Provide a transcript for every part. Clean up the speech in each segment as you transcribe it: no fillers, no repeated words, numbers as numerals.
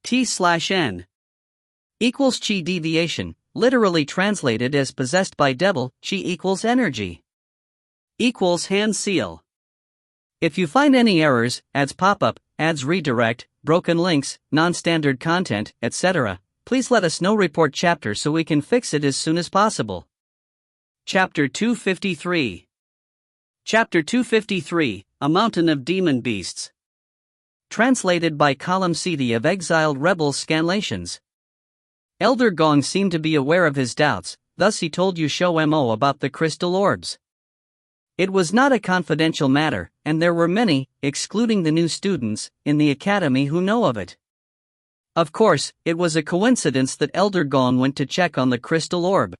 T/N equals chi deviation, literally translated as possessed by devil, chi equals energy. Equals hand seal. If you find any errors, ads pop-up, ads redirect, broken links, non-standard content, etc., please let us know. Report chapter so we can fix it as soon as possible. Chapter 253. Chapter 253, A Mountain of Demon Beasts. Translated by Column CD of Exiled Rebels Scanlations. Elder Gong seemed to be aware of his doubts, thus he told XiaoMo about the crystal orbs. It was not a confidential matter, and there were many, excluding the new students, in the academy who know of it. Of course, it was a coincidence that Elder Gong went to check on the crystal orb.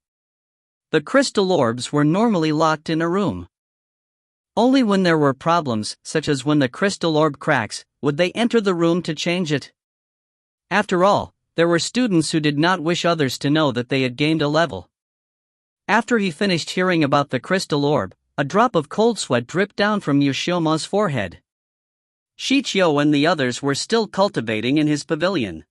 The crystal orbs were normally locked in a room. Only when there were problems, such as when the crystal orb cracks, would they enter the room to change it. After all, there were students who did not wish others to know that they had gained a level. After he finished hearing about the crystal orb, a drop of cold sweat dripped down from XiaoMo's forehead. Xiao and the others were still cultivating in his pavilion.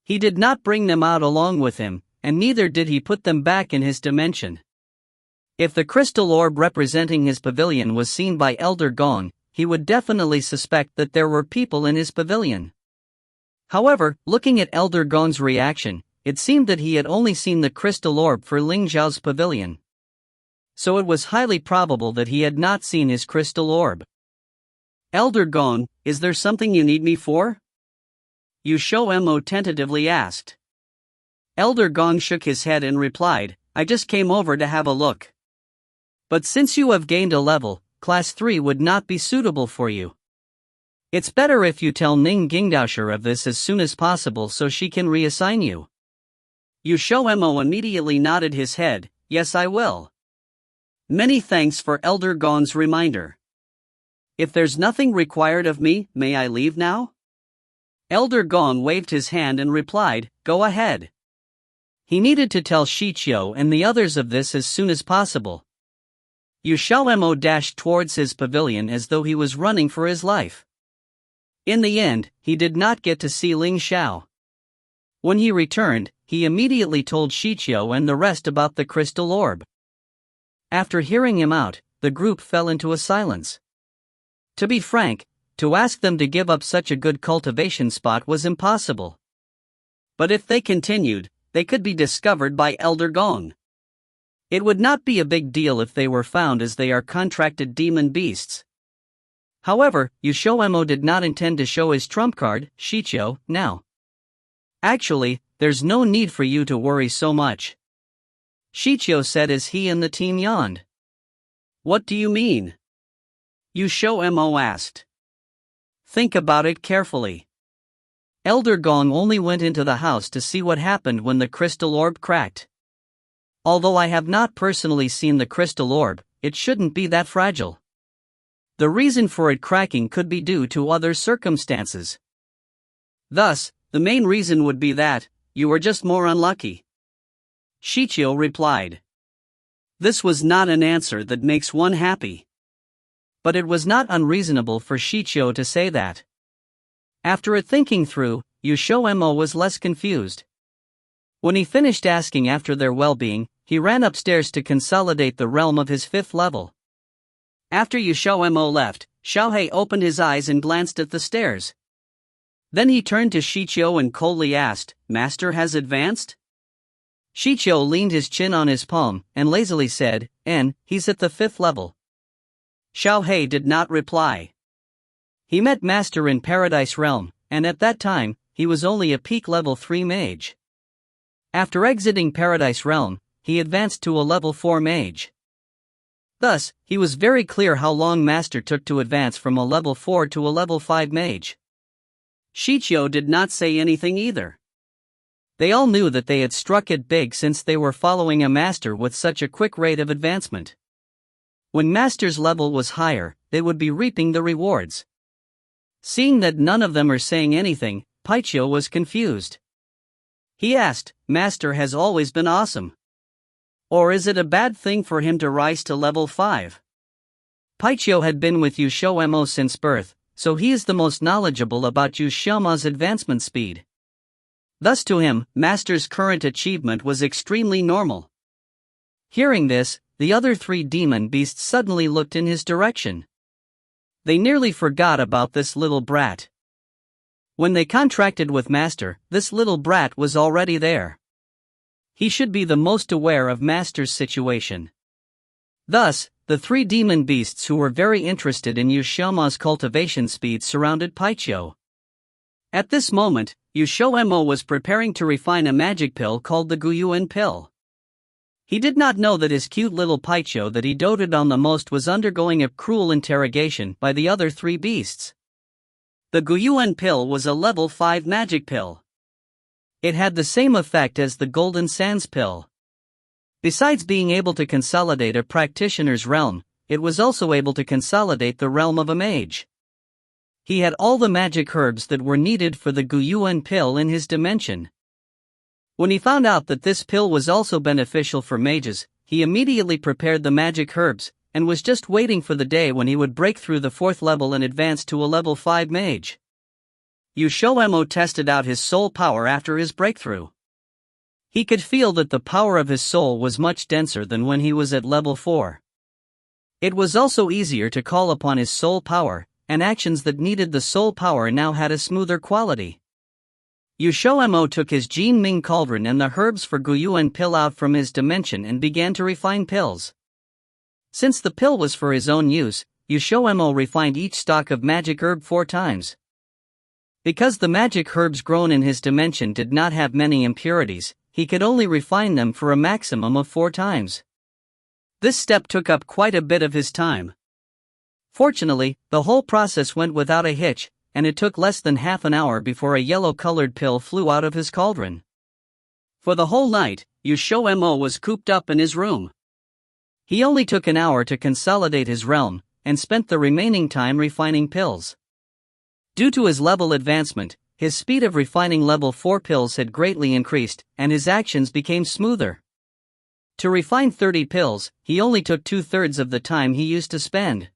He did not bring them out along with him, and neither did he put them back in his dimension. If the crystal orb representing his pavilion was seen by Elder Gong, he would definitely suspect that there were people in his pavilion. However, looking at Elder Gong's reaction, it seemed that he had only seen the crystal orb for Ling Zhao's pavilion. So it was highly probable that he had not seen his crystal orb. Elder Gong, is there something you need me for? XiaoMo tentatively asked. Elder Gong shook his head and replied, I just came over to have a look. But since you have gained a level, Class 3 would not be suitable for you. It's better if you tell Ning Gingdaosher of this as soon as possible so she can reassign you. XiaoMo immediately nodded his head, yes I will. Many thanks for Elder Gong's reminder. If there's nothing required of me, may I leave now? Elder Gong waved his hand and replied, go ahead. He needed to tell Xiao and the others of this as soon as possible. XiaoMo dashed towards his pavilion as though he was running for his life. In the end, he did not get to see Ling Xiao. When he returned, he immediately told Xiao and the rest about the crystal orb. After hearing him out, the group fell into a silence. To be frank, to ask them to give up such a good cultivation spot was impossible. But if they continued, they could be discovered by Elder Gong. It would not be a big deal if they were found, as they are contracted demon beasts. However, XiaoMo did not intend to show his trump card, Xiao, now. Actually, there's no need for you to worry so much, Xiao said as he and the team yawned. What do you mean? XiaoMo asked. Think about it carefully. Elder Gong only went into the house to see what happened when the crystal orb cracked. Although I have not personally seen the crystal orb, it shouldn't be that fragile. The reason for it cracking could be due to other circumstances. Thus, the main reason would be that you were just more unlucky, Xiao replied. This was not an answer that makes one happy. But it was not unreasonable for Xiao to say that. After it thinking through, XiaoMo was less confused. When he finished asking after their well-being, he ran upstairs to consolidate the realm of his 5th level. After XiaoMo left, Xiaohei opened his eyes and glanced at the stairs. Then he turned to Xiao and coldly asked, Master has advanced? Xiao leaned his chin on his palm and lazily said, he's at the 5th level. Xiaohei did not reply. He met Master in Paradise Realm, and at that time, he was only a peak level 3 mage. After exiting Paradise Realm, he advanced to a level 4 mage. Thus, he was very clear how long Master took to advance from a level 4 to a level 5 mage. Xiao did not say anything either. They all knew that they had struck it big since they were following a master with such a quick rate of advancement. When Master's level was higher, they would be reaping the rewards. Seeing that none of them are saying anything, Paichio was confused. He asked, Master has always been awesome. Or is it a bad thing for him to rise to level 5? Paichio had been with XiaoMo since birth, so he is the most knowledgeable about XiaoMo's advancement speed. Thus to him, Master's current achievement was extremely normal. Hearing this, the other 3 demon beasts suddenly looked in his direction. They nearly forgot about this little brat. When they contracted with Master, this little brat was already there. He should be the most aware of Master's situation. Thus, the 3 demon beasts who were very interested in XiaoMo's cultivation speed surrounded Paiqiu. At this moment, XiaoMo was preparing to refine a magic pill called the Guyuan pill. He did not know that his cute little Paiqiu that he doted on the most was undergoing a cruel interrogation by the other 3 beasts. The Guyuan pill was a level 5 magic pill. It had the same effect as the Golden Sands pill. Besides being able to consolidate a practitioner's realm, it was also able to consolidate the realm of a mage. He had all the magic herbs that were needed for the Guyuan pill in his dimension. When he found out that this pill was also beneficial for mages, he immediately prepared the magic herbs, and was just waiting for the day when he would break through the 4th level and advance to a level 5 mage. XiaoMo tested out his soul power after his breakthrough. He could feel that the power of his soul was much denser than when he was at level 4. It was also easier to call upon his soul power, and actions that needed the soul power now had a smoother quality. XiaoMo took his Jin Ming cauldron and the herbs for Guyuan pill out from his dimension and began to refine pills. Since the pill was for his own use, XiaoMo refined each stalk of magic herb 4 times. Because the magic herbs grown in his dimension did not have many impurities, he could only refine them for a maximum of 4 times. This step took up quite a bit of his time. Fortunately, the whole process went without a hitch, and it took less than half an hour before a yellow-colored pill flew out of his cauldron. For the whole night, XiaoMo was cooped up in his room. He only took an hour to consolidate his realm, and spent the remaining time refining pills. Due to his level advancement, his speed of refining level 4 pills had greatly increased, and his actions became smoother. To refine 30 pills, he only took 2/3 of the time he used to spend.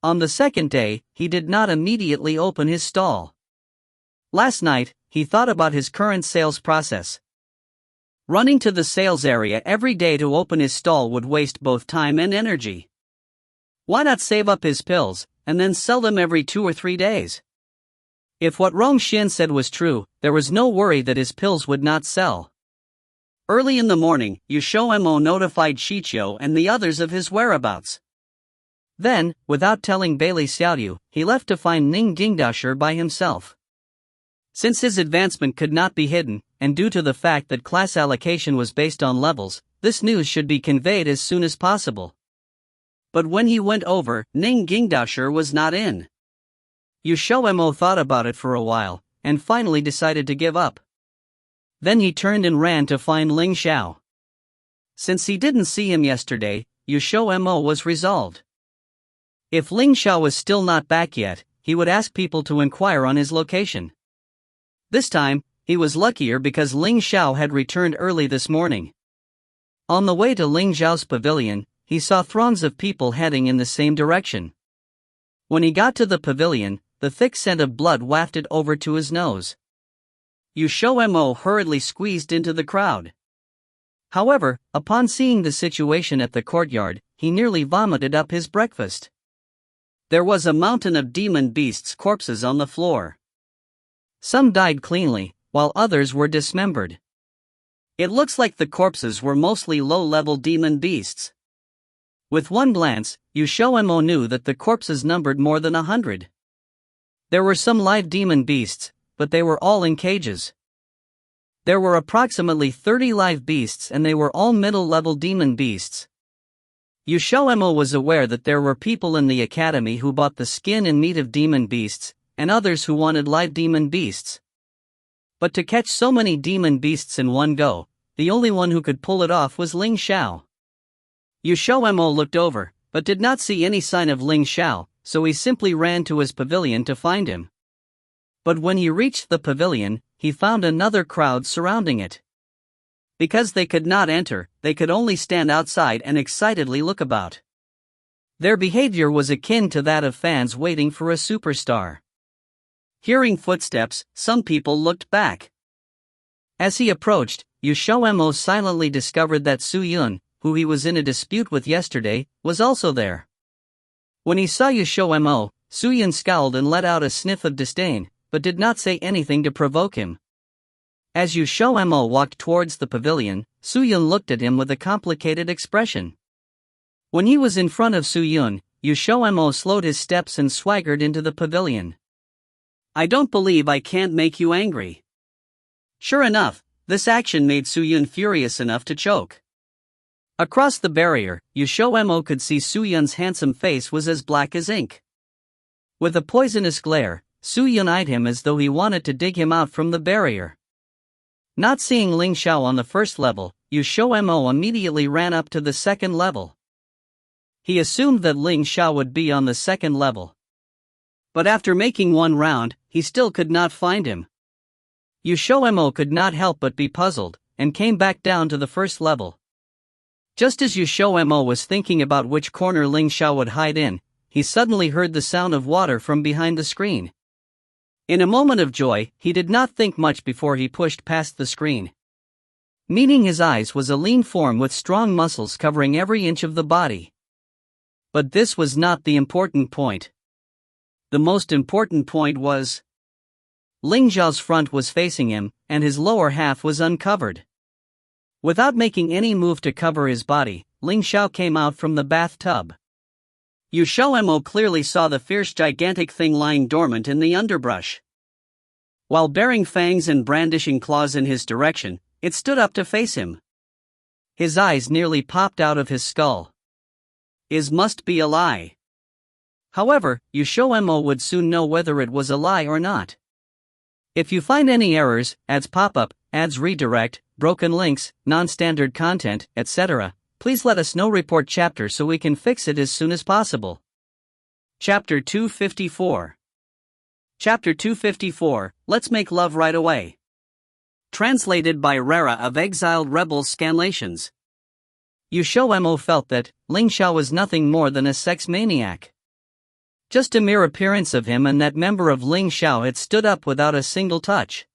On the 2nd day, he did not immediately open his stall. Last night, he thought about his current sales process. Running to the sales area every day to open his stall would waste both time and energy. Why not save up his pills, and then sell them every 2 or 3 days? If what Rongxian said was true, there was no worry that his pills would not sell. Early in the morning, XiaoMo notified Xiao and the others of his whereabouts. Then, without telling Bailey Xiao, he left to find Ning Jingdasher by himself. Since his advancement could not be hidden, and due to the fact that class allocation was based on levels, this news should be conveyed as soon as possible. But when he went over, Ning Jingdasher was not in. XiaoMo thought about it for a while, and finally decided to give up. Then he turned and ran to find Ling Xiao. Since he didn't see him yesterday, XiaoMo was resolved. If Ling Xiao was still not back yet, he would ask people to inquire on his location. This time, he was luckier because Ling Xiao had returned early this morning. On the way to Ling Xiao's pavilion, he saw throngs of people heading in the same direction. When he got to the pavilion, the thick scent of blood wafted over to his nose. XiaoMo hurriedly squeezed into the crowd. However, upon seeing the situation at the courtyard, he nearly vomited up his breakfast. There was a mountain of demon beasts' corpses on the floor. Some died cleanly, while others were dismembered. It looks like the corpses were mostly low-level demon beasts. With one glance, XiaoMo knew that the corpses numbered more than 100. There were some live demon beasts, but they were all in cages. There were approximately 30 live beasts and they were all middle-level demon beasts. XiaoMo was aware that there were people in the academy who bought the skin and meat of demon beasts, and others who wanted live demon beasts. But to catch so many demon beasts in one go, the only one who could pull it off was Ling Xiao. XiaoMo looked over, but did not see any sign of Ling Xiao, so he simply ran to his pavilion to find him. But when he reached the pavilion, he found another crowd surrounding it. Because they could not enter, they could only stand outside and excitedly look about. Their behavior was akin to that of fans waiting for a superstar. Hearing footsteps, some people looked back. As he approached, XiaoMo silently discovered that Su Yun, who he was in a dispute with yesterday, was also there. When he saw XiaoMo, Su Yun scowled and let out a sniff of disdain, but did not say anything to provoke him. As XiaoMo walked towards the pavilion, Su Yun looked at him with a complicated expression. When he was in front of Su Yun, XiaoMo slowed his steps and swaggered into the pavilion. "I don't believe I can't make you angry." Sure enough, this action made Su Yun furious enough to choke. Across the barrier, XiaoMo could see Su Yun's handsome face was as black as ink. With a poisonous glare, Su Yun eyed him as though he wanted to dig him out from the barrier. Not seeing Ling Xiao on the first level, XiaoMo immediately ran up to the second level. He assumed that Ling Xiao would be on the second level. But after making one round, he still could not find him. XiaoMo could not help but be puzzled, and came back down to the first level. Just as XiaoMo was thinking about which corner Ling Xiao would hide in, he suddenly heard the sound of water from behind the screen. In a moment of joy, he did not think much before he pushed past the screen. Meeting his eyes was a lean form with strong muscles covering every inch of the body. But this was not the important point. The most important point was Ling Xiao's front was facing him, and his lower half was uncovered. Without making any move to cover his body, Ling Xiao came out from the bathtub. XiaoMo clearly saw the fierce gigantic thing lying dormant in the underbrush. While baring fangs and brandishing claws in his direction, it stood up to face him. His eyes nearly popped out of his skull. It must be a lie. However, XiaoMo would soon know whether it was a lie or not. If you find any errors, ads pop up, ads redirect, broken links, non-standard content, etc., please let us know. Report chapter so we can fix it as soon as possible. Chapter 254. Chapter 254, Let's Make Love Right Away. Translated by Rara of Exiled Rebels Scanlations. XiaoMo felt that Ling Xiao was nothing more than a sex maniac. Just a mere appearance of him and that member of Ling Xiao had stood up without a single touch.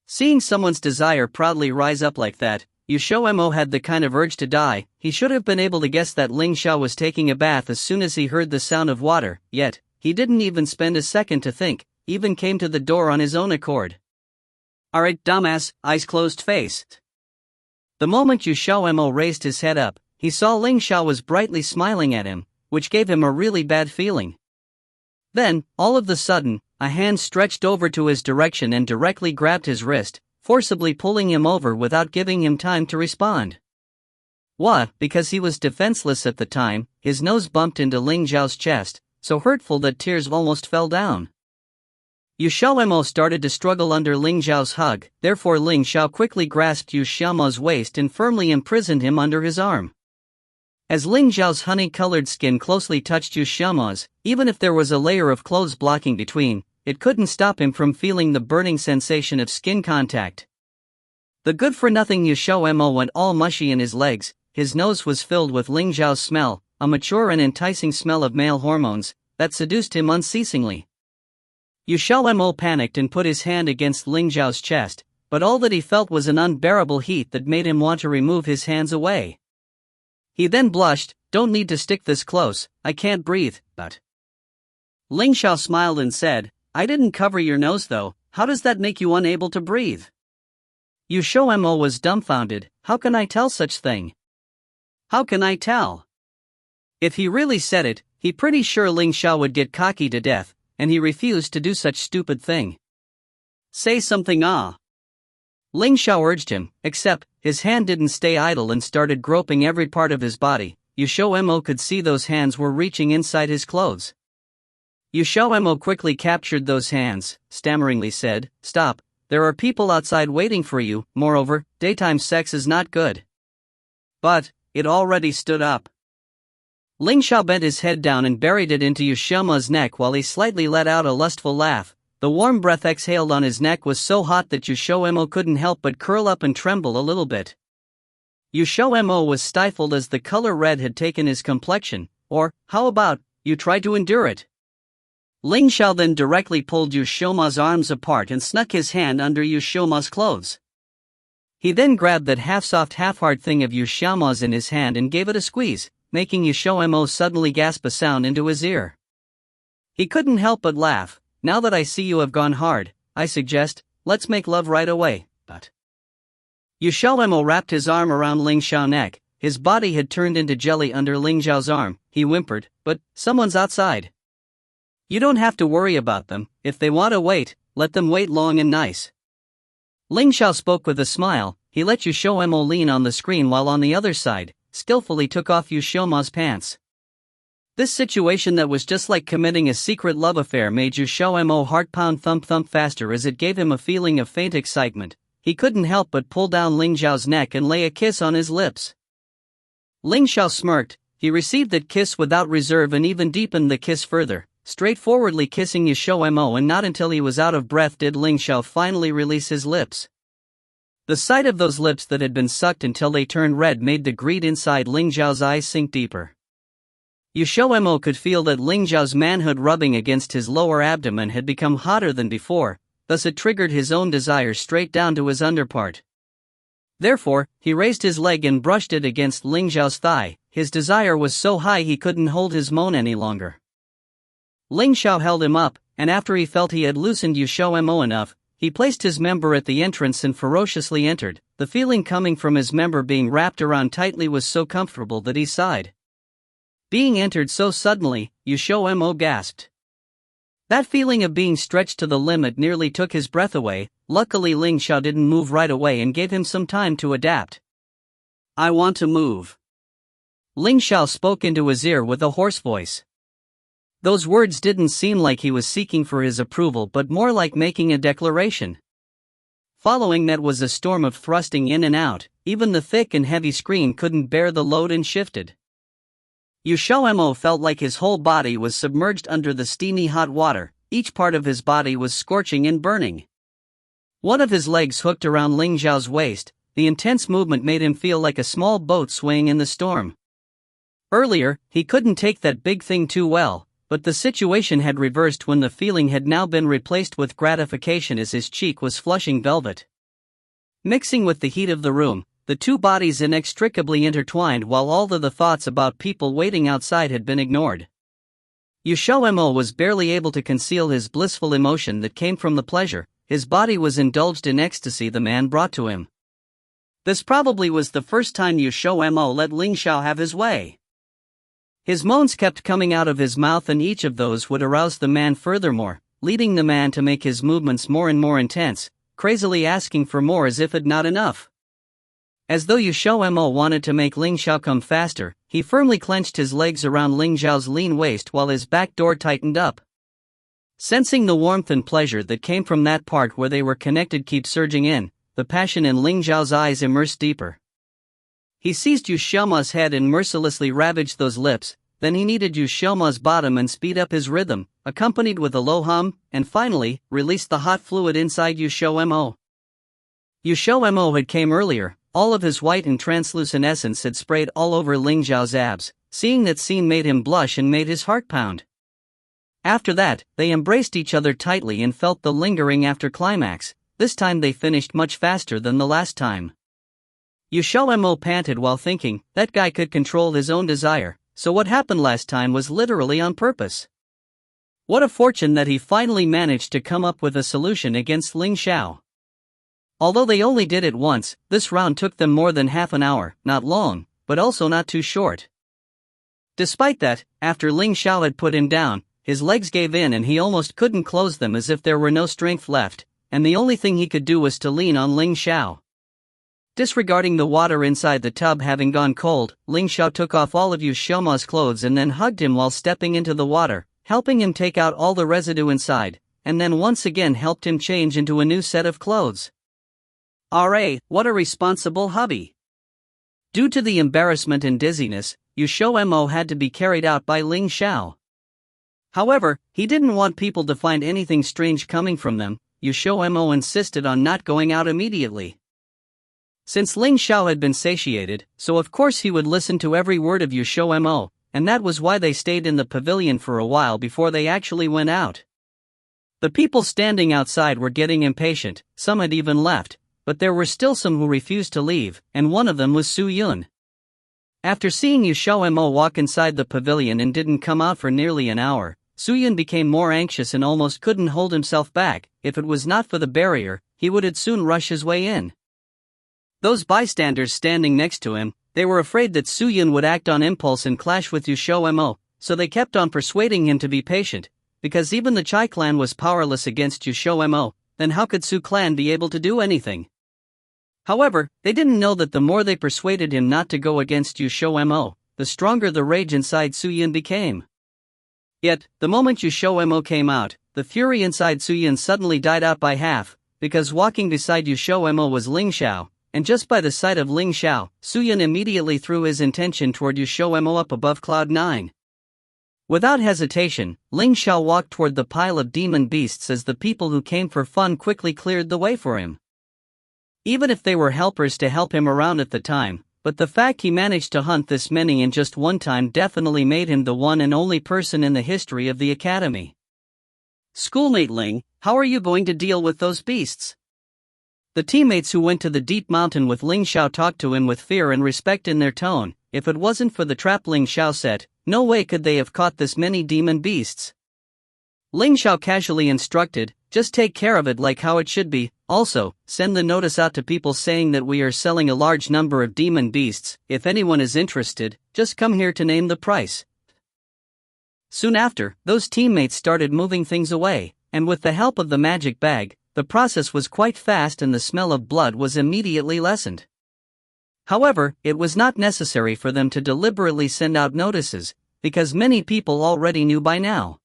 Seeing someone's desire proudly rise up like that, XiaoMo had the kind of urge to die. He should have been able to guess that Ling Xiao was taking a bath as soon as he heard the sound of water, yet he didn't even spend a second to think, even came to the door on his own accord. "Alright, dumbass, eyes closed face." The moment XiaoMo raised his head up, he saw Ling Xiao was brightly smiling at him, which gave him a really bad feeling. Then, all of a sudden, a hand stretched over to his direction and directly grabbed his wrist, forcibly pulling him over without giving him time to respond. What? Because he was defenseless at the time, his nose bumped into Ling Xiao's chest, so hurtful that tears almost fell down. XiaoMo started to struggle under Ling Xiao's hug, therefore Ling Xiao quickly grasped XiaoMo's waist and firmly imprisoned him under his arm. As Ling Xiao's honey-colored skin closely touched XiaoMo's, even if there was a layer of clothes blocking between, it couldn't stop him from feeling the burning sensation of skin contact. The good-for-nothing XiaoMo went all mushy in his legs, his nose was filled with Ling Xiao's smell, a mature and enticing smell of male hormones, that seduced him unceasingly. XiaoMo panicked and put his hand against Ling Xiao's chest, but all that he felt was an unbearable heat that made him want to remove his hands away. He then blushed, "Don't need to stick this close, I can't breathe, but..." Ling Xiao smiled and said, "I didn't cover your nose though, how does that make you unable to breathe?" XiaoMo was dumbfounded. How can I tell such thing? How can I tell? If he really said it, he pretty sure Ling Xiao would get cocky to death, and he refused to do such stupid thing. Say something. Ling Xiao urged him, except, his hand didn't stay idle and started groping every part of his body. XiaoMo could see those hands were reaching inside his clothes. XiaoMo quickly captured those hands, stammeringly said, "Stop, there are people outside waiting for you, moreover, daytime sex is not good." But, it already stood up. Ling Xiao bent his head down and buried it into XiaoMo's neck while he slightly let out a lustful laugh. The warm breath exhaled on his neck was so hot that XiaoMo couldn't help but curl up and tremble a little bit. XiaoMo was stifled as the color red had taken his complexion. Or, how about, you try to endure it? Ling Xiao then directly pulled XiaoMo's arms apart and snuck his hand under XiaoMo's clothes. He then grabbed that half-soft half-hard thing of XiaoMo's in his hand and gave it a squeeze, making XiaoMo suddenly gasp a sound into his ear. He couldn't help but laugh. Now that I see you have gone hard, I suggest, let's make love right away, but... XiaoMo wrapped his arm around Ling Xiao's neck. His body had turned into jelly under Ling Xiao's arm. He whimpered, but, someone's outside. You don't have to worry about them. If they want to wait, let them wait long and nice. Ling Xiao spoke with a smile. He let XiaoMo lean on the screen while on the other side, skillfully took off XiaoMo's pants. This situation that was just like committing a secret love affair made XiaoMo heart pound thump faster as it gave him a feeling of faint excitement. He couldn't help but pull down Ling Xiao's neck and lay a kiss on his lips. Ling Xiao smirked. He received that kiss without reserve and even deepened the kiss further, straightforwardly kissing XiaoMo, and not until he was out of breath did Ling Xiao finally release his lips. The sight of those lips that had been sucked until they turned red made the greed inside Ling Xiao's eyes sink deeper. XiaoMo could feel that Ling Xiao's manhood rubbing against his lower abdomen had become hotter than before, thus it triggered his own desire straight down to his underpart. Therefore, he raised his leg and brushed it against Ling Xiao's thigh. His desire was so high he couldn't hold his moan any longer. Ling Xiao held him up, and after he felt he had loosened XiaoMo enough, he placed his member at the entrance and ferociously entered. The feeling coming from his member being wrapped around tightly was so comfortable that he sighed. Being entered so suddenly, XiaoMo gasped. That feeling of being stretched to the limit nearly took his breath away. Luckily Ling Xiao didn't move right away and gave him some time to adapt. I want to move. Ling Xiao spoke into his ear with a hoarse voice. Those words didn't seem like he was seeking for his approval but more like making a declaration. Following that was a storm of thrusting in and out. Even the thick and heavy screen couldn't bear the load and shifted. XiaoMo felt like his whole body was submerged under the steamy hot water. Each part of his body was scorching and burning. One of his legs hooked around Ling Xiao's waist. The intense movement made him feel like a small boat swaying in the storm. Earlier, he couldn't take that big thing too well, but the situation had reversed when the feeling had now been replaced with gratification as his cheek was flushing velvet. Mixing with the heat of the room, the two bodies inextricably intertwined while all of the thoughts about people waiting outside had been ignored. XiaoMo was barely able to conceal his blissful emotion that came from the pleasure. His body was indulged in ecstasy the man brought to him. This probably was the first time XiaoMo let Ling Xiao have his way. His moans kept coming out of his mouth and each of those would arouse the man furthermore, leading the man to make his movements more and more intense, crazily asking for more as if it not enough. As though XiaoMo wanted to make Ling Xiao come faster, he firmly clenched his legs around Ling Xiao's lean waist while his back door tightened up. Sensing the warmth and pleasure that came from that part where they were connected keep surging in, the passion in Ling Xiao's eyes immersed deeper. He seized XiaoMo's head and mercilessly ravaged those lips, then he kneaded XiaoMo's bottom and speed up his rhythm, accompanied with a low hum, and finally, released the hot fluid inside XiaoMo. XiaoMo had came earlier. All of his white and translucent essence had sprayed all over Ling Xiao's abs. Seeing that scene made him blush and made his heart pound. After that, they embraced each other tightly and felt the lingering after climax. This time they finished much faster than the last time. XiaoMo panted while thinking, that guy could control his own desire, so what happened last time was literally on purpose. What a fortune that he finally managed to come up with a solution against Ling Xiao. Although they only did it once, this round took them more than half an hour, not long, but also not too short. Despite that, after Ling Xiao had put him down, his legs gave in and he almost couldn't close them as if there were no strength left, and the only thing he could do was to lean on Ling Xiao. Disregarding the water inside the tub having gone cold, Ling Xiao took off all of XiaoMo's clothes and then hugged him while stepping into the water, helping him take out all the residue inside, and then once again helped him change into a new set of clothes. What a responsible hubby. Due to the embarrassment and dizziness, XiaoMo had to be carried out by Ling Xiao. However, he didn't want people to find anything strange coming from them. XiaoMo insisted on not going out immediately. Since Ling Xiao had been satiated, so of course he would listen to every word of XiaoMo, and that was why they stayed in the pavilion for a while before they actually went out. The people standing outside were getting impatient, some had even left. but there were still some who refused to leave, and one of them was Su Yun. After seeing XiaoMo walk inside the pavilion and didn't come out for nearly an hour, Su Yun became more anxious and almost couldn't hold himself back. If it was not for the barrier, he would soon rush his way in. Those bystanders standing next to him, they were afraid that Su Yun would act on impulse and clash with XiaoMo, so they kept on persuading him to be patient, because even the Chai clan was powerless against XiaoMo, then how could Su clan be able to do anything? However, they didn't know that the more they persuaded him not to go against XiaoMo, the stronger the rage inside Su Yun became. Yet, the moment XiaoMo came out, the fury inside Su Yun suddenly died out by half, because walking beside XiaoMo was Ling Xiao, and just by the sight of Ling Xiao, Su Yun immediately threw his intention toward XiaoMo up above Cloud 9. Without hesitation, Ling Xiao walked toward the pile of demon beasts as the people who came for fun quickly cleared the way for him. Even if they were helpers to help him around at the time, but the fact he managed to hunt this many in just one time definitely made him the one and only person in the history of the academy. Schoolmate Ling, how are you going to deal with those beasts? The teammates who went to the deep mountain with Ling Xiao talked to him with fear and respect in their tone. If it wasn't for the trap Ling Xiao set, no way could they have caught this many demon beasts. Ling Xiao casually instructed, just take care of it like how it should be. Also, send the notice out to people saying that we are selling a large number of demon beasts. If anyone is interested, just come here to name the price. Soon after, those teammates started moving things away, and with the help of the magic bag, the process was quite fast and the smell of blood was immediately lessened. However, it was not necessary for them to deliberately send out notices, because many people already knew by now.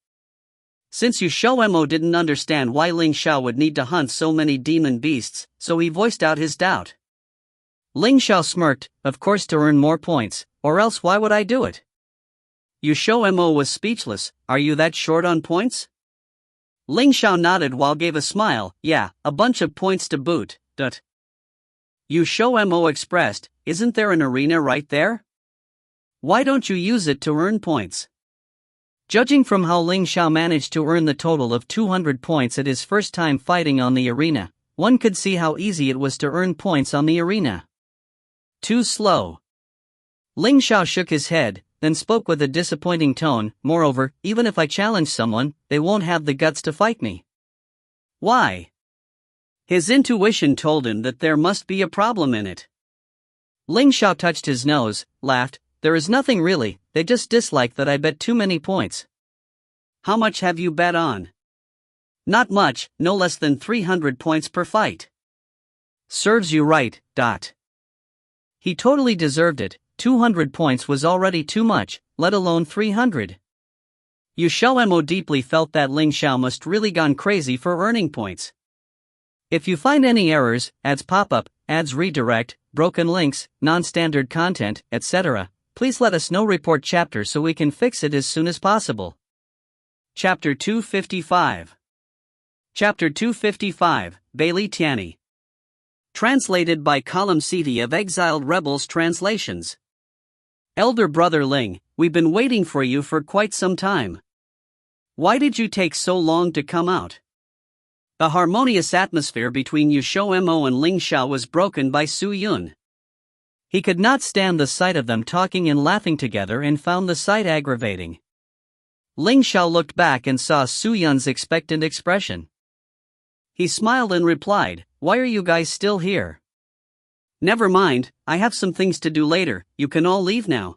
Since XiaoMo didn't understand why Ling Xiao would need to hunt so many demon beasts, so he voiced out his doubt. Ling Xiao smirked, of course to earn more points, or else why would I do it? XiaoMo was speechless, are you that short on points? Ling Xiao nodded while gave a smile, yeah, a bunch of points to boot, XiaoMo expressed, isn't there an arena right there? Why don't you use it to earn points? Judging from how Ling Xiao managed to earn the total of 200 points at his first time fighting on the arena, one could see how easy it was to earn points on the arena. Too slow. Ling Xiao shook his head, then spoke with a disappointing tone, moreover, even if I challenge someone, they won't have the guts to fight me. Why? His intuition told him that there must be a problem in it. Ling Xiao touched his nose, laughed, there is nothing really, they just dislike that I bet too many points. How much have you bet on? Not much, no less than 300 points per fight. Serves you right, He totally deserved it, 200 points was already too much, let alone 300. XiaoMo deeply felt that Ling Xiao must really gone crazy for earning points. If you find any errors, ads pop up, ads redirect, broken links, non-standard content, etc., please let us know. Report chapter so we can fix it as soon as possible. Chapter 255. Chapter 255, Bailey Tianyi. Translated by Column City of Exiled Rebels Translations. Elder Brother Ling, we've been waiting for you for quite some time. Why did you take so long to come out? The harmonious atmosphere between XiaoMo and Ling Xiao was broken by Su Yun. He could not stand the sight of them talking and laughing together and found the sight aggravating. Ling Xiao looked back and saw Su Yun's expectant expression. He smiled and replied, why are you guys still here? Never mind, I have some things to do later, you can all leave now.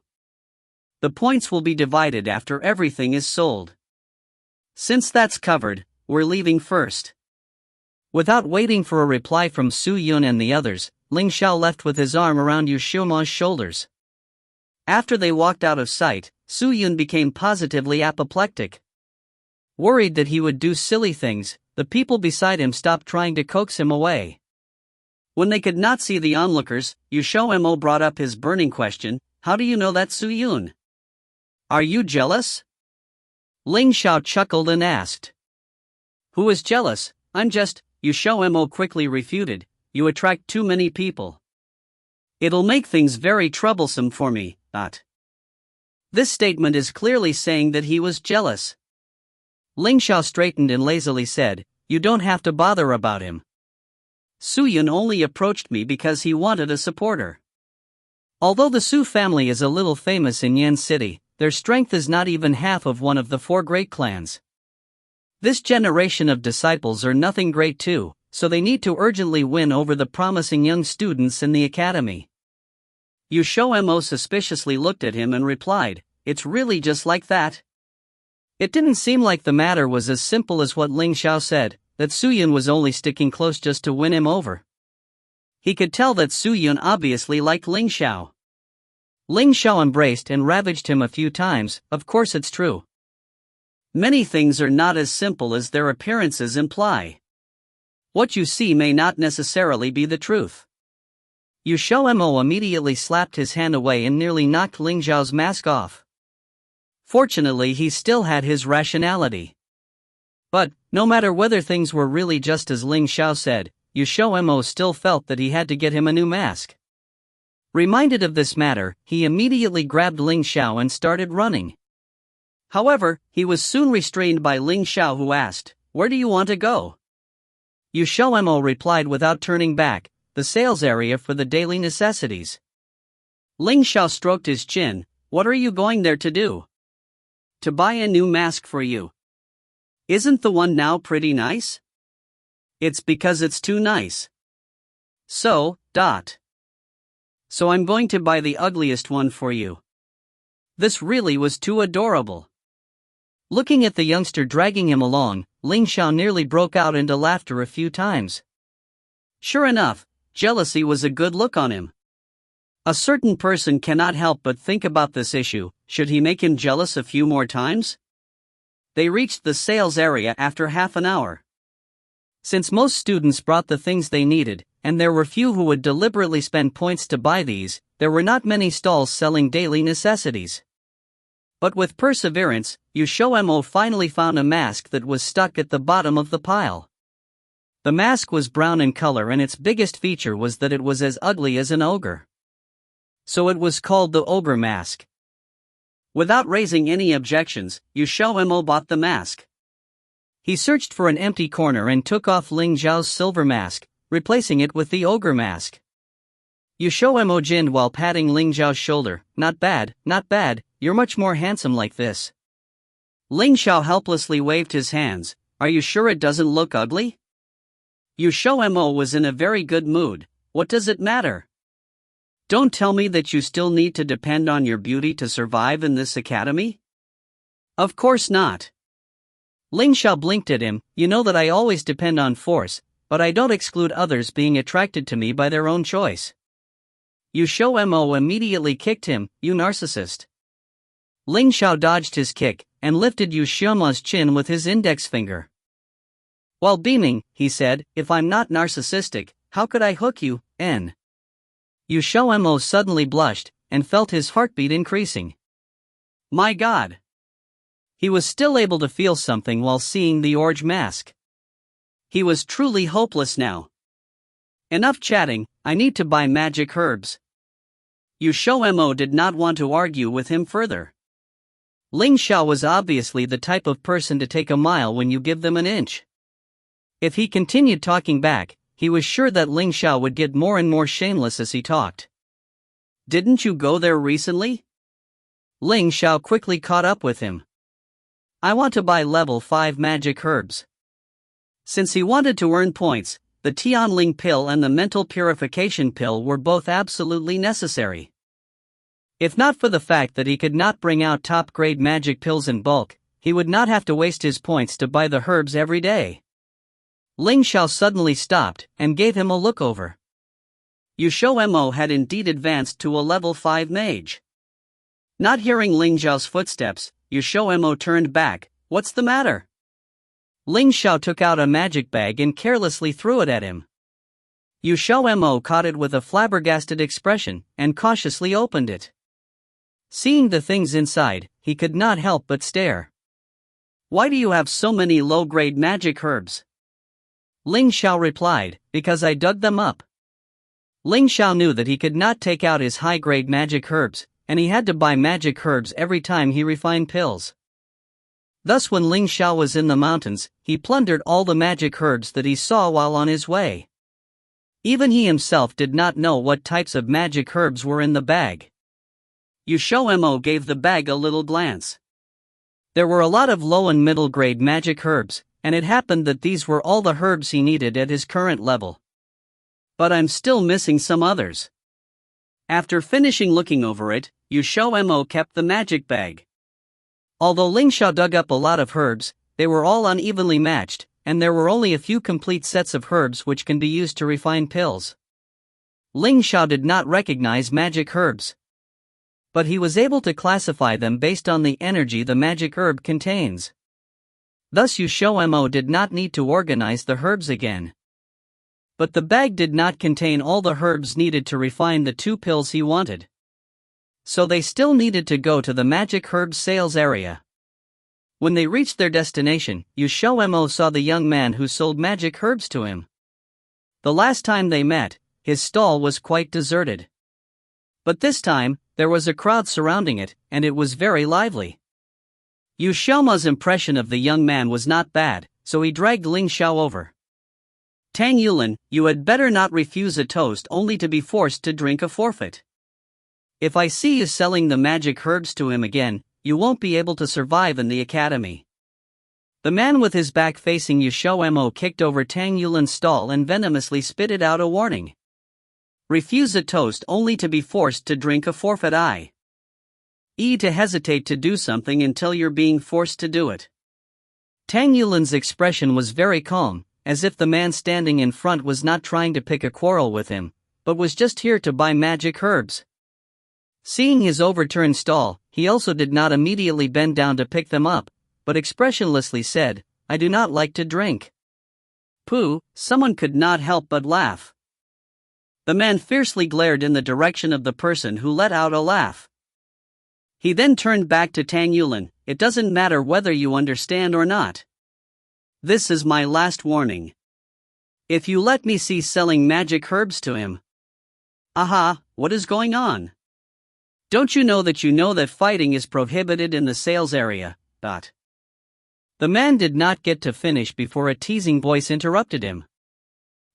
The points will be divided after everything is sold. Since that's covered, we're leaving first. Without waiting for a reply from Su Yun and the others, Ling Xiao left with his arm around XiaoMo's shoulders. After they walked out of sight, Su Yun became positively apoplectic. Worried that he would do silly things, the people beside him stopped trying to coax him away. When they could not see the onlookers, XiaoMo brought up his burning question, how do you know that's Su Yun? Are you jealous? Ling Xiao chuckled and asked. Who is jealous? I'm just, XiaoMo quickly refuted, you attract too many people. It'll make things very troublesome for me, This statement is clearly saying that he was jealous. Ling Xiao straightened and lazily said, you don't have to bother about him. Su Yun only approached me because he wanted a supporter. Although the Su family is a little famous in Yan City, their strength is not even half of one of the 4 great clans. This generation of disciples are nothing great too, so they need to urgently win over the promising young students in the academy. XiaoMo suspiciously looked at him and replied, "It's really just like that?" It didn't seem like the matter was as simple as what Ling Xiao said, that Su Yun was only sticking close just to win him over. He could tell that Su Yun obviously liked Ling Xiao. Ling Xiao embraced and ravaged him a few times. Of course it's true. Many things are not as simple as their appearances imply. What you see may not necessarily be the truth. XiaoMo immediately slapped his hand away and nearly knocked Ling Xiao's mask off. Fortunately, he still had his rationality. But, no matter whether things were really just as Ling Xiao said, XiaoMo still felt that he had to get him a new mask. Reminded of this matter, he immediately grabbed Ling Xiao and started running. However, he was soon restrained by Ling Xiao, who asked, "Where do you want to go?" XiaoMo replied without turning back, "The sales area for the daily necessities." Ling Xiao stroked his chin. "What are you going there to do?" "To buy a new mask for you." "Isn't the one now pretty nice?" "It's because it's too nice." So I'm going to buy the ugliest one for you." This really was too adorable. Looking at the youngster dragging him along, Ling Xiao nearly broke out into laughter a few times. Sure enough, jealousy was a good look on him. A certain person cannot help but think about this issue. Should he make him jealous a few more times? They reached the sales area after half an hour. Since most students brought the things they needed, and there were few who would deliberately spend points to buy these, there were not many stalls selling daily necessities. But with perseverance, XiaoMo finally found a mask that was stuck at the bottom of the pile. The mask was brown in color, and its biggest feature was that it was as ugly as an ogre. So it was called the ogre mask. Without raising any objections, XiaoMo bought the mask. He searched for an empty corner and took off Ling Xiao's silver mask, replacing it with the ogre mask. XiaoMo grinned while patting Ling Xiao's shoulder. Not bad, you're much more handsome like this." Ling Xiao helplessly waved his hands. "Are you sure it doesn't look ugly?" XiaoMo was in a very good mood. "What does it matter? Don't tell me that you still need to depend on your beauty to survive in this academy?" "Of course not." Ling Xiao blinked at him. "You know that I always depend on force, but I don't exclude others being attracted to me by their own choice." XiaoMo immediately kicked him. "You narcissist." Ling Xiao dodged his kick, and lifted XiaoMo's chin with his index finger. While beaming, he said, "If I'm not narcissistic, how could I hook you, N?" XiaoMo suddenly blushed, and felt his heartbeat increasing. My God! He was still able to feel something while seeing the orange mask. He was truly hopeless now. Enough chatting, I need to buy magic herbs. XiaoMo did not want to argue with him further. Ling Xiao was obviously the type of person to take a mile when you give them an inch. If he continued talking back, he was sure that Ling Xiao would get more and more shameless as he talked. "Didn't you go there recently?" Ling Xiao quickly caught up with him. "I want to buy level 5 magic herbs." Since he wanted to earn points, the Tianling pill and the mental purification pill were both absolutely necessary. If not for the fact that he could not bring out top-grade magic pills in bulk, he would not have to waste his points to buy the herbs every day. Ling Xiao suddenly stopped and gave him a look over. XiaoMo had indeed advanced to a level 5 mage. Not hearing Ling Xiao's footsteps, XiaoMo turned back. "What's the matter?" Ling Xiao took out a magic bag and carelessly threw it at him. XiaoMo caught it with a flabbergasted expression and cautiously opened it. Seeing the things inside, he could not help but stare. "Why do you have so many low-grade magic herbs?" Ling Xiao replied, "Because I dug them up." Ling Xiao knew that he could not take out his high-grade magic herbs, and he had to buy magic herbs every time he refined pills. Thus when Ling Xiao was in the mountains, he plundered all the magic herbs that he saw while on his way. Even he himself did not know what types of magic herbs were in the bag. XiaoMo gave the bag a little glance. There were a lot of low and middle grade magic herbs, and it happened that these were all the herbs he needed at his current level. But I'm still missing some others. After finishing looking over it, XiaoMo kept the magic bag. Although Ling Xiao dug up a lot of herbs, they were all unevenly matched, and there were only a few complete sets of herbs which can be used to refine pills. Ling Xiao did not recognize magic herbs, but he was able to classify them based on the energy the magic herb contains. Thus XiaoMo did not need to organize the herbs again. But the bag did not contain all the herbs needed to refine the 2 pills he wanted. So they still needed to go to the magic herbs sales area. When they reached their destination, XiaoMo saw the young man who sold magic herbs to him. The last time they met, his stall was quite deserted. But this time, there was a crowd surrounding it, and it was very lively. XiaoMo's impression of the young man was not bad, so he dragged Ling Xiao over. Tang Yulin, you had better not refuse a toast only to be forced to drink a forfeit. If I see you selling the magic herbs to him again, you won't be able to survive in the academy. The man with his back facing XiaoMo kicked over Tang Yulin's stall and venomously spitted out a warning. Refuse a toast only to be forced to drink a forfeit. To hesitate to do something until you're being forced to do it. Tang Yulin's expression was very calm, as if the man standing in front was not trying to pick a quarrel with him, but was just here to buy magic herbs. Seeing his overturned stall, he also did not immediately bend down to pick them up, but expressionlessly said, I do not like to drink. Pooh, someone could not help but laugh. The man fiercely glared in the direction of the person who let out a laugh. He then turned back to Tang Yulin, it doesn't matter whether you understand or not. This is my last warning. If you let me see selling magic herbs to him. Aha, what is going on? Don't you know that fighting is prohibited in the sales area? The man did not get to finish before a teasing voice interrupted him.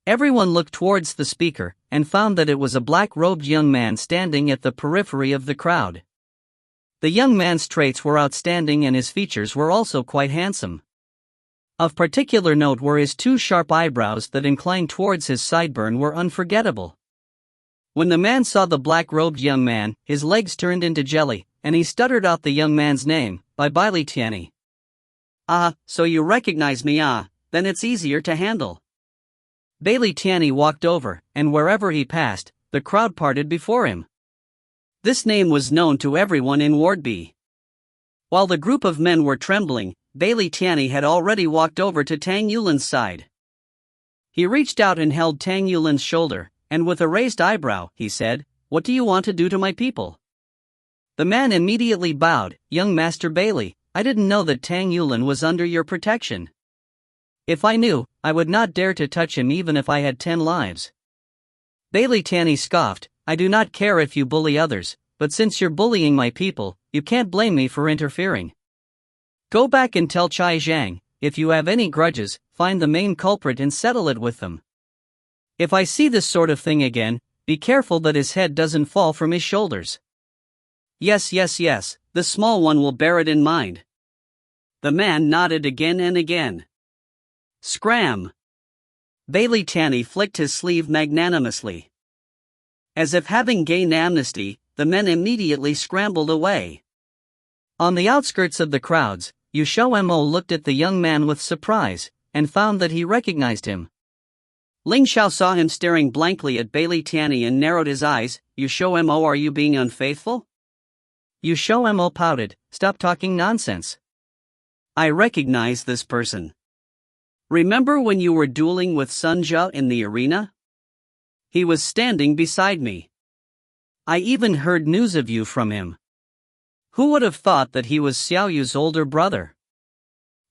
Everyone looked towards the speaker, and found that it was a black-robed young man standing at the periphery of the crowd. The young man's traits were outstanding and his features were also quite handsome. Of particular note were his 2 sharp eyebrows that inclined towards his sideburn were unforgettable. When the man saw the black-robed young man, his legs turned into jelly, and he stuttered out the young man's name, by Bailey Tianyi. So you recognize me, then it's easier to handle. Bailey Tianyi walked over, and wherever he passed, the crowd parted before him. This name was known to everyone in Ward B. While the group of men were trembling, Bailey Tianyi had already walked over to Tang Yulin's side. He reached out and held Tang Yulin's shoulder, and with a raised eyebrow, he said, What do you want to do to my people? The man immediately bowed, Young Master Bailey, I didn't know that Tang Yulin was under your protection. If I knew, I would not dare to touch him even if I had 10 lives. Bailey Tianyi scoffed, I do not care if you bully others, but since you're bullying my people, you can't blame me for interfering. Go back and tell Chai Zhang, if you have any grudges, find the main culprit and settle it with them. If I see this sort of thing again, be careful that his head doesn't fall from his shoulders. Yes, the small one will bear it in mind. The man nodded again and again. Scram! Bailey Tianyi flicked his sleeve magnanimously. As if having gained amnesty, the men immediately scrambled away. On the outskirts of the crowds, XiaoMo looked at the young man with surprise, and found that he recognized him. Ling Xiao saw him staring blankly at Bailey Tianyi and narrowed his eyes. XiaoMo, are you being unfaithful? XiaoMo pouted, stop talking nonsense. I recognize this person. Remember when you were dueling with Sun Jia in the arena? He was standing beside me. I even heard news of you from him. Who would have thought that he was Xiao Yu's older brother?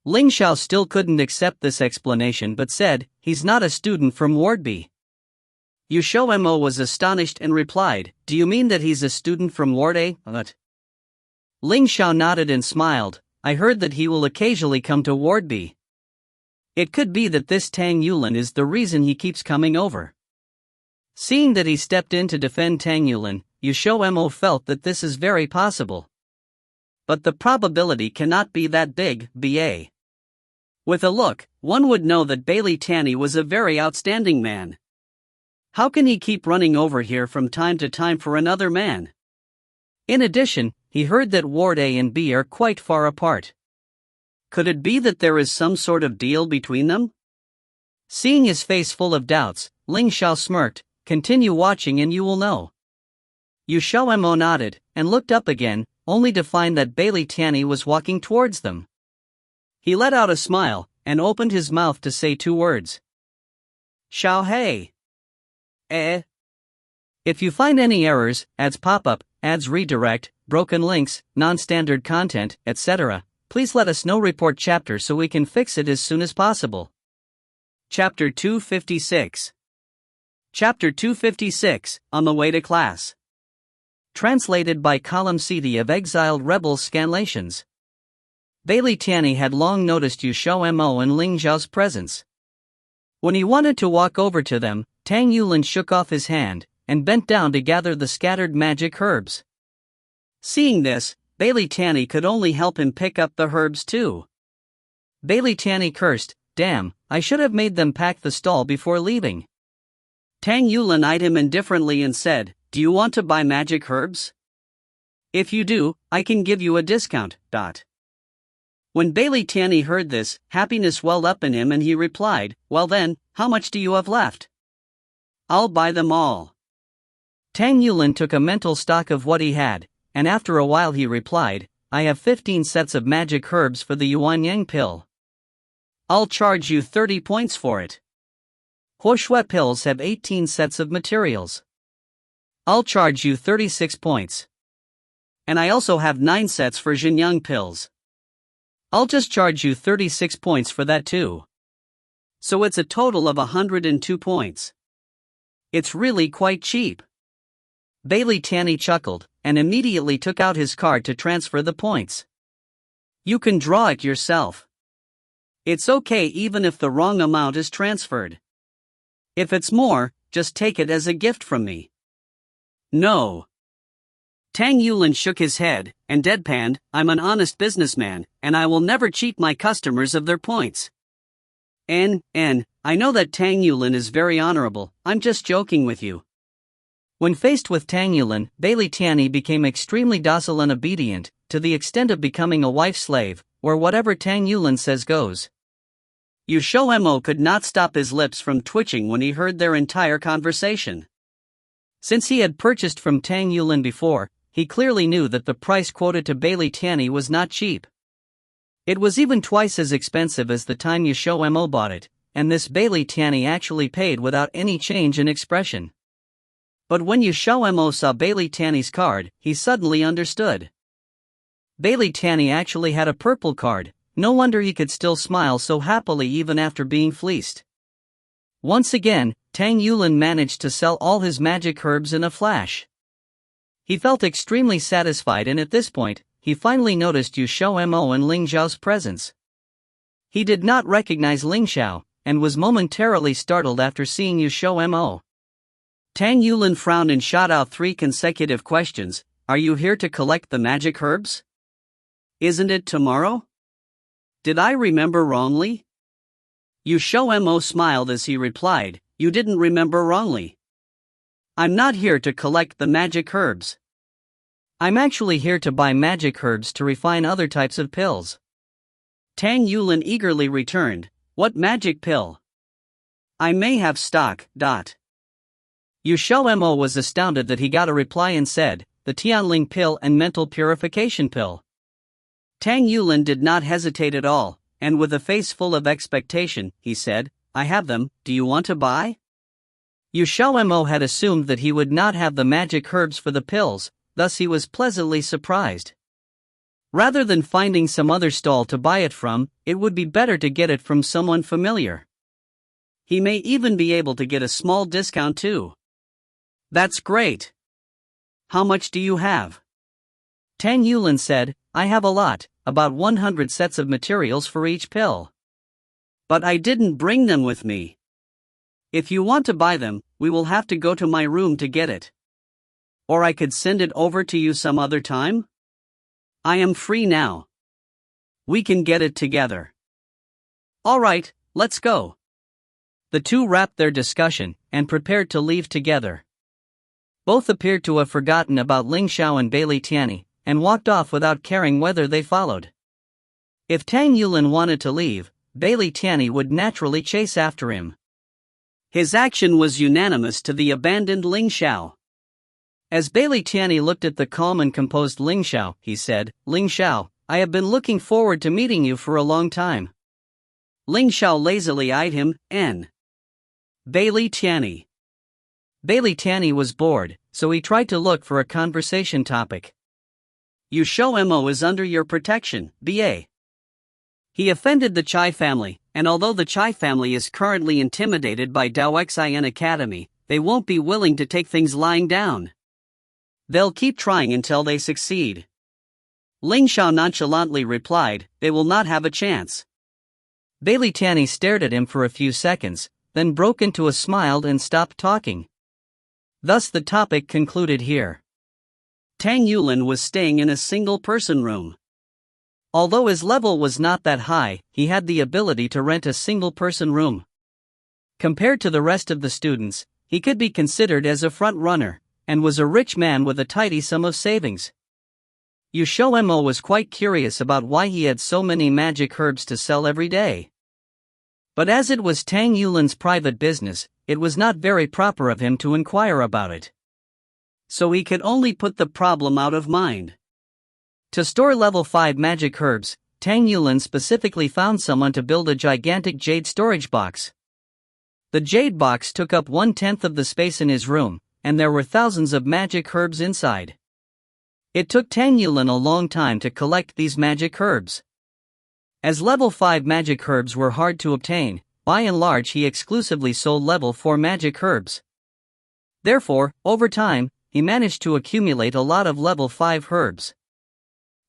Ling Xiao still couldn't accept this explanation but said, he's not a student from Ward B. XiaoMo was astonished and replied, do you mean that he's a student from Ward A? Ling Xiao nodded and smiled, I heard that he will occasionally come to Ward B. It could be that this Tang Yulin is the reason he keeps coming over. Seeing that he stepped in to defend Tang Yulin, XiaoMo felt that this is very possible. But the probability cannot be that big, ba. With a look, one would know that Bailey Tanny was a very outstanding man. How can he keep running over here from time to time for another man? In addition, he heard that Ward A and B are quite far apart. Could it be that there is some sort of deal between them? Seeing his face full of doubts, Ling Xiao smirked, "Continue watching and you will know." XiaoMo nodded, and looked up again, only to find that Bailey Tanny was walking towards them. He let out a smile, and opened his mouth to say 2 words. "Xiao hey." If you find any errors, ads pop-up, ads redirect, broken links, non-standard content, etc., please let us know. Report chapter so we can fix it as soon as possible. Chapter 256. Chapter 256, On the Way to Class. Translated by Column CD of Exiled Rebels Scanlations. Bailey Tanny had long noticed XiaoMo and Ling Xiao's presence. When he wanted to walk over to them, Tang Yulin shook off his hand, and bent down to gather the scattered magic herbs. Seeing this, Bailey Tanny could only help him pick up the herbs too. Bailey Tanny cursed, "Damn, I should have made them pack the stall before leaving." Tang Yulin eyed him indifferently and said, "Do you want to buy magic herbs? If you do, I can give you a discount." When Bailey Tanny heard this, happiness welled up in him and he replied, "Well then, how much do you have left?" "I'll buy them all." Tang Yulin took a mental stock of what he had, and after a while he replied, "I have 15 sets of magic herbs for the Yuan Yang pill. I'll charge you 30 points for it. Huoshui pills have 18 sets of materials. I'll charge you 36 points. And I also have 9 sets for Xinjiang pills. I'll just charge you 36 points for that too. So it's a total of 102 points. It's really quite cheap." Bailey Tanny chuckled, and immediately took out his card to transfer the points. "You can draw it yourself. It's okay even if the wrong amount is transferred. If it's more, just take it as a gift from me." "No." Tang Yulin shook his head, and deadpanned, "I'm an honest businessman, and I will never cheat my customers of their points." I know that Tang Yulin is very honorable, I'm just joking with you." When faced with Tang Yulin, Bailey Tanny became extremely docile and obedient, to the extent of becoming a wife slave, where whatever Tang Yulin says goes. XiaoMo could not stop his lips from twitching when he heard their entire conversation. Since he had purchased from Tang Yulin before, he clearly knew that the price quoted to Bailey Tanny was not cheap. It was even twice as expensive as the time XiaoMo bought it, and this Bailey Tanny actually paid without any change in expression. But when XiaoMo saw Bailey Tanny's card, he suddenly understood. Bailey Tanny actually had a purple card, no wonder he could still smile so happily even after being fleeced. Once again, Tang Yulin managed to sell all his magic herbs in a flash. He felt extremely satisfied, and at this point, he finally noticed XiaoMo and Ling Xiao's presence. He did not recognize Ling Xiao, and was momentarily startled after seeing XiaoMo. Tang Yulin frowned and shot out 3 consecutive questions. "Are you here to collect the magic herbs? Isn't it tomorrow? Did I remember wrongly?" XiaoMo smiled as he replied, "You didn't remember wrongly. I'm not here to collect the magic herbs. I'm actually here to buy magic herbs to refine other types of pills." Tang Yulin eagerly returned, "What magic pill? I may have stock." XiaoMo was astounded that he got a reply and said, "The Tianling pill and mental purification pill." Tang Yulin did not hesitate at all, and with a face full of expectation, he said, "I have them, do you want to buy?" XiaoMo had assumed that he would not have the magic herbs for the pills, thus he was pleasantly surprised. Rather than finding some other stall to buy it from, it would be better to get it from someone familiar. He may even be able to get a small discount too. That's great. How much do you have? Tang Yulin said, "I have a lot, about 100 sets of materials for each pill. But I didn't bring them with me. If you want to buy them, we will have to go to my room to get it. Or I could send it over to you some other time? I am free now. We can get it together. Alright, let's go. The two wrapped their discussion and prepared to leave together. Both appeared to have forgotten about Ling Xiao and Bailey Tianyi, and walked off without caring whether they followed. If Tang Yulin wanted to leave, Bailey Tianyi would naturally chase after him. His action was unanimous to the abandoned Ling Xiao. As Bailey Tianyi looked at the calm and composed Ling Xiao, he said, "Ling Xiao, I have been looking forward to meeting you for a long time." Ling Xiao lazily eyed him, and Bailey Tianyi. Bailey Tianyi was bored, so he tried to look for a conversation topic. XiaoMo is under your protection, BA. He offended the Chai family, and although the Chai family is currently intimidated by Dao Xian Academy, they won't be willing to take things lying down. They'll keep trying until they succeed. Ling Xiao nonchalantly replied, "They will not have a chance." Bailey Tianyi stared at him for a few seconds, then broke into a smile and stopped talking. Thus the topic concluded here. Tang Yulin was staying in a single-person room. Although his level was not that high, he had the ability to rent a single-person room. Compared to the rest of the students, he could be considered as a front-runner, and was a rich man with a tidy sum of savings. XiaoMo was quite curious about why he had so many magic herbs to sell every day. But as it was Tang Yulin's private business, it was not very proper of him to inquire about it. So he could only put the problem out of mind. To store level 5 magic herbs, Tang Yulin specifically found someone to build a gigantic jade storage box. The jade box took up 1/10 of the space in his room, and there were thousands of magic herbs inside. It took Tang Yulin a long time to collect these magic herbs. As level 5 magic herbs were hard to obtain, by and large he exclusively sold level 4 magic herbs. Therefore, over time, he managed to accumulate a lot of level 5 herbs.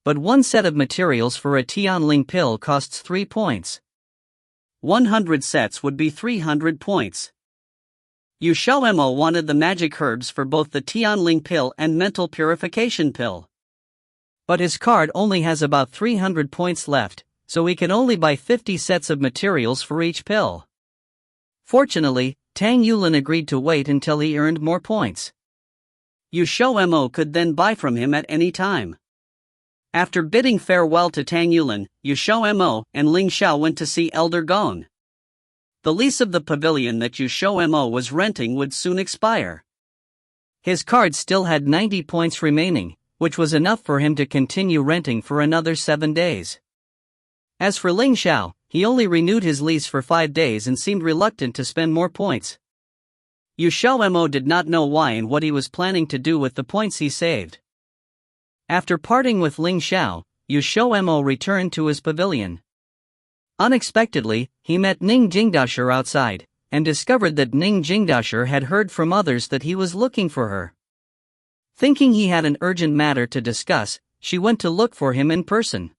But one set of materials for a Tianling pill costs 3 points. 100 sets would be 300 points. XiaoMo wanted the magic herbs for both the Tianling pill and mental purification pill. But his card only has about 300 points left, so he can only buy 50 sets of materials for each pill. Fortunately, Tang Yulin agreed to wait until he earned more points. XiaoMo could then buy from him at any time. After bidding farewell to Tang Yulin, XiaoMo and Ling Xiao went to see Elder Gong. The lease of the pavilion that XiaoMo was renting would soon expire. His card still had 90 points remaining, which was enough for him to continue renting for another 7 days. As for Ling Xiao, he only renewed his lease for 5 days and seemed reluctant to spend more points. XiaoMo did not know why and what he was planning to do with the points he saved. After parting with Ling Xiao, XiaoMo returned to his pavilion. Unexpectedly, he met Ning Jingdasher outside, and discovered that Ning Jingdasher had heard from others that he was looking for her. Thinking he had an urgent matter to discuss, she went to look for him in person.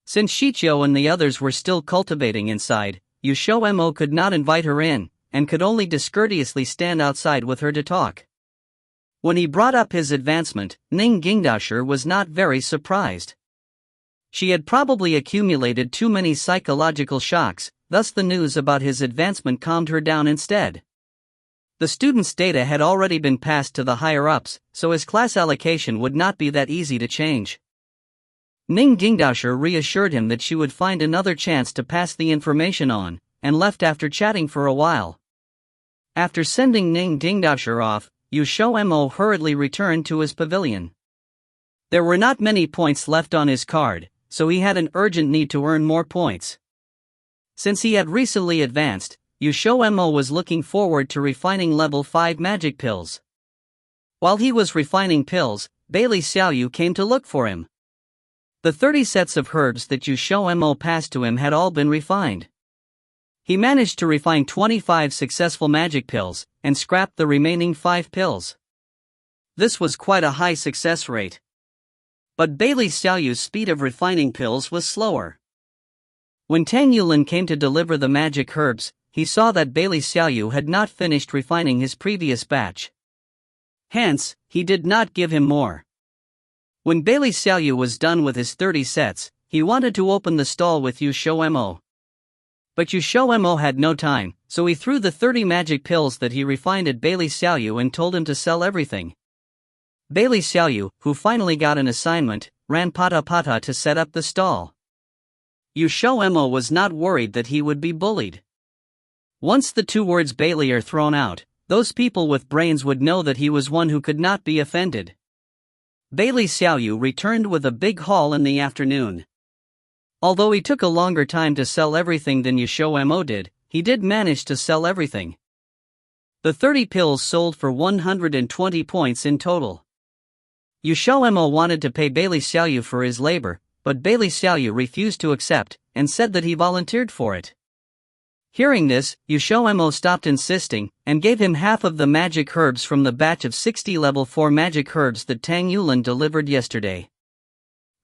Since Xiao and the others were still cultivating inside, XiaoMo could not invite her in, and could only discourteously stand outside with her to talk. When he brought up his advancement, Ning Jingdasher was not very surprised. She had probably accumulated too many psychological shocks, thus the news about his advancement calmed her down instead. The student's data had already been passed to the higher-ups, so his class allocation would not be that easy to change. Ning Jingdasher reassured him that she would find another chance to pass the information on, and left after chatting for a while. After sending Ning Jingdasher off, XiaoMo hurriedly returned to his pavilion. There were not many points left on his card, so he had an urgent need to earn more points. Since he had recently advanced, XiaoMo was looking forward to refining level 5 magic pills. While he was refining pills, Bailey Xiao came to look for him. The 30 sets of herbs that XiaoMo passed to him had all been refined. He managed to refine 25 successful magic pills, and scrapped the remaining 5 pills. This was quite a high success rate. But Bailey Xiao's speed of refining pills was slower. When Tang Yulin came to deliver the magic herbs, he saw that Bailey Xiao had not finished refining his previous batch. Hence, he did not give him more. When Bailey Xiao was done with his 30 sets, he wanted to open the stall with XiaoMo. But XiaoMo had no time, so he threw the 30 magic pills that he refined at Bailey Xiao and told him to sell everything. Bailey Xiao, who finally got an assignment, ran pata-pata to set up the stall. XiaoMo was not worried that he would be bullied. Once the two words Bailey are thrown out, those people with brains would know that he was one who could not be offended. Bailey Xiao returned with a big haul in the afternoon. Although he took a longer time to sell everything than XiaoMo did, he did manage to sell everything. The 30 pills sold for 120 points in total. XiaoMo wanted to pay Bailey Xiao for his labor, but Bailey Xiao refused to accept, and said that he volunteered for it. Hearing this, XiaoMo stopped insisting, and gave him half of the magic herbs from the batch of 60 level 4 magic herbs that Tang Yulan delivered yesterday.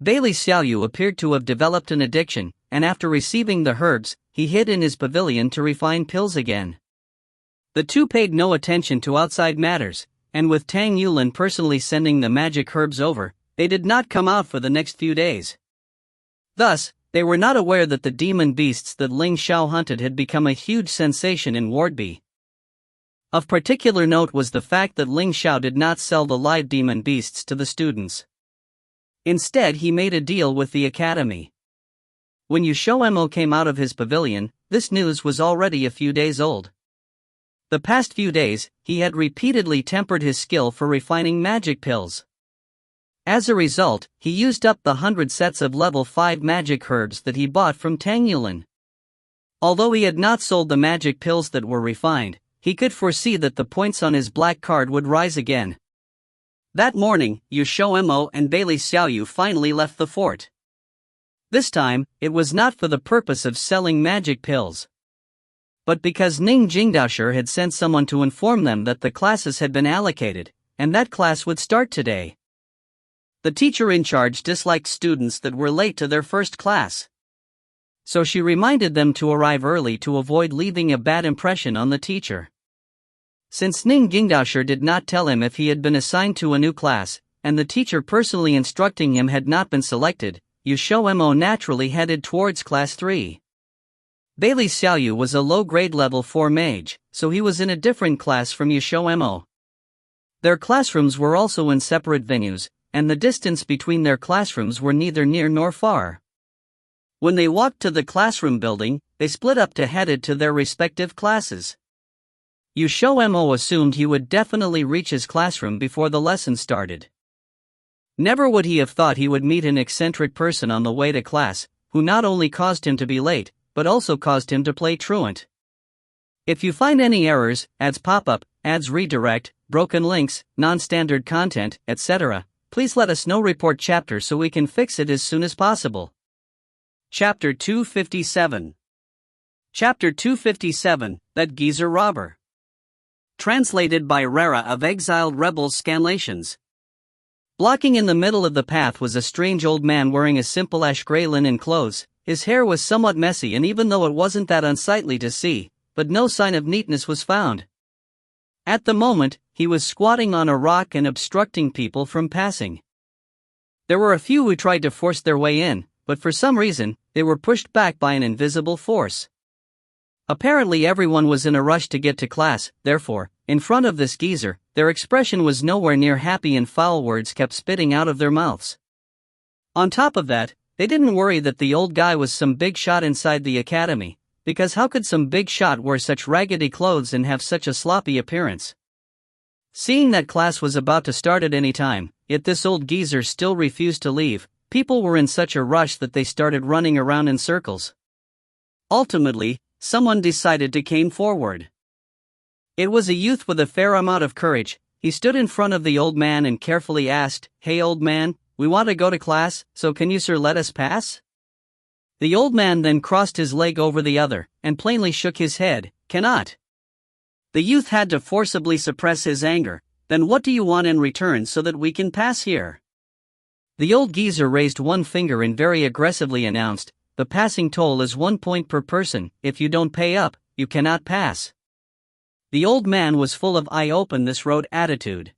Bailey Xiao appeared to have developed an addiction, and after receiving the herbs, he hid in his pavilion to refine pills again. The two paid no attention to outside matters, and with Tang Yulan personally sending the magic herbs over, they did not come out for the next few days. Thus, they were not aware that the demon beasts that Ling Xiao hunted had become a huge sensation in Wardby. Of particular note was the fact that Ling Xiao did not sell the live demon beasts to the students. Instead, he made a deal with the academy. When XiaoMo came out of his pavilion, this news was already a few days old. The past few days, he had repeatedly tempered his skill for refining magic pills. As a result, he used up the 100 sets of level 5 magic herbs that he bought from Tang Yulan. Although he had not sold the magic pills that were refined, he could foresee that the points on his black card would rise again. That morning, XiaoMo and Bailey Xiao finally left the fort. This time, it was not for the purpose of selling magic pills, but because Ning Jingdaoshi had sent someone to inform them that the classes had been allocated, and that class would start today. The teacher in charge disliked students that were late to their first class, so she reminded them to arrive early to avoid leaving a bad impression on the teacher. Since Ning Jingdaoshi did not tell him if he had been assigned to a new class, and the teacher personally instructing him had not been selected, XiaoMo naturally headed towards class 3. Bailey Xiao was a low-grade level 4 mage, so he was in a different class from XiaoMo. Their classrooms were also in separate venues, and the distance between their classrooms were neither near nor far. When they walked to the classroom building, they split up to headed to their respective classes. XiaoMo assumed he would definitely reach his classroom before the lesson started. Never would he have thought he would meet an eccentric person on the way to class, who not only caused him to be late, but also caused him to play truant. If you find any errors, ads pop-up, ads redirect, broken links, non-standard content, etc., please let us know. Report chapter so we can fix it as soon as possible. Chapter 257. Chapter 257, That Geezer Robber. Translated by Rara of Exiled Rebels Scanlations. Blocking in the middle of the path was a strange old man wearing a simple ash-gray linen clothes. His hair was somewhat messy, and even though it wasn't that unsightly to see, but no sign of neatness was found. At the moment, he was squatting on a rock and obstructing people from passing. There were a few who tried to force their way in, but for some reason, they were pushed back by an invisible force. Apparently everyone was in a rush to get to class, therefore, in front of this geezer, their expression was nowhere near happy and foul words kept spitting out of their mouths. On top of that, they didn't worry that the old guy was some big shot inside the academy, because how could some big shot wear such raggedy clothes and have such a sloppy appearance? Seeing that class was about to start at any time, yet this old geezer still refused to leave, people were in such a rush that they started running around in circles. Ultimately, someone decided to came forward. It was a youth with a fair amount of courage. He stood in front of the old man and carefully asked, "Hey old man, we want to go to class, so can you sir let us pass?" The old man then crossed his leg over the other, and plainly shook his head, "Cannot." The youth had to forcibly suppress his anger. "Then what do you want in return so that we can pass here?" The old geezer raised one finger and very aggressively announced, "The passing toll is 1 point per person. If you don't pay up, you cannot pass. The old man was full of "I open this road" attitude.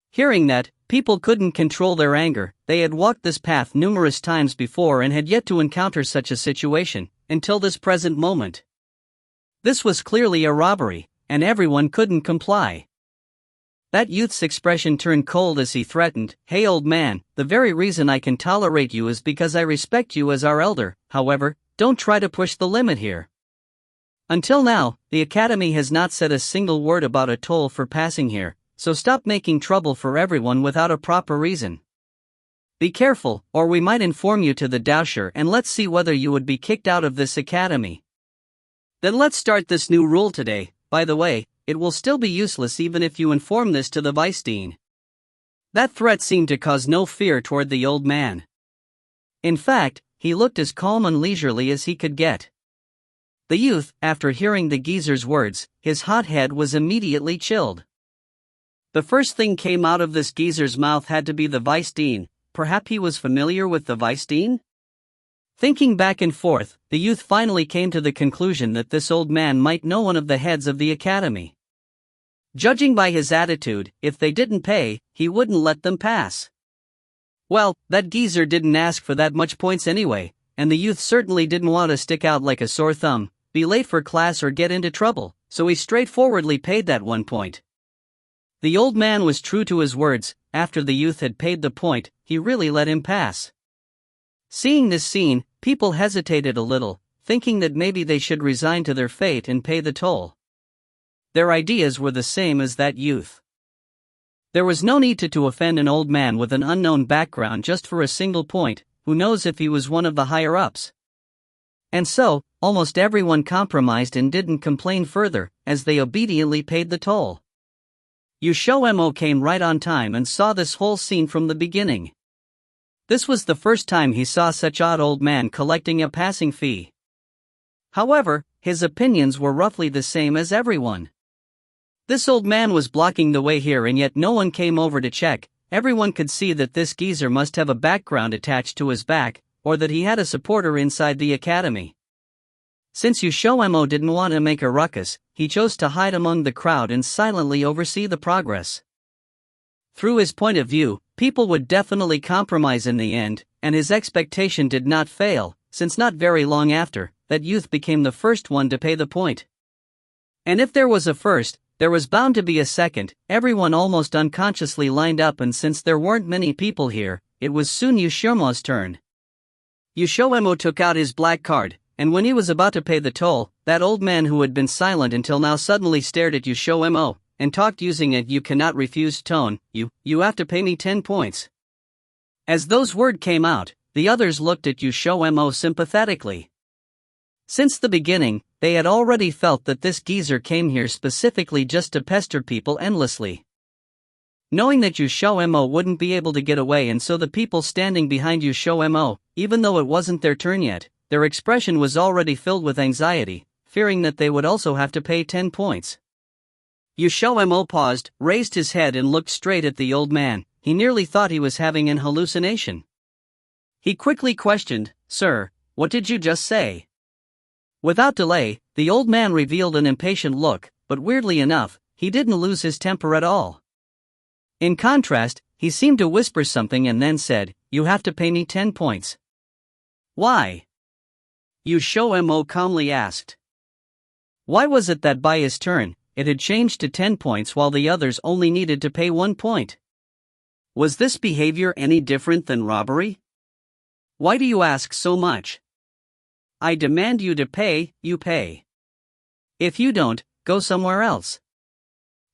Hearing that, people couldn't control their anger. They had walked this path numerous times before and had yet to encounter such a situation, until this present moment. This was clearly a robbery, and everyone couldn't comply. That youth's expression turned cold as he threatened, "Hey old man, the very reason I can tolerate you is because I respect you as our elder. However, don't try to push the limit here. Until now, the Academy has not said a single word about a toll for passing here, so stop making trouble for everyone without a proper reason. Be careful, or we might inform you to the Daosher and let's see whether you would be kicked out of this academy. Then let's start this new rule today. By the way, it will still be useless even if you inform this to the Vice Dean." That threat seemed to cause no fear toward the old man. In fact, he looked as calm and leisurely as he could get. The youth, after hearing the geezer's words, his hot head was immediately chilled. The first thing came out of this geezer's mouth had to be the Vice Dean. Perhaps he was familiar with the Vice Dean? Thinking back and forth, the youth finally came to the conclusion that this old man might know one of the heads of the academy. Judging by his attitude, if they didn't pay, he wouldn't let them pass. Well, that geezer didn't ask for that much points anyway, and the youth certainly didn't want to stick out like a sore thumb, be late for class or get into trouble, so he straightforwardly paid that 1 point. The old man was true to his words. After the youth had paid the point, he really let him pass. Seeing this scene, people hesitated a little, thinking that maybe they should resign to their fate and pay the toll. Their ideas were the same as that youth. There was no need to offend an old man with an unknown background just for a single point. Who knows if he was one of the higher-ups? And so, almost everyone compromised and didn't complain further, as they obediently paid the toll. XiaoMo came right on time and saw this whole scene from the beginning. This was the first time he saw such odd old man collecting a passing fee. However, his opinions were roughly the same as everyone. This old man was blocking the way here and yet no one came over to check. Everyone could see that this geezer must have a background attached to his back, or that he had a supporter inside the academy. Since XiaoMo didn't want to make a ruckus, he chose to hide among the crowd and silently oversee the progress. Through his point of view, people would definitely compromise in the end, and his expectation did not fail, since not very long after, that youth became the first one to pay the point. And if there was a first, there was bound to be a second. Everyone almost unconsciously lined up, and since there weren't many people here, it was soon XiaoMo's turn. XiaoMo took out his black card, and when he was about to pay the toll, that old man who had been silent until now suddenly stared at XiaoMo, and talked using a "you cannot refuse" tone. You have to pay me 10 points. As those words came out, the others looked at XiaoMo sympathetically. Since the beginning, they had already felt that this geezer came here specifically just to pester people endlessly. Knowing that XiaoMo wouldn't be able to get away, and so the people standing behind XiaoMo, even though it wasn't their turn yet, their expression was already filled with anxiety, fearing that they would also have to pay 10 points. XiaoMo paused, raised his head and looked straight at the old man. He nearly thought he was having an hallucination. He quickly questioned, "Sir, what did you just say?" Without delay, the old man revealed an impatient look, but weirdly enough, he didn't lose his temper at all. In contrast, he seemed to whisper something and then said, "You have to pay me 10 points. Why?" XiaoMo calmly asked. Why was it that by his turn, it had changed to 10 points while the others only needed to pay 1 point? Was this behavior any different than robbery? Why do you ask so much? I demand you to pay, you pay. If you don't, go somewhere else.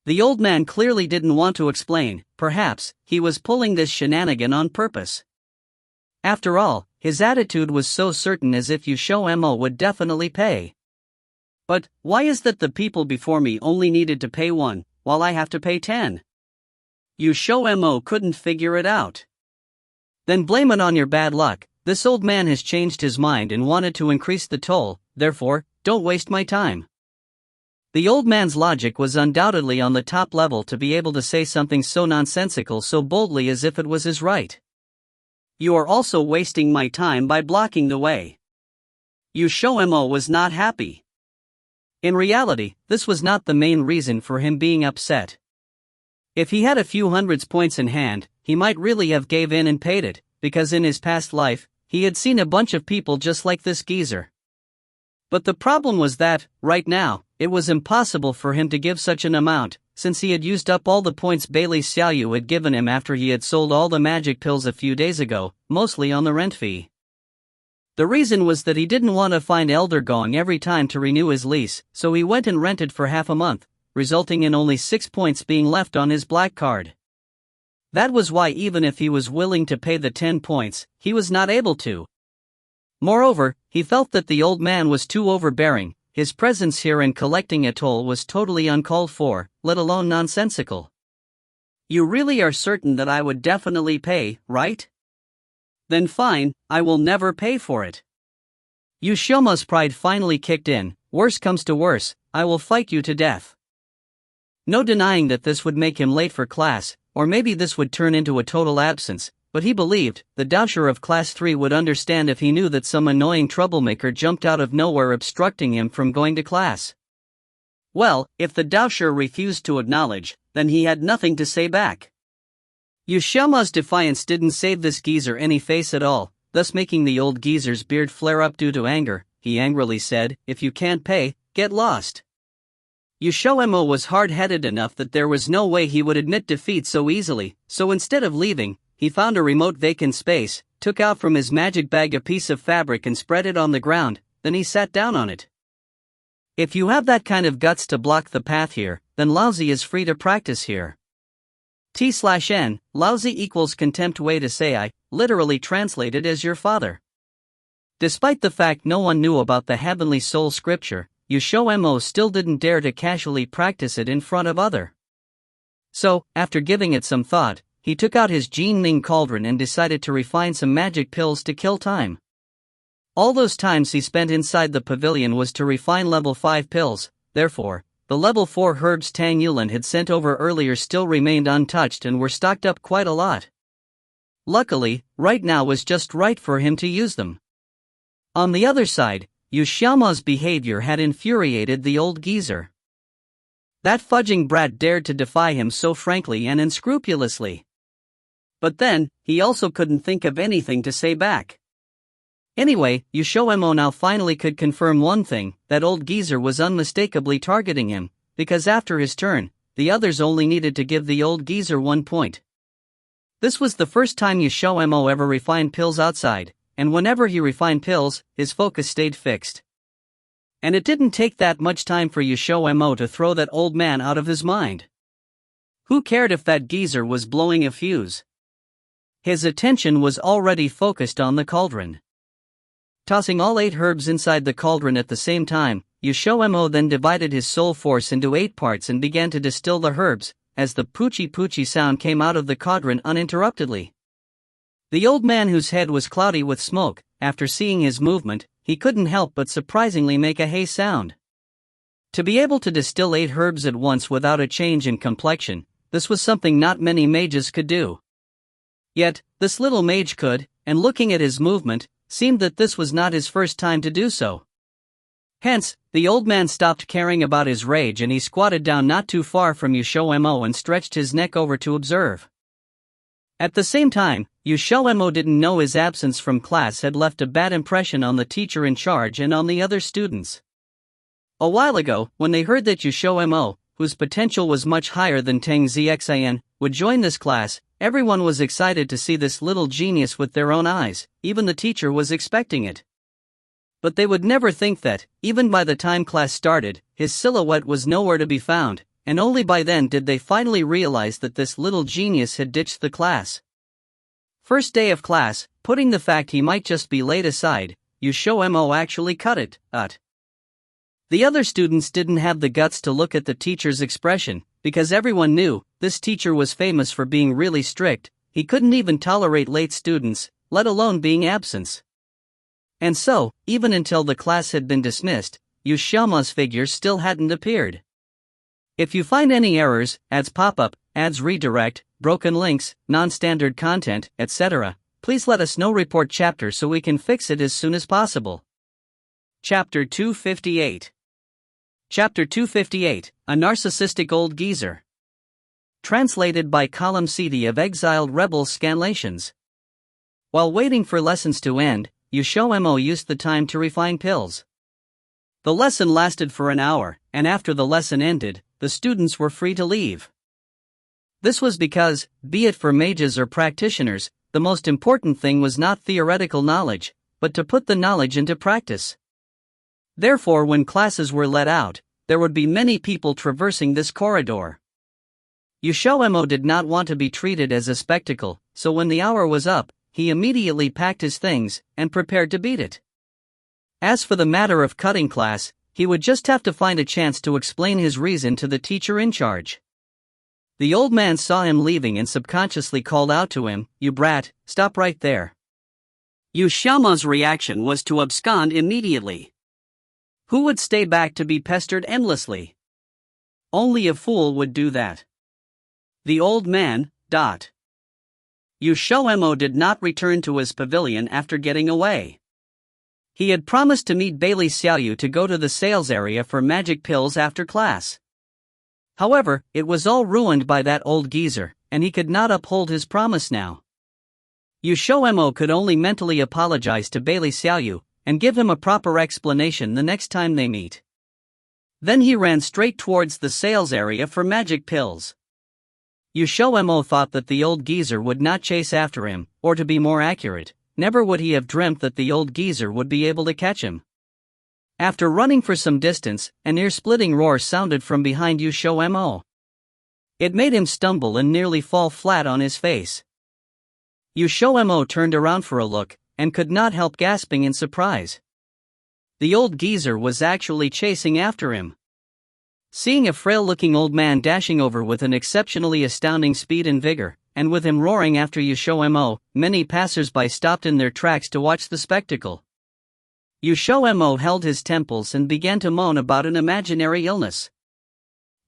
The old man clearly didn't want to explain. Perhaps he was pulling this shenanigan on purpose. After all, his attitude was so certain, as if XiaoMo would definitely pay. But why is that the people before me only needed to pay 1, while I have to pay 10? XiaoMo couldn't figure it out. Then blame it on your bad luck. This old man has changed his mind and wanted to increase the toll, therefore, don't waste my time. The old man's logic was undoubtedly on the top level to be able to say something so nonsensical so boldly as if it was his right. You are also wasting my time by blocking the way. XiaoMo was not happy. In reality, this was not the main reason for him being upset. If he had a few hundreds points in hand, he might really have gave in and paid it, because in his past life, he had seen a bunch of people just like this geezer. But the problem was that, right now, it was impossible for him to give such an amount, since he had used up all the points Bailey Xiao had given him after he had sold all the magic pills a few days ago, mostly on the rent fee. The reason was that he didn't want to find Elder Gong every time to renew his lease, so he went and rented for half a month, resulting in only 6 points being left on his black card. That was why even if he was willing to pay the 10 points, he was not able to. Moreover, he felt that the old man was too overbearing. His presence here and collecting a toll was totally uncalled for, let alone nonsensical. You really are certain that I would definitely pay, right? Then fine, I will never pay for it. XiaoMo's pride finally kicked in. Worse comes to worse, I will fight you to death. No denying that this would make him late for class, or maybe this would turn into a total absence, but he believed the Daosher of Class 3 would understand if he knew that some annoying troublemaker jumped out of nowhere obstructing him from going to class. Well, if the Daosher refused to acknowledge, then he had nothing to say back. XiaoMo's defiance didn't save this geezer any face at all, thus making the old geezer's beard flare up due to anger. He angrily said, "If you can't pay, get lost." XiaoMo was hard-headed enough that there was no way he would admit defeat so easily, so instead of leaving, he found a remote vacant space, took out from his magic bag a piece of fabric and spread it on the ground, then he sat down on it. If you have that kind of guts to block the path here, then lousy is free to practice here. T/N, lousy equals contempt way to say I, literally translated as your father. Despite the fact no one knew about the Heavenly Soul scripture, XiaoMo still didn't dare to casually practice it in front of other. So, after giving it some thought, he took out his Ling cauldron and decided to refine some magic pills to kill time. All those times he spent inside the pavilion was to refine level 5 pills, therefore, the level 4 herbs Tang Yulan had sent over earlier still remained untouched and were stocked up quite a lot. Luckily, right now was just right for him to use them. On the other side, XiaoMo's behavior had infuriated the old geezer. That fudging brat dared to defy him so frankly and unscrupulously. But then, he also couldn't think of anything to say back. Anyway, XiaoMo now finally could confirm one thing, that old geezer was unmistakably targeting him, because after his turn, the others only needed to give the old geezer 1 point. This was the first time XiaoMo ever refined pills outside, and whenever he refined pills, his focus stayed fixed. And it didn't take that much time for XiaoMo to throw that old man out of his mind. Who cared if that geezer was blowing a fuse? His attention was already focused on the cauldron. Tossing all 8 herbs inside the cauldron at the same time, XiaoMo then divided his soul force into 8 parts and began to distill the herbs, as the poochie-poochie sound came out of the cauldron uninterruptedly. The old man, whose head was cloudy with smoke, after seeing his movement, he couldn't help but surprisingly make a hey sound. To be able to distill 8 herbs at once without a change in complexion, this was something not many mages could do. Yet, this little mage could, and looking at his movement, seemed that this was not his first time to do so. Hence, the old man stopped caring about his rage and he squatted down not too far from XiaoMo and stretched his neck over to observe. At the same time, XiaoMo didn't know his absence from class had left a bad impression on the teacher in charge and on the other students. A while ago, when they heard that XiaoMo, whose potential was much higher than Tang Xian, would join this class, everyone was excited to see this little genius with their own eyes, even the teacher was expecting it. But they would never think that, even by the time class started, his silhouette was nowhere to be found, and only by then did they finally realize that this little genius had ditched the class. First day of class, putting the fact he might just be late aside, XiaoMo actually cut it. The other students didn't have the guts to look at the teacher's expression, because everyone knew, this teacher was famous for being really strict, he couldn't even tolerate late students, let alone being absent. And so, even until the class had been dismissed, XiaoMo's figure still hadn't appeared. If you find any errors, ads pop up, ads redirect, broken links, non-standard content, etc., please let us know. Report chapter so we can fix it as soon as possible. Chapter 258. Chapter 258, A Narcissistic Old Geezer. Translated by Column CD of Exiled Rebels Scanlations. While waiting for lessons to end, XiaoMo used the time to refine pills. The lesson lasted for an hour, and after the lesson ended, the students were free to leave. This was because, be it for mages or practitioners, the most important thing was not theoretical knowledge, but to put the knowledge into practice. Therefore, when classes were let out, there would be many people traversing this corridor. XiaoMo did not want to be treated as a spectacle, so when the hour was up, he immediately packed his things and prepared to beat it. As for the matter of cutting class, he would just have to find a chance to explain his reason to the teacher in charge. The old man saw him leaving and subconsciously called out to him, "You brat, stop right there." XiaoMo's reaction was to abscond immediately. Who would stay back to be pestered endlessly? Only a fool would do that. The old man, XiaoMo did not return to his pavilion after getting away. He had promised to meet Bailey Xiao to go to the sales area for magic pills after class. However, it was all ruined by that old geezer, and he could not uphold his promise now. XiaoMo could only mentally apologize to Bailey Xiao and give him a proper explanation the next time they meet. Then he ran straight towards the sales area for magic pills. XiaoMo thought that the old geezer would not chase after him, or to be more accurate, never would he have dreamt that the old geezer would be able to catch him. After running for some distance, an ear-splitting roar sounded from behind XiaoMo. It made him stumble and nearly fall flat on his face. XiaoMo turned around for a look, and could not help gasping in surprise. The old geezer was actually chasing after him. Seeing a frail-looking old man dashing over with an exceptionally astounding speed and vigor, and with him roaring after XiaoMo, many passers-by stopped in their tracks to watch the spectacle. XiaoMo held his temples and began to moan about an imaginary illness.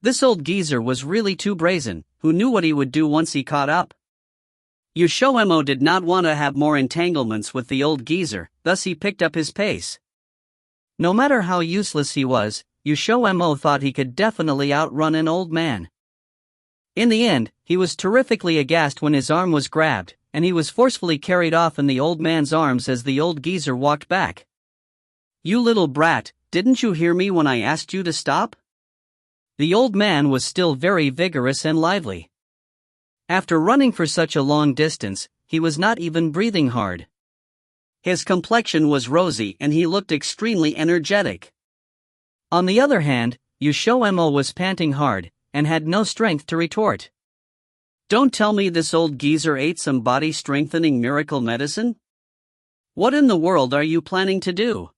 This old geezer was really too brazen. Who knew what he would do once he caught up? XiaoMo did not want to have more entanglements with the old geezer, thus he picked up his pace. No matter how useless he was, XiaoMo thought he could definitely outrun an old man. In the end, he was terrifically aghast when his arm was grabbed, and he was forcefully carried off in the old man's arms as the old geezer walked back. "You little brat, didn't you hear me when I asked you to stop?" The old man was still very vigorous and lively. After running for such a long distance, he was not even breathing hard. His complexion was rosy and he looked extremely energetic. On the other hand, XiaoMo was panting hard, and had no strength to retort. "Don't tell me this old geezer ate some body-strengthening miracle medicine? What in the world are you planning to do?"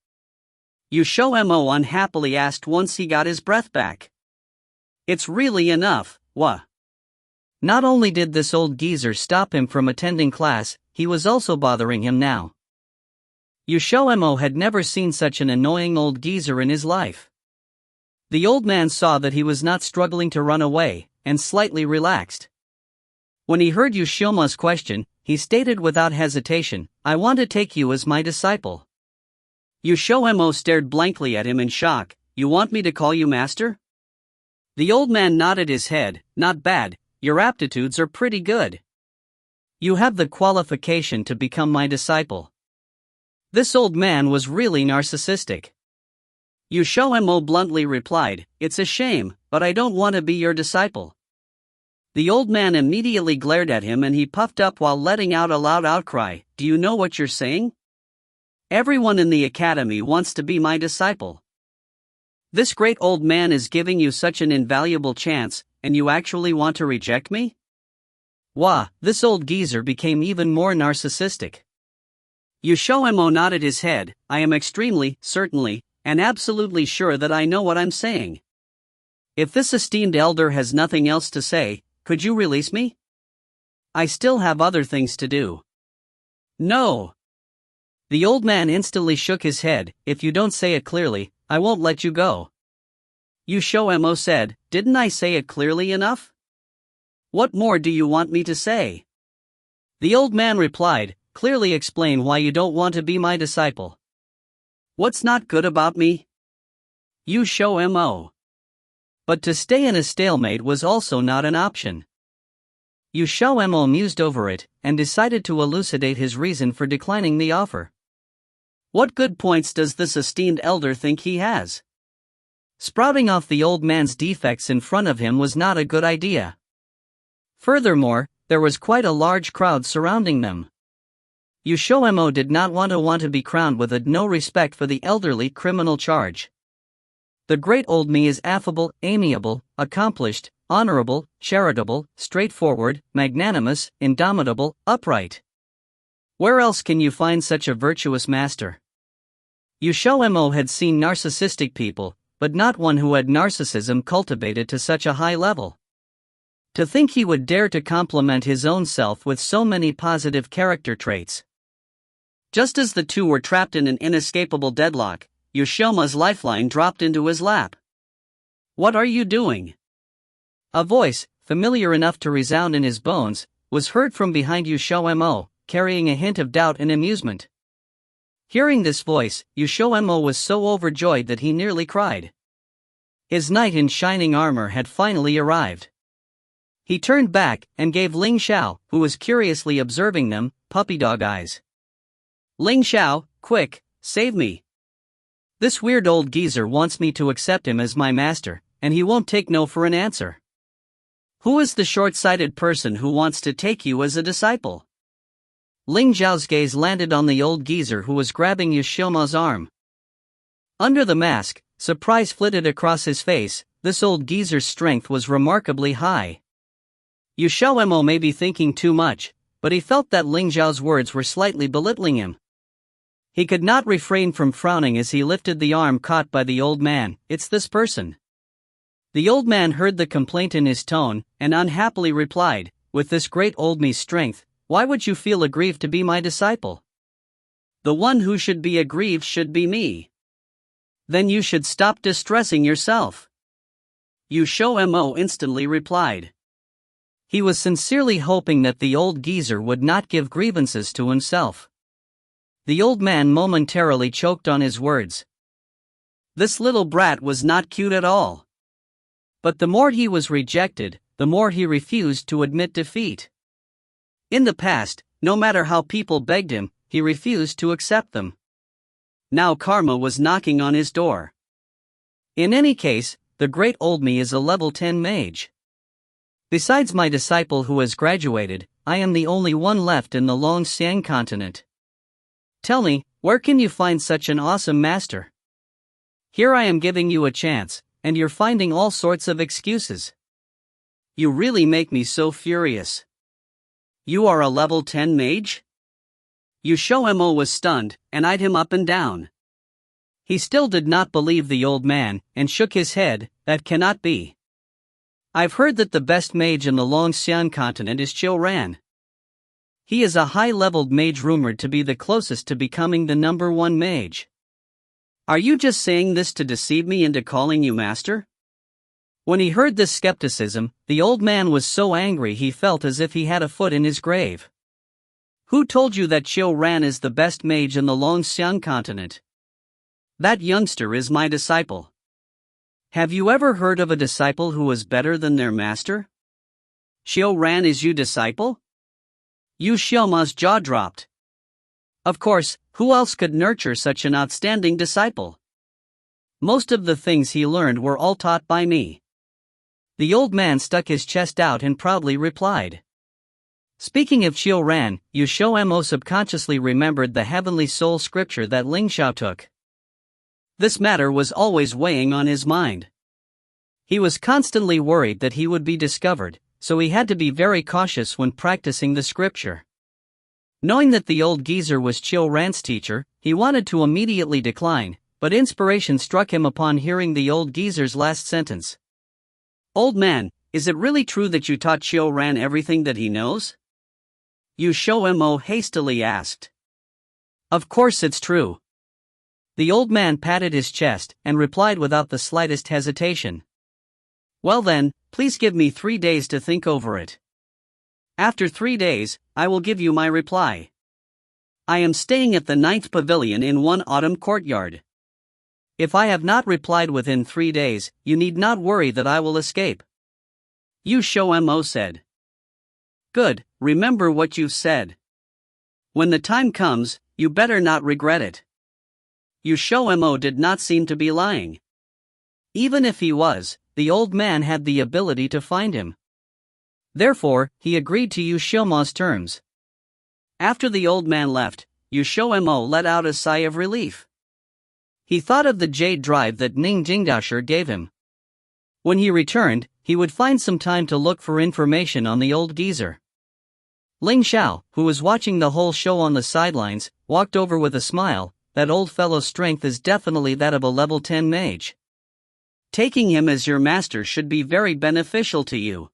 XiaoMo unhappily asked once he got his breath back. "It's really enough, wha?" Not only did this old geezer stop him from attending class, he was also bothering him now. XiaoMo had never seen such an annoying old geezer in his life. The old man saw that he was not struggling to run away, and slightly relaxed. When he heard XiaoMo's question, he stated without hesitation, "I want to take you as my disciple." XiaoMo stared blankly at him in shock. "You want me to call you master?" The old man nodded his head. "Not bad. Your aptitudes are pretty good. You have the qualification to become my disciple." This old man was really narcissistic. XiaoMo bluntly replied, "It's a shame, but I don't want to be your disciple." The old man immediately glared at him and he puffed up while letting out a loud outcry, "Do you know what you're saying? Everyone in the academy wants to be my disciple. This great old man is giving you such an invaluable chance, and you actually want to reject me?" Wah, this old geezer became even more narcissistic. XiaoMo nodded his head. "I am extremely, certainly, and absolutely sure that I know what I'm saying. If this esteemed elder has nothing else to say, could you release me? I still have other things to do." "No." The old man instantly shook his head. "If you don't say it clearly, I won't let you go." XiaoMo said, "Didn't I say it clearly enough? What more do you want me to say?" The old man replied, "Clearly explain why you don't want to be my disciple. What's not good about me?" XiaoMo. But to stay in a stalemate was also not an option. XiaoMo mused over it, and decided to elucidate his reason for declining the offer. What good points does this esteemed elder think he has? Sprouting off the old man's defects in front of him was not a good idea. Furthermore, there was quite a large crowd surrounding them. XiaoMo did not want to be crowned with a no respect for the elderly criminal charge. The great old me is affable, amiable, accomplished, honorable, charitable, straightforward, magnanimous, indomitable, upright. Where else can you find such a virtuous master? XiaoMo had seen narcissistic people, but not one who had narcissism cultivated to such a high level. To think he would dare to compliment his own self with so many positive character traits. Just as the two were trapped in an inescapable deadlock, XiaoMo's lifeline dropped into his lap. "What are you doing?" A voice, familiar enough to resound in his bones, was heard from behind XiaoMo, carrying a hint of doubt and amusement. Hearing this voice, XiaoMo was so overjoyed that he nearly cried. His knight in shining armor had finally arrived. He turned back and gave Ling Xiao, who was curiously observing them, puppy dog eyes. "Ling Xiao, quick, save me. This weird old geezer wants me to accept him as my master, and he won't take no for an answer. Who is the short-sighted person who wants to take you as a disciple?" Ling Xiao's gaze landed on the old geezer who was grabbing XiaoMo's arm. Under the mask, surprise flitted across his face. This old geezer's strength was remarkably high. XiaoMo may be thinking too much, but he felt that Ling Xiao's words were slightly belittling him. He could not refrain from frowning as he lifted the arm caught by the old man. "It's this person." The old man heard the complaint in his tone, and unhappily replied, "With this great old me's strength, why would you feel aggrieved to be my disciple? The one who should be aggrieved should be me. Then you should stop distressing yourself." XiaoMo instantly replied. He was sincerely hoping that the old geezer would not give grievances to himself. The old man momentarily choked on his words. This little brat was not cute at all. But the more he was rejected, the more he refused to admit defeat. In the past, no matter how people begged him, he refused to accept them. Now karma was knocking on his door. In any case, the great old me is a level 10 mage. Besides my disciple who has graduated, I am the only one left in the Xiang continent. Tell me, where can you find such an awesome master? Here I am giving you a chance, and you're finding all sorts of excuses. You really make me so furious. You are a level 10 mage? XiaoMo was stunned, and eyed him up and down. He still did not believe the old man, and shook his head. "That cannot be. I've heard that the best mage in the Xiang continent is Ran. He is a high-leveled mage rumored to be the closest to becoming the #1 mage. Are you just saying this to deceive me into calling you master?" When he heard this skepticism, the old man was so angry he felt as if he had a foot in his grave. "Who told you that Ran is the best mage in the Xiang continent? That youngster is my disciple. Have you ever heard of a disciple who is better than their master? Ran is your disciple?" XiaoMo's jaw dropped. Of course, who else could nurture such an outstanding disciple? Most of the things he learned were all taught by me. The old man stuck his chest out and proudly replied. Speaking of Ran, XiaoMo subconsciously remembered the heavenly soul scripture that Ling Xiao took. This matter was always weighing on his mind. He was constantly worried that he would be discovered, so he had to be very cautious when practicing the scripture. Knowing that the old geezer was Ran's teacher, he wanted to immediately decline, but inspiration struck him upon hearing the old geezer's last sentence. "Old man, is it really true that you taught Ran everything that he knows?" XiaoMo hastily asked. "Of course it's true." The old man patted his chest and replied without the slightest hesitation. "Well then, please give me 3 days to think over it. After 3 days, I will give you my reply. I am staying at the 9th pavilion in one autumn courtyard. If I have not replied within 3 days, you need not worry that I will escape. XiaoMo said. Good, remember what you've said. When the time comes, you better not regret it. XiaoMo did not seem to be lying. Even if he was, the old man had the ability to find him. Therefore, he agreed to XiaoMo's terms. After the old man left, XiaoMo let out a sigh of relief. He thought of the jade drive that Ning Jingdaoshi gave him. When he returned, he would find some time to look for information on the old geezer. Ling Xiao, who was watching the whole show on the sidelines, walked over with a smile. That old fellow's strength is definitely that of a level 10 mage. Taking him as your master should be very beneficial to you.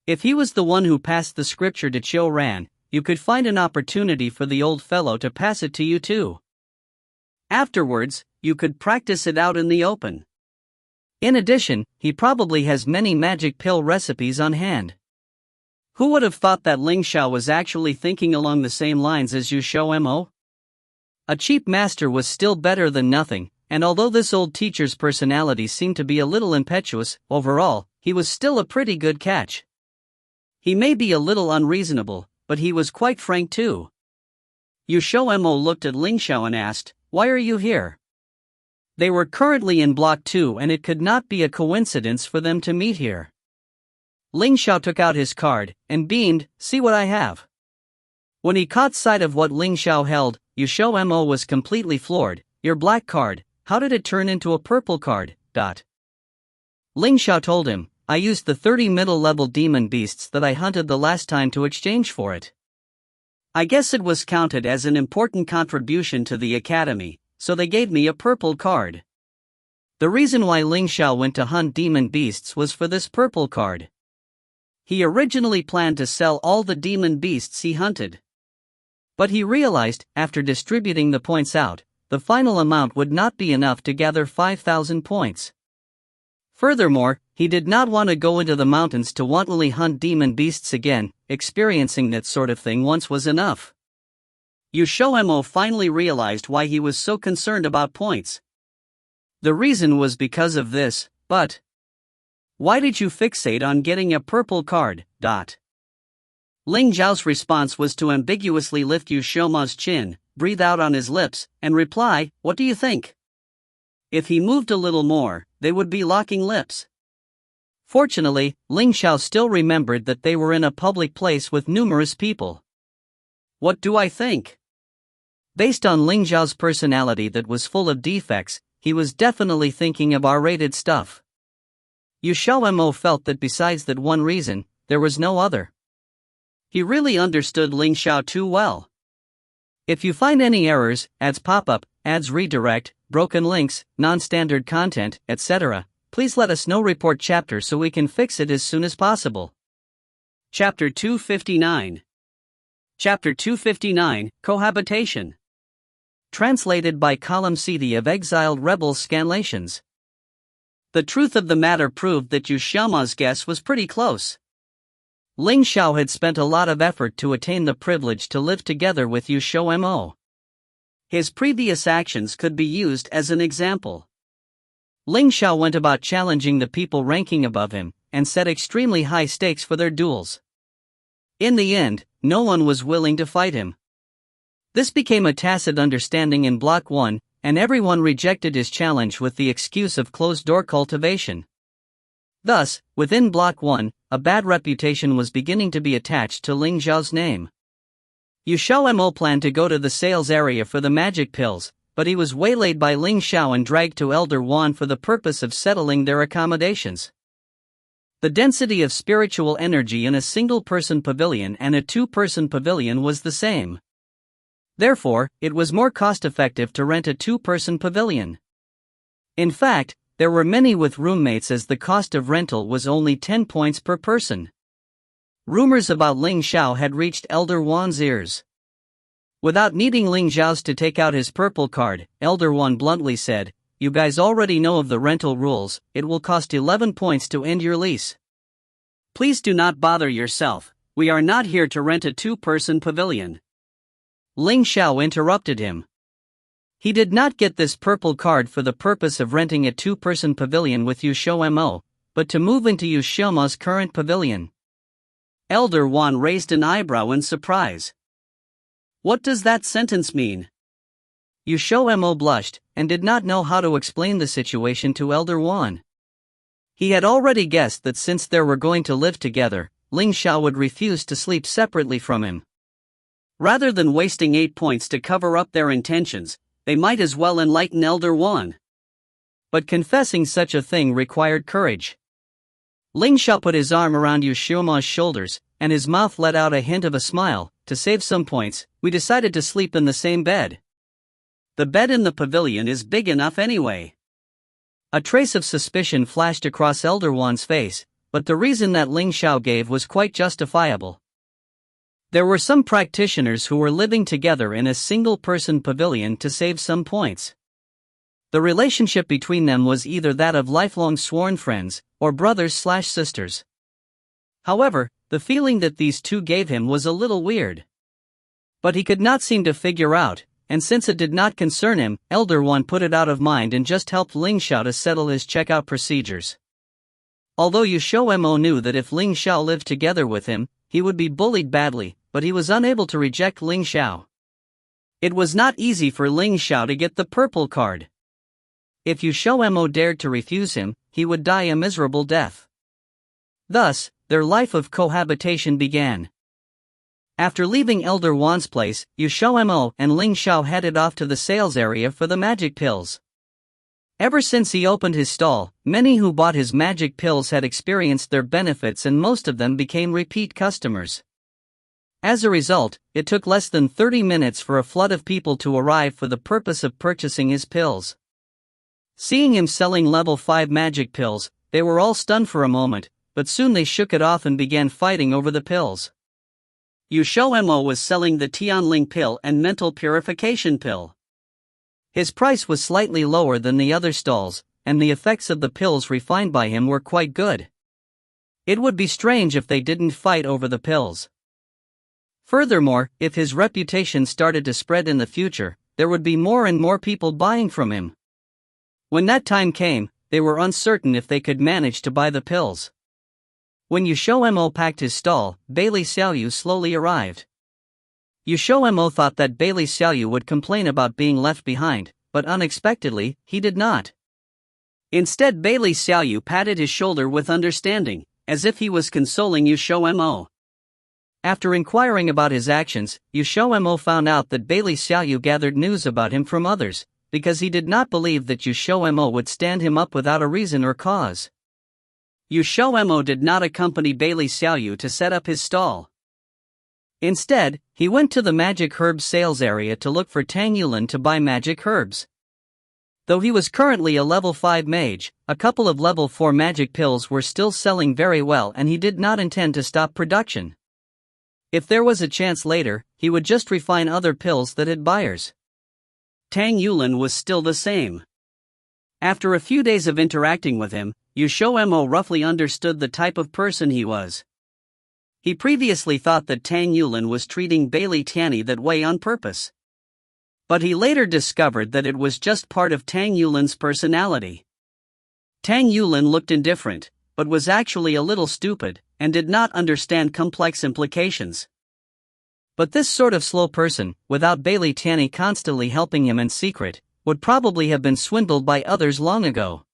If he was the one who passed the scripture to Qiu Ran, you could find an opportunity for the old fellow to pass it to you too. Afterwards, you could practice it out in the open. In addition, he probably has many magic pill recipes on hand. Who would have thought that Ling Xiao was actually thinking along the same lines as XiaoMo? A cheap master was still better than nothing, and although this old teacher's personality seemed to be a little impetuous, overall, he was still a pretty good catch. He may be a little unreasonable, but he was quite frank too. XiaoMo looked at Ling Xiao and asked, "Why are you here?" They were currently in Block 2 and it could not be a coincidence for them to meet here. Ling Xiao took out his card and beamed, "See what I have." When he caught sight of what Ling Xiao held, XiaoMo was completely floored. "Your black card, how did it turn into a purple card?" Ling Xiao told him, "I used the 30 middle-level demon beasts that I hunted the last time to exchange for it. I guess it was counted as an important contribution to the academy, so they gave me a purple card." The reason why Ling Xiao went to hunt demon beasts was for this purple card. He originally planned to sell all the demon beasts he hunted. But he realized, after distributing the points out, the final amount would not be enough to gather 5,000 points. Furthermore, he did not want to go into the mountains to wantonly hunt demon beasts again. Experiencing that sort of thing once was enough. XiaoMo finally realized why he was so concerned about points. The reason was because of this, but why did you fixate on getting a purple card? Ling Zhao's response was to ambiguously lift XiaoMo's chin, breathe out on his lips, and reply, "What do you think?" If he moved a little more, they would be locking lips. Fortunately, Ling Xiao still remembered that they were in a public place with numerous people. "What do I think?" Based on Ling Zhao's personality that was full of defects, he was definitely thinking of R-rated stuff. XiaoMo felt that besides that one reason, there was no other. He really understood Ling Xiao too well. If you find any errors, ads pop-up, ads redirect, broken links, non-standard content, etc., please let us know. Report chapter so we can fix it as soon as possible. Chapter 259. Chapter 259, Cohabitation. Translated by Column CD of Exiled Rebels Scanlations. The truth of the matter proved that XiaoMo's guess was pretty close. Ling Xiao had spent a lot of effort to attain the privilege to live together with XiaoMo. His previous actions could be used as an example. Ling Xiao went about challenging the people ranking above him, and set extremely high stakes for their duels. In the end, no one was willing to fight him. This became a tacit understanding in Block 1, and everyone rejected his challenge with the excuse of closed-door cultivation. Thus, within Block 1, a bad reputation was beginning to be attached to Ling Zhao's name. XiaoMo planned to go to the sales area for the magic pills, but he was waylaid by Ling Xiao and dragged to Elder Wan for the purpose of settling their accommodations. The density of spiritual energy in a single-person pavilion and a two-person pavilion was the same. Therefore, it was more cost-effective to rent a two-person pavilion. In fact, there were many with roommates as the cost of rental was only 10 points per person. Rumors about Ling Xiao had reached Elder Wan's ears. Without needing Ling Zhao's to take out his purple card, Elder Wan bluntly said, "You guys already know of the rental rules, it will cost 11 points to end your lease. Please do not bother yourself, we are not here to rent a two-person pavilion." Ling Xiao interrupted him. He did not get this purple card for the purpose of renting a two-person pavilion with XiaoMo, but to move into XiaoMo's current pavilion. Elder Wan raised an eyebrow in surprise. What does that sentence mean? XiaoMo blushed, and did not know how to explain the situation to Elder Wan. He had already guessed that since they were going to live together, Ling Xiao would refuse to sleep separately from him. Rather than wasting 8 points to cover up their intentions, they might as well enlighten Elder Wan. But confessing such a thing required courage. Ling Xiao put his arm around XiaoMo's shoulders, and his mouth let out a hint of a smile. To save some points, we decided to sleep in the same bed. The bed in the pavilion is big enough anyway. A trace of suspicion flashed across Elder Wan's face, but the reason that Ling Xiao gave was quite justifiable. There were some practitioners who were living together in a single-person pavilion to save some points. The relationship between them was either that of lifelong sworn friends, or brothers/sisters. However, the feeling that these two gave him was a little weird. But he could not seem to figure out, and since it did not concern him, Elder Wan put it out of mind and just helped Ling Xiao to settle his checkout procedures. Although XiaoMo knew that if Ling Xiao lived together with him, he would be bullied badly, but he was unable to reject Ling Xiao. It was not easy for Ling Xiao to get the purple card. If XiaoMo dared to refuse him, he would die a miserable death. Thus, their life of cohabitation began. After leaving Elder Wan's place, XiaoMo and Ling Xiao headed off to the sales area for the magic pills. Ever since he opened his stall, many who bought his magic pills had experienced their benefits and most of them became repeat customers. As a result, it took less than 30 minutes for a flood of people to arrive for the purpose of purchasing his pills. Seeing him selling level 5 magic pills, they were all stunned for a moment, but soon they shook it off and began fighting over the pills. XiaoMo was selling the Tianling pill and mental purification pill. His price was slightly lower than the other stalls, and the effects of the pills refined by him were quite good. It would be strange if they didn't fight over the pills. Furthermore, if his reputation started to spread in the future, there would be more and more people buying from him. When that time came, they were uncertain if they could manage to buy the pills. When XiaoMo packed his stall, Bailey Xiao slowly arrived. XiaoMo thought that Bailey Xiao would complain about being left behind, but unexpectedly, he did not. Instead, Bailey Xiao patted his shoulder with understanding, as if he was consoling XiaoMo. After inquiring about his actions, XiaoMo found out that Bailey Xiao gathered news about him from others, because he did not believe that XiaoMo would stand him up without a reason or cause. XiaoMo did not accompany Bailey Xiao to set up his stall. Instead, he went to the magic herbs sales area to look for Tang Yulin to buy magic herbs. Though he was currently a level 5 mage, a couple of level 4 magic pills were still selling very well and he did not intend to stop production. If there was a chance later, he would just refine other pills that had buyers. Tang Yulin was still the same. After a few days of interacting with him, XiaoMo roughly understood the type of person he was. He previously thought that Tang Yulin was treating Bailey Tianyi that way on purpose. But he later discovered that it was just part of Tang Yulin's personality. Tang Yulin looked indifferent, but was actually a little stupid, and did not understand complex implications. But this sort of slow person, without Bailey Tianyi constantly helping him in secret, would probably have been swindled by others long ago.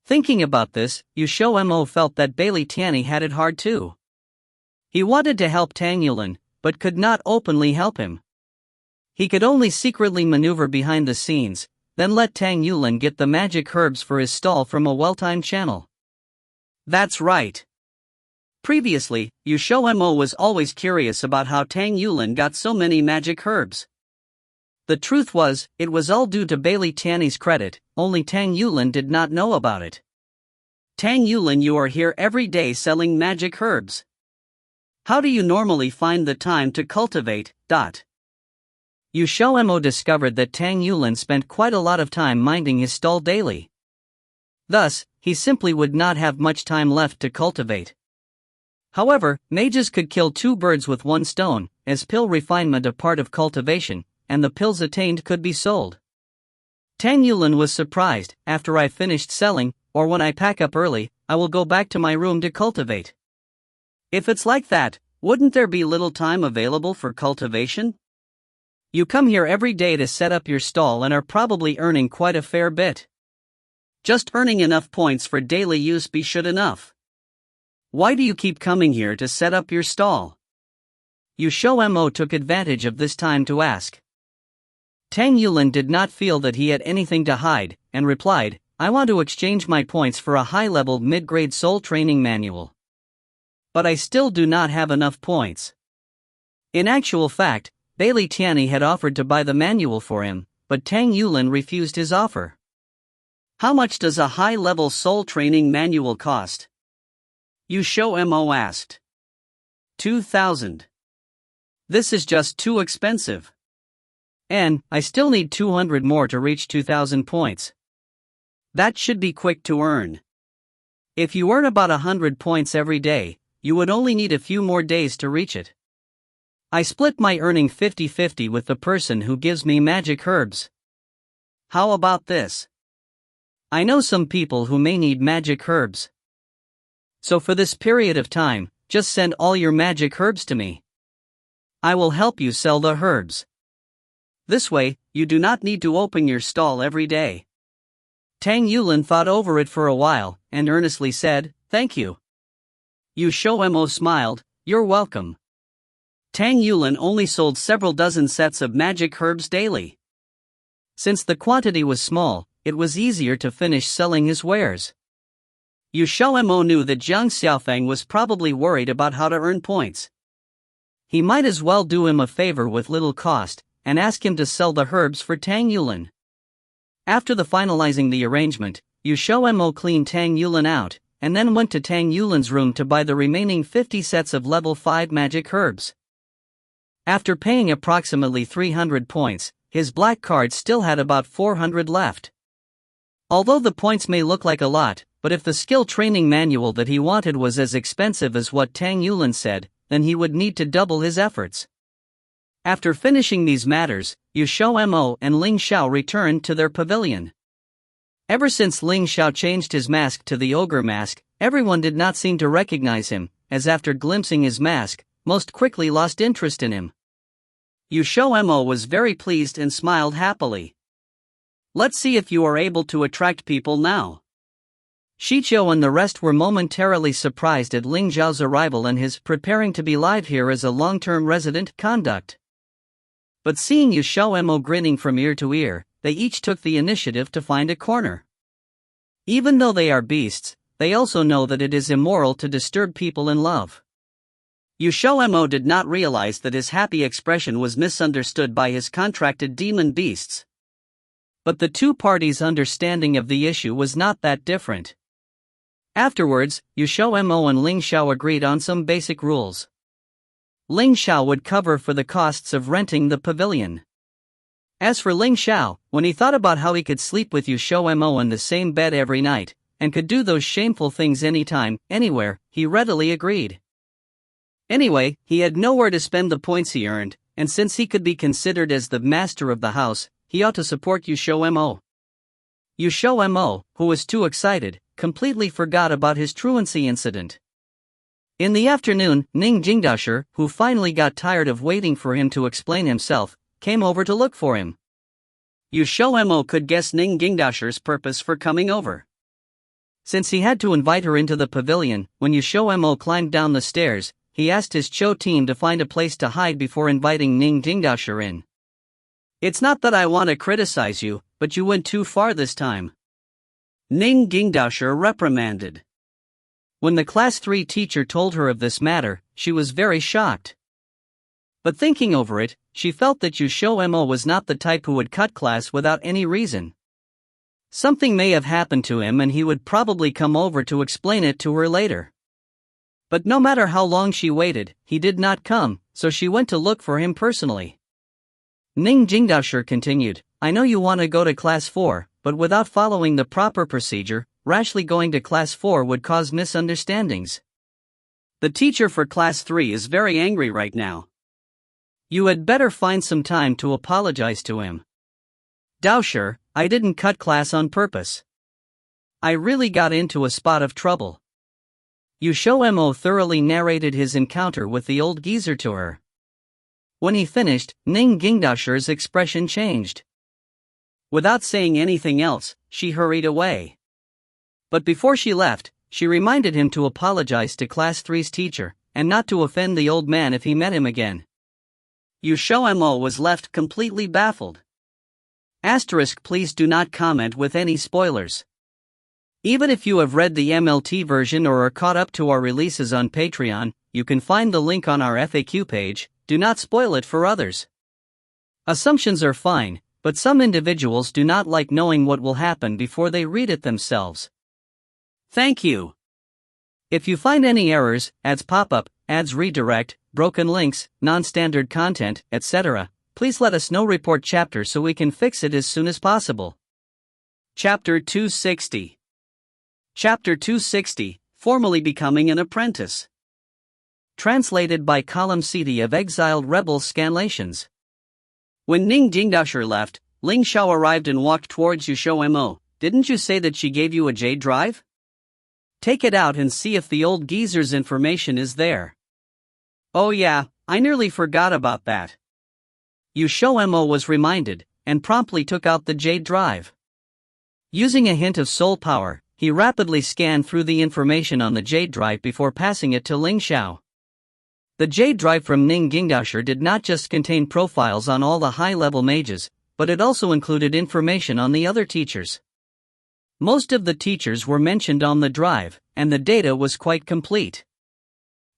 Thinking about this, XiaoMo felt that Bailey Tianyi had it hard too. He wanted to help Tang Yulin, but could not openly help him. He could only secretly maneuver behind the scenes, then let Tang Yulin get the magic herbs for his stall from a well-timed channel. That's right. Previously, XiaoMo was always curious about how Tang Yulin got so many magic herbs. The truth was, it was all due to Bailey Tianyi's credit, only Tang Yulin did not know about it. Tang Yulin, you are here every day selling magic herbs. How do you normally find the time to cultivate? XiaoMo discovered that Tang Yulin spent quite a lot of time minding his stall daily. Thus, he simply would not have much time left to cultivate. However, mages could kill 2 birds with 1 stone, as pill refinement a part of cultivation, and the pills attained could be sold. Tang Yulin was surprised. After I finished selling, or when I pack up early, I will go back to my room to cultivate. If it's like that, wouldn't there be little time available for cultivation? You come here every day to set up your stall and are probably earning quite a fair bit. Just earning enough points for daily use be should enough. Why do you keep coming here to set up your stall? XiaoMo took advantage of this time to ask. Tang Yulin did not feel that he had anything to hide, and replied, I want to exchange my points for a high-level mid-grade soul training manual. But I still do not have enough points. In actual fact, Bailey Tianyi had offered to buy the manual for him, but Tang Yulin refused his offer. How much does a high-level soul training manual cost? XiaoMo asked. 2,000. This is just too expensive. And I still need 200 more to reach 2,000 points. That should be quick to earn. If you earn about 100 points every day, you would only need a few more days to reach it. I split my earning 50-50 with the person who gives me magic herbs. How about this? I know some people who may need magic herbs. So for this period of time, just send all your magic herbs to me. I will help you sell the herbs. This way, you do not need to open your stall every day. Tang Yulin thought over it for a while, and earnestly said, Thank you. XiaoMo smiled, You're welcome. Tang Yulin only sold several dozen sets of magic herbs daily. Since the quantity was small, it was easier to finish selling his wares. XiaoMo knew that Zhang Xiaofeng was probably worried about how to earn points. He might as well do him a favor with little cost, and ask him to sell the herbs for Tang Yulin. After the finalizing the arrangement, XiaoMo cleaned Tang Yulin out, and then went to Tang Yulin's room to buy the remaining 50 sets of level 5 magic herbs. After paying approximately 300 points, his black card still had about 400 left. Although the points may look like a lot, but if the skill training manual that he wanted was as expensive as what Tang Yulin said, then he would need to double his efforts. After finishing these matters, XiaoMo and Ling Xiao returned to their pavilion. Ever since Ling Xiao changed his mask to the ogre mask, everyone did not seem to recognize him, as after glimpsing his mask, most quickly lost interest in him. XiaoMo was very pleased and smiled happily. Let's see if you are able to attract people now. Xiao and the rest were momentarily surprised at Ling Xiao's arrival and his preparing to be live here as a long-term resident conduct. But seeing XiaoMo grinning from ear to ear, they each took the initiative to find a corner. Even though they are beasts, they also know that it is immoral to disturb people in love. XiaoMo did not realize that his happy expression was misunderstood by his contracted demon beasts. But the two parties' understanding of the issue was not that different. Afterwards, XiaoMo and Ling Xiao agreed on some basic rules. Ling Xiao would cover for the costs of renting the pavilion. As for Ling Xiao, when he thought about how he could sleep with XiaoMo in the same bed every night, and could do those shameful things anytime, anywhere, he readily agreed. Anyway, he had nowhere to spend the points he earned, and since he could be considered as the master of the house, he ought to support XiaoMo. XiaoMo, who was too excited, completely forgot about his truancy incident. In the afternoon, Ning Jingdashi, who finally got tired of waiting for him to explain himself, came over to look for him. XiaoMo could guess Ning Jingdashi's purpose for coming over. Since he had to invite her into the pavilion, when XiaoMo climbed down the stairs, he asked his Cho team to find a place to hide before inviting Ning Jingdashi in. It's not that I want to criticize you, but you went too far this time. Ning Jingdashi reprimanded. When the Class 3 teacher told her of this matter, she was very shocked. But thinking over it, she felt that XiaoMo was not the type who would cut class without any reason. Something may have happened to him and he would probably come over to explain it to her later. But no matter how long she waited, he did not come, so she went to look for him personally. Ning Jingdashi continued, I know you want to go to Class 4, but without following the proper procedure, rashly going to Class 4 would cause misunderstandings. The teacher for Class 3 is very angry right now. You had better find some time to apologize to him. Daoshi, I didn't cut class on purpose. I really got into a spot of trouble. XiaoMo thoroughly narrated his encounter with the old geezer to her. When he finished, Ning Gingdasher's expression changed. Without saying anything else, she hurried away. But before she left, she reminded him to apologize to Class 3's teacher, and not to offend the old man if he met him again. XiaoMo was left completely baffled. Please do not comment with any spoilers. Even if you have read the MLT version or are caught up to our releases on Patreon, you can find the link on our FAQ page. Do not spoil it for others. Assumptions are fine, but some individuals do not like knowing what will happen before they read it themselves. Thank you. If you find any errors, ads pop up, ads redirect, broken links, non-standard content, etc., please let us know. Report chapter so we can fix it as soon as possible. Chapter 260. Chapter 260, Formally Becoming an Apprentice. Translated by Column CD of Exiled Rebels Scanlations. When Ning Gingdasher left, Ling Xiao arrived and walked towards XiaoMo. Didn't you say that she gave you a jade drive? Take it out and see if the old geezer's information is there. Oh yeah, I nearly forgot about that. XiaoMo was reminded, and promptly took out the jade drive. Using a hint of soul power, he rapidly scanned through the information on the jade drive before passing it to Ling Xiao. The jade drive from Ning Gingdasher did not just contain profiles on all the high-level mages, but it also included information on the other teachers. Most of the teachers were mentioned on the drive, and the data was quite complete.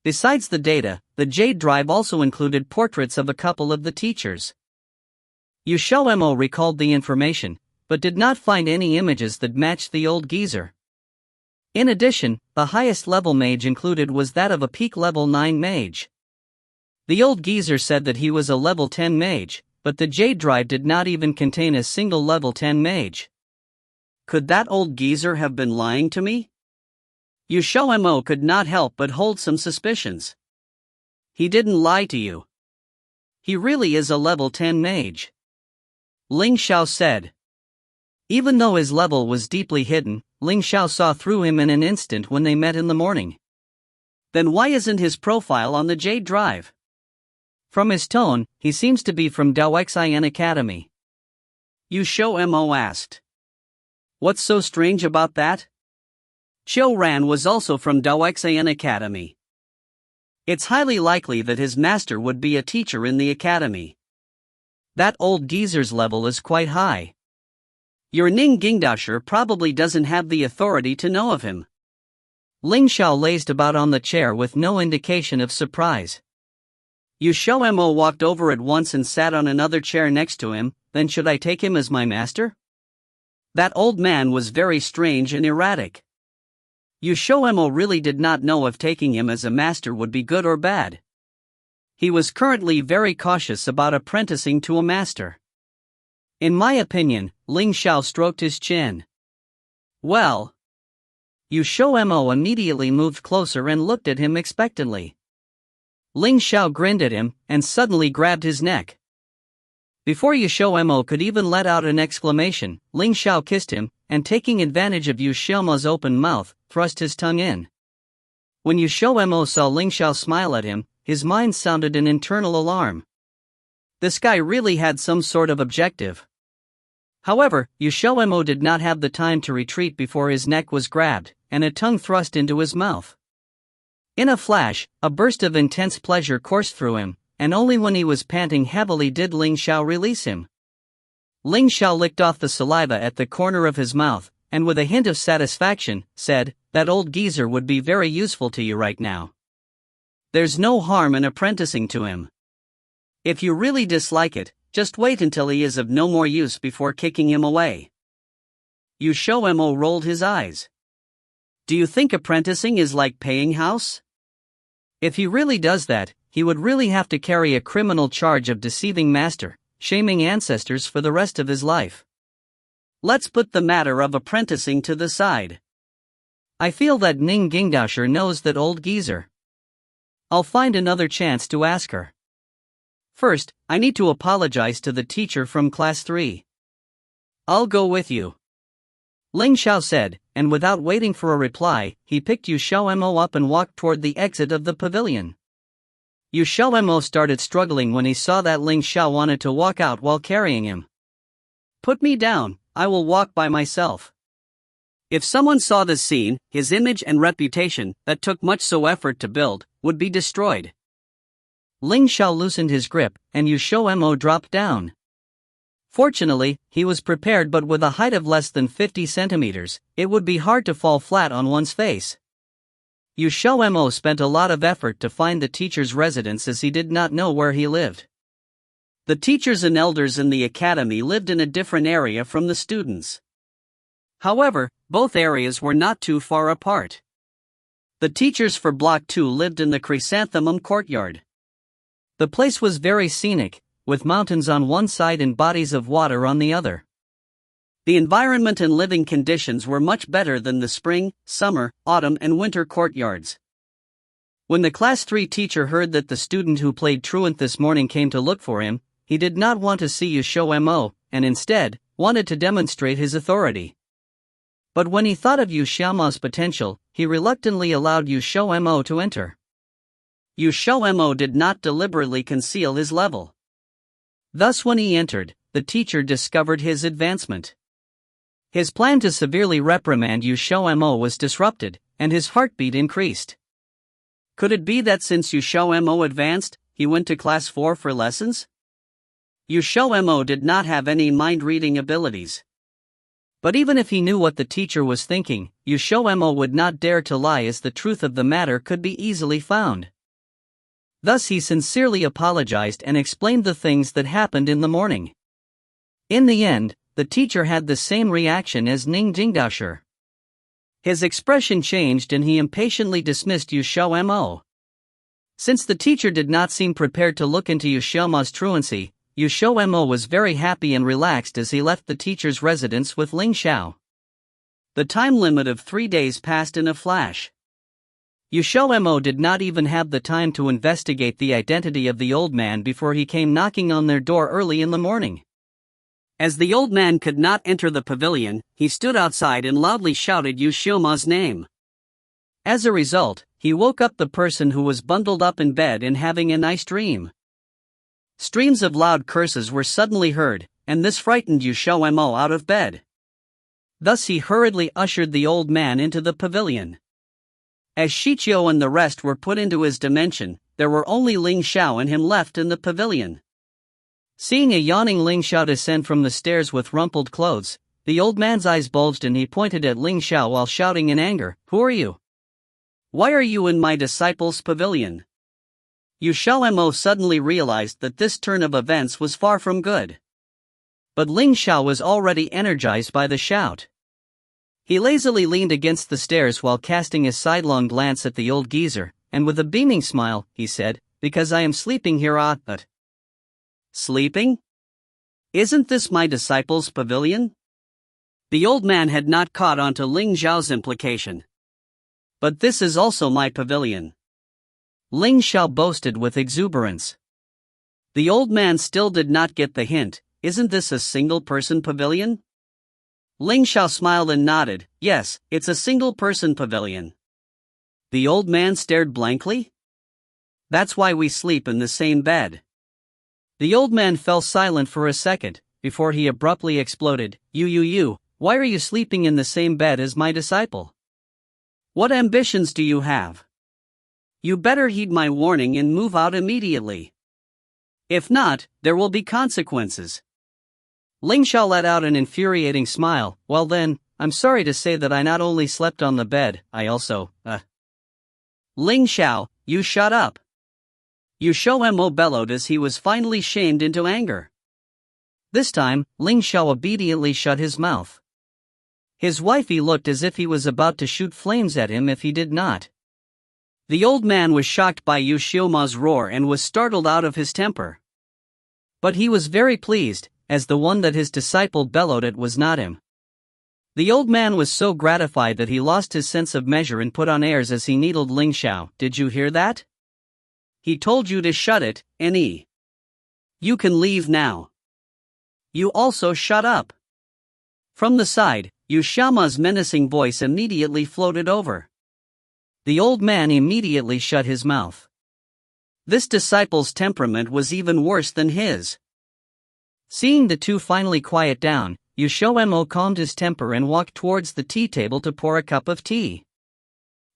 Besides the data, the jade drive also included portraits of a couple of the teachers. XiaoMo recalled the information, but did not find any images that matched the old geezer. In addition, the highest level mage included was that of a peak level 9 mage. The old geezer said that he was a level 10 mage, but the jade drive did not even contain a single level 10 mage. Could that old geezer have been lying to me? XiaoMo could not help but hold some suspicions. He didn't lie to you. He really is a level 10 mage. Ling Xiao said. Even though his level was deeply hidden, Ling Xiao saw through him in an instant when they met in the morning. Then why isn't his profile on the jade drive? From his tone, he seems to be from Xian Academy. XiaoMo asked. What's so strange about that? Qiu Ran was also from Xian Academy. It's highly likely that his master would be a teacher in the academy. That old geezer's level is quite high. Your Ning Gingdasher probably doesn't have the authority to know of him. Ling Xiao lazed about on the chair with no indication of surprise. XiaoMo walked over at once and sat on another chair next to him. Then should I take him as my master? That old man was very strange and erratic. XiaoMo really did not know if taking him as a master would be good or bad. He was currently very cautious about apprenticing to a master. In my opinion, Ling Xiao stroked his chin. Well. XiaoMo immediately moved closer and looked at him expectantly. Ling Xiao grinned at him, and suddenly grabbed his neck. Before XiaoMo could even let out an exclamation, Ling Xiao kissed him, and taking advantage of XiaoMo's open mouth, thrust his tongue in. When XiaoMo saw Ling Xiao smile at him, his mind sounded an internal alarm. This guy really had some sort of objective. However, XiaoMo did not have the time to retreat before his neck was grabbed, and a tongue thrust into his mouth. In a flash, a burst of intense pleasure coursed through him, and only when he was panting heavily did Ling Xiao release him. Ling Xiao licked off the saliva at the corner of his mouth, and with a hint of satisfaction, said, "That old geezer would be very useful to you right now. There's no harm in apprenticing to him. If you really dislike it, just wait until he is of no more use before kicking him away." XiaoMo rolled his eyes. Do you think apprenticing is like paying house? If he really does that, he would really have to carry a criminal charge of deceiving master, shaming ancestors for the rest of his life. Let's put the matter of apprenticing to the side. I feel that Ning Gingdasher knows that old geezer. I'll find another chance to ask her. First, I need to apologize to the teacher from class 3. I'll go with you," Ling Xiao said, and without waiting for a reply, he picked XiaoMo up and walked toward the exit of the pavilion. XiaoMo started struggling when he saw that Ling Xiao wanted to walk out while carrying him. "Put me down, I will walk by myself." If someone saw this scene, his image and reputation, that took much effort to build, would be destroyed. Ling Xiao loosened his grip, and XiaoMo dropped down. Fortunately, he was prepared, but with a height of less than 50 centimeters, it would be hard to fall flat on one's face. XiaoMo spent a lot of effort to find the teacher's residence as he did not know where he lived. The teachers and elders in the academy lived in a different area from the students. However, both areas were not too far apart. The teachers for Block 2 lived in the Chrysanthemum Courtyard. The place was very scenic, with mountains on one side and bodies of water on the other. The environment and living conditions were much better than the spring, summer, autumn and winter courtyards. When the Class 3 teacher heard that the student who played truant this morning came to look for him, he did not want to see XiaoMo, and instead, wanted to demonstrate his authority. But when he thought of XiaoMo's potential, he reluctantly allowed XiaoMo to enter. XiaoMo did not deliberately conceal his level. Thus when he entered, the teacher discovered his advancement. His plan to severely reprimand XiaoMo was disrupted, and his heartbeat increased. Could it be that since XiaoMo advanced, he went to Class 4 for lessons? XiaoMo did not have any mind-reading abilities. But even if he knew what the teacher was thinking, XiaoMo would not dare to lie, as the truth of the matter could be easily found. Thus he sincerely apologized and explained the things that happened in the morning. In the end, the teacher had the same reaction as Ning Jingdaoshi. His expression changed and he impatiently dismissed XiaoMo. Since the teacher did not seem prepared to look into XiaoMo's truancy, XiaoMo was very happy and relaxed as he left the teacher's residence with Ling Xiao. The time limit of 3 days passed in a flash. XiaoMo did not even have the time to investigate the identity of the old man before he came knocking on their door early in the morning. As the old man could not enter the pavilion, he stood outside and loudly shouted XiaoMo's name. As a result, he woke up the person who was bundled up in bed and having a nice dream. Streams of loud curses were suddenly heard, and this frightened XiaoMo out of bed. Thus he hurriedly ushered the old man into the pavilion. As Xiao and the rest were put into his dimension, there were only Ling Xiao and him left in the pavilion. Seeing a yawning Ling Xiao descend from the stairs with rumpled clothes, the old man's eyes bulged and he pointed at Ling Xiao while shouting in anger, "Who are you? Why are you in my disciple's pavilion?" XiaoMo suddenly realized that this turn of events was far from good. But Ling Xiao was already energized by the shout. He lazily leaned against the stairs while casting a sidelong glance at the old geezer, and with a beaming smile, he said, "Because I am sleeping here, but..." "Sleeping? Isn't this my disciple's pavilion?" The old man had not caught on to Ling Xiao's implication. "But this is also my pavilion," Ling Xiao boasted with exuberance. The old man still did not get the hint. "Isn't this a single-person pavilion?" Ling Xiao smiled and nodded. "Yes, it's a single-person pavilion." The old man stared blankly. "That's why we sleep in the same bed." The old man fell silent for a second, before he abruptly exploded. You, why are you sleeping in the same bed as my disciple? What ambitions do you have? You better heed my warning and move out immediately. If not, there will be consequences." Ling Xiao let out an infuriating smile. "Well then, I'm sorry to say that I not only slept on the bed, I also, Ling Xiao, you shut up!" XiaoMo bellowed as he was finally shamed into anger. This time, Ling Xiao obediently shut his mouth. His wifey looked as if he was about to shoot flames at him if he did not. The old man was shocked by XiaoMo's roar and was startled out of his temper. But he was very pleased, as the one that his disciple bellowed at was not him. The old man was so gratified that he lost his sense of measure and put on airs as he needled Ling Xiao. "Did you hear that? He told you to shut it, Ne. You can leave now. You also shut up." From the side, XiaoMo's menacing voice immediately floated over. The old man immediately shut his mouth. This disciple's temperament was even worse than his. Seeing the two finally quiet down, XiaoMo calmed his temper and walked towards the tea table to pour a cup of tea.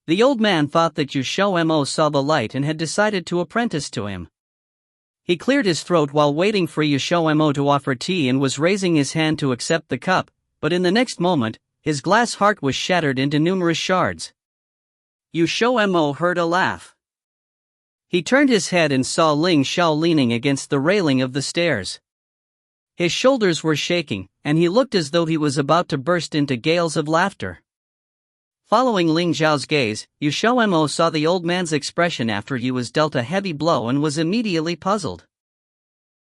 The old man thought that XiaoMo saw the light and had decided to apprentice to him. He cleared his throat while waiting for XiaoMo to offer tea and was raising his hand to accept the cup, but in the next moment, his glass heart was shattered into numerous shards. XiaoMo heard a laugh. He turned his head and saw Ling Xiao leaning against the railing of the stairs. His shoulders were shaking, and he looked as though he was about to burst into gales of laughter. Following Ling Xiao's gaze, XiaoMo saw the old man's expression after he was dealt a heavy blow and was immediately puzzled.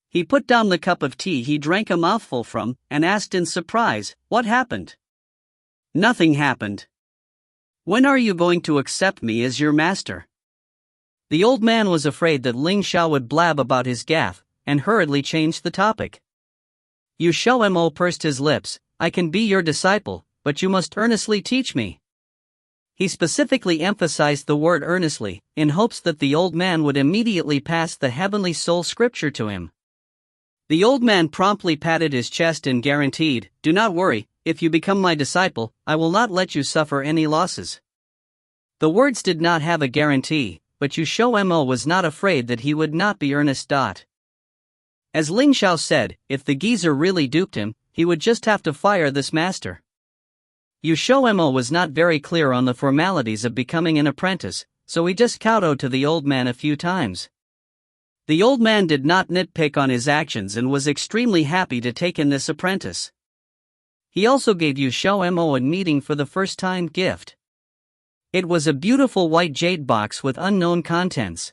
He put down the cup of tea he drank a mouthful from, and asked in surprise, "What happened?" "Nothing happened. When are you going to accept me as your master?" The old man was afraid that Ling Xiao would blab about his gaffe, and hurriedly changed the topic. XiaoMo pursed his lips, "I can be your disciple, but you must earnestly teach me." He specifically emphasized the word earnestly, in hopes that the old man would immediately pass the heavenly soul scripture to him. The old man promptly patted his chest and guaranteed, "Do not worry, if you become my disciple, I will not let you suffer any losses." The words did not have a guarantee, but XiaoMo was not afraid that he would not be earnest. As Ling Xiao said, if the geezer really duped him, he would just have to fire this master. XiaoMo was not very clear on the formalities of becoming an apprentice, so he just kowtowed to the old man a few times. The old man did not nitpick on his actions and was extremely happy to take in this apprentice. He also gave XiaoMo a meeting for the first time gift. It was a beautiful white jade box with unknown contents.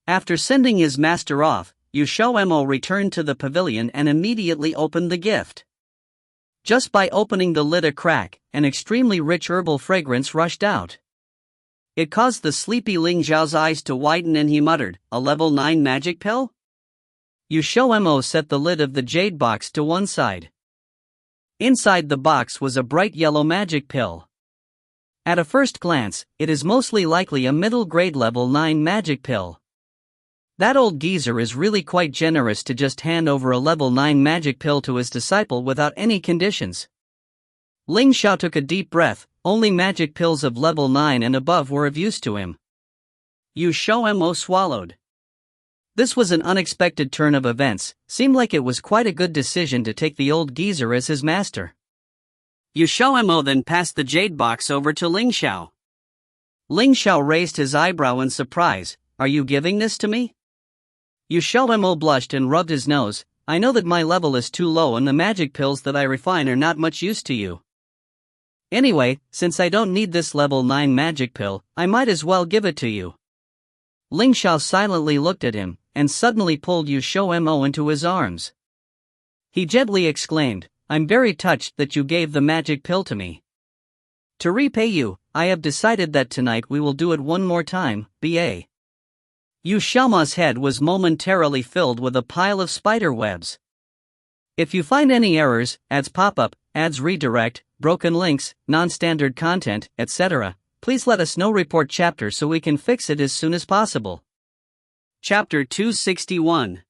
After sending his master off, XiaoMo returned to the pavilion and immediately opened the gift. Just by opening the lid a crack, an extremely rich herbal fragrance rushed out. It caused the sleepy Ling Xiao's eyes to widen and he muttered, "A level 9 magic pill?" XiaoMo set the lid of the jade box to one side. Inside the box was a bright yellow magic pill. At a first glance, it is mostly likely a middle-grade level 9 magic pill. That old geezer is really quite generous to just hand over a level 9 magic pill to his disciple without any conditions. Ling Xiao took a deep breath, only magic pills of level 9 and above were of use to him. XiaoMo swallowed. This was an unexpected turn of events, seemed like it was quite a good decision to take the old geezer as his master. XiaoMo then passed the jade box over to Ling Xiao. Ling Xiao raised his eyebrow in surprise, "Are you giving this to me?" XiaoMo blushed and rubbed his nose, "I know that my level is too low and the magic pills that I refine are not much use to you. Anyway, since I don't need this level 9 magic pill, I might as well give it to you." Ling Xiao silently looked at him, and suddenly pulled XiaoMo into his arms. He gently exclaimed, "I'm very touched that you gave the magic pill to me. To repay you, I have decided that tonight we will do it one more time, ba." XiaoMo's head was momentarily filled with a pile of spider webs. If you find any errors, ads pop up, ads redirect, broken links, non-standard content, etc., please let us know. Report chapter so we can fix it as soon as possible. Chapter 261.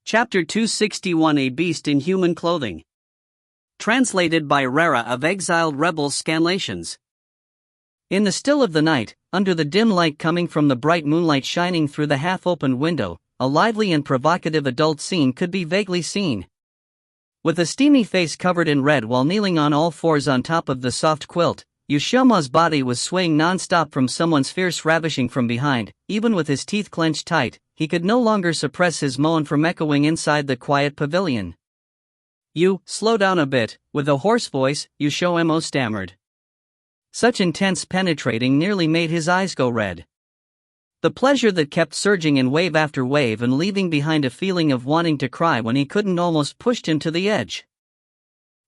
Chapter 261, A Beast in Human Clothing. Translated by Rara of Exiled Rebels Scanlations. In the still of the night, under the dim light coming from the bright moonlight shining through the half-opened window, a lively and provocative adult scene could be vaguely seen. With a steamy face covered in red while kneeling on all fours on top of the soft quilt, XiaoMo's body was swaying non-stop from someone's fierce ravishing from behind. Even with his teeth clenched tight, he could no longer suppress his moan from echoing inside the quiet pavilion. "You, slow down a bit," with a hoarse voice, XiaoMo stammered. Such intense penetrating nearly made his eyes go red. The pleasure that kept surging in wave after wave and leaving behind a feeling of wanting to cry when he couldn't almost pushed him to the edge.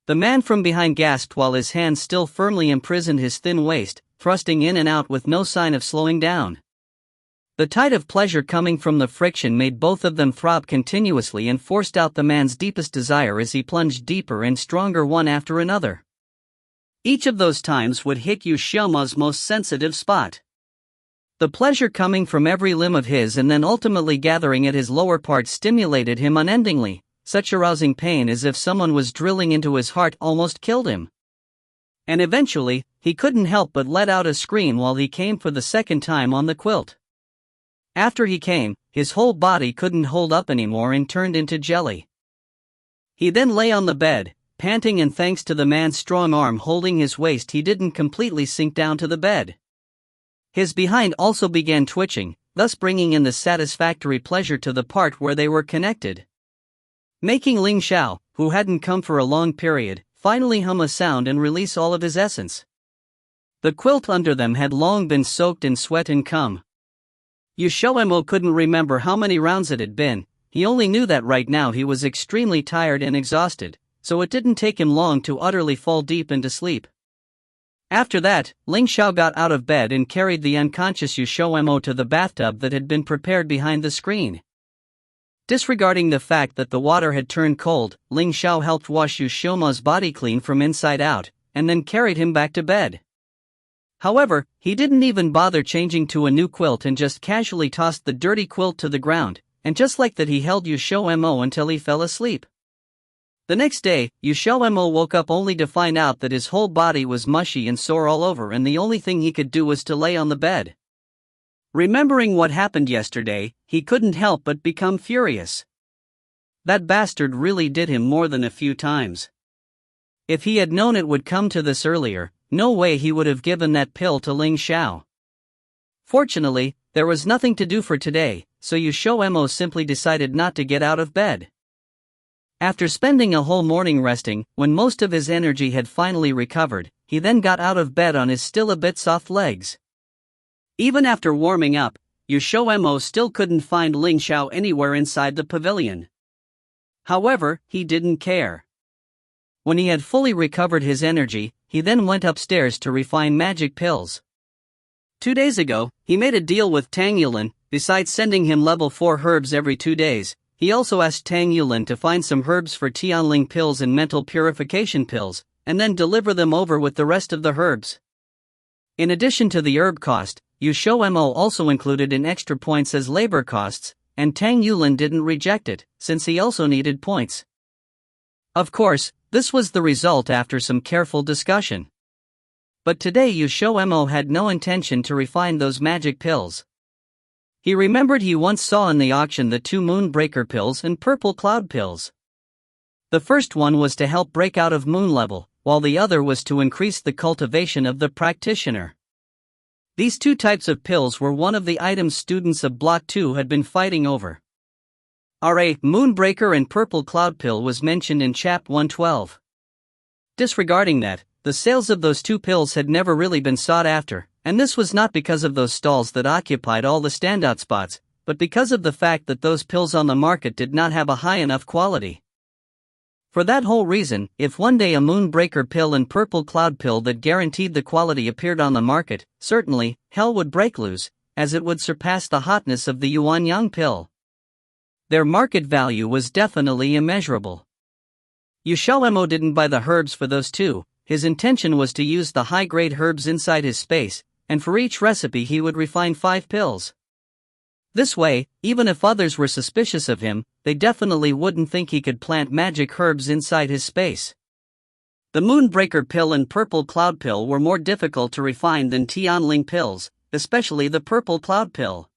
The man from behind gasped while his hands still firmly imprisoned his thin waist, thrusting in and out with no sign of slowing down. The tide of pleasure coming from the friction made both of them throb continuously and forced out the man's deepest desire as he plunged deeper and stronger one after another. Each of those times would hit XiaoMo's most sensitive spot. The pleasure coming from every limb of his and then ultimately gathering at his lower part stimulated him unendingly. Such arousing pain as if someone was drilling into his heart almost killed him. And eventually, he couldn't help but let out a scream while he came for the second time on the quilt. After he came, his whole body couldn't hold up anymore and turned into jelly. He then lay on the bed, panting, and thanks to the man's strong arm holding his waist, he didn't completely sink down to the bed. His behind also began twitching, thus bringing in the satisfactory pleasure to the part where they were connected. Making Ling Xiao, who hadn't come for a long period, finally hum a sound and release all of his essence. The quilt under them had long been soaked in sweat and cum. XiaoMo couldn't remember how many rounds it had been, he only knew that right now he was extremely tired and exhausted, so it didn't take him long to utterly fall deep into sleep. After that, Ling Xiao got out of bed and carried the unconscious XiaoMo to the bathtub that had been prepared behind the screen. Disregarding the fact that the water had turned cold, Ling Xiao helped wash XiaoMo's body clean from inside out, and then carried him back to bed. However, he didn't even bother changing to a new quilt and just casually tossed the dirty quilt to the ground, and just like that he held XiaoMo until he fell asleep. The next day, XiaoMo woke up only to find out that his whole body was mushy and sore all over, and the only thing he could do was to lay on the bed. Remembering what happened yesterday, he couldn't help but become furious. That bastard really did him more than a few times. If he had known it would come to this earlier, no way he would have given that pill to Ling Xiao. Fortunately, there was nothing to do for today, so XiaoMo simply decided not to get out of bed. After spending a whole morning resting, when most of his energy had finally recovered, he then got out of bed on his still a bit soft legs. Even after warming up, XiaoMo still couldn't find Ling Xiao anywhere inside the pavilion. However, he didn't care. When he had fully recovered his energy, he then went upstairs to refine magic pills. 2 days ago, he made a deal with Tang Yulin. Besides sending him level 4 herbs every 2 days, he also asked Tang Yulin to find some herbs for Tianling pills and mental purification pills, and then deliver them over with the rest of the herbs. In addition to the herb cost, XiaoMo also included in extra points as labor costs, and Tang Yulin didn't reject it, since he also needed points. Of course, this was the result after some careful discussion. But today XiaoMo had no intention to refine those magic pills. He remembered he once saw in the auction the 2 Moonbreaker pills and Purple Cloud pills. The first one was to help break out of moon level, while the other was to increase the cultivation of the practitioner. These 2 types of pills were one of the items students of Block 2 had been fighting over. RA Moonbreaker and Purple Cloud pill was mentioned in Chap 112. Disregarding that, the sales of those 2 pills had never really been sought after, and this was not because of those stalls that occupied all the standout spots, but because of the fact that those pills on the market did not have a high enough quality. For that whole reason, if one day a Moonbreaker pill and Purple Cloud pill that guaranteed the quality appeared on the market, certainly, hell would break loose, as it would surpass the hotness of the Yuanyang pill. Their market value was definitely immeasurable. XiaoMo didn't buy the herbs for those 2, his intention was to use the high-grade herbs inside his space, and for each recipe he would refine 5 pills. This way, even if others were suspicious of him, they definitely wouldn't think he could plant magic herbs inside his space. The Moonbreaker pill and Purple Cloud pill were more difficult to refine than Tianling pills, especially the Purple Cloud pill.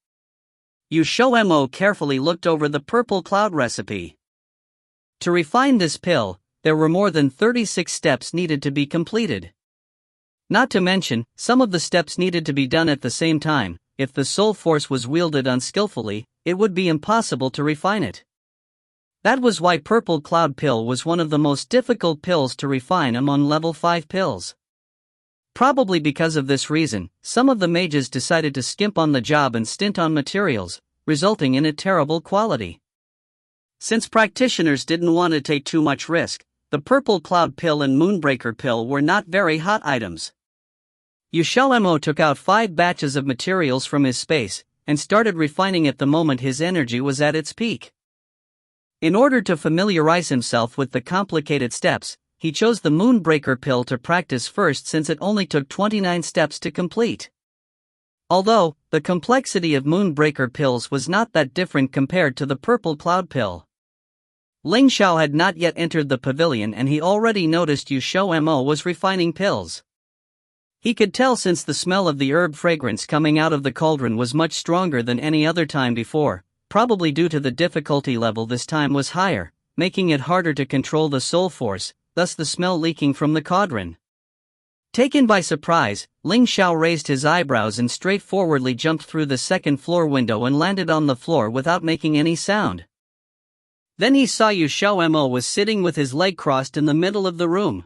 XiaoMo carefully looked over the Purple Cloud recipe. To refine this pill, there were more than 36 steps needed to be completed. Not to mention, some of the steps needed to be done at the same time. If the soul force was wielded unskillfully, it would be impossible to refine it. That was why Purple Cloud pill was one of the most difficult pills to refine among level 5 pills. Probably because of this reason, some of the mages decided to skimp on the job and stint on materials, resulting in a terrible quality. Since practitioners didn't want to take too much risk, the Purple Cloud pill and Moonbreaker pill were not very hot items. XiaoMo took out 5 batches of materials from his space, and started refining it the moment his energy was at its peak. In order to familiarize himself with the complicated steps, he chose the Moonbreaker pill to practice first since it only took 29 steps to complete. Although, the complexity of Moonbreaker pills was not that different compared to the Purple Cloud pill. Ling Xiao had not yet entered the pavilion and he already noticed XiaoMo was refining pills. He could tell since the smell of the herb fragrance coming out of the cauldron was much stronger than any other time before, probably due to the difficulty level this time was higher, making it harder to control the soul force, thus the smell leaking from the cauldron. Taken by surprise, Ling Xiao raised his eyebrows and straightforwardly jumped through the second-floor window and landed on the floor without making any sound. Then he saw XiaoMo was sitting with his leg crossed in the middle of the room.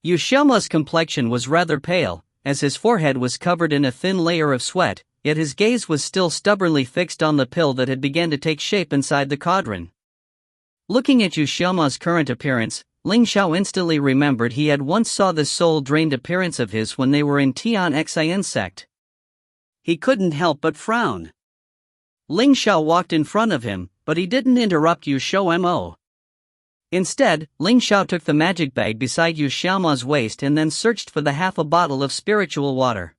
XiaoMo's complexion was rather pale, as his forehead was covered in a thin layer of sweat, yet his gaze was still stubbornly fixed on the pill that had begun to take shape inside the cauldron. Looking at XiaoMo's current appearance, Ling Xiao instantly remembered he had once saw this soul-drained appearance of his when they were in Tian Xian sect. He couldn't help but frown. Ling Xiao walked in front of him, but he didn't interrupt XiaoMo. Instead, Ling Xiao took the magic bag beside XiaoMo's waist and then searched for the half a bottle of spiritual water.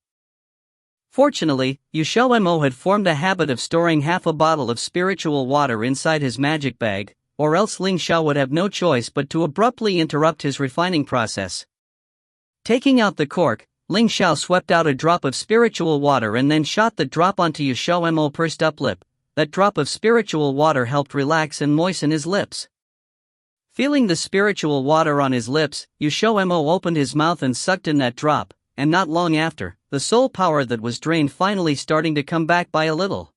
Fortunately, XiaoMo had formed a habit of storing half a bottle of spiritual water inside his magic bag, or else Ling Xiao would have no choice but to abruptly interrupt his refining process. Taking out the cork, Ling Xiao swept out a drop of spiritual water and then shot the drop onto XiaoMo's pursed-up lip. That drop of spiritual water helped relax and moisten his lips. Feeling the spiritual water on his lips, XiaoMo opened his mouth and sucked in that drop, and not long after, the soul power that was drained finally starting to come back by a little.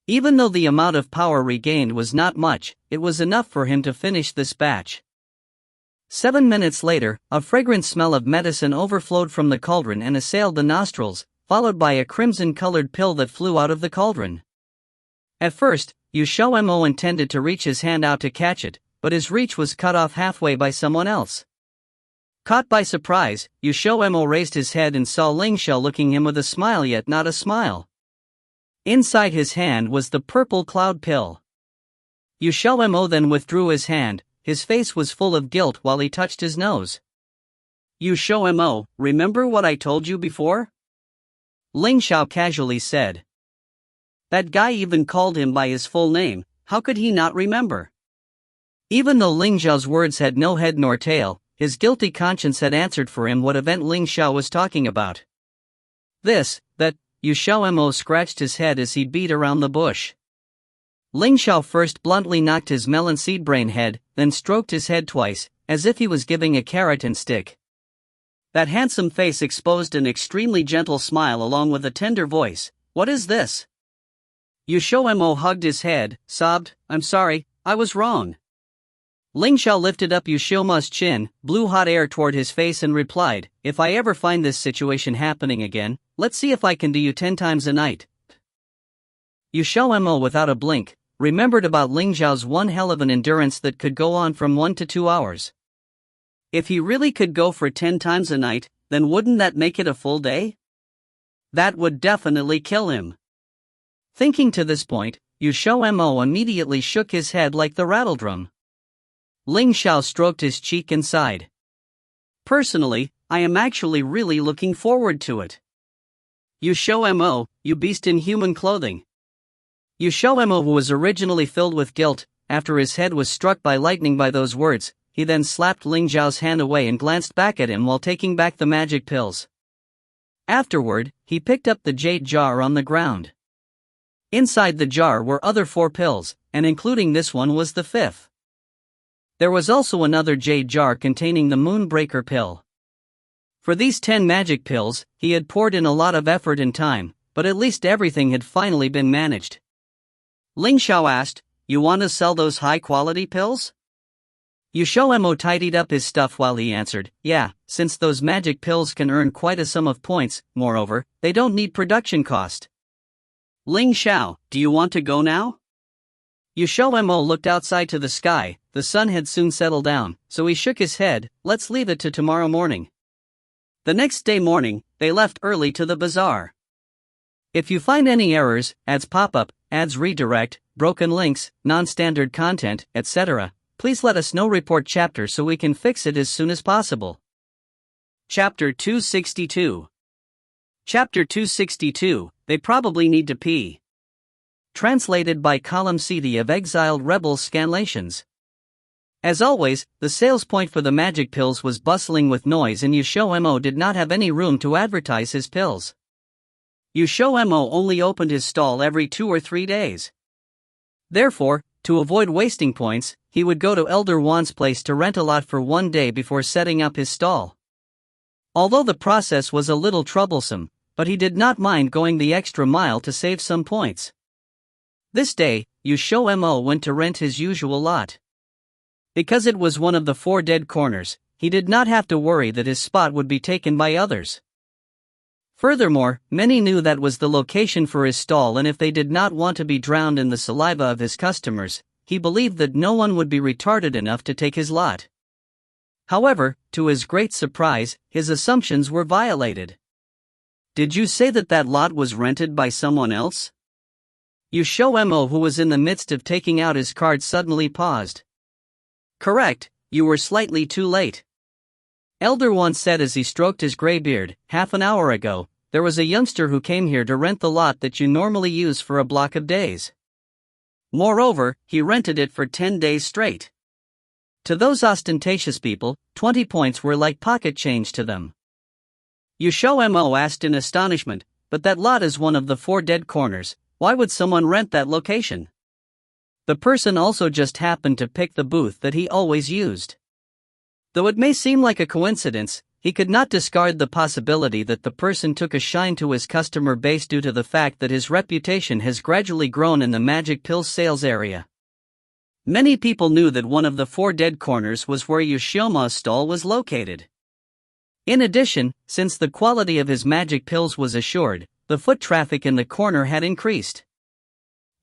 Even though the amount of power regained was not much, it was enough for him to finish this batch. 7 minutes later, a fragrant smell of medicine overflowed from the cauldron and assailed the nostrils, followed by a crimson-colored pill that flew out of the cauldron. At first, XiaoMo intended to reach his hand out to catch it, but his reach was cut off halfway by someone else. Caught by surprise, XiaoMo raised his head and saw Ling Xiao looking him with a smile yet not a smile. Inside his hand was the Purple Cloud pill. XiaoMo then withdrew his hand, his face was full of guilt while he touched his nose. XiaoMo, remember what I told you before? Ling Xiao casually said. That guy even called him by his full name, how could he not remember? Even though Ling Xiao's words had no head nor tail, his guilty conscience had answered for him what event Ling Xiao was talking about. That, XiaoMo scratched his head as he beat around the bush. Ling Xiao first bluntly knocked his melon seed brain head, then stroked his head twice, as if he was giving a carrot and stick. That handsome face exposed an extremely gentle smile along with a tender voice. What is this? XiaoMo hugged his head, sobbed, I'm sorry, I was wrong. Ling Xiao lifted up XiaoMo's chin, blew hot air toward his face and replied, if I ever find this situation happening again, let's see if I can do you 10 times a night. XiaoMo without a blink, remembered about Ling Xiao's one hell of an endurance that could go on from 1 to 2 hours. If he really could go for 10 times a night, then wouldn't that make it a full day? That would definitely kill him. Thinking to this point, XiaoMo immediately shook his head like the rattledrum. Ling Xiao stroked his cheek and sighed. Personally, I am actually really looking forward to it. XiaoMo, you beast in human clothing. XiaoMo was originally filled with guilt. After his head was struck by lightning by those words, he then slapped Ling Xiao's hand away and glanced back at him while taking back the magic pills. Afterward, he picked up the jade jar on the ground. Inside the jar were other 4 pills, and including this one was the 5th. There was also another jade jar containing the Moonbreaker pill. For these 10 magic pills, he had poured in a lot of effort and time, but at least everything had finally been managed. Ling Xiao asked, you want to sell those high-quality pills? XiaoMo tidied up his stuff while he answered, yeah, since those magic pills can earn quite a sum of points, moreover, they don't need production cost. Ling Xiao, do you want to go now? XiaoMo looked outside to the sky. The sun had soon settled down, so he shook his head, let's leave it to tomorrow morning. The next day morning, they left early to the bazaar. If you find any errors, ads pop up, ads redirect, broken links, non-standard content, etc., please let us know. Report chapter so we can fix it as soon as possible. Chapter 262. Chapter 262, They Probably Need to Pee. Translated by Column CD of Exiled Rebels Scanlations. As always, the sales point for the magic pills was bustling with noise, and XiaoMo did not have any room to advertise his pills. XiaoMo only opened his stall every 2 or 3 days. Therefore, to avoid wasting points, he would go to Elder Wan's place to rent a lot for 1 day before setting up his stall. Although the process was a little troublesome, but he did not mind going the extra mile to save some points. This day, XiaoMo went to rent his usual lot. Because it was one of the 4 dead corners, he did not have to worry that his spot would be taken by others. Furthermore, many knew that was the location for his stall, and if they did not want to be drowned in the saliva of his customers, he believed that no one would be retarded enough to take his lot. However, to his great surprise, his assumptions were violated. "Did you say that lot was rented by someone else?" XiaoMo, who was in the midst of taking out his card, suddenly paused. "Correct, you were slightly too late," Elder Wan said as he stroked his gray beard. "Half an hour ago, there was a youngster who came here to rent the lot that you normally use for a block of days. Moreover, he rented it for 10 days straight. To those ostentatious people, 20 points were like pocket change to them." XiaoMo asked in astonishment, "But that lot is one of the 4 dead corners, why would someone rent that location?" The person also just happened to pick the booth that he always used. Though it may seem like a coincidence, he could not discard the possibility that the person took a shine to his customer base due to the fact that his reputation has gradually grown in the magic pills sales area. Many people knew that one of the 4 dead corners was where XiaoMo's stall was located. In addition, since the quality of his magic pills was assured, the foot traffic in the corner had increased.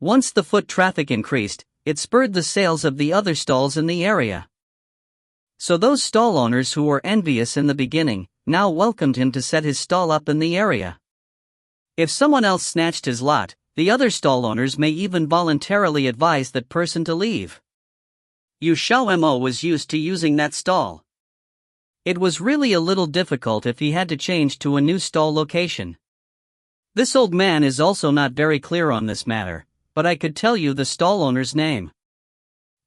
Once the foot traffic increased, it spurred the sales of the other stalls in the area. So those stall owners who were envious in the beginning, now welcomed him to set his stall up in the area. If someone else snatched his lot, the other stall owners may even voluntarily advise that person to leave. XiaoMo was used to using that stall. It was really a little difficult if he had to change to a new stall location. This old man is also not very clear on this matter, but I could tell you the stall owner's name.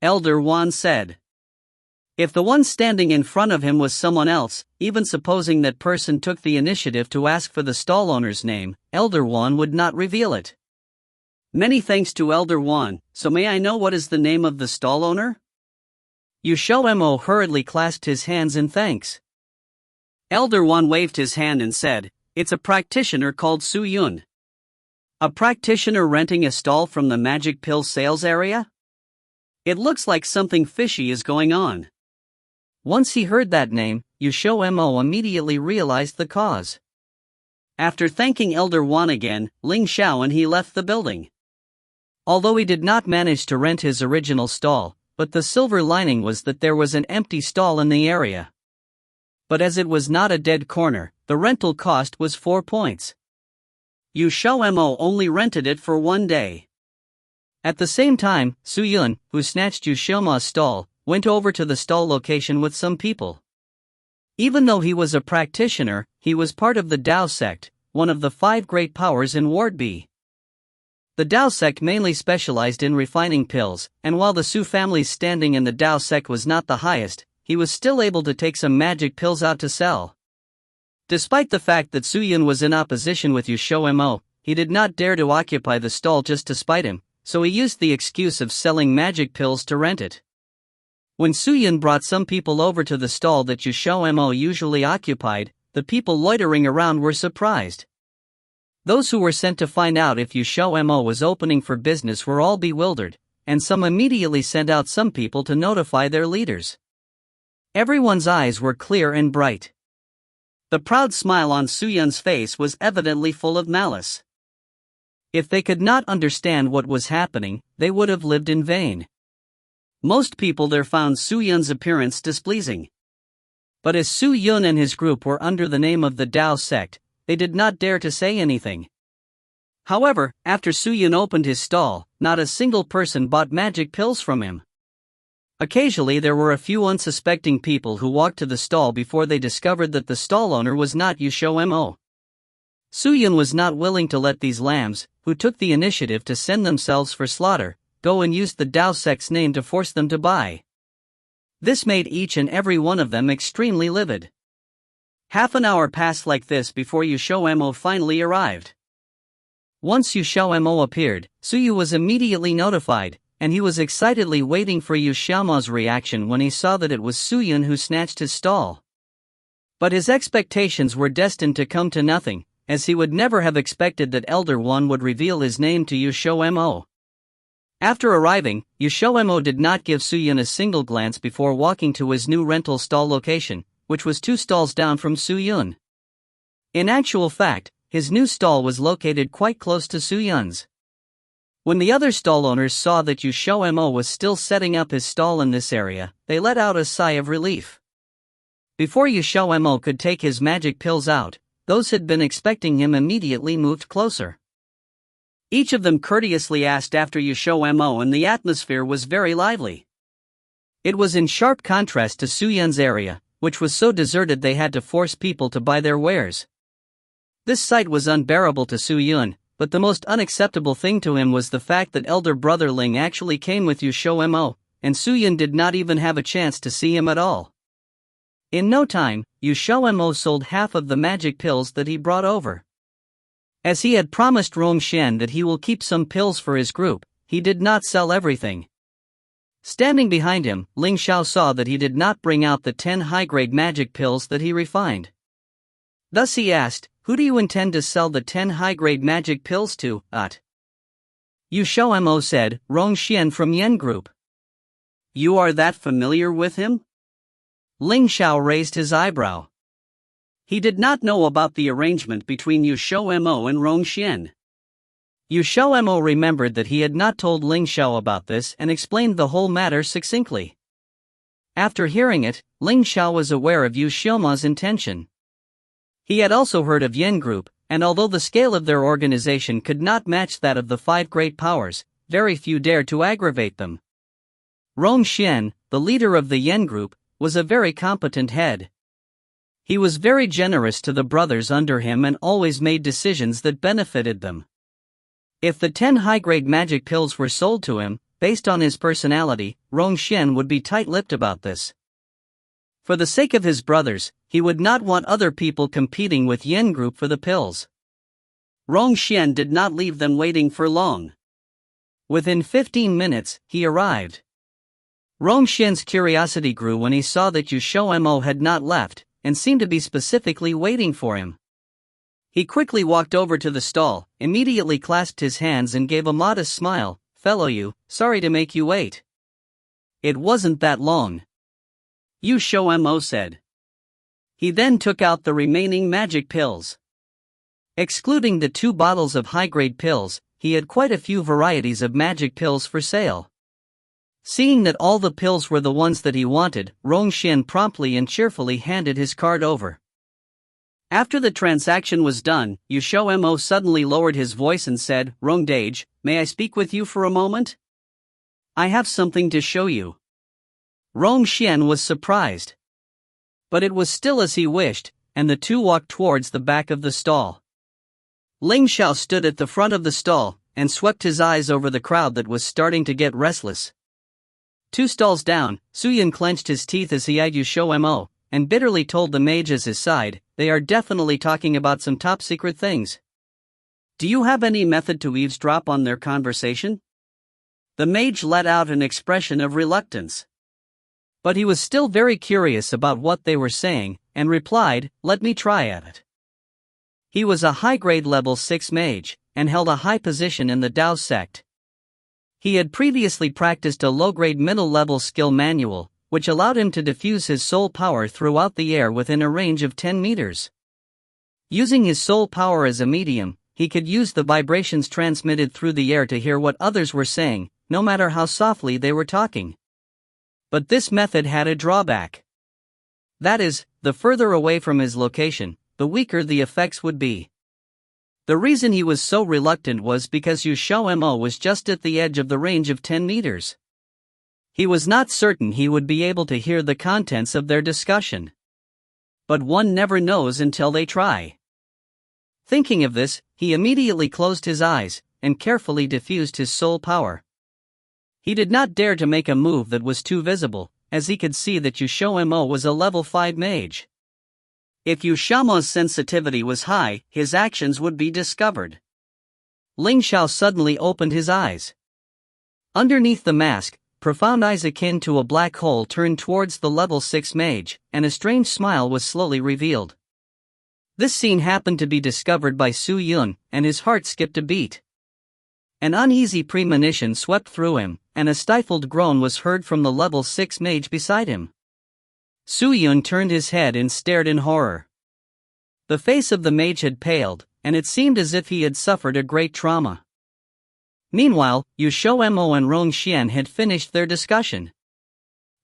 Elder Wan said. If the one standing in front of him was someone else, even supposing that person took the initiative to ask for the stall owner's name, Elder Wan would not reveal it. Many thanks to Elder Wan, so may I know what is the name of the stall owner? XiaoMo hurriedly clasped his hands in thanks. Elder Wan waved his hand and said, "It's a practitioner called Su Yun." "A practitioner renting a stall from the magic pill sales area? It looks like something fishy is going on." Once he heard that name, XiaoMo immediately realized the cause. After thanking Elder Wan again, Ling Xiao and he left the building. Although he did not manage to rent his original stall, but the silver lining was that there was an empty stall in the area. But as it was not a dead corner, the rental cost was 4 points. XiaoMo only rented it for 1 day. At the same time, Su Yun, who snatched XiaoMo's stall, went over to the stall location with some people. Even though he was a practitioner, he was part of the Dao sect, one of the 5 great powers in Ward B. The Dao sect mainly specialized in refining pills, and while the Su family's standing in the Dao sect was not the highest, he was still able to take some magic pills out to sell. Despite the fact that Su Yun was in opposition with XiaoMo, he did not dare to occupy the stall just to spite him, so he used the excuse of selling magic pills to rent it. When Su Yun brought some people over to the stall that XiaoMo usually occupied, the people loitering around were surprised. Those who were sent to find out if XiaoMo was opening for business were all bewildered, and some immediately sent out some people to notify their leaders. Everyone's eyes were clear and bright. The proud smile on Su Yun's face was evidently full of malice. If they could not understand what was happening, they would have lived in vain. Most people there found Su Yun's appearance displeasing. But as Su Yun and his group were under the name of the Dao sect, they did not dare to say anything. However, after Suyun opened his stall, not a single person bought magic pills from him. Occasionally there were a few unsuspecting people who walked to the stall before they discovered that the stall owner was not XiaoMo. Suyun was not willing to let these lambs, who took the initiative to send themselves for slaughter, go and use the Dao sect's name to force them to buy. This made each and every one of them extremely livid. Half an hour passed like this before XiaoMo finally arrived. Once XiaoMo appeared, Suyu was immediately notified, and he was excitedly waiting for XiaoMo's reaction when he saw that it was Suyun who snatched his stall. But his expectations were destined to come to nothing, as he would never have expected that Elder One would reveal his name to XiaoMo. After arriving, XiaoMo did not give Suyun a single glance before walking to his new rental stall location, which was 2 stalls down from Suyun. In actual fact, his new stall was located quite close to Suyun's. When the other stall owners saw that XiaoMo was still setting up his stall in this area, they let out a sigh of relief. Before XiaoMo could take his magic pills out, those who had been expecting him immediately moved closer. Each of them courteously asked after XiaoMo, and the atmosphere was very lively. It was in sharp contrast to Suyun's area, which was so deserted they had to force people to buy their wares. This sight was unbearable to Suyun, but the most unacceptable thing to him was the fact that elder brother Ling actually came with XiaoMo, and Suyun did not even have a chance to see him at all. In no time, XiaoMo sold half of the magic pills that he brought over. As he had promised Rongshen that he will keep some pills for his group, he did not sell everything. Standing behind him, Ling Xiao saw that he did not bring out the 10 high-grade magic pills that he refined. Thus he asked, "Who do you intend to sell the 10 high-grade magic pills to, At?" XiaoMo said, "Rongshen from Yen Group." "You are that familiar with him?" Ling Xiao raised his eyebrow. He did not know about the arrangement between XiaoMo and Rongshen. XiaoMo remembered that he had not told Ling Xiao about this and explained the whole matter succinctly. After hearing it, Ling Xiao was aware of XiaoMo's intention. He had also heard of Yen Group, and although the scale of their organization could not match that of the 5 great powers, very few dared to aggravate them. Rongshen, the leader of the Yen Group, was a very competent head. He was very generous to the brothers under him and always made decisions that benefited them. If the 10 high-grade magic pills were sold to him, based on his personality, Rongshen would be tight-lipped about this. For the sake of his brothers, he would not want other people competing with Yen Group for the pills. Rongshen did not leave them waiting for long. Within 15 minutes, he arrived. Rongshen's curiosity grew when he saw that XiaoMo had not left, and seemed to be specifically waiting for him. He quickly walked over to the stall, immediately clasped his hands and gave a modest smile. "Fellow you, sorry to make you wait." "It wasn't that long," XiaoMo said. He then took out the remaining magic pills. Excluding the 2 bottles of high-grade pills, he had quite a few varieties of magic pills for sale. Seeing that all the pills were the ones that he wanted, Rongshen promptly and cheerfully handed his card over. After the transaction was done, XiaoMo suddenly lowered his voice and said, "Rongdage, may I speak with you for a moment? I have something to show you." Rongshen was surprised. But it was still as he wished, and the two walked towards the back of the stall. Ling Xiao stood at the front of the stall, and swept his eyes over the crowd that was starting to get restless. 2 stalls down, Suyun clenched his teeth as he eyed XiaoMo, and bitterly told the mage at his side, "They are definitely talking about some top-secret things. Do you have any method to eavesdrop on their conversation?" The mage let out an expression of reluctance. But he was still very curious about what they were saying, and replied, "Let me try at it." He was a high-grade level 6 mage, and held a high position in the Dao sect. He had previously practiced a low-grade middle-level skill manual, which allowed him to diffuse his soul power throughout the air within a range of 10 meters. Using his soul power as a medium, he could use the vibrations transmitted through the air to hear what others were saying, no matter how softly they were talking. But this method had a drawback. That is, the further away from his location, the weaker the effects would be. The reason he was so reluctant was because XiaoMo was just at the edge of the range of 10 meters. He was not certain he would be able to hear the contents of their discussion. But one never knows until they try. Thinking of this, he immediately closed his eyes and carefully diffused his soul power. He did not dare to make a move that was too visible, as he could see that XiaoMo was a level 5 mage. If XiaoMo's sensitivity was high, his actions would be discovered. Ling Xiao suddenly opened his eyes. Underneath the mask, profound eyes akin to a black hole turned towards the level 6 mage, and a strange smile was slowly revealed. This scene happened to be discovered by Su Yun, and his heart skipped a beat. An uneasy premonition swept through him, and a stifled groan was heard from the level 6 mage beside him. Su Yun turned his head and stared in horror. The face of the mage had paled, and it seemed as if he had suffered a great trauma. Meanwhile, XiaoMo and Rongxian had finished their discussion.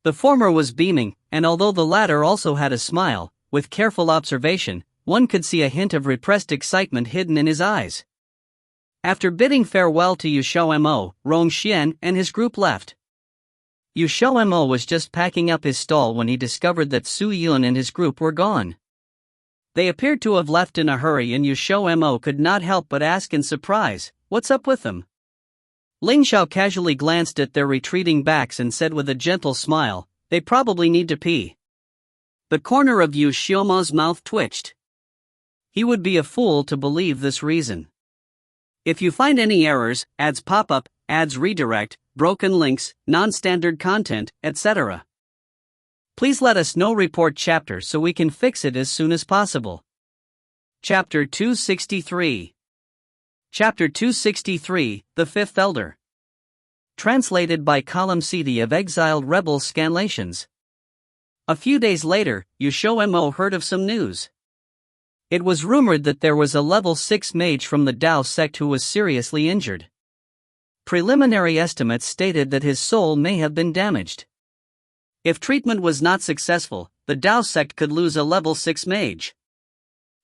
The former was beaming, and although the latter also had a smile, with careful observation, one could see a hint of repressed excitement hidden in his eyes. After bidding farewell to XiaoMo, Rongxian and his group left. XiaoMo was just packing up his stall when he discovered that Su Yun and his group were gone. They appeared to have left in a hurry, and XiaoMo could not help but ask in surprise, "What's up with them?" Ling Xiao casually glanced at their retreating backs and said with a gentle smile, "They probably need to pee." The corner of XiaoMo's mouth twitched. He would be a fool to believe this reason. If you find any errors, ads pop up, ads redirect, broken links, non-standard content, etc., please let us know. Report chapter so we can fix it as soon as possible. Chapter 263. Chapter 263, The Fifth Elder. Translated by Column CD of Exiled Rebels Scanlations. A few days later, XiaoMo heard of some news. It was rumored that there was a level 6 mage from the Dao sect who was seriously injured. Preliminary estimates stated that his soul may have been damaged. If treatment was not successful, the Dao sect could lose a level 6 mage.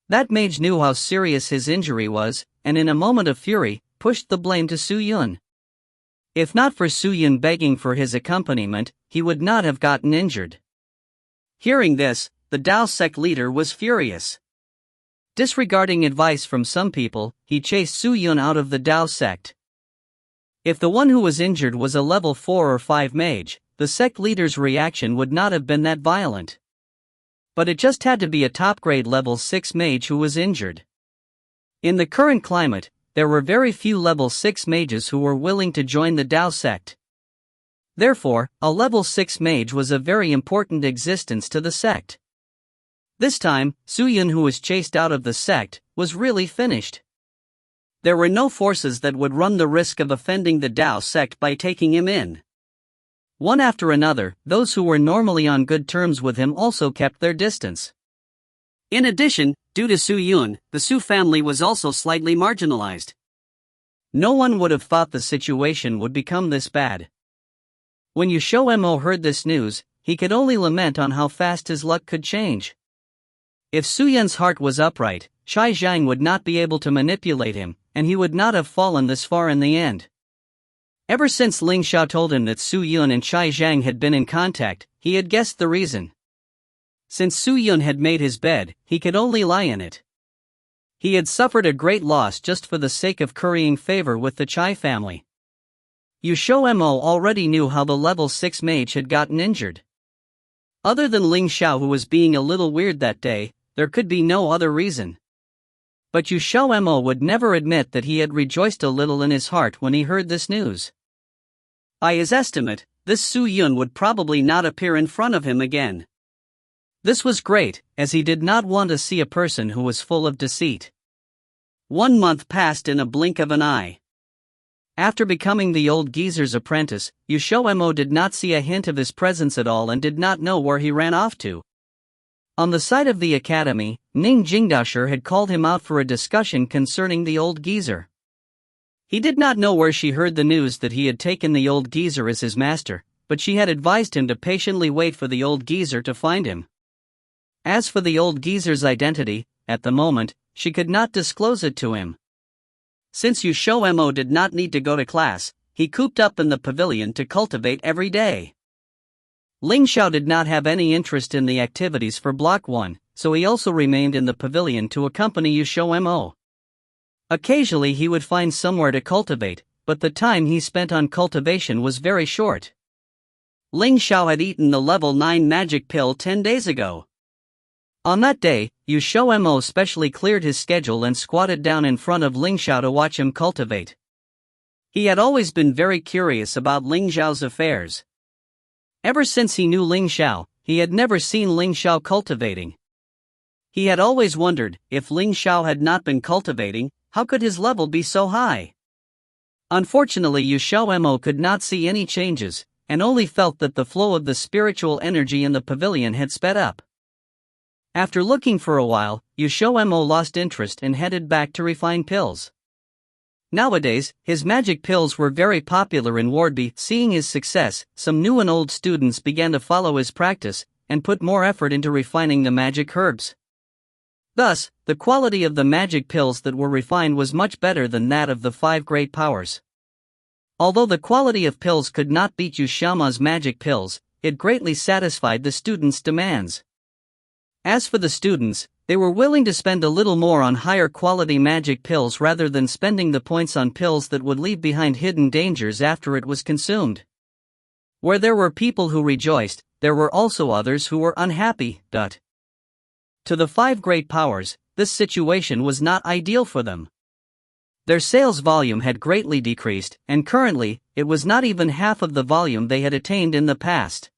That mage knew how serious his injury was, and in a moment of fury, pushed the blame to Su Yun. If not for Su Yun begging for his accompaniment, he would not have gotten injured. Hearing this, the Dao sect leader was furious. Disregarding advice from some people, he chased Su Yun out of the Dao sect. If the one who was injured was a level 4 or 5 mage, the sect leader's reaction would not have been that violent. But it just had to be a top-grade level 6 mage who was injured. In the current climate, there were very few level 6 mages who were willing to join the Dao sect. Therefore, a level 6 mage was a very important existence to the sect. This time, Su Yun, who was chased out of the sect, was really finished. There were no forces that would run the risk of offending the Dao sect by taking him in. One after another, those who were normally on good terms with him also kept their distance. In addition, due to Su Yun, the Su family was also slightly marginalized. No one would have thought the situation would become this bad. When XiaoMo heard this news, he could only lament on how fast his luck could change. If Su Yun's heart was upright, Chai Zhang would not be able to manipulate him, and he would not have fallen this far in the end. Ever since Ling Xiao told him that Su Yun and Chai Zhang had been in contact, he had guessed the reason. Since Su Yun had made his bed, he could only lie in it. He had suffered a great loss just for the sake of currying favor with the Chai family. XiaoMo already knew how the level 6 mage had gotten injured. Other than Ling Xiao, who was being a little weird that day, there could be no other reason. But XiaoMo would never admit that he had rejoiced a little in his heart when he heard this news. By his estimate, this Su Yun would probably not appear in front of him again. This was great, as he did not want to see a person who was full of deceit. 1 month passed in a blink of an eye. After becoming the old geezer's apprentice, XiaoMo did not see a hint of his presence at all and did not know where he ran off to. On the side of the academy, Ning Jingdashi had called him out for a discussion concerning the old geezer. He did not know where she heard the news that he had taken the old geezer as his master, but she had advised him to patiently wait for the old geezer to find him. As for the old geezer's identity, at the moment, she could not disclose it to him. Since XiaoMo did not need to go to class, he cooped up in the pavilion to cultivate every day. Ling Xiao did not have any interest in the activities for Block 1, so he also remained in the pavilion to accompany XiaoMo. Occasionally he would find somewhere to cultivate, but the time he spent on cultivation was very short. Ling Xiao had eaten the level 9 magic pill 10 days ago. On that day, XiaoMo specially cleared his schedule and squatted down in front of Ling Xiao to watch him cultivate. He had always been very curious about Ling Xiao's affairs. Ever since he knew Ling Xiao, he had never seen Ling Xiao cultivating. He had always wondered, if Ling Xiao had not been cultivating, how could his level be so high? Unfortunately, XiaoMo could not see any changes, and only felt that the flow of the spiritual energy in the pavilion had sped up. After looking for a while, XiaoMo lost interest and headed back to refine pills. Nowadays, his magic pills were very popular in Wardby. Seeing his success, some new and old students began to follow his practice, and put more effort into refining the magic herbs. Thus, the quality of the magic pills that were refined was much better than that of the 5 great powers. Although the quality of pills could not beat XiaoMo's magic pills, it greatly satisfied the students' demands. As for the students, they were willing to spend a little more on higher quality magic pills rather than spending the points on pills that would leave behind hidden dangers after it was consumed. Where there were people who rejoiced, there were also others who were unhappy. To the 5 great powers, this situation was not ideal for them. Their sales volume had greatly decreased, and currently, it was not even half of the volume they had attained in the past.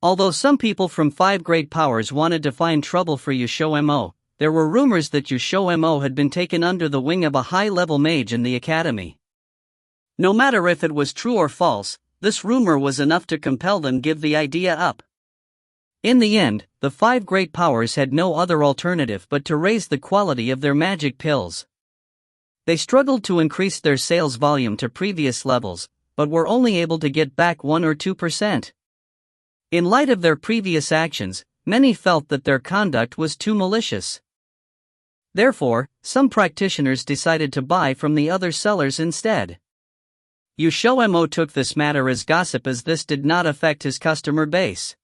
Although some people from 5 great powers wanted to find trouble for XiaoMo, there were rumors that XiaoMo had been taken under the wing of a high-level mage in the academy. No matter if it was true or false, this rumor was enough to compel them give the idea up. In the end, the 5 great powers had no other alternative but to raise the quality of their magic pills. They struggled to increase their sales volume to previous levels, but were only able to get back 1 or 2%. In light of their previous actions, many felt that their conduct was too malicious. Therefore, some practitioners decided to buy from the other sellers instead. XiaoMo took this matter as gossip, as this did not affect his customer base.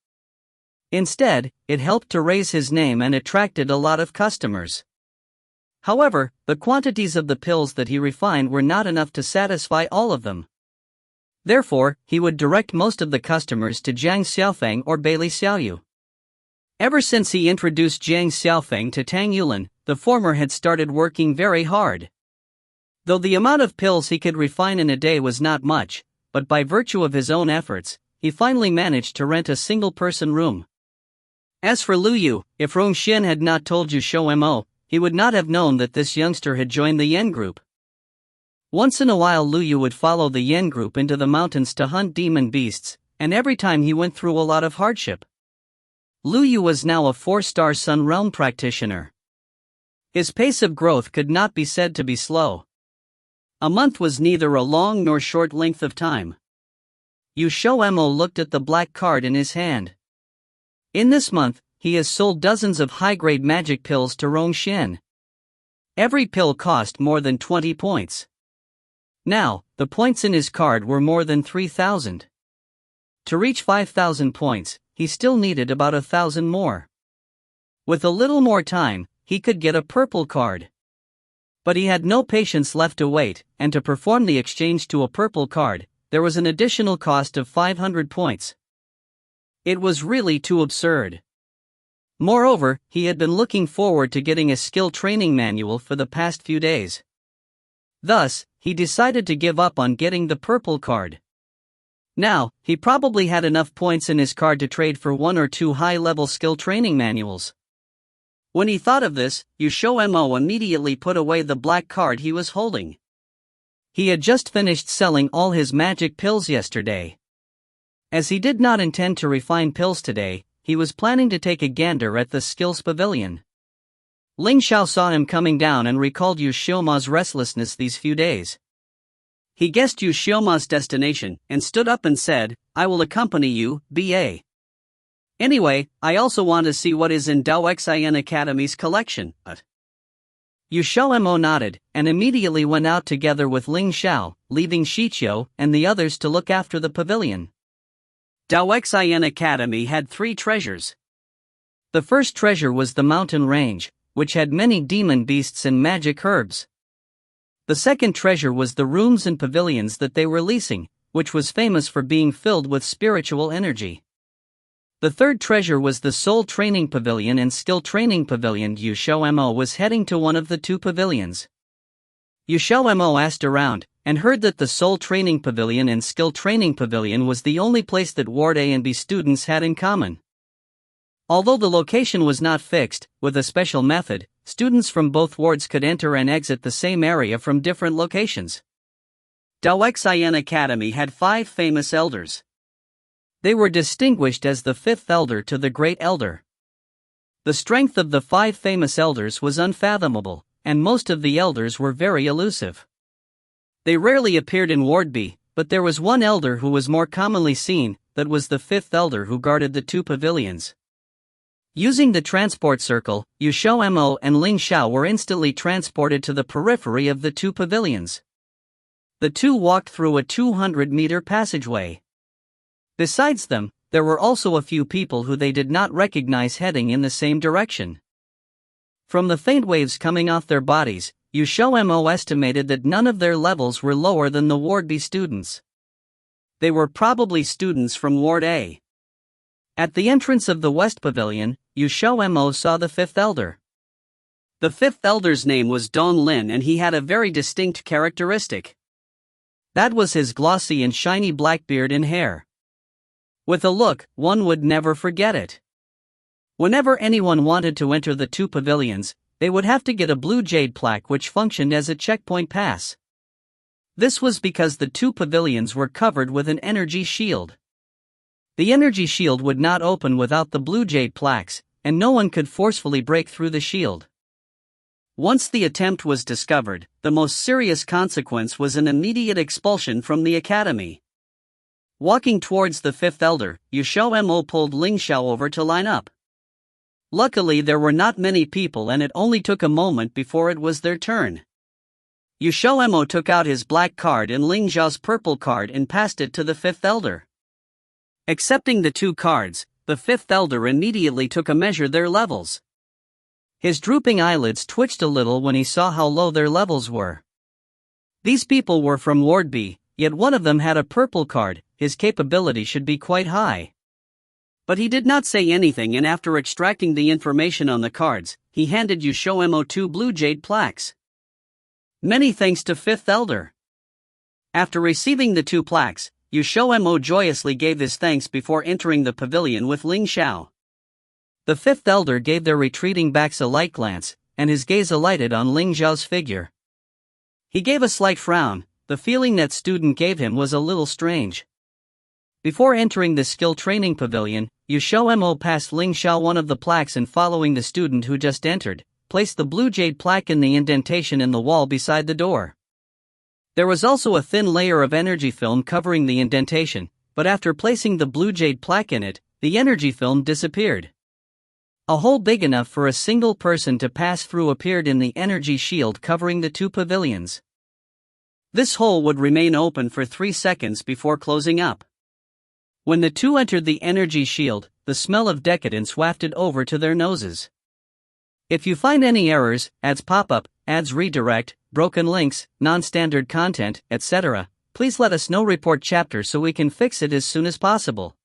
Instead, it helped to raise his name and attracted a lot of customers. However, the quantities of the pills that he refined were not enough to satisfy all of them. Therefore, he would direct most of the customers to Jiang Xiaofeng or Bailey Xiaoyu. Ever since he introduced Jiang Xiaofeng to Tang Yulin, the former had started working very hard. Though the amount of pills he could refine in a day was not much, but by virtue of his own efforts, he finally managed to rent a single-person room. As for Lu Yu, if Rongxian had not told XiaoMo, he would not have known that this youngster had joined the Yen group. Once in a while Lu Yu would follow the Yen group into the mountains to hunt demon beasts, and every time he went through a lot of hardship. Lu Yu was now a 4-star Sun Realm practitioner. His pace of growth could not be said to be slow. A month was neither a long nor short length of time. XiaoMo looked at the black card in his hand. In this month, he has sold dozens of high-grade magic pills to Rongxian. Every pill cost more than 20 points. Now, the points in his card were more than 3,000. To reach 5,000 points, he still needed about 1,000 more. With a little more time, he could get a purple card. But he had no patience left to wait, and to perform the exchange to a purple card, there was an additional cost of 500 points. It was really too absurd. Moreover, he had been looking forward to getting a skill training manual for the past few days. Thus, he decided to give up on getting the purple card. Now, he probably had enough points in his card to trade for 1 or 2 high-level skill training manuals. When he thought of this, XiaoMo immediately put away the black card he was holding. He had just finished selling all his magic pills yesterday. As he did not intend to refine pills today, he was planning to take a gander at the skills pavilion. Ling Xiao saw him coming down and recalled XiaoMo's restlessness these few days. He guessed XiaoMo's destination and stood up and said, "I will accompany you, BA. Anyway, I also want to see what is in Dao Xian Academy's collection." XiaoMo nodded, and immediately went out together with Ling Xiao, leaving Xiao and the others to look after the pavilion. Xian Academy had 3 treasures. The first treasure was the mountain range, which had many demon beasts and magic herbs. The second treasure was the rooms and pavilions that they were leasing, which was famous for being filled with spiritual energy. The third treasure was the Soul Training Pavilion and Skill Training Pavilion. XiaoMo was heading to one of the 2 pavilions. XiaoMo asked around, and heard that the Soul Training Pavilion and Skill Training Pavilion was the only place that Ward A and B students had in common. Although the location was not fixed, with a special method, students from both wards could enter and exit the same area from different locations. Xian Academy had 5 famous elders. They were distinguished as the 5th elder to the Great Elder. The strength of the 5 famous elders was unfathomable, and most of the elders were very elusive. They rarely appeared in Ward B, but there was one elder who was more commonly seen, that was the 5th elder who guarded the 2 pavilions. Using the transport circle, XiaoMo and Ling Xiao were instantly transported to the periphery of the 2 pavilions. The 2 walked through a 200-meter passageway. Besides them, there were also a few people who they did not recognize heading in the same direction. From the faint waves coming off their bodies, XiaoMo estimated that none of their levels were lower than the Ward B students. They were probably students from Ward A. At the entrance of the West Pavilion, XiaoMo saw the 5th elder. The 5th elder's name was Don Lin, and he had a very distinct characteristic. That was his glossy and shiny black beard and hair. With a look, one would never forget it. Whenever anyone wanted to enter the 2 pavilions, they would have to get a blue jade plaque which functioned as a checkpoint pass. This was because the 2 pavilions were covered with an energy shield. The energy shield would not open without the blue jade plaques, and no one could forcefully break through the shield. Once the attempt was discovered, the most serious consequence was an immediate expulsion from the academy. Walking towards the 5th elder, XiaoMo pulled Ling Xiao over to line up. Luckily there were not many people and it only took a moment before it was their turn. XiaoMo took out his black card and Ling Xiao's purple card and passed it to the 5th elder. Accepting the 2 cards, the 5th elder immediately took a measure their levels. His drooping eyelids twitched a little when he saw how low their levels were. These people were from Ward B, yet one of them had a purple card. His capability should be quite high. But he did not say anything, and after extracting the information on the cards, he handed XiaoMo 2 blue jade plaques. Many thanks to 5th elder. After receiving the 2 plaques, XiaoMo joyously gave his thanks before entering the pavilion with Ling Xiao. The 5th elder gave their retreating backs a light glance, and his gaze alighted on Ling Xiao's figure. He gave a slight frown. The feeling that student gave him was a little strange. Before entering the skill training pavilion, XiaoMo passed Ling Xiao one of the plaques and, following the student who just entered, placed the blue jade plaque in the indentation in the wall beside the door. There was also a thin layer of energy film covering the indentation, but after placing the blue jade plaque in it, the energy film disappeared. A hole big enough for a single person to pass through appeared in the energy shield covering the 2 pavilions. This hole would remain open for 3 seconds before closing up. When the 2 entered the energy shield, the smell of decadence wafted over to their noses. If you find any errors, ads pop up, ads redirect, broken links, non-standard content, etc., please let us know. Report chapter so we can fix it as soon as possible.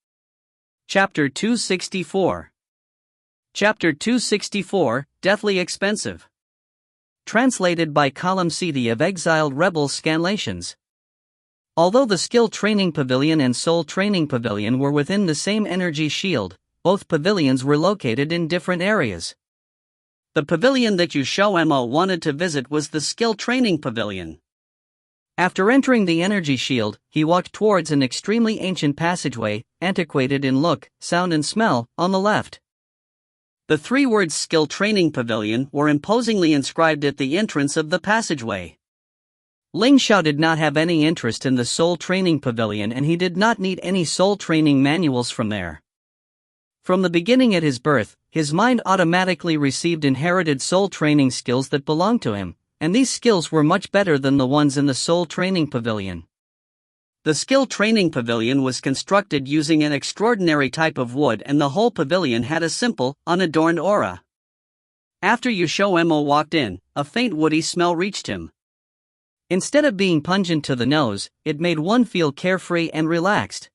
Chapter 264. Chapter 264, Deathly Expensive. Translated by Column CD of Exiled Rebels Scanlations. Although the Skill Training Pavilion and Soul Training Pavilion were within the same energy shield, both pavilions were located in different areas. The pavilion that XiaoMo wanted to visit was the Skill Training Pavilion. After entering the energy shield, he walked towards an extremely ancient passageway, antiquated in look, sound and smell, on the left. The 3 words Skill Training Pavilion were imposingly inscribed at the entrance of the passageway. Ling Xiao did not have any interest in the Soul Training Pavilion, and he did not need any soul training manuals from there. From the beginning at his birth, his mind automatically received inherited soul training skills that belonged to him, and these skills were much better than the ones in the soul training pavilion. The skill training pavilion was constructed using an extraordinary type of wood, and the whole pavilion had a simple, unadorned aura. After XiaoMo walked in, a faint woody smell reached him. Instead of being pungent to the nose, it made one feel carefree and relaxed.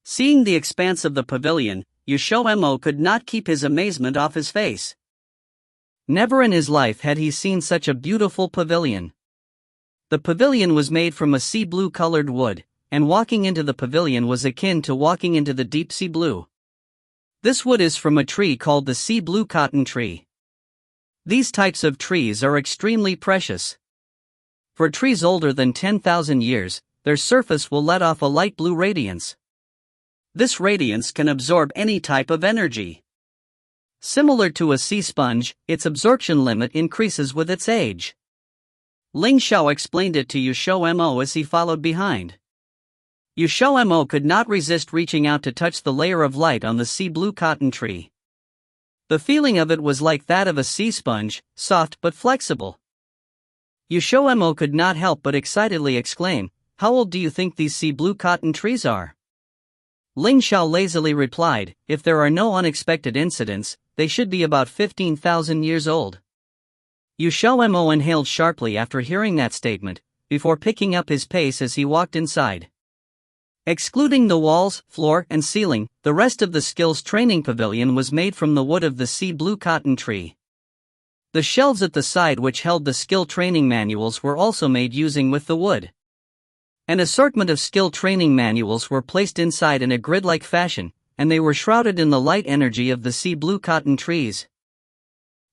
Seeing the expanse of the pavilion, XiaoMo could not keep his amazement off his face. Never in his life had he seen such a beautiful pavilion. The pavilion was made from a sea blue colored wood, and walking into the pavilion was akin to walking into the deep sea blue. This wood is from a tree called the sea blue cotton tree. These types of trees are extremely precious. For trees older than 10,000 years, their surface will let off a light blue radiance. This radiance can absorb any type of energy. Similar to a sea sponge, its absorption limit increases with its age. Ling Xiao explained it to XiaoMo as he followed behind. XiaoMo could not resist reaching out to touch the layer of light on the sea blue cotton tree. The feeling of it was like that of a sea sponge, soft but flexible. XiaoMo could not help but excitedly exclaim, "How old do you think these sea blue cotton trees are?" Ling Xiao lazily replied, "If there are no unexpected incidents, they should be about 15,000 years old." XiaoMo inhaled sharply after hearing that statement, before picking up his pace as he walked inside. Excluding the walls, floor, and ceiling, the rest of the skills training pavilion was made from the wood of the sea blue cotton tree. The shelves at the side which held the skill training manuals were also made using with the wood. An assortment of skill training manuals were placed inside in a grid-like fashion, and they were shrouded in the light energy of the sea blue cotton trees.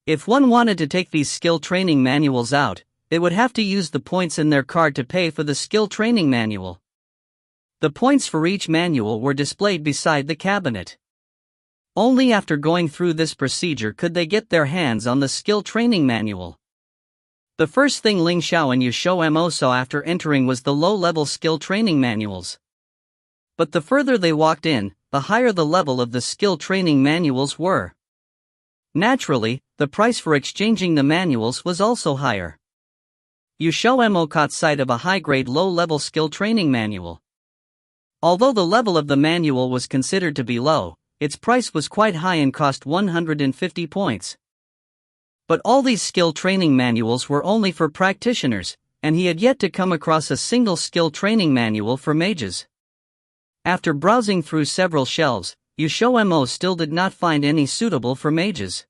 If one wanted to take these skill training manuals out, they would have to use the points in their card to pay for the skill training manual. The points for each manual were displayed beside the cabinet. Only after going through this procedure could they get their hands on the skill training manual. The first thing Ling Xiao and XiaoMo saw after entering was the low-level skill training manuals. But the further they walked in, the higher the level of the skill training manuals were. Naturally, the price for exchanging the manuals was also higher. XiaoMo caught sight of a high-grade low-level skill training manual. Although the level of the manual was considered to be low, its price was quite high and cost 150 points. But all these skill training manuals were only for practitioners, and he had yet to come across a single skill training manual for mages. After browsing through several shelves, XiaoMo still did not find any suitable for mages.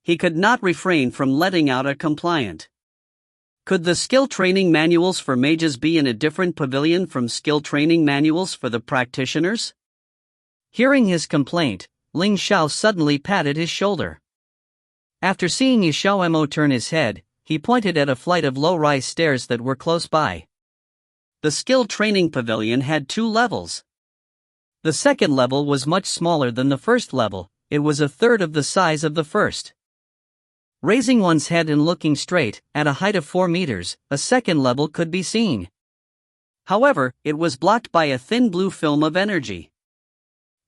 He could not refrain from letting out a complaint. Could the skill training manuals for mages be in a different pavilion from skill training manuals for the practitioners? Hearing his complaint, Ling Xiao suddenly patted his shoulder. After seeing XiaoMo turn his head, he pointed at a flight of low-rise stairs that were close by. The skill training pavilion had 2 levels. The second level was much smaller than the first level, it was a third of the size of the first. Raising one's head and looking straight, at a height of 4 meters, a second level could be seen. However, it was blocked by a thin blue film of energy.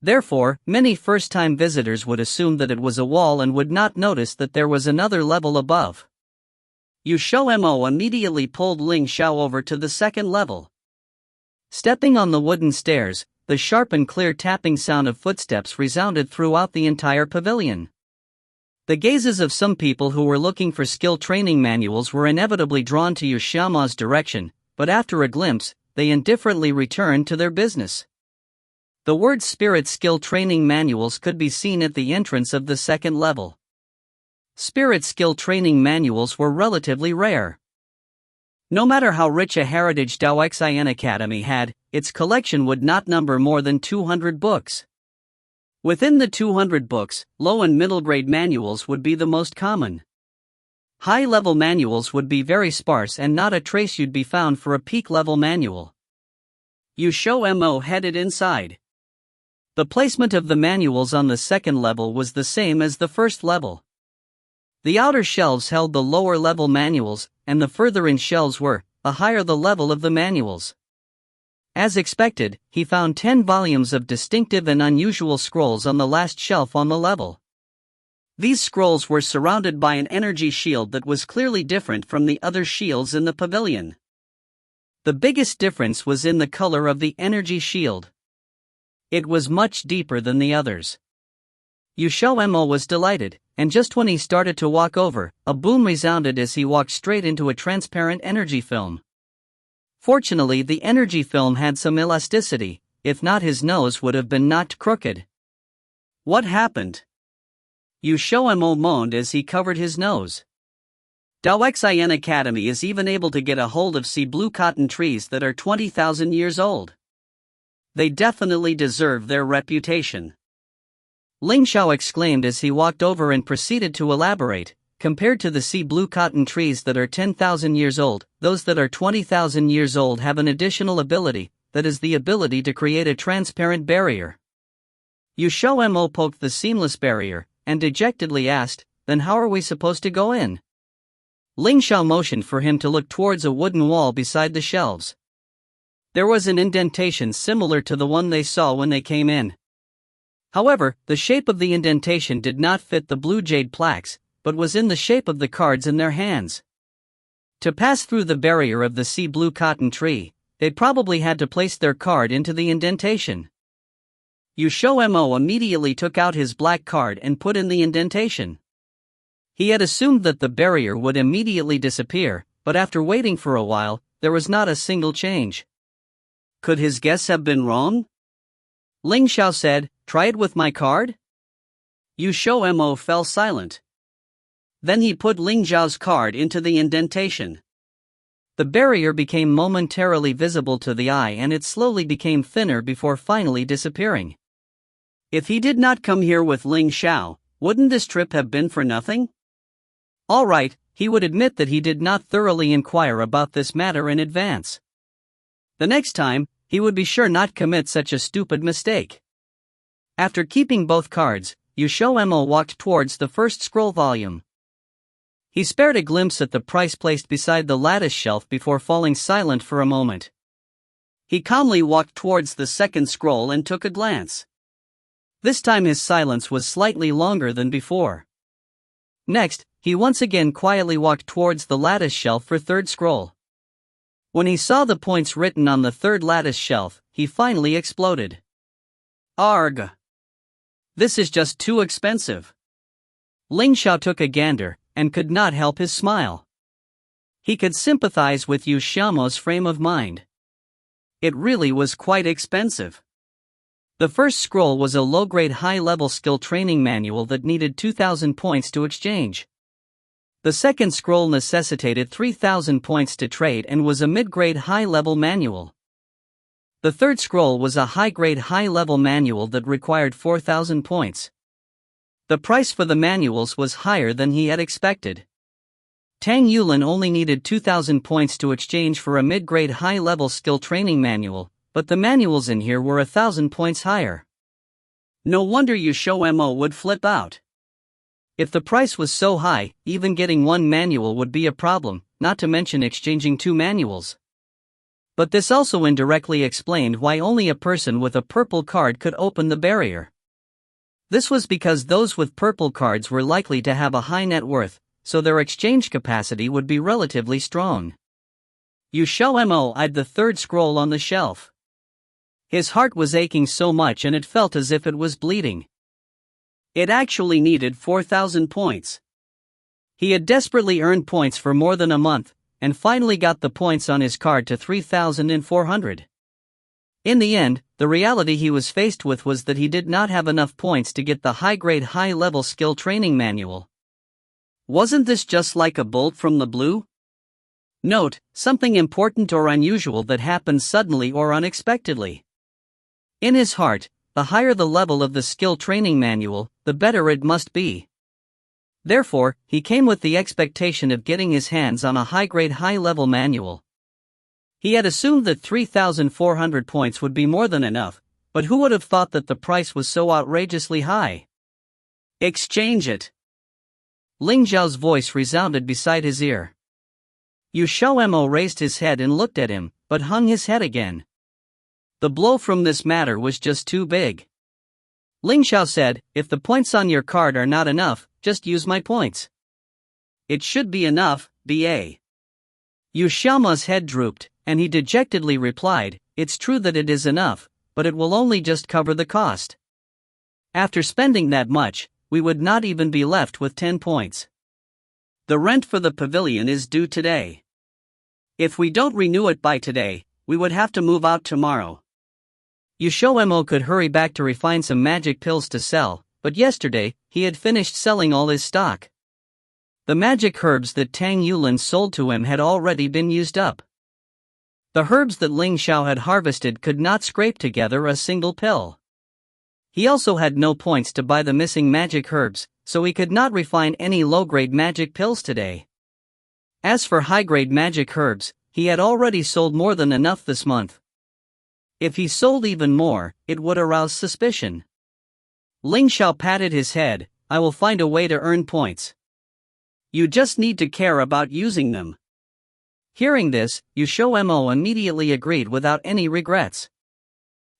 Therefore, many first-time visitors would assume that it was a wall and would not notice that there was another level above. XiaoMo immediately pulled Ling Xiao over to the second level. Stepping on the wooden stairs, the sharp and clear tapping sound of footsteps resounded throughout the entire pavilion. The gazes of some people who were looking for skill training manuals were inevitably drawn to XiaoMo's direction, but after a glimpse, they indifferently returned to their business. The word Spirit Skill Training Manuals could be seen at the entrance of the second level. Spirit Skill Training Manuals were relatively rare. No matter how rich a heritage Dao Xian Academy had, its collection would not number more than 200 books. Within the 200 books, low and middle grade manuals would be the most common. High-level manuals would be very sparse and not a trace you'd be found for a peak-level manual. XiaoMo headed inside. The placement of the manuals on the second level was the same as the first level. The outer shelves held the lower-level manuals, and the further-in shelves were, the higher the level of the manuals. As expected, he found 10 volumes of distinctive and unusual scrolls on the last shelf on the level. These scrolls were surrounded by an energy shield that was clearly different from the other shields in the pavilion. The biggest difference was in the color of the energy shield. It was much deeper than the others. XiaoMo was delighted, and just when he started to walk over, a boom resounded as he walked straight into a transparent energy film. Fortunately, the energy film had some elasticity, if not his nose would have been knocked crooked. What happened? XiaoMo moaned as he covered his nose. Xian Academy is even able to get a hold of sea blue cotton trees that are 20,000 years old. They definitely deserve their reputation. Ling Xiao exclaimed as he walked over and proceeded to elaborate. Compared to the sea blue cotton trees that are 10,000 years old, those that are 20,000 years old have an additional ability, that is the ability to create a transparent barrier. XiaoMo poked the seamless barrier, and dejectedly asked, "Then how are we supposed to go in?" Ling Xiao motioned for him to look towards a wooden wall beside the shelves. There was an indentation similar to the one they saw when they came in. However, the shape of the indentation did not fit the blue jade plaques, but was in the shape of the cards in their hands. To pass through the barrier of the sea blue cotton tree, they probably had to place their card into the indentation. XiaoMo immediately took out his black card and put in the indentation. He had assumed that the barrier would immediately disappear, but after waiting for a while, there was not a single change. Could his guess have been wrong? Ling Xiao said, "Try it with my card?" XiaoMo fell silent. Then he put Ling Xiao's card into the indentation. The barrier became momentarily visible to the eye and it slowly became thinner before finally disappearing. If he did not come here with Ling Xiao, wouldn't this trip have been for nothing? Alright, he would admit that he did not thoroughly inquire about this matter in advance. The next time, he would be sure not commit such a stupid mistake. After keeping both cards, XiaoMo walked towards the first scroll volume. He spared a glimpse at the price placed beside the lattice shelf before falling silent for a moment. He calmly walked towards the second scroll and took a glance. This time his silence was slightly longer than before. Next, he once again quietly walked towards the lattice shelf for third scroll. When he saw the points written on the third lattice shelf, he finally exploded. Arg! This is just too expensive. Ling Xiao took a gander, and could not help his smile. He could sympathize with XiaoMo's frame of mind. It really was quite expensive. The first scroll was a low-grade high-level skill training manual that needed 2,000 points to exchange. The second scroll necessitated 3,000 points to trade and was a mid-grade high-level manual. The third scroll was a high-grade high-level manual that required 4,000 points. The price for the manuals was higher than he had expected. Tang Yulin only needed 2,000 points to exchange for a mid-grade high-level skill training manual, but the manuals in here were 1,000 points higher. No wonder XiaoMo would flip out. If the price was so high, even getting one manual would be a problem, not to mention exchanging two manuals. But this also indirectly explained why only a person with a purple card could open the barrier. This was because those with purple cards were likely to have a high net worth, so their exchange capacity would be relatively strong. XiaoMo eyed the third scroll on the shelf. His heart was aching so much and it felt as if it was bleeding. It actually needed 4,000 points. He had desperately earned points for more than a month, and finally got the points on his card to 3,400. In the end, the reality he was faced with was that he did not have enough points to get the high-grade high-level skill training manual. Wasn't this just like a bolt from the blue? Note, something important or unusual that happened suddenly or unexpectedly. In his heart, the higher the level of the skill training manual, the better it must be. Therefore, he came with the expectation of getting his hands on a high-grade high-level manual. He had assumed that 3,400 points would be more than enough, but who would have thought that the price was so outrageously high? Exchange it! Ling Xiao's voice resounded beside his ear. XiaoMo raised his head and looked at him, but hung his head again. The blow from this matter was just too big. Ling Xiao said, "If the points on your card are not enough, just use my points." "It should be enough, BA." XiaoMo's head drooped, and he dejectedly replied, "It's true that it is enough, but it will only just cover the cost. After spending that much, we would not even be left with 10 points. The rent for the pavilion is due today. If we don't renew it by today, we would have to move out tomorrow." XiaoMo could hurry back to refine some magic pills to sell, but yesterday, he had finished selling all his stock. The magic herbs that Tang Yulin sold to him had already been used up. The herbs that Ling Xiao had harvested could not scrape together a single pill. He also had no points to buy the missing magic herbs, so he could not refine any low-grade magic pills today. As for high-grade magic herbs, he had already sold more than enough this month. If he sold even more, it would arouse suspicion. Ling Xiao patted his head, "I will find a way to earn points. You just need to care about using them." Hearing this, XiaoMo immediately agreed without any regrets.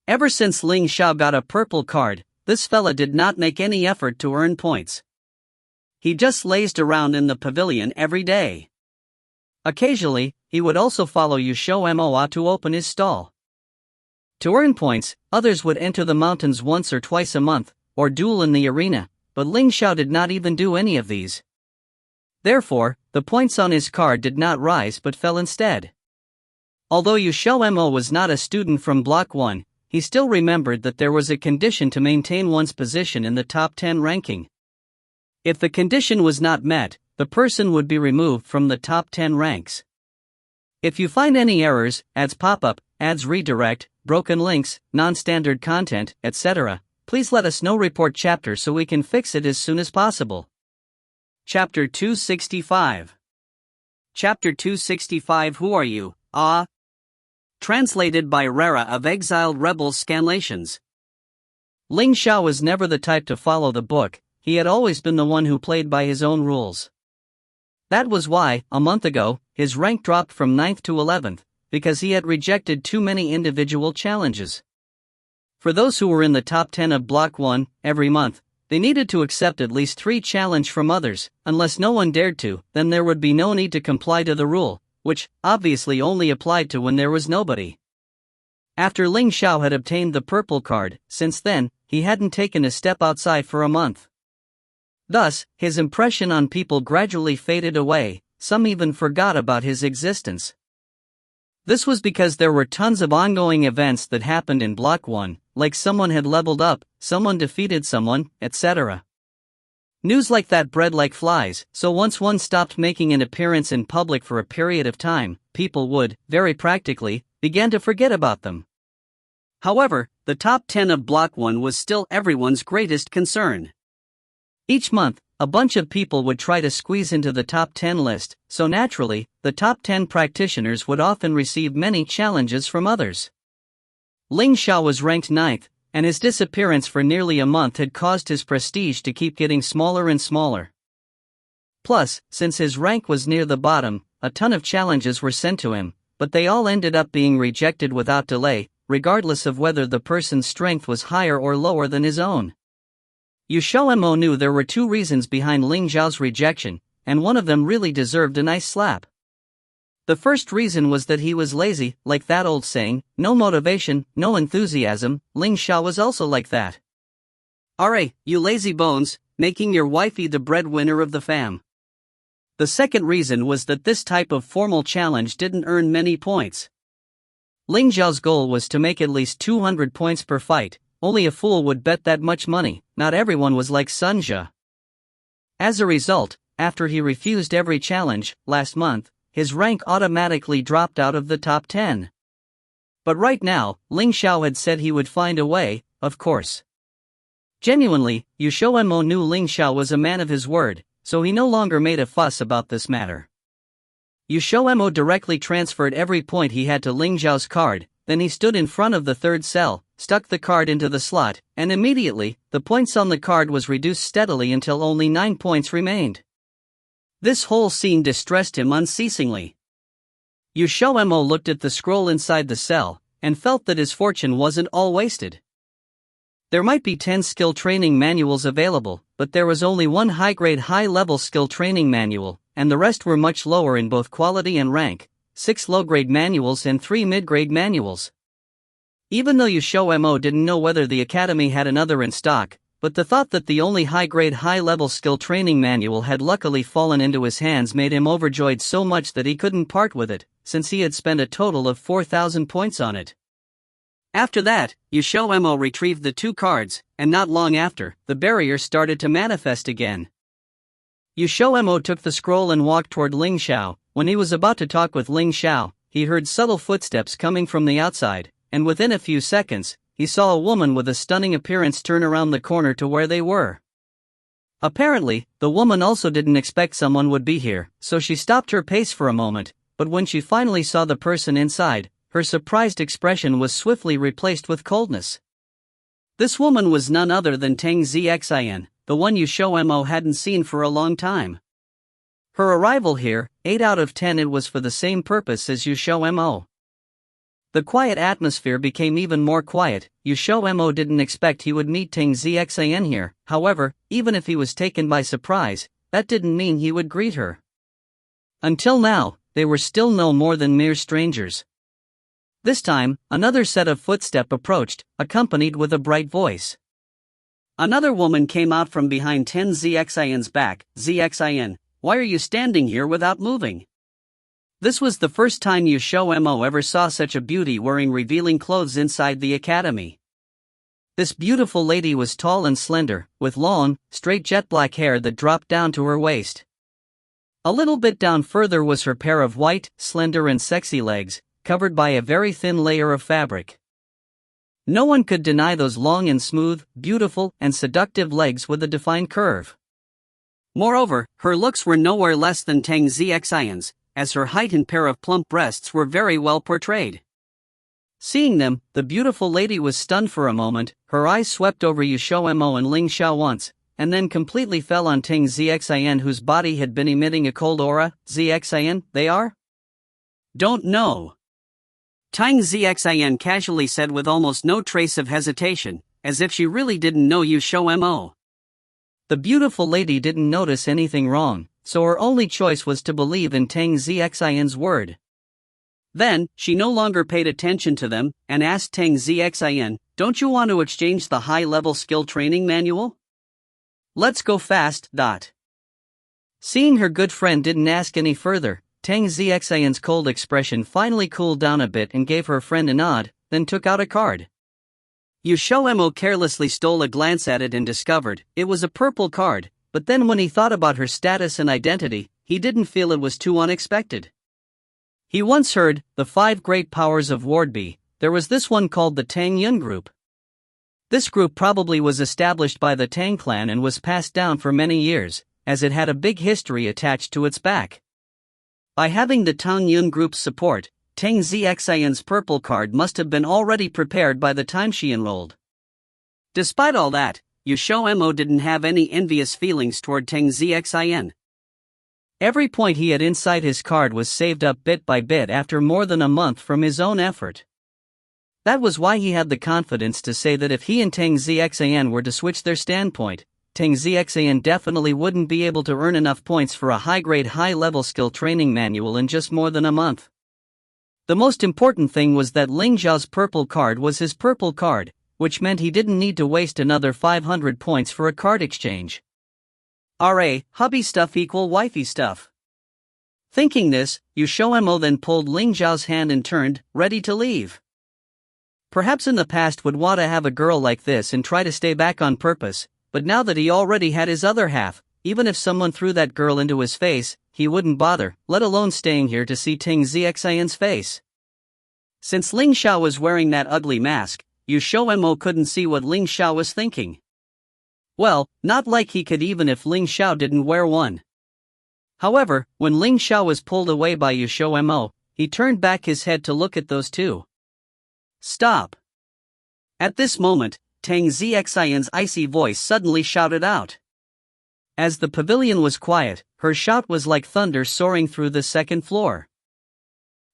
Ever since Ling Xiao got a purple card, this fella did not make any effort to earn points. He just lazed around in the pavilion every day. Occasionally, he would also follow XiaoMo to open his stall. To earn points, others would enter the mountains once or twice a month, or duel in the arena, but Ling Xiao did not even do any of these. Therefore, the points on his card did not rise but fell instead. Although XiaoMo was not a student from Block 1, he still remembered that there was a condition to maintain one's position in the top 10 ranking. If the condition was not met, the person would be removed from the top 10 ranks. If you find any errors, ads pop up, ads redirect, broken links, non-standard content, etc., please let us know. Report chapter so we can fix it as soon as possible. Chapter 265. Chapter 265. Who are you? Ah. Translated by Rara of Exiled Rebels Scanlations. Ling Xiao was never the type to follow the book, he had always been the one who played by his own rules. That was why, a month ago, his rank dropped from 9th to 11th, because he had rejected too many individual challenges. For those who were in the top 10 of Block 1, every month, they needed to accept at least 3 challenges from others. Unless no one dared to, then there would be no need to comply to the rule, which, obviously only applied to when there was nobody. After Ling Xiao had obtained the purple card, since then, he hadn't taken a step outside for a month. Thus, his impression on people gradually faded away, some even forgot about his existence. This was because there were tons of ongoing events that happened in Block 1, like someone had leveled up, someone defeated someone, etc. News like that bred like flies, so once one stopped making an appearance in public for a period of time, people would, very practically, begin to forget about them. However, the top 10 of Block 1 was still everyone's greatest concern. Each month, a bunch of people would try to squeeze into the top 10 list, so naturally, the top 10 practitioners would often receive many challenges from others. Ling Xiao was ranked 9th, and his disappearance for nearly a month had caused his prestige to keep getting smaller and smaller. Plus, since his rank was near the bottom, a ton of challenges were sent to him, but they all ended up being rejected without delay, regardless of whether the person's strength was higher or lower than his own. XiaoMo knew there were 2 reasons behind Ling Xiao's rejection, and one of them really deserved a nice slap. The first reason was that he was lazy, like that old saying, no motivation, no enthusiasm. Ling Xiao was also like that. "Alright, you lazy bones, making your wifey the breadwinner of the fam." The second reason was that this type of formal challenge didn't earn many points. Ling Xiao's goal was to make at least 200 points per fight, only a fool would bet that much money, not everyone was like Sun Jia. As a result, after he refused every challenge, last month, his rank automatically dropped out of the top 10. But right now, Ling Xiao had said he would find a way, of course. Genuinely, XiaoMo knew Ling Xiao was a man of his word, so he no longer made a fuss about this matter. XiaoMo directly transferred every point he had to Ling Xiao's card, then he stood in front of the 3rd cell, stuck the card into the slot, and immediately, the points on the card was reduced steadily until only 9 points remained. This whole scene distressed him unceasingly. XiaoMo looked at the scroll inside the cell, and felt that his fortune wasn't all wasted. There might be 10 skill training manuals available, but there was only one high-grade high-level skill training manual, and the rest were much lower in both quality and rank, 6 low-grade manuals and 3 mid-grade manuals. Even though XiaoMo didn't know whether the academy had another in stock, but the thought that the only high-grade high-level skill training manual had luckily fallen into his hands made him overjoyed so much that he couldn't part with it, since he had spent a total of 4,000 points on it. After that, XiaoMo retrieved the 2 cards, and not long after, the barrier started to manifest again. XiaoMo took the scroll and walked toward Ling Xiao. When he was about to talk with Ling Xiao, he heard subtle footsteps coming from the outside, and within a few seconds, he saw a woman with a stunning appearance turn around the corner to where they were. Apparently, the woman also didn't expect someone would be here, so she stopped her pace for a moment, but when she finally saw the person inside, her surprised expression was swiftly replaced with coldness. This woman was none other than Tang Xian, the one XiaoMo hadn't seen for a long time. Her arrival here, 8 out of 10, it was for the same purpose as XiaoMo. The quiet atmosphere became even more quiet. XiaoMo didn't expect he would meet Tang Xian here, however, even if he was taken by surprise, that didn't mean he would greet her. Until now, they were still no more than mere strangers. This time, another set of footsteps approached, accompanied with a bright voice. Another woman came out from behind Tang Xian's back. Xian, why are you standing here without moving? This was the first time XiaoMo ever saw such a beauty wearing revealing clothes inside the academy. This beautiful lady was tall and slender, with long, straight jet black hair that dropped down to her waist. A little bit down further was her pair of white, slender and sexy legs, covered by a very thin layer of fabric. No one could deny those long and smooth, beautiful and seductive legs with a defined curve. Moreover, her looks were nowhere less than Tang Xian's, as her height and pair of plump breasts were very well portrayed. Seeing them, the beautiful lady was stunned for a moment. Her eyes swept over XiaoMo and Ling Xiao once, and then completely fell on Tang Xian, whose body had been emitting a cold aura. Xian, they are? Don't know. Tang Xian casually said with almost no trace of hesitation, as if she really didn't know XiaoMo. The beautiful lady didn't notice anything wrong, so her only choice was to believe in Tang Xian's word. Then, she no longer paid attention to them, and asked Tang Xian, don't you want to exchange the high-level skill training manual? Let's go fast. Seeing her good friend didn't ask any further, Tang Xian's cold expression finally cooled down a bit and gave her friend a nod, then took out a card. XiaoMo carelessly stole a glance at it and discovered it was a purple card, but then when he thought about her status and identity, he didn't feel it was too unexpected. He once heard the 5 great powers of Wardby. There was this one called the Tang Yun Group. This group probably was established by the Tang clan and was passed down for many years, as it had a big history attached to its back. By having the Tang Yun Group's support, Tang Xian's purple card must have been already prepared by the time she enrolled. Despite all that, XiaoMo didn't have any envious feelings toward Tang Xian. Every point he had inside his card was saved up bit by bit after more than a month from his own effort. That was why he had the confidence to say that if he and Tang Xian were to switch their standpoint, Tang Xian definitely wouldn't be able to earn enough points for a high-grade high-level skill training manual in just more than a month. The most important thing was that Ling Xiao's purple card was his purple card, which meant he didn't need to waste another 500 points for a card exchange. Hubby stuff equal wifey stuff. Thinking this, XiaoMo then pulled Ling Xiao's hand and turned, ready to leave. Perhaps in the past would want to have a girl like this and try to stay back on purpose, but now that he already had his other half, even if someone threw that girl into his face, he wouldn't bother, let alone staying here to see Tang Xian's face. Since Ling Xiao was wearing that ugly mask, XiaoMo couldn't see what Ling Xiao was thinking. Well, not like he could even if Ling Xiao didn't wear one. However, when Ling Xiao was pulled away by XiaoMo, he turned back his head to look at those two. Stop! At this moment, Tang Xian's icy voice suddenly shouted out. As the pavilion was quiet, her shout was like thunder soaring through the second floor.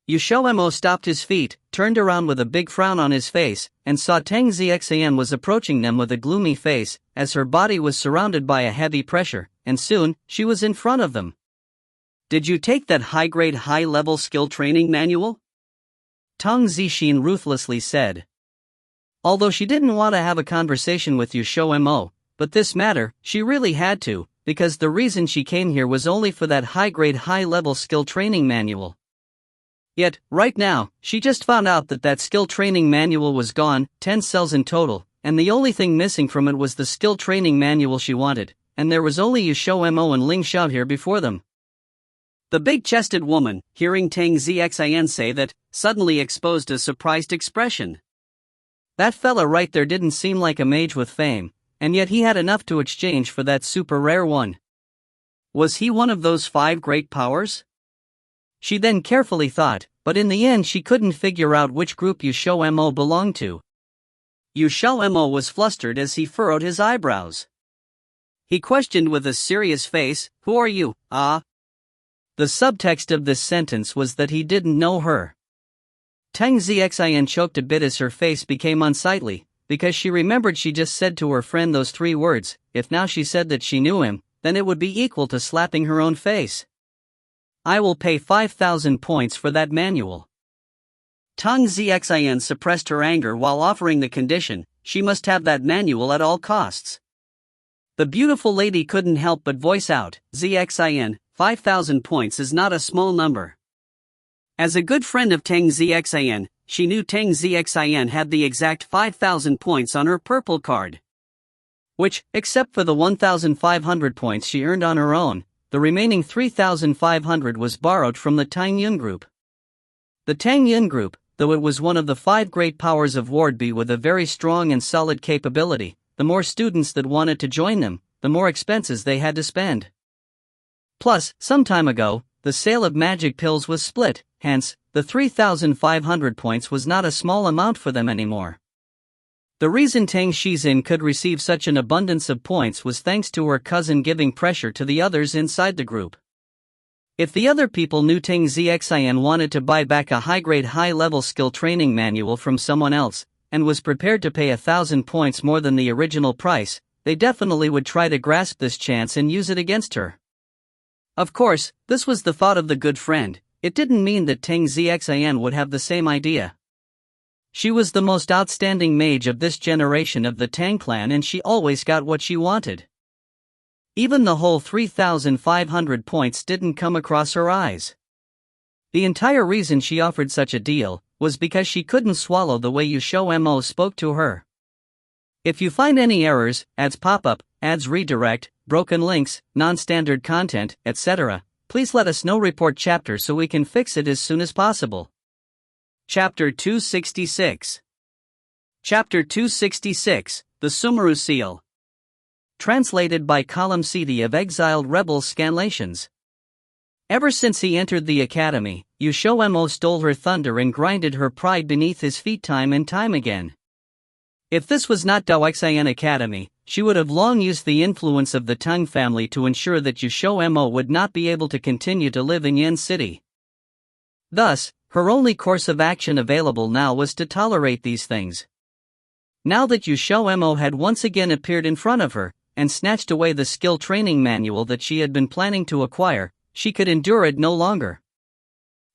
XiaoMo stopped his feet, turned around with a big frown on his face, and saw Tang Zixian was approaching them with a gloomy face, as her body was surrounded by a heavy pressure, and soon, she was in front of them. "Did you take that high-grade high-level skill training manual?" Tang Zixin ruthlessly said. Although she didn't want to have a conversation with XiaoMo, but this matter, she really had to, because the reason she came here was only for that high-grade high-level skill training manual. Yet, right now, she just found out that skill training manual was gone, 10 cells in total, and the only thing missing from it was the skill training manual she wanted, and there was only XiaoMo and Ling Xiao here before them. The big-chested woman, hearing Tang Zixian say that, suddenly exposed a surprised expression. That fella right there didn't seem like a mage with fame, and yet he had enough to exchange for that super rare one. Was he one of those 5 great powers? She then carefully thought, but in the end she couldn't figure out which group XiaoMo belonged to. XiaoMo was flustered as he furrowed his eyebrows. He questioned with a serious face, "Who are you, ah?" The subtext of this sentence was that he didn't know her. Tang Zixian choked a bit as her face became unsightly, because she remembered she just said to her friend those 3 words. If now she said that she knew him, then it would be equal to slapping her own face. "I will pay 5,000 points for that manual." Tang Zixian suppressed her anger while offering the condition, she must have that manual at all costs. The beautiful lady couldn't help but voice out, "Zixian, 5,000 points is not a small number." As a good friend of Tang Zixian, she knew Tang Zixian had the exact 5,000 points on her purple card. Which, except for the 1,500 points she earned on her own, the remaining 3,500 was borrowed from the Tang Yun group. The Tang Yun group, though it was one of the 5 great powers of Wardby with a very strong and solid capability, the more students that wanted to join them, the more expenses they had to spend. Plus, some time ago, the sale of magic pills was split, hence, the 3,500 points was not a small amount for them anymore. The reason Tang Shizin could receive such an abundance of points was thanks to her cousin giving pressure to the others inside the group. If the other people knew Tang Zixian wanted to buy back a high-grade high-level skill training manual from someone else, and was prepared to pay 1,000 points more than the original price, they definitely would try to grasp this chance and use it against her. Of course, this was the thought of the good friend. It didn't mean that Tang Zixian would have the same idea. She was the most outstanding mage of this generation of the Tang clan and she always got what she wanted. Even the whole 3,500 points didn't come across her eyes. The entire reason she offered such a deal was because she couldn't swallow the way XiaoMo spoke to her. If you find any errors, ads pop up, ads redirect, broken links, non-standard content, etc., please let us know. Report chapter so we can fix it as soon as possible. Chapter 266. Chapter 266, The Sumeru Seal. Translated by Column CD of Exiled Rebels Scanlations. Ever since he entered the academy, XiaoMo stole her thunder and grinded her pride beneath his feet time and time again. If this was not Daoxian Academy, she would have long used the influence of the Tang family to ensure that XiaoMo would not be able to continue to live in Yan City. Thus, her only course of action available now was to tolerate these things. Now that XiaoMo had once again appeared in front of her, and snatched away the skill training manual that she had been planning to acquire, she could endure it no longer.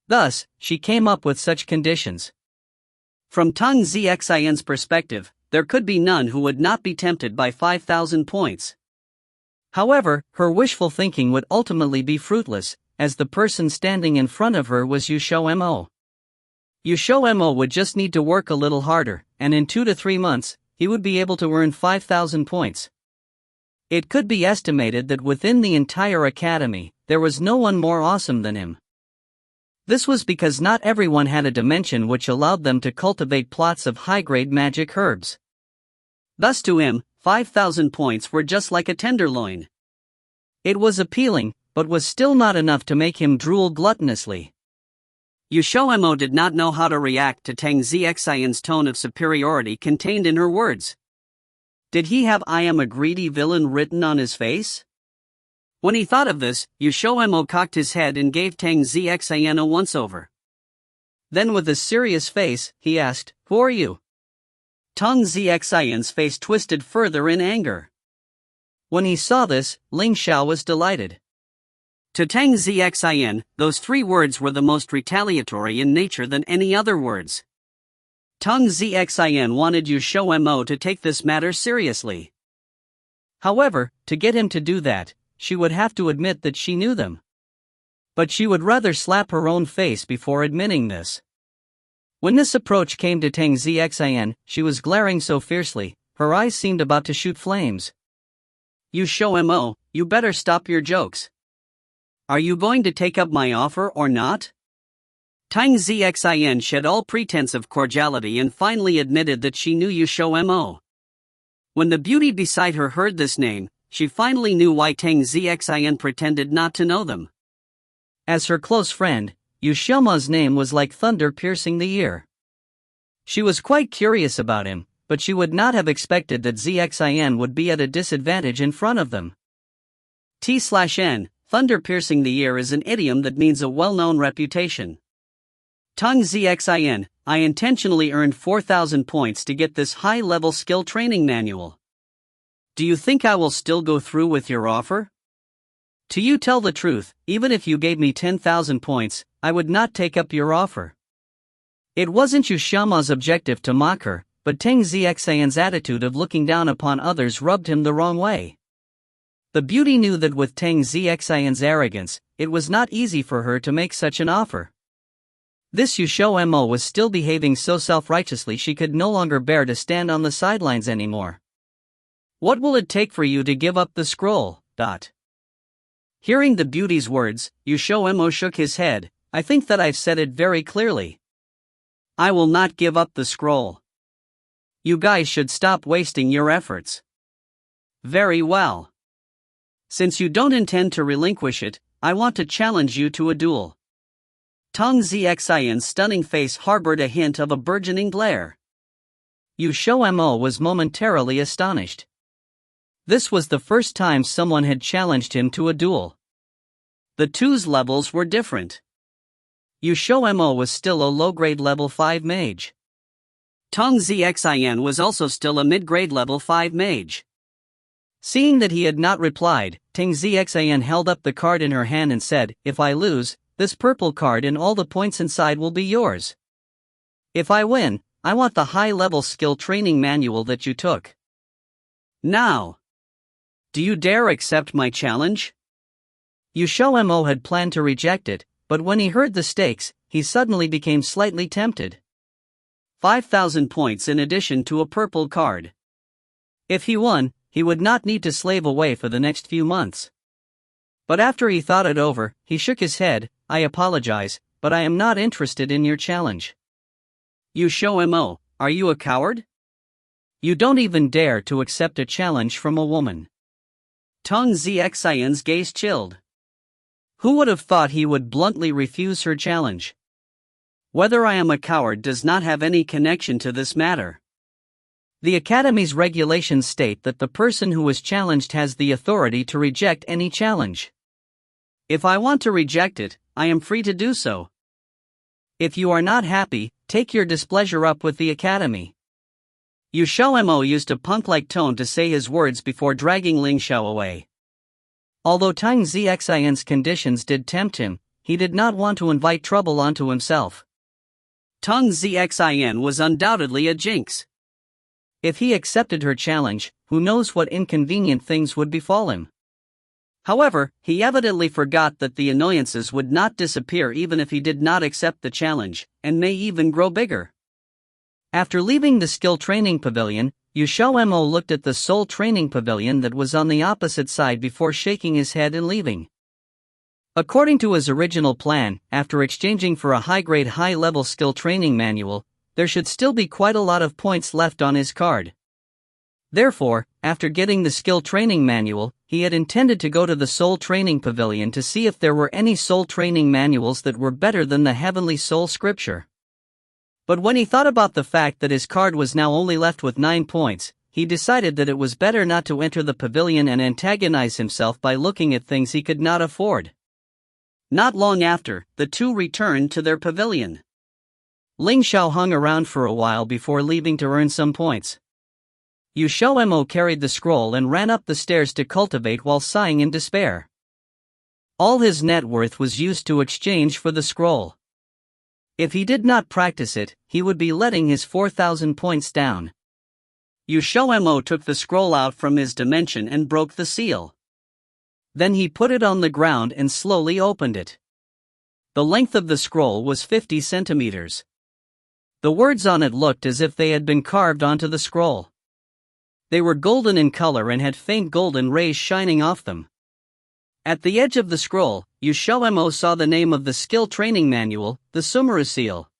Thus, she came up with such conditions. From Tang Zixian's perspective, there could be none who would not be tempted by 5,000 points. However, her wishful thinking would ultimately be fruitless, as the person standing in front of her was XiaoMo. XiaoMo would just need to work a little harder, and in 2 to 3 months, he would be able to earn 5,000 points. It could be estimated that within the entire academy, there was no one more awesome than him. This was because not everyone had a dimension which allowed them to cultivate plots of high-grade magic herbs. Thus to him, 5,000 points were just like a tenderloin. It was appealing, but was still not enough to make him drool gluttonously. XiaoMo did not know how to react to Tang Zixian's tone of superiority contained in her words. Did he have "I am a greedy villain" written on his face? When he thought of this, XiaoMo cocked his head and gave Tang Zixian a once-over. Then with a serious face, he asked, "Who are you?" Tang Zixian's face twisted further in anger. When he saw this, Ling Xiao was delighted. To Tang Zixian, those 3 words were the most retaliatory in nature than any other words. Tang Zixian wanted XiaoMo to take this matter seriously. However, to get him to do that, she would have to admit that she knew them. But she would rather slap her own face before admitting this. When this approach came to Tang Zixian, she was glaring so fiercely, her eyes seemed about to shoot flames. XiaoMo, you better stop your jokes. Are you going to take up my offer or not? Tang Zixian shed all pretense of cordiality and finally admitted that she knew XiaoMo. When the beauty beside her heard this name, she finally knew why Tang Zixian pretended not to know them. As her close friend, XiaoMo's name was like thunder piercing the ear. She was quite curious about him, but she would not have expected that Zixian would be at a disadvantage in front of them. T/N, thunder piercing the ear is an idiom that means a well-known reputation. Tang Zixian, I intentionally earned 4,000 points to get this high-level skill training manual. Do you think I will still go through with your offer? To you tell the truth, even if you gave me 10,000 points, I would not take up your offer. It wasn't XiaoMo's objective to mock her, but Tang Zixian's attitude of looking down upon others rubbed him the wrong way. The beauty knew that with Tang Zixian's arrogance, it was not easy for her to make such an offer. This XiaoMo was still behaving so self-righteously she could no longer bear to stand on the sidelines anymore. What will it take for you to give up the scroll? Hearing the beauty's words, XiaoMo shook his head. I think that I've said it very clearly. I will not give up the scroll. You guys should stop wasting your efforts. Very well. Since you don't intend to relinquish it, I want to challenge you to a duel. Tang Zixian's stunning face harbored a hint of a burgeoning glare. XiaoMo was momentarily astonished. This was the first time someone had challenged him to a duel. The two's levels were different. XiaoMo was still a low-grade level 5 mage. Tang Zixian was also still a mid-grade level 5 mage. Seeing that he had not replied, Tang Zixian held up the card in her hand and said, "If I lose, this purple card and all the points inside will be yours. If I win, I want the high-level skill training manual that you took. Now, do you dare accept my challenge?" XiaoMo had planned to reject it, but when he heard the stakes, he suddenly became slightly tempted. 5,000 points in addition to a purple card. If he won, he would not need to slave away for the next few months. But after he thought it over, he shook his head. "I apologize, but I am not interested in your challenge." XiaoMo, are you a coward? You don't even dare to accept a challenge from a woman. Tang Zixian's gaze chilled. Who would have thought he would bluntly refuse her challenge? Whether I am a coward does not have any connection to this matter. The Academy's regulations state that the person who is challenged has the authority to reject any challenge. If I want to reject it, I am free to do so. If you are not happy, take your displeasure up with the Academy. XiaoMo used a punk-like tone to say his words before dragging Ling Xiao away. Although Tang Zixian's conditions did tempt him, he did not want to invite trouble onto himself. Tang Zixian was undoubtedly a jinx. If he accepted her challenge, who knows what inconvenient things would befall him. However, he evidently forgot that the annoyances would not disappear even if he did not accept the challenge, and may even grow bigger. After leaving the skill training pavilion, XiaoMo looked at the soul training pavilion that was on the opposite side before shaking his head and leaving. According to his original plan, after exchanging for a high-grade high-level skill training manual, there should still be quite a lot of points left on his card. Therefore, after getting the skill training manual, he had intended to go to the soul training pavilion to see if there were any soul training manuals that were better than the heavenly soul scripture. But when he thought about the fact that his card was now only left with 9 points, he decided that it was better not to enter the pavilion and antagonize himself by looking at things he could not afford. Not long after, the two returned to their pavilion. Ling Xiao hung around for a while before leaving to earn some points. XiaoMo carried the scroll and ran up the stairs to cultivate while sighing in despair. All his net worth was used to exchange for the scroll. If he did not practice it, he would be letting his 4,000 points down. XiaoMo took the scroll out from his dimension and broke the seal. Then he put it on the ground and slowly opened it. The length of the scroll was 50 centimeters. The words on it looked as if they had been carved onto the scroll. They were golden in color and had faint golden rays shining off them. At the edge of the scroll, XiaoMo saw the name of the skill training manual, the Sumeru seal.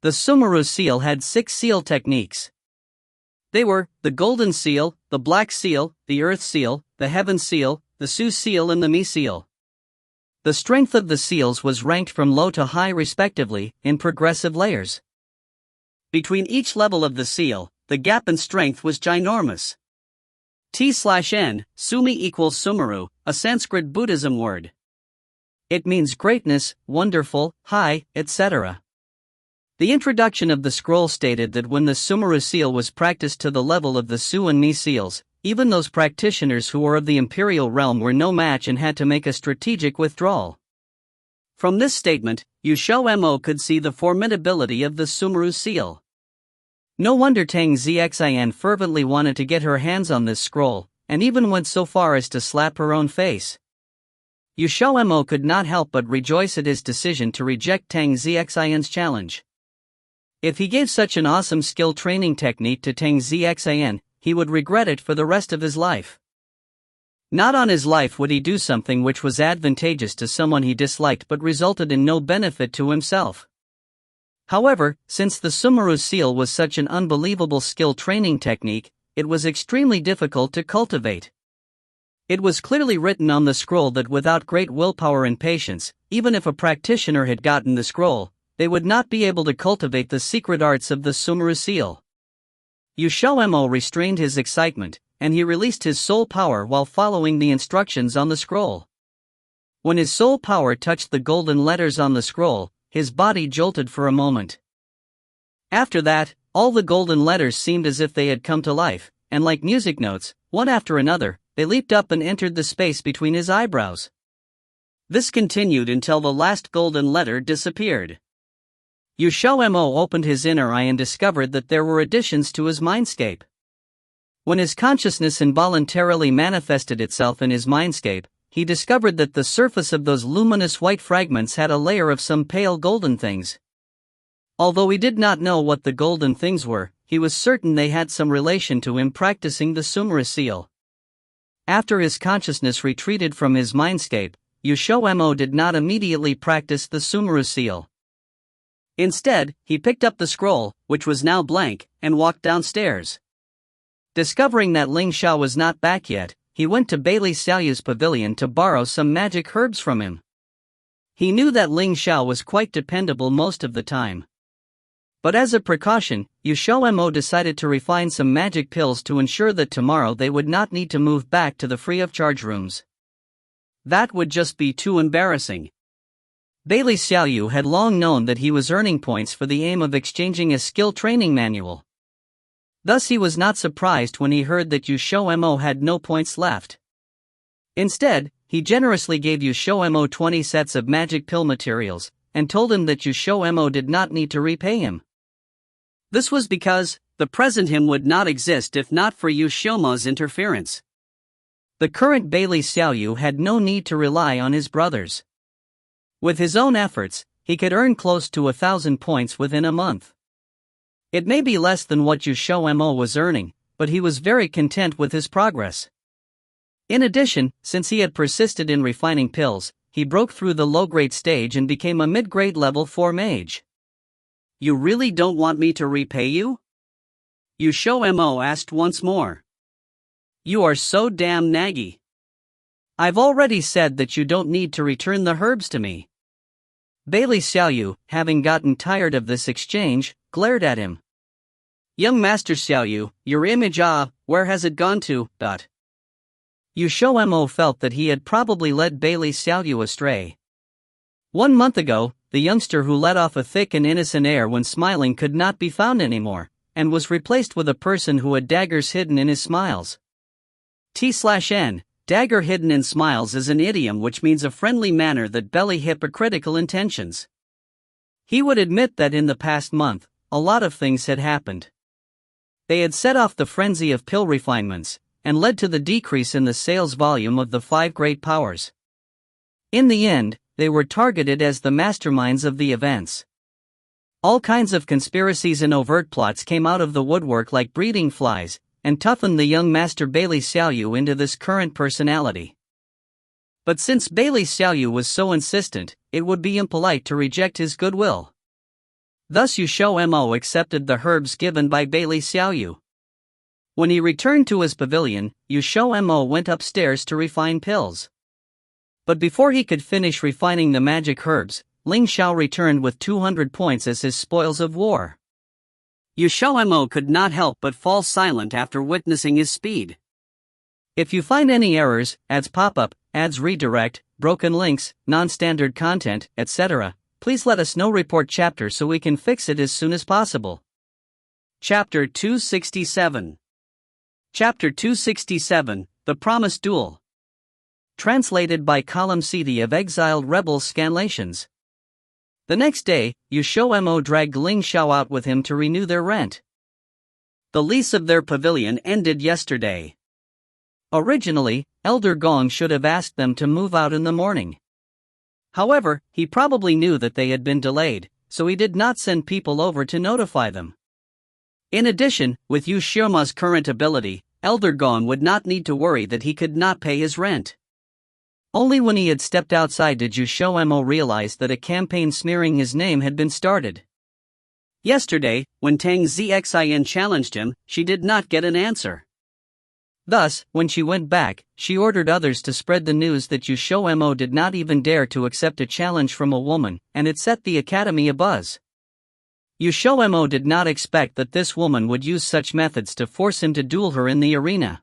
The Sumeru seal had 6 seal techniques. They were the Golden Seal, the Black Seal, the Earth Seal, the Heaven Seal, the Su Seal and the Mi Seal. The strength of the seals was ranked from low to high respectively, in progressive layers. Between each level of the seal, the gap in strength was ginormous. T/N, Sumi equals Sumeru, a Sanskrit Buddhism word. It means greatness, wonderful, high, etc. The introduction of the scroll stated that when the Sumeru seal was practiced to the level of the Su and Mi seals, even those practitioners who were of the imperial realm were no match and had to make a strategic withdrawal. From this statement, XiaoMo could see the formidability of the Sumeru seal. No wonder Tang Xian fervently wanted to get her hands on this scroll, and even went so far as to slap her own face. XiaoMo could not help but rejoice at his decision to reject Tang Xian's challenge. If he gave such an awesome skill training technique to Tang Xian, he would regret it for the rest of his life. Not on his life would he do something which was advantageous to someone he disliked but resulted in no benefit to himself. However, since the Sumeru seal was such an unbelievable skill training technique, it was extremely difficult to cultivate. It was clearly written on the scroll that without great willpower and patience, even if a practitioner had gotten the scroll, they would not be able to cultivate the secret arts of the Sumeru seal. XiaoMo restrained his excitement, and he released his soul power while following the instructions on the scroll. When his soul power touched the golden letters on the scroll, his body jolted for a moment. After that, all the golden letters seemed as if they had come to life, and like music notes, one after another, they leaped up and entered the space between his eyebrows. This continued until the last golden letter disappeared. XiaoMo opened his inner eye and discovered that there were additions to his mindscape. When his consciousness involuntarily manifested itself in his mindscape, he discovered that the surface of those luminous white fragments had a layer of some pale golden things. Although he did not know what the golden things were, he was certain they had some relation to him practicing the Sumeru seal. After his consciousness retreated from his mindscape, XiaoMo did not immediately practice the Sumeru seal. Instead, he picked up the scroll, which was now blank, and walked downstairs. Discovering that Ling Xiao was not back yet, he went to Bailey Xiao's pavilion to borrow some magic herbs from him. He knew that Ling Xiao was quite dependable most of the time. But as a precaution, XiaoMo decided to refine some magic pills to ensure that tomorrow they would not need to move back to the free-of-charge rooms. That would just be too embarrassing. Bailey Xiao had long known that he was earning points for the aim of exchanging a skill training manual. Thus he was not surprised when he heard that XiaoMo had no points left. Instead, he generously gave XiaoMo 20 sets of magic pill materials, and told him that XiaoMo did not need to repay him. This was because the present him would not exist if not for XiaoMo's interference. The current Bailey Xiao had no need to rely on his brothers. With his own efforts, he could earn close to 1,000 points within a month. It may be less than what XiaoMo was earning, but he was very content with his progress. In addition, since he had persisted in refining pills, he broke through the low-grade stage and became a mid-grade level 4 mage. "You really don't want me to repay you?" XiaoMo asked once more. "You are so damn naggy. I've already said that you don't need to return the herbs to me." Bailey Xiao, having gotten tired of this exchange, glared at him. "Young Master Xiao, your image where has it gone to?" XiaoMo felt that he had probably led Bailey Xiao astray. 1 month ago, the youngster who let off a thick and innocent air when smiling could not be found anymore, and was replaced with a person who had daggers hidden in his smiles. T/N, dagger hidden in smiles is an idiom which means a friendly manner that belly hypocritical intentions. He would admit that in the past month, a lot of things had happened. They had set off the frenzy of pill refinements, and led to the decrease in the sales volume of the 5 great powers. In the end, they were targeted as the masterminds of the events. All kinds of conspiracies and overt plots came out of the woodwork like breeding flies, and toughened the young master Bailey Xiao into this current personality. But since Bailey Xiao was so insistent, it would be impolite to reject his goodwill. Thus XiaoMo accepted the herbs given by Bailey Xiao. When he returned to his pavilion, XiaoMo went upstairs to refine pills. But before he could finish refining the magic herbs, Ling Xiao returned with 200 points as his spoils of war. XiaoMo could not help but fall silent after witnessing his speed. If you find any errors, ads pop up, ads redirect, broken links, non-standard content, etc., please let us know. Report chapter so we can fix it as soon as possible. Chapter 267. Chapter 267, The Promised Duel. Translated by Column CD of Exiled Rebels Scanlations. The next day, XiaoMo dragged Ling Xiao out with him to renew their rent. The lease of their pavilion ended yesterday. Originally, Elder Gong should have asked them to move out in the morning. However, he probably knew that they had been delayed, so he did not send people over to notify them. In addition, with XiaoMo's current ability, Elder Gong would not need to worry that he could not pay his rent. Only when he had stepped outside did XiaoMo realize that a campaign smearing his name had been started. Yesterday, when Tang Xin challenged him, she did not get an answer. Thus, when she went back, she ordered others to spread the news that XiaoMo did not even dare to accept a challenge from a woman, and it set the academy abuzz. XiaoMo did not expect that this woman would use such methods to force him to duel her in the arena.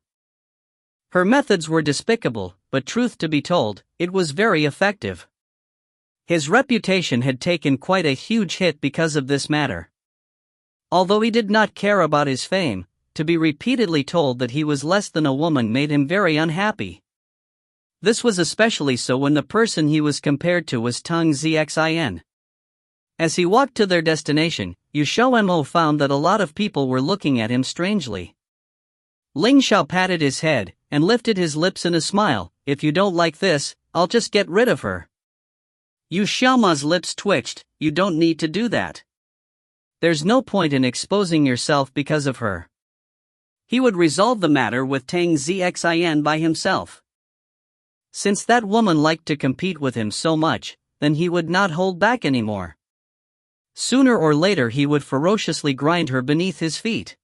Her methods were despicable, but truth to be told, it was very effective. His reputation had taken quite a huge hit because of this matter. Although he did not care about his fame, to be repeatedly told that he was less than a woman made him very unhappy. This was especially so when the person he was compared to was Tang Xin. As he walked to their destination, XiaoMo found that a lot of people were looking at him strangely. Ling Xiao patted his head, and lifted his lips in a smile. If you don't like this, I'll just get rid of her. XiaoMo's lips twitched. You don't need to do that. There's no point in exposing yourself because of her. He would resolve the matter with Tang Xin by himself. Since that woman liked to compete with him so much, then he would not hold back anymore. Sooner or later he would ferociously grind her beneath his feet.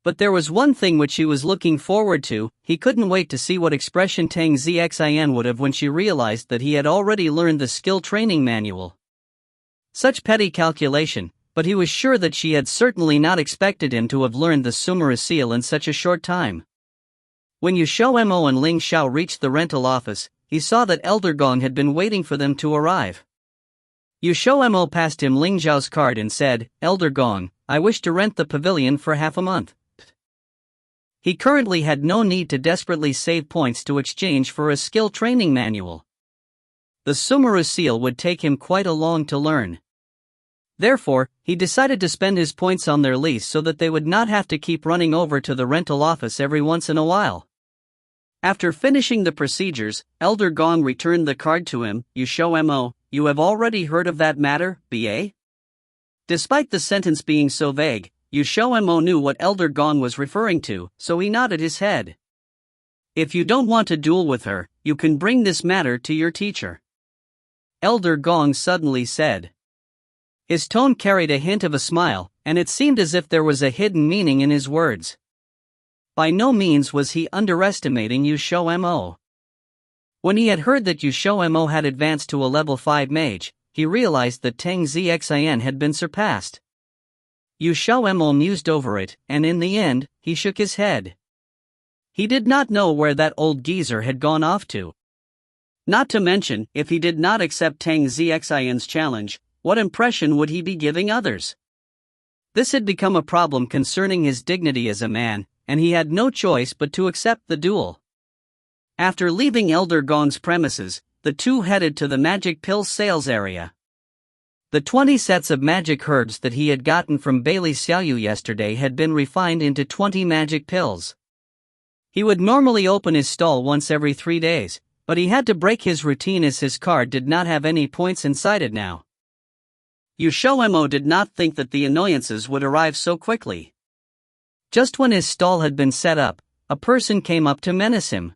But there was one thing which he was looking forward to. He couldn't wait to see what expression Tang Xin would have when she realized that he had already learned the skill training manual. Such petty calculation, but he was sure that she had certainly not expected him to have learned the Sumeru seal in such a short time. When XiaoMo and Ling Xiao reached the rental office, he saw that Elder Gong had been waiting for them to arrive. XiaoMo passed him Ling Xiao's card and said, "Elder Gong, I wish to rent the pavilion for half a month." He currently had no need to desperately save points to exchange for a skill training manual. The Sumeru seal would take him quite a long to learn. Therefore, he decided to spend his points on their lease so that they would not have to keep running over to the rental office every once in a while. After finishing the procedures, Elder Gong returned the card to him. XiaoMo, you have already heard of that matter, BA? Despite the sentence being so vague, XiaoMo knew what Elder Gong was referring to, so he nodded his head. If you don't want to duel with her, you can bring this matter to your teacher. Elder Gong suddenly said. His tone carried a hint of a smile, and it seemed as if there was a hidden meaning in his words. By no means was he underestimating XiaoMo. When he had heard that XiaoMo had advanced to a level 5 mage, he realized that Tang Xin had been surpassed. XiaoMo mused over it, and in the end, he shook his head. He did not know where that old geezer had gone off to. Not to mention, if he did not accept Tang Zixian's challenge, what impression would he be giving others? This had become a problem concerning his dignity as a man, and he had no choice but to accept the duel. After leaving Elder Gong's premises, the two headed to the magic pills sales area. The 20 sets of magic herbs that he had gotten from Bailey Xiao yesterday had been refined into 20 magic pills. He would normally open his stall once every 3 days, but he had to break his routine as his card did not have any points inside it now. XiaoMo did not think that the annoyances would arrive so quickly. Just when his stall had been set up, a person came up to menace him.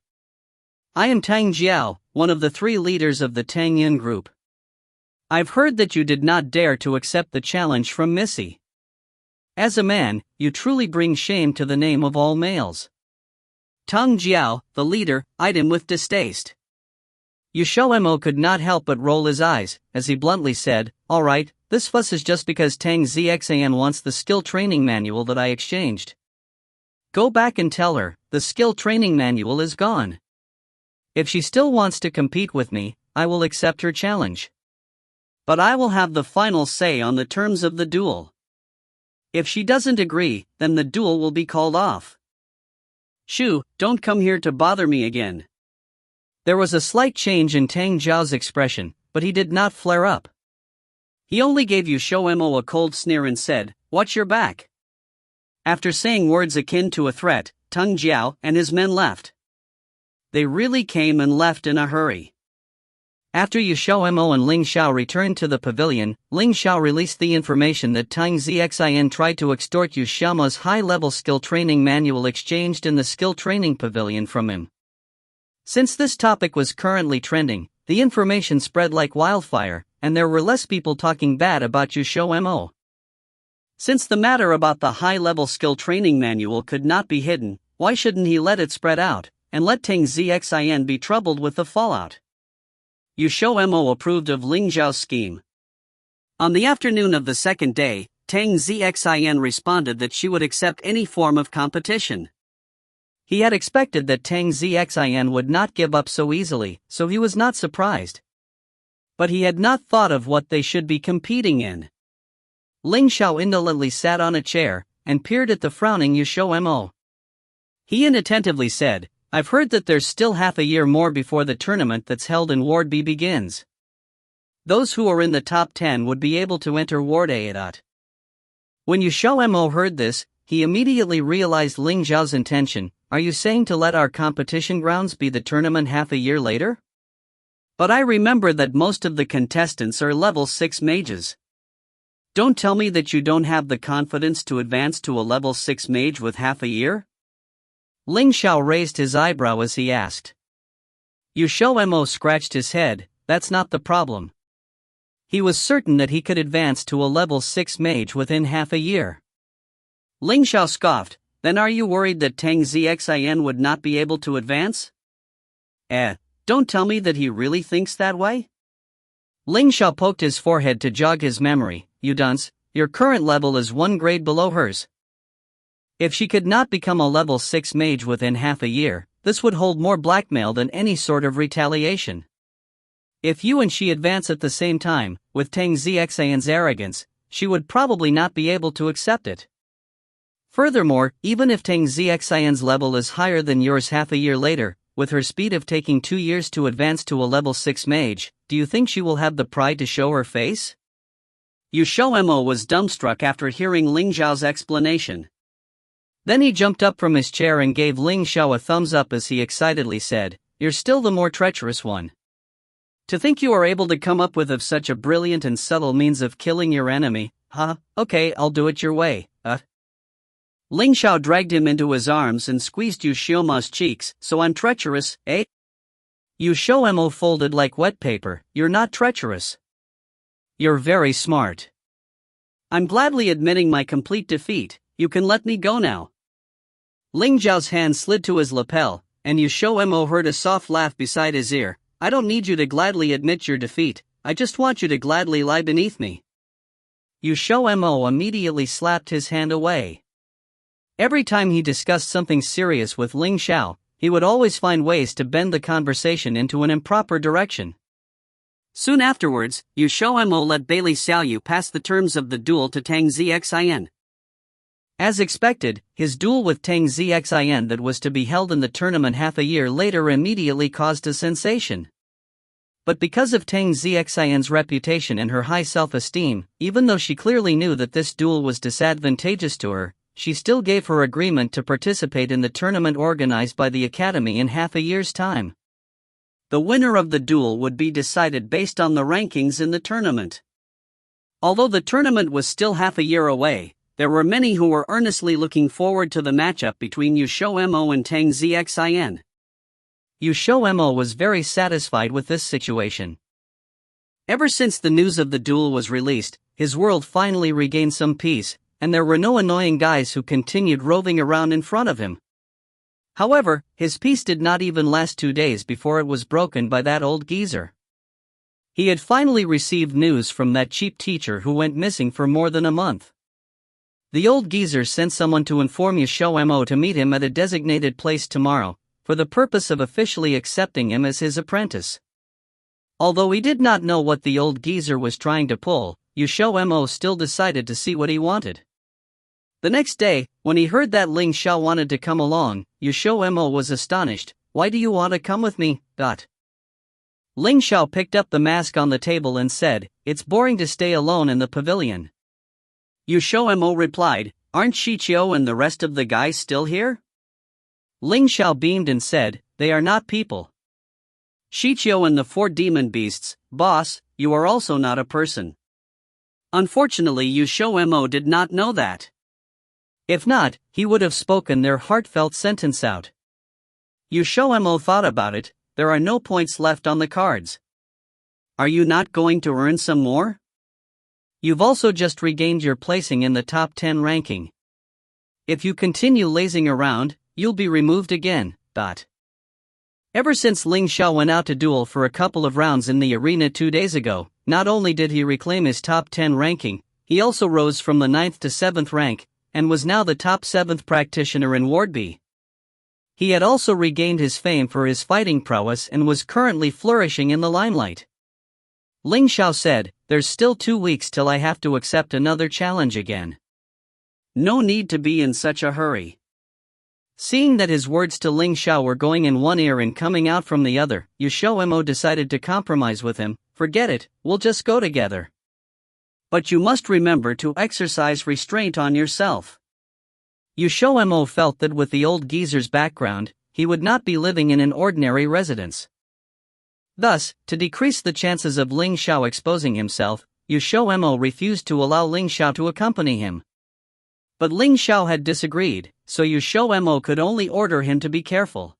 "I am Tang Jiao, one of the 3 leaders of the Tang Yin group. I've heard that you did not dare to accept the challenge from Missy. As a man, you truly bring shame to the name of all males." Tang Jiao, the leader, eyed him with distaste. XiaoMo could not help but roll his eyes, as he bluntly said, "All right, this fuss is just because Tang Zixian wants the skill training manual that I exchanged. Go back and tell her, the skill training manual is gone. If she still wants to compete with me, I will accept her challenge. But I will have the final say on the terms of the duel. If she doesn't agree, then the duel will be called off. Shoo, don't come here to bother me again." There was a slight change in Tang Jiao's expression, but he did not flare up. He only gave XiaoMo a cold sneer and said, "Watch your back." After saying words akin to a threat, Tang Jiao and his men left. They really came and left in a hurry. After XiaoMo and Ling Xiao returned to the pavilion, Ling Xiao released the information that Tang Zixian tried to extort XiaoMo's high-level skill training manual exchanged in the skill training pavilion from him. Since this topic was currently trending, the information spread like wildfire, and there were less people talking bad about XiaoMo. Since the matter about the high-level skill training manual could not be hidden, why shouldn't he let it spread out, and let Tang Zixian be troubled with the fallout? XiaoMo approved of Ling Xiao's scheme. On the afternoon of the second day, Tang Zixian responded that she would accept any form of competition. He had expected that Tang Zixian would not give up so easily, so he was not surprised. But he had not thought of what they should be competing in. Ling Xiao indolently sat on a chair, and peered at the frowning XiaoMo. He inattentively said, "I've heard that there's still half a year more before the tournament that's held in Ward B begins. Those who are in the top 10 would be able to enter Ward A. When XiaoMo heard this, he immediately realized Ling Xiao's intention. "Are you saying to let our competition grounds be the tournament half a year later? But I remember that most of the contestants are level 6 mages. Don't tell me that you don't have the confidence to advance to a level 6 mage with half a year?" Ling Xiao raised his eyebrow as he asked. XiaoMo scratched his head. That's not the problem. He was certain that he could advance to a level 6 mage within half a year. Ling Xiao scoffed. Then are you worried that Tang Zixian would not be able to advance? Don't tell me that he really thinks that way? Ling Xiao poked his forehead to jog his memory. You dunce, your current level is 1 grade below hers. If she could not become a level 6 mage within half a year, this would hold more blackmail than any sort of retaliation. If you and she advance at the same time, with Tang Zixian's arrogance, she would probably not be able to accept it. Furthermore, even if Tang Zixian's level is higher than yours half a year later, with her speed of taking 2 years to advance to a level 6 mage, do you think she will have the pride to show her face? XiaoMo was dumbstruck after hearing Ling Xiao's explanation. Then he jumped up from his chair and gave Ling Xiao a thumbs up as he excitedly said, "You're still the more treacherous one. To think you are able to come up with such a brilliant and subtle means of killing your enemy, huh? Okay, I'll do it your way, Ling Xiao dragged him into his arms and squeezed XiaoMo's cheeks. "So I'm treacherous, eh?" XiaoMo folded like wet paper. "You're not treacherous. You're very smart. I'm gladly admitting my complete defeat. You can let me go now." Ling Xiao's hand slid to his lapel, and XiaoMo heard a soft laugh beside his ear. "I don't need you to gladly admit your defeat, I just want you to gladly lie beneath me." XiaoMo immediately slapped his hand away. Every time he discussed something serious with Ling Xiao, he would always find ways to bend the conversation into an improper direction. Soon afterwards, XiaoMo let Bailey Xiao pass the terms of the duel to Tang Zixin. As expected, his duel with Tang Zixin that was to be held in the tournament half a year later immediately caused a sensation. But because of Tang Zixin's reputation and her high self-esteem, even though she clearly knew that this duel was disadvantageous to her, she still gave her agreement to participate in the tournament organized by the Academy in half a year's time. The winner of the duel would be decided based on the rankings in the tournament. Although the tournament was still half a year away, there were many who were earnestly looking forward to the matchup between XiaoMo and Tang Zixin. XiaoMo was very satisfied with this situation. Ever since the news of the duel was released, his world finally regained some peace, and there were no annoying guys who continued roving around in front of him. However, his peace did not even last 2 days before it was broken by that old geezer. He had finally received news from that cheap teacher who went missing for more than a month. The old geezer sent someone to inform XiaoMo to meet him at a designated place tomorrow, for the purpose of officially accepting him as his apprentice. Although he did not know what the old geezer was trying to pull, XiaoMo still decided to see what he wanted. The next day, when he heard that Ling Xiao wanted to come along, XiaoMo was astonished. "Why do you want to come with me?" Ling Xiao picked up the mask on the table and said, "It's boring to stay alone in the pavilion." XiaoMo replied, "Aren't Xiao and the rest of the guys still here?" Ling Xiao beamed and said, "They are not people. Xiao and the 4 demon beasts, boss, you are also not a person." Unfortunately, XiaoMo did not know that. If not, he would have spoken their heartfelt sentence out. XiaoMo thought about it. There are no points left on the cards. Are you not going to earn some more? You've also just regained your placing in the top 10 ranking. If you continue lazing around, you'll be removed again. Ever since Ling Xiao went out to duel for a couple of rounds in the arena 2 days ago, not only did he reclaim his top 10 ranking, he also rose from the 9th to 7th rank, and was now the top 7th practitioner in Ward B. He had also regained his fame for his fighting prowess and was currently flourishing in the limelight. Ling Xiao said, "There's still 2 weeks till I have to accept another challenge again. No need to be in such a hurry." Seeing that his words to Ling Xiao were going in one ear and coming out from the other, XiaoMo decided to compromise with him. "Forget it, we'll just go together. But you must remember to exercise restraint on yourself." XiaoMo felt that with the old geezer's background, he would not be living in an ordinary residence. Thus, to decrease the chances of Ling Xiao exposing himself, XiaoMo refused to allow Ling Xiao to accompany him. But Ling Xiao had disagreed, so XiaoMo could only order him to be careful.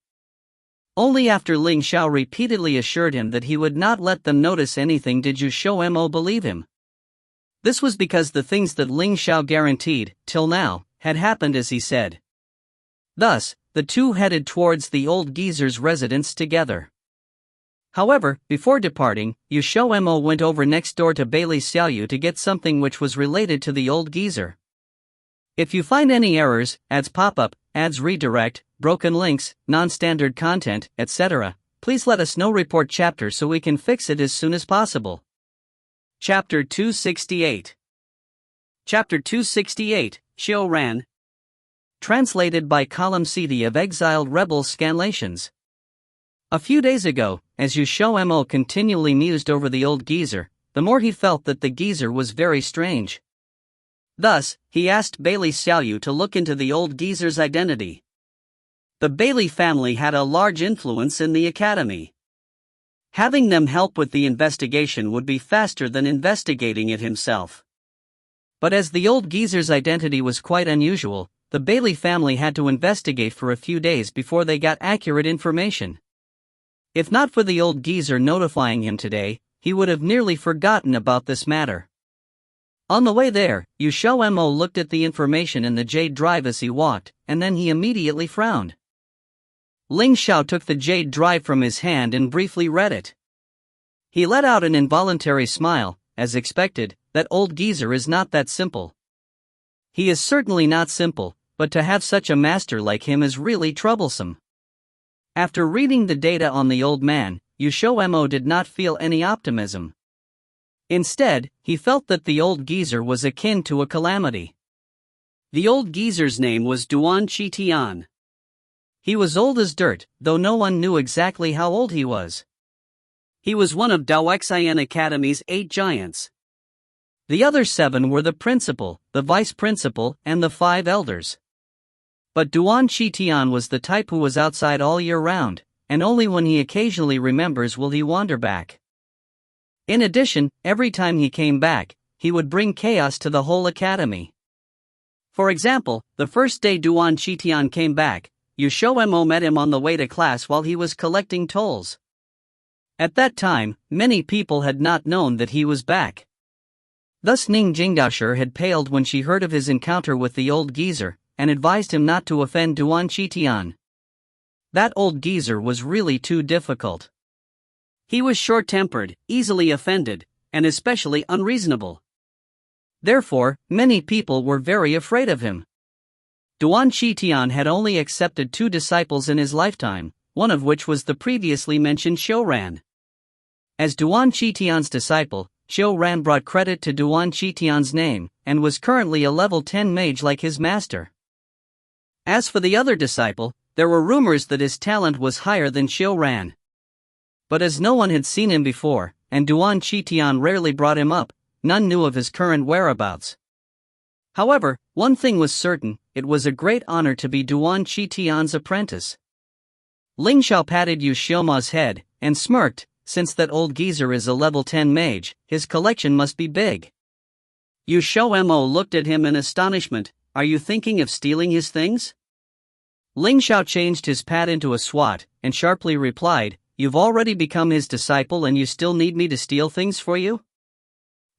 Only after Ling Xiao repeatedly assured him that he would not let them notice anything did XiaoMo believe him. This was because the things that Ling Xiao guaranteed, till now, had happened as he said. Thus, the two headed towards the old geezer's residence together. However, before departing, XiaoMo went over next door to Bailey Xiao to get something which was related to the old geezer. If you find any errors, ads pop up, ads redirect, broken links, non-standard content, etc., please let us know. Report chapter so we can fix it as soon as possible. Chapter 268. Chapter 268, Xiao Ran. Translated by Column CD of Exiled Rebels Scanlations. A few days ago, as XiaoMo continually mused over the old geezer, the more he felt that the geezer was very strange. Thus, he asked Bailey Xiao to look into the old geezer's identity. The Bailey family had a large influence in the academy. Having them help with the investigation would be faster than investigating it himself. But as the old geezer's identity was quite unusual, the Bailey family had to investigate for a few days before they got accurate information. If not for the old geezer notifying him today, he would have nearly forgotten about this matter. On the way there, XiaoMo looked at the information in the jade drive as he walked, and then he immediately frowned. Ling Xiao took the jade drive from his hand and briefly read it. He let out an involuntary smile. As expected, that old geezer is not that simple. He is certainly not simple, but to have such a master like him is really troublesome. After reading the data on the old man, XiaoMo did not feel any optimism. Instead, he felt that the old geezer was akin to a calamity. The old geezer's name was Duan Qitian. He was old as dirt, though no one knew exactly how old he was. He was one of Daoxian Academy's 8 giants. The other 7 were the principal, the vice principal, and the 5 elders. But Duan Qitian was the type who was outside all year round, and only when he occasionally remembers will he wander back. In addition, every time he came back, he would bring chaos to the whole academy. For example, the first day Duan Qitian came back, XiaoMo met him on the way to class while he was collecting tolls. At that time, many people had not known that he was back. Thus Ning Jingdaoshi had paled when she heard of his encounter with the old geezer, and advised him not to offend Duan Qitian. That old geezer was really too difficult. He was short-tempered, easily offended, and especially unreasonable. Therefore, many people were very afraid of him. Duan Qitian had only accepted 2 disciples in his lifetime, one of which was the previously mentioned Xiao. As Duan Qitian's disciple, Xiao brought credit to Duan Qitian's name, and was currently a level 10 mage like his master. As for the other disciple, there were rumors that his talent was higher than Xiao. But as no one had seen him before, and Duan Qitian rarely brought him up, none knew of his current whereabouts. However, one thing was certain, it was a great honor to be Duan Qitian's apprentice. Ling Xiao patted XiaoMo's head, and smirked, since that old geezer is a level 10 mage, his collection must be big. XiaoMo looked at him in astonishment. Are you thinking of stealing his things? Ling Xiao changed his pat into a swat, and sharply replied, You've already become his disciple and you still need me to steal things for you?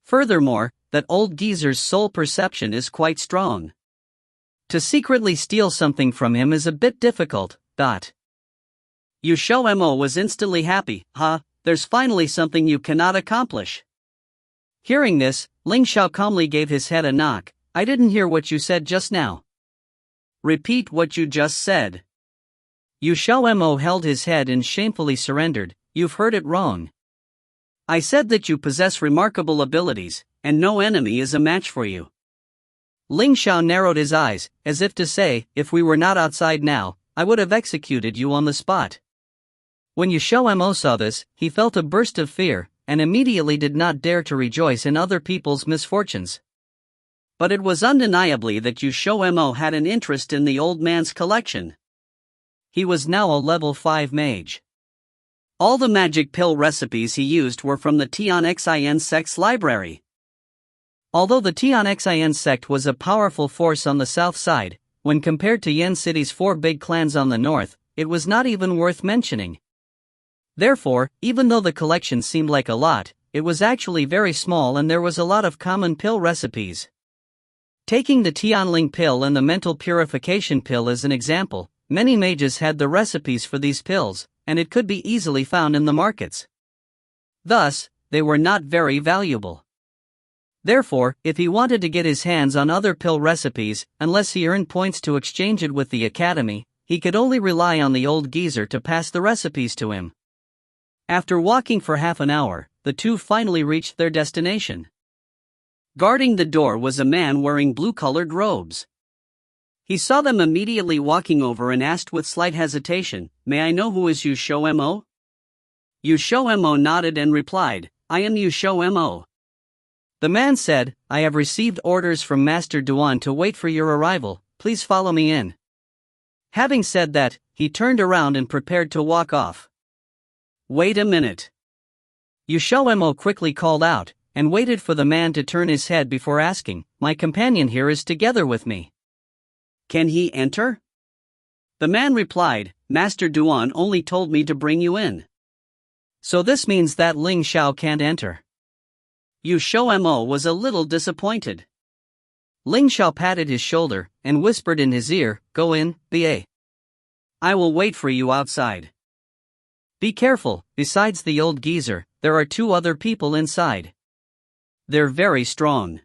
Furthermore, that old geezer's soul perception is quite strong. To secretly steal something from him is a bit difficult. XiaoMo was instantly happy. There's finally something you cannot accomplish. Hearing this, Ling Xiao calmly gave his head a knock. I didn't hear what you said just now. Repeat what you just said. XiaoMo held his head and shamefully surrendered. You've heard it wrong. I said that you possess remarkable abilities, and no enemy is a match for you. Ling Xiao narrowed his eyes, as if to say, if we were not outside now, I would have executed you on the spot. When XiaoMo saw this, he felt a burst of fear, and immediately did not dare to rejoice in other people's misfortunes. But it was undeniably that XiaoMo had an interest in the old man's collection. He was now a level 5 mage. All the magic pill recipes he used were from the Tianxian sect's library. Although the Tianxian sect was a powerful force on the south side, when compared to Yan City's 4 big clans on the north, it was not even worth mentioning. Therefore, even though the collection seemed like a lot, it was actually very small and there was a lot of common pill recipes. Taking the Tianling pill and the mental purification pill as an example, many mages had the recipes for these pills, and it could be easily found in the markets. Thus, they were not very valuable. Therefore, if he wanted to get his hands on other pill recipes, unless he earned points to exchange it with the academy, he could only rely on the old geezer to pass the recipes to him. After walking for half an hour, the two finally reached their destination. Guarding the door was a man wearing blue-colored robes. He saw them immediately walking over and asked with slight hesitation, May I know who is XiaoMo? XiaoMo nodded and replied, I am XiaoMo. The man said, I have received orders from Master Duan to wait for your arrival, please follow me in. Having said that, he turned around and prepared to walk off. Wait a minute. XiaoMo quickly called out, and waited for the man to turn his head before asking, My companion here is together with me. Can he enter? The man replied, Master Duan only told me to bring you in. So this means that Ling Xiao can't enter. XiaoMo was a little disappointed. Ling Xiao patted his shoulder, and whispered in his ear, Go in, BA. I will wait for you outside. Be careful, besides the old geezer, there are 2 other people inside. They're very strong.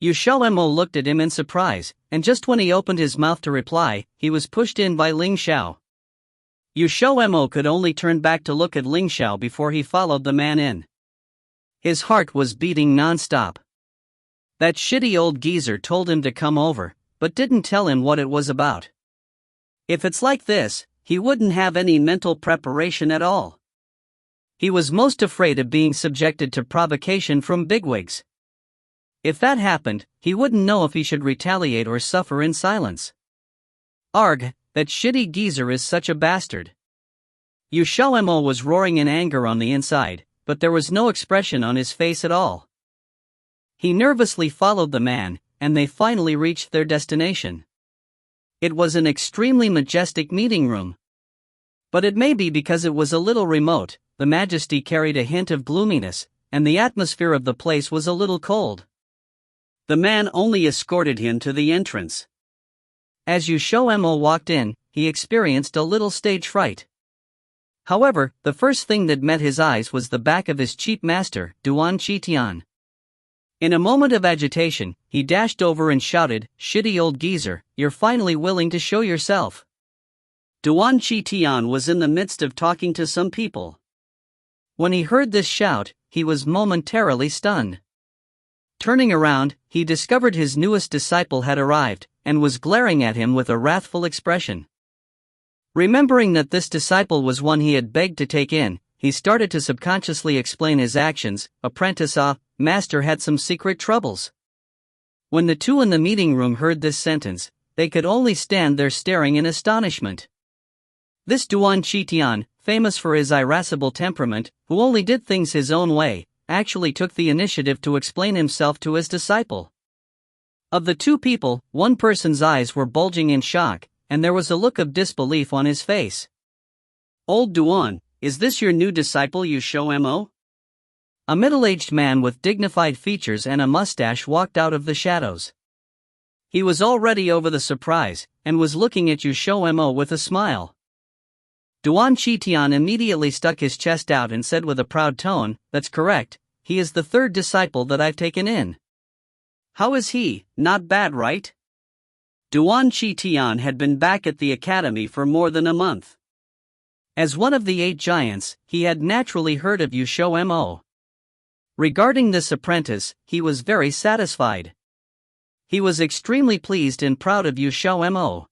XiaoMo looked at him in surprise, and just when he opened his mouth to reply, he was pushed in by Ling Xiao. XiaoMo could only turn back to look at Ling Xiao before he followed the man in. His heart was beating non-stop. That shitty old geezer told him to come over, but didn't tell him what it was about. If it's like this, he wouldn't have any mental preparation at all. He was most afraid of being subjected to provocation from bigwigs. If that happened, he wouldn't know if he should retaliate or suffer in silence. Arg, that shitty geezer is such a bastard. XiaoMo was roaring in anger on the inside, but there was no expression on his face at all. He nervously followed the man, and they finally reached their destination. It was an extremely majestic meeting room. But it may be because it was a little remote, the majesty carried a hint of gloominess, and the atmosphere of the place was a little cold. The man only escorted him to the entrance. As XiaoMo walked in, he experienced a little stage fright. However, the first thing that met his eyes was the back of his cheap master, Duan Qitian. In a moment of agitation, he dashed over and shouted, "Shitty old geezer, you're finally willing to show yourself." Duan Qitian was in the midst of talking to some people. When he heard this shout, he was momentarily stunned. Turning around, he discovered his newest disciple had arrived, and was glaring at him with a wrathful expression. Remembering that this disciple was one he had begged to take in, he started to subconsciously explain his actions. Apprentice, master had some secret troubles. When the two in the meeting room heard this sentence, they could only stand there staring in astonishment. This Duan Qitian, famous for his irascible temperament, who only did things his own way, actually took the initiative to explain himself to his disciple. Of the two people, one person's eyes were bulging in shock, and there was a look of disbelief on his face. "Old Duan, is this your new disciple XiaoMo?" A middle-aged man with dignified features and a mustache walked out of the shadows. He was already over the surprise, and was looking at XiaoMo with a smile. Duan Qitian immediately stuck his chest out and said with a proud tone, "That's correct, he is the third disciple that I've taken in." "How is he? Not bad, right?" Duan Qitian had been back at the academy for more than a month. As one of the 8 giants, he had naturally heard of XiaoMo. Regarding this apprentice, he was very satisfied. He was extremely pleased and proud of XiaoMo.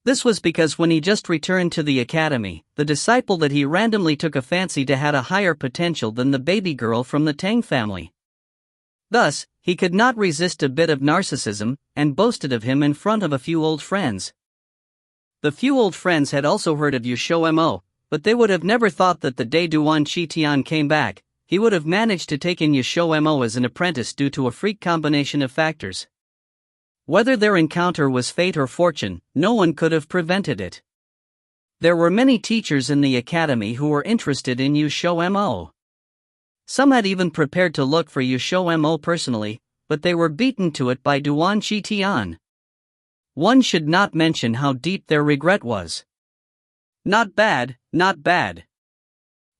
This was because when he just returned to the academy, the disciple that he randomly took a fancy to had a higher potential than the baby girl from the Tang family. Thus, he could not resist a bit of narcissism, and boasted of him in front of a few old friends. The few old friends had also heard of XiaoMo, but they would have never thought that the day Duan Qitian came back, he would have managed to take in XiaoMo as an apprentice due to a freak combination of factors. Whether their encounter was fate or fortune, no one could have prevented it. There were many teachers in the academy who were interested in XiaoMo. Some had even prepared to look for XiaoMo personally, but they were beaten to it by Duan Qitian. One should not mention how deep their regret was. Not bad, not bad.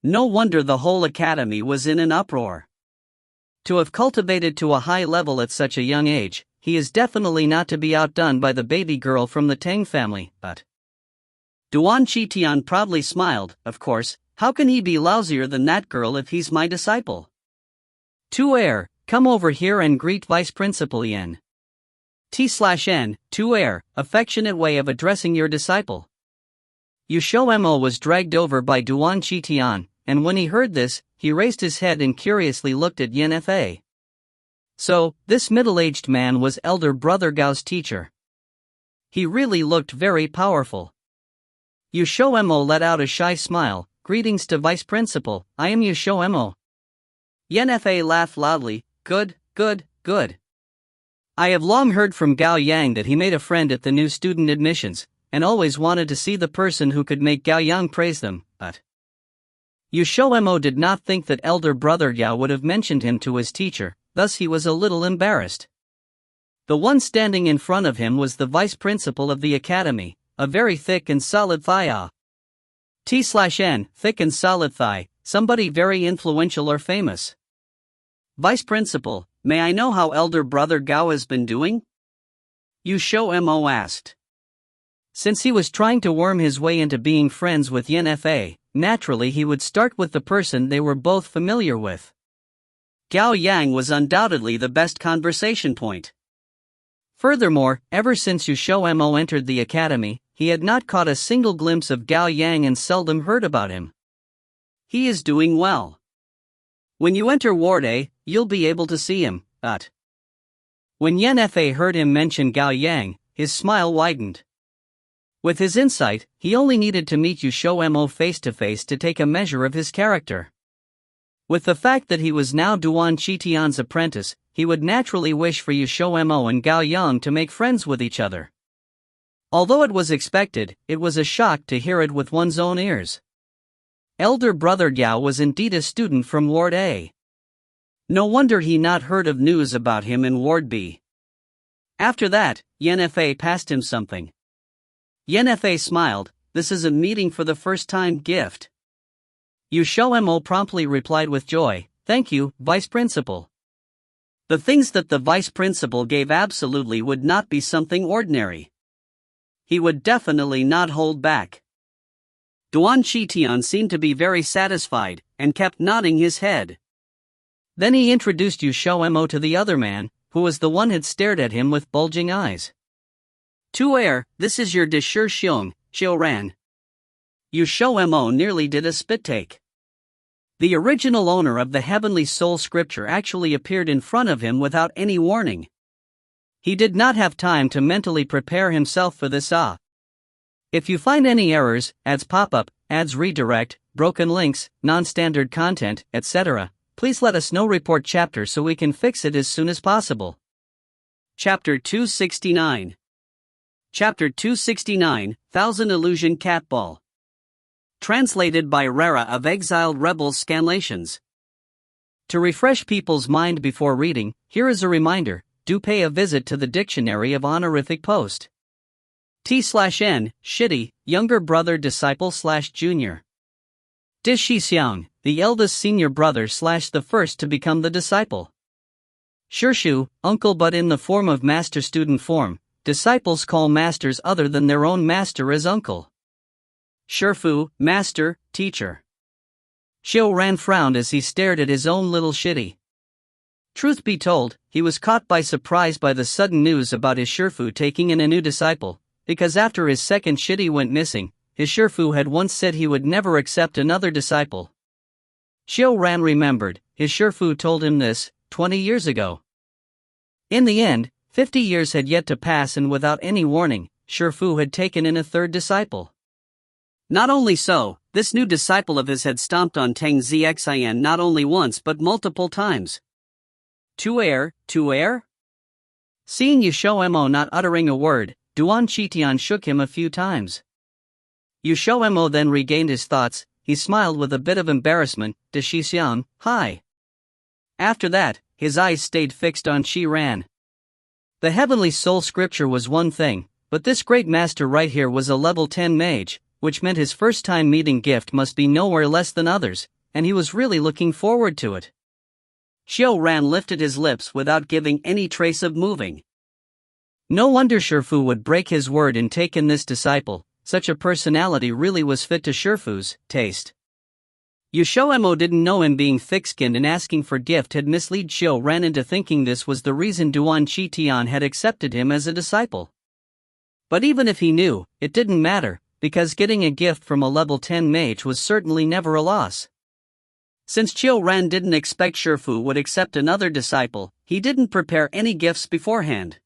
No wonder the whole academy was in an uproar. To have cultivated to a high level at such a young age, he is definitely not to be outdone by the baby girl from the Tang family, but Duan Qitian proudly smiled. Of course, how can he be lousier than that girl if he's my disciple? Tu come over here and greet Vice Principal Yen. T/N, Tu affectionate way of addressing your disciple. XiaoMo was dragged over by Duan Qitian, and when he heard this, he raised his head and curiously looked at Yen Fa. So, this middle-aged man was elder brother Gao's teacher. He really looked very powerful. XiaoMo let out a shy smile. "Greetings to Vice Principal, I am XiaoMo." Yen Fa laughed loudly. Good. I have long heard from Gao Yang that he made a friend at the new student admissions, and always wanted to see the person who could make Gao Yang praise them, but XiaoMo did not think that elder brother Yao would have mentioned him to his teacher, thus he was a little embarrassed. The one standing in front of him was the vice principal of the academy, a very thick and solid thigh. T/N, thick and solid thigh, somebody very influential or famous. Vice principal, may I know how elder brother Gao has been doing? XiaoMo asked. Since he was trying to worm his way into being friends with Yen Fa, naturally he would start with the person they were both familiar with. Gao Yang was undoubtedly the best conversation point. Furthermore, ever since XiaoMo entered the academy, he had not caught a single glimpse of Gao Yang and seldom heard about him. He is doing well. When you enter Ward A, you'll be able to see him, When Yen Fa heard him mention Gao Yang, his smile widened. With his insight, he only needed to meet XiaoMo face-to-face to take a measure of his character. With the fact that he was now Duan Qitian's apprentice, he would naturally wish for XiaoMo and Gao Yang to make friends with each other. Although it was expected, it was a shock to hear it with one's own ears. Elder brother Gao was indeed a student from Ward A. No wonder he not heard of news about him in Ward B. After that, Yen Fa passed him something. Yen Fa smiled. "This is a meeting for the first time gift." XiaoMo promptly replied with joy, "Thank you, Vice Principal." The things that the Vice Principal gave absolutely would not be something ordinary. He would definitely not hold back. Duan Qitian seemed to be very satisfied, and kept nodding his head. Then he introduced XiaoMo to the other man, who was the one had stared at him with bulging eyes. "Tuer, this is your de Shi Xiong, Xiao Ran." XiaoMo nearly did a spit take. The original owner of the Heavenly Soul Scripture actually appeared in front of him without any warning. He did not have time to mentally prepare himself for this. If you find any errors, ads pop-up, ads redirect, broken links, non-standard content, etc., please let us know. Report chapter so we can fix it as soon as possible. Chapter 269. Chapter 269, Thousand Illusion Cat Ball. Translated by Rara of Exiled Rebels Scanlations. To refresh people's mind before reading, here is a reminder: do pay a visit to the Dictionary of Honorific Post. T/N, shitty, younger brother disciple / junior. Di Shi Xiang, the eldest senior brother / the first to become the disciple. Shishu, uncle but in the form of master-student form. Disciples call masters other than their own master as uncle. Shifu, master, teacher. Xiao Ran frowned as he stared at his own little shitty. Truth be told, he was caught by surprise by the sudden news about his Shifu taking in a new disciple, because after his second shitty went missing, his Shifu had once said he would never accept another disciple. Xiao Ran remembered, his Shifu told him this, 20 years ago. In the end, 50 years had yet to pass, and without any warning, Shifu had taken in a third disciple. Not only so, this new disciple of his had stomped on Teng Xian not only once but multiple times. Tuer? Seeing XiaoMo not uttering a word, Duan Qitian shook him a few times. XiaoMo then regained his thoughts. He smiled with a bit of embarrassment. "De Shi Xiang, hi." After that, his eyes stayed fixed on Shi Ran. The Heavenly Soul Scripture was one thing, but this great master right here was a level 10 mage, which meant his first time meeting gift must be nowhere less than others, and he was really looking forward to it. Xiao Ran lifted his lips without giving any trace of moving. No wonder Shifu would break his word and take in this disciple. Such a personality really was fit to Shifu's taste. XiaoMo didn't know him being thick-skinned and asking for gift had misled Xiao Ran into thinking this was the reason Duan Qitian had accepted him as a disciple. But even if he knew, it didn't matter, because getting a gift from a level 10 mage was certainly never a loss. Since Xiao Ran didn't expect Shifu would accept another disciple, he didn't prepare any gifts beforehand.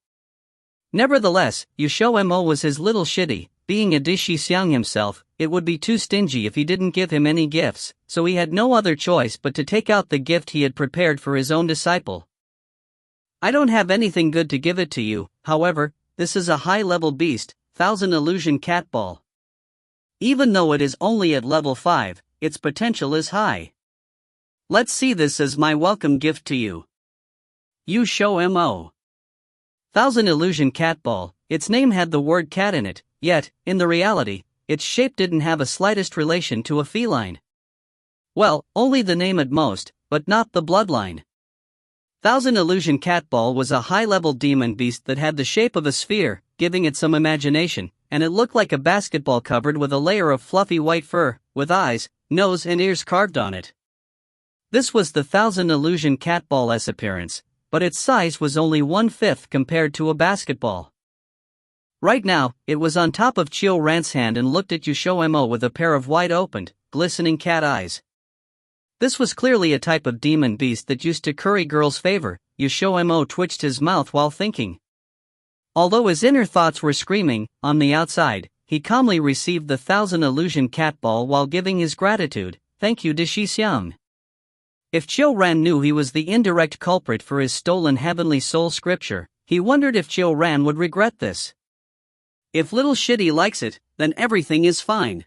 Nevertheless, XiaoMo was his little shitty. Being a Di Shi Xiang himself, it would be too stingy if he didn't give him any gifts, so he had no other choice but to take out the gift he had prepared for his own disciple. "I don't have anything good to give it to you, however, this is a high-level beast, Thousand Illusion Cat Ball. Even though it is only at level 5, its potential is high. Let's see this as my welcome gift to you. XiaoMo. Thousand Illusion Cat Ball, its name had the word cat in it. Yet, in the reality, its shape didn't have a slightest relation to a feline. Well, only the name at most, but not the bloodline. Thousand Illusion Cat Ball was a high-level demon beast that had the shape of a sphere, giving it some imagination, and it looked like a basketball covered with a layer of fluffy white fur, with eyes, nose and ears carved on it. This was the Thousand Illusion Cat Ball's appearance, but its size was only 1/5 compared to a basketball. Right now, it was on top of XiaoMo's hand and looked at XiaoMo with a pair of wide-opened, glistening cat eyes. This was clearly a type of demon beast that used to curry girls' favor. XiaoMo twitched his mouth while thinking. Although his inner thoughts were screaming, on the outside, he calmly received the Thousand Illusion Cat Ball while giving his gratitude, "Thank you to Xiao." If XiaoMo knew he was the indirect culprit for his stolen heavenly soul scripture, he wondered if XiaoMo would regret this. If little shitty likes it, then everything is fine.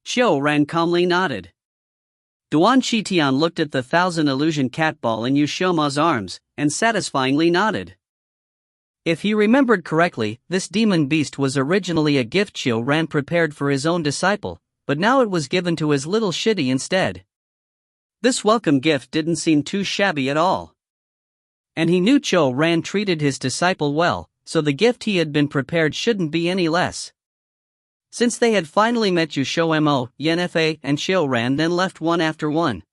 XiaoMo calmly nodded. Duan Shitian looked at the Thousand Illusion Cat Ball in XiaoMo's arms, and satisfyingly nodded. If he remembered correctly, this demon beast was originally a gift XiaoMo prepared for his own disciple, but now it was given to his little shitty instead. This welcome gift didn't seem too shabby at all. And he knew XiaoMo treated his disciple well, so the gift he had been prepared shouldn't be any less. Since they had finally met XiaoMo, Yanfei, and XiaoMo then left one after one.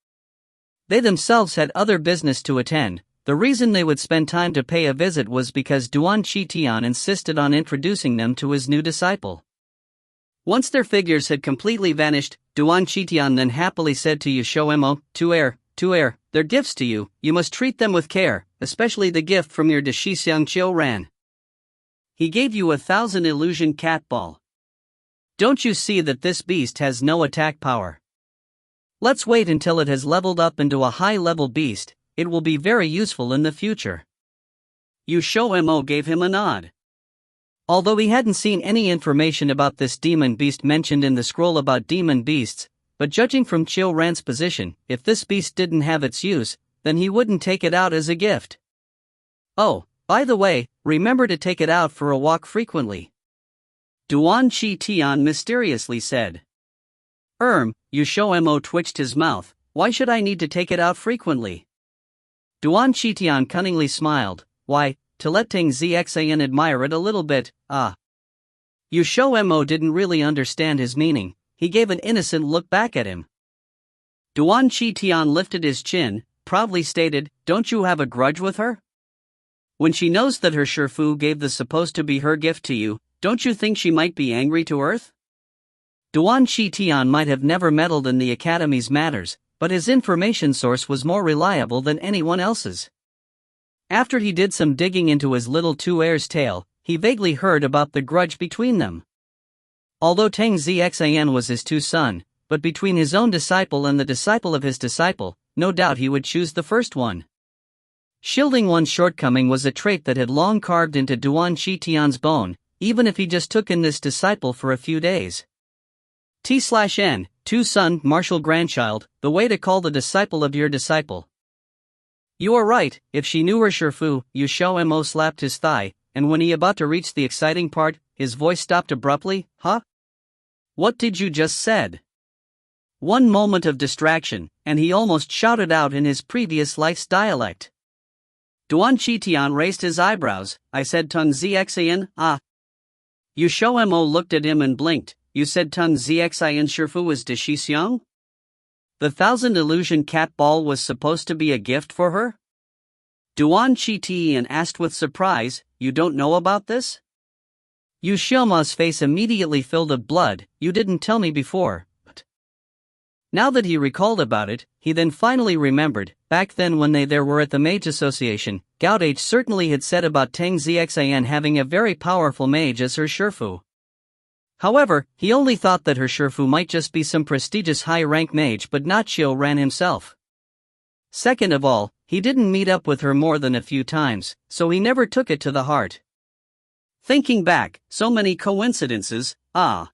They themselves had other business to attend. The reason they would spend time to pay a visit was because Duan Shitian insisted on introducing them to his new disciple. Once their figures had completely vanished, Duan Shitian then happily said to XiaoMo, Tuer, they're gifts to you, you must treat them with care, especially the gift from your Deshisiang XiaoMo. He gave you a Thousand Illusion Cat Ball. Don't you see that this beast has no attack power? Let's wait until it has leveled up into a high-level beast, it will be very useful in the future. XiaoMo gave him a nod. Although he hadn't seen any information about this demon beast mentioned in the scroll about demon beasts, but judging from XiaoMo's position, if this beast didn't have its use, then he wouldn't take it out as a gift. Oh, by the way, remember to take it out for a walk frequently. Duan Shitian mysteriously said. XiaoMo twitched his mouth, why should I need to take it out frequently? Duan Shitian cunningly smiled, why, to let Teng Xian admire it a little bit, XiaoMo didn't really understand his meaning, he gave an innocent look back at him. Duan Shitian lifted his chin, proudly stated, don't you have a grudge with her? When she knows that her Shifu gave the supposed to be her gift to you, don't you think she might be angry to Earth? Duan Shitian might have never meddled in the Academy's matters, but his information source was more reliable than anyone else's. After he did some digging into his little Tuer's tale, he vaguely heard about the grudge between them. Although Teng Xian was his son, but between his own disciple and the disciple of his disciple, no doubt he would choose the first one. Shielding one's shortcoming was a trait that had long carved into Duan Shitian's bone, even if he just took in this disciple for a few days. T/N, son, martial grandchild, the way to call the disciple of your disciple. You are right, if she knew her Shifu, XiaoMo slapped his thigh, and when he about to reach the exciting part, his voice stopped abruptly, huh? What did you just said? One moment of distraction, and he almost shouted out in his previous life's dialect. Duan Shitian raised his eyebrows, I said Teng Xian, XiaoMo looked at him and blinked, you said Teng Xian Shifu was Deshisiang? The Thousand Illusion Cat Ball was supposed to be a gift for her? Duan Shitian asked with surprise, you don't know about this? XiaoMo's face immediately filled with blood, you didn't tell me before. Now that he recalled about it, he then finally remembered, back then when they were at the Mage Association, Gaudache certainly had said about Teng Xian having a very powerful mage as her Shifu. However, he only thought that her Shifu might just be some prestigious high-rank mage but not XiaoMo himself. Second of all, he didn't meet up with her more than a few times, so he never took it to the heart. Thinking back, so many coincidences, Teng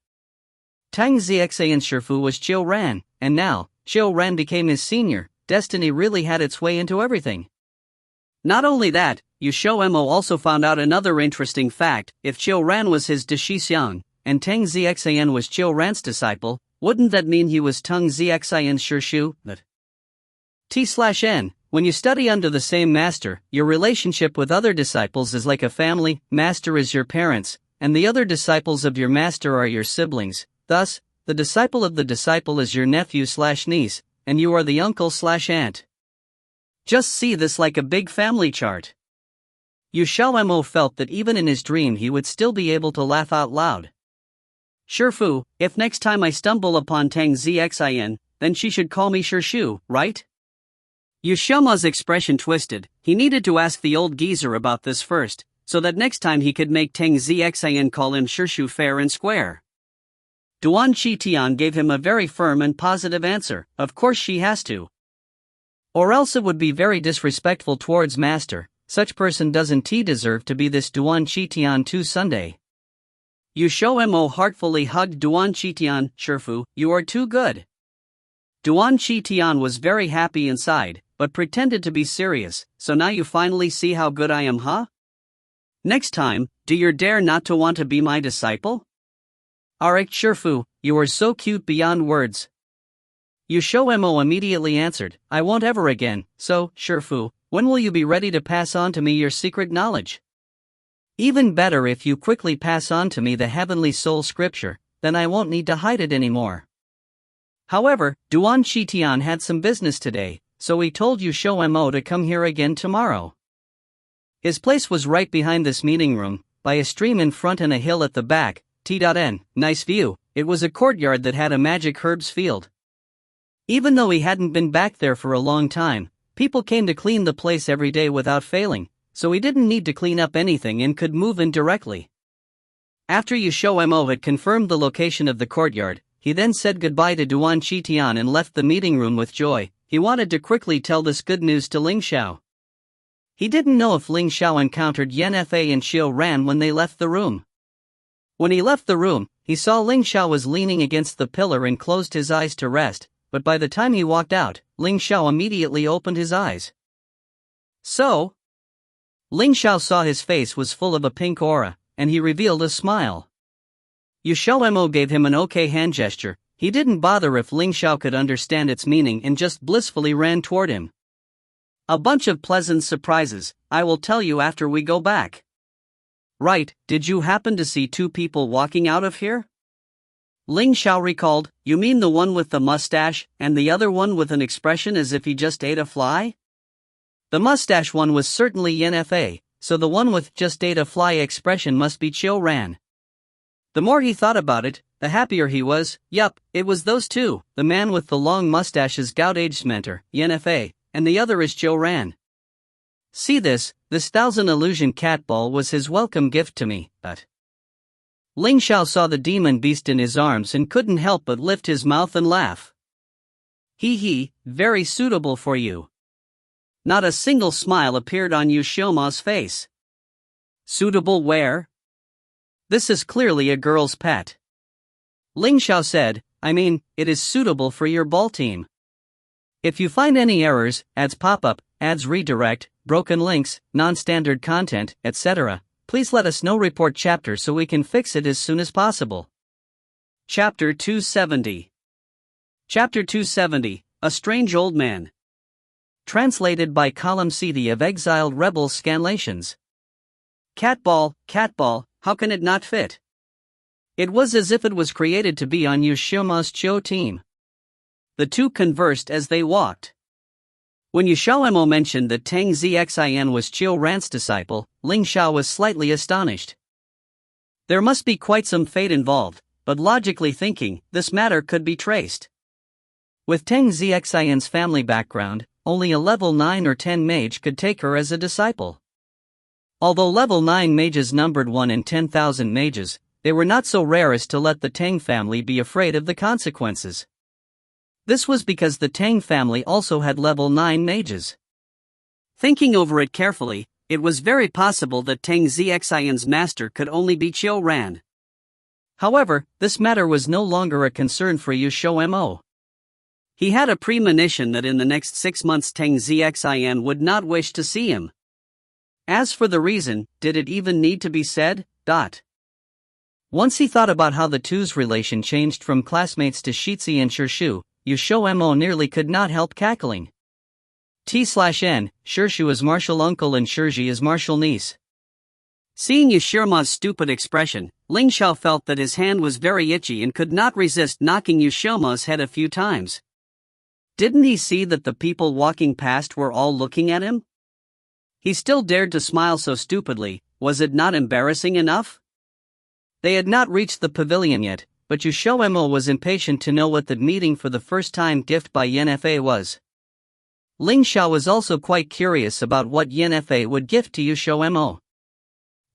Xian's Shifu was XiaoMo, and now, XiaoMo became his senior, destiny really had its way into everything. Not only that, XiaoMo also found out another interesting fact, if XiaoMo was his Deshisiang, and Teng Xian was XiaoMo's disciple, wouldn't that mean he was Teng Xian's Shirshu? T/N, when you study under the same master, your relationship with other disciples is like a family. Master is your parents, and the other disciples of your master are your siblings. Thus, the disciple of the disciple is your nephew/niece, and you are the uncle/aunt. Just see this like a big family chart. XiaoMo felt that even in his dream he would still be able to laugh out loud. Shifu, if next time I stumble upon Tang Xin, then she should call me Shirshu, right? XiaoMo's expression twisted. He needed to ask the old geezer about this first, so that next time he could make Tang Xin call him Shirshu fair and square. Duan Qitian gave him a very firm and positive answer. Of course she has to. Or else it would be very disrespectful towards master. Such person doesn't deserve to be this Duan Qitian too Sunday. XiaoMo heartfully hugged Duan Qitian. Shifu, you are too good. Duan Qitian was very happy inside, but pretended to be serious. So now you finally see how good I am, huh? Next time, do you dare not to want to be my disciple? Alright Shifu, you are so cute beyond words. XiaoMo immediately answered, I won't ever again. So, Shifu, when will you be ready to pass on to me your secret knowledge? Even better if you quickly pass on to me the heavenly soul scripture, then I won't need to hide it anymore. However, Duan Qitian had some business today, so he told XiaoMo to come here again tomorrow. His place was right behind this meeting room, by a stream in front and a hill at the back. T.N. Nice view. It was a courtyard that had a magic herbs field. Even though he hadn't been back there for a long time, people came to clean the place every day without failing, so he didn't need to clean up anything and could move in directly. After XiaoMo had confirmed the location of the courtyard, he then said goodbye to Duan Qitian and left the meeting room with joy. He wanted to quickly tell this good news to Ling Xiao. He didn't know if Ling Xiao encountered Yanfa and Xiao Ran when they left the room. When he left the room, he saw Ling Xiao was leaning against the pillar and closed his eyes to rest, but by the time he walked out, Ling Xiao immediately opened his eyes. So? Ling Xiao saw his face was full of a pink aura, and he revealed a smile. XiaoMo gave him an okay hand gesture. He didn't bother if Ling Xiao could understand its meaning and just blissfully ran toward him. A bunch of pleasant surprises, I will tell you after we go back. Right, did you happen to see two people walking out of here? Ling Xiao recalled, you mean the one with the mustache, and the other one with an expression as if he just ate a fly? The mustache one was certainly Yanfa, so the one with just ate a fly expression must be Xiao Ran. The more he thought about it, the happier he was. Yup, it was those two. The man with the long mustache is Goudage's mentor, Yanfa, and the other is Xiao Ran. See this 1,000 illusion cat ball was his welcome gift to me, but... Ling Xiao saw the demon beast in his arms and couldn't help but lift his mouth and laugh. Hee, very suitable for you. Not a single smile appeared on XiaoMo's face. Suitable where? This is clearly a girl's pet. Ling Xiao said, I mean, it is suitable for your ball team. If you find any errors, ads pop-up, ads redirect, broken links, non-standard content, etc., please let us know. Report chapter so we can fix it as soon as possible. Chapter 270. Chapter 270, A Strange Old Man. Translated by Column CD of Exiled Rebels Scanlations. Catball, how can it not fit? It was as if it was created to be on XiaoMo's Qiao team. The two conversed as they walked. When XiaoMo mentioned that Tang Xin was Xiao Ran's disciple, Ling Xiao was slightly astonished. There must be quite some fate involved, but logically thinking, this matter could be traced. With Tang Xin's family background, only a level 9 or 10 mage could take her as a disciple. Although level 9 mages numbered 1 in 10,000 mages, they were not so rare as to let the Tang family be afraid of the consequences. This was because the Tang family also had level 9 mages. Thinking over it carefully, it was very possible that Tang Xin's master could only be Xiao Ran. However, this matter was no longer a concern for XiaoMo. He had a premonition that in the next 6 months Tang Xin would not wish to see him. As for the reason, did it even need to be said? Once he thought about how the two's relation changed from classmates to Shitzi and Shirshu, XiaoMo nearly could not help cackling. T/N, Shirshu is martial uncle and Shirji is martial niece. Seeing Yushirma's stupid expression, Ling Xiao felt that his hand was very itchy and could not resist knocking Yushirma's head a few times. Didn't he see that the people walking past were all looking at him? He still dared to smile so stupidly. Was it not embarrassing enough? They had not reached the pavilion yet, but XiaoMo was impatient to know what the meeting for the first time gift by Yanfa was. Ling Xiao was also quite curious about what Yanfa would gift to XiaoMo.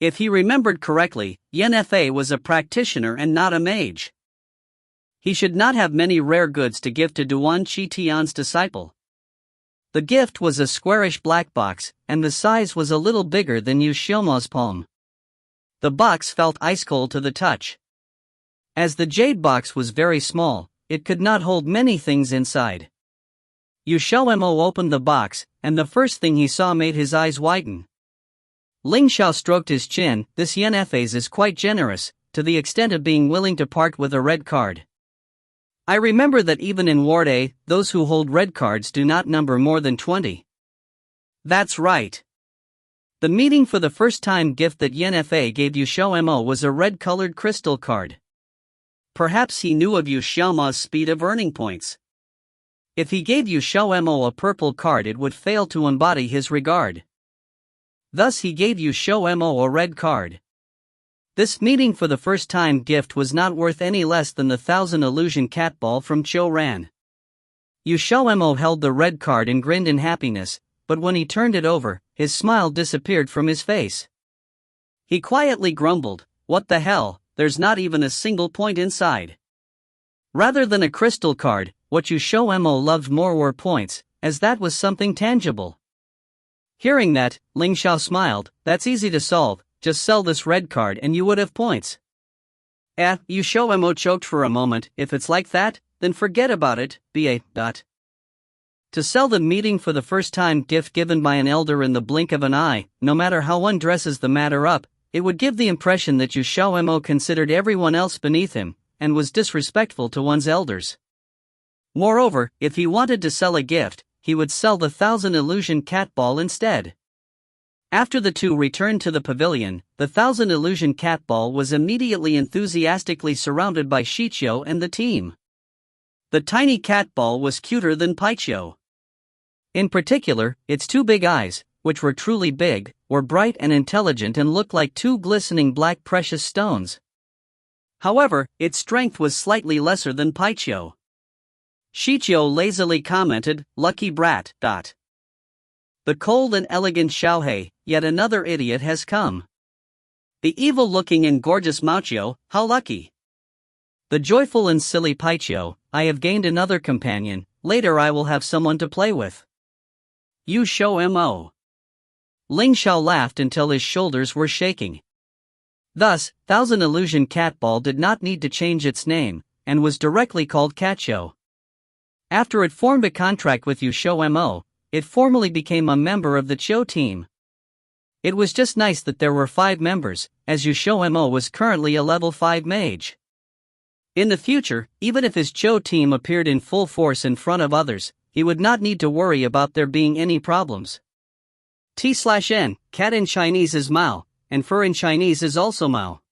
If he remembered correctly, Yanfa was a practitioner and not a mage. He should not have many rare goods to give to Duan Qitian's disciple. The gift was a squarish black box, and the size was a little bigger than XiaoMo's palm. The box felt ice cold to the touch. As the jade box was very small, it could not hold many things inside. XiaoMo opened the box, and the first thing he saw made his eyes widen. Ling Xiao stroked his chin. This Yanfa is quite generous, to the extent of being willing to part with a red card. I remember that even in Ward A, those who hold red cards do not number more than 20. That's right. The meeting for the first time gift that Yanfa gave XiaoMo was a red-colored crystal card. Perhaps he knew of XiaoMo's speed of earning points. If he gave XiaoMo a purple card, it would fail to embody his regard. Thus he gave XiaoMo a red card. This meeting for the first time gift was not worth any less than the 1,000 illusion cat ball from Ran. XiaoMo held the red card and grinned in happiness, but when he turned it over, his smile disappeared from his face. He quietly grumbled, "What the hell, there's not even a single point inside." Rather than a crystal card, what XiaoMo loved more were points, as that was something tangible. Hearing that, Ling Xiao smiled. "That's easy to solve, just sell this red card and you would have points." XiaoMo choked for a moment. "If it's like that, then forget about it, ba. To sell the meeting for the first time gift given by an elder in the blink of an eye, no matter how one dresses the matter up, it would give the impression that XiaoMo considered everyone else beneath him, and was disrespectful to one's elders. Moreover, if he wanted to sell a gift, he would sell the 1,000 illusion cat ball instead. After the two returned to the pavilion, the 1,000 illusion cat ball was immediately enthusiastically surrounded by Xiao and the team. The tiny cat ball was cuter than Xiao. In particular, its two big eyes, which were truly big, were bright and intelligent and looked like two glistening black precious stones. However, its strength was slightly lesser than Xiao. Xiao lazily commented, "Lucky brat." The cold and elegant Xiao, yet another idiot has come. The evil-looking and gorgeous Xiao, how lucky. The joyful and silly Xiao, I have gained another companion, later I will have someone to play with. XiaoMo. Ling Xiao laughed until his shoulders were shaking. Thus, 1,000 illusion cat ball did not need to change its name, and was directly called Catcho. After it formed a contract with XiaoMo, it formally became a member of the Xiao team. It was just nice that there were 5 members, as XiaoMo was currently a level 5 mage. In the future, even if his Xiao team appeared in full force in front of others, he would not need to worry about there being any problems. T/N, cat in Chinese is Mao, and fur in Chinese is also Mao.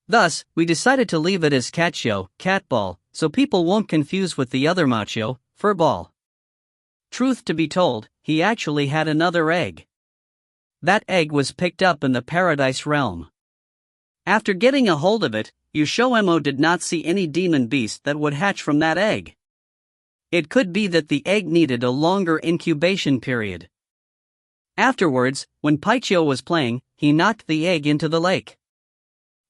Thus, we decided to leave it as Catcho, cat ball, so people won't confuse with the other Macho, fur ball. Truth to be told, he actually had another egg. That egg was picked up in the Paradise realm. After getting a hold of it, XiaoMo did not see any demon beast that would hatch from that egg. It could be that the egg needed a longer incubation period. Afterwards, when Xiao was playing, he knocked the egg into the lake.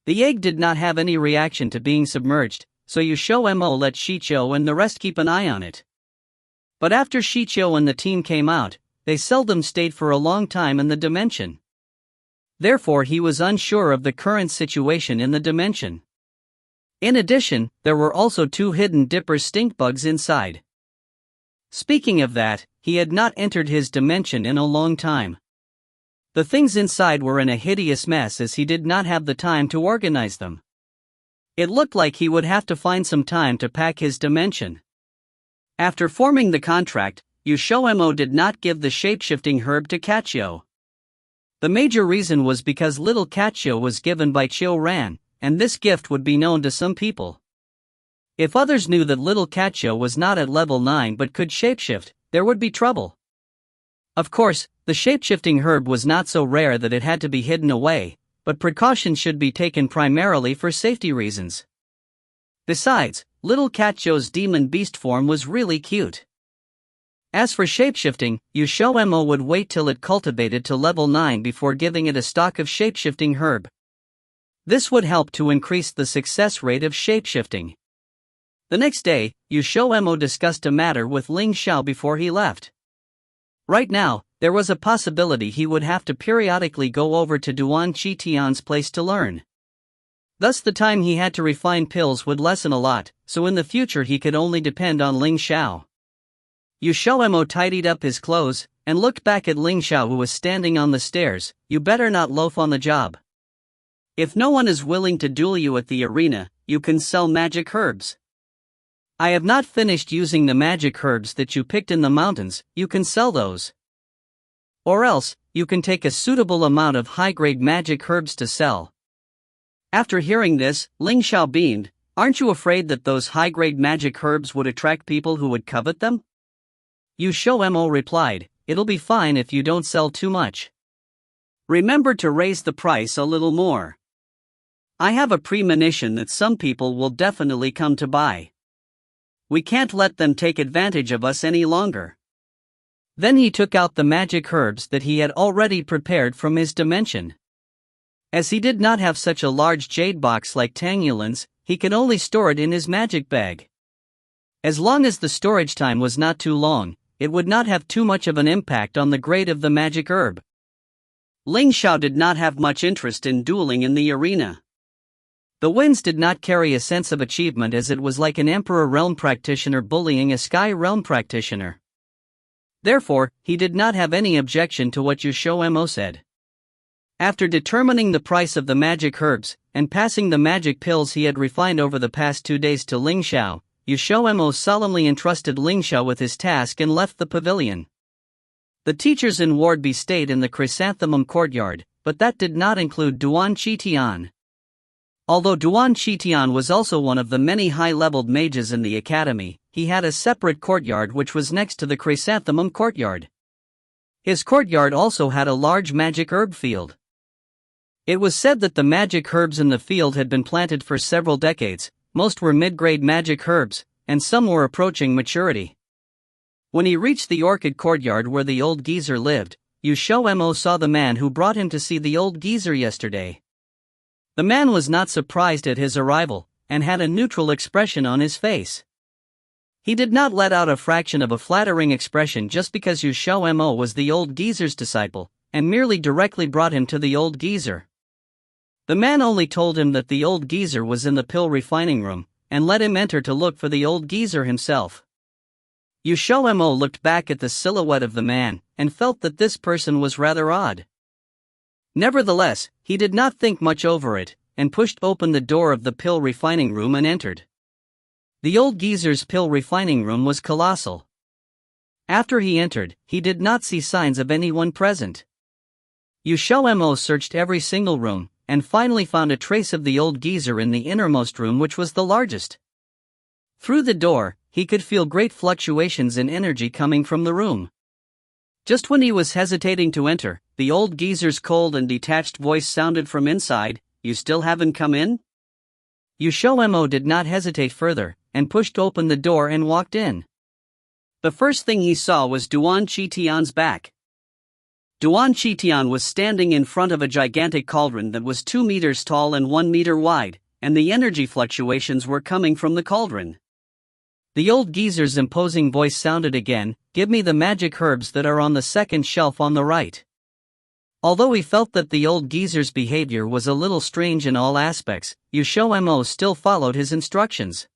The egg did not have any reaction to being submerged, so XiaoMo let Xiao and the rest keep an eye on it. But after Xiao and the team came out, they seldom stayed for a long time in the dimension. Therefore he was unsure of the current situation in the dimension. In addition, there were also 2 hidden dipper stink bugs inside. Speaking of that, he had not entered his dimension in a long time. The things inside were in a hideous mess as he did not have the time to organize them. It looked like he would have to find some time to pack his dimension. After forming the contract, XiaoMo did not give the shape-shifting herb to Xiao. The major reason was because little Xiao was given by Qiu Ran, and this gift would be known to some people. If others knew that little Xiao was not at level 9 but could shapeshift, there would be trouble. Of course, the shape-shifting herb was not so rare that it had to be hidden away, but precautions should be taken primarily for safety reasons. Besides, little Xiao's demon beast form was really cute. As for shapeshifting, XiaoMo would wait till it cultivated to level 9 before giving it a stock of shapeshifting herb. This would help to increase the success rate of shapeshifting. The next day, XiaoMo discussed a matter with Ling Xiao before he left. Right now, there was a possibility he would have to periodically go over to Duan Qitian's place to learn. Thus the time he had to refine pills would lessen a lot, so in the future he could only depend on Ling Xiao. XiaoMo tidied up his clothes, and looked back at Ling Xiao who was standing on the stairs. You better not loaf on the job. If no one is willing to duel you at the arena, you can sell magic herbs. I have not finished using the magic herbs that you picked in the mountains, you can sell those. Or else, you can take a suitable amount of high-grade magic herbs to sell. After hearing this, Ling Xiao beamed. Aren't you afraid that those high-grade magic herbs would attract people who would covet them? XiaoMo replied, it'll be fine if you don't sell too much. Remember to raise the price a little more. I have a premonition that some people will definitely come to buy. We can't let them take advantage of us any longer. Then he took out the magic herbs that he had already prepared from his dimension. As he did not have such a large jade box like Tangulin's, he could only store it in his magic bag. As long as the storage time was not too long, it would not have too much of an impact on the grade of the magic herb. Ling Xiao did not have much interest in dueling in the arena. The winds did not carry a sense of achievement as it was like an Emperor Realm practitioner bullying a Sky Realm practitioner. Therefore, he did not have any objection to what XiaoMo said. After determining the price of the magic herbs, and passing the magic pills he had refined over the past 2 days to Ling Xiao, XiaoMo solemnly entrusted Ling Xiao with his task and left the pavilion. The teachers in Ward B stayed in the Chrysanthemum Courtyard, but that did not include Duan Qitian. Although Duan Qitian was also one of the many high-leveled mages in the academy, he had a separate courtyard which was next to the Chrysanthemum Courtyard. His courtyard also had a large magic herb field. It was said that the magic herbs in the field had been planted for several decades. Most were mid-grade magic herbs, and some were approaching maturity. When he reached the orchid courtyard where the old geezer lived, XiaoMo saw the man who brought him to see the old geezer yesterday. The man was not surprised at his arrival, and had a neutral expression on his face. He did not let out a fraction of a flattering expression just because XiaoMo was the old geezer's disciple, and merely directly brought him to the old geezer. The man only told him that the old geezer was in the pill refining room, and let him enter to look for the old geezer himself. XiaoMo looked back at the silhouette of the man, and felt that this person was rather odd. Nevertheless, he did not think much over it, and pushed open the door of the pill refining room and entered. The old geezer's pill refining room was colossal. After he entered, he did not see signs of anyone present. XiaoMo searched every single room, and finally found a trace of the old geezer in the innermost room which was the largest. Through the door, he could feel great fluctuations in energy coming from the room. Just when he was hesitating to enter, the old geezer's cold and detached voice sounded from inside, "You still haven't come in?" XiaoMo did not hesitate further, and pushed open the door and walked in. The first thing he saw was Duan Qitian's back. Duan Qitian was standing in front of a gigantic cauldron that was 2 meters tall and 1 meter wide, and the energy fluctuations were coming from the cauldron. The old geezer's imposing voice sounded again, "Give me the magic herbs that are on the second shelf on the right." Although he felt that the old geezer's behavior was a little strange in all aspects, XiaoMo still followed his instructions.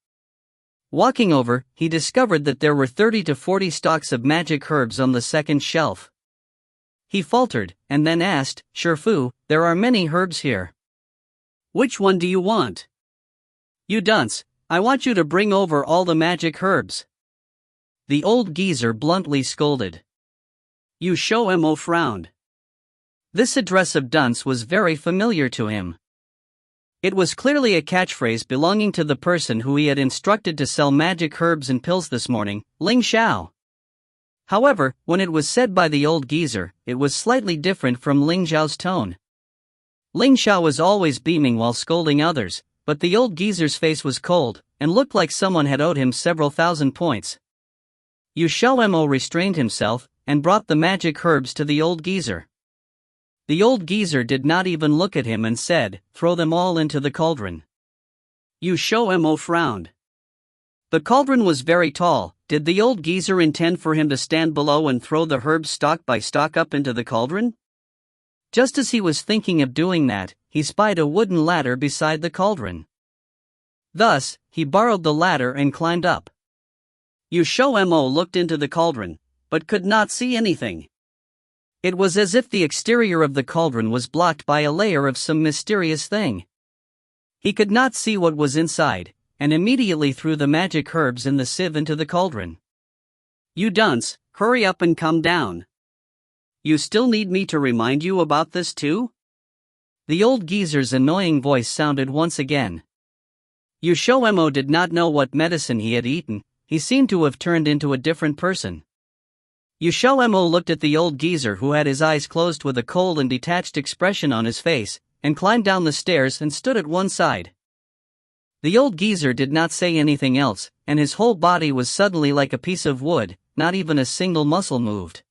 Walking over, he discovered that there were 30 to 40 stalks of magic herbs on the second shelf. He faltered, and then asked, "Shifu, there are many herbs here. Which one do you want?" "You dunce, I want you to bring over all the magic herbs." the old geezer bluntly scolded. XiaoMo frowned. This address of dunce was very familiar to him. It was clearly a catchphrase belonging to the person who he had instructed to sell magic herbs and pills this morning, Ling Xiao. However, when it was said by the old geezer, it was slightly different from Ling Xiao's tone. Ling Xiao was always beaming while scolding others, but the old geezer's face was cold, and looked like someone had owed him several thousand points. XiaoMo restrained himself, and brought the magic herbs to the old geezer. The old geezer did not even look at him and said, "Throw them all into the cauldron." XiaoMo frowned. The cauldron was very tall. Did the old geezer intend for him to stand below and throw the herbs stalk by stalk up into the cauldron? Just as he was thinking of doing that, he spied a wooden ladder beside the cauldron. Thus, he borrowed the ladder and climbed up. XiaoMo looked into the cauldron, but could not see anything. It was as if the exterior of the cauldron was blocked by a layer of some mysterious thing. He could not see what was inside, and immediately threw the magic herbs in the sieve into the cauldron. "You dunce, hurry up and come down. You still need me to remind you about this too?" The old geezer's annoying voice sounded once again. XiaoMo did not know what medicine he had eaten. He seemed to have turned into a different person. XiaoMo looked at the old geezer who had his eyes closed with a cold and detached expression on his face, and climbed down the stairs and stood at one side. The old geezer did not say anything else, and his whole body was suddenly like a piece of wood, not even a single muscle moved.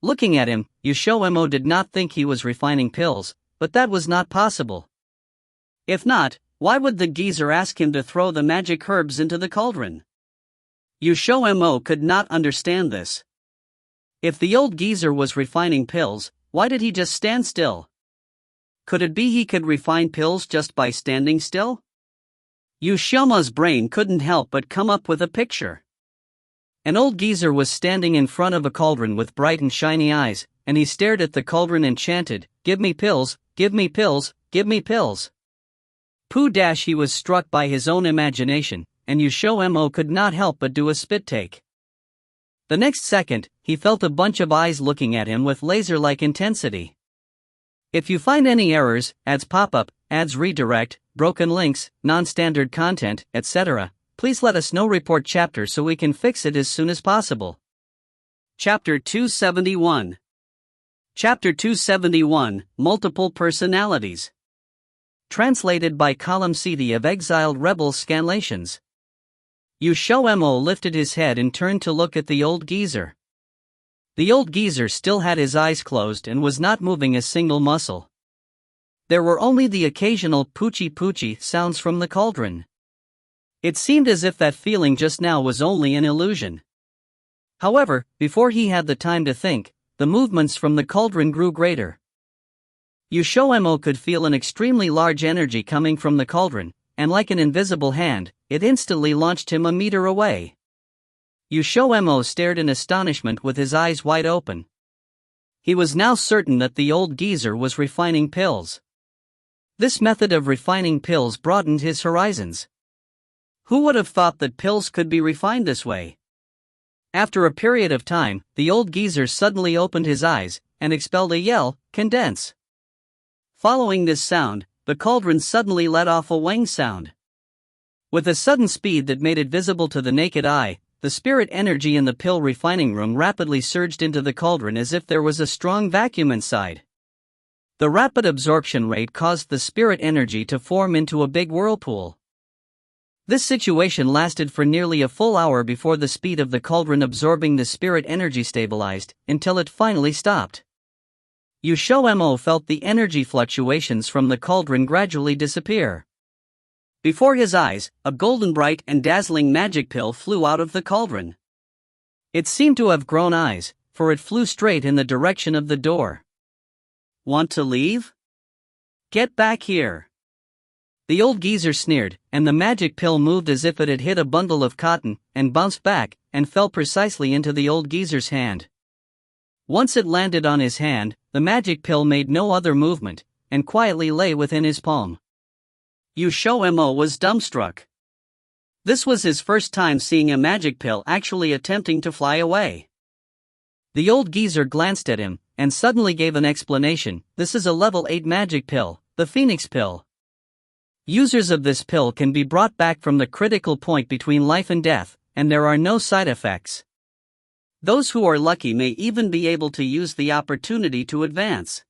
Looking at him, XiaoMo did not think he was refining pills, but that was not possible. If not, why would the geezer ask him to throw the magic herbs into the cauldron? XiaoMo could not understand this. If the old geezer was refining pills, why did he just stand still? Could it be he could refine pills just by standing still? XiaoMo's brain couldn't help but come up with a picture. An old geezer was standing in front of a cauldron with bright and shiny eyes, and he stared at the cauldron and chanted, "Give me pills, give me pills, give me pills." He was struck by his own imagination, and XiaoMo could not help but do a spit take. The next second, he felt a bunch of eyes looking at him with laser-like intensity. If you find any errors, ads pop up, ads redirect, broken links, non-standard content, etc., please let us know. Report chapter so we can fix it as soon as possible. Chapter 271. Chapter 271, Multiple Personalities. Translated by Column CD of Exiled Rebel Scanlations. XiaoMo lifted his head and turned to look at the old geezer. The old geezer still had his eyes closed and was not moving a single muscle. There were only the occasional poochie-poochie sounds from the cauldron. It seemed as if that feeling just now was only an illusion. However, before he had the time to think, the movements from the cauldron grew greater. XiaoMo could feel an extremely large energy coming from the cauldron, and like an invisible hand, it instantly launched him a meter away. XiaoMo stared in astonishment with his eyes wide open. He was now certain that the old geezer was refining pills. This method of refining pills broadened his horizons. Who would have thought that pills could be refined this way? After a period of time, the old geezer suddenly opened his eyes, and expelled a yell, "Condense!" Following this sound, the cauldron suddenly let off a wang sound. With a sudden speed that made it visible to the naked eye, the spirit energy in the pill refining room rapidly surged into the cauldron as if there was a strong vacuum inside. The rapid absorption rate caused the spirit energy to form into a big whirlpool. This situation lasted for nearly a full hour before the speed of the cauldron absorbing the spirit energy stabilized, until it finally stopped. XiaoMo felt the energy fluctuations from the cauldron gradually disappear. Before his eyes, a golden bright and dazzling magic pill flew out of the cauldron. It seemed to have grown eyes, for it flew straight in the direction of the door. "Want to leave? Get back here." The old geezer sneered, and the magic pill moved as if it had hit a bundle of cotton, and bounced back, and fell precisely into the old geezer's hand. Once it landed on his hand, the magic pill made no other movement, and quietly lay within his palm. XiaoMo was dumbstruck. This was his first time seeing a magic pill actually attempting to fly away. The old geezer glanced at him, and suddenly gave an explanation. This is a level 8 magic pill, the Phoenix pill. Users of this pill can be brought back from the critical point between life and death, and there are no side effects. Those who are lucky may even be able to use the opportunity to advance.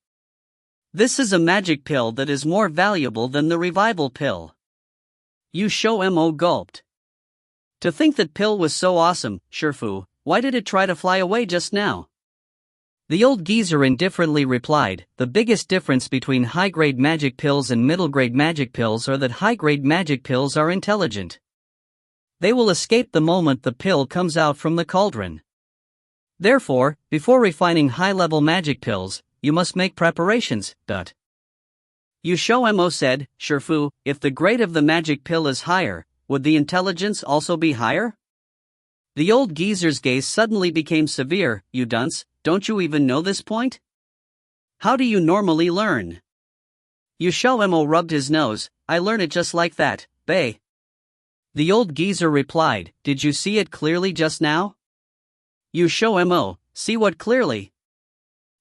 This is a magic pill that is more valuable than the revival pill. XiaoMo gulped. To think that pill was so awesome, Shifu, why did it try to fly away just now? The old geezer indifferently replied, the biggest difference between high-grade magic pills and middle-grade magic pills are that high-grade magic pills are intelligent. They will escape the moment the pill comes out from the cauldron. Therefore, before refining high-level magic pills, you must make preparations. XiaoMo said, Shifu, if the grade of the magic pill is higher, would the intelligence also be higher? The old geezer's gaze suddenly became severe. You dunce, don't you even know this point? How do you normally learn? XiaoMo rubbed his nose. I learn it just like that, bae. The old geezer replied, did you see it clearly just now? XiaoMo, see what clearly?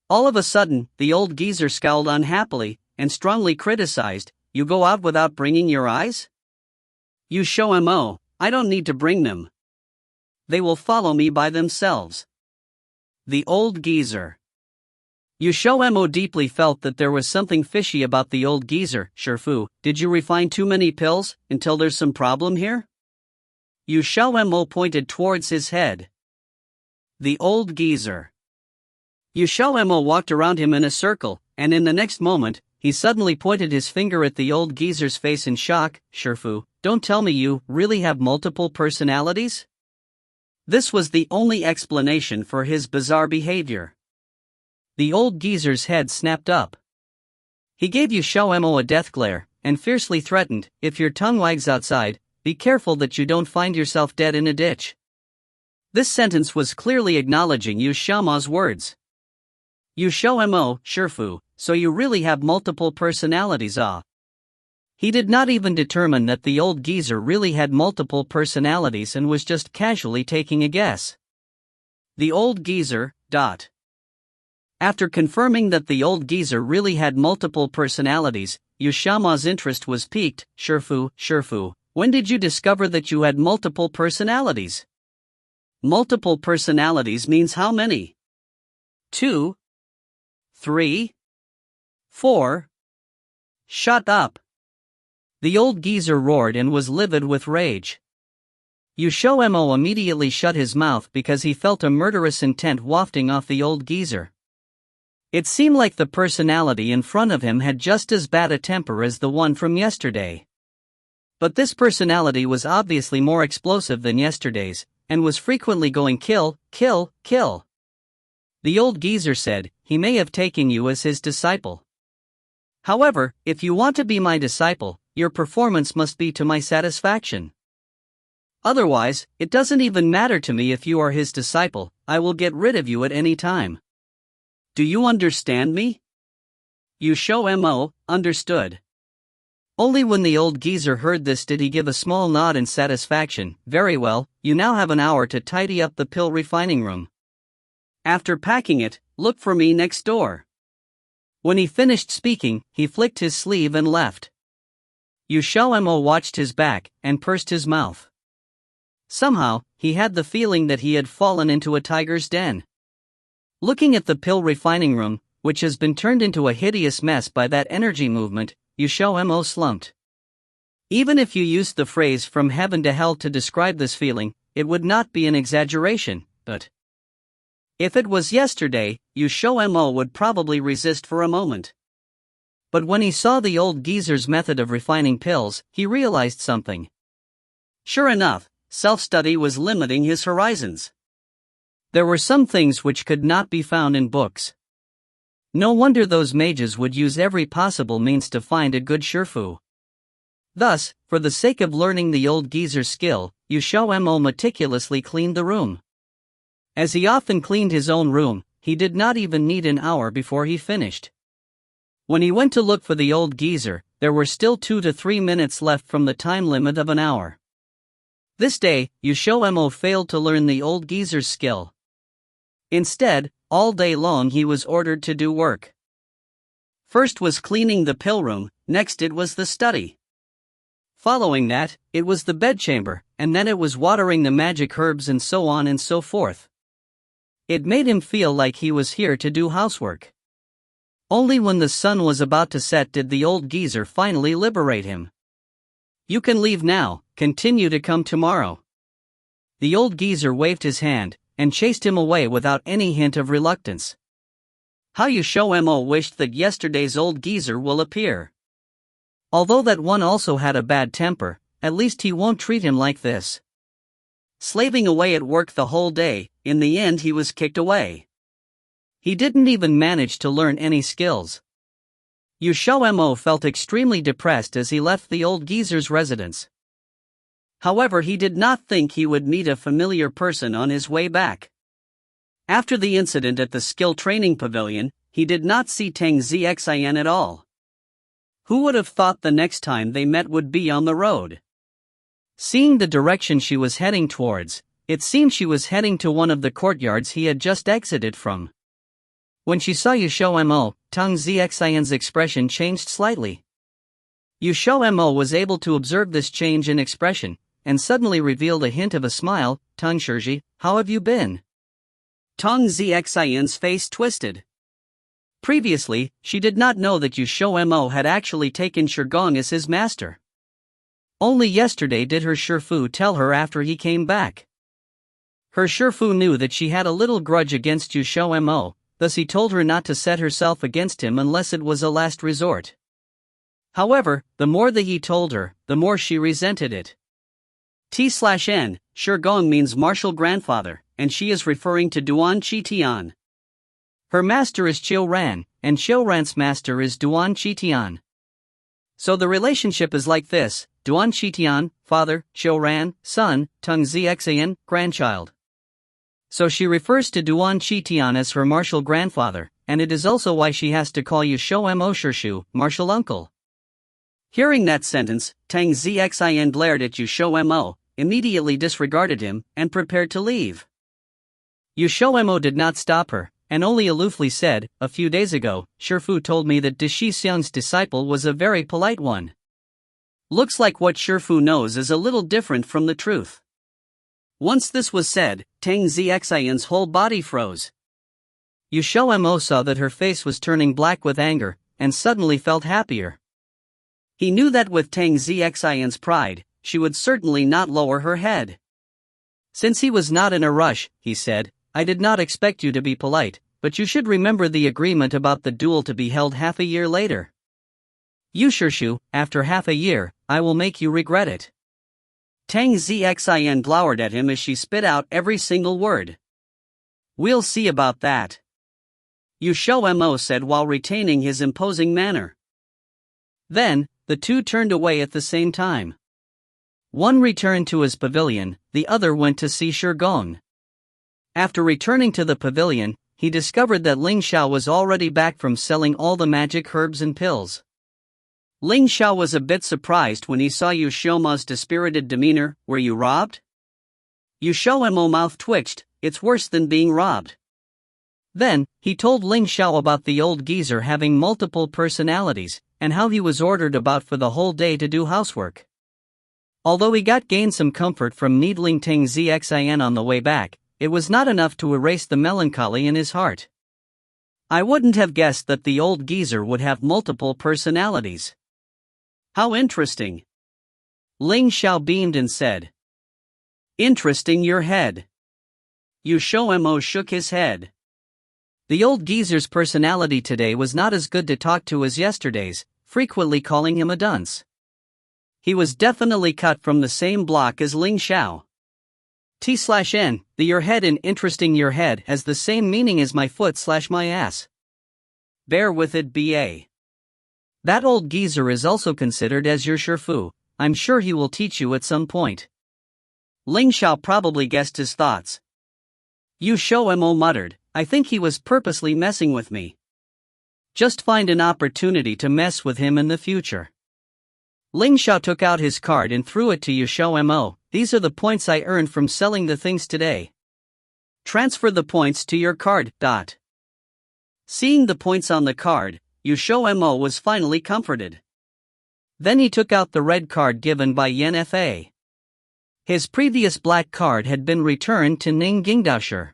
All of a sudden, the old geezer scowled unhappily, and strongly criticized, you go out without bringing your eyes? XiaoMo, I don't need to bring them. They will follow me by themselves. The old geezer. XiaoMo deeply felt that there was something fishy about the old geezer. Shifu, did you refine too many pills, until there's some problem here? XiaoMo pointed towards his head. The old geezer. XiaoMo walked around him in a circle, and in the next moment, he suddenly pointed his finger at the old geezer's face in shock. Shifu, don't tell me you really have multiple personalities? This was the only explanation for his bizarre behavior. The old geezer's head snapped up. He gave XiaoMo a death glare, and fiercely threatened, if your tongue wags outside, be careful that you don't find yourself dead in a ditch. This sentence was clearly acknowledging XiaoMo's words. XiaoMo, Shifu, so you really have multiple personalities, ah? He did not even determine that the old geezer really had multiple personalities and was just casually taking a guess. The old geezer. After confirming that the old geezer really had multiple personalities, XiaoMo's interest was piqued. Shifu, when did you discover that you had multiple personalities? Multiple personalities means how many? 2? 3? 4? Shut up! The old geezer roared and was livid with rage. XiaoMo immediately shut his mouth because he felt a murderous intent wafting off the old geezer. It seemed like the personality in front of him had just as bad a temper as the one from yesterday. But this personality was obviously more explosive than yesterday's, and was frequently going kill, kill, kill. The old geezer said, he may have taken you as his disciple. However, if you want to be my disciple, your performance must be to my satisfaction. Otherwise, it doesn't even matter to me if you are his disciple, I will get rid of you at any time. Do you understand me? XiaoMo understood. Only when the old geezer heard this did he give a small nod in satisfaction. Very well, you now have an hour to tidy up the pill refining room. After packing it, look for me next door. When he finished speaking, he flicked his sleeve and left. XiaoMo watched his back, and pursed his mouth. Somehow, he had the feeling that he had fallen into a tiger's den. Looking at the pill refining room, which has been turned into a hideous mess by that energy movement, XiaoMo slumped. Even if you used the phrase from heaven to hell to describe this feeling, it would not be an exaggeration, but if it was yesterday, XiaoMo would probably resist for a moment. But when he saw the old geezer's method of refining pills, he realized something. Sure enough, self-study was limiting his horizons. There were some things which could not be found in books. No wonder those mages would use every possible means to find a good Shifu. Thus, for the sake of learning the old geezer's skill, XiaoMo meticulously cleaned the room. As he often cleaned his own room, he did not even need an hour before he finished. When he went to look for the old geezer, there were still 2 to 3 minutes left from the time limit of an hour. This day, XiaoMo failed to learn the old geezer's skill. Instead, all day long he was ordered to do work. First was cleaning the pill room, next it was the study. Following that, it was the bedchamber, and then it was watering the magic herbs and so on and so forth. It made him feel like he was here to do housework. Only when the sun was about to set did the old geezer finally liberate him. "You can leave now, continue to come tomorrow." The old geezer waved his hand, and chased him away without any hint of reluctance. How XiaoMo wished that yesterday's old geezer will appear. Although that one also had a bad temper, at least he won't treat him like this. Slaving away at work the whole day, in the end he was kicked away. He didn't even manage to learn any skills. XiaoMo felt extremely depressed as he left the old geezer's residence. However, he did not think he would meet a familiar person on his way back. After the incident at the skill training pavilion, he did not see Tang Xian at all. Who would have thought the next time they met would be on the road? Seeing the direction she was heading towards, it seemed she was heading to one of the courtyards he had just exited from. When she saw XiaoMo, Tang Xian's expression changed slightly. XiaoMo was able to observe this change in expression, and suddenly revealed a hint of a smile. "Tang Shiji, how have you been?" Tang Xian's face twisted. Previously, she did not know that XiaoMo had actually taken Shigong as his master. Only yesterday did her Shifu tell her after he came back. Her Shifu knew that she had a little grudge against XiaoMo, thus he told her not to set herself against him unless it was a last resort. However, the more that he told her, the more she resented it. T/N, Shigong means martial grandfather, and she is referring to Duan Qitian. Her master is Ran, and Ran's master is Duan Qitian. So the relationship is like this: Duan Qitian, father; Ran, son; Tang Xian, grandchild. So she refers to Duan Qitian as her martial grandfather, and it is also why she has to call XiaoMo Shirshu, martial uncle. Hearing that sentence, Tang Xian glared at XiaoMo, immediately disregarded him, and prepared to leave. XiaoMo did not stop her, and only aloofly said, "A few days ago, Shifu told me that Shi Xiang's disciple was a very polite one. Looks like what Shifu knows is a little different from the truth." Once this was said, Tang Xian's whole body froze. XiaoMo saw that her face was turning black with anger, and suddenly felt happier. He knew that with Tang Xian's pride, she would certainly not lower her head. Since he was not in a rush, he said, "I did not expect you to be polite, but you should remember the agreement about the duel to be held half a year later. Shirshu, after half a year, I will make you regret it." Tang Xian glowered at him as she spit out every single word. "We'll see about that," XiaoMo said while retaining his imposing manner. Then, the two turned away at the same time. One returned to his pavilion, the other went to see Shigong. After returning to the pavilion, he discovered that Ling Xiao was already back from selling all the magic herbs and pills. Ling Xiao was a bit surprised when he saw XiaoMo's dispirited demeanor. "Were you robbed?" XiaoMo mouth twitched. "It's worse than being robbed." Then, he told Ling Xiao about the old geezer having multiple personalities, and how he was ordered about for the whole day to do housework. Although he gained some comfort from needling Tang Xian on the way back, it was not enough to erase the melancholy in his heart. "I wouldn't have guessed that the old geezer would have multiple personalities. How interesting." Ling Xiao beamed and said. "Interesting your head." XiaoMo shook his head. The old geezer's personality today was not as good to talk to as yesterday's, frequently calling him a dunce. He was definitely cut from the same block as Ling Xiao. T/N, the your head in interesting your head has the same meaning as my foot/my ass. Bear with it, BA. That old geezer is also considered as your Shifu. I'm sure he will teach you at some point. Ling Xiao probably guessed his thoughts. XiaoMo muttered, "I think he was purposely messing with me. Just find an opportunity to mess with him in the future." Ling Xiao took out his card and threw it to XiaoMo. these are the points I earned from selling the things today. Transfer the points to your card. Seeing the points on the card, XiaoMo was finally comforted. Then he took out the red card given by Yan Fa. His previous black card had been returned to Ning Gingdaosher.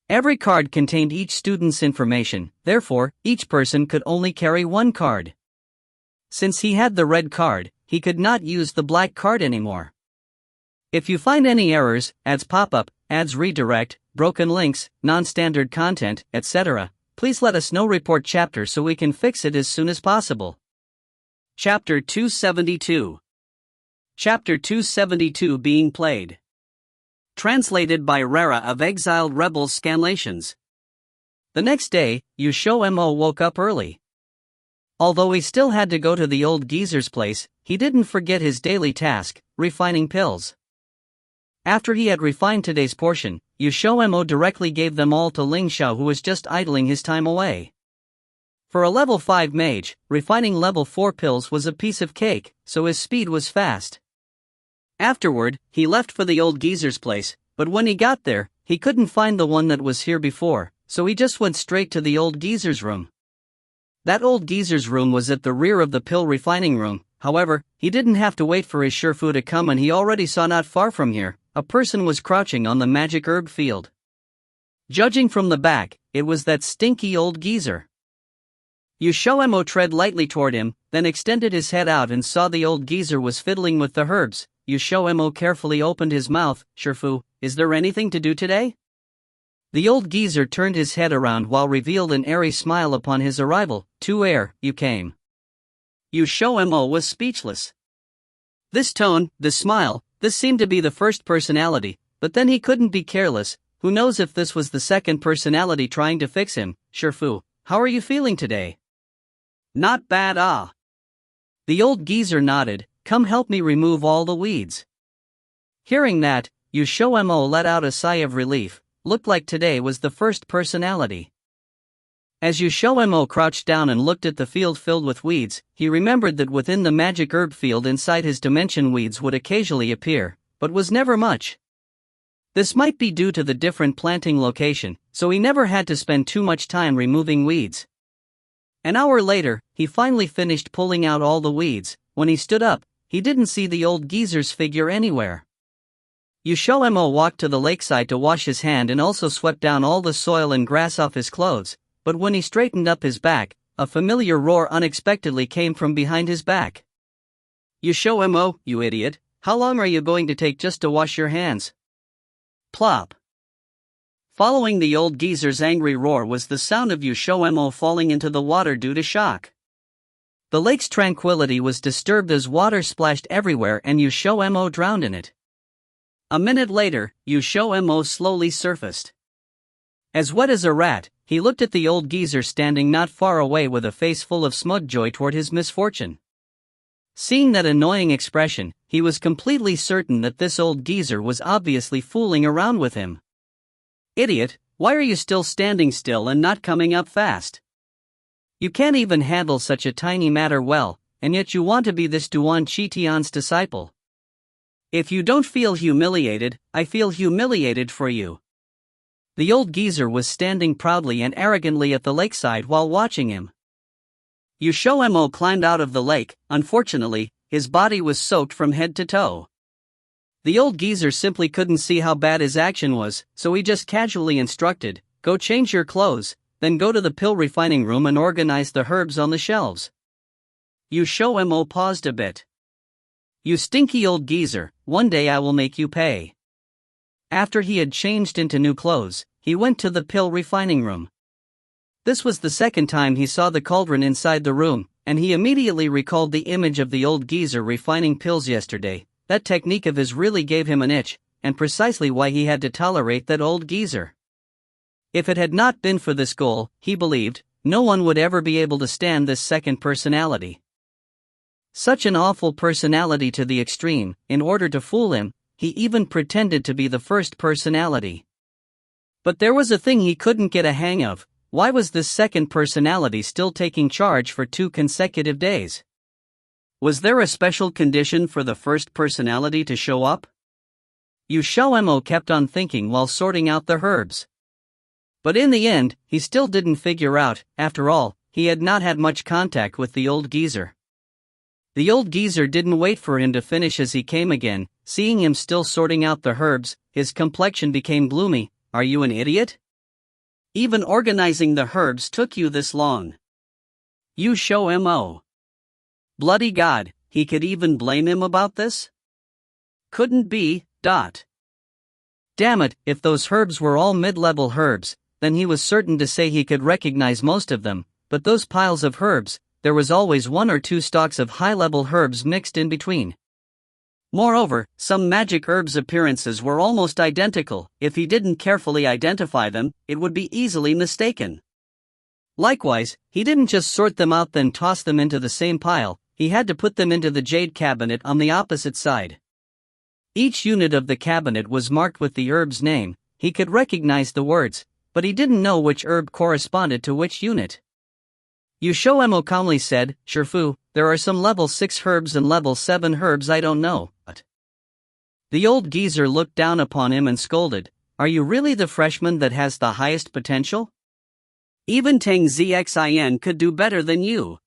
Every card contained each student's information, therefore, each person could only carry one card. Since he had the red card, he could not use the black card anymore. If you find any errors, ads pop-up, ads redirect, broken links, non-standard content, etc., please let us know. Report chapter so we can fix it as soon as possible. Chapter 272. Chapter 272 being played. Translated by Rara of Exiled Rebels Scanlations. The next day, XiaoMo woke up early. Although he still had to go to the old geezer's place, he didn't forget his daily task, refining pills. After he had refined today's portion, XiaoMo directly gave them all to Ling Xiao, who was just idling his time away. For a level 5 mage, refining level 4 pills was a piece of cake, so his speed was fast. Afterward, he left for the old geezer's place, but when he got there, he couldn't find the one that was here before, so he just went straight to the old geezer's room. That old geezer's room was at the rear of the pill refining room. However, he didn't have to wait for his Shifu to come, and he already saw not far from here, a person was crouching on the magic herb field. Judging from the back, it was that stinky old geezer. XiaoMo tread lightly toward him, then extended his head out and saw the old geezer was fiddling with the herbs. XiaoMo carefully opened his mouth. Shifu, is there anything to do today? The old geezer turned his head around while revealed an airy smile upon his arrival. To air, you came. XiaoMo was speechless. This tone, this smile, this seemed to be the first personality, but then he couldn't be careless. Who knows if this was the second personality trying to fix him. Shifu, how are you feeling today? Not bad. The old geezer nodded. Come help me remove all the weeds. Hearing that, XiaoMo let out a sigh of relief. Looked like today was the first personality. As XiaoMo crouched down and looked at the field filled with weeds, he remembered that within the magic herb field inside his dimension weeds would occasionally appear, but was never much. This might be due to the different planting location, so he never had to spend too much time removing weeds. An hour later, he finally finished pulling out all the weeds. When he stood up, he didn't see the old geezer's figure anywhere. XiaoMo walked to the lakeside to wash his hand and also swept down all the soil and grass off his clothes, but when he straightened up his back, a familiar roar unexpectedly came from behind his back. XiaoMo, you idiot, how long are you going to take just to wash your hands? Plop. Following the old geezer's angry roar was the sound of XiaoMo falling into the water due to shock. The lake's tranquility was disturbed as water splashed everywhere and XiaoMo drowned in it. A minute later, XiaoMo slowly surfaced. As wet as a rat, he looked at the old geezer standing not far away with a face full of smug joy toward his misfortune. Seeing that annoying expression, he was completely certain that this old geezer was obviously fooling around with him. Idiot, why are you still standing still and not coming up fast? You can't even handle such a tiny matter well, and yet you want to be this Duan Qitian's disciple. If you don't feel humiliated, I feel humiliated for you. The old geezer was standing proudly and arrogantly at the lakeside while watching him. XiaoMo climbed out of the lake. Unfortunately, his body was soaked from head to toe. The old geezer simply couldn't see how bad his action was, so he just casually instructed, go change your clothes, then go to the pill refining room and organize the herbs on the shelves. XiaoMo paused a bit. You stinky old geezer, one day I will make you pay. After he had changed into new clothes, he went to the pill refining room. This was the second time he saw the cauldron inside the room, and he immediately recalled the image of the old geezer refining pills yesterday. That technique of his really gave him an itch, and precisely why he had to tolerate that old geezer. If it had not been for this goal, he believed, no one would ever be able to stand this second personality. Such an awful personality to the extreme. In order to fool him, he even pretended to be the first personality. But there was a thing he couldn't get a hang of. Why was this second personality still taking charge for 2 consecutive days? Was there a special condition for the first personality to show up? XiaoMo kept on thinking while sorting out the herbs. But in the end, he still didn't figure out, after all, he had not had much contact with the old geezer. The old geezer didn't wait for him to finish as he came again. Seeing him still sorting out the herbs, his complexion became gloomy. "Are you an idiot? Even organizing the herbs took you this long." XiaoMo. Bloody God, he could even blame him about this? Couldn't be. Damn it, if those herbs were all mid-level herbs, then he was certain to say he could recognize most of them, but those piles of herbs, there was always 1 or 2 stalks of high-level herbs mixed in between. Moreover, some magic herbs' appearances were almost identical. If he didn't carefully identify them, it would be easily mistaken. Likewise, he didn't just sort them out then toss them into the same pile, he had to put them into the jade cabinet on the opposite side. Each unit of the cabinet was marked with the herb's name. He could recognize the words, but he didn't know which herb corresponded to which unit. XiaoMo calmly said, "Shifu, there are some level 6 herbs and level 7 herbs I don't know." But the old geezer looked down upon him and scolded, "Are you really the freshman that has the highest potential? Even Tang Xin could do better than you."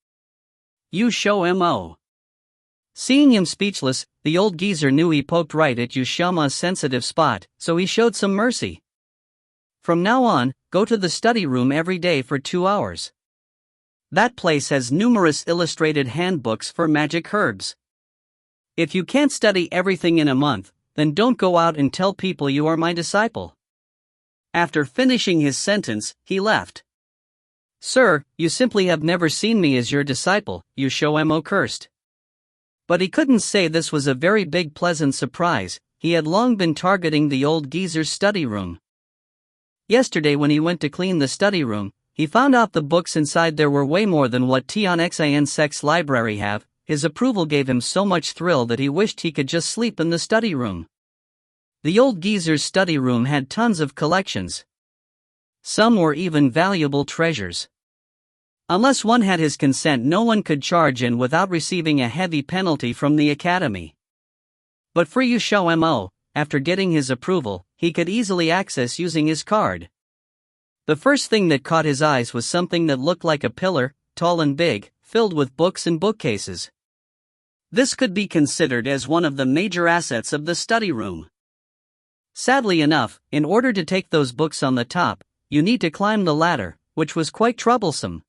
XiaoMo. Seeing him speechless, the old geezer knew he poked right at XiaoMo's sensitive spot, so he showed some mercy. "From now on, go to the study room every day for 2 hours. That place has numerous illustrated handbooks for magic herbs. If you can't study everything in a month, then don't go out and tell people you are my disciple." After finishing his sentence, he left. "Sir, you simply have never seen me as your disciple," XiaoMo cursed. But he couldn't say this was a very big pleasant surprise. He had long been targeting the old geezer's study room. Yesterday when he went to clean the study room, he found out the books inside there were way more than what Xiao's sex library have. His approval gave him so much thrill that he wished he could just sleep in the study room. The old geezer's study room had tons of collections. Some were even valuable treasures. Unless one had his consent, no one could charge in without receiving a heavy penalty from the academy. But for XiaoMo, after getting his approval, he could easily access using his card. The first thing that caught his eyes was something that looked like a pillar, tall and big, filled with books and bookcases. This could be considered as one of the major assets of the study room. Sadly enough, in order to take those books on the top, you need to climb the ladder, which was quite troublesome.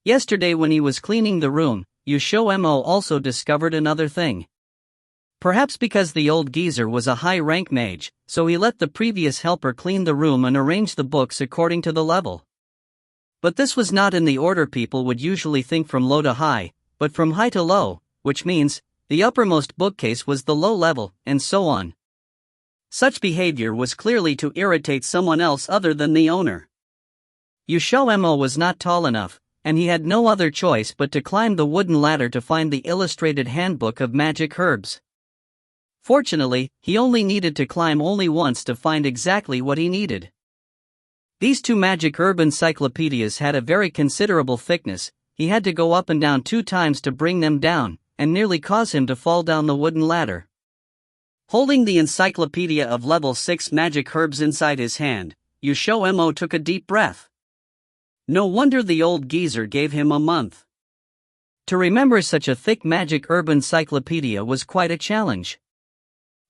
Yesterday when he was cleaning the room, XiaoMo also discovered another thing. Perhaps because the old geezer was a high-rank mage, so he let the previous helper clean the room and arrange the books according to the level. But this was not in the order people would usually think from low to high, but from high to low, which means, the uppermost bookcase was the low level, and so on. Such behavior was clearly to irritate someone else other than the owner. XiaoMo was not tall enough, and he had no other choice but to climb the wooden ladder to find the illustrated handbook of magic herbs. Fortunately, he only needed to climb only once to find exactly what he needed. These 2 magic herb encyclopedias had a very considerable thickness. He had to go up and down 2 times to bring them down, and nearly cause him to fall down the wooden ladder. Holding the encyclopedia of level 6 magic herbs inside his hand, XiaoMo took a deep breath. No wonder the old geezer gave him a month. To remember such a thick magic herb encyclopedia was quite a challenge.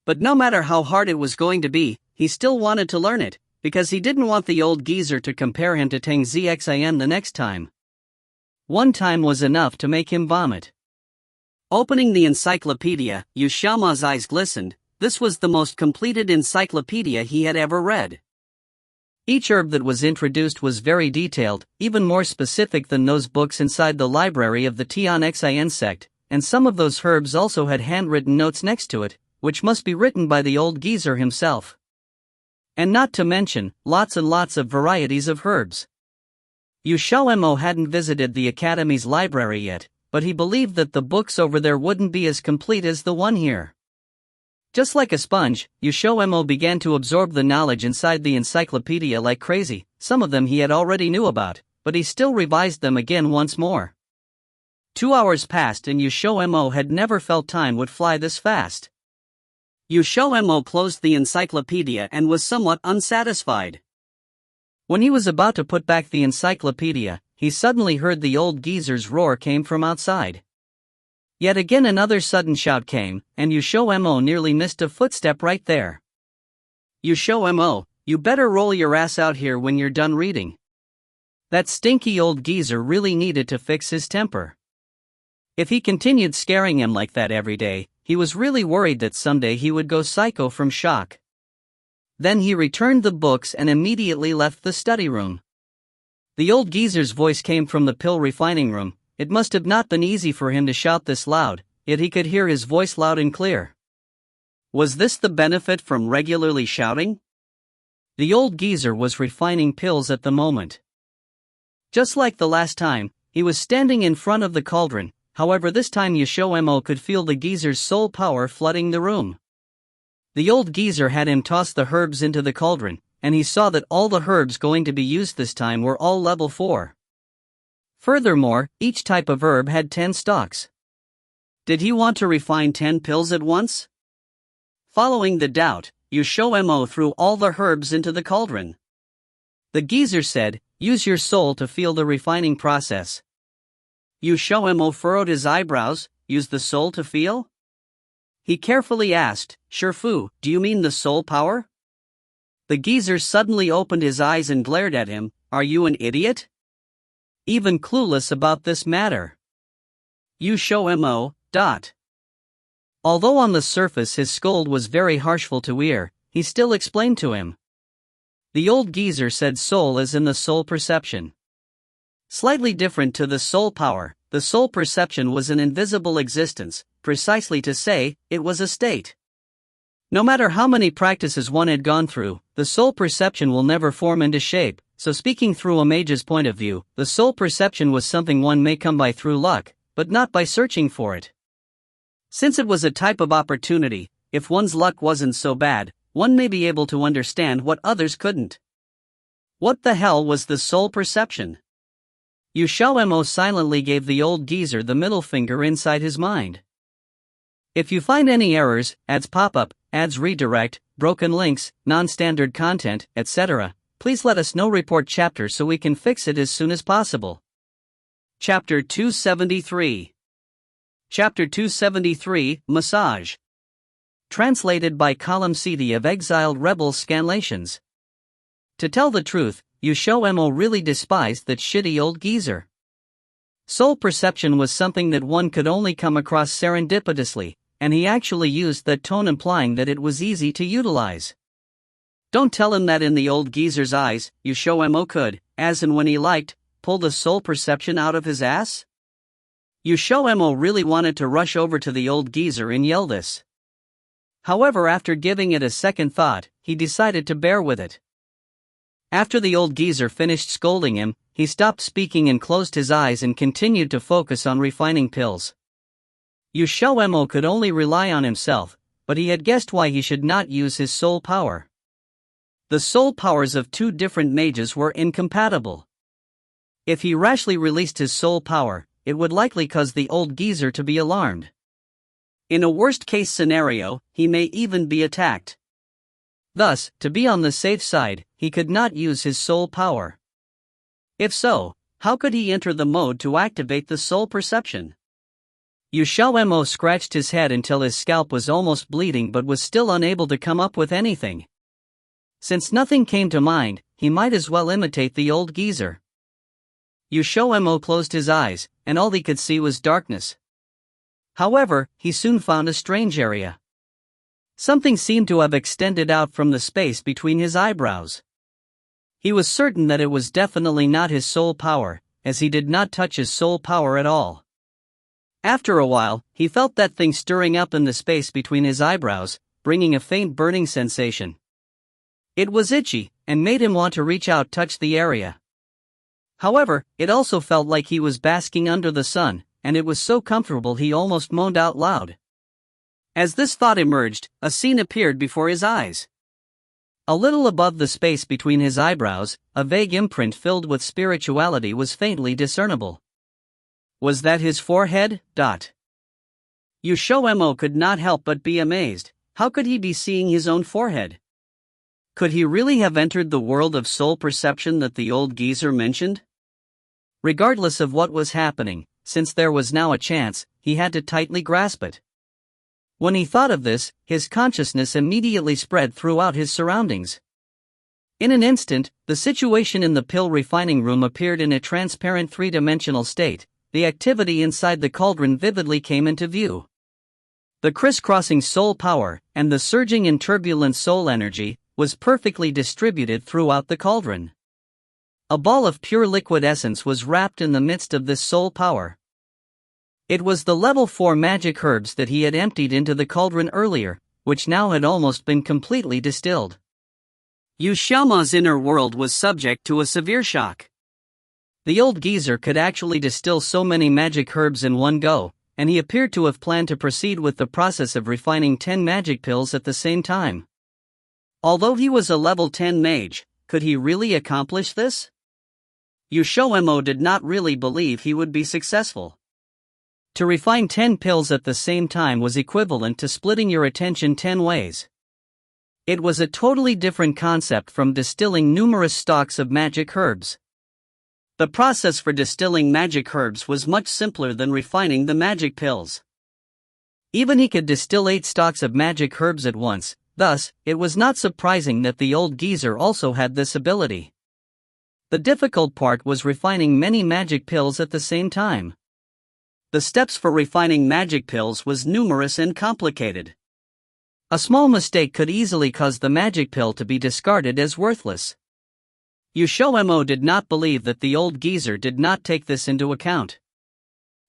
But no matter how hard it was going to be, he still wanted to learn it, because he didn't want the old geezer to compare him to Tang Xin the next time. One time was enough to make him vomit. Opening the encyclopedia, XiaoMo's eyes glistened. This was the most completed encyclopedia he had ever read. Each herb that was introduced was very detailed, even more specific than those books inside the library of the Xian sect, and some of those herbs also had handwritten notes next to it, which must be written by the old geezer himself. And not to mention, lots and lots of varieties of herbs. XiaoMo hadn't visited the Academy's library yet, but he believed that the books over there wouldn't be as complete as the one here. Just like a sponge, XiaoMo began to absorb the knowledge inside the encyclopedia like crazy. Some of them he had already knew about, but he still revised them again once more. 2 hours passed and XiaoMo had never felt time would fly this fast. XiaoMo closed the encyclopedia and was somewhat unsatisfied. When he was about to put back the encyclopedia, he suddenly heard the old geezer's roar came from outside. Yet again another sudden shout came, and XiaoMo nearly missed a footstep right there. XiaoMo, you better roll your ass out here when you're done reading. That stinky old geezer really needed to fix his temper. If he continued scaring him like that every day, he was really worried that someday he would go psycho from shock. Then he returned the books and immediately left the study room. The old geezer's voice came from the pill refining room. It must have not been easy for him to shout this loud, yet he could hear his voice loud and clear. Was this the benefit from regularly shouting? The old geezer was refining pills at the moment. Just like the last time, he was standing in front of the cauldron. However, this time XiaoMo could feel the geezer's soul power flooding the room. The old geezer had him toss the herbs into the cauldron, and he saw that all the herbs going to be used this time were all level 4. Furthermore, each type of herb had 10 stalks. Did he want to refine 10 pills at once? Following the doubt, XiaoMo threw all the herbs into the cauldron. The geezer said, "Use your soul to feel the refining process." XiaoMo furrowed his eyebrows. Use the soul to feel? He carefully asked, "Shifu, do you mean the soul power?" The geezer suddenly opened his eyes and glared at him. Are you an idiot? Even clueless about this matter. XiaoMo. Although on the surface his scold was very harshful to hear, he still explained to him. The old geezer said soul is in the soul perception. Slightly different to the soul power, the soul perception was an invisible existence, precisely to say, it was a state. No matter how many practices one had gone through, the soul perception will never form into shape, so speaking through a mage's point of view, the soul perception was something one may come by through luck, but not by searching for it. Since it was a type of opportunity, if one's luck wasn't so bad, one may be able to understand what others couldn't. What the hell was the soul perception? XiaoMo silently gave the old geezer the middle finger inside his mind. If you find any errors, ads pop up, ads redirect, broken links, non-standard content, etc., please let us know. Report chapter so we can fix it as soon as possible. Chapter 273. Chapter 273, Massage. Translated by Column CD of Exiled Rebel Scanlations. To tell the truth, XiaoMo really despised that shitty old geezer. Soul perception was something that one could only come across serendipitously, and he actually used that tone implying that it was easy to utilize. Don't tell him that in the old geezer's eyes, XiaoMo could, as and when he liked, pull the soul perception out of his ass? XiaoMo really wanted to rush over to the old geezer and yell this. However, after giving it a second thought, he decided to bear with it. After the old geezer finished scolding him, he stopped speaking and closed his eyes and continued to focus on refining pills. XiaoMo could only rely on himself, but he had guessed why he should not use his soul power. The soul powers of two different mages were incompatible. If he rashly released his soul power, it would likely cause the old geezer to be alarmed. In a worst-case scenario, he may even be attacked. Thus, to be on the safe side, he could not use his soul power. If so, how could he enter the mode to activate the soul perception? XiaoMo scratched his head until his scalp was almost bleeding but was still unable to come up with anything. Since nothing came to mind, he might as well imitate the old geezer. XiaoMo closed his eyes, and all he could see was darkness. However, he soon found a strange area. Something seemed to have extended out from the space between his eyebrows. He was certain that it was definitely not his soul power, as he did not touch his soul power at all. After a while, he felt that thing stirring up in the space between his eyebrows, bringing a faint burning sensation. It was itchy, and made him want to reach out, touch the area. However, it also felt like he was basking under the sun, and it was so comfortable he almost moaned out loud. As this thought emerged, a scene appeared before his eyes. A little above the space between his eyebrows, a vague imprint filled with spirituality was faintly discernible. Was that his forehead? XiaoMo could not help but be amazed. how could he be seeing his own forehead? Could he really have entered the world of soul perception that the old geezer mentioned? Regardless of what was happening, since there was now a chance, he had to tightly grasp it. When he thought of this, his consciousness immediately spread throughout his surroundings. In an instant, the situation in the pill refining room appeared in a transparent three-dimensional state. The activity inside the cauldron vividly came into view. The crisscrossing soul power, and the surging and turbulent soul energy, was perfectly distributed throughout the cauldron. A ball of pure liquid essence was wrapped in the midst of this soul power. It was the level 4 magic herbs that he had emptied into the cauldron earlier, which now had almost been completely distilled. XiaoMo's inner world was subject to a severe shock. The old geezer could actually distill so many magic herbs in one go, and he appeared to have planned to proceed with the process of refining 10 magic pills at the same time. Although he was a level 10 mage, could he really accomplish this? XiaoMo did not really believe he would be successful. To refine 10 pills at the same time was equivalent to splitting your attention 10 ways. It was a totally different concept from distilling numerous stalks of magic herbs. The process for distilling magic herbs was much simpler than refining the magic pills. Even he could distill 8 stalks of magic herbs at once, thus, it was not surprising that the old geezer also had this ability. The difficult part was refining many magic pills at the same time. The steps for refining magic pills was numerous and complicated. A small mistake could easily cause the magic pill to be discarded as worthless. XiaoMo did not believe that the old geezer did not take this into account.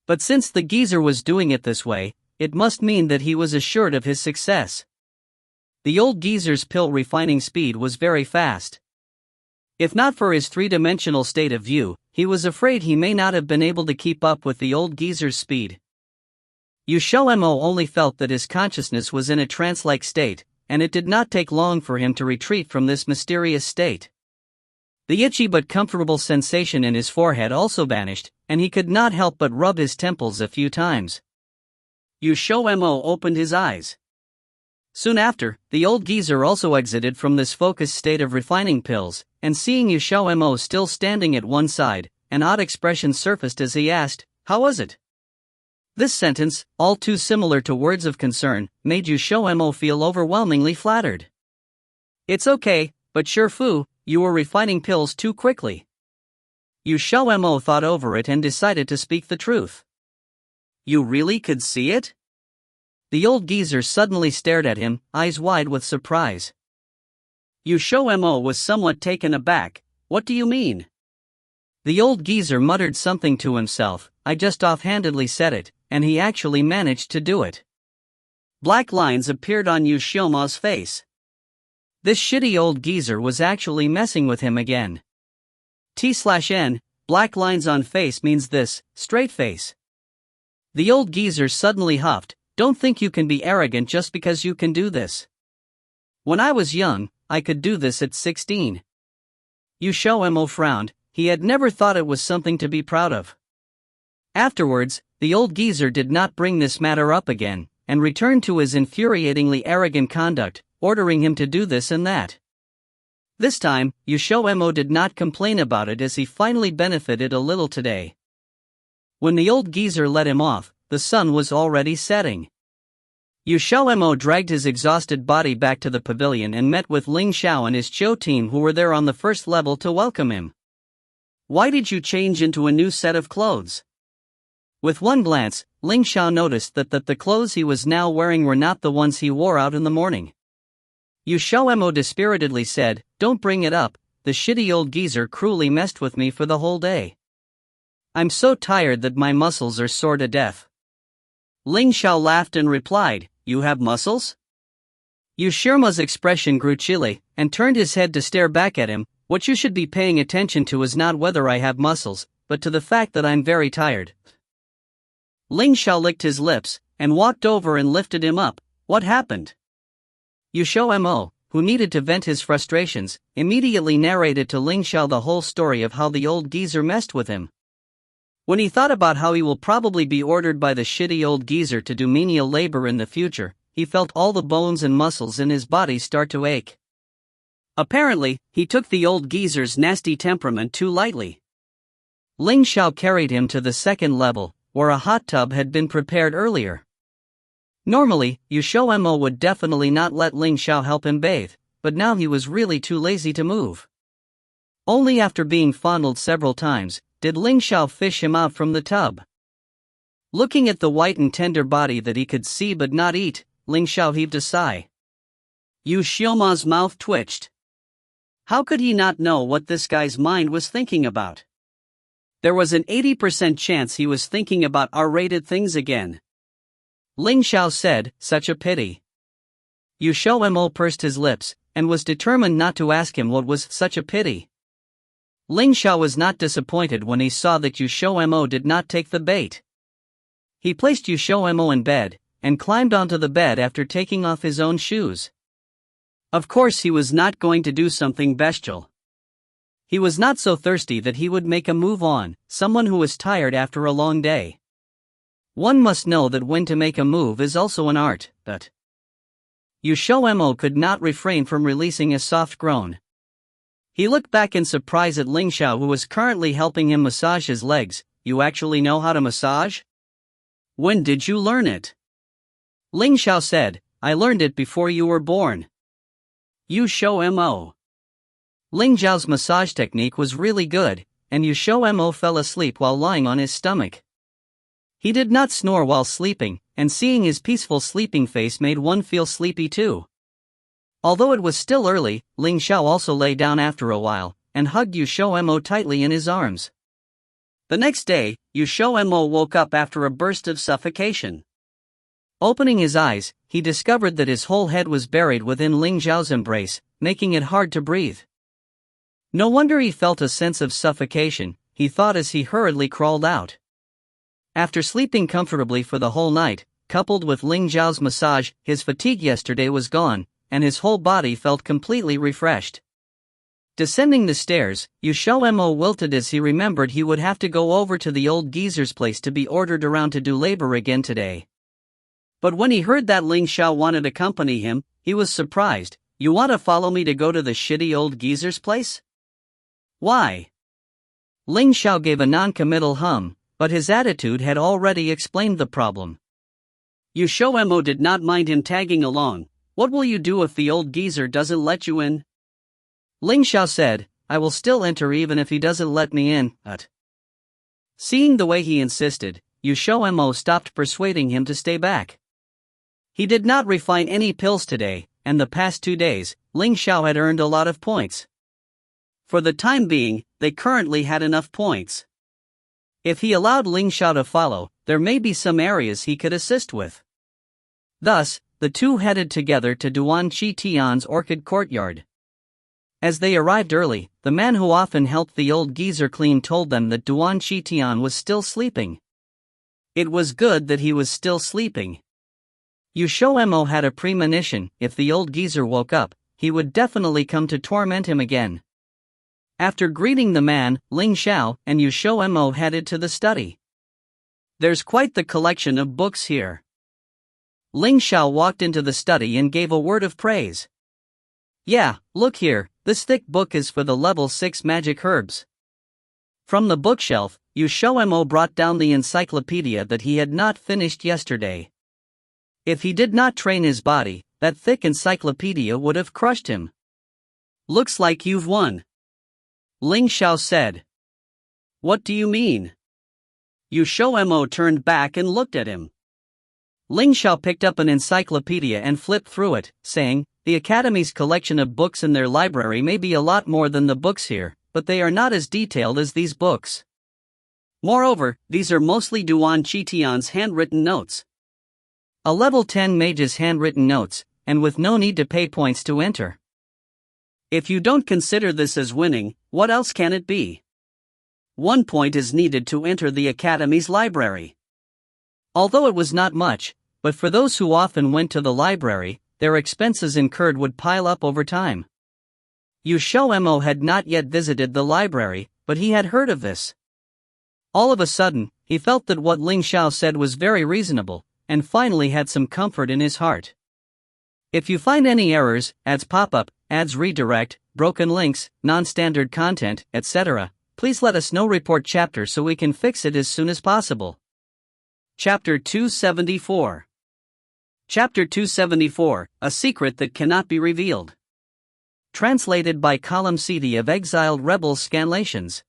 But since the geezer was doing it this way, it must mean that he was assured of his success. The old geezer's pill refining speed was very fast. If not for his three-dimensional state of view, he was afraid he may not have been able to keep up with the old geezer's speed. XiaoMo only felt that his consciousness was in a trance-like state, and it did not take long for him to retreat from this mysterious state. The itchy but comfortable sensation in his forehead also vanished, and he could not help but rub his temples a few times. XiaoMo opened his eyes. Soon after, the old geezer also exited from this focused state of refining pills, and seeing XiaoMo still standing at one side, an odd expression surfaced as he asked, "How was it?" This sentence, all too similar to words of concern, made XiaoMo feel overwhelmingly flattered. "It's okay, but sure fu, you were refining pills too quickly." XiaoMo thought over it and decided to speak the truth. "You really could see it?" The old geezer suddenly stared at him, eyes wide with surprise. XiaoMo was somewhat taken aback. "What do you mean?" The old geezer muttered something to himself. "I just offhandedly said it, and he actually managed to do it." Black lines appeared on XiaoMo's face. This shitty old geezer was actually messing with him again. T/N, black lines on face means this, straight face. The old geezer suddenly huffed. "Don't think you can be arrogant just because you can do this. When I was young, I could do this at 16. XiaoMo frowned. He had never thought it was something to be proud of. Afterwards, the old geezer did not bring this matter up again, and returned to his infuriatingly arrogant conduct, ordering him to do this and that. This time, XiaoMo did not complain about it as he finally benefited a little today. When the old geezer let him off, the sun was already setting. XiaoMo dragged his exhausted body back to the pavilion and met with Ling, Xiao and his Qiao team who were there on the first level to welcome him. "Why did you change into a new set of clothes?" With one glance, Ling Xiao noticed that the clothes he was now wearing were not the ones he wore out in the morning. XiaoMo dispiritedly said, "Don't bring it up, the shitty old geezer cruelly messed with me for the whole day. I'm so tired that my muscles are sore to death." Ling Xiao laughed and replied, "You have muscles?" XiaoMo's expression grew chilly, and turned his head to stare back at him. "What you should be paying attention to is not whether I have muscles, but to the fact that I'm very tired." Ling Xiao licked his lips, and walked over and lifted him up. "What happened?" XiaoMo, who needed to vent his frustrations, immediately narrated to Ling Xiao the whole story of how the old geezer messed with him. When he thought about how he will probably be ordered by the shitty old geezer to do menial labor in the future, he felt all the bones and muscles in his body start to ache. Apparently, he took the old geezer's nasty temperament too lightly. Ling Xiao carried him to the second level, where a hot tub had been prepared earlier. Normally, XiaoMo would definitely not let Ling Xiao help him bathe, but now he was really too lazy to move. Only after being fondled several times, did Ling Xiao fish him out from the tub. Looking at the white and tender body that he could see but not eat, Ling Xiao heaved a sigh. XiaoMo's mouth twitched. How could he not know what this guy's mind was thinking about? There was an 80% chance he was thinking about R-rated things again. Ling Xiao said, "Such a pity." XiaoMo pursed his lips, and was determined not to ask him what was such a pity. Ling Xiao was not disappointed when he saw that XiaoMo did not take the bait. He placed XiaoMo in bed, and climbed onto the bed after taking off his own shoes. Of course he was not going to do something bestial. He was not so thirsty that he would make a move on someone who was tired after a long day. One must know that when to make a move is also an art, but XiaoMo could not refrain from releasing a soft groan. He looked back in surprise at Ling Xiao, who was currently helping him massage his legs. "You actually know how to massage? When did you learn it?" Ling Xiao said, "I learned it before you were born." XiaoMo. Ling Xiao's massage technique was really good, and XiaoMo fell asleep while lying on his stomach. He did not snore while sleeping, and seeing his peaceful sleeping face made one feel sleepy too. Although it was still early, Ling Xiao also lay down after a while, and hugged XiaoMo tightly in his arms. The next day, XiaoMo woke up after a burst of suffocation. Opening his eyes, he discovered that his whole head was buried within Ling Xiao's embrace, making it hard to breathe. No wonder he felt a sense of suffocation, he thought as he hurriedly crawled out. After sleeping comfortably for the whole night, coupled with Ling Xiao's massage, his fatigue yesterday was gone, and his whole body felt completely refreshed. Descending the stairs, XiaoMo wilted as he remembered he would have to go over to the old geezer's place to be ordered around to do labor again today. But when he heard that Ling Xiao wanted to accompany him, he was surprised. "You want to follow me to go to the shitty old geezer's place? Why?" Ling Xiao gave a non-committal hum, but his attitude had already explained the problem. XiaoMo did not mind him tagging along. "What will you do if the old geezer doesn't let you in?" Ling Xiao said, "I will still enter even if he doesn't let me in." Seeing the way he insisted, XiaoMo stopped persuading him to stay back. He did not refine any pills today, and the past 2 days, Ling Xiao had earned a lot of points. For the time being, they currently had enough points. If he allowed Ling Xiao to follow, there may be some areas he could assist with. Thus, the two headed together to Duan Chi Tian's orchid courtyard. As they arrived early, the man who often helped the old geezer clean told them that Duan Chi Tian was still sleeping. It was good that he was still sleeping. XiaoMo had a premonition, if the old geezer woke up, he would definitely come to torment him again. After greeting the man, Ling Xiao and XiaoMo headed to the study. "There's quite the collection of books here." Ling Xiao walked into the study and gave a word of praise. "Yeah, look here, this thick book is for the level 6 magic herbs." From the bookshelf, XiaoMo brought down the encyclopedia that he had not finished yesterday. If he did not train his body, that thick encyclopedia would have crushed him. "Looks like you've won," Ling Xiao said. "What do you mean?" XiaoMo turned back and looked at him. Ling Xiao picked up an encyclopedia and flipped through it, saying, "The Academy's collection of books in their library may be a lot more than the books here, but they are not as detailed as these books. Moreover, these are mostly Duan Chi Tian's handwritten notes. A level 10 mage's handwritten notes, and with no need to pay points to enter. If you don't consider this as winning, what else can it be? 1 point is needed to enter the Academy's library." Although it was not much, but for those who often went to the library, their expenses incurred would pile up over time. XiaoMo had not yet visited the library, but he had heard of this. All of a sudden, he felt that what Ling Xiao said was very reasonable, and finally had some comfort in his heart. If you find any errors, ads pop up, ads redirect, broken links, non-standard content, etc., please let us know. Report chapter so we can fix it as soon as possible. Chapter 274. Chapter 274, A Secret That Cannot Be Revealed. Translated by Column CD of Exiled Rebels Scanlations.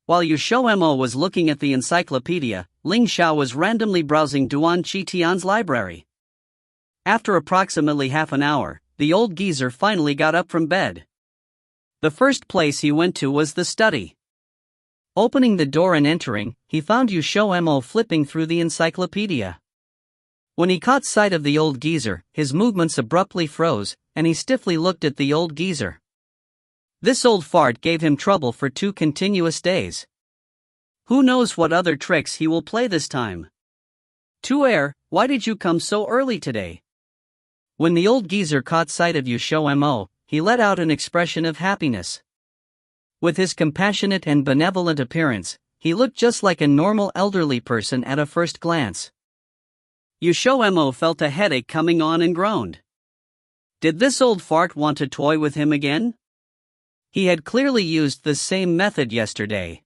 While XiaoMo was looking at the encyclopedia, Xiao was randomly browsing Duan Qitian's library. After approximately half an hour, the old geezer finally got up from bed. The first place he went to was the study. Opening the door and entering, he found XiaoMo flipping through the encyclopedia. When he caught sight of the old geezer, his movements abruptly froze, and he stiffly looked at the old geezer. This old fart gave him trouble for 2 continuous days. Who knows what other tricks he will play this time? Tuer, why did you come so early today? When the old geezer caught sight of XiaoMo, he let out an expression of happiness. With his compassionate and benevolent appearance, he looked just like a normal elderly person at a first glance. XiaoMo felt a headache coming on and groaned. Did this old fart want to toy with him again? He had clearly used the same method yesterday.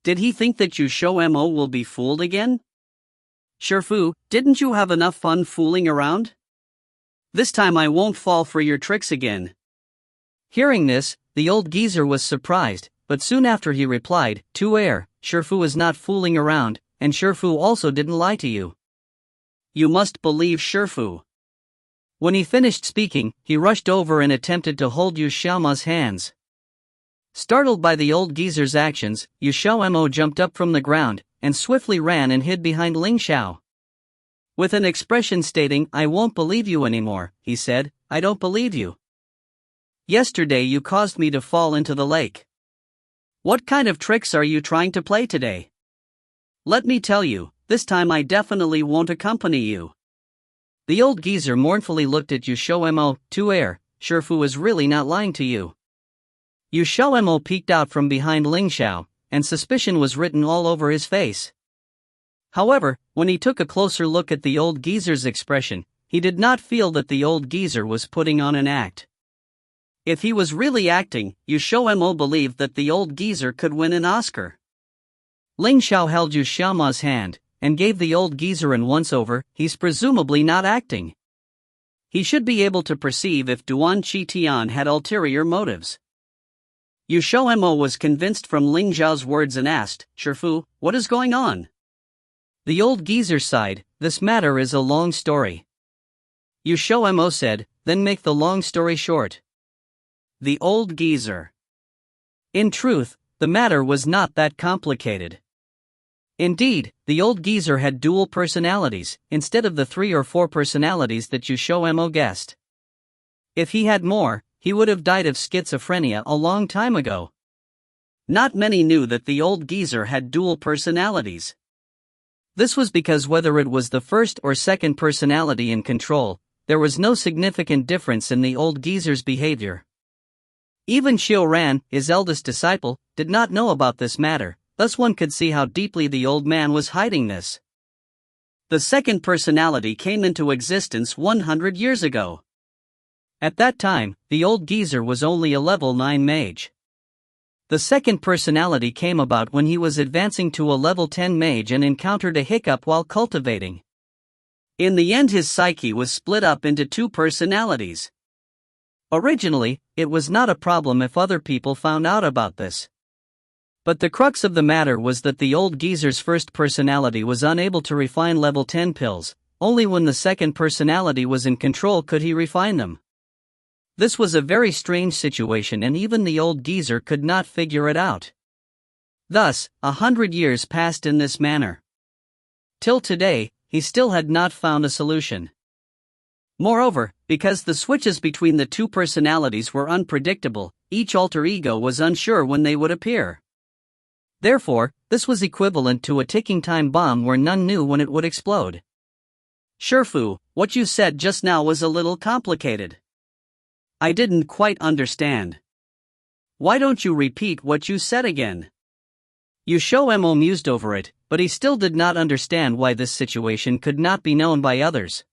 Did he think that XiaoMo will be fooled again? Shifu, didn't you have enough fun fooling around? This time I won't fall for your tricks again. Hearing this, the old geezer was surprised, but soon after he replied, Tuer, Shifu is not fooling around, and Shifu also didn't lie to you. You must believe Shifu. When he finished speaking, he rushed over and attempted to hold XiaoMo's hands. Startled by the old geezer's actions, XiaoMo jumped up from the ground, and swiftly ran and hid behind Xiao. With an expression stating, I won't believe you anymore, he said, I don't believe you. Yesterday you caused me to fall into the lake. What kind of tricks are you trying to play today? Let me tell you, this time I definitely won't accompany you. The old geezer mournfully looked at XiaoMo, Tuer, Shifu is really not lying to you. XiaoMo peeked out from behind Xiao, and suspicion was written all over his face. However, when he took a closer look at the old geezer's expression, he did not feel that the old geezer was putting on an act. If he was really acting, XiaoMo believed that the old geezer could win an Oscar. Xiao held XiaoMo's hand, and gave the old geezer an once-over, he's presumably not acting. He should be able to perceive if Duan Qitian had ulterior motives. XiaoMo was convinced from Xiao's words and asked, Shifu, what is going on? The old geezer sighed, this matter is a long story. XiaoMo said, then make the long story short. The old geezer. In truth, the matter was not that complicated. Indeed, the old geezer had dual personalities, instead of the 3 or 4 personalities that XiaoMo guessed. If he had more, he would have died of schizophrenia a long time ago. Not many knew that the old geezer had dual personalities. This was because whether it was the first or second personality in control, there was no significant difference in the old geezer's behavior. Even Xiao Ran, his eldest disciple, did not know about this matter, thus one could see how deeply the old man was hiding this. The second personality came into existence 100 years ago. At that time, the old geezer was only a level 9 mage. The second personality came about when he was advancing to a level 10 mage and encountered a hiccup while cultivating. In the end his psyche was split up into 2 personalities. Originally, it was not a problem if other people found out about this. But the crux of the matter was that the old geezer's first personality was unable to refine level 10 pills, only when the second personality was in control could he refine them. This was a very strange situation and even the old geezer could not figure it out. Thus, 100 years passed in this manner. Till today, he still had not found a solution. Moreover, because the switches between the 2 personalities were unpredictable, each alter ego was unsure when they would appear. Therefore, this was equivalent to a ticking time bomb where none knew when it would explode. Shifu, what you said just now was a little complicated. I didn't quite understand. Why don't you repeat what you said again? XiaoMo mused over it, but he still did not understand why this situation could not be known by others.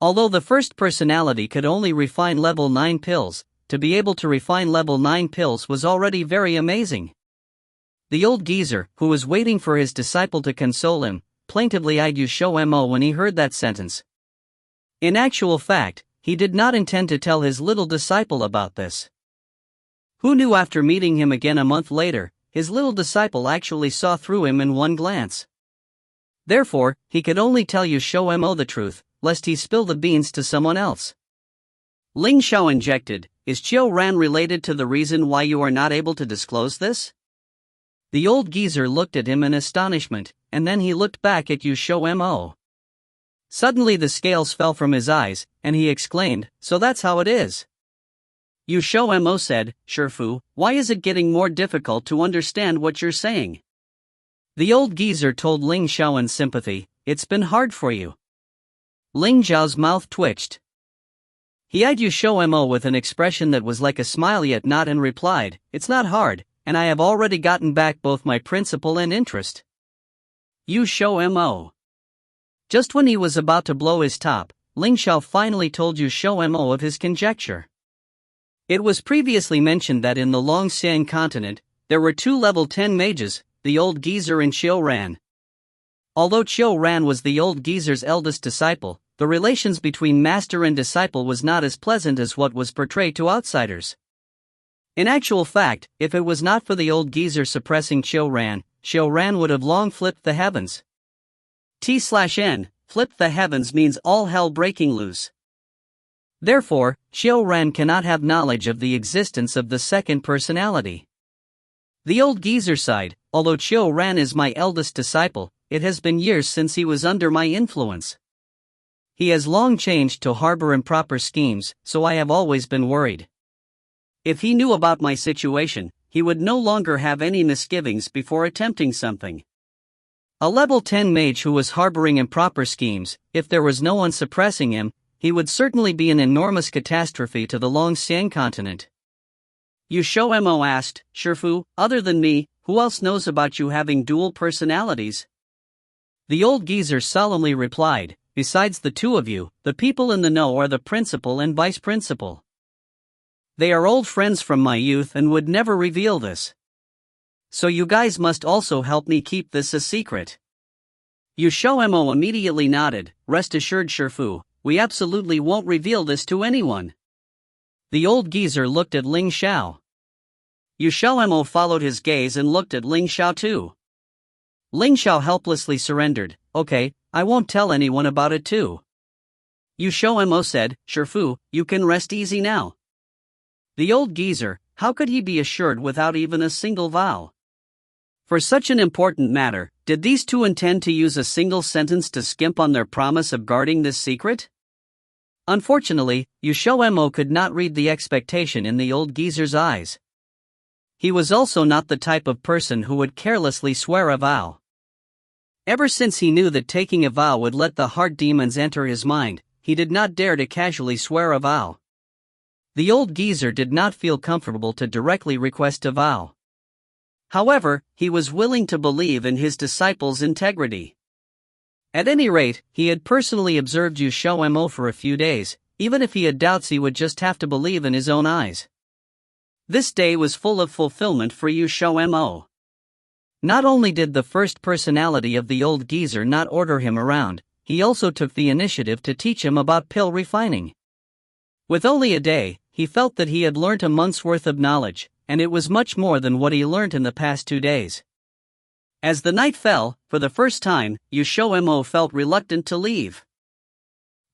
Although the first personality could only refine level 9 pills, to be able to refine level 9 pills was already very amazing. The old geezer, who was waiting for his disciple to console him, plaintively eyed XiaoMo when he heard that sentence. In actual fact, he did not intend to tell his little disciple about this. Who knew after meeting him again a month later, his little disciple actually saw through him in one glance. Therefore, he could only tell XiaoMo the truth, lest he spill the beans to someone else. Ling Xiao injected, "Is Xiao Ran related to the reason why you are not able to disclose this?" The old geezer looked at him in astonishment, and then he looked back at XiaoMo. Suddenly the scales fell from his eyes, and he exclaimed, "So that's how it is." XiaoMo said, "Shifu, why is it getting more difficult to understand what you're saying?" The old geezer told Ling Xiao in sympathy, "It's been hard for you." Ling Xiao's mouth twitched. He eyed XiaoMo with an expression that was like a smile yet not, and replied, "It's not hard, and I have already gotten back both my principal and interest." XiaoMo. Just when he was about to blow his top, Ling Xiao finally told XiaoMo of his conjecture. It was previously mentioned that in the Longxian continent, there were 2 level 10 mages, the old geezer and Xiao Ran. Although Xiao Ran was the old geezer's eldest disciple, the relations between master and disciple was not as pleasant as what was portrayed to outsiders. In actual fact, if it was not for the old geezer suppressing Xiao Ran would have long flipped the heavens. T/N, flip the heavens means all hell breaking loose. Therefore, Xiao Ran cannot have knowledge of the existence of the second personality. The old geezer sighed, "Although Xiao Ran is my eldest disciple, it has been years since he was under my influence. He has long changed to harbor improper schemes, so I have always been worried. If he knew about my situation, he would no longer have any misgivings before attempting something." A level 10 mage who was harboring improper schemes, if there was no one suppressing him, he would certainly be an enormous catastrophe to the Longxian continent. XiaoMo asked, "Shifu, other than me, who else knows about you having dual personalities?" The old geezer solemnly replied, "Besides the 2 of you, the people in the know are the principal and vice principal. They are old friends from my youth and would never reveal this. So you guys must also help me keep this a secret." XiaoMo immediately nodded, "Rest assured Shifu, we absolutely won't reveal this to anyone." The old geezer looked at Ling Xiao. XiaoMo followed his gaze and looked at Ling Xiao too. Ling Xiao helplessly surrendered, "Okay, I won't tell anyone about it too." XiaoMo said, "Shifu, you can rest easy now." The old geezer, how could he be assured without even a single vow? For such an important matter, did these 2 intend to use a single sentence to skimp on their promise of guarding this secret? Unfortunately, XiaoMo could not read the expectation in the old geezer's eyes. He was also not the type of person who would carelessly swear a vow. Ever since he knew that taking a vow would let the heart demons enter his mind, he did not dare to casually swear a vow. The old geezer did not feel comfortable to directly request a vow. However, he was willing to believe in his disciple's integrity. At any rate, he had personally observed XiaoMo for a few days, even if he had doubts he would just have to believe in his own eyes. This day was full of fulfillment for XiaoMo. Not only did the first personality of the old geezer not order him around, he also took the initiative to teach him about pill refining. With only a day, he felt that he had learnt a month's worth of knowledge, and it was much more than what he learnt in the past 2 days. As the night fell, for the first time, XiaoMo felt reluctant to leave.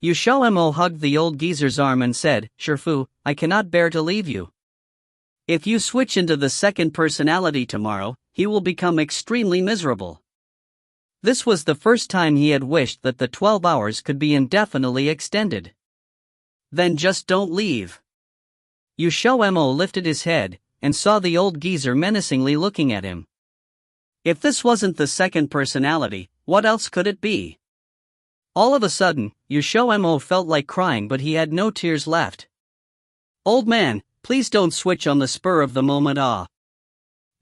XiaoMo hugged the old geezer's arm and said, "Shifu, I cannot bear to leave you. If you switch into the second personality tomorrow, he will become extremely miserable." This was the first time he had wished that the 12 hours could be indefinitely extended. "Then just don't leave." XiaoMo lifted his head, and saw the old geezer menacingly looking at him. If this wasn't the second personality, what else could it be? All of a sudden, XiaoMo felt like crying, but he had no tears left. "Old man, please don't switch on the spur of the moment.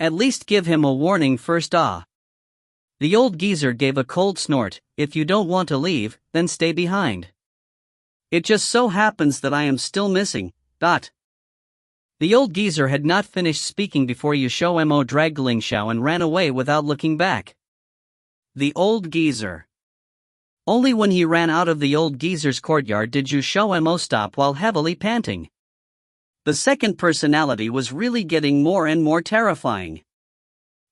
At least give him a warning first. The old geezer gave a cold snort. "If you don't want to leave, then stay behind." It just so happens that I am still missing. The old geezer had not finished speaking before XiaoMo dragged Ling Xiao and ran away without looking back. The old geezer. Only when he ran out of the old geezer's courtyard did XiaoMo stop while heavily panting. The second personality was really getting more and more terrifying.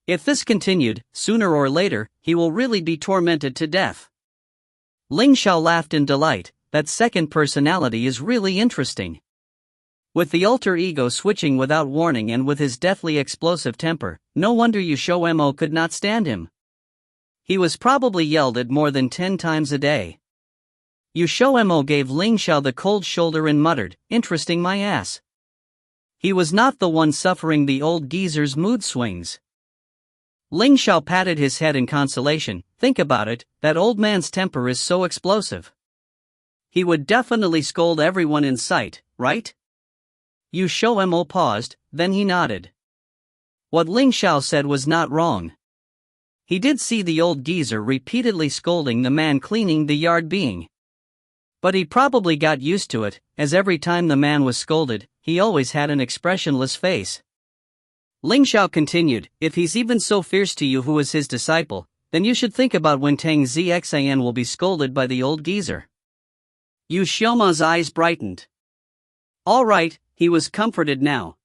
If this continued, sooner or later, he will really be tormented to death. Ling Xiao laughed in delight. That second personality is really interesting. With the alter ego switching without warning and with his deathly explosive temper, no wonder XiaoMo could not stand him. He was probably yelled at more than 10 times a day. XiaoMo gave Ling Xiao the cold shoulder and muttered, "Interesting my ass." He was not the one suffering the old geezer's mood swings. Ling Xiao patted his head in consolation. Think about it, that old man's temper is so explosive. He would definitely scold everyone in sight, right? XiaoMo paused, then he nodded. What Ling Xiao said was not wrong. He did see the old geezer repeatedly scolding the man cleaning the yard being. But he probably got used to it, as every time the man was scolded, he always had an expressionless face. Ling Xiao continued, if he's even so fierce to you who is his disciple, then you should think about when Tang Xian will be scolded by the old geezer. XiaoMo's eyes brightened. All right, he was comforted now.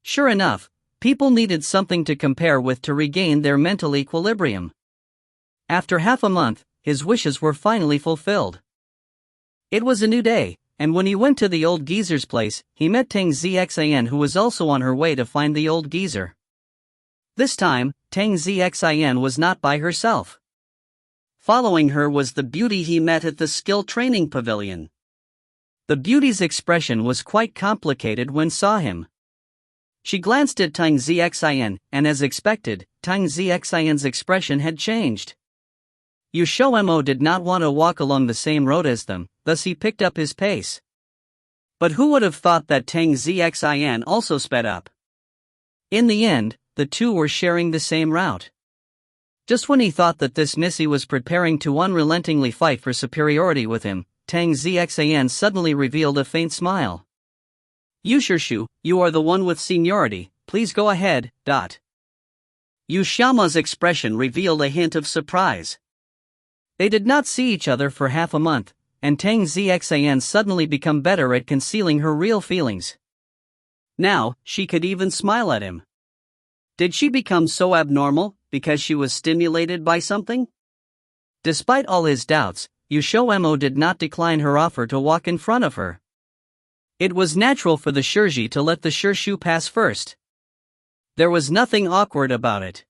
Sure enough, people needed something to compare with to regain their mental equilibrium. After half a month, his wishes were finally fulfilled. It was a new day, and when he went to the old geezer's place, he met Tang Xian, who was also on her way to find the old geezer. This time, Tang Xian was not by herself. Following her was the beauty he met at the skill training pavilion. The beauty's expression was quite complicated when saw him. She glanced at Tang Xian, and as expected, Tang Xian's expression had changed. XiaoMo did not want to walk along the same road as them, thus he picked up his pace. But who would have thought that Tang Xian also sped up? In the end, the two were sharing the same route. Just when he thought that this Missy was preparing to unrelentingly fight for superiority with him, Tang Xian suddenly revealed a faint smile. Yushirshu, you are the one with seniority, please go ahead. XiaoMo's expression revealed a hint of surprise. They did not see each other for half a month, and Tang Xian suddenly become better at concealing her real feelings. Now, she could even smile at him. Did she become so abnormal, because she was stimulated by something? Despite all his doubts, XiaoMo did not decline her offer to walk in front of her. It was natural for the Shirji to let the Shirshu pass first. There was nothing awkward about it.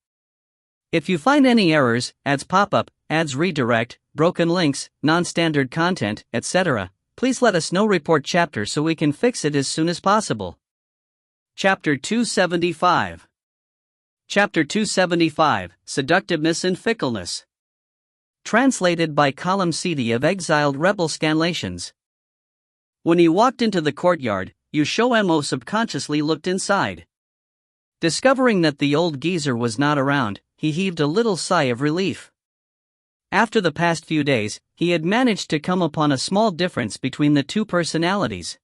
If you find any errors, ads pop up, ads redirect, broken links, non-standard content, etc., please let us know. Report chapter so we can fix it as soon as possible. Chapter 275. Chapter 275, Seductiveness and Fickleness. Translated by Column CD of Exiled Rebel Scanlations. When he walked into the courtyard, XiaoMo subconsciously looked inside. Discovering that the old geezer was not around, he heaved a little sigh of relief. After the past few days, he had managed to come upon a small difference between the two personalities.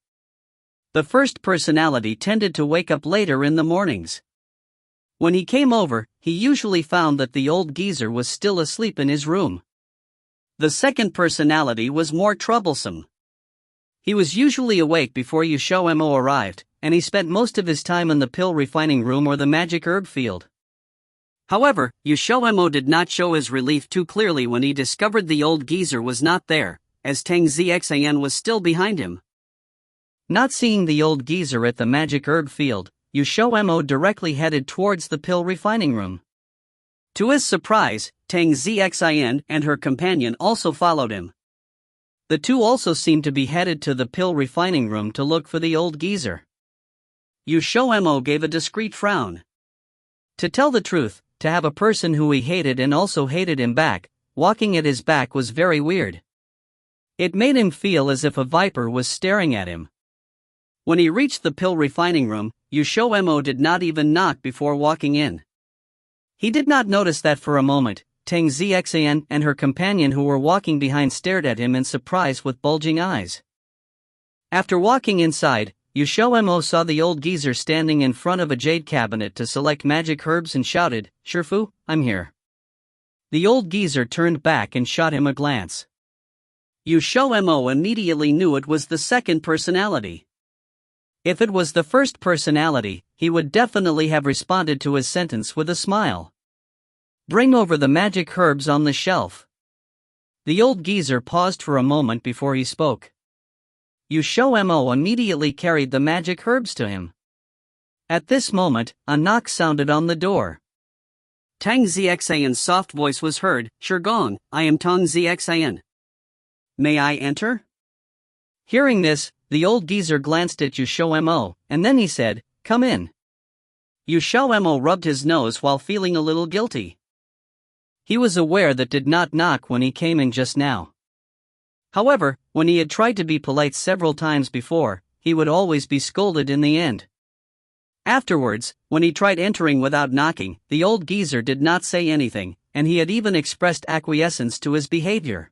The first personality tended to wake up later in the mornings. When he came over, he usually found that the old geezer was still asleep in his room. The second personality was more troublesome. He was usually awake before XiaoMo arrived, and he spent most of his time in the pill refining room or the magic herb field. However, XiaoMo did not show his relief too clearly when he discovered the old geezer was not there, as Tang Xian was still behind him. Not seeing the old geezer at the magic herb field, XiaoMo directly headed towards the pill refining room. To his surprise, Tang Xian and her companion also followed him. The two also seemed to be headed to the pill refining room to look for the old geezer. XiaoMo gave a discreet frown. To tell the truth, to have a person who he hated and also hated him back, walking at his back was very weird. It made him feel as if a viper was staring at him. When he reached the pill refining room, XiaoMo did not even knock before walking in. He did not notice that for a moment, Tang Zixian and her companion who were walking behind stared at him in surprise with bulging eyes. After walking inside, XiaoMo saw the old geezer standing in front of a jade cabinet to select magic herbs and shouted, "Shifu, I'm here." The old geezer turned back and shot him a glance. XiaoMo immediately knew it was the second personality. If it was the first personality, he would definitely have responded to his sentence with a smile. "Bring over the magic herbs on the shelf." The old geezer paused for a moment before he spoke. XiaoMo immediately carried the magic herbs to him. At this moment, a knock sounded on the door. Tang Zixian's soft voice was heard, "Shigong, I am Tang Zixian. May I enter?" Hearing this, the old geezer glanced at XiaoMo, and then he said, "Come in." XiaoMo rubbed his nose while feeling a little guilty. He was aware that did not knock when he came in just now. However, when he had tried to be polite several times before, he would always be scolded in the end. Afterwards, when he tried entering without knocking, the old geezer did not say anything, and he had even expressed acquiescence to his behavior.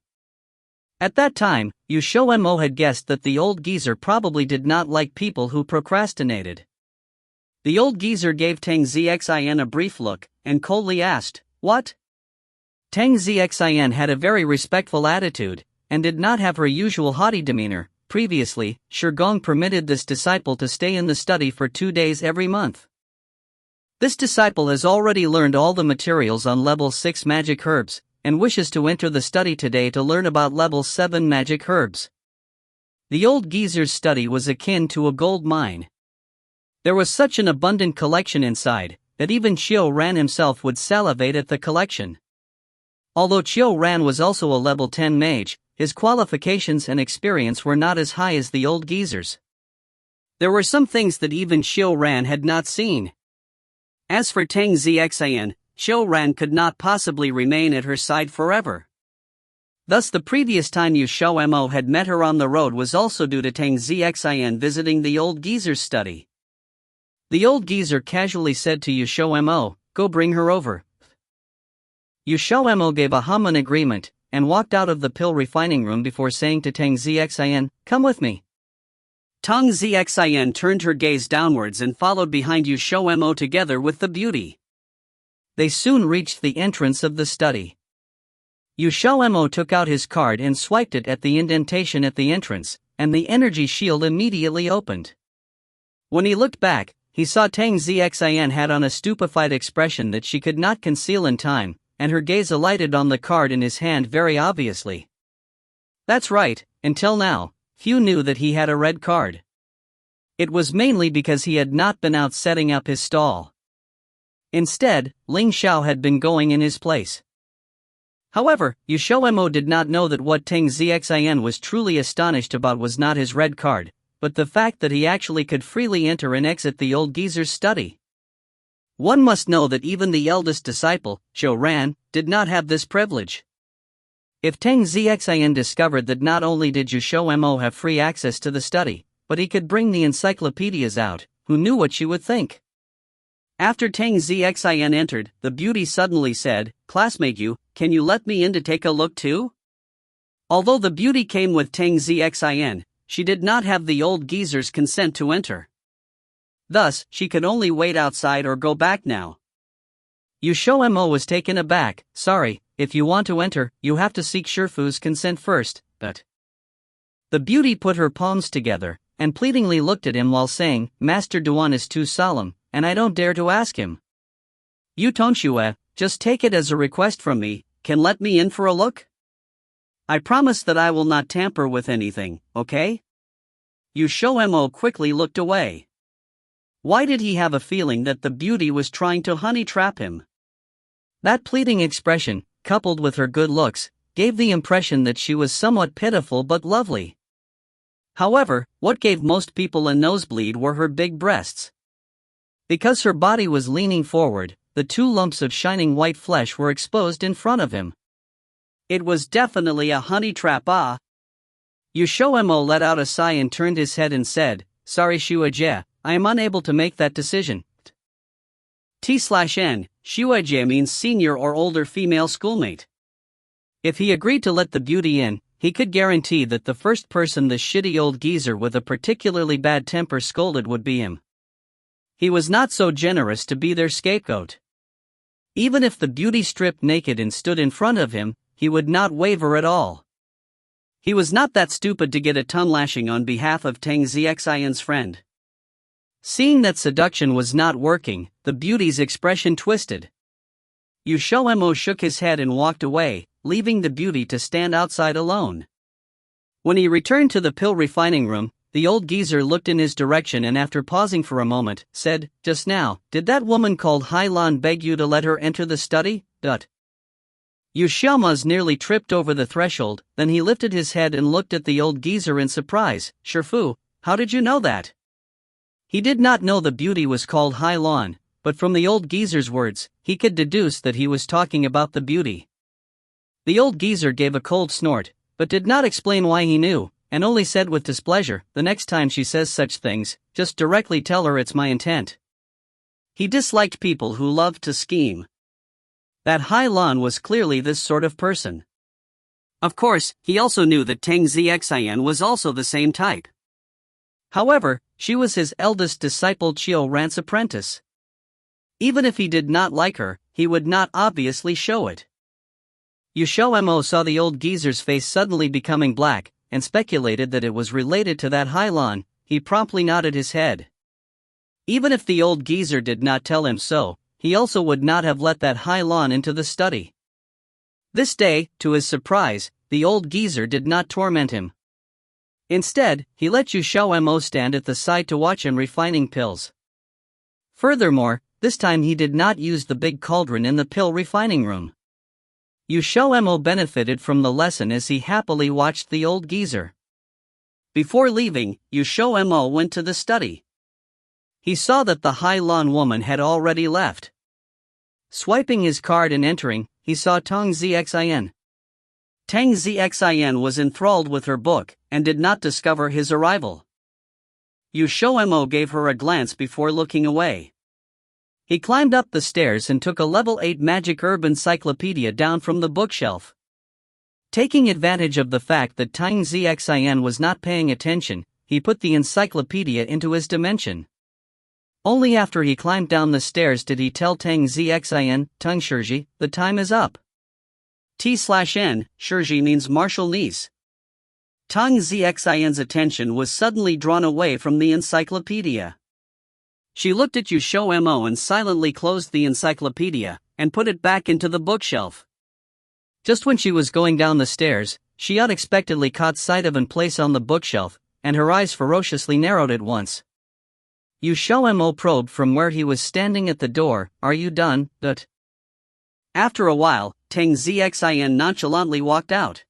At that time, XiaoMo had guessed that the old geezer probably did not like people who procrastinated. The old geezer gave Tang Zixian a brief look, and coldly asked, "What?" Tang Zixian had a very respectful attitude, and did not have her usual haughty demeanor. Previously, Shigong permitted this disciple to stay in the study for 2 days every month. This disciple has already learned all the materials on level 6 magic herbs, and wishes to enter the study today to learn about level 7 magic herbs. The old geezer's study was akin to a gold mine. There was such an abundant collection inside, that even XiaoMo himself would salivate at the collection. Although XiaoMo was also a level 10 mage, his qualifications and experience were not as high as the old geezer's. There were some things that even XiaoMo had not seen. As for Tang Zixian, XiaoMo could not possibly remain at her side forever. Thus the previous time XiaoMo had met her on the road was also due to Tang Zixian visiting the old geezer's study. The old geezer casually said to XiaoMo, "Go bring her over." XiaoMo gave a hum in agreement, and walked out of the pill refining room before saying to Tang Zixian, "Come with me." Tang Zixian turned her gaze downwards and followed behind XiaoMo together with the beauty. They soon reached the entrance of the study. XiaoMo took out his card and swiped it at the indentation at the entrance, and the energy shield immediately opened. When he looked back, he saw Tang Zixian had on a stupefied expression that she could not conceal in time, and her gaze alighted on the card in his hand very obviously. That's right, until now, few knew that he had a red card. It was mainly because he had not been out setting up his stall. Instead, Ling Xiao had been going in his place. However, XiaoMo did not know that what Tang Zixian was truly astonished about was not his red card, but the fact that he actually could freely enter and exit the old geezer's study. One must know that even the eldest disciple, XiaoMo, did not have this privilege. If Tang Zixian discovered that not only did XiaoMo have free access to the study, but he could bring the encyclopedias out, who knew what she would think? After Tang Zixian entered, the beauty suddenly said, "Classmate can you let me in to take a look too?" Although the beauty came with Tang Zixian, she did not have the old geezer's consent to enter. Thus, she could only wait outside or go back now. XiaoMo was taken aback. "Sorry, if you want to enter, you have to seek Shifu's consent first, but..." The beauty put her palms together, and pleadingly looked at him while saying, "Master Duan is too solemn, and I don't dare to ask him. You Tongxue, just take it as a request from me, can let me in for a look? I promise that I will not tamper with anything, okay?" XiaoMo quickly looked away. Why did he have a feeling that the beauty was trying to honey trap him? That pleading expression, coupled with her good looks, gave the impression that she was somewhat pitiful but lovely. However, what gave most people a nosebleed were her big breasts. Because her body was leaning forward, the 2 lumps of shining white flesh were exposed in front of him. It was definitely a honey trap. XiaoMo let out a sigh and turned his head and said, "Sorry Xue, I am unable to make that decision." T/N, Xiaojie means senior or older female schoolmate. If he agreed to let the beauty in, he could guarantee that the first person the shitty old geezer with a particularly bad temper scolded would be him. He was not so generous to be their scapegoat. Even if the beauty stripped naked and stood in front of him, he would not waver at all. He was not that stupid to get a tongue lashing on behalf of Tang Xiao's friend. Seeing that seduction was not working, the beauty's expression twisted. XiaoMo shook his head and walked away, leaving the beauty to stand outside alone. When he returned to the pill refining room, the old geezer looked in his direction and after pausing for a moment, said, "Just now, did that woman called Hai Lan beg you to let her enter the study?" XiaoMo nearly tripped over the threshold, then he lifted his head and looked at the old geezer in surprise. "Shifu, how did you know that?" He did not know the beauty was called Hai Lan, but from the old geezer's words, he could deduce that he was talking about the beauty. The old geezer gave a cold snort, but did not explain why he knew, and only said with displeasure, "The next time she says such things, just directly tell her it's my intent." He disliked people who loved to scheme. That Hai Lan was clearly this sort of person. Of course, he also knew that Tang Xian was also the same type. However, she was his eldest disciple Xiao Ran's apprentice. Even if he did not like her, he would not obviously show it. XiaoMo saw the old geezer's face suddenly becoming black, and speculated that it was related to that Hai Lan. He promptly nodded his head. Even if the old geezer did not tell him so, he also would not have let that Hai Lan into the study. This day, to his surprise, the old geezer did not torment him. Instead, he let XiaoMo stand at the side to watch him refining pills. Furthermore, this time he did not use the big cauldron in the pill refining room. XiaoMo benefited from the lesson as he happily watched the old geezer. Before leaving, XiaoMo went to the study. He saw that the Hai Lan woman had already left. Swiping his card and entering, he saw Tang Xian. Tang Xian was enthralled with her book, and did not discover his arrival. XiaoMo gave her a glance before looking away. He climbed up the stairs and took a level 8 magic herb encyclopedia down from the bookshelf. Taking advantage of the fact that Tang Xian was not paying attention, he put the encyclopedia into his dimension. Only after he climbed down the stairs did he tell Tang Xian, "Tang Shiji, the time is up." T/N, Shiji means martial niece. Tang Xian's attention was suddenly drawn away from the encyclopedia. She looked at XiaoMo and silently closed the encyclopedia, and put it back into the bookshelf. Just when she was going down the stairs, she unexpectedly caught sight of an place on the bookshelf, and her eyes ferociously narrowed at once. XiaoMo probed from where he was standing at the door, "Are you done?" After a while, Tang Xian nonchalantly walked out.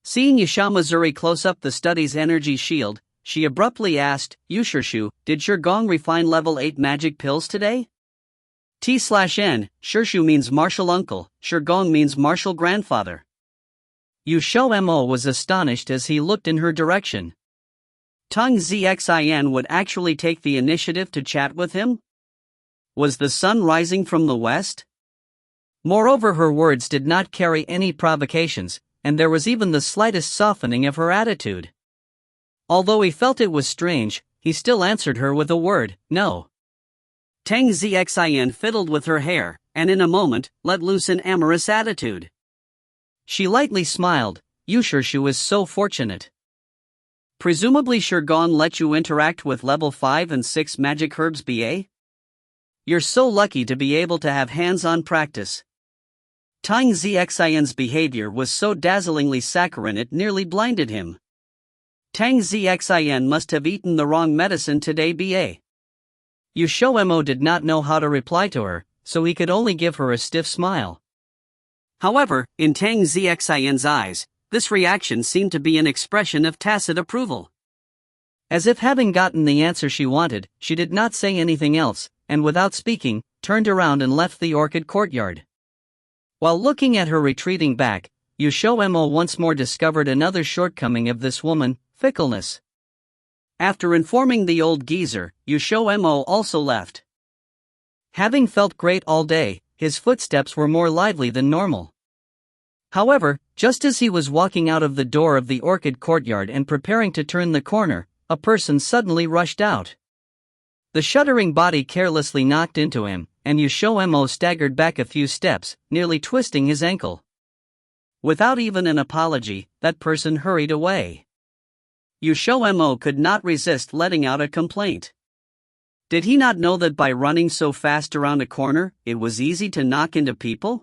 Seeing XiaoMo close up the study's energy shield, she abruptly asked, "Shirshu, did Shigong refine level 8 magic pills today?" T/N, Shirshu means martial uncle, Shigong means martial grandfather. XiaoMo was astonished as he looked in her direction. Tang Xian would actually take the initiative to chat with him? Was the sun rising from the west? Moreover, her words did not carry any provocations, and there was even the slightest softening of her attitude. Although he felt it was strange, he still answered her with a word, "No." Tang Xian fiddled with her hair, and in a moment, let loose an amorous attitude. She lightly smiled. "Shirshu is so fortunate. Presumably Shigong let you interact with level 5 and 6 magic herbs BA? You're so lucky to be able to have hands-on practice." Tang Xian's behavior was so dazzlingly saccharine it nearly blinded him. Tang Xian must have eaten the wrong medicine today BA. XiaoMo did not know how to reply to her, so he could only give her a stiff smile. However, in Tang Xian's eyes, this reaction seemed to be an expression of tacit approval. As if having gotten the answer she wanted, she did not say anything else, and without speaking, turned around and left the orchid courtyard. While looking at her retreating back, XiaoMo once more discovered another shortcoming of this woman, fickleness. After informing the old geezer, XiaoMo also left. Having felt great all day, his footsteps were more lively than normal. However, just as he was walking out of the door of the orchid courtyard and preparing to turn the corner, a person suddenly rushed out. The shuddering body carelessly knocked into him, and XiaoMo staggered back a few steps, nearly twisting his ankle. Without even an apology, that person hurried away. XiaoMo could not resist letting out a complaint. Did he not know that by running so fast around a corner, it was easy to knock into people?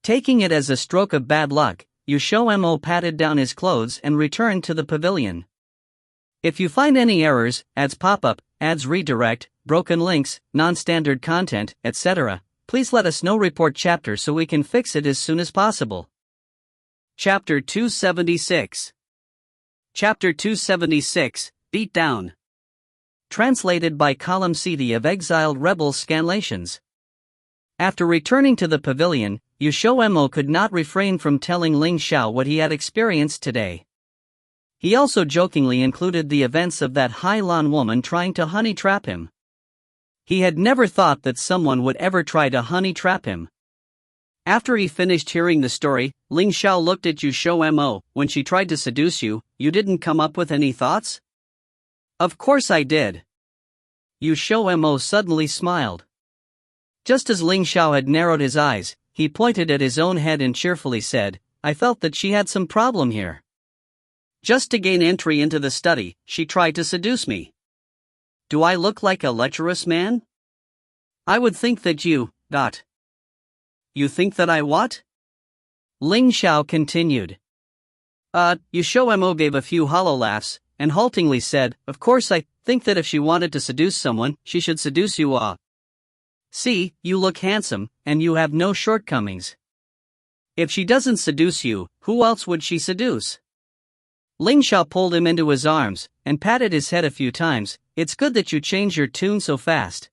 Taking it as a stroke of bad luck, XiaoMo patted down his clothes and returned to the pavilion. If you find any errors, ads pop-up, ads redirect, broken links, non-standard content, etc., please let us know. Report chapter so we can fix it as soon as possible. Chapter 276. Chapter 276, Beat Down. Translated by Column CD of Exiled Rebels Scanlations. After returning to the pavilion, XiaoMo could not refrain from telling Ling Xiao what he had experienced today. He also jokingly included the events of that Hailan woman trying to honey trap him. He had never thought that someone would ever try to honey trap him. After he finished hearing the story, Ling Xiao looked at XiaoMo. When she tried to seduce you, you didn't come up with any thoughts? Of course I did. XiaoMo suddenly smiled. Just as Ling Xiao had narrowed his eyes, he pointed at his own head and cheerfully said, I felt that she had some problem here. Just to gain entry into the study, she tried to seduce me. Do I look like a lecherous man? I would think that you. You think that I what? Ling Xiao continued. XiaoMo gave a few hollow laughs, and haltingly said, Of course I think that if she wanted to seduce someone, she should seduce you. See, you look handsome, and you have no shortcomings. If she doesn't seduce you, who else would she seduce? Ling Xiao pulled him into his arms, and patted his head a few times. It's good that you change your tune so fast.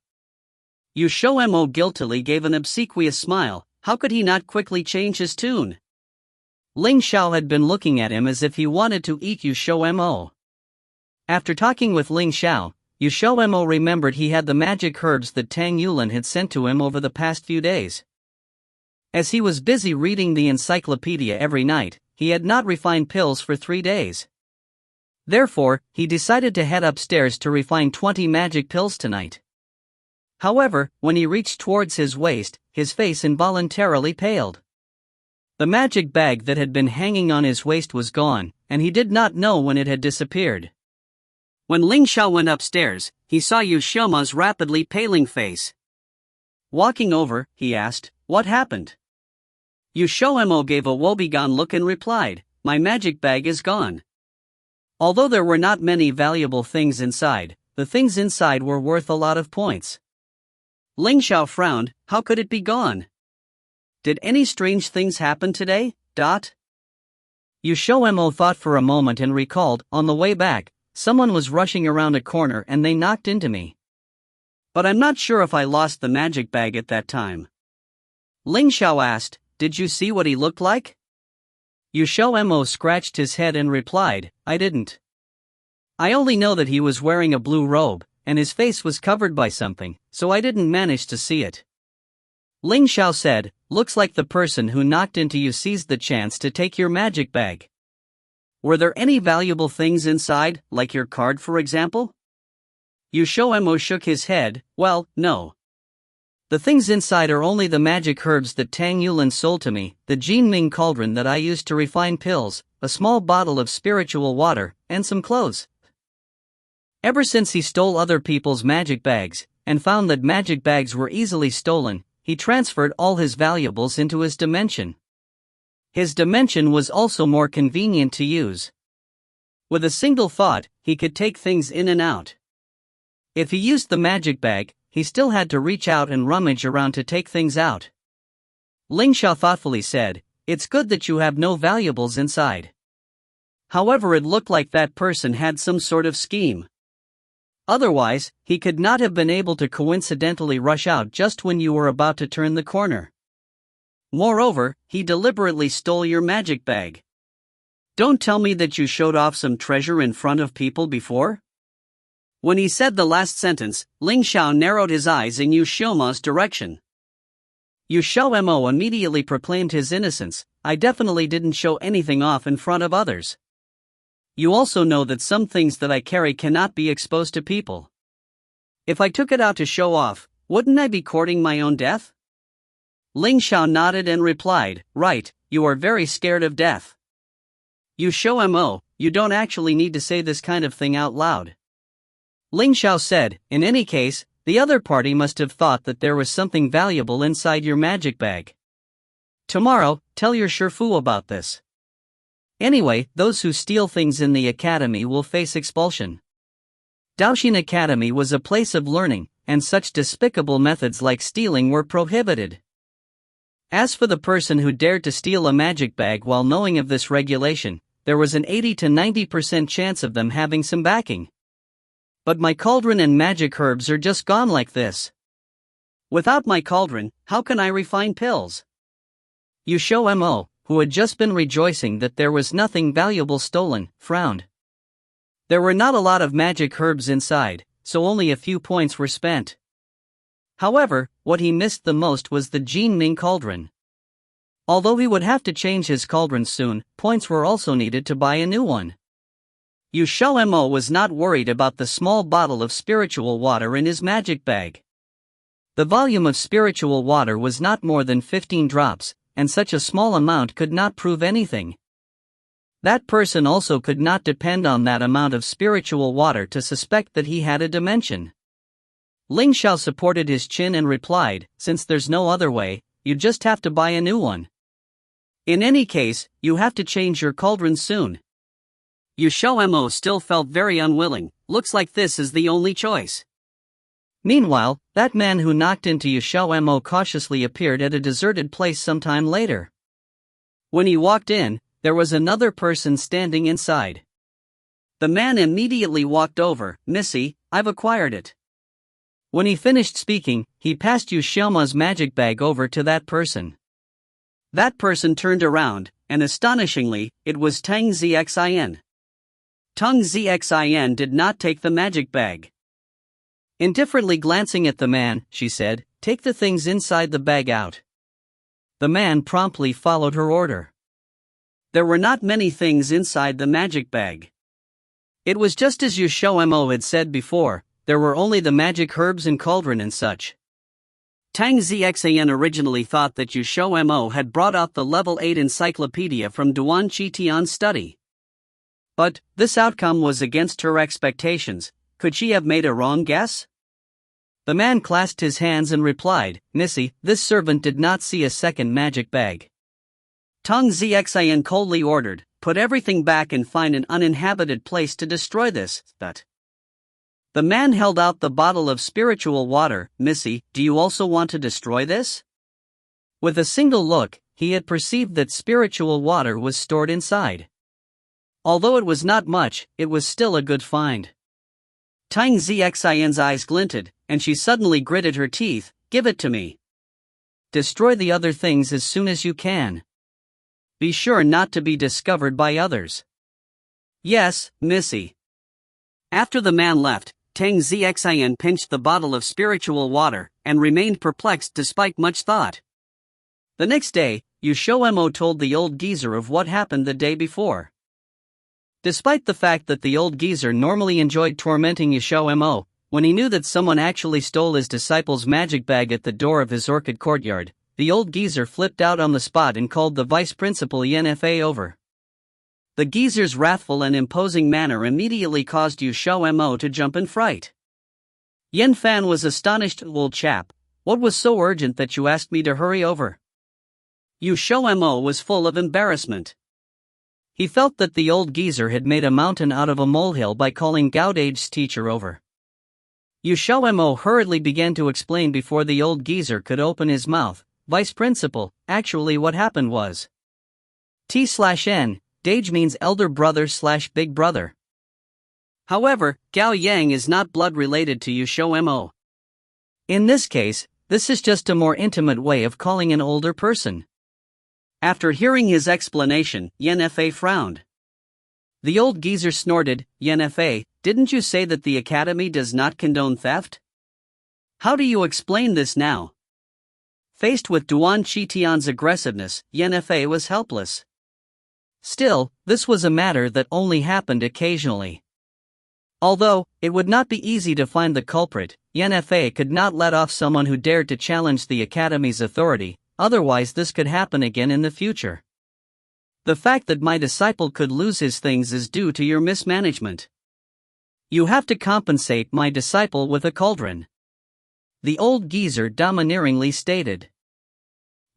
XiaoMo guiltily gave an obsequious smile. How could he not quickly change his tune? Ling Xiao had been looking at him as if he wanted to eat XiaoMo. After talking with Ling Xiao, XiaoMo remembered he had the magic herbs that Tang Yulan had sent to him over the past few days. As he was busy reading the encyclopedia every night, he had not refined pills for 3 days. Therefore, he decided to head upstairs to refine 20 magic pills tonight. However, when he reached towards his waist, his face involuntarily paled. The magic bag that had been hanging on his waist was gone, and he did not know when it had disappeared. When Ling Xiao went upstairs, he saw XiaoMo's rapidly paling face. Walking over, he asked, What happened? XiaoMo gave a woebegone look and replied, My magic bag is gone. Although there were not many valuable things inside, the things inside were worth a lot of points. Ling Xiao frowned. How could it be gone? Did any strange things happen today? XiaoMo thought for a moment and recalled, on the way back, someone was rushing around a corner and they knocked into me. But I'm not sure if I lost the magic bag at that time. Ling Xiao asked, Did you see what he looked like? XiaoMo scratched his head and replied, I didn't. I only know that he was wearing a blue robe, and his face was covered by something, so I didn't manage to see it. Ling Xiao said, Looks like the person who knocked into you seized the chance to take your magic bag. Were there any valuable things inside, like your card for example? XiaoMo shook his head, Well, no. The things inside are only the magic herbs that Tang Yulan sold to me, the Jinming cauldron that I used to refine pills, a small bottle of spiritual water, and some clothes. Ever since he stole other people's magic bags, and found that magic bags were easily stolen, he transferred all his valuables into his dimension. His dimension was also more convenient to use. With a single thought, he could take things in and out. If he used the magic bag, he still had to reach out and rummage around to take things out. Ling Xiao thoughtfully said, It's good that you have no valuables inside. However, it looked like that person had some sort of scheme. Otherwise, he could not have been able to coincidentally rush out just when you were about to turn the corner. Moreover, he deliberately stole your magic bag. Don't tell me that you showed off some treasure in front of people before? When he said the last sentence, Ling Xiao narrowed his eyes in XiaoMo's direction. XiaoMo immediately proclaimed his innocence. I definitely didn't show anything off in front of others. You also know that some things that I carry cannot be exposed to people. If I took it out to show off, wouldn't I be courting my own death? Ling Xiao nodded and replied, right, you are very scared of death. XiaoMo, you don't actually need to say this kind of thing out loud. Ling Xiao said, in any case, the other party must have thought that there was something valuable inside your magic bag. Tomorrow, tell your Shifu about this. Anyway, those who steal things in the academy will face expulsion. Daoxin Academy was a place of learning, and such despicable methods like stealing were prohibited. As for the person who dared to steal a magic bag while knowing of this regulation, there was an 80 to 90% chance of them having some backing. But my cauldron and magic herbs are just gone like this. Without my cauldron, how can I refine pills? XiaoMo, who had just been rejoicing that there was nothing valuable stolen, frowned. There were not a lot of magic herbs inside, so only a few points were spent. However, what he missed the most was the Jinming cauldron. Although he would have to change his cauldron soon, points were also needed to buy a new one. XiaoMo was not worried about the small bottle of spiritual water in his magic bag. The volume of spiritual water was not more than 15 drops, and such a small amount could not prove anything. That person also could not depend on that amount of spiritual water to suspect that he had a dimension. Ling Xiao supported his chin and replied, since there's no other way, you just have to buy a new one. In any case, you have to change your cauldron soon. XiaoMo still felt very unwilling, looks like this is the only choice. Meanwhile, that man who knocked into XiaoMo cautiously appeared at a deserted place sometime later. When he walked in, there was another person standing inside. The man immediately walked over, Missy, I've acquired it. When he finished speaking, he passed XiaoMo's magic bag over to that person. That person turned around, and astonishingly, it was Tang Xin. Tang Xin did not take the magic bag. Indifferently glancing at the man, she said, take the things inside the bag out. The man promptly followed her order. There were not many things inside the magic bag. It was just as XiaoMo had said before, there were only the magic herbs and cauldron and such. Tang Xin originally thought that XiaoMo had brought out the level 8 encyclopedia from Duan Qitian's study. But, this outcome was against her expectations. Could she have made a wrong guess? The man clasped his hands and replied, Missy, this servant did not see a second magic bag. Tang Xin coldly ordered, put everything back and find an uninhabited place to destroy this. The man held out the bottle of spiritual water. Missy, do you also want to destroy this? With a single look, he had perceived that spiritual water was stored inside. Although it was not much, it was still a good find. Tang Xian's eyes glinted, and she suddenly gritted her teeth, give it to me. Destroy the other things as soon as you can. Be sure not to be discovered by others. Yes, Missy. After the man left, Tang Xian pinched the bottle of spiritual water, and remained perplexed despite much thought. The next day, XiaoMo told the old geezer of what happened the day before. Despite the fact that the old geezer normally enjoyed tormenting XiaoMo, when he knew that someone actually stole his disciple's magic bag at the door of his orchid courtyard, the old geezer flipped out on the spot and called the vice principal Yanfa over. The geezer's wrathful and imposing manner immediately caused XiaoMo to jump in fright. Yanfan was astonished. Old chap, what was so urgent that you asked me to hurry over? XiaoMo was full of embarrassment. He felt that the old geezer had made a mountain out of a molehill by calling Gaudage's teacher over. XiaoMo hurriedly began to explain before the old geezer could open his mouth. Vice principal, actually what happened was T/N, Dage means elder brother/big brother. However, Gao Yang is not blood related to XiaoMo. In this case, this is just a more intimate way of calling an older person. After hearing his explanation, Yanfa frowned. The old geezer snorted, Yanfa, didn't you say that the academy does not condone theft? How do you explain this now? Faced with Duan Qitian's aggressiveness, Yanfei was helpless. Still, this was a matter that only happened occasionally. Although it would not be easy to find the culprit, Yanfei could not let off someone who dared to challenge the academy's authority, otherwise this could happen again in the future. The fact that my disciple could lose his things is due to your mismanagement. You have to compensate my disciple with a cauldron. The old geezer domineeringly stated.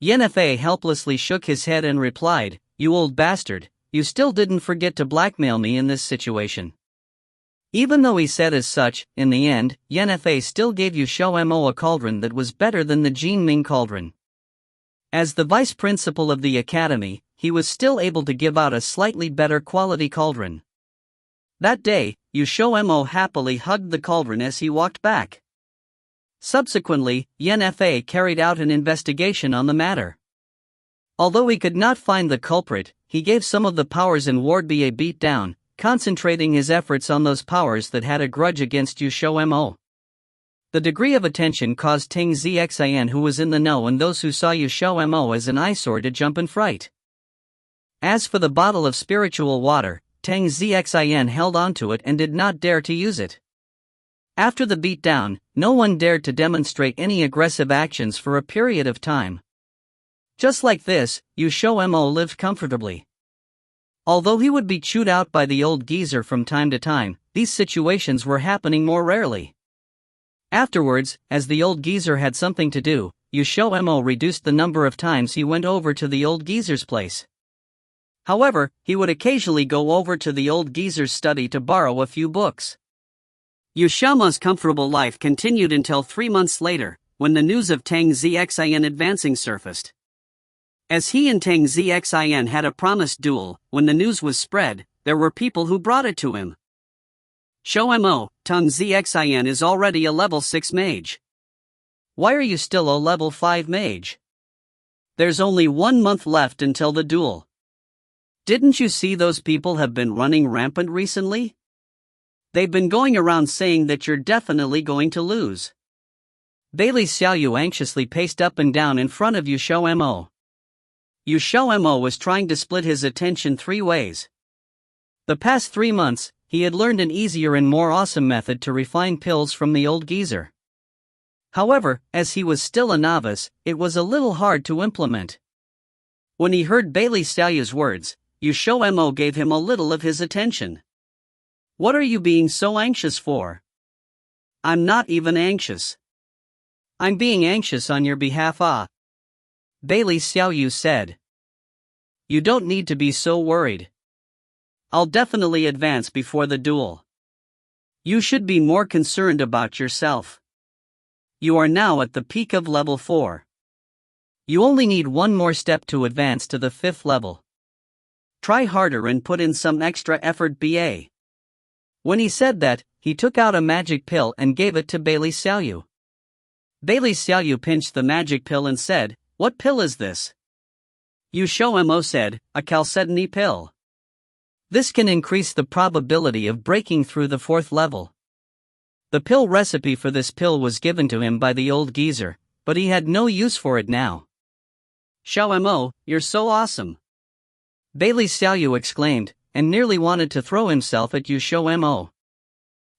Yanfei helplessly shook his head and replied, "You old bastard, you still didn't forget to blackmail me in this situation." Even though he said as such, in the end, Yanfei still gave XiaoMo a cauldron that was better than the Jinming cauldron. As the vice principal of the academy, he was still able to give out a slightly better quality cauldron. That day, XiaoMo happily hugged the cauldron as he walked back. Subsequently, Yanfei carried out an investigation on the matter. Although he could not find the culprit, he gave some of the powers in Ward B a beat down, concentrating his efforts on those powers that had a grudge against XiaoMo. The degree of attention caused Ting Zixian, who was in the know, and those who saw XiaoMo as an eyesore to jump in fright. As for the bottle of spiritual water, Teng Zixian held onto it and did not dare to use it. After the beatdown, no one dared to demonstrate any aggressive actions for a period of time. Just like this, XiaoMo lived comfortably. Although he would be chewed out by the old geezer from time to time, these situations were happening more rarely. Afterwards, as the old geezer had something to do, XiaoMo reduced the number of times he went over to the old geezer's place. However, he would occasionally go over to the old geezer's study to borrow a few books. XiaoMo's comfortable life continued until 3 months later, when the news of Teng Zixian advancing surfaced. As he and Teng Zixian had a promised duel, when the news was spread, there were people who brought it to him. XiaoMo, Teng Zixian is already a level 6 mage. Why are you still a level 5 mage? There's only 1 month left until the duel. Didn't you see those people have been running rampant recently? They've been going around saying that you're definitely going to lose. Bailey Xiao anxiously paced up and down in front of XiaoMo. XiaoMo was trying to split his attention 3 ways. The past 3 months, he had learned an easier and more awesome method to refine pills from the old geezer. However, as he was still a novice, it was a little hard to implement. When he heard Bailey Xiao's words, XiaoMo gave him a little of his attention. What are you being so anxious for? I'm not even anxious. I'm being anxious on your behalf, Bailey Xiao said. You don't need to be so worried. I'll definitely advance before the duel. You should be more concerned about yourself. You are now at the peak of level 4. You only need 1 more step to advance to the 5th level. Try harder and put in some extra effort, BA. When he said that, he took out a magic pill and gave it to Bailey Xiao. Bailey Xiao pinched the magic pill and said, "What pill is this?" XiaoMo said, "A chalcedony pill. This can increase the probability of breaking through the 4th level." The pill recipe for this pill was given to him by the old geezer, but he had no use for it now. XiaoMo, you're so awesome! Bailey Xiao exclaimed, and nearly wanted to throw himself at XiaoMo.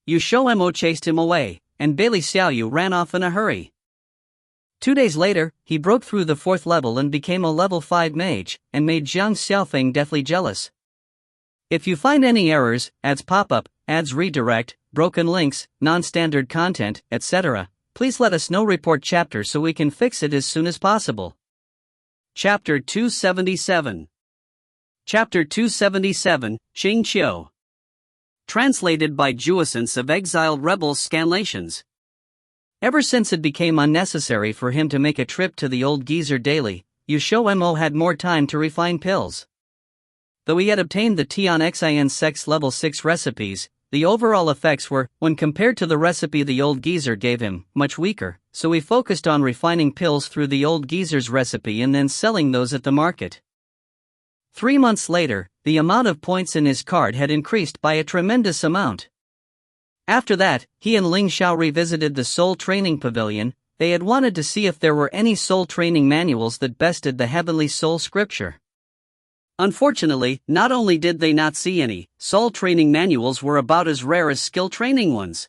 XiaoMo chased him away, and Bailey Xiao ran off in a hurry. 2 days later, he broke through the 4th level and became a level 5 mage, and made Jiang Xiaofeng deathly jealous. If you find any errors, ads pop-up, ads redirect, broken links, non-standard content, etc., please let us know. Report chapter so we can fix it as soon as possible. Chapter 277. Chapter 277, Xingqiu. Translated by Jouissance of Exiled Rebels Scanlations. Ever since it became unnecessary for him to make a trip to the old geezer daily, XiaoMo had more time to refine pills. Though he had obtained the Tian Xian Sex level 6 recipes, the overall effects were, when compared to the recipe the old geezer gave him, much weaker, so he focused on refining pills through the old geezer's recipe and then selling those at the market. 3 months later, the amount of points in his card had increased by a tremendous amount. After that, he and Ling Xiao revisited the soul training pavilion. They had wanted to see if there were any soul training manuals that bested the heavenly soul scripture. Unfortunately, not only did they not see any, soul training manuals were about as rare as skill training ones.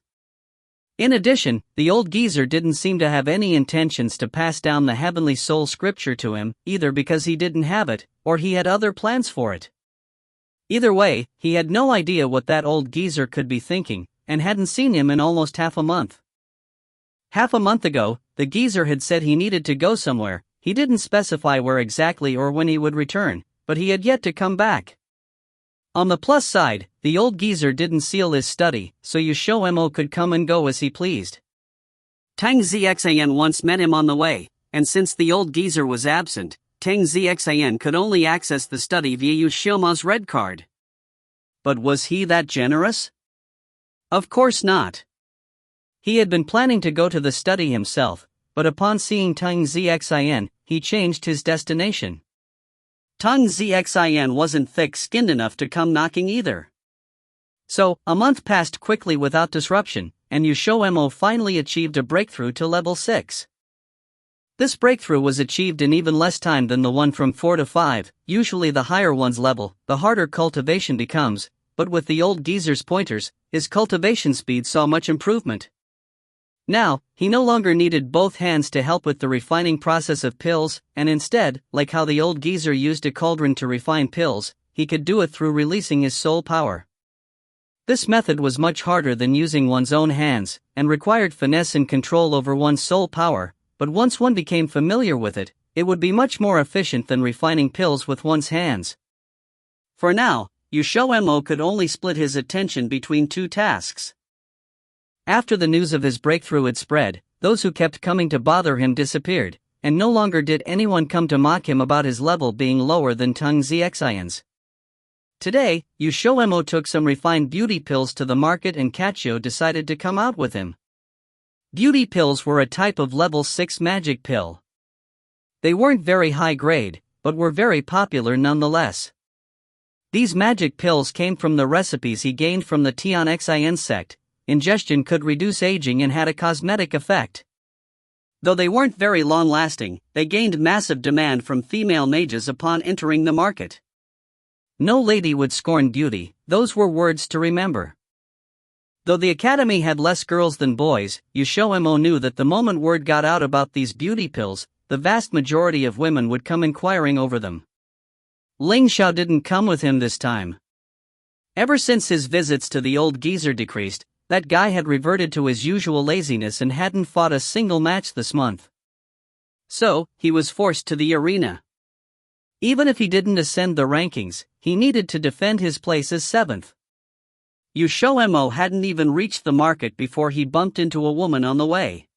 In addition, the old geezer didn't seem to have any intentions to pass down the heavenly soul scripture to him, either because he didn't have it, or he had other plans for it. Either way, he had no idea what that old geezer could be thinking, and hadn't seen him in almost half a month. Half a month ago, the geezer had said he needed to go somewhere. He didn't specify where exactly or when he would return, but he had yet to come back. On the plus side, the old geezer didn't seal his study, so XiaoMo could come and go as he pleased. Tang Xian once met him on the way, and since the old geezer was absent, Tang Xian could only access the study via XiaoMo's red card. But was he that generous? Of course not. He had been planning to go to the study himself, but upon seeing Tang Xian, he changed his destination. Tang Xian wasn't thick-skinned enough to come knocking either. So, a month passed quickly without disruption, and XiaoMo finally achieved a breakthrough to level 6. This breakthrough was achieved in even less time than the one from 4 to 5, usually the higher one's level, the harder cultivation becomes, but with the old geezer's pointers, his cultivation speed saw much improvement. Now, he no longer needed both hands to help with the refining process of pills, and instead, like how the old geezer used a cauldron to refine pills, he could do it through releasing his soul power. This method was much harder than using one's own hands, and required finesse and control over one's soul power, but once one became familiar with it, it would be much more efficient than refining pills with one's hands. For now, XiaoMo could only split his attention between two tasks. After the news of his breakthrough had spread, those who kept coming to bother him disappeared, and no longer did anyone come to mock him about his level being lower than Tang Xian's. Today, XiaoMo took some refined beauty pills to the market and Xiao decided to come out with him. Beauty pills were a type of level 6 magic pill. They weren't very high grade, but were very popular nonetheless. These magic pills came from the recipes he gained from the Tian Xin sect. Ingestion could reduce aging and had a cosmetic effect. Though they weren't very long-lasting, they gained massive demand from female mages upon entering the market. No lady would scorn beauty, those were words to remember. Though the academy had less girls than boys, XiaoMo knew that the moment word got out about these beauty pills, the vast majority of women would come inquiring over them. Ling Xiao didn't come with him this time. Ever since his visits to the old geezer decreased, that guy had reverted to his usual laziness and hadn't fought a single match this month. So, he was forced to the arena. Even if he didn't ascend the rankings, he needed to defend his place as 7th. XiaoMo hadn't even reached the market before he bumped into a woman on the way.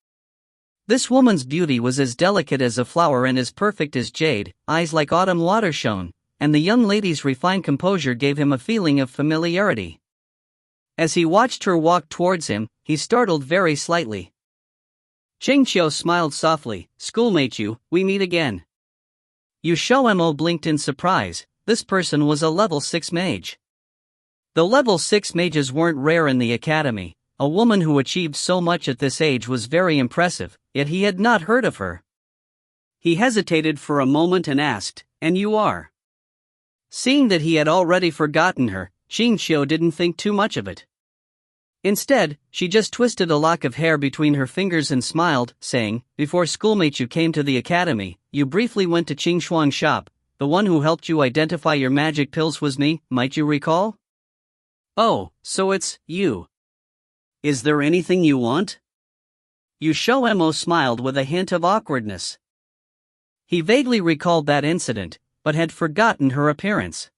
This woman's beauty was as delicate as a flower and as perfect as jade, eyes like autumn water shone, and the young lady's refined composure gave him a feeling of familiarity. As he watched her walk towards him, he startled very slightly. Xiao smiled softly. "Schoolmate you, we meet again." XiaoMo blinked in surprise. This person was a level 6 mage. Though level 6 mages weren't rare in the academy, a woman who achieved so much at this age was very impressive, yet he had not heard of her. He hesitated for a moment and asked, "And you are?" Seeing that he had already forgotten her, Xiao didn't think too much of it. Instead, she just twisted a lock of hair between her fingers and smiled, saying, "Before schoolmate you came to the academy, you briefly went to Qingshuang's shop. The one who helped you identify your magic pills was me, might you recall?" "Oh, so it's you. Is there anything you want?" XiaoMo smiled with a hint of awkwardness. He vaguely recalled that incident, but had forgotten her appearance.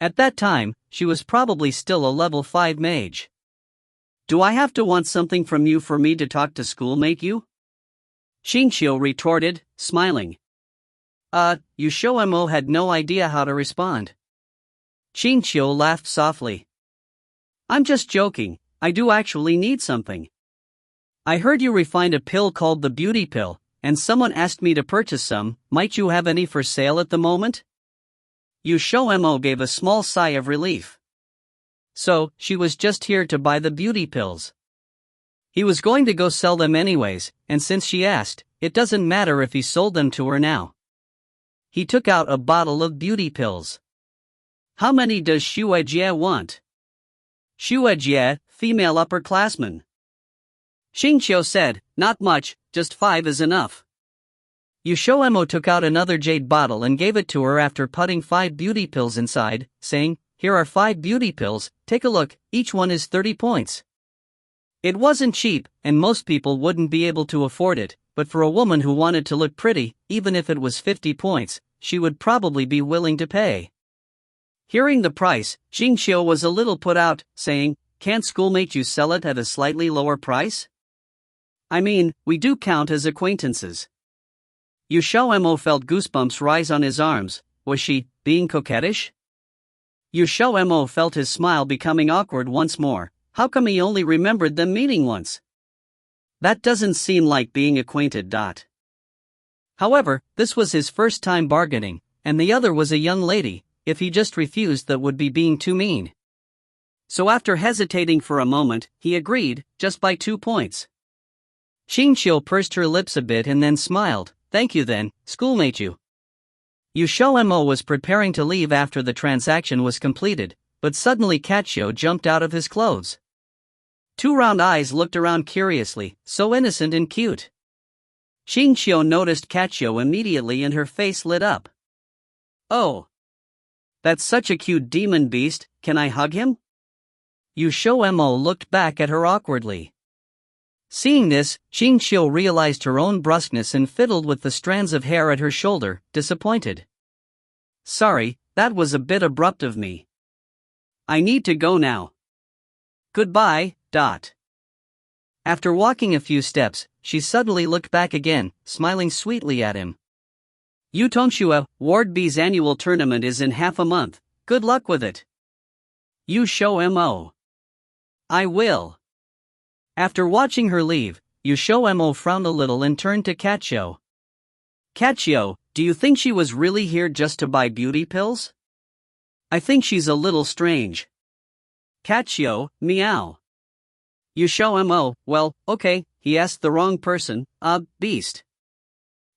At that time, she was probably still a level 5 mage. "Do I have to want something from you for me to talk to schoolmate you?" Xiao retorted, smiling. XiaoMo had no idea how to respond. Xiao laughed softly. "I'm just joking, I do actually need something. I heard you refined a pill called the beauty pill, and someone asked me to purchase some. Might you have any for sale at the moment?" XiaoMo gave a small sigh of relief. So, she was just here to buy the beauty pills. He was going to go sell them anyways, and since she asked, it doesn't matter if he sold them to her now. He took out a bottle of beauty pills. How many does Xiao want? Xiao, female upperclassman. Xiao said, not much, just 5 is enough. XiaoMo took out another jade bottle and gave it to her after putting 5 beauty pills inside, saying, here are 5 beauty pills, take a look, each one is 30 points. It wasn't cheap, and most people wouldn't be able to afford it, but for a woman who wanted to look pretty, even if it was 50 points, she would probably be willing to pay. Hearing the price, Xiao was a little put out, saying, can't schoolmate you sell it at a slightly lower price? I mean, we do count as acquaintances. XiaoMo felt goosebumps rise on his arms. Was she being coquettish? XiaoMo felt his smile becoming awkward once more. How come he only remembered them meeting once? That doesn't seem like being acquainted. However, this was his first time bargaining, and the other was a young lady. If he just refused, that would be being too mean. So after hesitating for a moment, he agreed, just by 2 points. Xiao pursed her lips a bit and then smiled. Thank you then, schoolmate you. XiaoMo was preparing to leave after the transaction was completed, but suddenly Xiao jumped out of his clothes. 2 round eyes looked around curiously, so innocent and cute. Xiao noticed Xiao immediately and her face lit up. Oh! That's such a cute demon beast, can I hug him? XiaoMo looked back at her awkwardly. Seeing this, Xiao realized her own brusqueness and fiddled with the strands of hair at her shoulder, disappointed. Sorry, that was a bit abrupt of me. I need to go now. Goodbye. After walking a few steps, she suddenly looked back again, smiling sweetly at him. Yutongxue, Ward B's annual tournament is in half a month, good luck with it. XiaoMo. I will. After watching her leave, XiaoMo frowned a little and turned to Xiao. Xiao, do you think she was really here just to buy beauty pills? I think she's a little strange. Xiao, meow. XiaoMo, well, okay, he asked the wrong person, beast.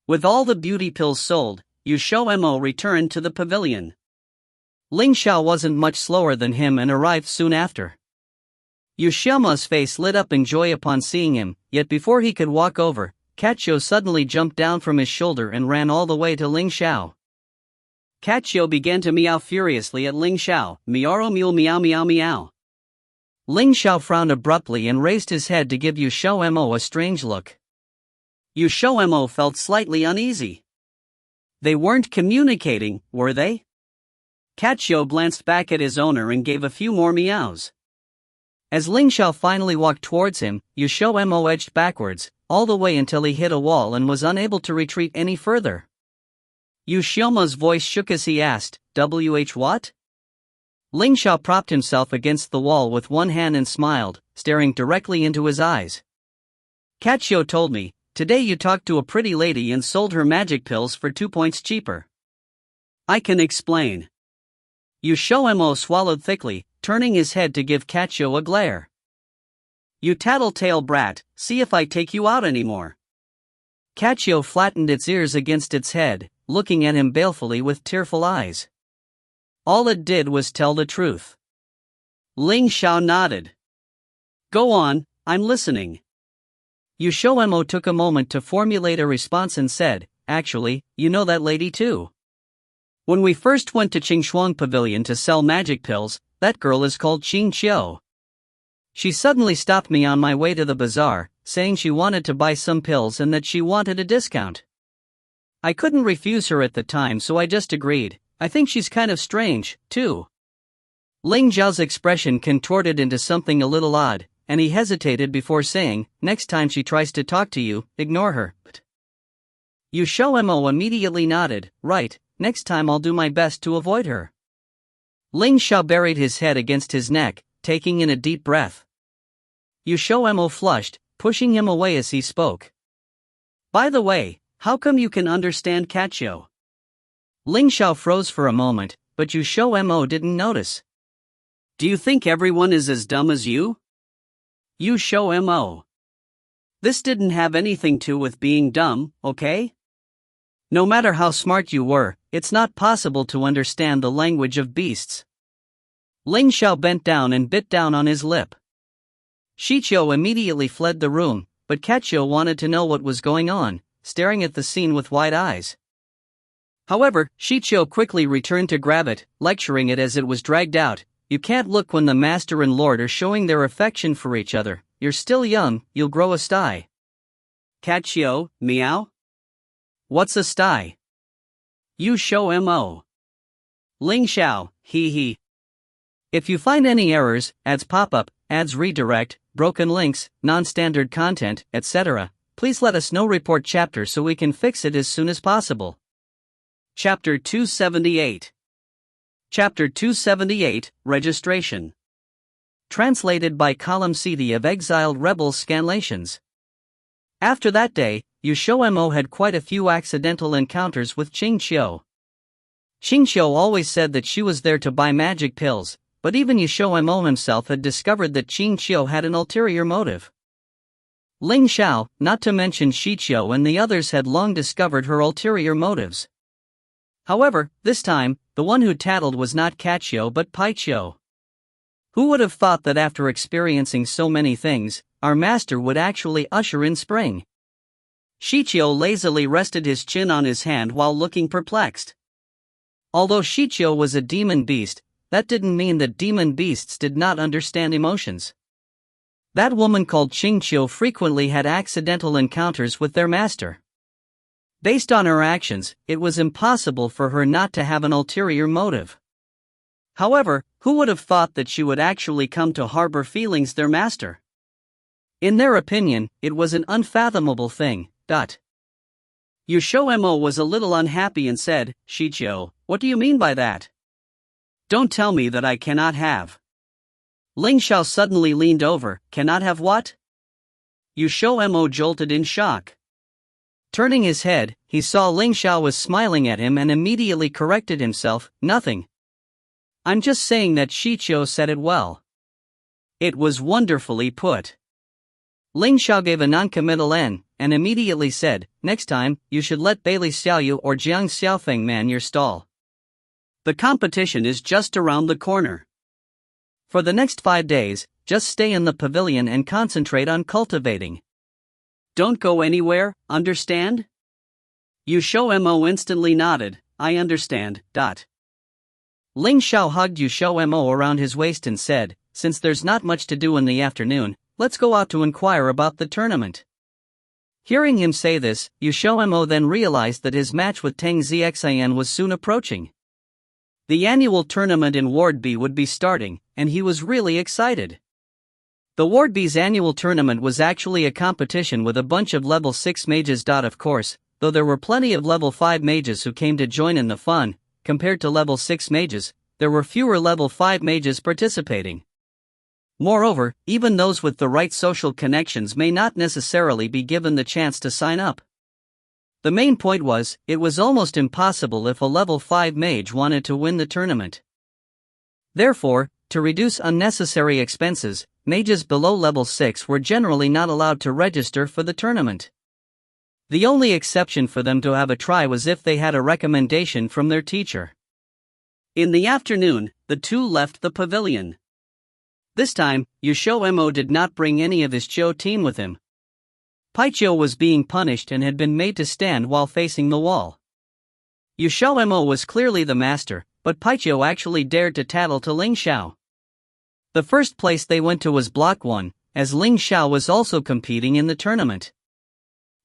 With all the beauty pills sold, XiaoMo returned to the pavilion. Ling Xiao wasn't much slower than him and arrived soon after. XiaoMo's face lit up in joy upon seeing him, yet before he could walk over, Xiao suddenly jumped down from his shoulder and ran all the way to Ling Xiao. Xiao began to meow furiously at Ling Xiao, meow meow meow meow meow. Ling Xiao frowned abruptly and raised his head to give XiaoMo a strange look. XiaoMo felt slightly uneasy. They weren't communicating, were they? Xiao glanced back at his owner and gave a few more meows. As Ling Xiao finally walked towards him, XiaoMo edged backwards, all the way until he hit a wall and was unable to retreat any further. XiaoMo's voice shook as he asked, what? Ling Xiao propped himself against the wall with one hand and smiled, staring directly into his eyes. Xiao told me, today you talked to a pretty lady and sold her magic pills for 2 points cheaper. I can explain. XiaoMo swallowed thickly, turning his head to give Xiao a glare. You tattletale brat, see if I take you out anymore. Xiao flattened its ears against its head, looking at him balefully with tearful eyes. All it did was tell the truth. Ling Xiao nodded. Go on, I'm listening. XiaoMo took a moment to formulate a response and said, actually, you know that lady too. When we first went to Qingshuang Pavilion to sell magic pills, that girl is called Xiao. She suddenly stopped me on my way to the bazaar, saying she wanted to buy some pills and that she wanted a discount. I couldn't refuse her at the time, so I just agreed. I think she's kind of strange, too. Ling Zhao's expression contorted into something a little odd, and he hesitated before saying, next time she tries to talk to you, ignore her. XiaoMo immediately nodded, right, next time I'll do my best to avoid her. Ling Xiao buried his head against his neck, taking in a deep breath. XiaoMo flushed, pushing him away as he spoke. By the way, how come you can understand Do you think everyone is as dumb as you? XiaoMo. This didn't have anything to do with being dumb, okay? No matter how smart you were, it's not possible to understand the language of beasts. Ling Xiao bent down and bit down on his lip. Xiao immediately fled the room, but Xiao wanted to know what was going on, staring at the scene with wide eyes. However, Xiao quickly returned to grab it, lecturing it as it was dragged out. You can't look when the master and lord are showing their affection for each other. You're still young, you'll grow a sty. Xiao, meow? What's a sty? XiaoMo. Ling Xiao, hee hee. If you find any errors, ads pop up, ads redirect, broken links, non-standard content, etc., please let us know. Report chapter so we can fix it as soon as possible. Chapter 278. Chapter 278, Registration. Translated by Column CD of Exiled Rebels Scanlations. After that day, XiaoMo had quite a few accidental encounters with Xiao. Xiao always said that she was there to buy magic pills, but even XiaoMo himself had discovered that Xiao had an ulterior motive. Ling Xiao, not to mention Xiao and the others, had long discovered her ulterior motives. However, this time, the one who tattled was not Xiao but Xiao. Who would have thought that after experiencing so many things, our master would actually usher in spring? Xiao lazily rested his chin on his hand while looking perplexed. Although Xiao was a demon beast, that didn't mean that demon beasts did not understand emotions. That woman called Xiao frequently had accidental encounters with their master. Based on her actions, it was impossible for her not to have an ulterior motive. However, who would have thought that she would actually come to harbor feelings their master? In their opinion, it was an unfathomable thing. XiaoMo was a little unhappy and said, Xiao, what do you mean by that? Don't tell me that I cannot have. Ling Xiao suddenly leaned over. Cannot have what? XiaoMo jolted in shock. Turning his head, he saw Ling Xiao was smiling at him and immediately corrected himself. Nothing. I'm just saying that Xiao said it well. It was wonderfully put. Ling Xiao gave a non-committal N, and immediately said, next time, you should let Bailey Xiaoyu or Jiang Xiaofeng man your stall. The competition is just around the corner. For the next 5 days, just stay in the pavilion and concentrate on cultivating. Don't go anywhere, understand? XiaoMo instantly nodded. I understand. Ling Xiao hugged XiaoMo around his waist and said, since there's not much to do in the afternoon, let's go out to inquire about the tournament. Hearing him say this, XiaoMo then realized that his match with Teng Xian was soon approaching. The annual tournament in Ward B would be starting, and he was really excited. The Ward B's annual tournament was actually a competition with a bunch of level 6 mages. Of course, though there were plenty of level 5 mages who came to join in the fun, compared to level 6 mages, there were fewer level 5 mages participating. Moreover, even those with the right social connections may not necessarily be given the chance to sign up. The main point was, it was almost impossible if a level 5 mage wanted to win the tournament. Therefore, to reduce unnecessary expenses, mages below level 6 were generally not allowed to register for the tournament. The only exception for them to have a try was if they had a recommendation from their teacher. In the afternoon, the two left the pavilion. This time, XiaoMo did not bring any of his Xiao team with him. Xiao was being punished and had been made to stand while facing the wall. XiaoMo was clearly the master, but Xiao actually dared to tattle to Ling Xiao. The first place they went to was Block 1, as Ling Xiao was also competing in the tournament.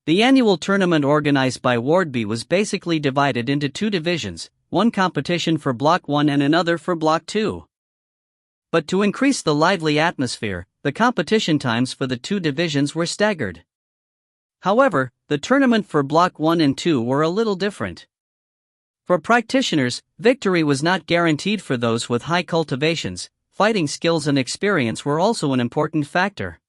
The annual tournament organized by Ward B was basically divided into 2 divisions, one competition for Block 1 and another for Block 2. But to increase the lively atmosphere, the competition times for the 2 divisions were staggered. However, the tournament for Block 1 and 2 were a little different. For practitioners, victory was not guaranteed. For those with high cultivations, fighting skills and experience were also an important factor.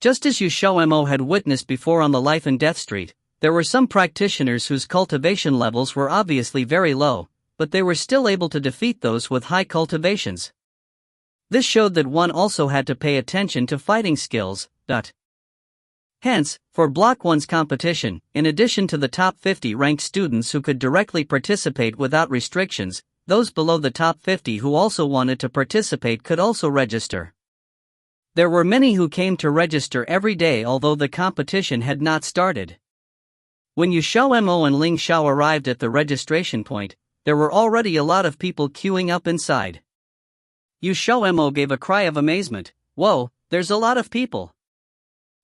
Just as XiaoMo had witnessed before on the Life and Death Street, there were some practitioners whose cultivation levels were obviously very low, but they were still able to defeat those with high cultivations. This showed that one also had to pay attention to fighting skills. Hence, for Block 1's competition, in addition to the top 50 ranked students who could directly participate without restrictions, those below the top 50 who also wanted to participate could also register. There were many who came to register every day although the competition had not started. When XiaoMo and Ling Xiao arrived at the registration point, there were already a lot of people queuing up inside. XiaoMo gave a cry of amazement. "Whoa, there's a lot of people."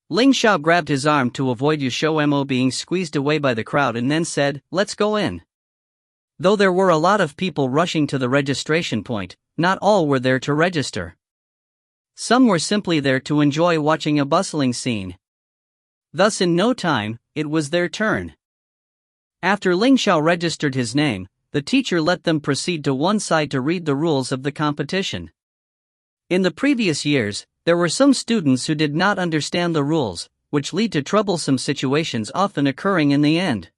Ling Xiao grabbed his arm to avoid XiaoMo being squeezed away by the crowd and then said, "Let's go in." Though there were a lot of people rushing to the registration point, not all were there to register. Some were simply there to enjoy watching a bustling scene. Thus in no time, it was their turn. After Ling Xiao registered his name, the teacher let them proceed to one side to read the rules of the competition. In the previous years, there were some students who did not understand the rules, which lead to troublesome situations often occurring in the end.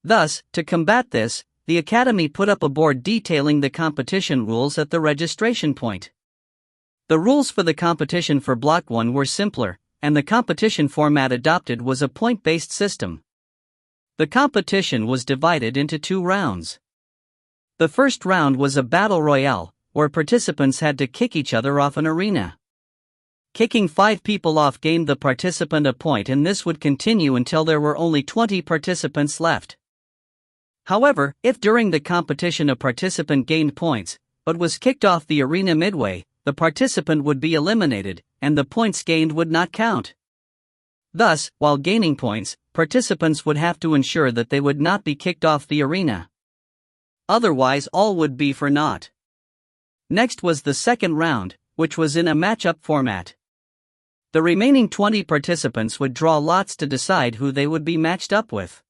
Thus, to combat this, the academy put up a board detailing the competition rules at the registration point. The rules for the competition for Block 1 were simpler, and the competition format adopted was a point-based system. The competition was divided into 2 rounds. The first round was a battle royale, where participants had to kick each other off an arena. Kicking 5 people off gained the participant a point, and this would continue until there were only 20 participants left. However, if during the competition a participant gained points, but was kicked off the arena midway, the participant would be eliminated, and the points gained would not count. Thus, while gaining points, participants would have to ensure that they would not be kicked off the arena. Otherwise, all would be for naught. Next was the second round, which was in a match-up format. The remaining 20 participants would draw lots to decide who they would be matched up with.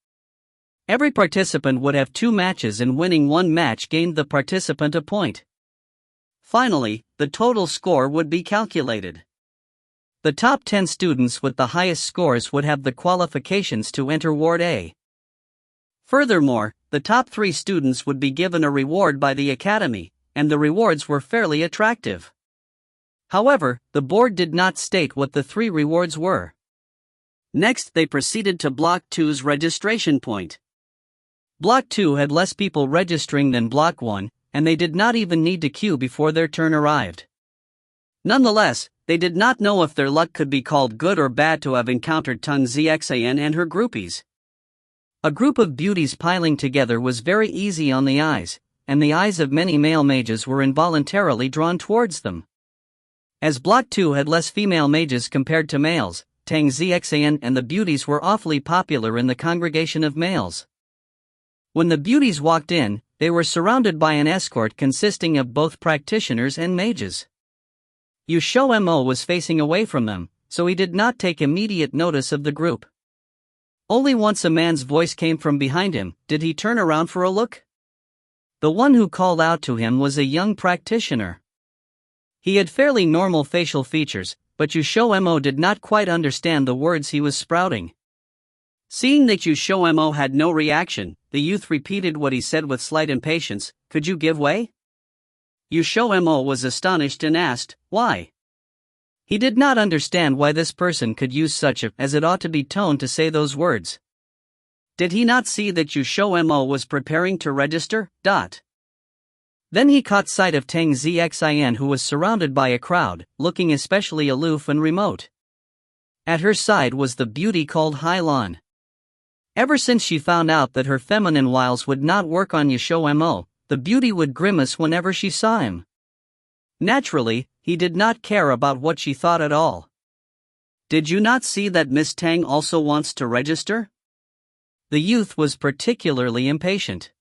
Every participant would have 2 matches, and winning one match gained the participant a point. Finally, the total score would be calculated. The top 10 students with the highest scores would have the qualifications to enter Ward A. Furthermore, the top 3 students would be given a reward by the academy, and the rewards were fairly attractive. However, the board did not state what the 3 rewards were. Next, they proceeded to Block 2's registration point. Block 2 had less people registering than Block 1, and they did not even need to queue before their turn arrived. Nonetheless, they did not know if their luck could be called good or bad to have encountered Tang Xian and her groupies. A group of beauties piling together was very easy on the eyes, and the eyes of many male mages were involuntarily drawn towards them. As Block 2 had less female mages compared to males, Tang Xian and the beauties were awfully popular in the congregation of males. When the beauties walked in, they were surrounded by an escort consisting of both practitioners and mages. XiaoMo was facing away from them, so he did not take immediate notice of the group. Only once a man's voice came from behind him did he turn around for a look. The one who called out to him was a young practitioner. He had fairly normal facial features, but XiaoMo did not quite understand the words he was spouting. Seeing that XiaoMo had no reaction, the youth repeated what he said with slight impatience. "Could you give way?" XiaoMo was astonished and asked, "Why?" He did not understand why this person could use such a as it ought to be tone to say those words. Did he not see that XiaoMo was preparing to register? Then he caught sight of Tang Xian, who was surrounded by a crowd, looking especially aloof and remote. At her side was the beauty called Hailan. Ever since she found out that her feminine wiles would not work on XiaoMo, the beauty would grimace whenever she saw him. Naturally, he did not care about what she thought at all. "Did you not see that Miss Tang also wants to register?" The youth was particularly impatient.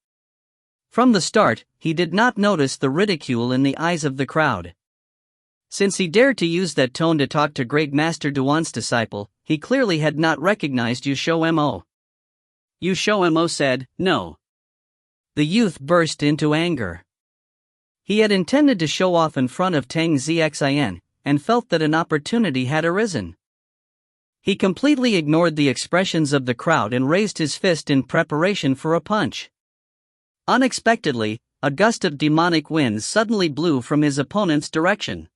From the start, he did not notice the ridicule in the eyes of the crowd. Since he dared to use that tone to talk to Great Master Duan's disciple, he clearly had not recognized XiaoMo. XiaoMo said, "No." The youth burst into anger. He had intended to show off in front of Tang Xian, and felt that an opportunity had arisen. He completely ignored the expressions of the crowd and raised his fist in preparation for a punch. Unexpectedly, a gust of demonic wind suddenly blew from his opponent's direction.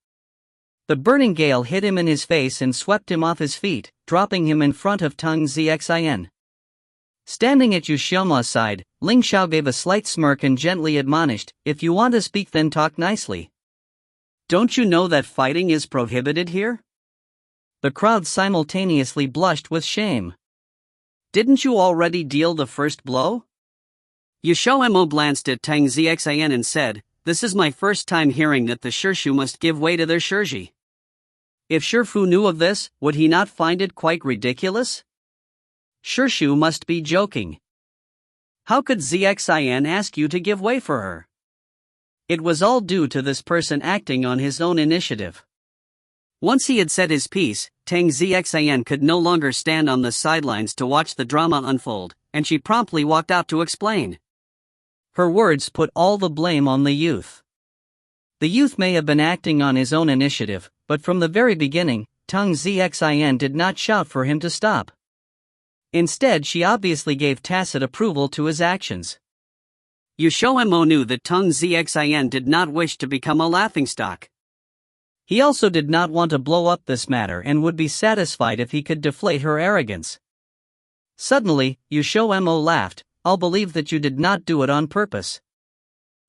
The burning gale hit him in his face and swept him off his feet, dropping him in front of Tang Xian. Standing at XiaoMo's side, Ling Xiao gave a slight smirk and gently admonished, "If you want to speak, then talk nicely. Don't you know that fighting is prohibited here?" The crowd simultaneously blushed with shame. "Didn't you already deal the first blow?" XiaoMo glanced at Tang Xian and said, "This is my first time hearing that the Shirshu must give way to their Shirji. If Shifu knew of this, would he not find it quite ridiculous? Shirshu must be joking. How could Xian ask you to give way for her?" It was all due to this person acting on his own initiative. Once he had said his piece, Tang Xian could no longer stand on the sidelines to watch the drama unfold, and she promptly walked out to explain. Her words put all the blame on the youth. The youth may have been acting on his own initiative, but from the very beginning, Tang Xian did not shout for him to stop. Instead, she obviously gave tacit approval to his actions. XiaoMo knew that Tang Xian did not wish to become a laughingstock. He also did not want to blow up this matter and would be satisfied if he could deflate her arrogance. Suddenly, XiaoMo laughed, "I'll believe that you did not do it on purpose.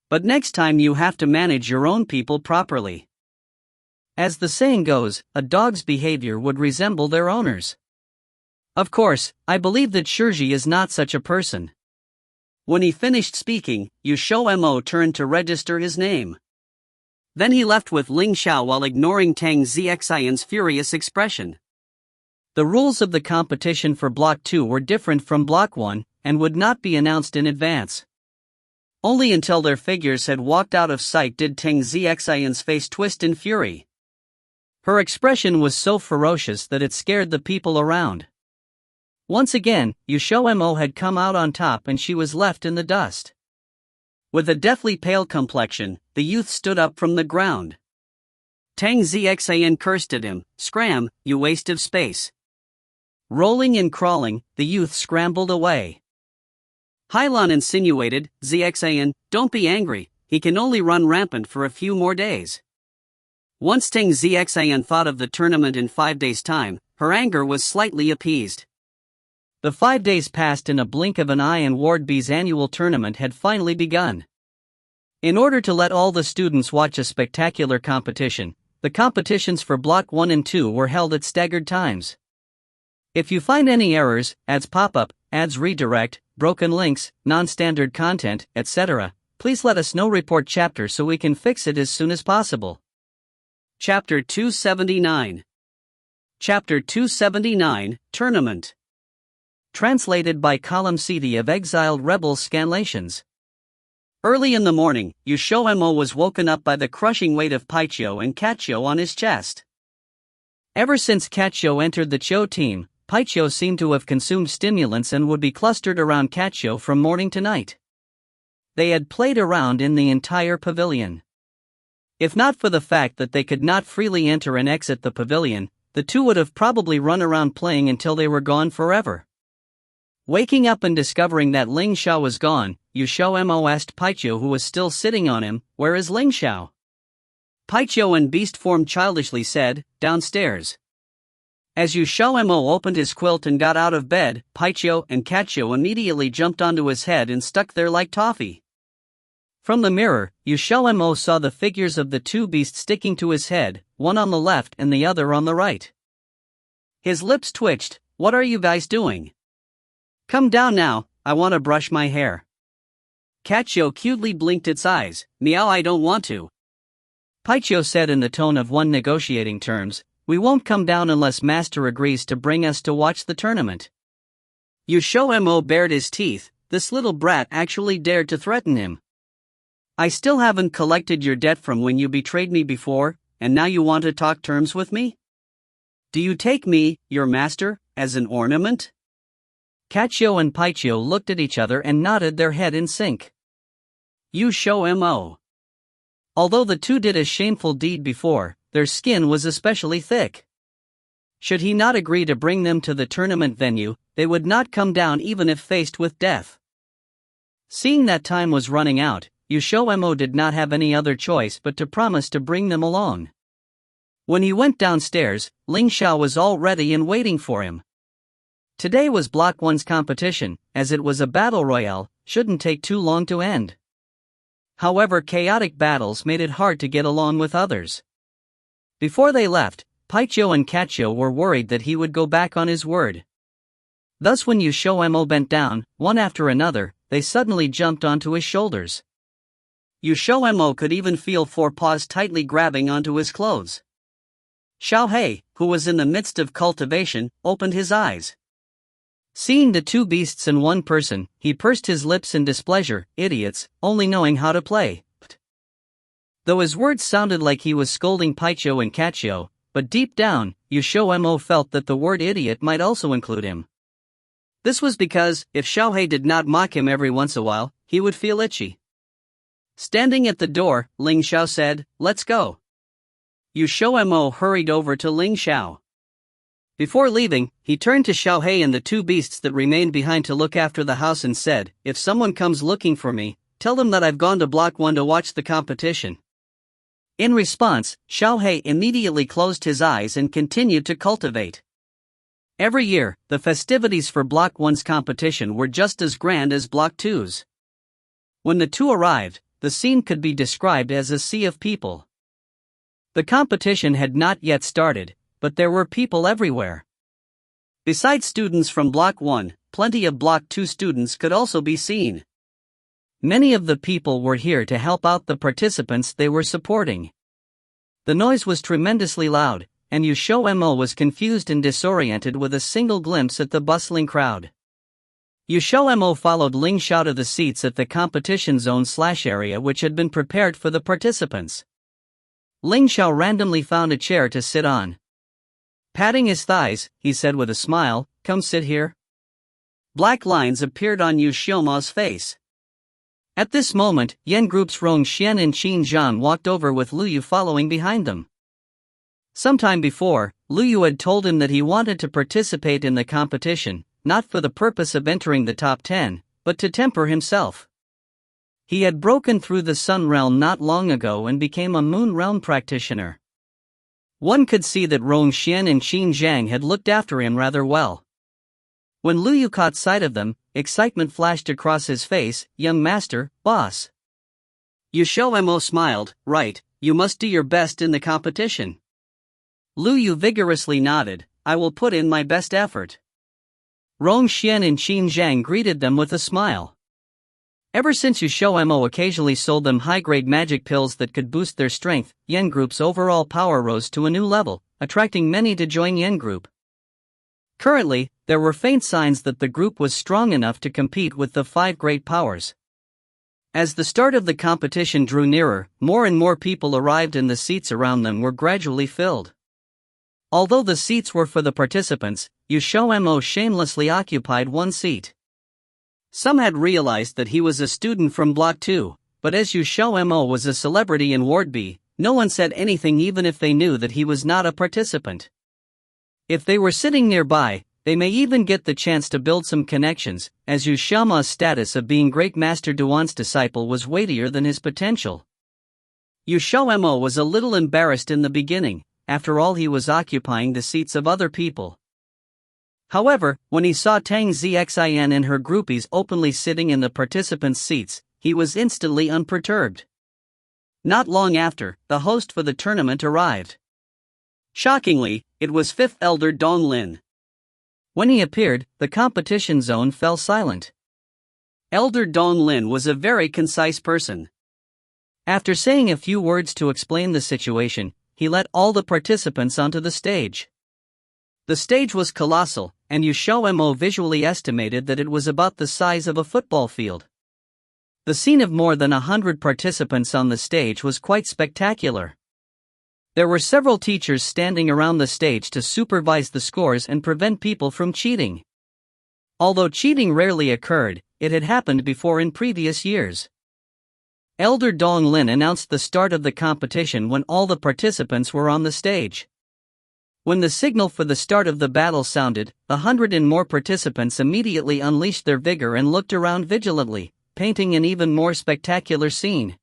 But next time you have to manage your own people properly. As the saying goes, a dog's behavior would resemble their owner's. Of course, I believe that Shirji is not such a person." When he finished speaking, XiaoMo turned to register his name. Then he left with Ling Xiao while ignoring Tang Xian's furious expression. The rules of the competition for Block 2 were different from Block 1, and would not be announced in advance. Only until their figures had walked out of sight did Tang Xian's face twist in fury. Her expression was so ferocious that it scared the people around. Once again, XiaoMo had come out on top and she was left in the dust. With a deathly pale complexion, the youth stood up from the ground. Tang Xian cursed at him, "Scram, you waste of space." Rolling and crawling, the youth scrambled away. Hailan insinuated, "Xian, don't be angry, he can only run rampant for a few more days." Once Tang Xian thought of the tournament in 5 days' time, her anger was slightly appeased. The 5 days passed in a blink of an eye and Ward B's annual tournament had finally begun. In order to let all the students watch a spectacular competition, the competitions for Block 1 and 2 were held at staggered times. If you find any errors, ads pop up, ads redirect, broken links, non-standard content, etc., please let us know. Report chapter so we can fix it as soon as possible. Chapter 279. Chapter 279, Tournament. Translated by Column CD of Exiled Rebels Scanlations. Early in the morning, XiaoMo was woken up by the crushing weight of Paiqiu and Catqiu on his chest. Ever since Catqiu entered the Qiu team, Paiqiu seemed to have consumed stimulants and would be clustered around Catqiu from morning to night. They had played around in the entire pavilion. If not for the fact that they could not freely enter and exit the pavilion, the two would have probably run around playing until they were gone forever. Waking up and discovering that Ling Xiao was gone, XiaoMo asked Paiqiu, who was still sitting on him, "Where is Ling Xiao?" Paiqiu in beast form childishly said, "Downstairs." As XiaoMo opened his quilt and got out of bed, Paiqiu and Catqiu immediately jumped onto his head and stuck there like toffee. From the mirror, XiaoMo saw the figures of the two beasts sticking to his head, one on the left and the other on the right. His lips twitched. "What are you guys doing? Come down now, I want to brush my hair." Catqiu cutely blinked its eyes. "Meow, I don't want to." Paiqiu said in the tone of one negotiating terms, "We won't come down unless Master agrees to bring us to watch the tournament." XiaoMo bared his teeth. This little brat actually dared to threaten him. "I still haven't collected your debt from when you betrayed me before, and now you want to talk terms with me? Do you take me, your master, as an ornament?" Catqiu and Paiqiu looked at each other and nodded their head in sync. XiaoMo. Although the two did a shameful deed before, their skin was especially thick. Should he not agree to bring them to the tournament venue, they would not come down even if faced with death. Seeing that time was running out, XiaoMo did not have any other choice but to promise to bring them along. When he went downstairs, Xiao was all ready and waiting for him. Today was Block 1's competition, as it was a battle royale, shouldn't take too long to end. However, chaotic battles made it hard to get along with others. Before they left, Paichio and Catchio were worried that he would go back on his word. Thus when XiaoMo bent down, one after another, they suddenly jumped onto his shoulders. XiaoMo could even feel four paws tightly grabbing onto his clothes. Xiao, who was in the midst of cultivation, opened his eyes. Seeing the two beasts in one person, he pursed his lips in displeasure. Idiots, only knowing how to play. Though his words sounded like he was scolding Paichio and Catchio, but deep down, XiaoMo felt that the word idiot might also include him. This was because, if Xiao did not mock him every once a while, he would feel itchy. Standing at the door, Xiao said, "Let's go." XiaoMo hurried over to Xiao. Before leaving, he turned to Xiao and the two beasts that remained behind to look after the house and said, "If someone comes looking for me, tell them that I've gone to Block 1 to watch the competition." In response, Xiao immediately closed his eyes and continued to cultivate. Every year, the festivities for Block 1's competition were just as grand as Block 2's. When the two arrived, the scene could be described as a sea of people. The competition had not yet started, but there were people everywhere. Besides students from Block 1, plenty of Block 2 students could also be seen. Many of the people were here to help out the participants they were supporting. The noise was tremendously loud, and XiaoMo was confused and disoriented with a single glimpse at the bustling crowd. XiaoMo followed Xiao to the seats at the competition zone/area which had been prepared for the participants. Xiao randomly found a chair to sit on. Patting his thighs, he said with a smile, "Come sit here." Black lines appeared on XiaoMo's face. At this moment, Yan Group's Rongxian and Qin Zhan walked over with Luyu following behind them. Sometime before, Luyu had told him that he wanted to participate in the competition, not for the purpose of entering the top 10, but to temper himself. He had broken through the Sun Realm not long ago and became a Moon Realm practitioner. One could see that Rongxian and Qin Zhang had looked after him rather well. When Luyu caught sight of them, excitement flashed across his face. "Young master, boss." XiaoMo smiled. "Right, you must do your best in the competition." Luyu vigorously nodded. "I will put in my best effort." Rongxian and Qin Zhang greeted them with a smile. Ever since XiaoMo occasionally sold them high-grade magic pills that could boost their strength, Yan Group's overall power rose to a new level, attracting many to join Yan Group. Currently, there were faint signs that the group was strong enough to compete with the 5 great powers. As the start of the competition drew nearer, more and more people arrived and the seats around them were gradually filled. Although the seats were for the participants, XiaoMo shamelessly occupied one seat. Some had realized that he was a student from Block 2, but as XiaoMo was a celebrity in Ward B, no one said anything even if they knew that he was not a participant. If they were sitting nearby, they may even get the chance to build some connections, as XiaoMo's status of being Great Master Duan's disciple was weightier than his potential. XiaoMo was a little embarrassed in the beginning, after all he was occupying the seats of other people. However, when he saw Tang Zxian and her groupies openly sitting in the participants' seats, he was instantly unperturbed. Not long after, the host for the tournament arrived. Shockingly, it was 5th Elder Donglin. When he appeared, the competition zone fell silent. Elder Donglin was a very concise person. After saying a few words to explain the situation, he let all the participants onto the stage. The stage was colossal, and XiaoMo visually estimated that it was about the size of a football field. The scene of more than 100 participants on the stage was quite spectacular. There were several teachers standing around the stage to supervise the scores and prevent people from cheating. Although cheating rarely occurred, it had happened before in previous years. Elder Donglin announced the start of the competition when all the participants were on the stage. When the signal for the start of the battle sounded, 100 and more participants immediately unleashed their vigor and looked around vigilantly, painting an even more spectacular scene.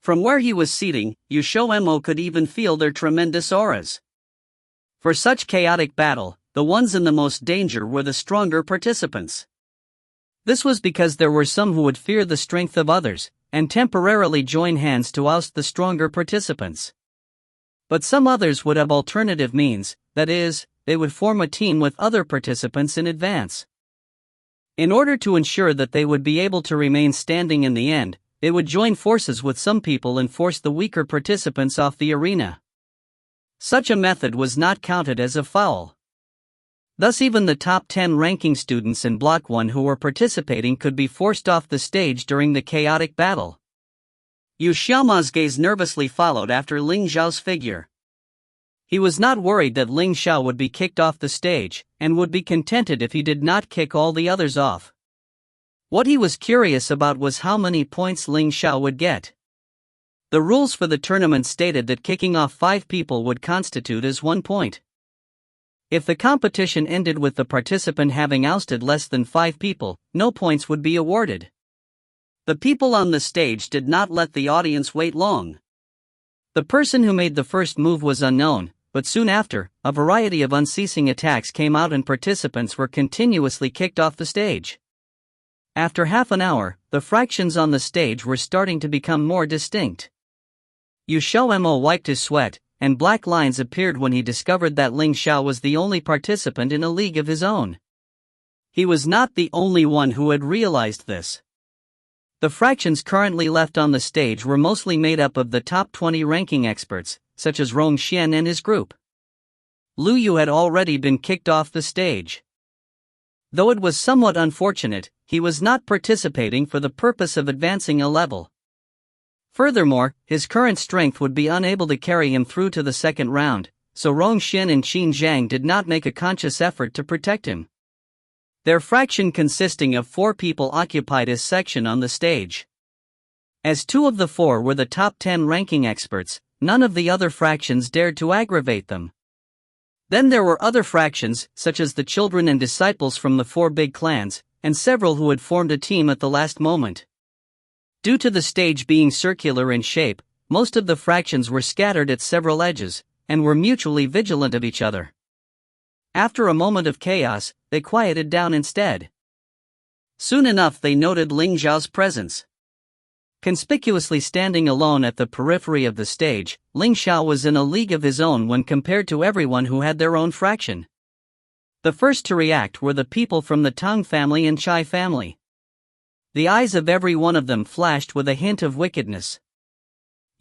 From where he was seating, XiaoMo could even feel their tremendous auras. For such chaotic battle, the ones in the most danger were the stronger participants. This was because there were some who would fear the strength of others, and temporarily join hands to oust the stronger participants. But some others would have alternative means, that is, they would form a team with other participants in advance. In order to ensure that they would be able to remain standing in the end, they would join forces with some people and force the weaker participants off the arena. Such a method was not counted as a foul. Thus even the top 10 ranking students in Block 1 who were participating could be forced off the stage during the chaotic battle. Xiaomo's gaze nervously followed after Ling Xiao's figure. He was not worried that Ling Xiao would be kicked off the stage, and would be contented if he did not kick all the others off. What he was curious about was how many points Ling Xiao would get. The rules for the tournament stated that kicking off 5 people would constitute as 1 point. If the competition ended with the participant having ousted less than 5 people, no points would be awarded. The people on the stage did not let the audience wait long. The person who made the first move was unknown, but soon after, a variety of unceasing attacks came out and participants were continuously kicked off the stage. After half an hour, the fractions on the stage were starting to become more distinct. XiaoMo wiped his sweat, and black lines appeared when he discovered that Ling Xiao was the only participant in a league of his own. He was not the only one who had realized this. The fractions currently left on the stage were mostly made up of the top 20 ranking experts, such as Rongxian and his group. Lu Yu had already been kicked off the stage. Though it was somewhat unfortunate, he was not participating for the purpose of advancing a level. Furthermore, his current strength would be unable to carry him through to the second round, so Rongxian and Qin Zhang did not make a conscious effort to protect him. Their fraction consisting of 4 people occupied his section on the stage. As 2 of the 4 were the top 10 ranking experts, none of the other fractions dared to aggravate them. Then there were other fractions, such as the children and disciples from the 4 big clans, and several who had formed a team at the last moment. Due to the stage being circular in shape, most of the fractions were scattered at several edges, and were mutually vigilant of each other. After a moment of chaos, they quieted down instead. Soon enough they noted Ling Xiao's presence. Conspicuously standing alone at the periphery of the stage, Ling Xiao was in a league of his own when compared to everyone who had their own fraction. The first to react were the people from the Tang family and Chai family. The eyes of every one of them flashed with a hint of wickedness.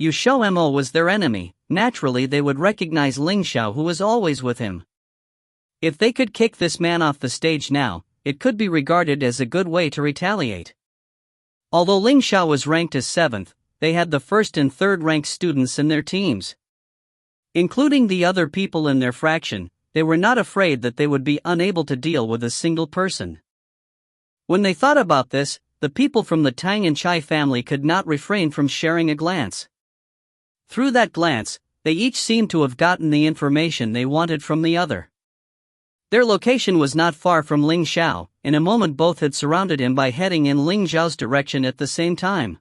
XiaoMo was their enemy, naturally they would recognize Ling Xiao who was always with him. If they could kick this man off the stage now, it could be regarded as a good way to retaliate. Although Ling Xiao was ranked as 7th, they had the 1st and 3rd ranked students in their teams. Including the other people in their fraction, they were not afraid that they would be unable to deal with a single person. When they thought about this, the people from the Tang and Chai family could not refrain from sharing a glance. Through that glance, they each seemed to have gotten the information they wanted from the other. Their location was not far from Ling Xiao. In a moment both had surrounded him by heading in Ling Xiao's direction at the same time.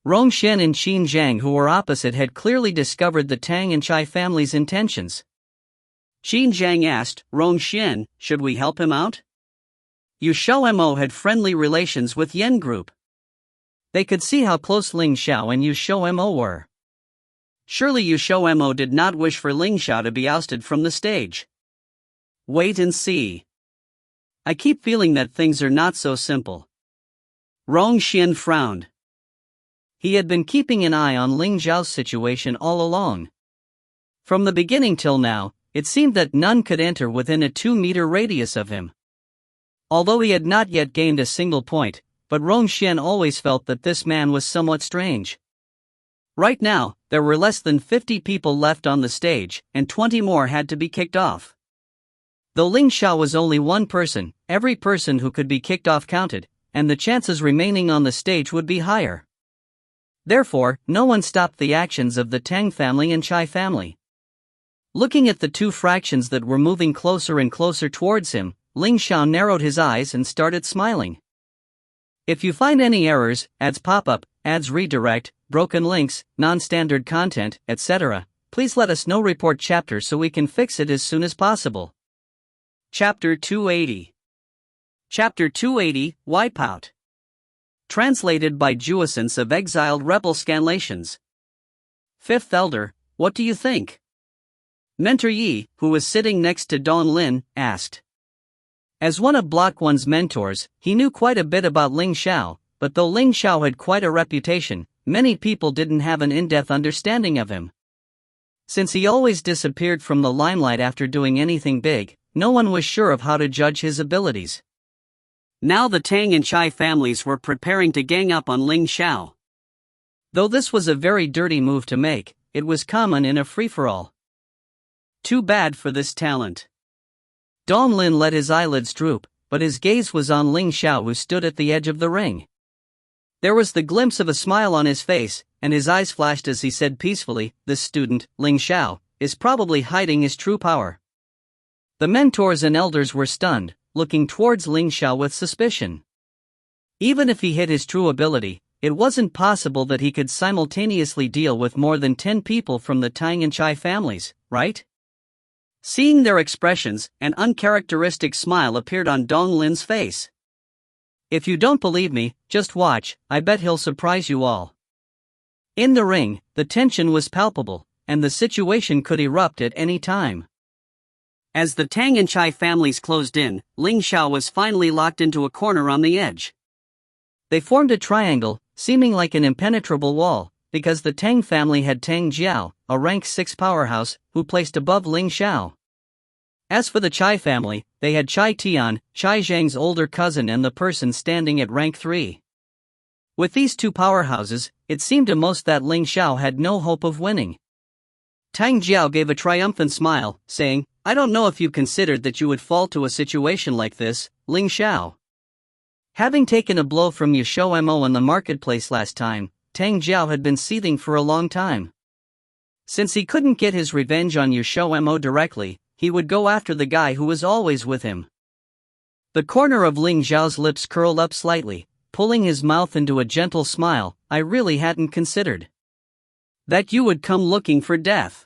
Rongxian and Qin Zhang who were opposite had clearly discovered the Tang and Chai family's intentions. Qin Zhang asked, "Rongxian, should we help him out?" XiaoMo had friendly relations with Yen Group. They could see how close Ling Xiao and XiaoMo were. Surely XiaoMo did not wish for Ling Xiao to be ousted from the stage. Wait and see. I keep feeling that things are not so simple. Rongxian frowned. He had been keeping an eye on Ling Xiao's situation all along. From the beginning till now, it seemed that none could enter within a 2-meter radius of him. Although he had not yet gained a single point, but Rongxian always felt that this man was somewhat strange. Right now, there were less than 50 people left on the stage, and 20 more had to be kicked off. Though Ling Xiao was only one person, every person who could be kicked off counted, and the chances remaining on the stage would be higher. Therefore, no one stopped the actions of the Tang family and Chai family. Looking at the 2 fractions that were moving closer and closer towards him, Ling Xiao narrowed his eyes and started smiling. If you find any errors, ads pop up, ads redirect, broken links, non-standard content, etc., please let us know. Report chapter so we can fix it as soon as possible. Chapter 280. Chapter 280, Wipeout. Translated by Juescence of Exiled Rebel Scanlations. Fifth Elder, what do you think? Mentor Yi, who was sitting next to Don Lin, asked. As one of Block 1's mentors, he knew quite a bit about Ling Xiao, but though Ling Xiao had quite a reputation, many people didn't have an in-depth understanding of him. Since he always disappeared from the limelight after doing anything big, no one was sure of how to judge his abilities. Now the Tang and Chai families were preparing to gang up on Ling Xiao. Though this was a very dirty move to make, it was common in a free-for-all. Too bad for this talent. Don Lin let his eyelids droop, but his gaze was on Ling Xiao, who stood at the edge of the ring. There was the glimpse of a smile on his face, and his eyes flashed as he said peacefully, "This student, Ling Xiao, is probably hiding his true power." The mentors and elders were stunned, looking towards Ling Xiao with suspicion. Even if he hid his true ability, it wasn't possible that he could simultaneously deal with more than 10 people from the Tang and Chai families, right? Seeing their expressions, an uncharacteristic smile appeared on Dong Lin's face. If you don't believe me, just watch, I bet he'll surprise you all. In the ring, the tension was palpable, and the situation could erupt at any time. As the Tang and Chai families closed in, Ling Xiao was finally locked into a corner on the edge. They formed a triangle, seeming like an impenetrable wall, because the Tang family had Tang Jiao, a rank 6 powerhouse, who placed above Ling Xiao. As for the Chai family, they had Chai Tian, Chai Zhang's older cousin, and the person standing at rank 3. With these two powerhouses, it seemed to most that Ling Xiao had no hope of winning. Tang Jiao gave a triumphant smile, saying, "I don't know if you considered that you would fall to a situation like this, Ling Xiao." Having taken a blow from XiaoMo in the marketplace last time, Tang Jiao had been seething for a long time. Since he couldn't get his revenge on XiaoMo directly, he would go after the guy who was always with him. The corner of Ling Xiao's lips curled up slightly, pulling his mouth into a gentle smile. "I really hadn't considered that you would come looking for death."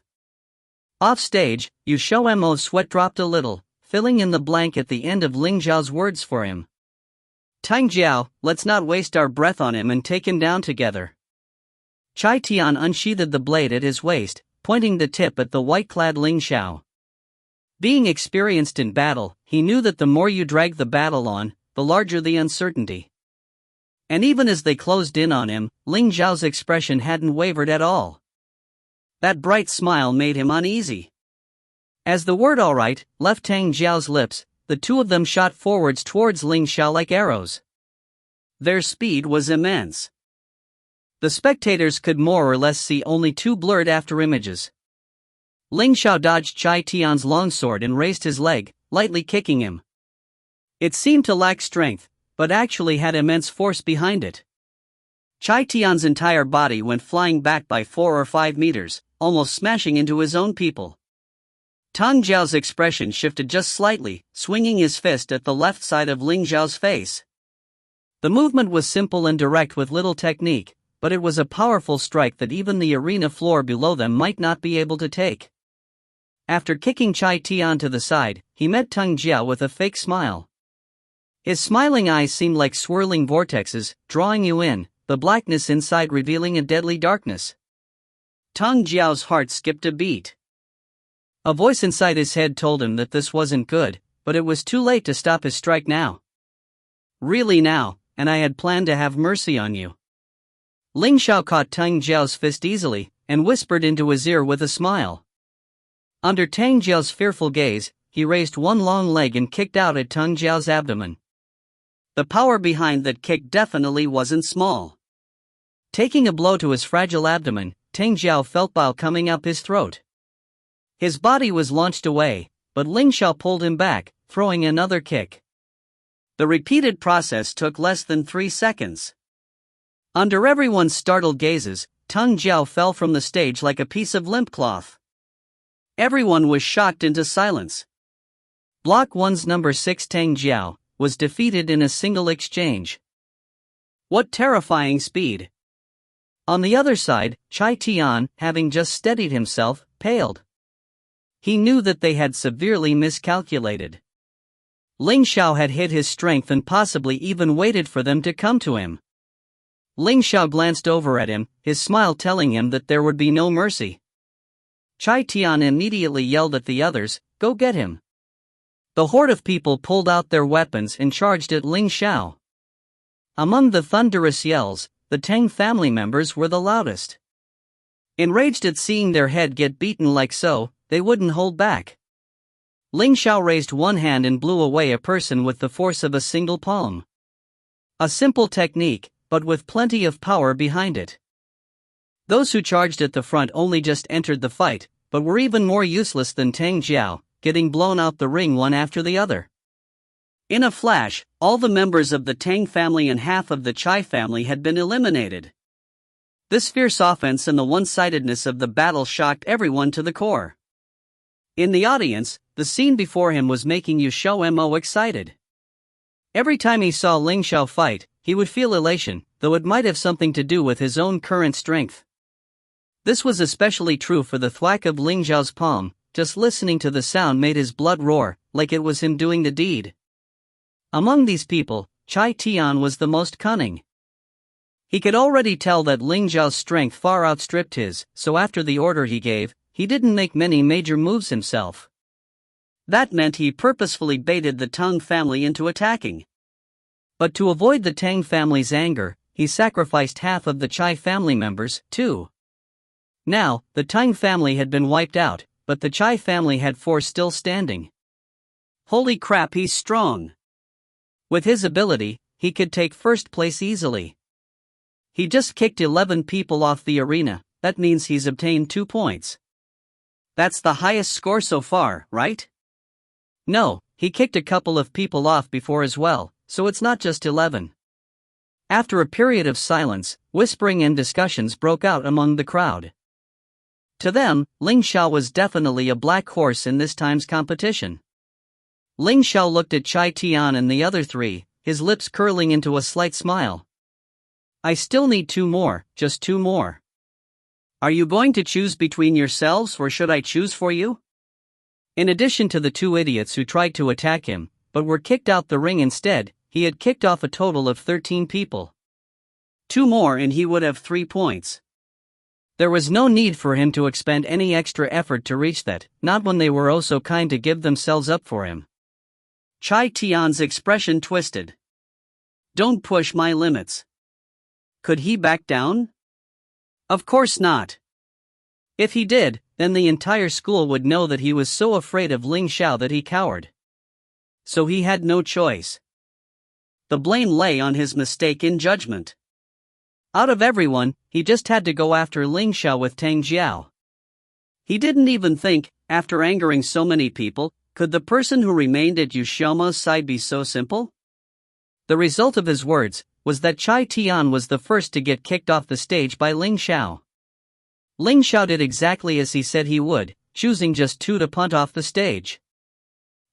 Off stage, XiaoMo's sweat dropped a little, filling in the blank at the end of Ling Xiao's words for him. "Tang Jiao, let's not waste our breath on him and take him down together." Chai Tian unsheathed the blade at his waist, pointing the tip at the white-clad Ling Xiao. Being experienced in battle, he knew that the more you drag the battle on, the larger the uncertainty. And even as they closed in on him, Ling Xiao's expression hadn't wavered at all. That bright smile made him uneasy. As the word "alright" left Tang Jiao's lips, the two of them shot forwards towards Ling Xiao like arrows. Their speed was immense. The spectators could more or less see only two blurred afterimages. Ling Xiao dodged Chai Tian's longsword and raised his leg, lightly kicking him. It seemed to lack strength, but actually had immense force behind it. Chai Tian's entire body went flying back by 4 or 5 meters, almost smashing into his own people. Tang Jiao's expression shifted just slightly, swinging his fist at the left side of Ling Xiao's face. The movement was simple and direct with little technique, but it was a powerful strike that even the arena floor below them might not be able to take. After kicking Chai Tian to the side, he met Tang Jiao with a fake smile. His smiling eyes seemed like swirling vortexes, drawing you in, the blackness inside revealing a deadly darkness. Tang Jiao's heart skipped a beat. A voice inside his head told him that this wasn't good, but it was too late to stop his strike now. "Really now, and I had planned to have mercy on you." Ling Xiao caught Tang Jiao's fist easily, and whispered into his ear with a smile. Under Tang Jiao's fearful gaze, he raised one long leg and kicked out at Tang Jiao's abdomen. The power behind that kick definitely wasn't small. Taking a blow to his fragile abdomen, Tang Jiao felt bile coming up his throat. His body was launched away, but Ling Xiao pulled him back, throwing another kick. The repeated process took less than 3 seconds. Under everyone's startled gazes, Tang Jiao fell from the stage like a piece of limp cloth. Everyone was shocked into silence. Block 1's number 6 Tang Jiao was defeated in a single exchange. What terrifying speed! On the other side, Chai Tian, having just steadied himself, paled. He knew that they had severely miscalculated. Ling Xiao had hid his strength and possibly even waited for them to come to him. Ling Xiao glanced over at him, his smile telling him that there would be no mercy. Chai Tian immediately yelled at the others, "Go get him!" The horde of people pulled out their weapons and charged at Ling Xiao. Among the thunderous yells, the Tang family members were the loudest. Enraged at seeing their head get beaten like so, they wouldn't hold back. Ling Xiao raised one hand and blew away a person with the force of a single palm. A simple technique, but with plenty of power behind it. Those who charged at the front only just entered the fight, but were even more useless than Tang Jiao, getting blown out the ring one after the other. In a flash, all the members of the Tang family and half of the Chai family had been eliminated. This fierce offense and the one-sidedness of the battle shocked everyone to the core. In the audience, the scene before him was making XiaoMo excited. Every time he saw Ling Xiao fight, he would feel elation, though it might have something to do with his own current strength. This was especially true for the thwack of Ling Xiao's palm. Just listening to the sound made his blood roar, like it was him doing the deed. Among these people, Chai Tian was the most cunning. He could already tell that Ling Xiao's strength far outstripped his, so after the order he gave, he didn't make many major moves himself. That meant he purposefully baited the Tang family into attacking. But to avoid the Tang family's anger, he sacrificed half of the Chai family members, too. Now, the Tang family had been wiped out, but the Chai family had 4 still standing. Holy crap, he's strong! With his ability, he could take first place easily. He just kicked 11 people off the arena, that means he's obtained 2 points. That's the highest score so far, right? No, he kicked a couple of people off before as well, so it's not just 11. After a period of silence, whispering and discussions broke out among the crowd. To them, Ling Xiao was definitely a black horse in this time's competition. Ling Xiao looked at Chai Tian and the other 3, his lips curling into a slight smile. I still need 2 more, just 2 more. Are you going to choose between yourselves or should I choose for you? In addition to the 2 idiots who tried to attack him, but were kicked out the ring instead, he had kicked off a total of 13 people. 2 more and he would have 3 points. There was no need for him to expend any extra effort to reach that, not when they were oh so kind to give themselves up for him. Chai Tian's expression twisted. Don't push my limits. Could he back down? Of course not. If he did, then the entire school would know that he was so afraid of Ling Xiao that he cowered. So he had no choice. The blame lay on his mistake in judgment. Out of everyone, he just had to go after Ling Xiao with Tang Jiao. He didn't even think, after angering so many people, could the person who remained at XiaoMo's side be so simple? The result of his words was that Chai Tian was the first to get kicked off the stage by Ling Xiao. Ling Xiao did exactly as he said he would, choosing just 2 to punt off the stage.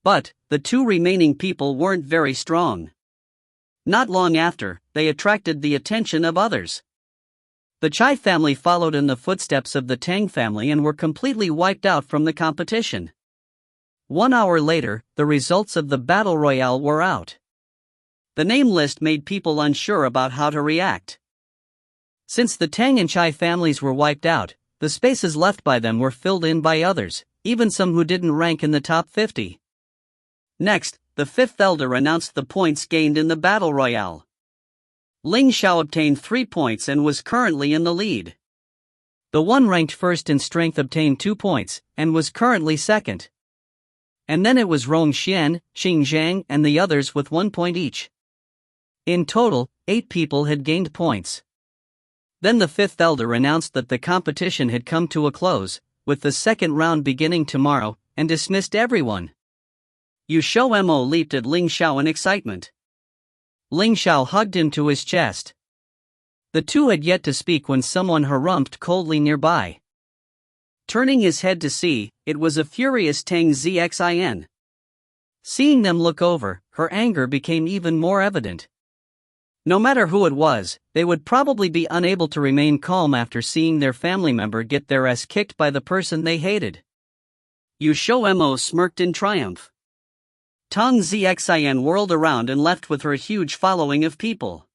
But, the 2 remaining people weren't very strong. Not long after, they attracted the attention of others. The Chai family followed in the footsteps of the Tang family and were completely wiped out from the competition. 1 hour later, the results of the battle royale were out. The name list made people unsure about how to react. Since the Tang and Chai families were wiped out, the spaces left by them were filled in by others, even some who didn't rank in the top 50. Next, the 5th elder announced the points gained in the battle royale. Ling Xiao obtained 3 points and was currently in the lead. The one ranked first in strength obtained 2 points, and was currently second. And then it was Rong Xian, Xing Zhang and the others with 1 point each. In total, 8 people had gained points. Then the 5th elder announced that the competition had come to a close, with the second round beginning tomorrow, and dismissed everyone. XiaoMo leaped at Ling Xiao in excitement. Ling Xiao hugged him to his chest. The 2 had yet to speak when someone harumphed coldly nearby. Turning his head to see, it was a furious Tang Xin. Seeing them look over, her anger became even more evident. No matter who it was, they would probably be unable to remain calm after seeing their family member get their ass kicked by the person they hated. XiaoMo smirked in triumph. Tang Zixian whirled around and left with her huge following of people.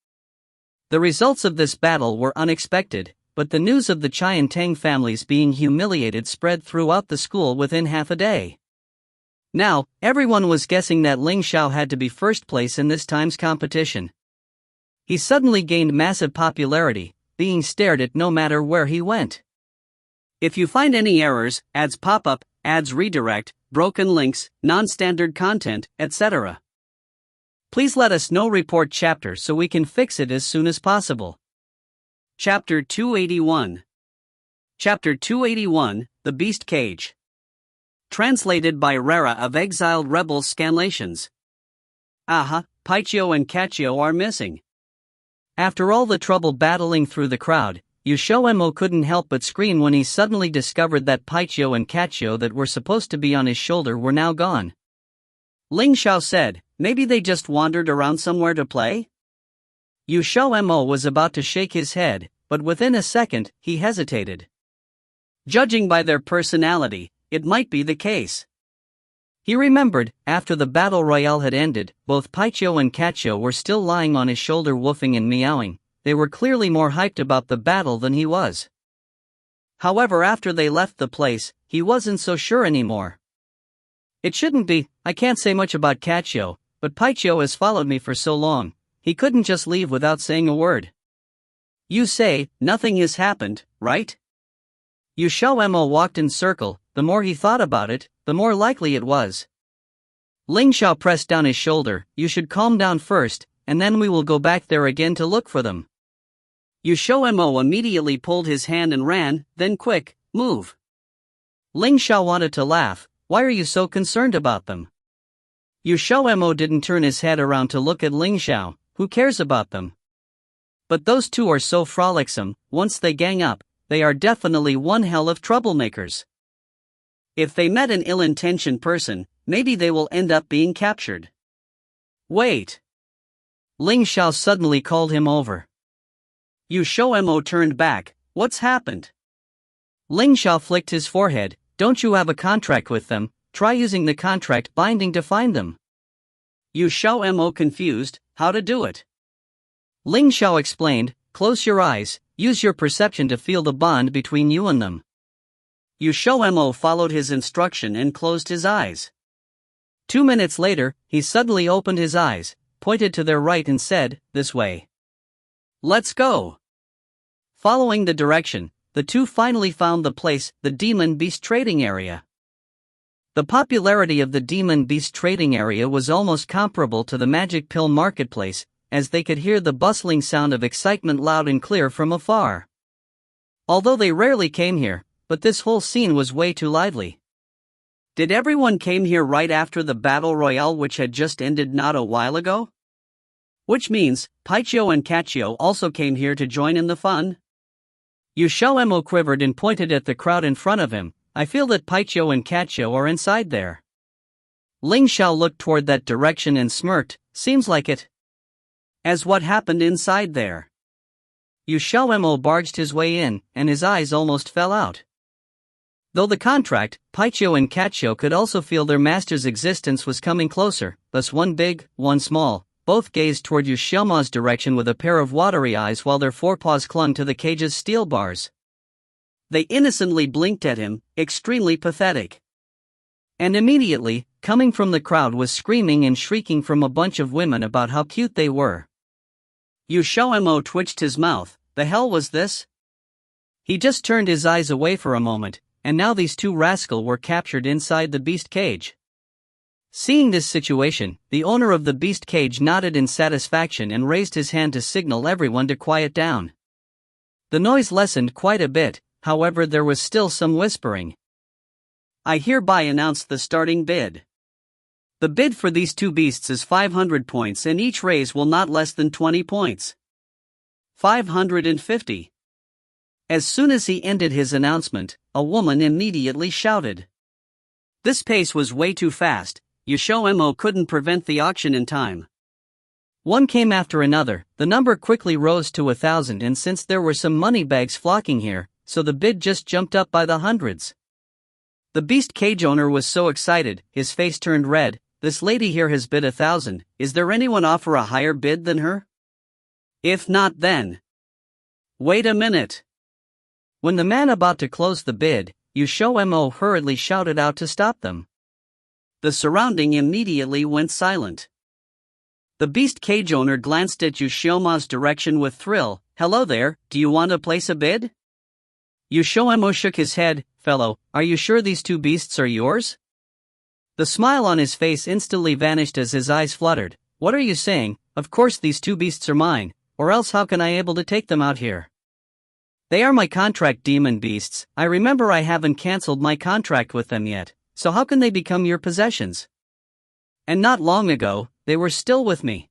The results of this battle were unexpected, but the news of the Chai and Tang families being humiliated spread throughout the school within half a day. Now, everyone was guessing that Ling Xiao had to be first place in this time's competition. He suddenly gained massive popularity, being stared at no matter where he went. If you find any errors, ads pop up, ads redirect, broken links, non-standard content, etc., please let us know. Report chapter so we can fix it as soon as possible. Chapter 281. Chapter 281, The Beast Cage. Translated by Rara of Exiled Rebels Scanlations. Aha, Paichio and Cachio are missing. After all the trouble battling through the crowd, XiaoMo couldn't help but scream when he suddenly discovered that Paichio and Cachio that were supposed to be on his shoulder were now gone. Ling Xiao said, "Maybe they just wandered around somewhere to play?" XiaoMo was about to shake his head, but within a second, he hesitated. Judging by their personality, it might be the case. He remembered, after the battle royale had ended, both Paichio and Cachio were still lying on his shoulder woofing and meowing. They were clearly more hyped about the battle than he was. However, after they left the place, he wasn't so sure anymore. It shouldn't be. I can't say much about Cachio, but Paichio has followed me for so long, he couldn't just leave without saying a word. You say, nothing has happened, right? XiaoMo walked in circle. The more he thought about it, the more likely it was. Ling Xiao pressed down his shoulder. You should calm down first, and then we will go back there again to look for them. XiaoMo immediately pulled his hand and ran, then quick, move. Ling Xiao wanted to laugh. Why are you so concerned about them? XiaoMo didn't turn his head around to look at Ling Xiao. Who cares about them? But those two are so frolicsome. Once they gang up, they are definitely one hell of troublemakers. If they met an ill-intentioned person, maybe they will end up being captured. Wait. Ling Xiao suddenly called him over. XiaoMo turned back. What's happened? Ling Xiao flicked his forehead. Don't you have a contract with them? Try using the contract binding to find them. XiaoMo confused. How to do it? Ling Xiao explained. Close your eyes. Use your perception to feel the bond between you and them. XiaoMo followed his instruction and closed his eyes. 2 minutes later, he suddenly opened his eyes, pointed to their right and said, "This way. Let's go." Following the direction, the two finally found the place, the Demon Beast Trading Area. The popularity of the Demon Beast Trading Area was almost comparable to the Magic Pill Marketplace, as they could hear the bustling sound of excitement loud and clear from afar. Although they rarely came here, but this whole scene was way too lively. Did everyone came here right after the battle royale which had just ended not a while ago? Which means, Paichio and Cachio also came here to join in the fun? XiaoMo quivered and pointed at the crowd in front of him. I feel that Paichio and Cachio are inside there. Ling Xiao looked toward that direction and smirked. Seems like it. As what happened inside there? XiaoMo barged his way in, and his eyes almost fell out. Though the contract, Paichio and Cachio could also feel their master's existence was coming closer, thus one big, one small, both gazed toward XiaoMo's direction with a pair of watery eyes while their forepaws clung to the cage's steel bars. They innocently blinked at him, extremely pathetic. And immediately, coming from the crowd was screaming and shrieking from a bunch of women about how cute they were. XiaoMo twitched his mouth. The hell was this? He just turned his eyes away for a moment, and now these two rascals were captured inside the beast cage. Seeing this situation, the owner of the beast cage nodded in satisfaction and raised his hand to signal everyone to quiet down. The noise lessened quite a bit, however there was still some whispering. I hereby announce the starting bid. The bid for these two beasts is 500 points and each raise will not less than 20 points. 550. As soon as he ended his announcement, a woman immediately shouted. This pace was way too fast. XiaoMo couldn't prevent the auction in time. One came after another, the number quickly rose to 1,000, and since there were some money bags flocking here, so the bid just jumped up by the hundreds. The beast cage owner was so excited, his face turned red. This lady here has bid 1,000, is there anyone offer a higher bid than her? If not, then. Wait a minute. When the man about to close the bid, XiaoMo hurriedly shouted out to stop them. The surrounding immediately went silent. The beast cage owner glanced at XiaoMo's direction with thrill. Hello there, do you want to place a bid? XiaoMo shook his head. Fellow, are you sure these two beasts are yours? The smile on his face instantly vanished as his eyes fluttered. What are you saying? Of course these two beasts are mine, or else how can I able to take them out here? They are my contract demon beasts. I remember I haven't cancelled my contract with them yet, so how can they become your possessions? And not long ago, they were still with me.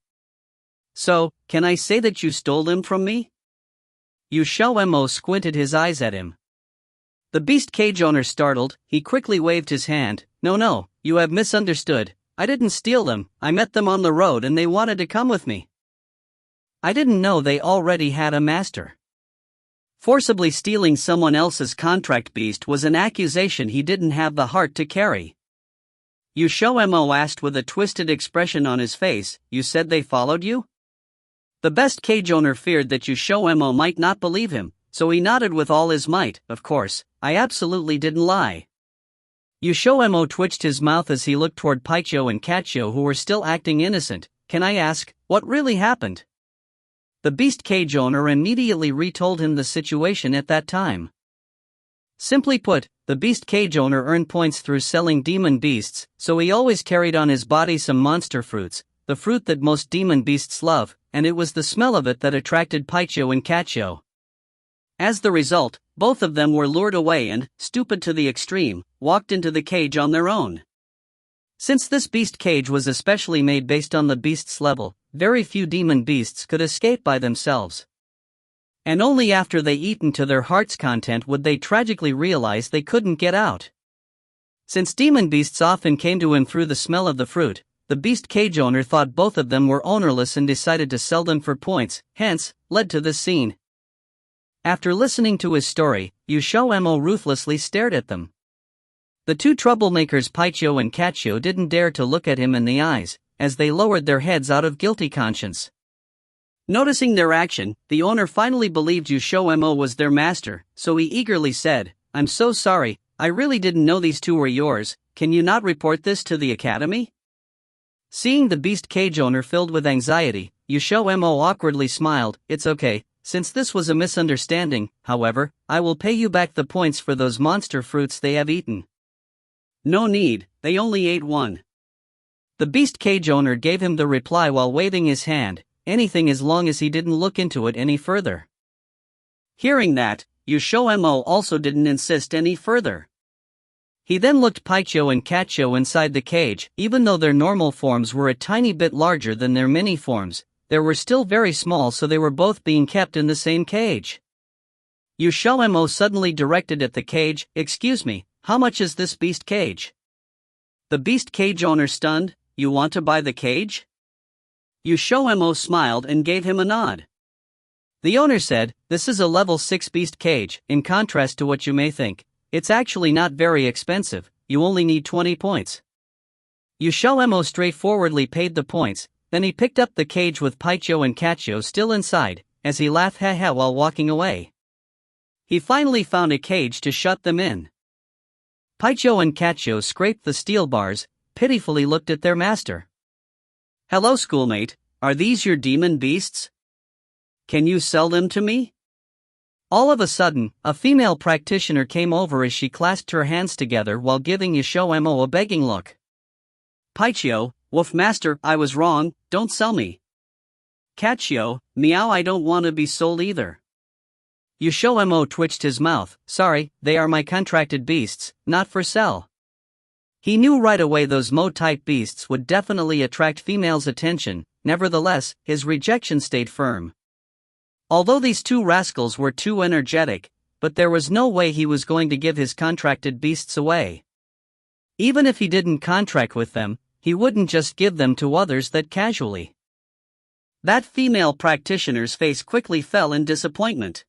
So, can I say that you stole them from me? XiaoMo squinted his eyes at him. The beast cage owner startled, he quickly waved his hand. No, you have misunderstood. I didn't steal them, I met them on the road and they wanted to come with me. I didn't know they already had a master. Forcibly stealing someone else's contract beast was an accusation he didn't have the heart to carry. XiaoMo asked with a twisted expression on his face, you said they followed you? The best cage owner feared that XiaoMo might not believe him, so he nodded with all his might. Of course, I absolutely didn't lie. XiaoMo twitched his mouth as he looked toward Xiao and Xiao, who were still acting innocent. Can I ask, what really happened? The beast cage owner immediately retold him the situation at that time. Simply put, the beast cage owner earned points through selling demon beasts, so he always carried on his body some monster fruits, the fruit that most demon beasts love, and it was the smell of it that attracted Xiao and Xiao. As the result, both of them were lured away and, stupid to the extreme, walked into the cage on their own. Since this beast cage was especially made based on the beast's level, very few demon beasts could escape by themselves. And only after they eaten to their heart's content would they tragically realize they couldn't get out. Since demon beasts often came to him through the smell of the fruit, the beast cage owner thought both of them were ownerless and decided to sell them for points, hence, led to this scene. After listening to his story, XiaoMo ruthlessly stared at them. The two troublemakers Xiao and Xiao didn't dare to look at him in the eyes, as they lowered their heads out of guilty conscience. Noticing their action, the owner finally believed XiaoMo was their master, so he eagerly said, I'm so sorry, I really didn't know these two were yours, can you not report this to the academy? Seeing the beast cage owner filled with anxiety, XiaoMo awkwardly smiled. It's okay, since this was a misunderstanding, however, I will pay you back the points for those monster fruits they have eaten. No need, they only ate one. The beast cage owner gave him the reply while waving his hand, anything as long as he didn't look into it any further. Hearing that, XiaoMo also didn't insist any further. He then looked Xiao and Xiao inside the cage. Even though their normal forms were a tiny bit larger than their mini forms, they were still very small, so they were both being kept in the same cage. XiaoMo suddenly directed at the cage, excuse me, how much is this beast cage? The beast cage owner stunned, you want to buy the cage? XiaoMo smiled and gave him a nod. The owner said, this is a level 6 beast cage, in contrast to what you may think. It's actually not very expensive, you only need 20 points. XiaoMo straightforwardly paid the points, then he picked up the cage with Xiao and Xiao still inside, as he laughed ha while walking away. He finally found a cage to shut them in. Xiao and Xiao scraped the steel bars, pitifully looked at their master. Hello schoolmate, are these your demon beasts? Can you sell them to me? All of a sudden, a female practitioner came over as she clasped her hands together while giving XiaoMo a begging look. Xiao, Wolf Master, I was wrong, don't sell me. Xiao, meow, I don't want to be sold either. XiaoMo twitched his mouth, sorry, they are my contracted beasts, not for sale. He knew right away those Mo-type beasts would definitely attract females' attention, nevertheless, his rejection stayed firm. Although these two rascals were too energetic, but there was no way he was going to give his contracted beasts away. Even if he didn't contract with them, he wouldn't just give them to others that casually. That female practitioner's face quickly fell in disappointment.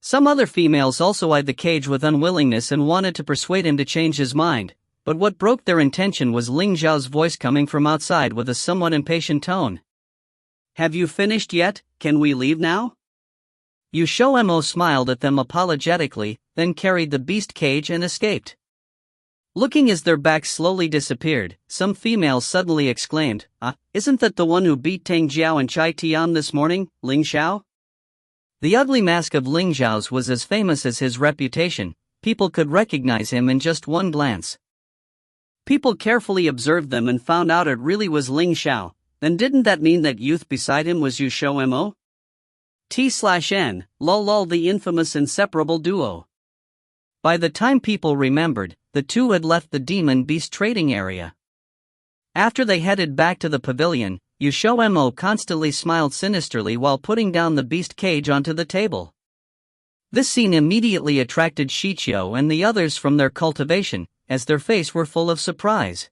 Some other females also eyed the cage with unwillingness and wanted to persuade him to change his mind, but what broke their intention was Ling Xiao's voice coming from outside with a somewhat impatient tone. "Have you finished yet? Can we leave now?" XiaoMo smiled at them apologetically, then carried the beast cage and escaped. Looking as their backs slowly disappeared, some females suddenly exclaimed, "Isn't that the one who beat Tang Jiao and Chai Tian this morning, Ling Xiao?" The ugly mask of Ling Xiao's was as famous as his reputation. People could recognize him in just one glance. People carefully observed them and found out it really was Ling Xiao. Then didn't that mean that youth beside him was XiaoMo? T/N, lol, the infamous inseparable duo. By the time people remembered, the two had left the demon beast trading area. After they headed back to the pavilion, XiaoMo constantly smiled sinisterly while putting down the beast cage onto the table. This scene immediately attracted Xiao and the others from their cultivation, as their faces were full of surprise.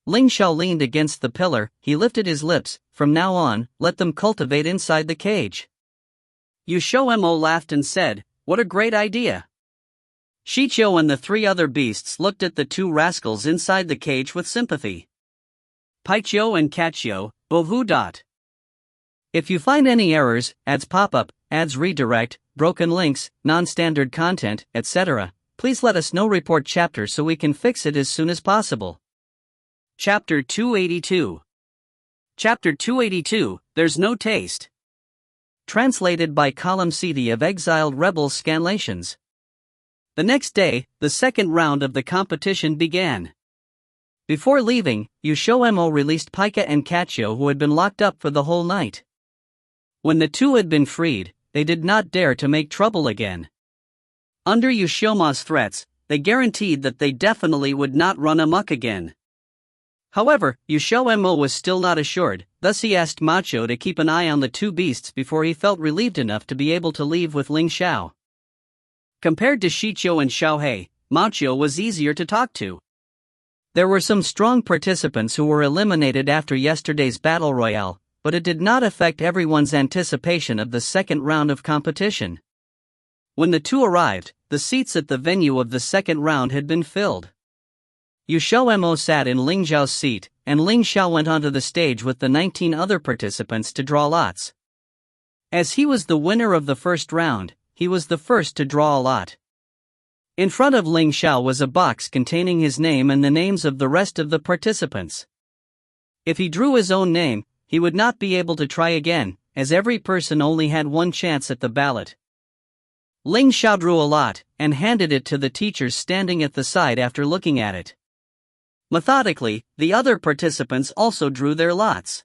Ling Xiao leaned against the pillar. He lifted his lips. "From now on, let them cultivate inside the cage." XiaoMo laughed and said, "What a great idea." Xiao and the three other beasts looked at the two rascals inside the cage with sympathy. Paichio and Catchio, Bohu. If you find any errors, ads pop-up, ads redirect, broken links, non-standard content, etc., please let us know. Report chapter so we can fix it as soon as possible. Chapter 282. Chapter 282, There's No Taste. Translated by Column CD of Exiled Rebels Scanlations. The next day, the second round of the competition began. Before leaving, XiaoMo released Paika and Catchio, who had been locked up for the whole night. When the two had been freed, they did not dare to make trouble again. Under XiaoMo's threats, they guaranteed that they definitely would not run amok again. However, XiaoMo was still not assured, thus he asked Macho to keep an eye on the two beasts before he felt relieved enough to be able to leave with Ling Xiao. Compared to Xiao and Xiaohei, Macho was easier to talk to. There were some strong participants who were eliminated after yesterday's battle royale, but it did not affect everyone's anticipation of the second round of competition. When the two arrived, the seats at the venue of the second round had been filled. XiaoMo sat in Ling Xiao's seat, and Ling Xiao went onto the stage with the 19 other participants to draw lots. As he was the winner of the first round, he was the first to draw a lot. In front of Ling Xiao was a box containing his name and the names of the rest of the participants. If he drew his own name, he would not be able to try again, as every person only had one chance at the ballot. Ling Xiao drew a lot, and handed it to the teachers standing at the side after looking at it. Methodically, the other participants also drew their lots.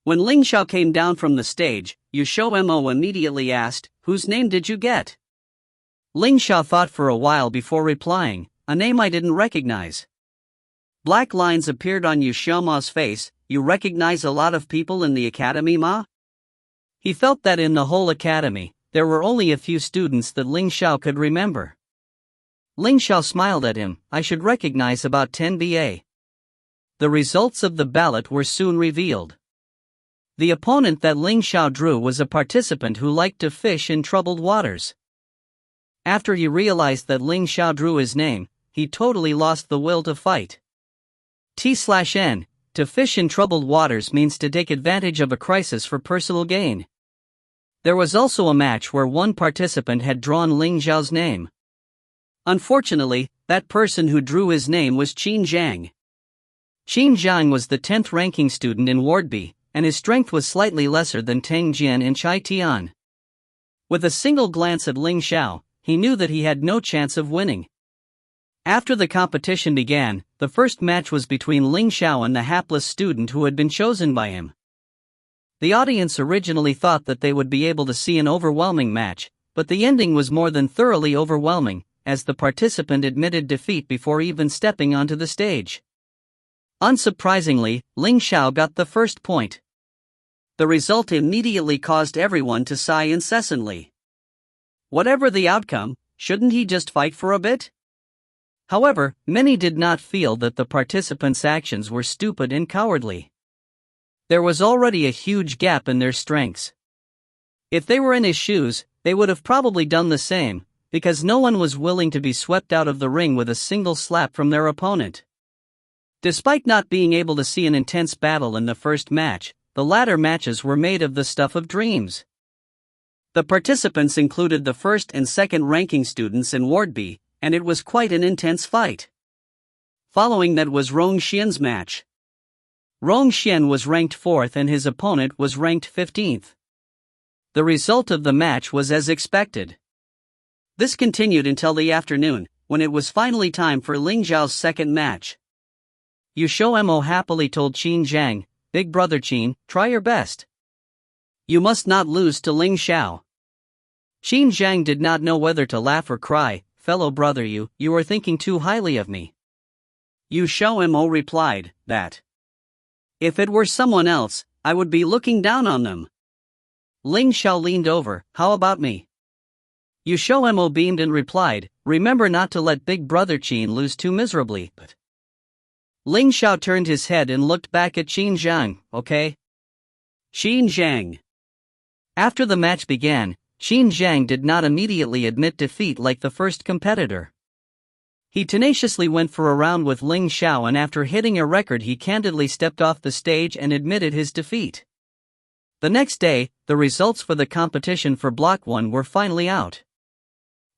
When Ling Xiao came down from the stage, XiaoMo immediately asked, "Whose name did you get?" Ling Xiao thought for a while before replying, "A name I didn't recognize." Black lines appeared on XiaoMo's face. "You recognize a lot of people in the academy, Ma?" He felt that in the whole academy, there were only a few students that Ling Xiao could remember. Ling Xiao smiled at him. "I should recognize about 10 BA. The results of the ballot were soon revealed. The opponent that Ling Xiao drew was a participant who liked to fish in troubled waters. After he realized that Ling Xiao drew his name, he totally lost the will to fight. T/N, to fish in troubled waters means to take advantage of a crisis for personal gain. There was also a match where one participant had drawn Ling Xiao's name. Unfortunately, that person who drew his name was Qin Zhang. Qin Zhang was the 10th ranking student in Ward B, and his strength was slightly lesser than Tang Jian and Chai Tian. With a single glance at Ling Xiao, he knew that he had no chance of winning. After the competition began, the first match was between Ling Xiao and the hapless student who had been chosen by him. The audience originally thought that they would be able to see an overwhelming match, but the ending was more than thoroughly overwhelming, as the participant admitted defeat before even stepping onto the stage. Unsurprisingly, Ling Xiao got the first point. The result immediately caused everyone to sigh incessantly. Whatever the outcome, shouldn't he just fight for a bit? However, many did not feel that the participants' actions were stupid and cowardly. There was already a huge gap in their strengths. If they were in his shoes, they would have probably done the same, because no one was willing to be swept out of the ring with a single slap from their opponent. Despite not being able to see an intense battle in the first match, the latter matches were made of the stuff of dreams. The participants included the first and second ranking students in Ward B, and it was quite an intense fight. Following that was Rong Xian's match. Rong Xian was ranked 4th and his opponent was ranked 15th. The result of the match was as expected. This continued until the afternoon, when it was finally time for Ling Zhao's second match. XiaoMo happily told Qin Zhang, "Big brother Qin, try your best. You must not lose to Ling Xiao." Qin Zhang did not know whether to laugh or cry. "Fellow brother, you are thinking too highly of me." XiaoMo replied that if it were someone else, I would be looking down on them. Ling Xiao leaned over. "How about me?" XiaoMo beamed and replied, "Remember not to let big brother Qin lose too miserably." But Ling Xiao turned his head and looked back at Qin Zhang. "Okay?" Qin Zhang. After the match began, Qin Zhang did not immediately admit defeat like the first competitor. He tenaciously went for a round with Ling Xiao, and after hitting a record he candidly stepped off the stage and admitted his defeat. The next day, the results for the competition for Block 1 were finally out.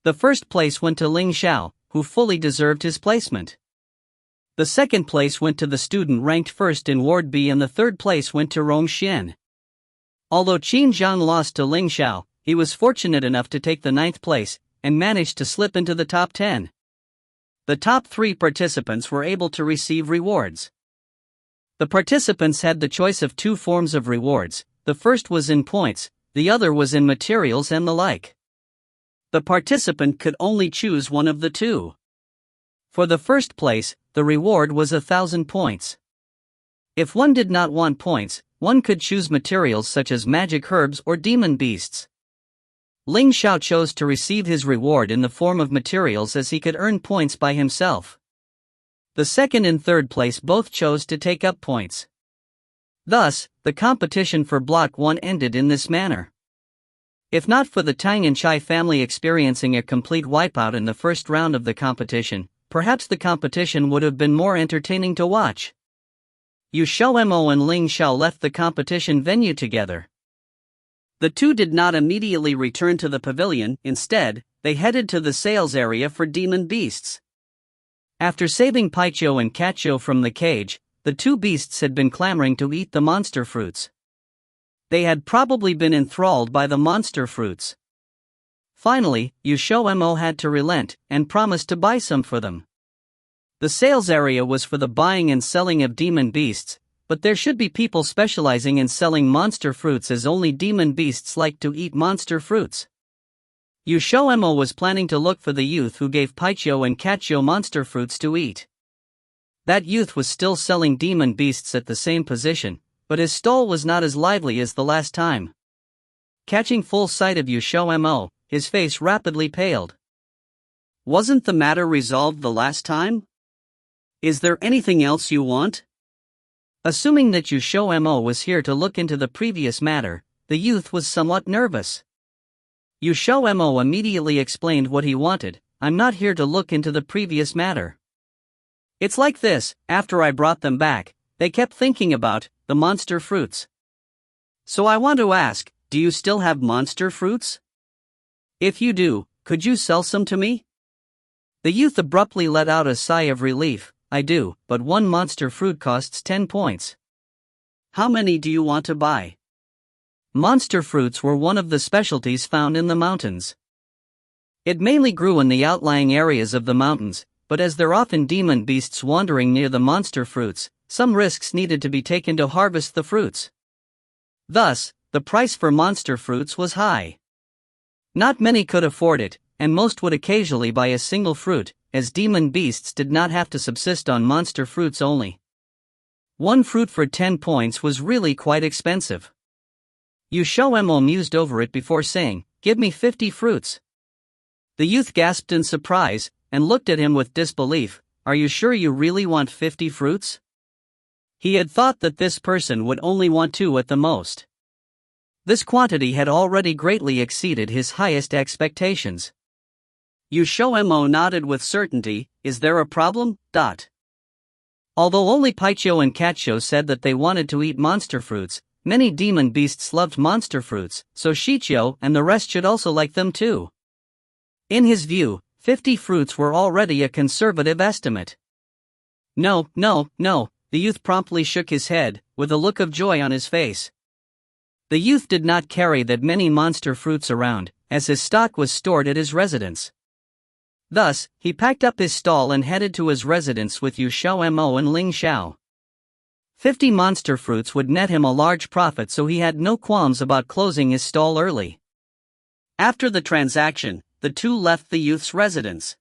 The first place went to Ling Xiao, who fully deserved his placement. The second place went to the student ranked first in Ward B, and the third place went to Rong Xian. Although Qin Zhang lost to Ling Xiao, he was fortunate enough to take the 9th place, and managed to slip into the top 10. The top 3 participants were able to receive rewards. The participants had the choice of 2 forms of rewards. The first was in points, the other was in materials and the like. The participant could only choose one of the 2. For the first place, the reward was 1,000 points. If one did not want points, one could choose materials such as magic herbs or demon beasts. Ling Xiao chose to receive his reward in the form of materials as he could earn points by himself. The second and third place both chose to take up points. Thus, the competition for Block 1 ended in this manner. If not for the Tang and Chai family experiencing a complete wipeout in the first round of the competition, perhaps the competition would have been more entertaining to watch. XiaoMo and Ling Xiao left the competition venue together. The two did not immediately return to the pavilion. Instead, they headed to the sales area for demon beasts. After saving Paiqiu and Catqiu from the cage, the 2 beasts had been clamoring to eat the monster fruits. They had probably been enthralled by the monster fruits. Finally, XiaoMo had to relent, and promised to buy some for them. The sales area was for the buying and selling of demon beasts, but there should be people specializing in selling monster fruits, as only demon beasts like to eat monster fruits. XiaoMo was planning to look for the youth who gave Paiqiu and Catqiu monster fruits to eat. That youth was still selling demon beasts at the same position, but his stall was not as lively as the last time. Catching full sight of XiaoMo, his face rapidly paled. "Wasn't the matter resolved the last time? Is there anything else you want?" Assuming that XiaoMo was here to look into the previous matter, the youth was somewhat nervous. XiaoMo immediately explained what he wanted. "I'm not here to look into the previous matter. It's like this, after I brought them back, they kept thinking about the monster fruits. So I want to ask, do you still have monster fruits? If you do, could you sell some to me?" The youth abruptly let out a sigh of relief. "I do, but one monster fruit costs 10 points. How many do you want to buy?" Monster fruits were one of the specialties found in the mountains. It mainly grew in the outlying areas of the mountains, but as there are often demon beasts wandering near the monster fruits, some risks needed to be taken to harvest the fruits. Thus, the price for monster fruits was high. Not many could afford it, and most would occasionally buy a single fruit, as demon beasts did not have to subsist on monster fruits only. One fruit for 10 points was really quite expensive. XiaoMo mused over it before saying, "Give me 50 fruits." The youth gasped in surprise, and looked at him with disbelief. "Are you sure you really want 50 fruits?" He had thought that this person would only want 2 at the most. This quantity had already greatly exceeded his highest expectations. XiaoMo nodded with certainty. Is there a problem? Although only Paiqiu and Catqiu said that they wanted to eat monster fruits, many demon beasts loved monster fruits, so Xiao and the rest should also like them too. In his view, 50 fruits were already a conservative estimate. No, the youth promptly shook his head, with a look of joy on his face. The youth did not carry that many monster fruits around, as his stock was stored at his residence. Thus, he packed up his stall and headed to his residence with XiaoMo and Ling Xiao. 50 monster fruits would net him a large profit, so he had no qualms about closing his stall early. After the transaction, the two left the youth's residence.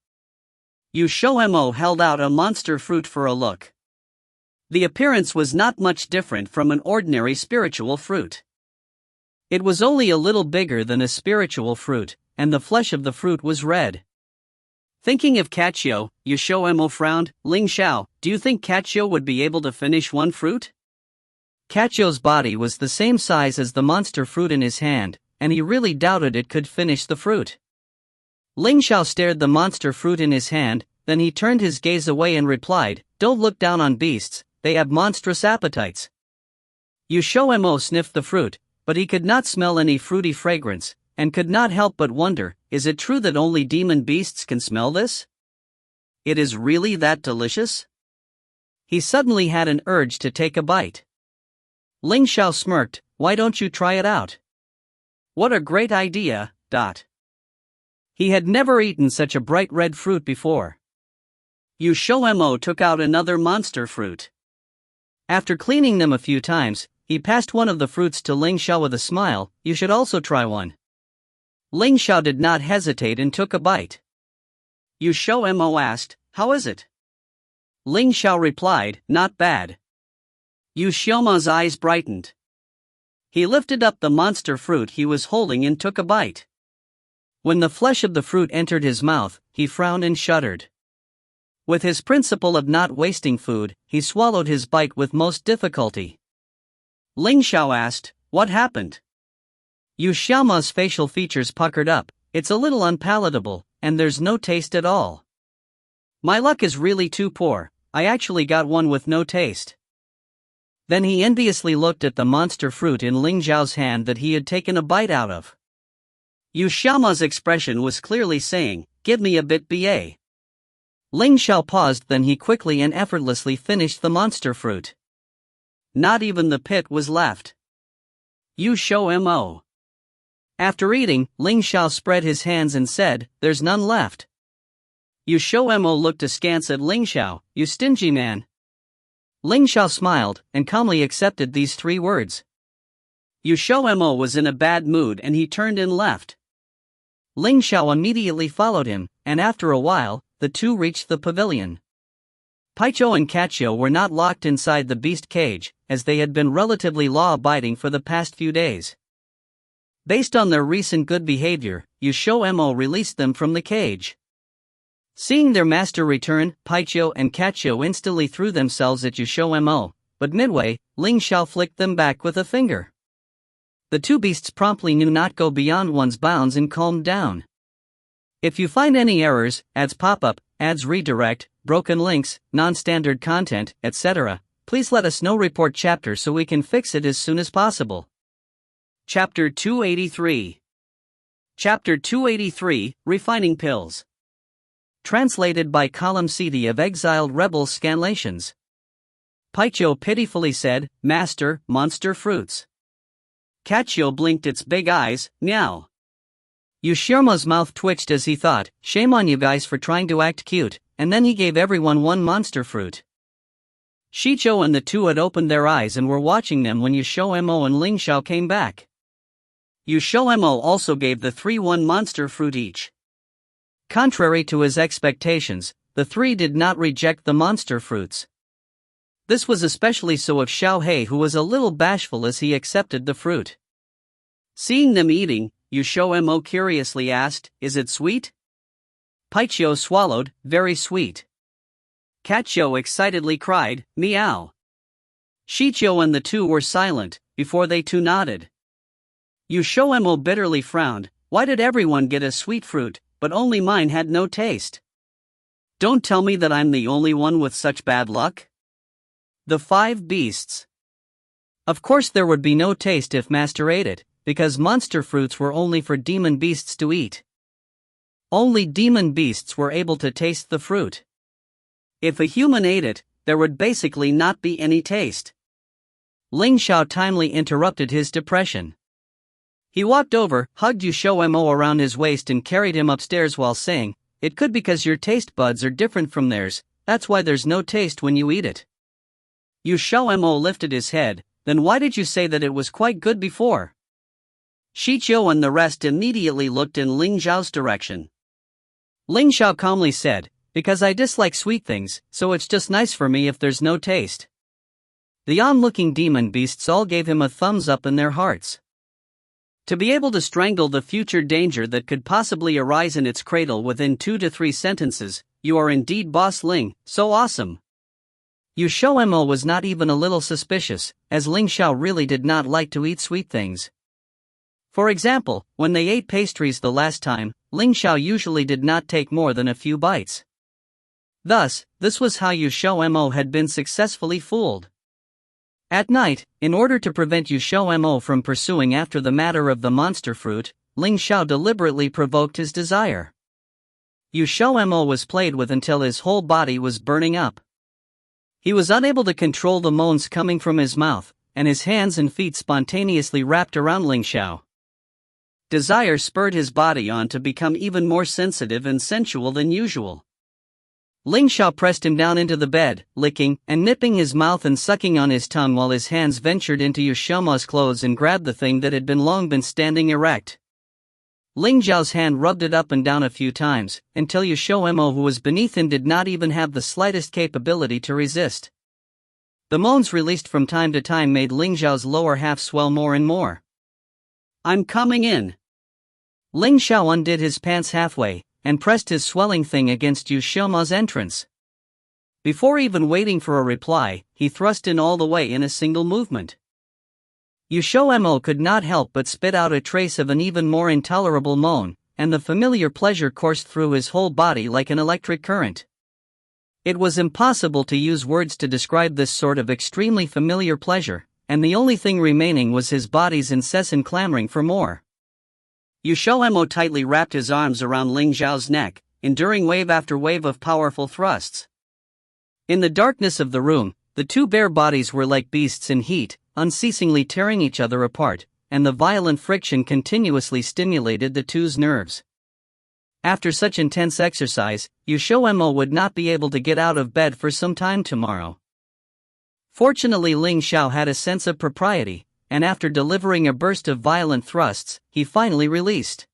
XiaoMo held out a monster fruit for a look. The appearance was not much different from an ordinary spiritual fruit. It was only a little bigger than a spiritual fruit, and the flesh of the fruit was red. Thinking of Catqiu, XiaoMo frowned. Ling Xiao, do you think Catqiu would be able to finish one fruit? Catqiu's body was the same size as the monster fruit in his hand, and he really doubted it could finish the fruit. Ling Xiao stared the monster fruit in his hand, then he turned his gaze away and replied, Don't look down on beasts, they have monstrous appetites. XiaoMo sniffed the fruit, but he could not smell any fruity fragrance, and could not help but wonder, is it true that only demon beasts can smell this? It is really that delicious? He suddenly had an urge to take a bite. Ling Xiao smirked, why don't you try it out? What a great idea, He had never eaten such a bright red fruit before. XiaoMo took out another monster fruit. After cleaning them a few times, he passed one of the fruits to Ling Xiao with a smile, you should also try one. Ling Xiao did not hesitate and took a bite. XiaoMo asked, how is it? Ling Xiao replied, not bad. XiaoMo's eyes brightened. He lifted up the monster fruit he was holding and took a bite. When the flesh of the fruit entered his mouth, he frowned and shuddered. With his principle of not wasting food, he swallowed his bite with most difficulty. Ling Xiao asked, what happened? XiaoMo's facial features puckered up, it's a little unpalatable, and there's no taste at all. My luck is really too poor, I actually got one with no taste. Then he enviously looked at the monster fruit in Ling Xiao's hand that he had taken a bite out of. XiaoMo's expression was clearly saying, give me a bit ba. Ling Xiao paused, then he quickly and effortlessly finished the monster fruit. Not even the pit was left. XiaoMo. After eating, Ling Xiao spread his hands and said, there's none left. XiaoMo looked askance at Ling Xiao, you stingy man. Ling Xiao smiled, and calmly accepted these 3 words. XiaoMo was in a bad mood and he turned and left. Ling Xiao immediately followed him, and after a while, the two reached the pavilion. Paiqiu and Catqiu were not locked inside the beast cage, as they had been relatively law-abiding for the past few days. Based on their recent good behavior, XiaoMo released them from the cage. Seeing their master return, Paiqiu and Catqiu instantly threw themselves at XiaoMo, but midway, Ling Xiao flicked them back with a finger. The two beasts promptly knew not go beyond one's bounds and calmed down. If you find any errors, ads pop up, ads redirect, broken links, non-standard content, etc., please let us know. Report chapter so we can fix it as soon as possible. Chapter 283. Chapter 283, Refining Pills. Translated by Column CD of Exiled Rebels Scanlations. Paiqiu pitifully said, Master, monster fruits. Catqiu blinked its big eyes, meow. XiaoMo's mouth twitched as he thought, shame on you guys for trying to act cute, and then he gave everyone one monster fruit. Xiao and the two had opened their eyes and were watching them when XiaoMo and Ling Xiao came back. XiaoMo also gave the 3 one monster fruit each. Contrary to his expectations, the 3 did not reject the monster fruits. This was especially so of Xiao He, who was a little bashful as he accepted the fruit. Seeing them eating, XiaoMo curiously asked, is it sweet? Paiqiu swallowed, very sweet. Catqiu excitedly cried, meow. Xiao and the two were silent, before they too nodded. XiaoMo bitterly frowned. Why did everyone get a sweet fruit, but only mine had no taste? Don't tell me that I'm the only one with such bad luck? The five beasts. Of course there would be no taste if Master ate it, because monster fruits were only for demon beasts to eat. Only demon beasts were able to taste the fruit. If a human ate it, there would basically not be any taste. Xiao timely interrupted his depression. He walked over, hugged XiaoMo around his waist and carried him upstairs while saying, "It could be because your taste buds are different from theirs, that's why there's no taste when you eat it." XiaoMo lifted his head. Then why did you say that it was quite good before? Xiao and the rest immediately looked in Ling Xiao's direction. Xiao calmly said, "Because I dislike sweet things, so it's just nice for me if there's no taste." The onlooking demon beasts all gave him a thumbs up in their hearts. To be able to strangle the future danger that could possibly arise in its cradle within 2 to 3 sentences, you are indeed Boss Ling, so awesome. XiaoMo was not even a little suspicious, as Ling Xiao really did not like to eat sweet things. For example, when they ate pastries the last time, Ling Xiao usually did not take more than a few bites. Thus, this was how XiaoMo had been successfully fooled. At night, in order to prevent XiaoMo from pursuing after the matter of the monster fruit, Ling Xiao deliberately provoked his desire. XiaoMo was played with until his whole body was burning up. He was unable to control the moans coming from his mouth, and his hands and feet spontaneously wrapped around Ling Xiao. Desire spurred his body on to become even more sensitive and sensual than usual. Ling Xiao pressed him down into the bed, licking and nipping his mouth and sucking on his tongue while his hands ventured into XiaoMo's clothes and grabbed the thing that had long been standing erect. Ling Xiao's hand rubbed it up and down a few times, until XiaoMo who was beneath him did not even have the slightest capability to resist. The moans released from time to time made Ling Xiao's lower half swell more and more. "I'm coming in." Ling Xiao undid his pants halfway, and pressed his swelling thing against XiaoMo's entrance. Before even waiting for a reply, he thrust in all the way in a single movement. XiaoMo could not help but spit out a trace of an even more intolerable moan, and the familiar pleasure coursed through his whole body like an electric current. It was impossible to use words to describe this sort of extremely familiar pleasure, and the only thing remaining was his body's incessant clamoring for more. XiaoMo tightly wrapped his arms around Ling Xiao's neck, enduring wave after wave of powerful thrusts. In the darkness of the room, the two bare bodies were like beasts in heat, unceasingly tearing each other apart, and the violent friction continuously stimulated the two's nerves. After such intense exercise, XiaoMo would not be able to get out of bed for some time tomorrow. Fortunately, Ling Xiao had a sense of propriety, and after delivering a burst of violent thrusts, he finally released.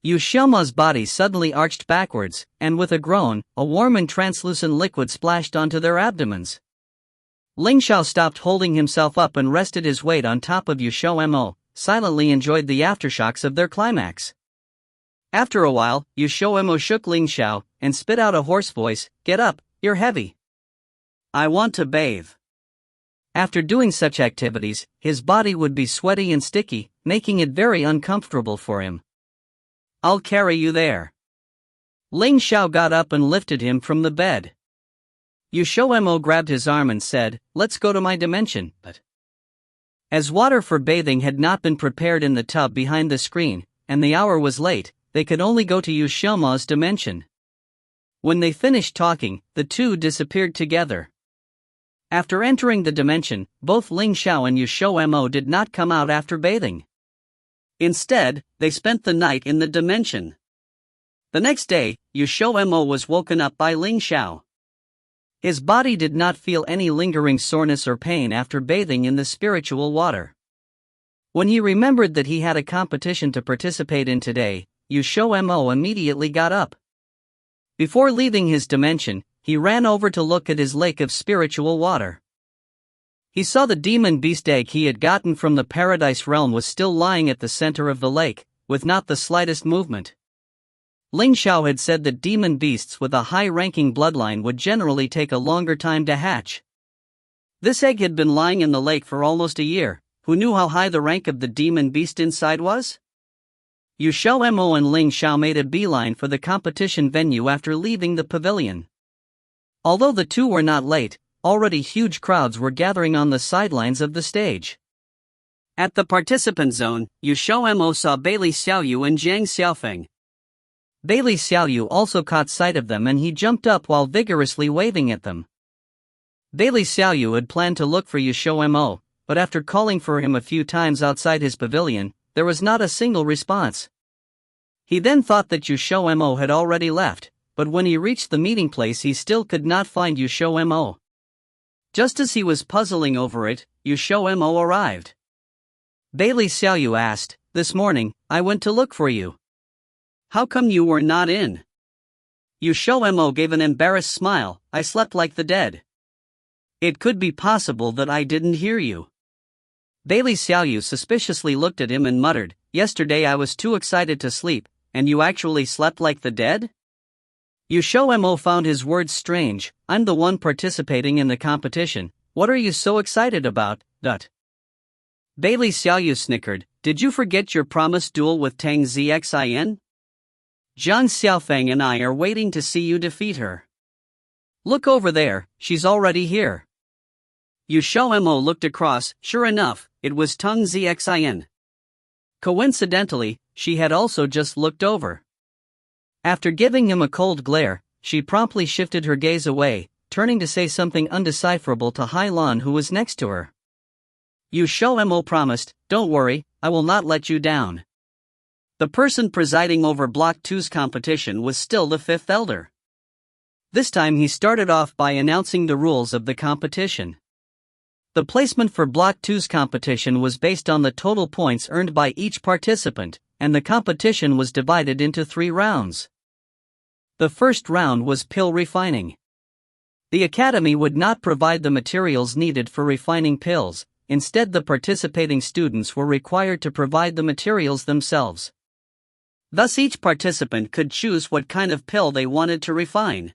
XiaoMo's body suddenly arched backwards, and with a groan, a warm and translucent liquid splashed onto their abdomens. Ling Xiao stopped holding himself up and rested his weight on top of XiaoMo, silently enjoyed the aftershocks of their climax. After a while, XiaoMo shook Ling Xiao, and spit out a hoarse voice, "Get up, you're heavy. I want to bathe." After doing such activities, his body would be sweaty and sticky, making it very uncomfortable for him. "I'll carry you there." Ling Xiao got up and lifted him from the bed. XiaoMo grabbed his arm and said, "Let's go to my dimension." But as water for bathing had not been prepared in the tub behind the screen, and the hour was late, they could only go to XiaoMo's dimension. When they finished talking, the two disappeared together. After entering the dimension, both Ling Xiao and XiaoMo did not come out after bathing. Instead, they spent the night in the dimension. The next day, XiaoMo was woken up by Ling Xiao. His body did not feel any lingering soreness or pain after bathing in the spiritual water. When he remembered that he had a competition to participate in today, XiaoMo immediately got up. Before leaving his dimension, he ran over to look at his lake of spiritual water. He saw the demon beast egg he had gotten from the paradise realm was still lying at the center of the lake, with not the slightest movement. Ling Xiao had said that demon beasts with a high-ranking bloodline would generally take a longer time to hatch. This egg had been lying in the lake for almost a year. Who knew how high the rank of the demon beast inside was? XiaoMo and Ling Xiao made a beeline for the competition venue after leaving the pavilion. Although the two were not late, already huge crowds were gathering on the sidelines of the stage. At the participant zone, XiaoMo saw Bailey Xiaoyu and Zhang Xiaofeng. Bailey Xiaoyu also caught sight of them and he jumped up while vigorously waving at them. Bailey Xiaoyu had planned to look for XiaoMo, but after calling for him a few times outside his pavilion, there was not a single response. He then thought that XiaoMo had already left, but when he reached the meeting place he still could not find XiaoMo. Just as he was puzzling over it, XiaoMo arrived. Bailey Xiaoyu asked, "This morning, I went to look for you. How come you were not in?" XiaoMo gave an embarrassed smile. "I slept like the dead. It could be possible that I didn't hear you." Bailey Xiaoyu suspiciously looked at him and muttered, "Yesterday I was too excited to sleep, and you actually slept like the dead?" XiaoMo found his words strange. "I'm the one participating in the competition. What are you so excited about, Dut?" Bailey Xiaoyu snickered. "Did you forget your promised duel with Tang Xin? Zhang Xiaofeng and I are waiting to see you defeat her. Look over there, she's already here." XiaoMo looked across. Sure enough, it was Tang Xin. Coincidentally, she had also just looked over. After giving him a cold glare, she promptly shifted her gaze away, turning to say something undecipherable to Hai Lan who was next to her. XiaoMo promised, "Don't worry, I will not let you down." The person presiding over Block 2's competition was still the fifth elder. This time he started off by announcing the rules of the competition. The placement for Block 2's competition was based on the total points earned by each participant, and the competition was divided into 3 rounds. The first round was pill refining. The academy would not provide the materials needed for refining pills, instead the participating students were required to provide the materials themselves. Thus each participant could choose what kind of pill they wanted to refine.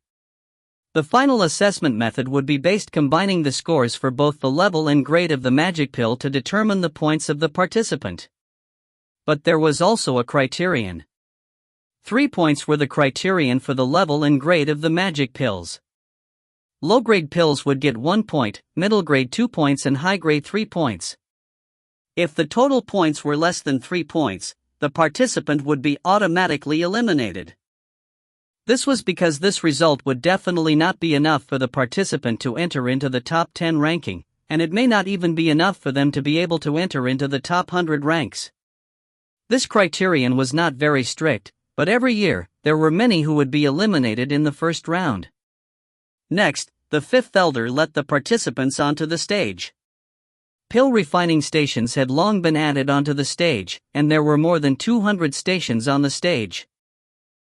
The final assessment method would be based combining the scores for both the level and grade of the magic pill to determine the points of the participant. But there was also a criterion. 3 points were the criterion for the level and grade of the magic pills. Low-grade pills would get 1 point, middle grade 2 points and high grade 3 points. If the total points were less than 3 points, the participant would be automatically eliminated. This was because this result would definitely not be enough for the participant to enter into the top 10 ranking, and it may not even be enough for them to be able to enter into the top 100 ranks. This criterion was not very strict, but every year, there were many who would be eliminated in the first round. Next, the fifth elder let the participants onto the stage. Pill refining stations had long been added onto the stage, and there were more than 200 stations on the stage.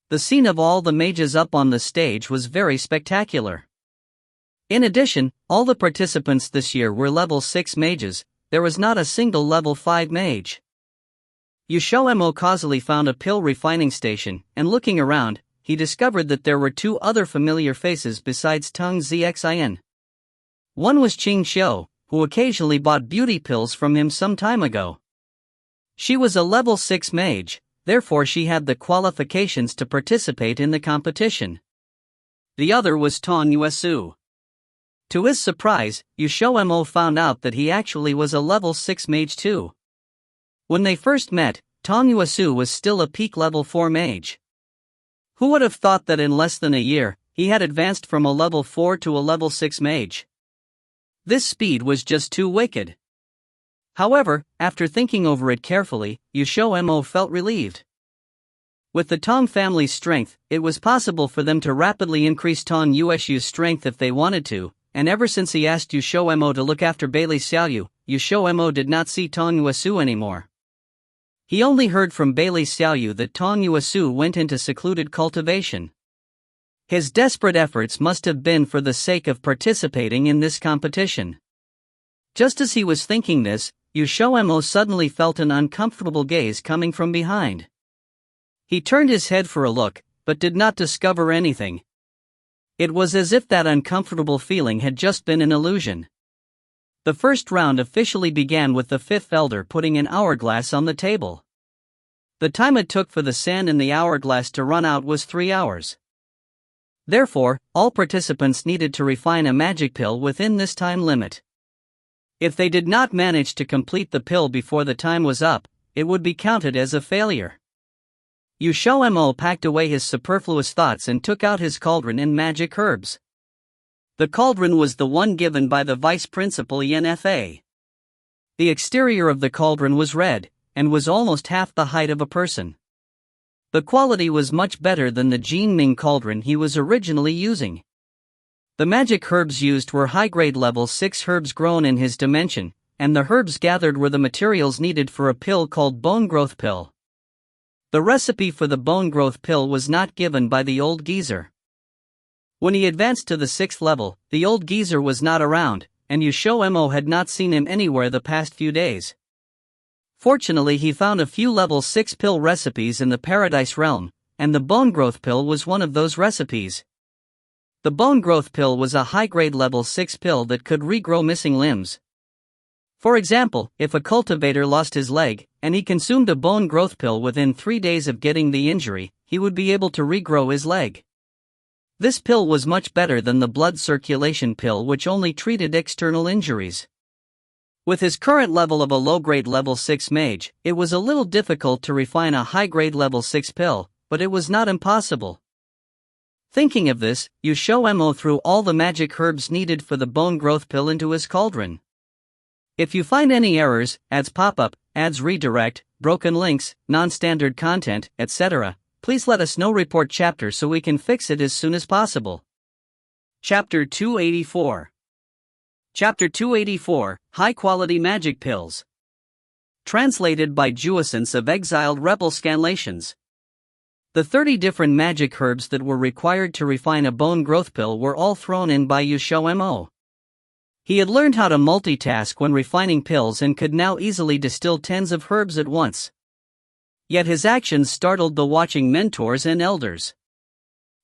The scene of all the mages up on the stage was very spectacular. In addition, all the participants this year were level 6 mages, there was not a single level 5 mage. XiaoMo causally found a pill refining station, and looking around, he discovered that there were 2 other familiar faces besides Tang Xin. One was Qing Xiao, who occasionally bought beauty pills from him some time ago. She was a level 6 mage, therefore she had the qualifications to participate in the competition. The other was Tong Yuesu. To his surprise, XiaoMo found out that he actually was a level 6 mage too. When they first met, Tong Yuesu was still a peak level 4 mage. Who would have thought that in less than a year, he had advanced from a level 4 to a level 6 mage? This speed was just too wicked. However, after thinking over it carefully, XiaoMo felt relieved. With the Tong family's strength, it was possible for them to rapidly increase Tong Yuesu's strength if they wanted to, and ever since he asked XiaoMo to look after Bailey Xiaoyu, XiaoMo did not see Tong Yuesu anymore. He only heard from Bailey Xiaoyu that Tong Yuesu went into secluded cultivation. His desperate efforts must have been for the sake of participating in this competition. Just as he was thinking this, XiaoMo suddenly felt an uncomfortable gaze coming from behind. He turned his head for a look, but did not discover anything. It was as if that uncomfortable feeling had just been an illusion. The first round officially began with the fifth elder putting an hourglass on the table. The time it took for the sand in the hourglass to run out was 3 hours. Therefore, all participants needed to refine a magic pill within this time limit. If they did not manage to complete the pill before the time was up, it would be counted as a failure. XiaoMo packed away his superfluous thoughts and took out his cauldron and magic herbs. The cauldron was the one given by the vice principal ENFA. The exterior of the cauldron was red, and was almost half the height of a person. The quality was much better than the Jinming cauldron he was originally using. The magic herbs used were high-grade level 6 herbs grown in his dimension, and the herbs gathered were the materials needed for a pill called bone growth pill. The recipe for the bone growth pill was not given by the old geezer. When he advanced to the 6th level, the old geezer was not around, and XiaoMo had not seen him anywhere the past few days. Fortunately, he found a few level 6 pill recipes in the Paradise Realm, and the bone growth pill was one of those recipes. The bone growth pill was a high-grade level 6 pill that could regrow missing limbs. For example, if a cultivator lost his leg, and he consumed a bone growth pill within 3 days of getting the injury, he would be able to regrow his leg. This pill was much better than the blood circulation pill, which only treated external injuries. With his current level of a low-grade level 6 mage, it was a little difficult to refine a high-grade level 6 pill, but it was not impossible. Thinking of this, XiaoMo threw all the magic herbs needed for the bone growth pill into his cauldron. If you find any errors, ads pop up, ads redirect, broken links, non-standard content, etc., please let us know. Report chapter so we can fix it as soon as possible. Chapter 284. Chapter 284, High-Quality Magic Pills. Translated by Juessence of Exiled Rebel Scanlations. The 30 different magic herbs that were required to refine a bone growth pill were all thrown in by XiaoMo. He had learned how to multitask when refining pills and could now easily distill tens of herbs at once. Yet his actions startled the watching mentors and elders.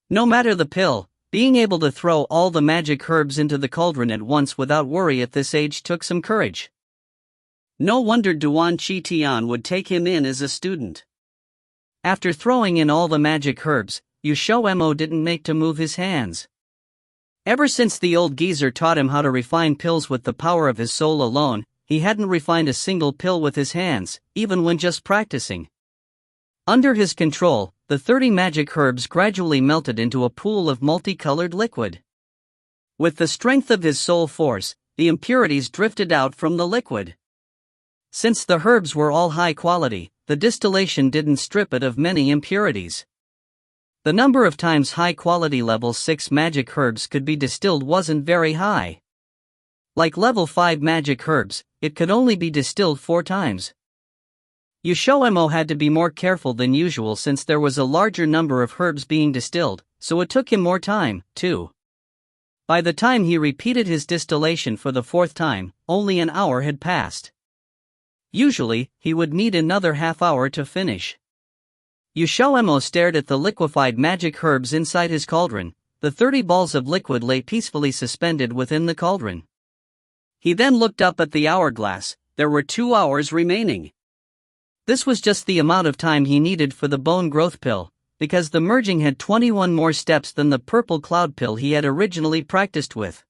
No matter the pill, being able to throw all the magic herbs into the cauldron at once without worry at this age took some courage. No wonder Duan Qitian would take him in as a student. After throwing in all the magic herbs, XiaoMo didn't make to move his hands. Ever since the old geezer taught him how to refine pills with the power of his soul alone, he hadn't refined a single pill with his hands, even when just practicing. Under his control, the 30 magic herbs gradually melted into a pool of multicolored liquid. With the strength of his soul force, the impurities drifted out from the liquid. Since the herbs were all high quality, the distillation didn't strip it of many impurities. The number of times high-quality level 6 magic herbs could be distilled wasn't very high. Like level 5 magic herbs, it could only be distilled 4 times. XiaoMo had to be more careful than usual since there was a larger number of herbs being distilled, so it took him more time, too. By the time he repeated his distillation for the 4th time, only an hour had passed. Usually, he would need another half hour to finish. XiaoMo stared at the liquefied magic herbs inside his cauldron. The 30 balls of liquid lay peacefully suspended within the cauldron. He then looked up at the hourglass. There were 2 hours remaining. This was just the amount of time he needed for the bone growth pill, because the merging had 21 more steps than the purple cloud pill he had originally practiced with.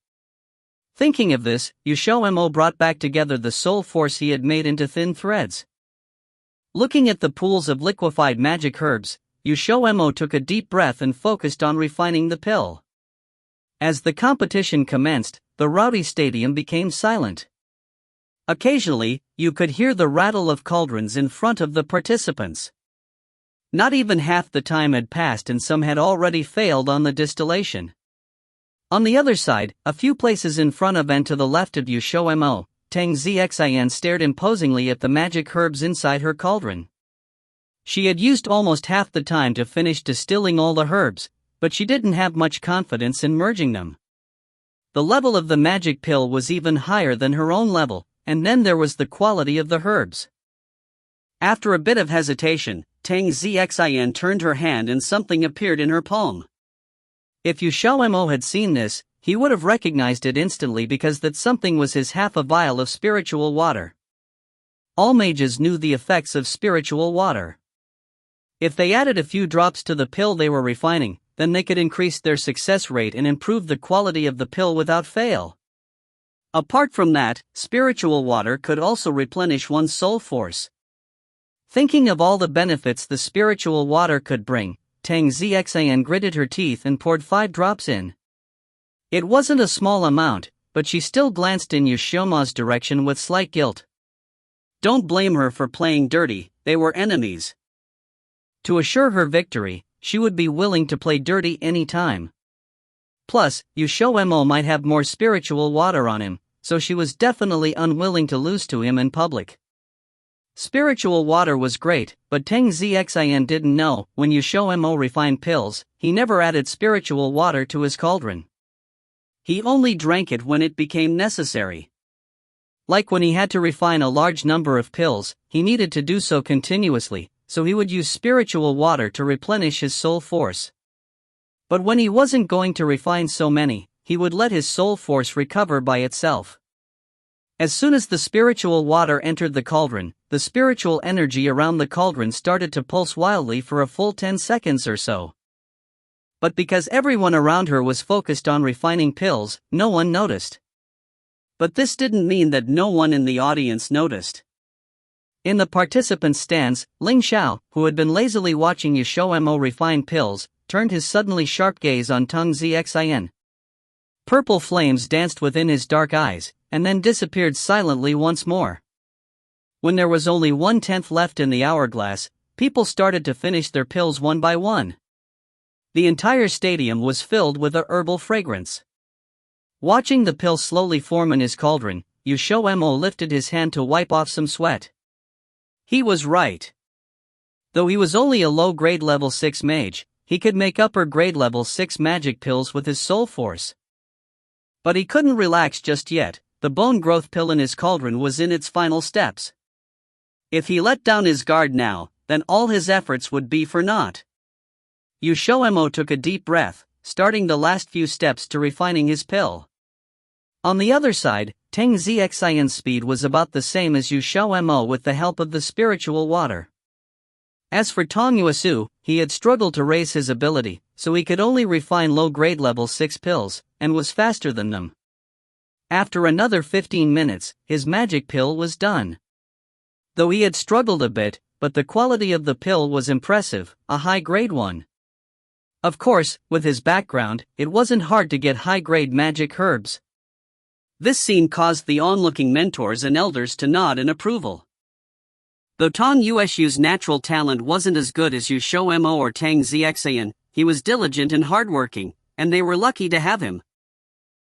Thinking of this, XiaoMo brought back together the soul force he had made into thin threads. Looking at the pools of liquefied magic herbs, XiaoMo took a deep breath and focused on refining the pill. As the competition commenced, the rowdy stadium became silent. Occasionally, you could hear the rattle of cauldrons in front of the participants. Not even half the time had passed and some had already failed on the distillation. On the other side, a few places in front of and to the left of XiaoMo, Tang Xian stared imposingly at the magic herbs inside her cauldron. She had used almost half the time to finish distilling all the herbs, but she didn't have much confidence in merging them. The level of the magic pill was even higher than her own level, and then there was the quality of the herbs. After a bit of hesitation, Tang Xian turned her hand and something appeared in her palm. If XiaoMo had seen this, he would have recognized it instantly because that something was his half a vial of spiritual water. All mages knew the effects of spiritual water. If they added a few drops to the pill they were refining, then they could increase their success rate and improve the quality of the pill without fail. Apart from that, spiritual water could also replenish one's soul force. Thinking of all the benefits the spiritual water could bring, Tang Xian gritted her teeth and poured 5 drops in. It wasn't a small amount, but she still glanced in XiaoMo's direction with slight guilt. Don't blame her for playing dirty, they were enemies. To assure her victory, she would be willing to play dirty any time. Plus, XiaoMo might have more spiritual water on him, so she was definitely unwilling to lose to him in public. Spiritual water was great, but Tang Xian didn't know, when XiaoMo refined pills, he never added spiritual water to his cauldron. He only drank it when it became necessary. Like when he had to refine a large number of pills, he needed to do so continuously, so he would use spiritual water to replenish his soul force. But when he wasn't going to refine so many, he would let his soul force recover by itself. As soon as the spiritual water entered the cauldron, the spiritual energy around the cauldron started to pulse wildly for a full 10 seconds or so. But because everyone around her was focused on refining pills, no one noticed. But this didn't mean that no one in the audience noticed. In the participants' stands, Ling Xiao, who had been lazily watching XiaoMo refine pills, turned his suddenly sharp gaze on Tang Xian. Purple flames danced within his dark eyes, and then disappeared silently once more. When there was only 1/10 left in the hourglass, people started to finish their pills one by one. The entire stadium was filled with a herbal fragrance. Watching the pill slowly form in his cauldron, XiaoMo lifted his hand to wipe off some sweat. He was right. Though he was only a low-grade level 6 mage, he could make upper-grade level 6 magic pills with his soul force. But he couldn't relax just yet. The bone growth pill in his cauldron was in its final steps. If he let down his guard now, then all his efforts would be for naught. XiaoMo took a deep breath, starting the last few steps to refining his pill. On the other side, Tang Xian's speed was about the same as XiaoMo with the help of the spiritual water. As for Tong Yuesu, he had struggled to raise his ability, so he could only refine low-grade level 6 pills, and was faster than them. After another 15 minutes, his magic pill was done. Though he had struggled a bit, but the quality of the pill was impressive, a high-grade one. Of course, with his background, it wasn't hard to get high-grade magic herbs. This scene caused the onlooking mentors and elders to nod in approval. Though Tong Yuesu's natural talent wasn't as good as XiaoMo or Tang Xian, he was diligent and hardworking, and they were lucky to have him.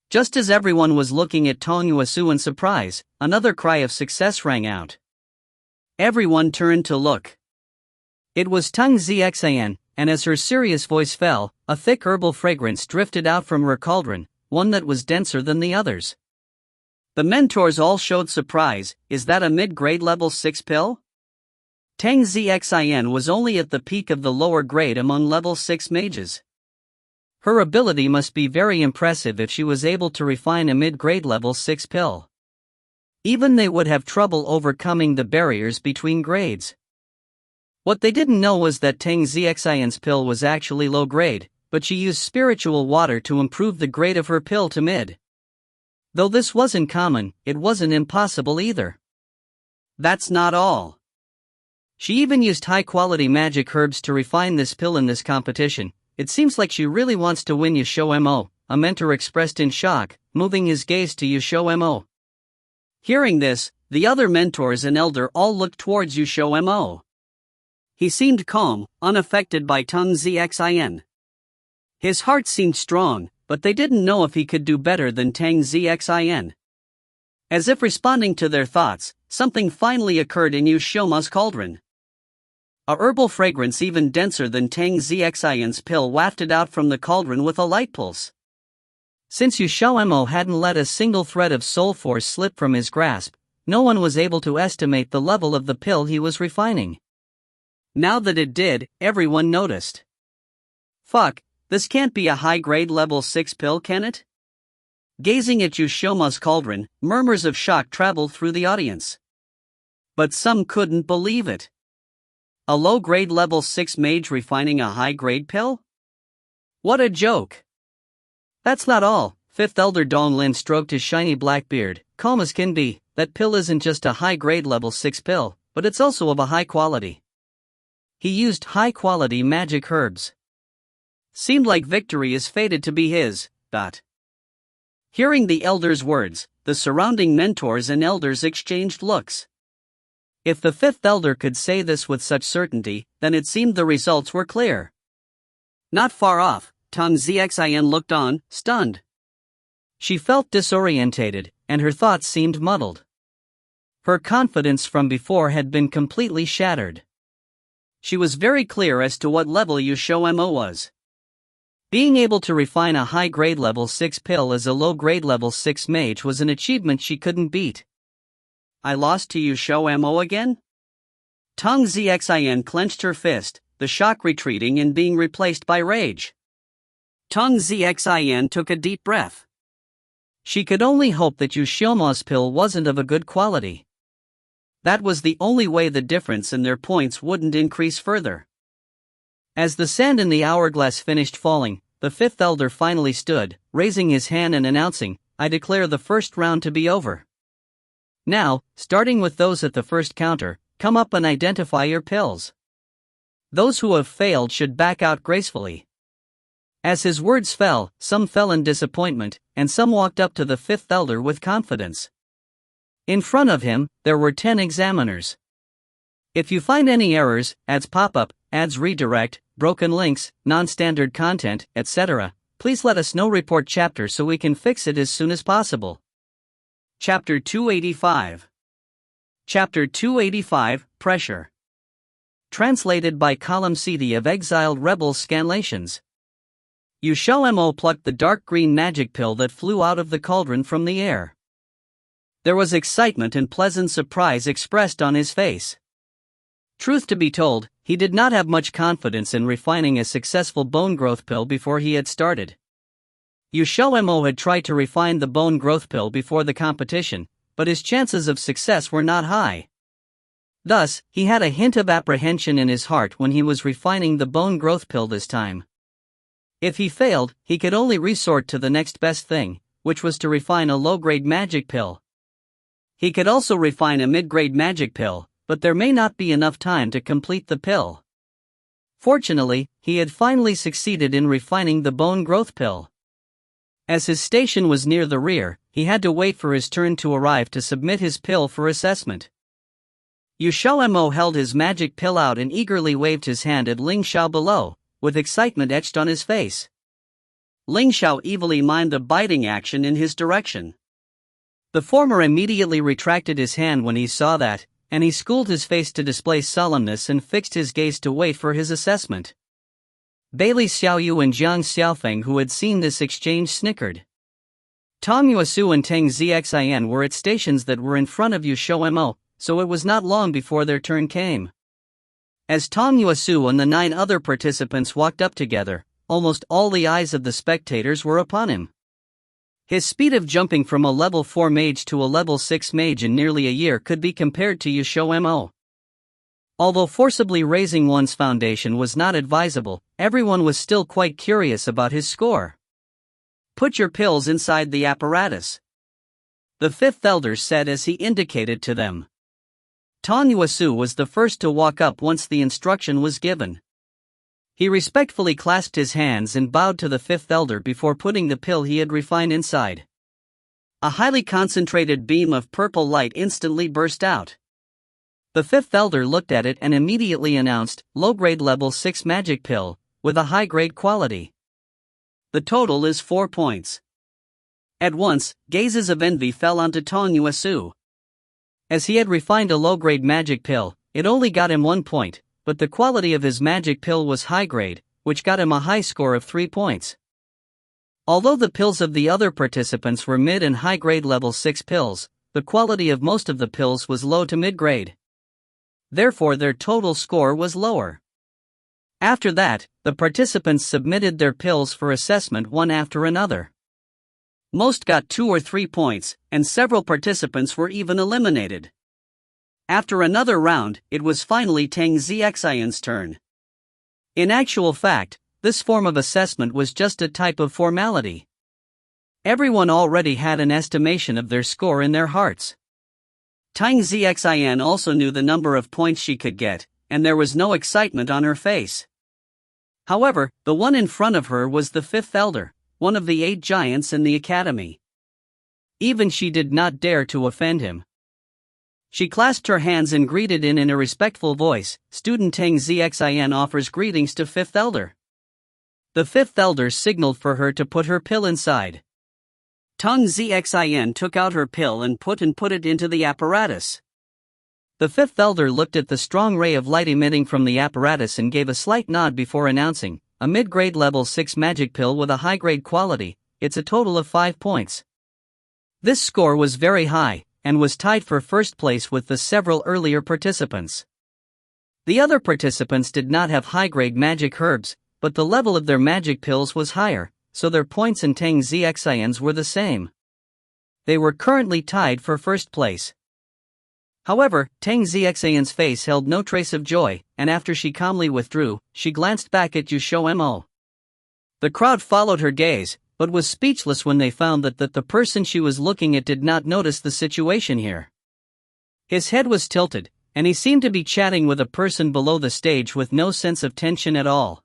Just as everyone was looking at Tong Yuesu in surprise, another cry of success rang out. Everyone turned to look. It was Tang Xian, and as her serious voice fell, a thick herbal fragrance drifted out from her cauldron, one that was denser than the others. The mentors all showed surprise. Is that a mid-grade level 6 pill? Tang Xian was only at the peak of the lower grade among level 6 mages. Her ability must be very impressive if she was able to refine a mid-grade level 6 pill. Even they would have trouble overcoming the barriers between grades. What they didn't know was that Tang Xian's pill was actually low grade, but she used spiritual water to improve the grade of her pill to mid. Though this wasn't common, it wasn't impossible either. That's not all. She even used high-quality magic herbs to refine this pill in this competition. It seems like she really wants to win XiaoMo, a mentor expressed in shock, moving his gaze to XiaoMo. Hearing this, the other mentors and elder all looked towards XiaoMo. He seemed calm, unaffected by Tang Xian. His heart seemed strong, but they didn't know if he could do better than Tang Xian. As if responding to their thoughts, something finally occurred in XiaoMo's cauldron. A herbal fragrance even denser than Tang Xian's pill wafted out from the cauldron with a light pulse. Since XiaoMo hadn't let a single thread of soul force slip from his grasp, no one was able to estimate the level of the pill he was refining. Now that it did, everyone noticed. Fuck, this can't be a high-grade level 6 pill, can it? Gazing at XiaoMo's cauldron, murmurs of shock traveled through the audience. But some couldn't believe it. A low-grade level 6 mage refining a high-grade pill? What a joke! That's not all. Fifth Elder Donglin stroked his shiny black beard. Calm as can be, that pill isn't just a high-grade level 6 pill, but it's also of a high quality. He used high-quality magic herbs. Seemed like victory is fated to be his. Hearing the elder's words, the surrounding mentors and elders exchanged looks. If the fifth elder could say this with such certainty, then it seemed the results were clear. Not far off, Tang Xian looked on, stunned. She felt disorientated, and her thoughts seemed muddled. Her confidence from before had been completely shattered. She was very clear as to what level XiaoMo was. Being able to refine a high-grade level 6 pill as a low-grade level 6 mage was an achievement she couldn't beat. I lost to XiaoMo again? Tang Xian clenched her fist, the shock retreating and being replaced by rage. Tang Xian took a deep breath. She could only hope that XiaoMo's pill wasn't of a good quality. That was the only way the difference in their points wouldn't increase further. As the sand in the hourglass finished falling, the fifth elder finally stood, raising his hand and announcing, "I declare the first round to be over. Now, starting with those at the first counter, come up and identify your pills. Those who have failed should back out gracefully." As his words fell, some fell in disappointment, and some walked up to the fifth elder with confidence. In front of him, there were 10 examiners. If you find any errors, ads pop-up, ads redirect, broken links, non-standard content, etc., please let us know. Report chapter so we can fix it as soon as possible. Chapter 285. Chapter 285, Pressure. Translated by Column CD of Exiled Rebels Scanlations. XiaoMo plucked the dark green magic pill that flew out of the cauldron from the air. There was excitement and pleasant surprise expressed on his face. Truth to be told, he did not have much confidence in refining a successful bone growth pill before he had started. XiaoMo had tried to refine the bone growth pill before the competition, but his chances of success were not high. Thus, he had a hint of apprehension in his heart when he was refining the bone growth pill this time. If he failed, he could only resort to the next best thing, which was to refine a low-grade magic pill. He could also refine a mid-grade magic pill, but there may not be enough time to complete the pill. Fortunately, he had finally succeeded in refining the bone growth pill. As his station was near the rear, he had to wait for his turn to arrive to submit his pill for assessment. XiaoMo held his magic pill out and eagerly waved his hand at Ling Xiao below, with excitement etched on his face. Ling Xiao evilly mimed a biting action in his direction. The former immediately retracted his hand when he saw that, and he schooled his face to display solemnness and fixed his gaze to wait for his assessment. Bailey Xiaoyu and Jiang Xiaofeng, who had seen this exchange, snickered. Tang Yuesu and Tang Xian were at stations that were in front of XiaoMo, so it was not long before their turn came. As Tang Yuesu and the 9 other participants walked up together, almost all the eyes of the spectators were upon him. His speed of jumping from a level 4 mage to a level 6 mage in nearly a year could be compared to XiaoMo. Although forcibly raising one's foundation was not advisable, everyone was still quite curious about his score. "Put your pills inside the apparatus," the fifth elder said as he indicated to them. Tang Yuesu was the first to walk up once the instruction was given. He respectfully clasped his hands and bowed to the fifth elder before putting the pill he had refined inside. A highly concentrated beam of purple light instantly burst out. The fifth elder looked at it and immediately announced, "Low-grade level 6 magic pill, with a high-grade quality. The total is 4 points." At once, gazes of envy fell onto Tang Yuesu. As he had refined a low-grade magic pill, it only got him 1 point, but the quality of his magic pill was high-grade, which got him a high score of 3 points. Although the pills of the other participants were mid and high-grade level 6 pills, the quality of most of the pills was low to mid-grade. Therefore their total score was lower. After that, the participants submitted their pills for assessment one after another. Most got 2 or 3 points, and several participants were even eliminated. After another round, it was finally Tang Xiao's turn. In actual fact, this form of assessment was just a type of formality. Everyone already had an estimation of their score in their hearts. Tang Xiao also knew the number of points she could get, and there was no excitement on her face. However, the one in front of her was the fifth elder, one of the 8 giants in the academy. Even she did not dare to offend him. She clasped her hands and greeted in a respectful voice, "Student Tang Xian offers greetings to fifth elder." The fifth elder signaled for her to put her pill inside. Tang Xian took out her pill and put it into the apparatus. The fifth elder looked at the strong ray of light emitting from the apparatus and gave a slight nod before announcing, "A mid-grade level 6 magic pill with a high-grade quality, it's a total of 5 points." This score was very high, and was tied for first place with the several earlier participants. The other participants did not have high-grade magic herbs, but the level of their magic pills was higher, so their points and Tang Xian's were the same. They were currently tied for first place. However, Tang Xian's face held no trace of joy, and after she calmly withdrew, she glanced back at XiaoMo. The crowd followed her gaze, but was speechless when they found that the person she was looking at did not notice the situation here. His head was tilted, and he seemed to be chatting with a person below the stage with no sense of tension at all.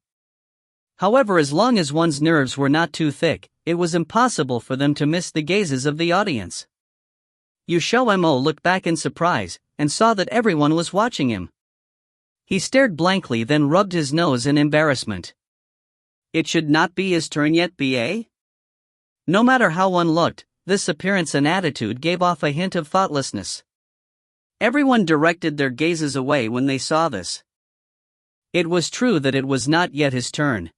However, as long as one's nerves were not too thick, it was impossible for them to miss the gazes of the audience. XiaoMo looked back in surprise, and saw that everyone was watching him. He stared blankly, then rubbed his nose in embarrassment. It should not be his turn yet, ba? No matter how one looked, this appearance and attitude gave off a hint of thoughtlessness. Everyone directed their gazes away when they saw this. It was true that it was not yet his turn.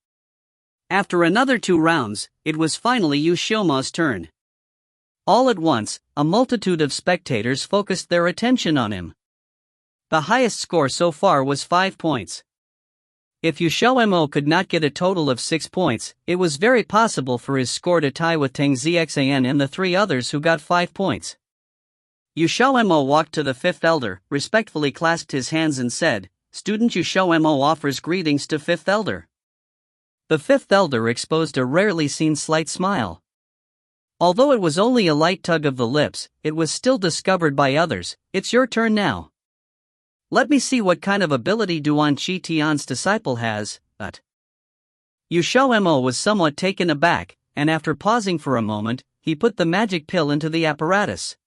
After another 2 rounds, it was finally XiaoMo's turn. All at once, a multitude of spectators focused their attention on him. The highest score so far was 5 points. If XiaoMo could not get a total of 6 points, it was very possible for his score to tie with Tang Xian and the 3 others who got 5 points. XiaoMo walked to the fifth elder, respectfully clasped his hands and said, "Student XiaoMo offers greetings to fifth elder." The fifth elder exposed a rarely seen slight smile. Although it was only a light tug of the lips, it was still discovered by others. "It's your turn now. Let me see what kind of ability Duan Qi Tian's disciple has." XiaoMo was somewhat taken aback, and after pausing for a moment, he put the magic pill into the apparatus.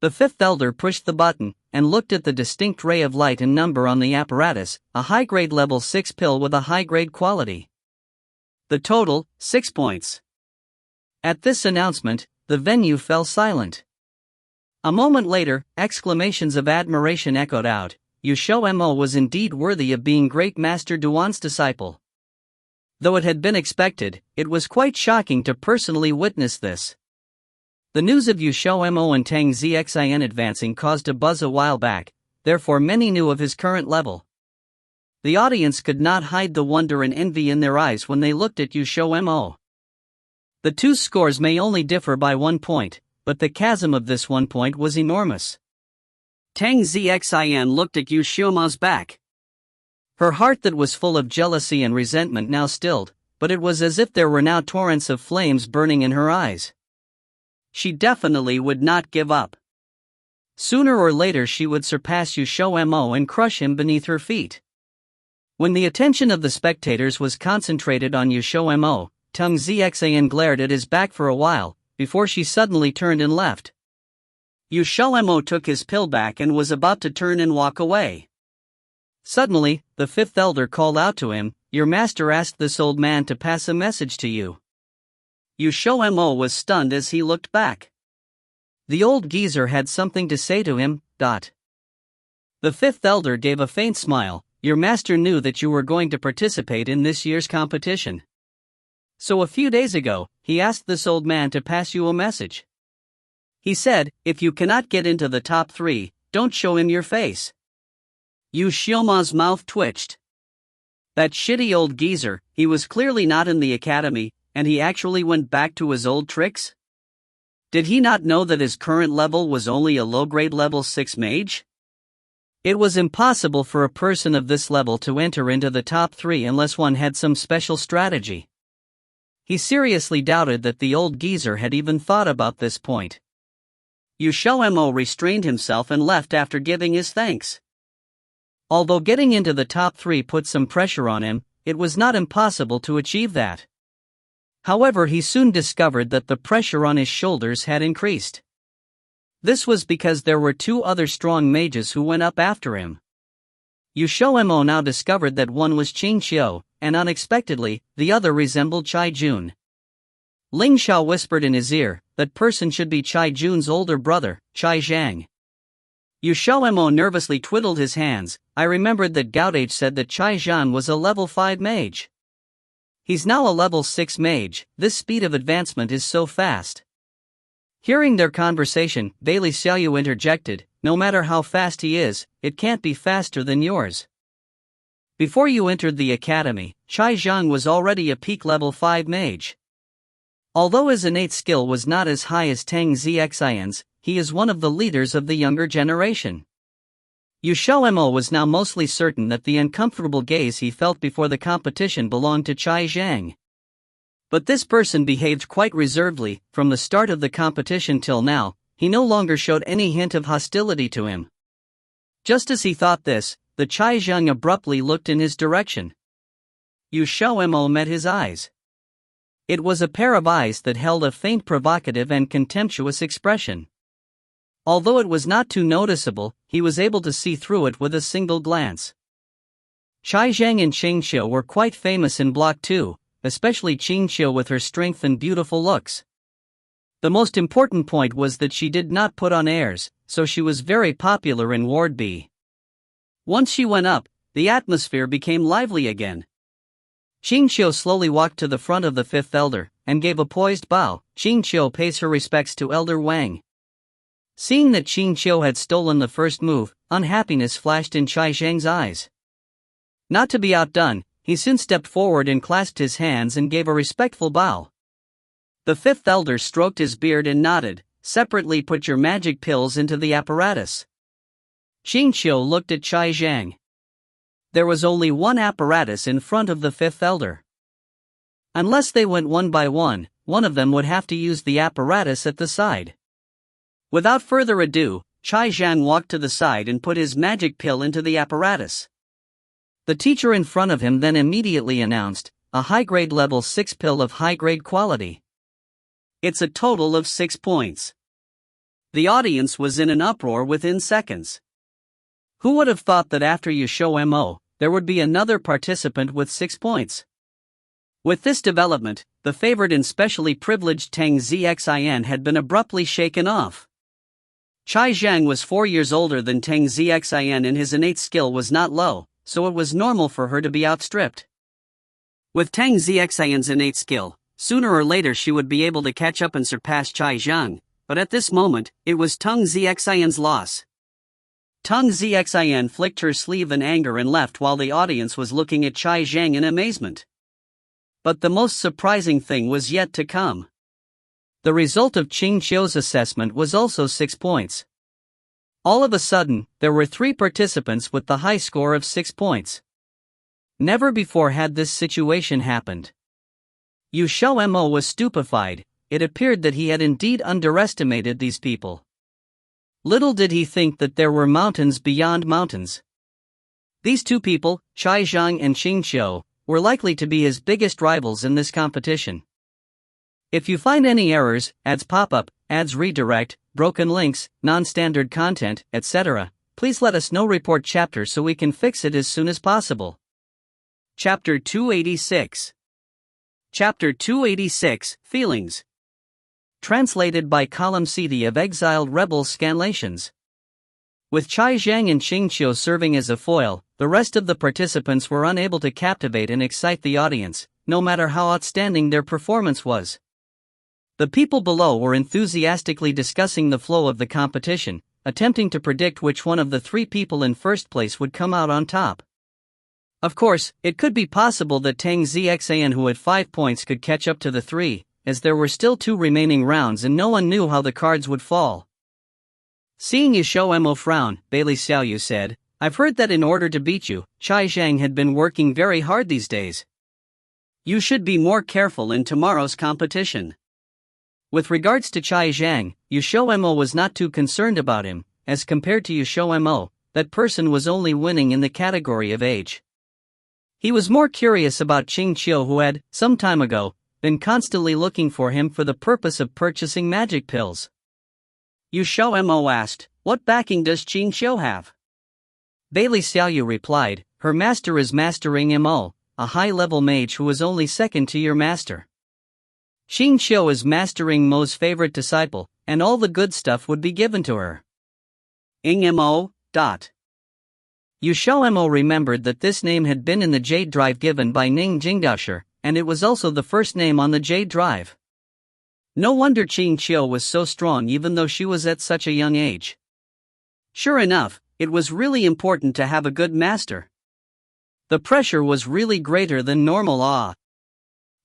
The fifth elder pushed the button, and looked at the distinct ray of light and number on the apparatus, a high-grade level 6 pill with a high-grade quality. The total, 6 points. At this announcement, the venue fell silent. A moment later, exclamations of admiration echoed out. XiaoMo was indeed worthy of being Great Master Duan's disciple. Though it had been expected, it was quite shocking to personally witness this. The news of XiaoMo and Tang Xian advancing caused a buzz a while back, therefore many knew of his current level. The audience could not hide the wonder and envy in their eyes when they looked at XiaoMo. The 2 scores may only differ by 1 point, but the chasm of this 1 point was enormous. Tang Xian looked at XiaoMo's back. Her heart that was full of jealousy and resentment now stilled, but it was as if there were now torrents of flames burning in her eyes. She definitely would not give up. Sooner or later she would surpass XiaoMo and crush him beneath her feet. When the attention of the spectators was concentrated on XiaoMo, Tang Xian glared at his back for a while, before she suddenly turned and left. XiaoMo took his pill back and was about to turn and walk away. Suddenly, the fifth elder called out to him, "Your master asked this old man to pass a message to you." XiaoMo was stunned as he looked back. The old geezer had something to say to him. The fifth elder gave a faint smile. "Your master knew that you were going to participate in this year's competition. So a few days ago, he asked this old man to pass you a message. He said, if you cannot get into the top 3, don't show him your face." XiaoMo's mouth twitched. That shitty old geezer, he was clearly not in the academy, and he actually went back to his old tricks? Did he not know that his current level was only a low-grade level 6 mage? It was impossible for a person of this level to enter into the top 3 unless one had some special strategy. He seriously doubted that the old geezer had even thought about this point. XiaoMo restrained himself and left after giving his thanks. Although getting into the top 3 put some pressure on him, it was not impossible to achieve that. However, he soon discovered that the pressure on his shoulders had increased. This was because there were 2 other strong mages who went up after him. XiaoMo now discovered that one was Xiao, and unexpectedly, the other resembled Chai Jun. Ling Xiao whispered in his ear, that person should be Chai Jun's older brother, Chai Zhang. XiaoMo nervously twiddled his hands. I remembered that Gaudage said that Chai Zhan was a level 5 mage. He's now a level 6 mage, this speed of advancement is so fast. Hearing their conversation, Bailey Xiao interjected, no matter how fast he is, it can't be faster than yours. Before you entered the academy, Chai Zhang was already a peak level 5 mage. Although his innate skill was not as high as Tang Xiao's, he is one of the leaders of the younger generation. XiaoMo was now mostly certain that the uncomfortable gaze he felt before the competition belonged to Chai Zhang. But this person behaved quite reservedly. From the start of the competition till now, he no longer showed any hint of hostility to him. Just as he thought this, the Chai Zhang abruptly looked in his direction. XiaoMo met his eyes. It was a pair of eyes that held a faint provocative and contemptuous expression. Although it was not too noticeable, he was able to see through it with a single glance. Chai Zhang and Xiao were quite famous in Block 2, especially Xiao with her strength and beautiful looks. The most important point was that she did not put on airs, so she was very popular in Ward B. Once she went up, the atmosphere became lively again. Xiao slowly walked to the front of the 5th elder, and gave a poised bow. Xiao pays her respects to Elder Wang. Seeing that Xiao had stolen the first move, unhappiness flashed in Chai Zhang's eyes. Not to be outdone, he soon stepped forward and clasped his hands and gave a respectful bow. The 5th elder stroked his beard and nodded, separately put your magic pills into the apparatus. Xiao looked at Chai Zhang. There was only one apparatus in front of the 5th elder. Unless they went one by one of them would have to use the apparatus at the side. Without further ado, Chai Zhang walked to the side and put his magic pill into the apparatus. The teacher in front of him then immediately announced, a high-grade level 6 pill of high-grade quality. It's a total of 6 points. The audience was in an uproar within seconds. Who would have thought that after XiaoMo, there would be another participant with 6 points? With this development, the favored and specially privileged Tang Xian had been abruptly shaken off. Chai Zhang was 4 years older than Tang Xian and his innate skill was not low, so it was normal for her to be outstripped. With Tang Xian's innate skill, sooner or later she would be able to catch up and surpass Chai Zhang, but at this moment, it was Tang Xian's loss. Tang Xian flicked her sleeve in anger and left while the audience was looking at Chai Zhang in amazement. But the most surprising thing was yet to come. The result of Xiao's assessment was also 6 points. All of a sudden, there were 3 participants with the high score of 6 points. Never before had this situation happened. XiaoMo was stupefied. It appeared that he had indeed underestimated these people. Little did he think that there were mountains beyond mountains. These 2 people, Chai Zhang and Xiao, were likely to be his biggest rivals in this competition. If you find any errors, ads pop-up, ads redirect, broken links, non-standard content, etc., please let us know. Report chapter so we can fix it as soon as possible. Chapter 286. Chapter 286, Feelings. Translated by Column CD of Exiled Rebels Scanlations. With Chai Zhang and Xiao serving as a foil, the rest of the participants were unable to captivate and excite the audience, no matter how outstanding their performance was. The people below were enthusiastically discussing the flow of the competition, attempting to predict which one of the 3 people in first place would come out on top. Of course, it could be possible that Tang Xian, who had 5 points, could catch up to the 3, as there were still 2 remaining rounds and no one knew how the cards would fall. Seeing XiaoMo frown, Bailey Xiao said, "I've heard that in order to beat you, Chai Zhang had been working very hard these days. You should be more careful in tomorrow's competition." With regards to Chai Zhang, XiaoMo was not too concerned about him. As compared to XiaoMo, that person was only winning in the category of age. He was more curious about Qing Qiu, who had, some time ago, been constantly looking for him for the purpose of purchasing magic pills. XiaoMo asked, "What backing does Qing Qiu have?" Bailey Xiao replied, "Her master is Mastering Mo, a high-level mage who is only second to your master. Qing Qiu is Mastering Mo's favorite disciple, and all the good stuff would be given to her." Mo. XiaoMo remembered that this name had been in the Jade Drive given by Ning Jingdaosher, and it was also the first name on the Jade Drive. No wonder Qing Qiu was so strong even though she was at such a young age. Sure enough, it was really important to have a good master. The pressure was really greater than normal.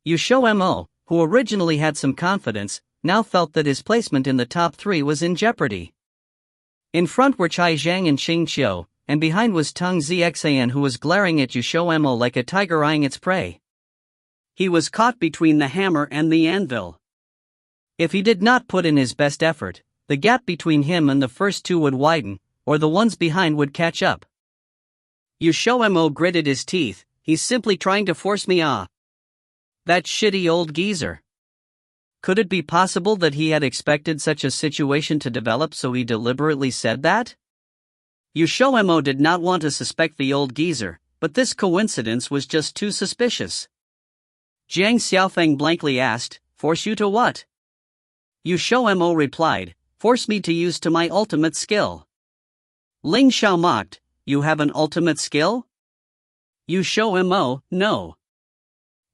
XiaoMo, who originally had some confidence, now felt that his placement in the top 3 was in jeopardy. In front were Chai Zhang and Qing Qiu, and behind was Teng Xian, who was glaring at XiaoMo like a tiger eyeing its prey. He was caught between the hammer and the anvil. If he did not put in his best effort, the gap between him and the first 2 would widen, or the ones behind would catch up. XiaoMo gritted his teeth. "He's simply trying to force me That shitty old geezer." Could it be possible that he had expected such a situation to develop, so he deliberately said that? XiaoMo did not want to suspect the old geezer, but this coincidence was just too suspicious. Jiang Xiaofeng blankly asked, "Force you to what?" XiaoMo replied, "Force me to use to my ultimate skill." Ling Xiao mocked, "You have an ultimate skill?" XiaoMo, "No."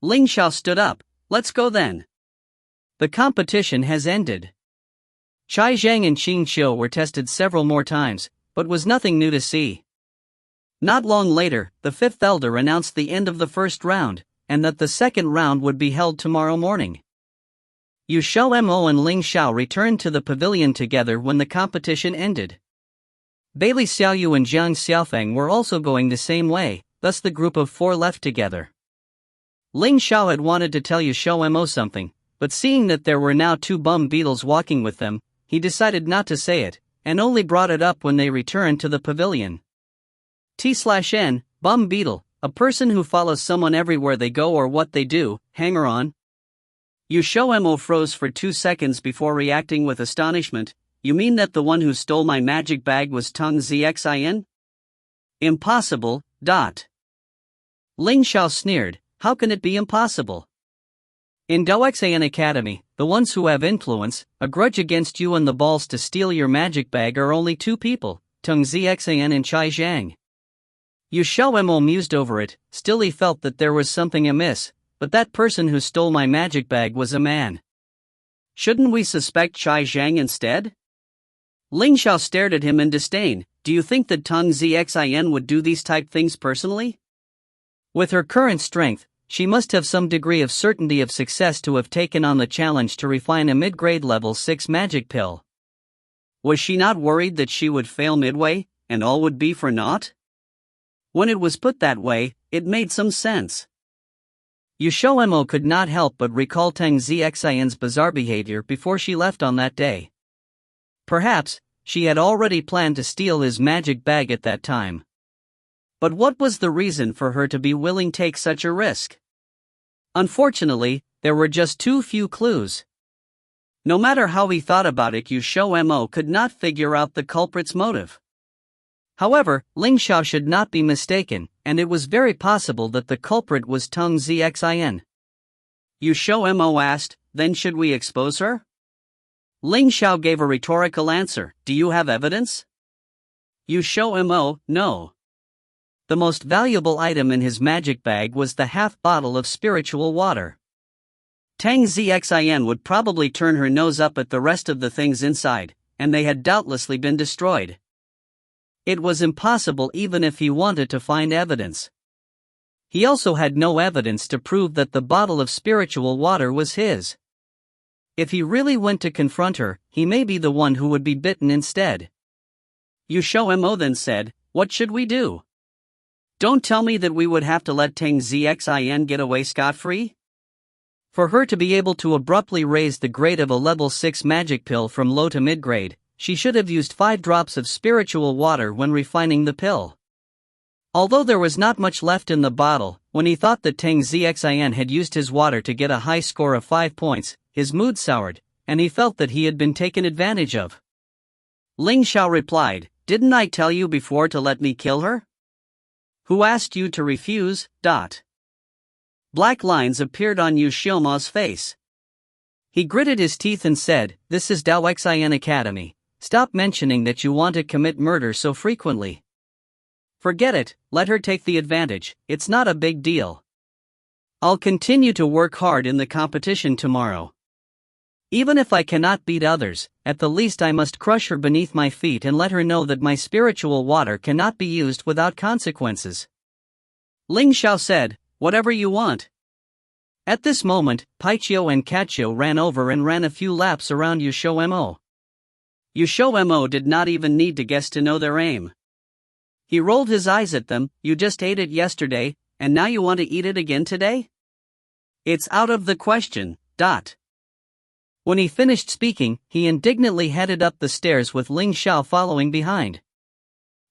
Ling Xiao stood up, "Let's go then. The competition has ended." Chai Zhang and Qing Qiu were tested several more times, but was nothing new to see. Not long later, the 5th elder announced the end of the first round, and that the second round would be held tomorrow morning. XiaoMo and Ling Xiao returned to the pavilion together when the competition ended. Bailey Xiao and Jiang Xiaofeng were also going the same way, thus the group of 4 left together. Ling Xiao had wanted to tell XiaoMo something, but seeing that there were now 2 bum beetles walking with them, he decided not to say it, and only brought it up when they returned to the pavilion. T/N, bum beetle, a person who follows someone everywhere they go or what they do, hanger-on. XiaoMo froze for 2 seconds before reacting with astonishment. "You mean that the one who stole my magic bag was Teng Xian? Impossible. Ling Xiao sneered, "How can it be impossible? In Xian Academy, the ones who have influence, a grudge against you and the balls to steal your magic bag are only 2 people, Teng Xian and Chai Zhang." XiaoMo mused over it. Still he felt that there was something amiss, but that person who stole my magic bag was a man. Shouldn't we suspect Chai Zhang instead? Ling Xiao stared at him in disdain. "Do you think that Teng Xian would do these type things personally? With her current strength, she must have some degree of certainty of success to have taken on the challenge to refine a mid-grade level 6 magic pill. Was she not worried that she would fail midway, and all would be for naught?" When it was put that way, it made some sense. XiaoMo could not help but recall Teng Xian's bizarre behavior before she left on that day. Perhaps, she had already planned to steal his magic bag at that time. But what was the reason for her to be willing to take such a risk? Unfortunately, there were just too few clues. No matter how he thought about it, XiaoMo could not figure out the culprit's motive. However, Ling Xiao should not be mistaken, and it was very possible that the culprit was Teng Xian. XiaoMo asked, "Then should we expose her?" Ling Xiao gave a rhetorical answer, "Do you have evidence?" XiaoMo, "No." The most valuable item in his magic bag was the half bottle of spiritual water. Teng Xian would probably turn her nose up at the rest of the things inside, and they had doubtlessly been destroyed. It was impossible even if he wanted to find evidence. He also had no evidence to prove that the bottle of spiritual water was his. If he really went to confront her, he may be the one who would be bitten instead. XiaoMo then said, "What should we do? Don't tell me that we would have to let Tang Xin get away scot-free?" For her to be able to abruptly raise the grade of a level 6 magic pill from low to mid-grade, she should have used 5 drops of spiritual water when refining the pill. Although there was not much left in the bottle, when he thought that Tang Xin had used his water to get a high score of 5 points, his mood soured, and he felt that he had been taken advantage of. Ling Xiao replied, "Didn't I tell you before to let me kill her? Who asked you to refuse?" Black lines appeared on XiaoMo's face. He gritted his teeth and said, "This is Dao Xian Academy. Stop mentioning that you want to commit murder so frequently. Forget it, let her take the advantage, it's not a big deal. I'll continue to work hard in the competition tomorrow. Even if I cannot beat others, at the least I must crush her beneath my feet and let her know that my spiritual water cannot be used without consequences." Ling Xiao said, "Whatever you want." At this moment, Paiqiu and Catio ran over and ran a few laps around XiaoMo. XiaoMo did not even need to guess to know their aim. He rolled his eyes at them. "You just ate it yesterday, and now you want to eat it again today? It's out of the question. When he finished speaking, he indignantly headed up the stairs with Ling Xiao following behind.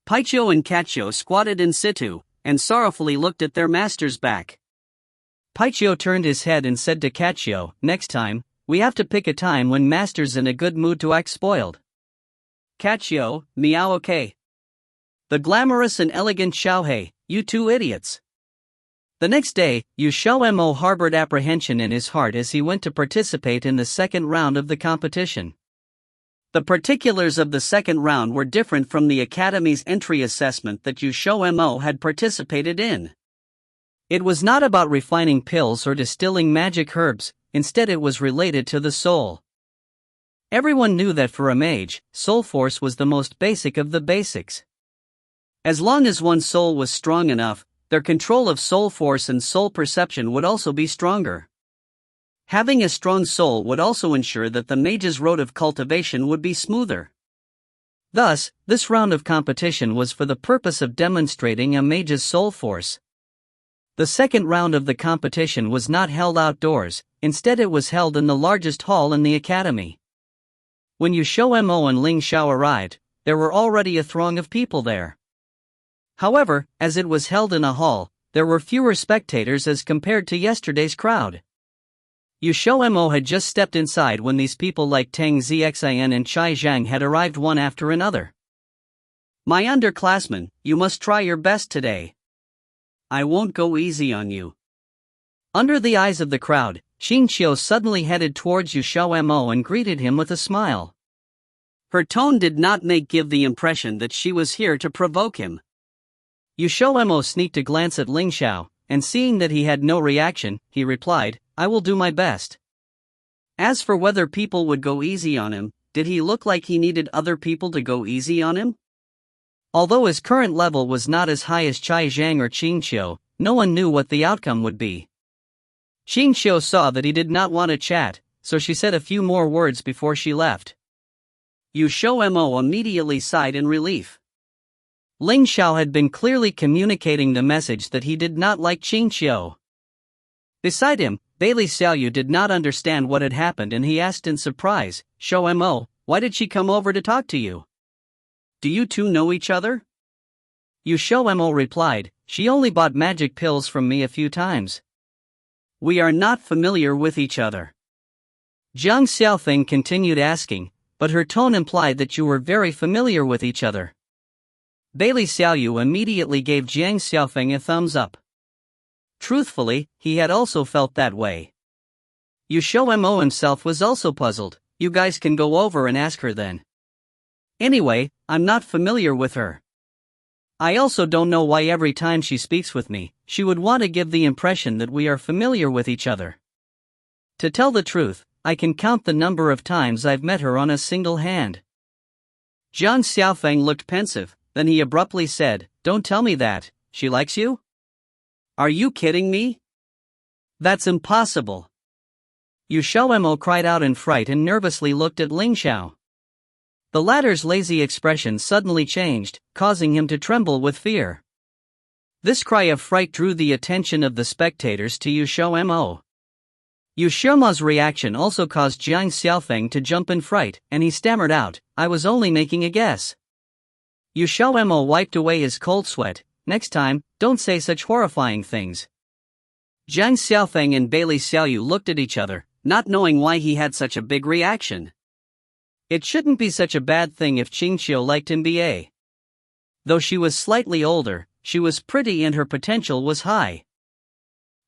Paiqiu and Catio squatted in situ, and sorrowfully looked at their master's back. Paiqiu turned his head and said to Catio, "Next time, we have to pick a time when master's in a good mood to act spoiled." Catio, "Meow okay. The glamorous and elegant Xiao, you two idiots." The next day, XiaoMo harbored apprehension in his heart as he went to participate in the second round of the competition. The particulars of the second round were different from the Academy's entry assessment that XiaoMo had participated in. It was not about refining pills or distilling magic herbs, instead it was related to the soul. Everyone knew that for a mage, soul force was the most basic of the basics. As long as one's soul was strong enough, their control of soul force and soul perception would also be stronger. Having a strong soul would also ensure that the mage's road of cultivation would be smoother. Thus, this round of competition was for the purpose of demonstrating a mage's soul force. The second round of the competition was not held outdoors, instead it was held in the largest hall in the academy. When XiaoMo and Ling Xiao arrived, there were already a throng of people there. However, as it was held in a hall, there were fewer spectators as compared to yesterday's crowd. XiaoMo had just stepped inside when these people like Tang Xian and Chai Zhang had arrived one after another. "My underclassmen, you must try your best today. I won't go easy on you." Under the eyes of the crowd, Xinqiu suddenly headed towards XiaoMo and greeted him with a smile. Her tone did not give the impression that she was here to provoke him. XiaoMo sneaked a glance at Ling Xiao, and seeing that he had no reaction, he replied, "I will do my best." As for whether people would go easy on him, did he look like he needed other people to go easy on him? Although his current level was not as high as Chai Zhang or Xinqiu, no one knew what the outcome would be. Xinqiu saw that he did not want to chat, so she said a few more words before she left. XiaoMo immediately sighed in relief. Ling Xiao had been clearly communicating the message that he did not like Xinqiu. Beside him, Bailey Xiaoyu did not understand what had happened and he asked in surprise, "XiaoMo, why did she come over to talk to you? Do you two know each other?" XiaoMo replied, "She only bought magic pills from me a few times. We are not familiar with each other." Jiang Xiaofeng continued asking, but her tone implied that you were very familiar with each other. Bailey Xiaoyu immediately gave Jiang Xiaofeng a thumbs up. Truthfully, he had also felt that way. XiaoMo himself was also puzzled. "You guys can go over and ask her then. Anyway, I'm not familiar with her. I also don't know why every time she speaks with me, she would want to give the impression that we are familiar with each other. To tell the truth, I can count the number of times I've met her on a single hand." Jiang Xiaofeng looked pensive, then he abruptly said, "Don't tell me that, she likes you? Are you kidding me? That's impossible." XiaoMo cried out in fright and nervously looked at Ling Xiao. The latter's lazy expression suddenly changed, causing him to tremble with fear. This cry of fright drew the attention of the spectators to XiaoMo. XiaoMo's reaction also caused Jiang Xiaofeng to jump in fright, and he stammered out, "I was only making a guess." XiaoMo wiped away his cold sweat. "Next time, don't say such horrifying things." Jiang Xiaofeng and Bailey Xiaoyu looked at each other, not knowing why he had such a big reaction. It shouldn't be such a bad thing if Qingqiu liked him ba. Though she was slightly older, she was pretty and her potential was high.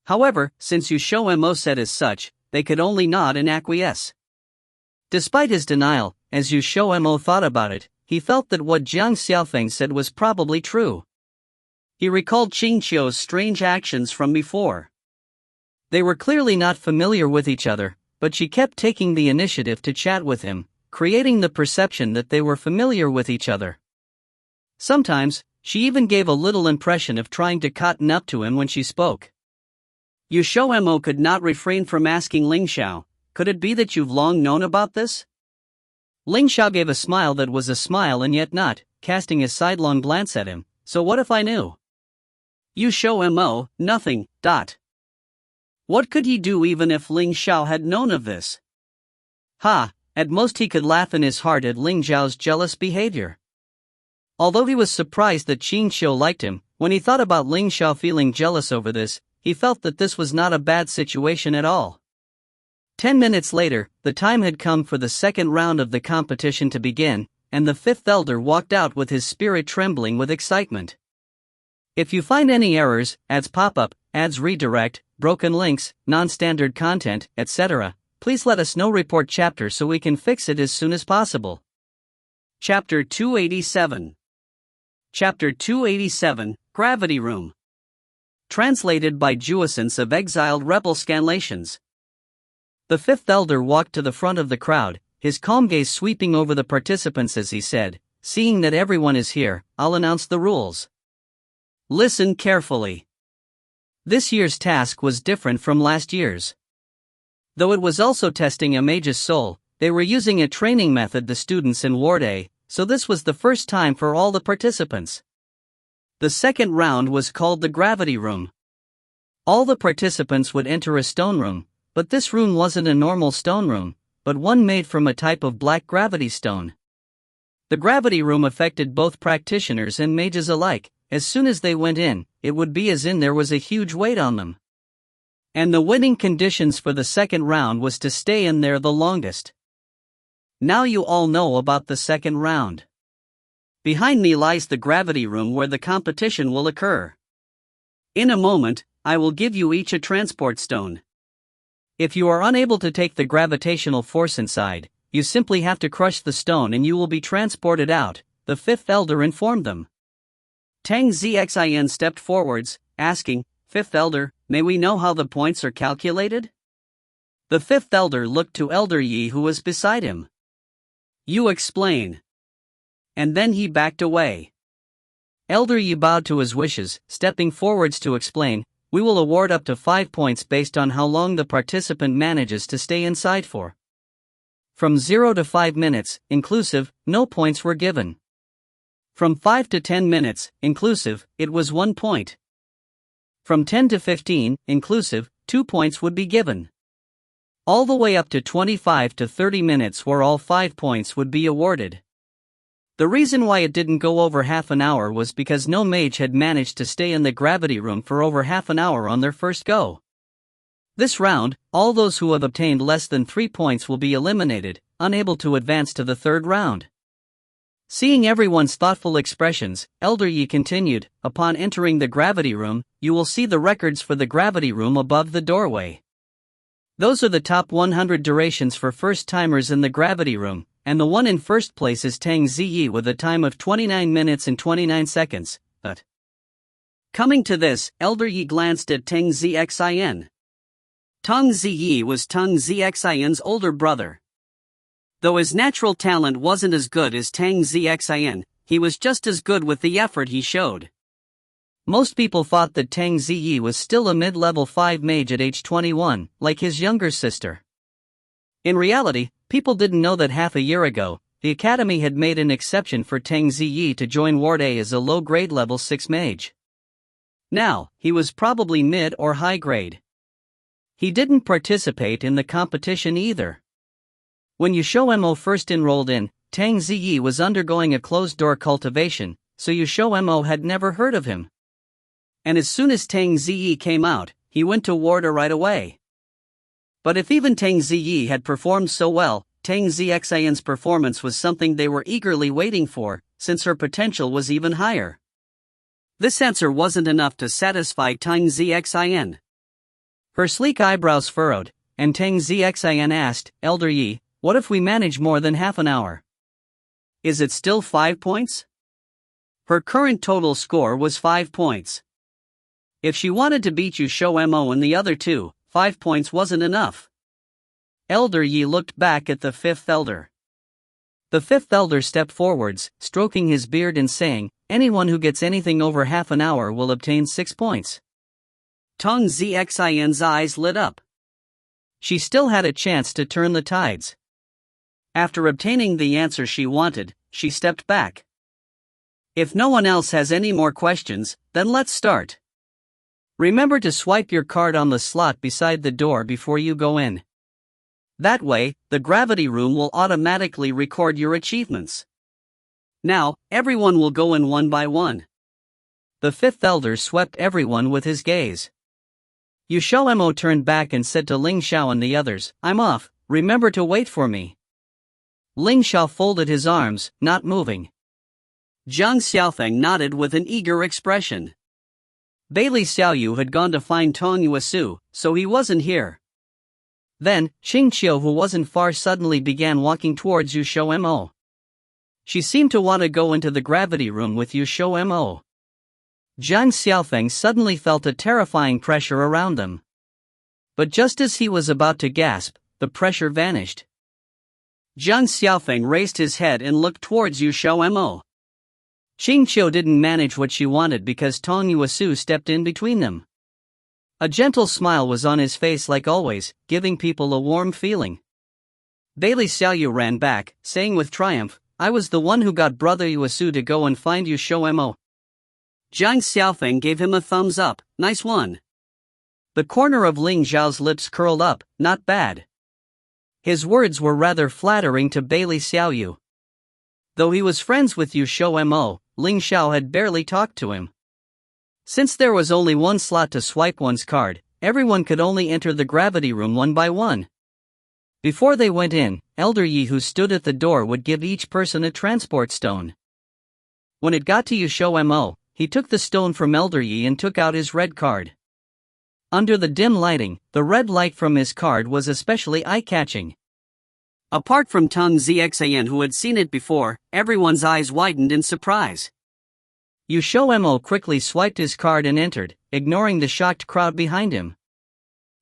However, since XiaoMo said as such, they could only nod and acquiesce. Despite his denial, as XiaoMo thought about it, he felt that what Jiang Xiaofeng said was probably true. He recalled Qingqiu's strange actions from before. They were clearly not familiar with each other, but she kept taking the initiative to chat with him, creating the perception that they were familiar with each other. Sometimes, she even gave a little impression of trying to cotton up to him when she spoke. XiaoMo could not refrain from asking Ling Xiao, "Could it be that you've long known about this?" Ling Xiao gave a smile that was a smile and yet not, casting a sidelong glance at him. "So what if I knew?" XiaoMo, nothing. What could he do even if Ling Xiao had known of this? At most he could laugh in his heart at Ling Xiao's jealous behavior. Although he was surprised that Qingqiu liked him, when he thought about Ling Xiao feeling jealous over this, he felt that this was not a bad situation at all. 10 minutes later, the time had come for the second round of the competition to begin, and the fifth elder walked out with his spirit trembling with excitement. If you find any errors, ads pop up, ads redirect, broken links, non-standard content, etc., please let us know. Report chapter so we can fix it as soon as possible. Chapter 287. Chapter 287, Gravity Room. Translated by Juessence of Exiled Rebel Scanlations. The fifth elder walked to the front of the crowd, his calm gaze sweeping over the participants as he said, "Seeing that everyone is here, I'll announce the rules. Listen carefully. This year's task was different from last year's. Though it was also testing a mage's soul, they were using a training method the students in Ward A, so this was the first time for all the participants. The second round was called the Gravity Room. All the participants would enter a stone room, but this room wasn't a normal stone room, but one made from a type of black gravity stone. The Gravity Room affected both practitioners and mages alike. As soon as they went in, it would be as in there was a huge weight on them. And the winning conditions for the second round was to stay in there the longest. Now you all know about the second round. Behind me lies the Gravity Room where the competition will occur. In a moment, I will give you each a transport stone. If you are unable to take the gravitational force inside, you simply have to crush the stone and you will be transported out, the fifth elder informed them. Tang Xin stepped forwards, asking, "Fifth elder, may we know how the points are calculated?" The fifth elder looked to Elder Yi who was beside him. "You explain." And then he backed away. Elder Yi bowed to his wishes, stepping forwards to explain, "We will award up to 5 points based on how long the participant manages to stay inside for. From 0 to 5 minutes, inclusive, no points were given. From 5 to 10 minutes, inclusive, it was 1 point. From 10 to 15, inclusive, 2 points would be given. All the way up to 25 to 30 minutes where all 5 points would be awarded. The reason why it didn't go over half an hour was because no mage had managed to stay in the Gravity Room for over half an hour on their first go. This round, all those who have obtained less than 3 points will be eliminated, unable to advance to the third round. Seeing everyone's thoughtful expressions, Elder Yi continued, "Upon entering the Gravity Room, you will see the records for the Gravity Room above the doorway. Those are the top 100 durations for first-timers in the Gravity Room, and the one in first place is Tang Ziyi with a time of 29 minutes and 29 seconds, but..." Coming to this, Elder Yi glanced at Tang Xin. Tang Ziyi was Tang Xin's older brother. Though his natural talent wasn't as good as Tang Xin, he was just as good with the effort he showed. Most people thought that Tang Ziyi was still a mid-level 5 mage at age 21, like his younger sister. In reality, people didn't know that half a year ago, the academy had made an exception for Tang Ziyi to join Ward A as a low-grade level 6 mage. Now, he was probably mid or high grade. He didn't participate in the competition either. When XiaoMo first enrolled in, Tang Ziyi was undergoing a closed-door cultivation, so XiaoMo had never heard of him. And as soon as Tang Ziyi came out, he went to Ward A right away. But if even Tang Ziyi had performed so well, Tang Zixian's performance was something they were eagerly waiting for, since her potential was even higher. This answer wasn't enough to satisfy Tang Zixian. Her sleek eyebrows furrowed, and Tang Zixian asked, "Elder Yi, what if we manage more than half an hour? Is it still 5 points?" Her current total score was 5 points. If she wanted to beat XiaoMo and the other two, 5 points wasn't enough. Elder Yi looked back at the fifth elder. The fifth elder stepped forwards, stroking his beard and saying, "Anyone who gets anything over half an hour will obtain 6 points." Tang Zixian's eyes lit up. She still had a chance to turn the tides. After obtaining the answer she wanted, she stepped back. If no one else has any more questions, then let's start. Remember to swipe your card on the slot beside the door before you go in. That way, the gravity room will automatically record your achievements. Now, everyone will go in one by one. The fifth elder swept everyone with his gaze. XiaoMo turned back and said to Ling Xiao and the others, "I'm off, remember to wait for me." Ling Xiao folded his arms, not moving. Zhang Xiaofeng nodded with an eager expression. Bailey Xiaoyu had gone to find Tong Yuesu, so he wasn't here. Then, Xingqiu, who wasn't far, suddenly began walking towards XiaoMo. She seemed to want to go into the gravity room with XiaoMo. Zhang Xiaofeng suddenly felt a terrifying pressure around them. But just as he was about to gasp, the pressure vanished. Zhang Xiaofeng raised his head and looked towards XiaoMo. Xingqiu didn't manage what she wanted because Tong Yuesu stepped in between them. A gentle smile was on his face like always, giving people a warm feeling. Bailey Xiaoyu ran back, saying with triumph, "I was the one who got Brother Yuesu to go and find XiaoMo." Zhang Xiaofeng gave him a thumbs up, "Nice one." The corner of Ling Xiao's lips curled up, "Not bad." His words were rather flattering to Bailey Xiaoyu. Though he was friends with XiaoMo, Ling Xiao had barely talked to him. Since there was only one slot to swipe one's card, everyone could only enter the gravity room one by one. Before they went in, Elder Yi, who stood at the door, would give each person a transport stone. When it got to XiaoMo, he took the stone from Elder Yi and took out his red card. Under the dim lighting, the red light from his card was especially eye-catching. Apart from Tang Zixian, who had seen it before, everyone's eyes widened in surprise. XiaoMo quickly swiped his card and entered, ignoring the shocked crowd behind him.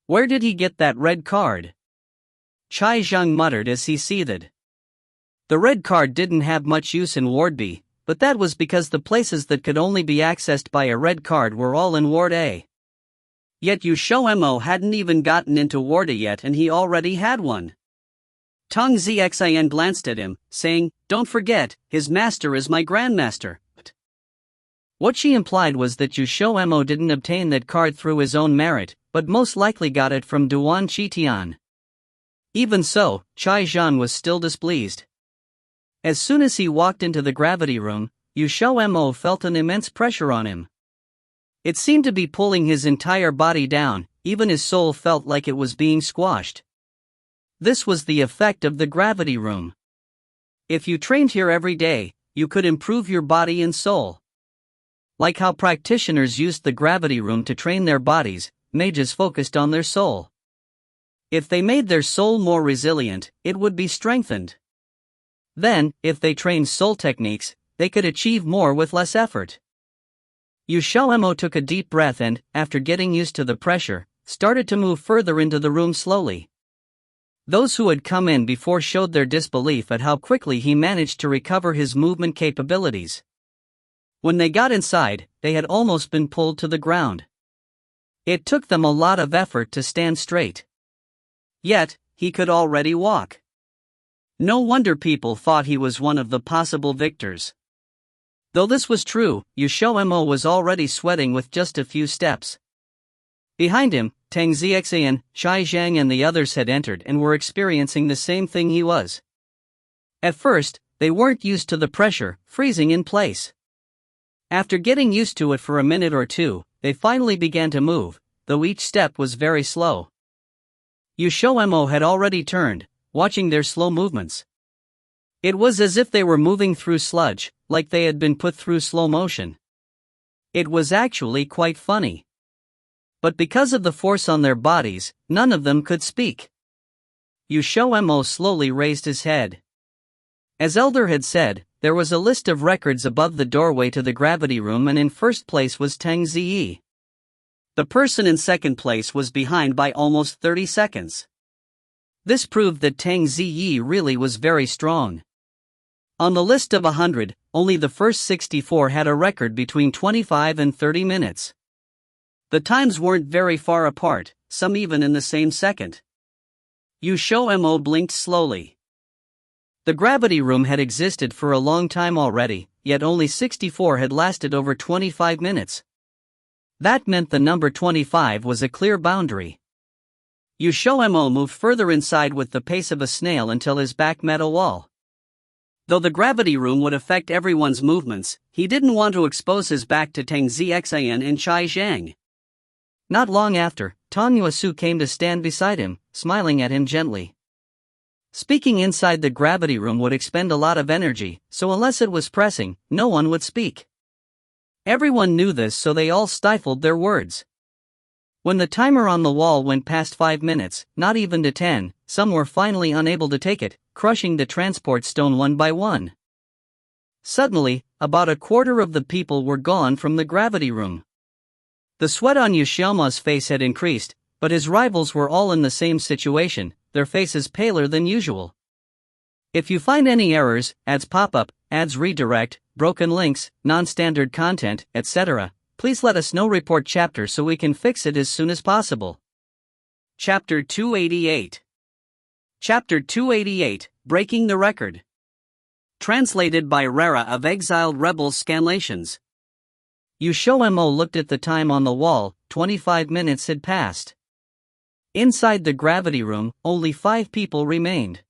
"Where did he get that red card?" Chai Zhang muttered as he seethed. The red card didn't have much use in Ward B, but that was because the places that could only be accessed by a red card were all in Ward A. Yet XiaoMo hadn't even gotten into Ward A yet and he already had one. Tang Zixian glanced at him, saying, "Don't forget, his master is my grandmaster." What she implied was that XiaoMo didn't obtain that card through his own merit, but most likely got it from Duan Qitian. Even so, Chai Zhang was still displeased. As soon as he walked into the gravity room, XiaoMo felt an immense pressure on him. It seemed to be pulling his entire body down, even his soul felt like it was being squashed. This was the effect of the gravity room. If you trained here every day, you could improve your body and soul. Like how practitioners used the gravity room to train their bodies, mages focused on their soul. If they made their soul more resilient, it would be strengthened. Then, if they trained soul techniques, they could achieve more with less effort. XiaoMo took a deep breath and, after getting used to the pressure, started to move further into the room slowly. Those who had come in before showed their disbelief at how quickly he managed to recover his movement capabilities. When they got inside, they had almost been pulled to the ground. It took them a lot of effort to stand straight. Yet, he could already walk. No wonder people thought he was one of the possible victors. Though this was true, XiaoMo was already sweating with just a few steps. Behind him, Tang Xiaoxian, Shai Zhang and the others had entered and were experiencing the same thing he was. At first, they weren't used to the pressure, freezing in place. After getting used to it for a minute or two, they finally began to move, though each step was very slow. XiaoMo had already turned, watching their slow movements. It was as if they were moving through sludge, like they had been put through slow motion. It was actually quite funny. But because of the force on their bodies, none of them could speak. XiaoMo slowly raised his head. As Elder had said, there was a list of records above the doorway to the gravity room, and in first place was Tang Ziyi. The person in second place was behind by almost 30 seconds. This proved that Tang Ziyi really was very strong. On the list of 100, only the first 64 had a record between 25 and 30 minutes. The times weren't very far apart, some even in the same second. XiaoMo blinked slowly. The gravity room had existed for a long time already, yet only 64 had lasted over 25 minutes. That meant the number 25 was a clear boundary. XiaoMo moved further inside with the pace of a snail until his back met a wall. Though the gravity room would affect everyone's movements, he didn't want to expose his back to Tang Xiaoxian and Shai Zhang. Not long after, Tang Yuesu came to stand beside him, smiling at him gently. Speaking inside the gravity room would expend a lot of energy, so unless it was pressing, no one would speak. Everyone knew this, so they all stifled their words. When the timer on the wall went past 5 minutes, not even to 10, some were finally unable to take it, crushing the transport stone one by one. Suddenly, about a quarter of the people were gone from the gravity room. The sweat on XiaoMo's face had increased, but his rivals were all in the same situation, their faces paler than usual. If you find any errors, ads pop up, ads redirect, broken links, non-standard content, etc., please let us know. Report chapter so we can fix it as soon as possible. Chapter 288. Chapter 288, Breaking the Record. Translated by Rara of Exiled Rebels Scanlations. XiaoMo looked at the time on the wall. 25 minutes had passed. Inside the gravity room, only 5 people remained.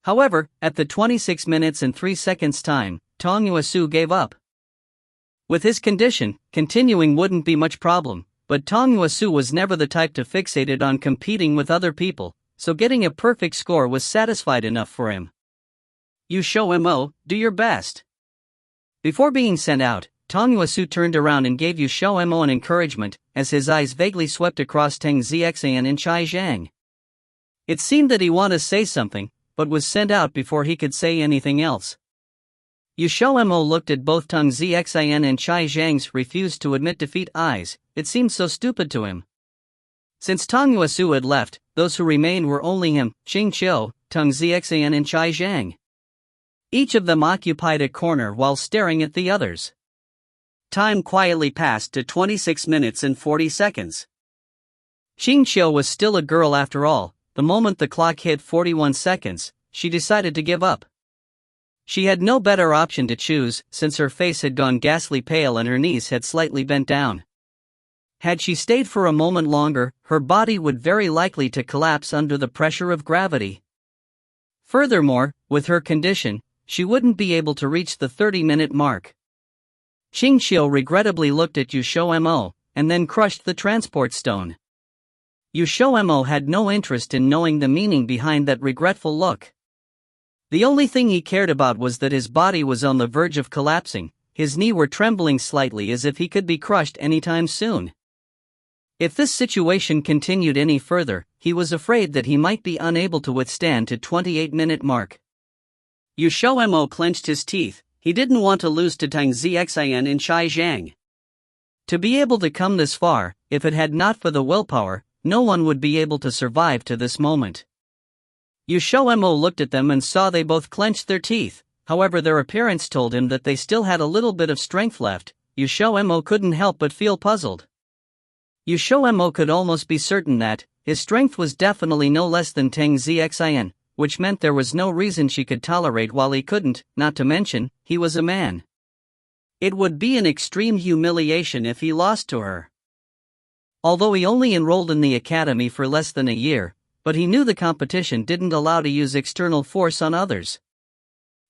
However, at the 26 minutes and 3 seconds time, Tang Yuesu gave up. With his condition, continuing wouldn't be much problem, but Tang Yuesu was never the type to fixated on competing with other people, so getting a perfect score was satisfied enough for him. XiaoMo, do your best. Before being sent out, Tang Yuesu turned around and gave XiaoMo an encouragement, as his eyes vaguely swept across Tang Xiaoxian and Shai Zhang. It seemed that he wanted to say something, but was sent out before he could say anything else. XiaoMo looked at both Tang Xiaoxian and Shai Zhang's refused to admit defeat eyes. It seemed so stupid to him. Since Tang Yuesu had left, those who remained were only him, Xiao, Tang Xiaoxian and Shai Zhang. Each of them occupied a corner while staring at the others. Time quietly passed to 26 minutes and 40 seconds. Xiao was still a girl after all. The moment the clock hit 41 seconds, she decided to give up. She had no better option to choose, since her face had gone ghastly pale and her knees had slightly bent down. Had she stayed for a moment longer, her body would very likely to collapse under the pressure of gravity. Furthermore, with her condition, she wouldn't be able to reach the 30-minute mark. Xiao regrettably looked at XiaoMo, and then crushed the transport stone. XiaoMo had no interest in knowing the meaning behind that regretful look. The only thing he cared about was that his body was on the verge of collapsing, his knees were trembling slightly as if he could be crushed anytime soon. If this situation continued any further, he was afraid that he might be unable to withstand the 28-minute mark. XiaoMo clenched his teeth. He didn't want to lose to Tang Xiaoxian and Shai Zhang. To be able to come this far, if it had not for the willpower, no one would be able to survive to this moment. XiaoMo looked at them and saw they both clenched their teeth, however their appearance told him that they still had a little bit of strength left. XiaoMo couldn't help but feel puzzled. XiaoMo could almost be certain that, his strength was definitely no less than Teng Xian, which meant there was no reason she could tolerate while he couldn't, not to mention, he was a man. It would be an extreme humiliation if he lost to her. Although he only enrolled in the academy for less than a year, but he knew the competition didn't allow to use external force on others.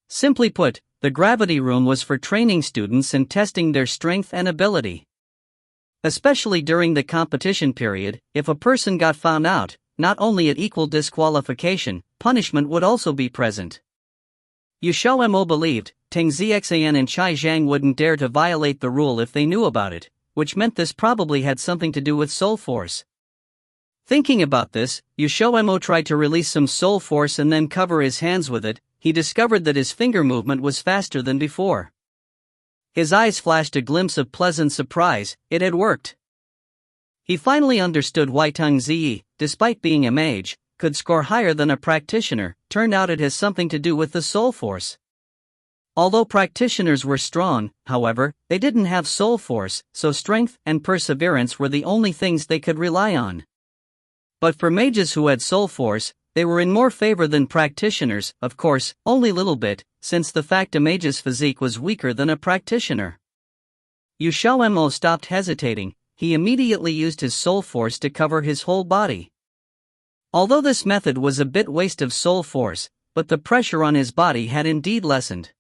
Simply put, the gravity room was for training students and testing their strength and ability. Especially during the competition period, if a person got found out, not only at equal disqualification, punishment would also be present. XiaoMo believed Teng Xian and Chai Zhang wouldn't dare to violate the rule if they knew about it, which meant this probably had something to do with soul force. Thinking about this, XiaoMo tried to release some soul force and then cover his hands with it. He discovered that his finger movement was faster than before. His eyes flashed a glimpse of pleasant surprise. It had worked. He finally understood why Teng Zi, despite being a mage, could score higher than a practitioner. Turned out it has something to do with the soul force. Although practitioners were strong, however, they didn't have soul force, so strength and perseverance were the only things they could rely on. But for mages who had soul force, they were in more favor than practitioners, of course, only little bit, since the fact a mage's physique was weaker than a practitioner. XiaoMo stopped hesitating. He immediately used his soul force to cover his whole body. Although this method was a bit waste of soul force, but the pressure on his body had indeed lessened.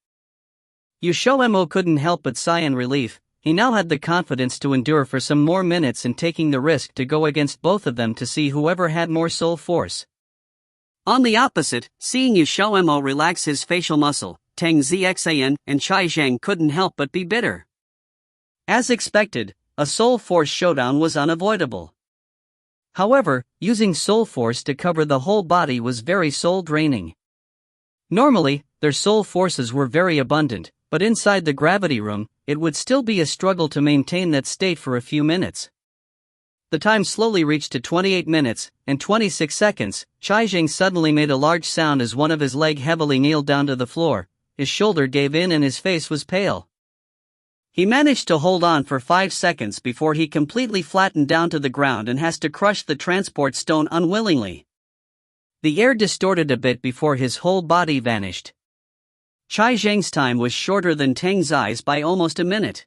XiaoMo couldn't help but sigh in relief. He now had the confidence to endure for some more minutes and taking the risk to go against both of them to see whoever had more soul force. On the opposite, seeing XiaoMo relax his facial muscle, Teng Xian and Chai Zhang couldn't help but be bitter. As expected, a soul force showdown was unavoidable. However, using soul force to cover the whole body was very soul-draining. Normally, their soul forces were very abundant, but inside the gravity room, it would still be a struggle to maintain that state for a few minutes. The time slowly reached to 28 minutes and 26 seconds. Chai Zhang suddenly made a large sound as one of his leg heavily kneeled down to the floor. His shoulder gave in and his face was pale. He managed to hold on for 5 seconds before he completely flattened down to the ground and has to crush the transport stone unwillingly. The air distorted a bit before his whole body vanished. Chai Zhang's time was shorter than Teng Zi's by almost a minute.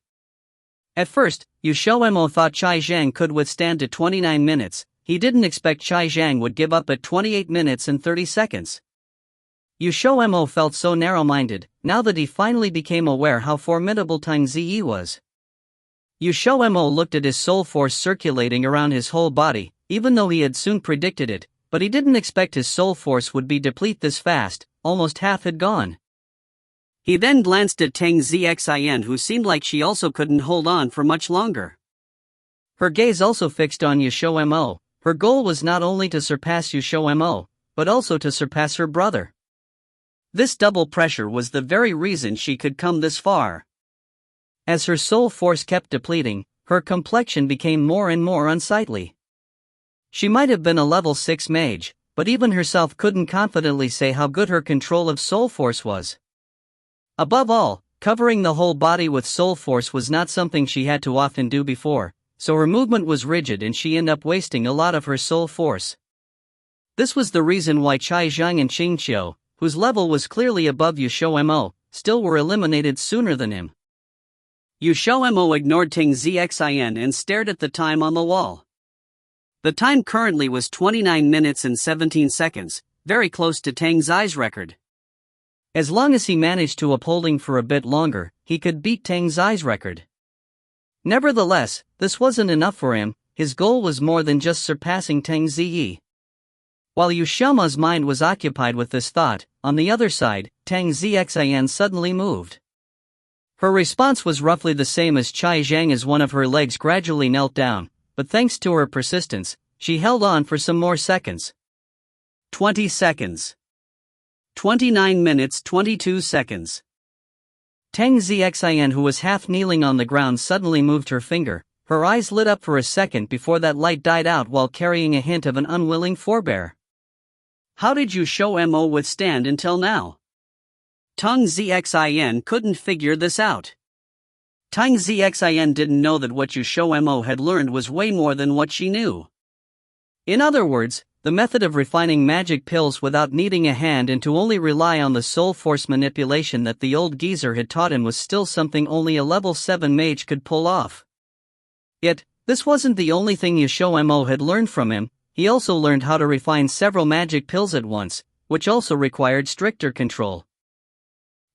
At first, XiaoMo thought Chai Zhang could withstand to 29 minutes. He didn't expect Chai Zhang would give up at 28 minutes and 30 seconds. XiaoMo felt so narrow-minded, now that he finally became aware how formidable Teng Zi was. XiaoMo looked at his soul force circulating around his whole body, even though he had soon predicted it, but he didn't expect his soul force would be depleted this fast. Almost half had gone. He then glanced at Teng Xian, who seemed like she also couldn't hold on for much longer. Her gaze also fixed on XiaoMo. Her goal was not only to surpass XiaoMo, but also to surpass her brother. This double pressure was the very reason she could come this far. As her soul force kept depleting, her complexion became more and more unsightly. She might have been a level 6 mage, but even herself couldn't confidently say how good her control of soul force was. Above all, covering the whole body with soul force was not something she had to often do before, so her movement was rigid and she ended up wasting a lot of her soul force. This was the reason why Chai Zhang and Xiao, whose level was clearly above XiaoMo, still were eliminated sooner than him. XiaoMo ignored Teng Xian and stared at the time on the wall. The time currently was 29 minutes and 17 seconds, very close to Teng Zi's record. As long as he managed to upholding for a bit longer, he could beat Teng Zi's record. Nevertheless, this wasn't enough for him. His goal was more than just surpassing Teng Zi. While XiaoMo's mind was occupied with this thought, on the other side, Teng Xian suddenly moved. Her response was roughly the same as Chai Zhang as one of her legs gradually knelt down, but thanks to her persistence, she held on for some more seconds. 20 seconds. 29 minutes 22 seconds. Teng Xian, who was half kneeling on the ground, suddenly moved her finger. Her eyes lit up for a second before that light died out while carrying a hint of an unwilling forebear. How did XiaoMo withstand until now? Teng Xian couldn't figure this out. Teng Xian didn't know that what XiaoMo had learned was way more than what she knew. In other words, the method of refining magic pills without needing a hand and to only rely on the soul force manipulation that the old geezer had taught him was still something only a level 7 mage could pull off. Yet, this wasn't the only thing XiaoMo had learned from him. He also learned how to refine several magic pills at once, which also required stricter control.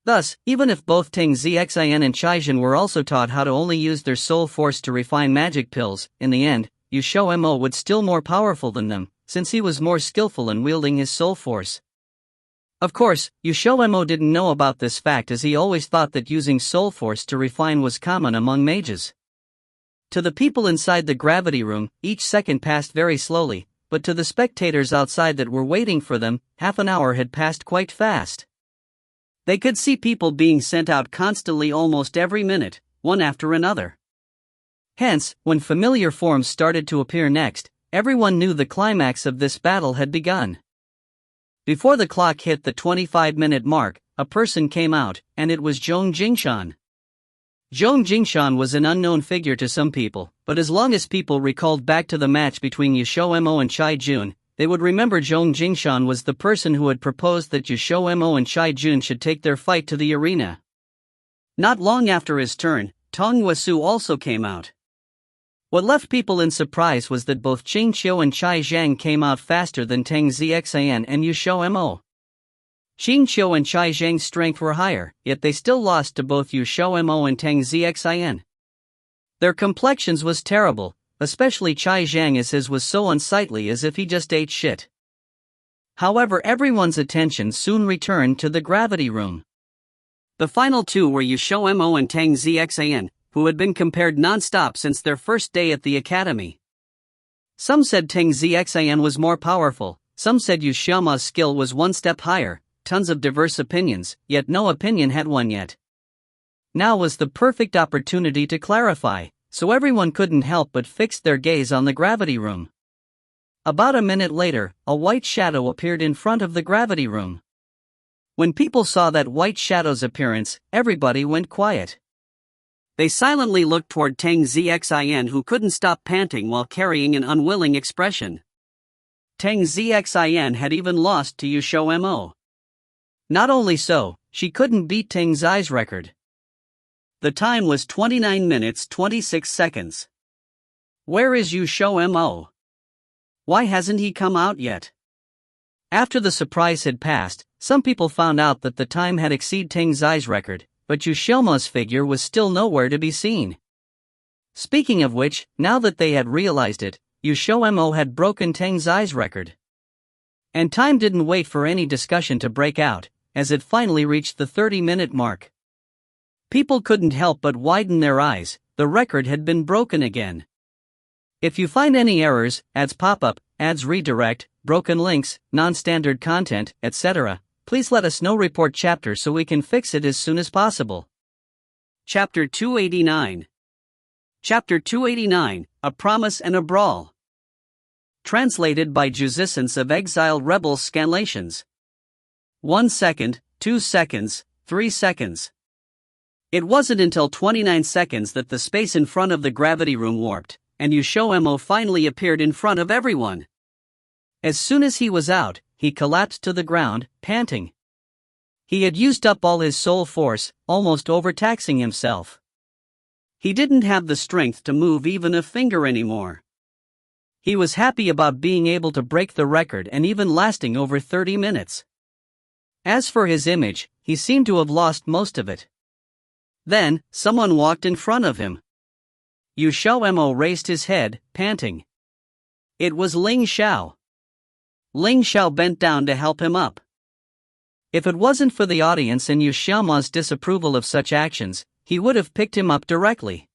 Thus, even if both Ting Xian and Chaijin were also taught how to only use their soul force to refine magic pills, in the end, XiaoMo would still more powerful than them, since he was more skillful in wielding his soul force. Of course, XiaoMo didn't know about this fact, as he always thought that using soul force to refine was common among mages. To the people inside the gravity room, each second passed very slowly, but to the spectators outside that were waiting for them, half an hour had passed quite fast. They could see people being sent out constantly almost every minute, one after another. Hence, when familiar forms started to appear next, everyone knew the climax of this battle had begun. Before the clock hit the 25-minute mark, a person came out, and it was Zhong Jingshan. Zhong Jingshan was an unknown figure to some people, but as long as people recalled back to the match between XiaoMo and Chaijin, they would remember Zhong Jingshan was the person who had proposed that XiaoMo and Chaijin should take their fight to the arena. Not long after his turn, Tong Wesu also came out. What left people in surprise was that both Qing Qiu and Chai Zhang came out faster than Teng Xian and XiaoMo. Qing Qiu and Chai Zhang's strength were higher, yet they still lost to both XiaoMo and Teng Xian. Their complexions was terrible, especially Chai Zhang, as his was so unsightly as if he just ate shit. However, everyone's attention soon returned to the gravity room. The final two were XiaoMo and Teng Xian, who had been compared non-stop since their first day at the academy. Some said Teng Xian was more powerful, some said XiaoMo's skill was one step higher, tons of diverse opinions, yet no opinion had won yet. Now was the perfect opportunity to clarify, so everyone couldn't help but fix their gaze on the gravity room. About a minute later, a white shadow appeared in front of the gravity room. When people saw that white shadow's appearance, everybody went quiet. They silently looked toward Teng Xian, who couldn't stop panting while carrying an unwilling expression. Teng Xian had even lost to XiaoMo. Not only so, she couldn't beat Teng Xi's record. The time was 29 minutes 26 seconds. Where is XiaoMo? Why hasn't he come out yet? After the surprise had passed, some people found out that the time had exceeded Teng Xi's record, but XiaoMo's figure was still nowhere to be seen. Speaking of which, now that they had realized it, XiaoMo had broken Teng Xi's record. And time didn't wait for any discussion to break out, as it finally reached the 30-minute mark. People couldn't help but widen their eyes. The record had been broken again. If you find any errors, ads pop up, ads redirect, broken links, non-standard content, etc., please let us know. Report chapter so we can fix it as soon as possible. Chapter 289. Chapter 289, A Promise and a Brawl. Translated by Jusicence of Exiled Rebels. Scanlations. 1 second, 2 seconds, 3 seconds. It wasn't until 29 seconds that the space in front of the gravity room warped, and XiaoMo finally appeared in front of everyone. As soon as he was out, he collapsed to the ground, panting. He had used up all his soul force, almost overtaxing himself. He didn't have the strength to move even a finger anymore. He was happy about being able to break the record and even lasting over 30 minutes. As for his image, he seemed to have lost most of it. Then, someone walked in front of him. XiaoMo raised his head, panting. It was Ling Xiao. Ling Xiao bent down to help him up. If it wasn't for the audience and XiaoMo's disapproval of such actions, he would have picked him up directly.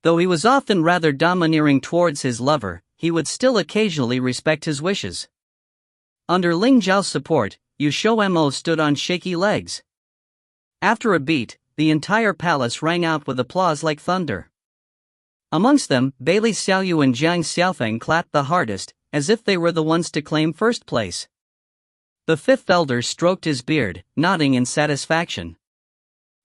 Though he was often rather domineering towards his lover, he would still occasionally respect his wishes. Under Ling Xiao's support, XiaoMo stood on shaky legs. After a beat, the entire palace rang out with applause like thunder. Amongst them, Bailey Xiaoyu and Jiang Xiaofeng clapped the hardest, as if they were the ones to claim first place. The fifth elder stroked his beard, nodding in satisfaction.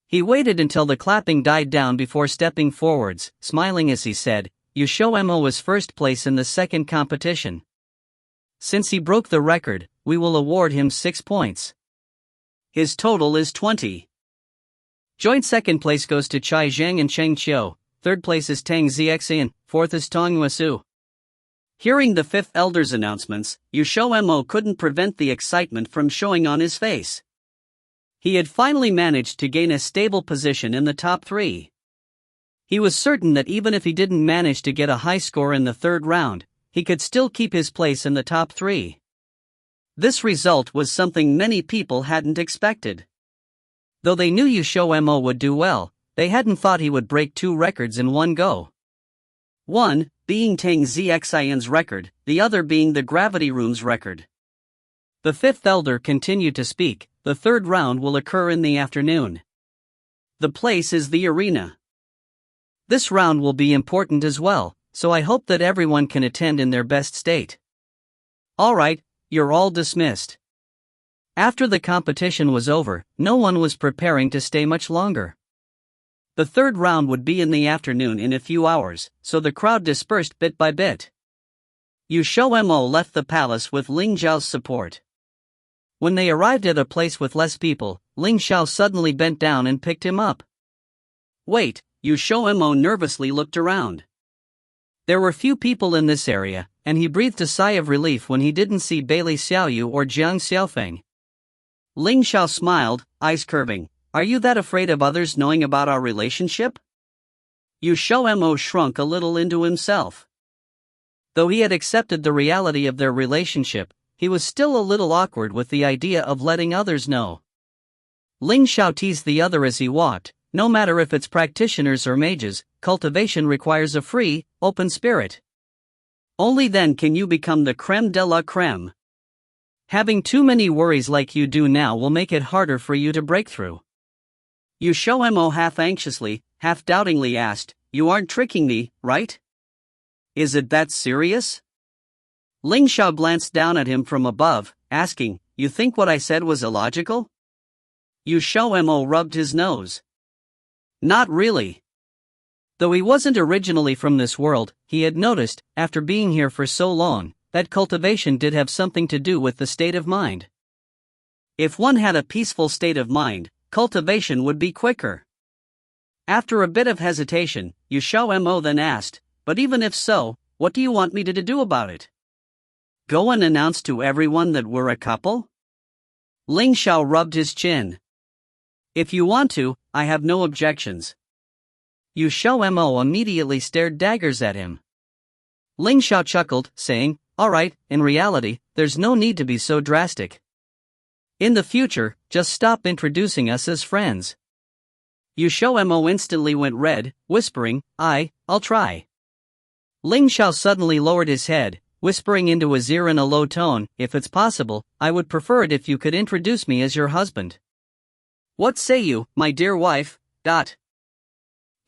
He waited until the clapping died down before stepping forwards, smiling as he said, XiaoMo was first place in the second competition. since he broke the record, we will award him 6 points. His total is 20. Joint second place goes to Chai Zhang and Cheng Qiu, third place is Tang Zixian, fourth is Tong Yuesu. Hearing the fifth elder's announcements, XiaoMo couldn't prevent the excitement from showing on his face. He had finally managed to gain a stable position in the top 3. He was certain that even if he didn't manage to get a high score in the third round, he could still keep his place in the top 3. This result was something many people hadn't expected. Though they knew XiaoMo would do well, they hadn't thought he would break 2 records in one go. One being Tang Zixian's record, the other being the gravity room's record. The fifth elder continued to speak. The third round will occur in the afternoon. The place is the arena. This round will be important as well, so I hope that everyone can attend in their best state. Alright, you're all dismissed. After the competition was over, no one was preparing to stay much longer. The third round would be in the afternoon in a few hours, so the crowd dispersed bit by bit. XiaoMo left the palace with Ling Xiao's support. When they arrived at a place with less people, Ling Xiao suddenly bent down and picked him up. Wait, XiaoMo nervously looked around. There were few people in this area, and he breathed a sigh of relief when he didn't see Bailey Xiaoyu or Jiang Xiaofeng. Ling Xiao smiled, eyes curving. Are you that afraid of others knowing about our relationship? XiaoMo shrunk a little into himself. Though he had accepted the reality of their relationship, he was still a little awkward with the idea of letting others know. Ling Xiao teased the other as he walked. No matter if it's practitioners or mages, cultivation requires a free, open spirit. Only then can you become the crème de la crème. Having too many worries like you do now will make it harder for you to break through. XiaoMo half anxiously, half doubtingly asked, You aren't tricking me, right? Is it that serious? Ling Xiao glanced down at him from above, asking, You think what I said was illogical? XiaoMo rubbed his nose. Not really. Though he wasn't originally from this world, he had noticed, after being here for so long, that cultivation did have something to do with the state of mind. If one had a peaceful state of mind, cultivation would be quicker. After a bit of hesitation, XiaoMo then asked, But even if so, what do you want me to do about it? Go and announce to everyone that we're a couple? Ling Xiao rubbed his chin. If you want to, I have no objections. XiaoMo immediately stared daggers at him. Ling Xiao chuckled, saying, Alright, in reality, there's no need to be so drastic. In the future, just stop introducing us as friends. XiaoMo instantly went red, whispering, I'll try. Ling Xiao suddenly lowered his head, whispering into his ear in a low tone, If it's possible, I would prefer it if you could introduce me as your husband. What say you, my dear wife?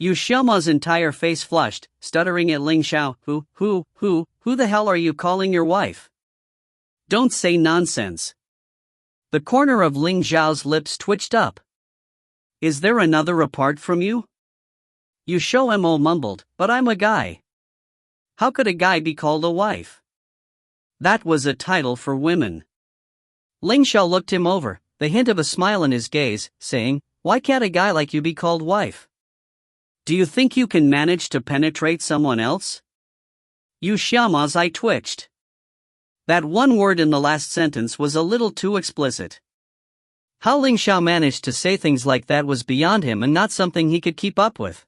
XiaoMo's entire face flushed, stuttering at Ling Xiao, Who the hell are you calling your wife? Don't say nonsense. The corner of Ling Xiao's lips twitched up. Is there another apart from you? XiaoMo mumbled, But I'm a guy. How could a guy be called a wife? That was a title for women. Ling Xiao looked him over, the hint of a smile in his gaze, saying, Why can't a guy like you be called wife? Do you think you can manage to penetrate someone else? XiaoMo's eye twitched. That one word in the last sentence was a little too explicit. How Ling Xiao managed to say things like that was beyond him and not something he could keep up with.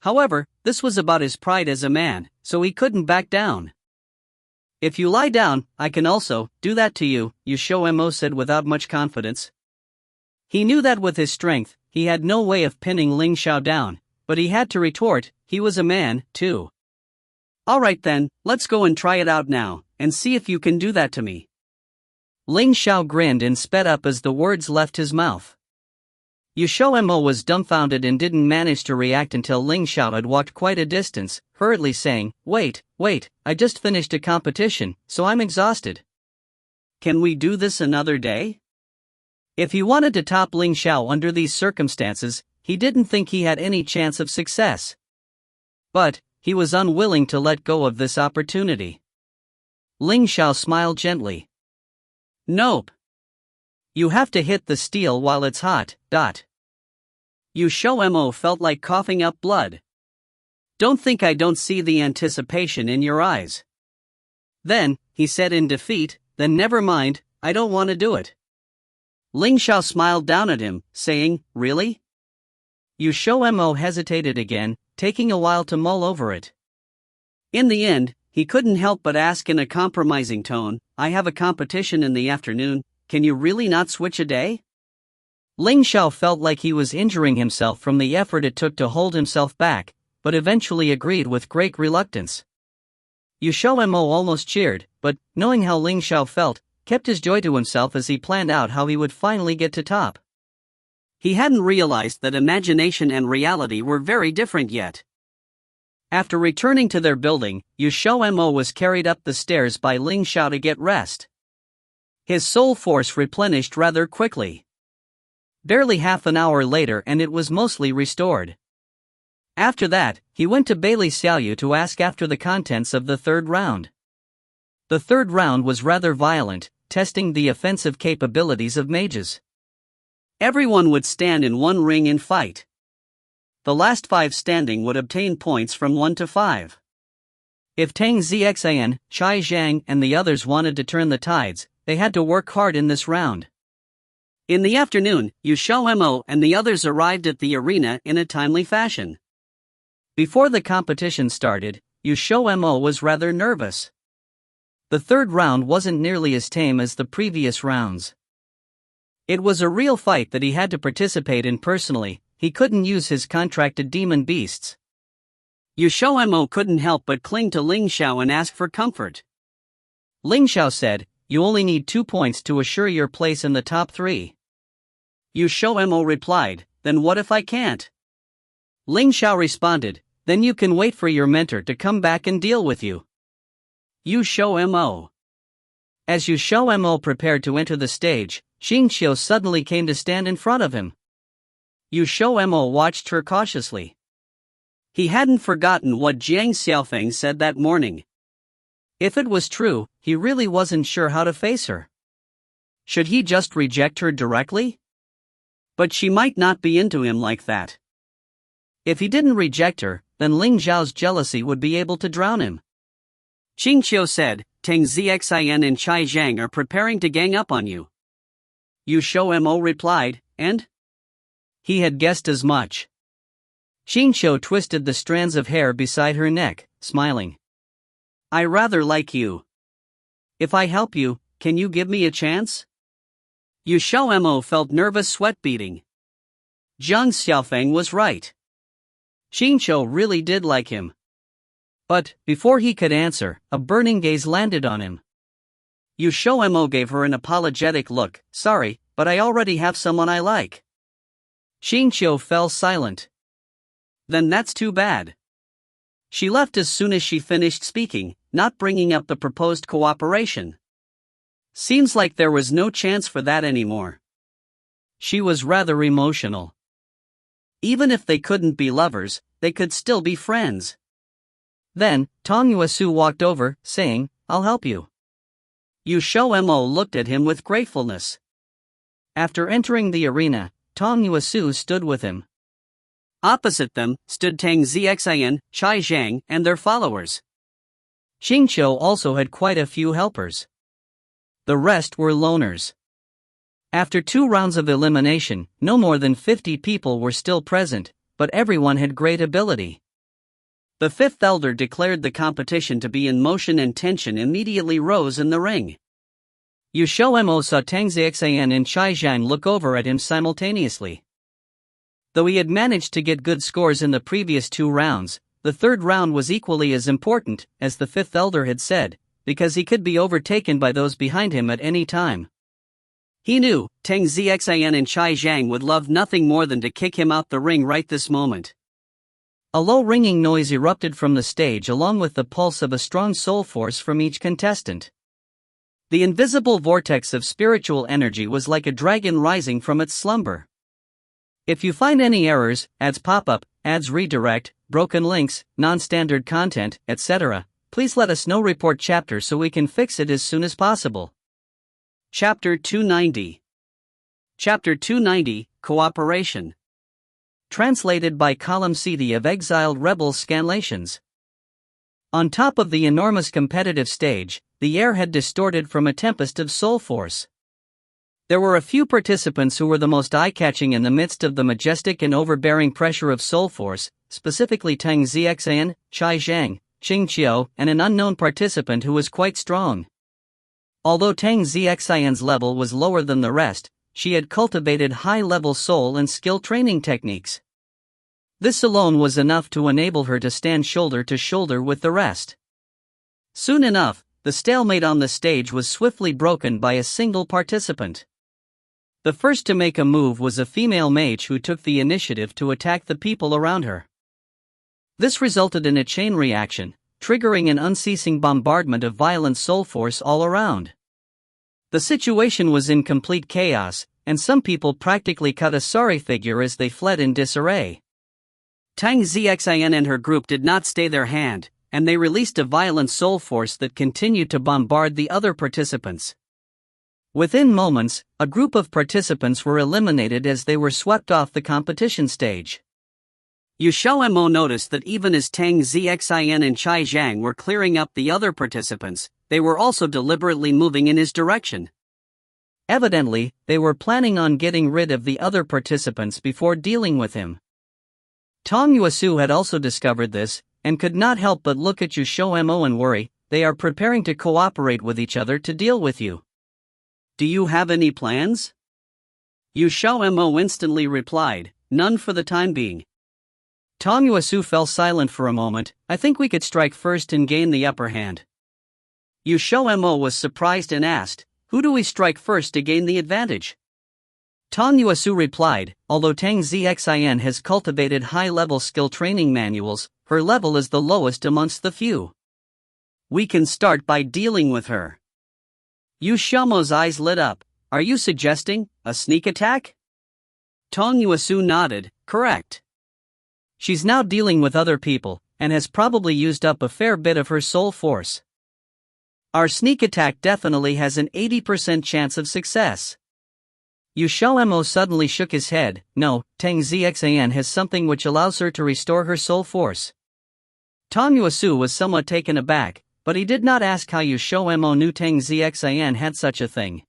However, this was about his pride as a man, so he couldn't back down. If you lie down, I can also do that to you, XiaoMo said without much confidence. He knew that with his strength, he had no way of pinning Ling Xiao down, but he had to retort, he was a man, too. Alright then, let's go and try it out now, and see if you can do that to me. Ling Xiao grinned and sped up as the words left his mouth. XiaoMo was dumbfounded and didn't manage to react until Ling Xiao had walked quite a distance, hurriedly saying, Wait, I just finished a competition, so I'm exhausted. Can we do this another day? If he wanted to top Ling Xiao under these circumstances, he didn't think he had any chance of success. But he was unwilling to let go of this opportunity. Ling Xiao smiled gently. Nope. You have to hit the steel while it's hot. XiaoMo felt like coughing up blood. Don't think I don't see the anticipation in your eyes. Then, he said in defeat, then never mind, I don't want to do it. Ling Xiao smiled down at him, saying, really? XiaoMo hesitated again, taking a while to mull over it. In the end, he couldn't help but ask in a compromising tone, I have a competition in the afternoon, can you really not switch a day? Ling Xiao felt like he was injuring himself from the effort it took to hold himself back, but eventually agreed with great reluctance. XiaoMo almost cheered, but, knowing how Ling Xiao felt, kept his joy to himself as he planned out how he would finally get to top. He hadn't realized that imagination and reality were very different yet. After returning to their building, XiaoMo was carried up the stairs by Ling Xiao to get rest. His soul force replenished rather quickly. Barely half an hour later and it was mostly restored. After that, he went to Bailey Xiao to ask after the contents of the third round. The third round was rather violent, testing the offensive capabilities of mages. Everyone would stand in one ring and fight. The last 5 standing would obtain points from 1 to 5. If Tang Xian, Chai Zhang and the others wanted to turn the tides, they had to work hard in this round. In the afternoon, XiaoMo and the others arrived at the arena in a timely fashion. Before the competition started, XiaoMo was rather nervous. The third round wasn't nearly as tame as the previous rounds. It was a real fight that he had to participate in personally, he couldn't use his contracted demon beasts. XiaoMo couldn't help but cling to Ling Xiao and ask for comfort. Ling Xiao said, you only need 2 points to assure your place in the top 3. XiaoMo replied, then what if I can't? Ling Xiao responded, then you can wait for your mentor to come back and deal with you. XiaoMo. As XiaoMo prepared to enter the stage, Xingqiu suddenly came to stand in front of him. XiaoMo watched her cautiously. He hadn't forgotten what Jiang Xiaofeng said that morning. If it was true, he really wasn't sure how to face her. Should he just reject her directly? But she might not be into him like that. If he didn't reject her, then Ling Xiao's jealousy would be able to drown him. Xingqiu said, Tang Xian and Chai Zhang are preparing to gang up on you. XiaoMo replied, and? He had guessed as much. Xingqiu twisted the strands of hair beside her neck, smiling. I rather like you. If I help you, can you give me a chance? XiaoMo felt nervous sweat beading. Jiang Xiaofeng was right. Xingqiu really did like him. But, before he could answer, a burning gaze landed on him. XiaoMo gave her an apologetic look, sorry, but I already have someone I like. Xingqiu fell silent. Then that's too bad. She left as soon as she finished speaking, not bringing up the proposed cooperation. Seems like there was no chance for that anymore. She was rather emotional. Even if they couldn't be lovers, they could still be friends. Then, Tong Yuesu walked over, saying, I'll help you. XiaoMo looked at him with gratefulness. After entering the arena, Tong Yuesu stood with him. Opposite them stood Tang Xian, Chai Zhang, and their followers. Xingqiu also had quite a few helpers. The rest were loners. After 2 rounds of elimination, no more than 50 people were still present, but everyone had great ability. The 5th elder declared the competition to be in motion and tension immediately rose in the ring. XiaoMo saw Tang Xian and Chai Zhang look over at him simultaneously. Though he had managed to get good scores in the previous 2 rounds, the 3rd round was equally as important, as the 5th elder had said, because he could be overtaken by those behind him at any time. He knew Tang Xian and Chai Zhang would love nothing more than to kick him out the ring right this moment. A low ringing noise erupted from the stage along with the pulse of a strong soul force from each contestant. The invisible vortex of spiritual energy was like a dragon rising from its slumber. If you find any errors, ads pop up, ads redirect, broken links, non-standard content, etc., please let us know report chapter so we can fix it as soon as possible. Chapter 290. Chapter 290, Cooperation. Translated by Column CD of Exiled Rebels Scanlations. On top of the enormous competitive stage, the air had distorted from a tempest of soul force. There were a few participants who were the most eye-catching in the midst of the majestic and overbearing pressure of soul force, specifically Tang Xian, Chai Zhang, Qing Xiao, and an unknown participant who was quite strong. Although Tang Xian's level was lower than the rest, she had cultivated high-level soul and skill training techniques. This alone was enough to enable her to stand shoulder to shoulder with the rest. Soon enough, the stalemate on the stage was swiftly broken by a single participant. The first to make a move was a female mage who took the initiative to attack the people around her. This resulted in a chain reaction, triggering an unceasing bombardment of violent soul force all around. The situation was in complete chaos, and some people practically cut a sorry figure as they fled in disarray. Tang Xian and her group did not stay their hand, and they released a violent soul force that continued to bombard the other participants. Within moments, a group of participants were eliminated as they were swept off the competition stage. XiaoMo noticed that even as Tang Xian and Chai Zhang were clearing up the other participants, they were also deliberately moving in his direction. Evidently, they were planning on getting rid of the other participants before dealing with him. Tong Yuesu had also discovered this, and could not help but look at XiaoMo and worry. They are preparing to cooperate with each other to deal with you. Do you have any plans? XiaoMo instantly replied, none for the time being. Tong Yuesu fell silent for a moment. I think we could strike first and gain the upper hand. XiaoMo was surprised and asked, who do we strike first to gain the advantage? Tong Yuesu replied, although Tang Xian has cultivated high-level skill training manuals, her level is the lowest amongst the few. We can start by dealing with her. XiaoMo's eyes lit up. Are you suggesting a sneak attack? Tong Yuesu nodded, correct. She's now dealing with other people, and has probably used up a fair bit of her soul force. Our sneak attack definitely has an 80% chance of success. XiaoMo suddenly shook his head. No, Tang Xian has something which allows her to restore her soul force. Tong Yuesu was somewhat taken aback, but he did not ask how XiaoMo knew Tang Xian had such a thing.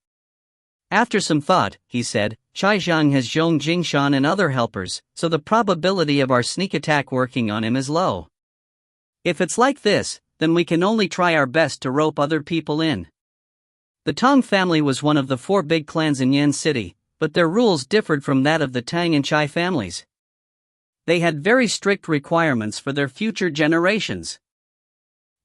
After some thought, he said, Chai Zhang has Zhong Jingshan and other helpers, so the probability of our sneak attack working on him is low. If it's like this, then we can only try our best to rope other people in. The Tong family was one of the 4 big clans in Yan City, but their rules differed from that of the Tang and Chai families. They had very strict requirements for their future generations.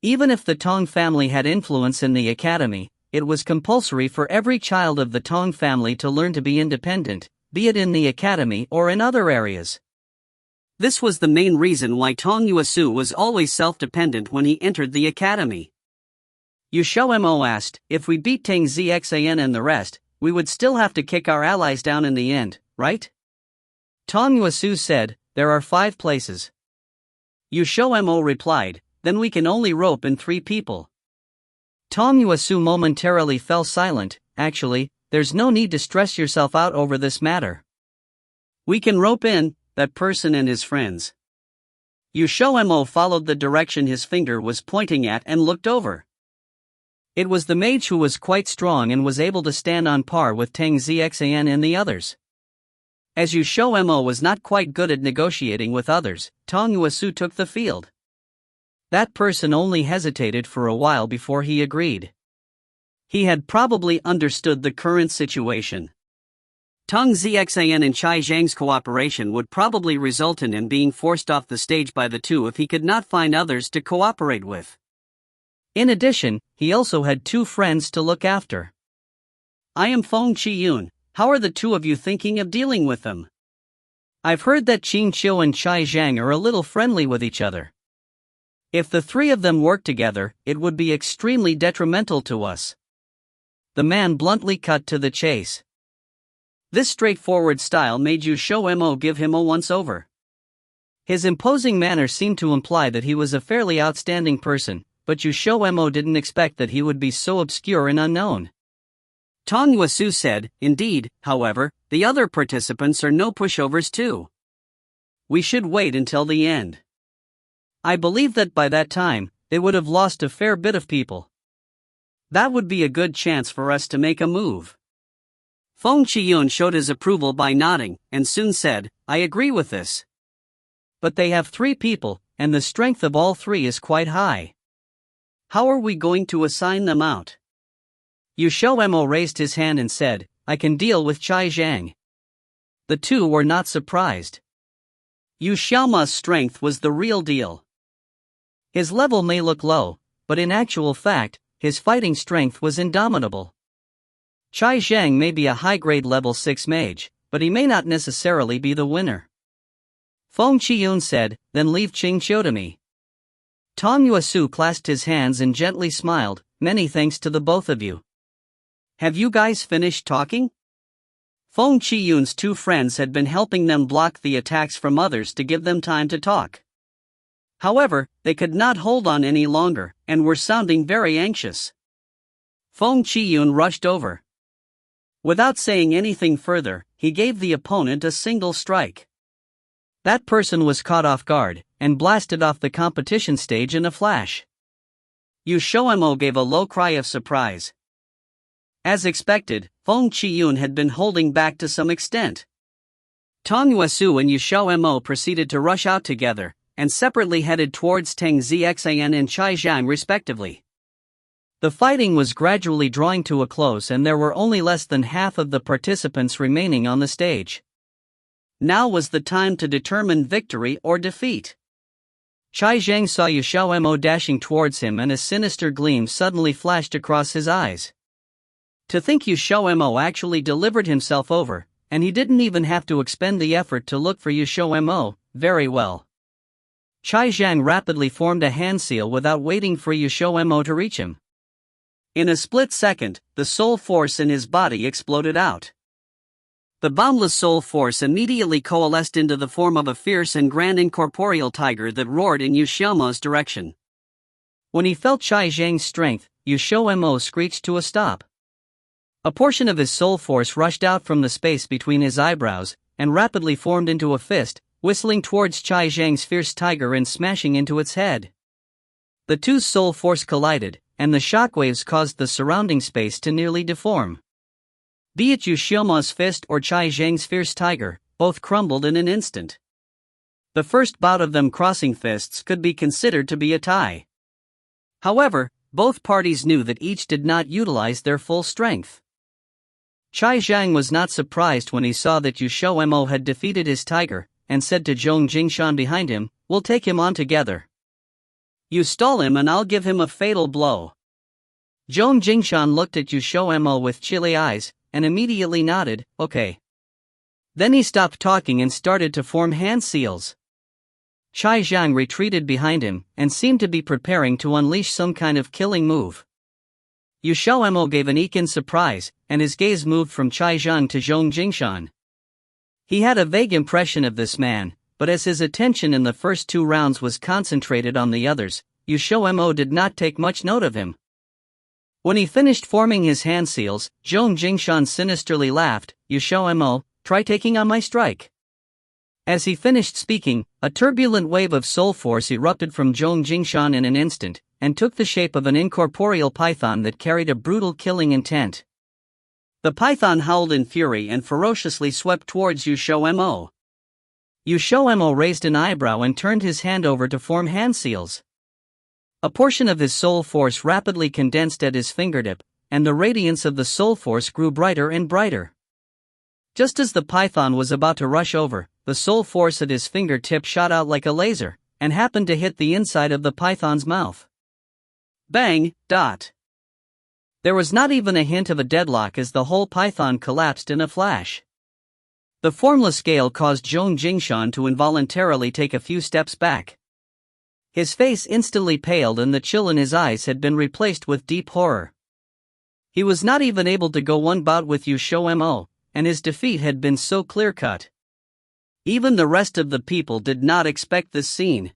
Even if the Tong family had influence in the academy, it was compulsory for every child of the Tong family to learn to be independent, be it in the academy or in other areas. This was the main reason why Tong Yuesu was always self-dependent when he entered the academy. XiaoMo asked, if we beat Tang Xian and the rest, we would still have to kick our allies down in the end, right? Tong Yuesu said, there are 5 places. XiaoMo replied, then we can only rope in 3 people. Tong Yuesu momentarily fell silent. Actually, there's no need to stress yourself out over this matter. We can rope in that person and his friends. XiaoMo followed the direction his finger was pointing at and looked over. It was the mage who was quite strong and was able to stand on par with Tang Xian and the others. As XiaoMo was not quite good at negotiating with others, Tong Yuesu took the field. That person only hesitated for a while before he agreed. He had probably understood the current situation. Tang Xian and Chai Zhang's cooperation would probably result in him being forced off the stage by the 2 if he could not find others to cooperate with. In addition, he also had 2 friends to look after. I am Feng Qiyun. How are the 2 of you thinking of dealing with them? I've heard that Qing Xiao and Chai Zhang are a little friendly with each other. If the 3 of them work together, it would be extremely detrimental to us. The man bluntly cut to the chase. This straightforward style made XiaoMo give him a once-over. His imposing manner seemed to imply that he was a fairly outstanding person, but XiaoMo didn't expect that he would be so obscure and unknown. Tong Yuesu said, "Indeed, however, the other participants are no pushovers too. We should wait until the end. I believe that by that time, they would have lost a fair bit of people. That would be a good chance for us to make a move." Feng Qiyun showed his approval by nodding, and soon said, "I agree with this. But they have 3 people, and the strength of all 3 is quite high. How are we going to assign them out?" XiaoMo raised his hand and said, "I can deal with Chai Zhang." The 2 were not surprised. XiaoMo's strength was the real deal. His level may look low, but in actual fact, his fighting strength was indomitable. Chai Zhang may be a high-grade level 6 mage, but he may not necessarily be the winner. Feng Qiyun said, "Then leave Qingqiu to me." Tong Yuesu clasped his hands and gently smiled, "Many thanks to the both of you. Have you guys finished talking?" Feng Qiyun's 2 friends had been helping them block the attacks from others to give them time to talk. However, they could not hold on any longer, and were sounding very anxious. Feng Qiyun rushed over. Without saying anything further, he gave the opponent a single strike. That person was caught off guard, and blasted off the competition stage in a flash. XiaoMo gave a low cry of surprise. As expected, Feng Qiyun had been holding back to some extent. Tong Yuesu and XiaoMo proceeded to rush out together, and separately headed towards Teng Xian and Chai Zhang respectively. The fighting was gradually drawing to a close and there were only less than half of the participants remaining on the stage. Now was the time to determine victory or defeat. Chai Zhang saw XiaoMo dashing towards him and a sinister gleam suddenly flashed across his eyes. To think XiaoMo actually delivered himself over, and he didn't even have to expend the effort to look for XiaoMo, very well. Chai Zhang rapidly formed a hand seal without waiting for XiaoMo to reach him. In a split second, the soul force in his body exploded out. The boundless soul force immediately coalesced into the form of a fierce and grand incorporeal tiger that roared in XiaoMo's direction. When he felt Chai Zhang's strength, XiaoMo screeched to a stop. A portion of his soul force rushed out from the space between his eyebrows, and rapidly formed into a fist, whistling towards Chai Zhang's fierce tiger and smashing into its head. The 2 soul force collided, and the shockwaves caused the surrounding space to nearly deform. Be it XiaoMo's fist or Chai Zhang's fierce tiger, both crumbled in an instant. The first bout of them crossing fists could be considered to be a tie. However, both parties knew that each did not utilize their full strength. Chai Zhang was not surprised when he saw that XiaoMo had defeated his tiger, and said to Zhong Jingshan behind him, "We'll take him on together. You stall him and I'll give him a fatal blow." Zhong Jingshan looked at XiaoMo with chilly eyes, and immediately nodded, "Okay." Then he stopped talking and started to form hand seals. Chai Zhang retreated behind him, and seemed to be preparing to unleash some kind of killing move. XiaoMo gave an eek in surprise, and his gaze moved from Chai Zhang to Zhong Jingshan. He had a vague impression of this man, but as his attention in the first 2 rounds was concentrated on the others, XiaoMo did not take much note of him. When he finished forming his hand seals, Zhong Jingshan sinisterly laughed, "XiaoMo, try taking on my strike." As he finished speaking, a turbulent wave of soul force erupted from Zhong Jingshan in an instant, and took the shape of an incorporeal python that carried a brutal killing intent. The python howled in fury and ferociously swept towards XiaoMo. XiaoMo raised an eyebrow and turned his hand over to form hand seals. A portion of his soul force rapidly condensed at his fingertip, and the radiance of the soul force grew brighter and brighter. Just as the python was about to rush over, the soul force at his fingertip shot out like a laser, and happened to hit the inside of the python's mouth. Bang! Dot! There was not even a hint of a deadlock as the whole python collapsed in a flash. The formless gale caused Zhong Jingshan to involuntarily take a few steps back. His face instantly paled and the chill in his eyes had been replaced with deep horror. He was not even able to go one bout with XiaoMo, and his defeat had been so clear-cut. Even the rest of the people did not expect this scene.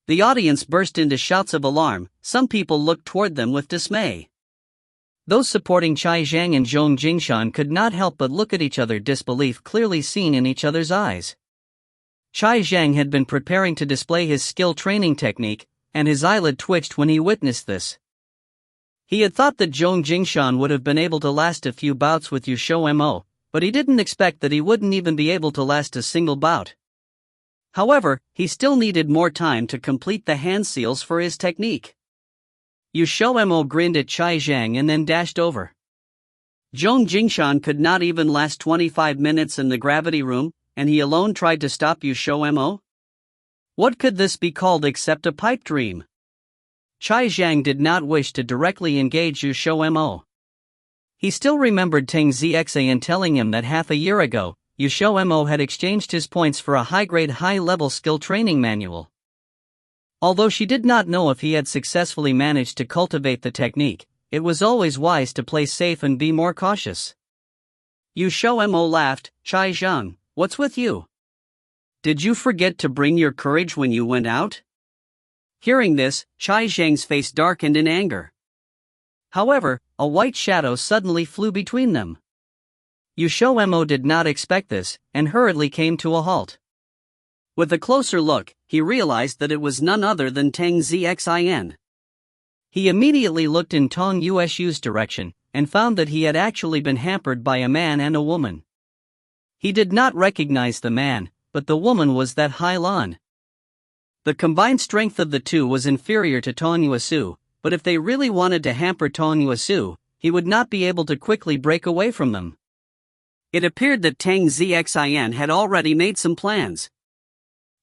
The audience burst into shouts of alarm. Some people looked toward them with dismay. Those supporting Cai Zhang and Zhong Jingshan could not help but look at each other, disbelief clearly seen in each other's eyes. Cai Zhang had been preparing to display his skill training technique, and his eyelid twitched when he witnessed this. He had thought that Zhong Jingshan would have been able to last a few bouts with XiaoMo, but he didn't expect that he wouldn't even be able to last a single bout. However, he still needed more time to complete the hand seals for his technique. XiaoMo grinned at Cai Zhang and then dashed over. Zhong Jingshan could not even last 25 minutes in the gravity room, and he alone tried to stop XiaoMo? What could this be called except a pipe dream? Cai Zhang did not wish to directly engage XiaoMo. He still remembered Teng Xian telling him that half a year ago, XiaoMo had exchanged his points for a high-grade high-level skill training manual. Although she did not know if he had successfully managed to cultivate the technique, it was always wise to play safe and be more cautious. XiaoMo laughed. Cai Zhang, what's with you? Did you forget to bring your courage when you went out? Hearing this, Cai Zhang's face darkened in anger. However, a white shadow suddenly flew between them. XiaoMo did not expect this, and hurriedly came to a halt. With a closer look, he realized that it was none other than Teng Xian. He immediately looked in Tong Yueshu's direction, and found that he had actually been hampered by a man and a woman. He did not recognize the man, but the woman was that Hai Lan. The combined strength of the two was inferior to Tong Yueshu, but if they really wanted to hamper Tong Yueshu, he would not be able to quickly break away from them. It appeared that Teng Xian had already made some plans.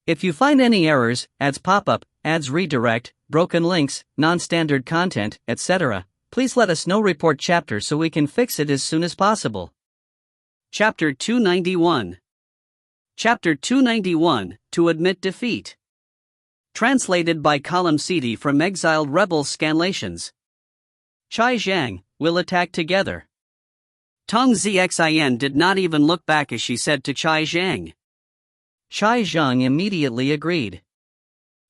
If you find any errors, ads pop up, ads redirect, broken links, non-standard content, etc., please let us know. Report chapter so we can fix it as soon as possible. Chapter 291. Chapter 291, To Admit Defeat. Translated by Column CD from Exiled Rebels Scanlations. Cai Zhang, we'll attack together. Tong Xian did not even look back as she said to Cai Zhang. Cai Zhang immediately agreed.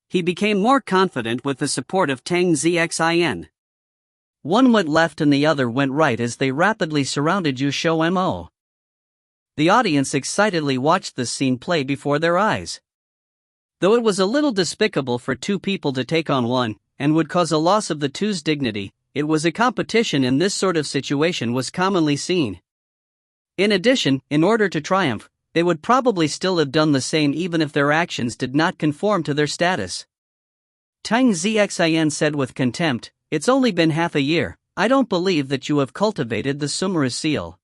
He became more confident with the support of Teng Xian. One went left and the other went right as they rapidly surrounded XiaoMo. The audience excitedly watched this scene play before their eyes. Though it was a little despicable for two people to take on one, and would cause a loss of the two's dignity, it was a competition in this sort of situation was commonly seen. In addition, in order to triumph, they would probably still have done the same even if their actions did not conform to their status. Teng Xian said with contempt, "It's only been half a year, I don't believe that you have cultivated the Sumeru seal."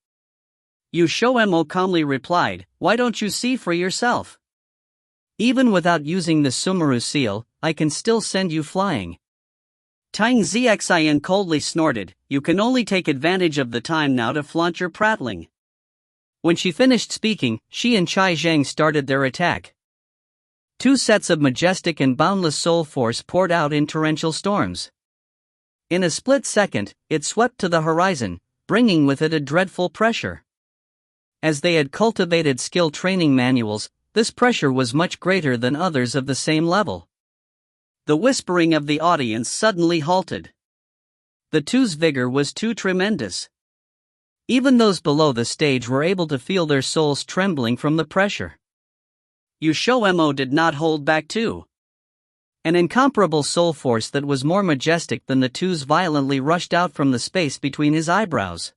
XiaoMo calmly replied, "Why don't you see for yourself? Even without using the Sumeru seal, I can still send you flying." Teng Xian coldly snorted, "You can only take advantage of the time now to flaunt your prattling." When she finished speaking, she and Cai Zhang started their attack. Two sets of majestic and boundless soul force poured out in torrential storms. In a split second, it swept to the horizon, bringing with it a dreadful pressure. As they had cultivated skill training manuals, this pressure was much greater than others of the same level. The whispering of the audience suddenly halted. The two's vigor was too tremendous. Even those below the stage were able to feel their souls trembling from the pressure. XiaoMo did not hold back too. An incomparable soul force that was more majestic than the two's violently rushed out from the space between his eyebrows.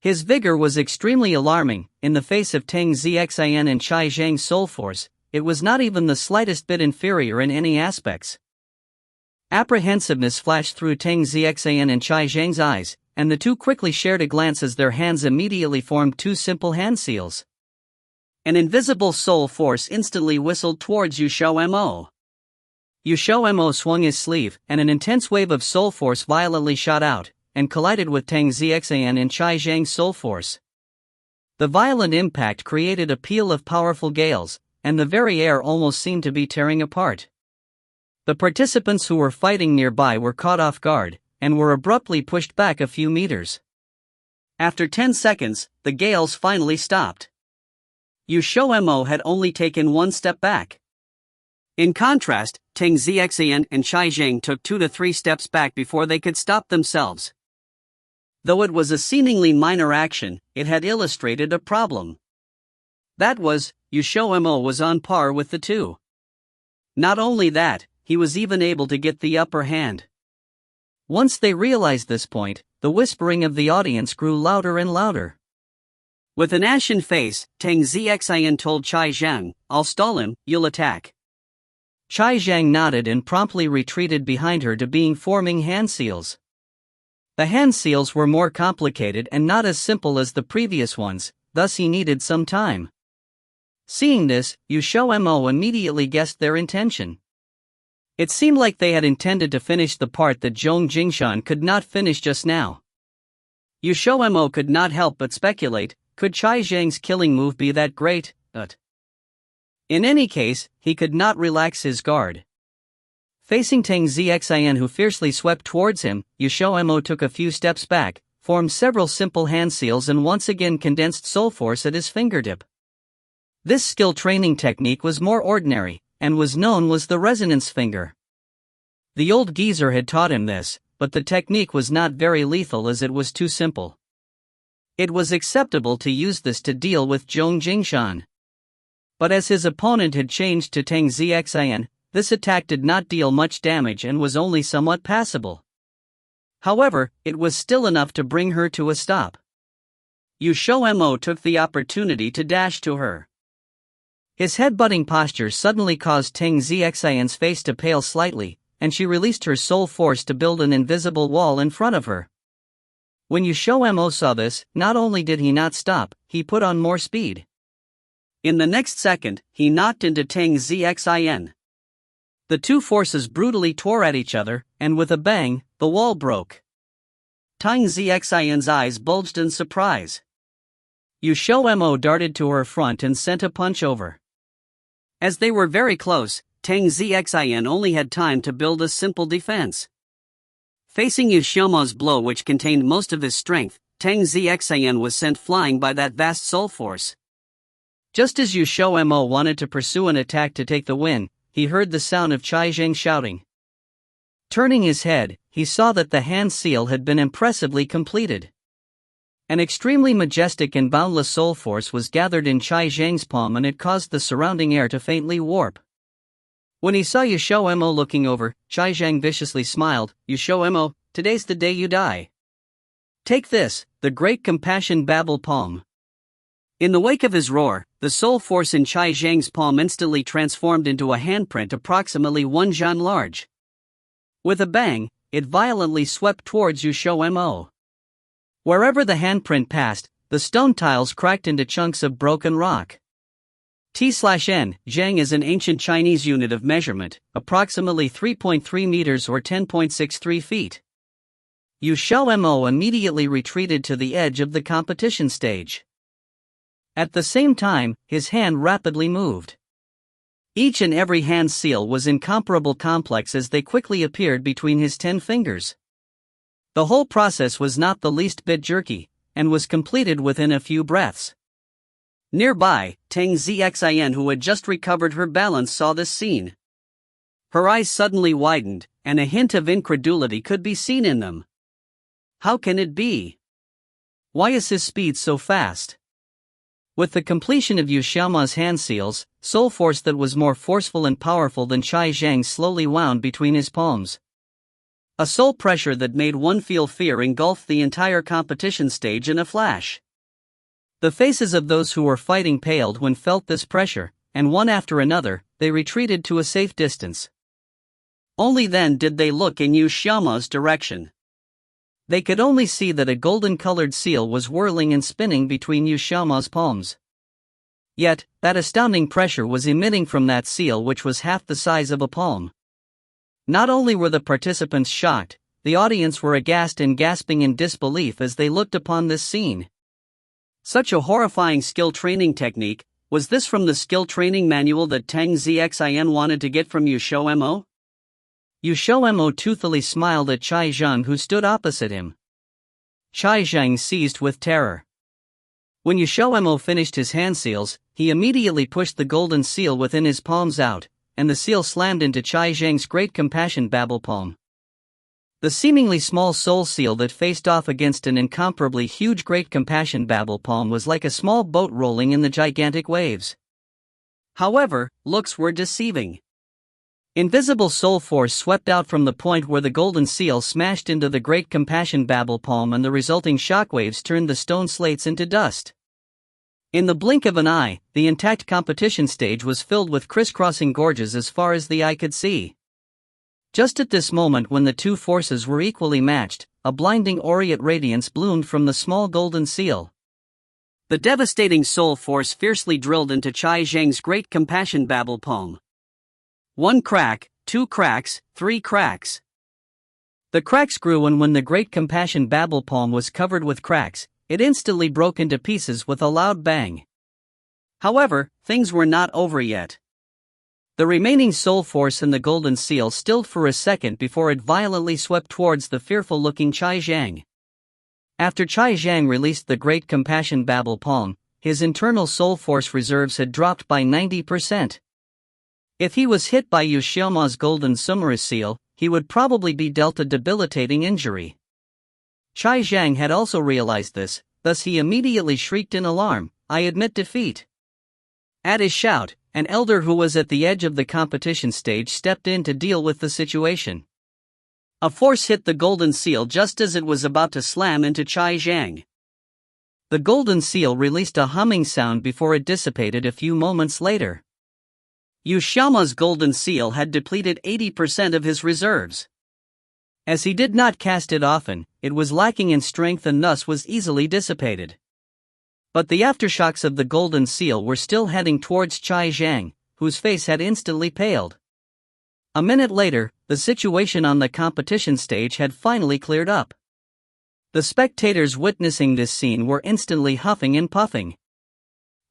His vigor was extremely alarming. In the face of Teng Xian and Cai Zhang's soul force, it was not even the slightest bit inferior in any aspects. Apprehensiveness flashed through Teng Xian and Cai Zhang's eyes, and the two quickly shared a glance as their hands immediately formed two simple hand seals. An invisible soul force instantly whistled towards XiaoMo. XiaoMo swung his sleeve, and an intense wave of soul force violently shot out, and collided with Teng Xian and Cai Zhang's soul force. The violent impact created a peal of powerful gales, and the very air almost seemed to be tearing apart. The participants who were fighting nearby were caught off guard, and were abruptly pushed back a few meters. After 10 seconds, the gales finally stopped. XiaoMo had only taken one step back. In contrast, Teng Zixian and Chai Zhang took 2 to 3 steps back before they could stop themselves. Though it was a seemingly minor action, it had illustrated a problem. That was, XiaoMo was on par with the two. Not only that, he was even able to get the upper hand. Once they realized this point, the whispering of the audience grew louder and louder. With an ashen face, Teng Zixian told Chai Zhang, "I'll stall him, you'll attack." Chai Zhang nodded and promptly retreated behind her to being forming hand seals. The hand seals were more complicated and not as simple as the previous ones, thus he needed some time. Seeing this, XiaoMo immediately guessed their intention. It seemed like they had intended to finish the part that Zhong Jingshan could not finish just now. XiaoMo could not help but speculate, could Chai Zhang's killing move be that great? In any case, he could not relax his guard. Facing Teng Zixian, who fiercely swept towards him, XiaoMo took a few steps back, formed several simple hand seals and once again condensed soul force at his fingertip. This skill training technique was more ordinary, and was known as the resonance finger. The old geezer had taught him this, but the technique was not very lethal as it was too simple. It was acceptable to use this to deal with Zhong Jingshan. But as his opponent had changed to Teng Zixian, this attack did not deal much damage and was only somewhat passable. However, it was still enough to bring her to a stop. XiaoMo took the opportunity to dash to her. His headbutting posture suddenly caused Teng Zixian's face to pale slightly, and she released her soul force to build an invisible wall in front of her. When XiaoMo saw this, not only did he not stop, he put on more speed. In the next second, he knocked into Teng Zixian. The two forces brutally tore at each other, and with a bang, the wall broke. Teng Zixian's eyes bulged in surprise. XiaoMo darted to her front and sent a punch over. As they were very close, Teng Zixian only had time to build a simple defense. Facing XiaoMo's blow, which contained most of his strength, Teng Zixian was sent flying by that vast soul force. Just as XiaoMo wanted to pursue an attack to take the win, he heard the sound of Chai Zhang shouting. Turning his head, he saw that the hand seal had been impressively completed. An extremely majestic and boundless soul force was gathered in Chai Zhang's palm, and it caused the surrounding air to faintly warp. When he saw XiaoMo looking over, Chai Zhang viciously smiled. "XiaoMo, today's the day you die. Take this, the great compassion babble palm." In the wake of his roar, the soul force in Chai Zhang's palm instantly transformed into a handprint approximately 1 zhan large. With a bang, it violently swept towards XiaoMo. Wherever the handprint passed, the stone tiles cracked into chunks of broken rock. T/N, Zhang is an ancient Chinese unit of measurement, approximately 3.3 meters or 10.63 feet. XiaoMo immediately retreated to the edge of the competition stage. At the same time, his hand rapidly moved. Each and every hand seal was incomparable complex as they quickly appeared between his 10 fingers. The whole process was not the least bit jerky, and was completed within a few breaths. Nearby, Teng Zixian, who had just recovered her balance, saw this scene. Her eyes suddenly widened, and a hint of incredulity could be seen in them. How can it be? Why is his speed so fast? With the completion of XiaoMo's hand seals, soul force that was more forceful and powerful than Chai Zhang's slowly wound between his palms. A soul pressure that made one feel fear engulfed the entire competition stage in a flash. The faces of those who were fighting paled when felt this pressure, and one after another, they retreated to a safe distance. Only then did they look in XiaoMo's direction. They could only see that a golden-colored seal was whirling and spinning between XiaoMo's palms. Yet, that astounding pressure was emitting from that seal, which was half the size of a palm. Not only were the participants shocked, the audience were aghast and gasping in disbelief as they looked upon this scene. Such a horrifying skill training technique, was this from the skill training manual that Teng Zixian wanted to get from XiaoMo? XiaoMo toothily smiled at Chai Zhang, who stood opposite him. Chai Zhang seized with terror. When XiaoMo finished his hand seals, he immediately pushed the golden seal within his palms out, and the seal slammed into Chai Zhang's Great Compassion Babble Palm. The seemingly small soul seal that faced off against an incomparably huge Great Compassion Babble Palm was like a small boat rolling in the gigantic waves. However, looks were deceiving. Invisible soul force swept out from the point where the golden seal smashed into the Great Compassion Babble Palm, and the resulting shockwaves turned the stone slates into dust. In the blink of an eye, the intact competition stage was filled with crisscrossing gorges as far as the eye could see. Just at this moment, when the two forces were equally matched, a blinding aureate radiance bloomed from the small golden seal. The devastating soul force fiercely drilled into Chai Zhang's Great Compassion Babble Palm. 1 crack, 2 cracks, 3 cracks. The cracks grew, and when the Great Compassion Babble Palm was covered with cracks, it instantly broke into pieces with a loud bang. However, things were not over yet. The remaining soul force in the golden seal stilled for a second before it violently swept towards the fearful-looking Chai Zhang. After Chai Zhang released the Great Compassion Babble Palm, his internal soul force reserves had dropped by 90%. If he was hit by XiaoMo's golden Sumerus seal, he would probably be dealt a debilitating injury. Chai Zhang had also realized this, thus he immediately shrieked in alarm, "I admit defeat." At his shout, an elder who was at the edge of the competition stage stepped in to deal with the situation. A force hit the golden seal just as it was about to slam into Chai Zhang. The golden seal released a humming sound before it dissipated a few moments later. XiaoMo's golden seal had depleted 80% of his reserves. As he did not cast it often, it was lacking in strength and thus was easily dissipated. But the aftershocks of the golden seal were still heading towards Chai Zhang, whose face had instantly paled. A minute later, the situation on the competition stage had finally cleared up. The spectators witnessing this scene were instantly huffing and puffing.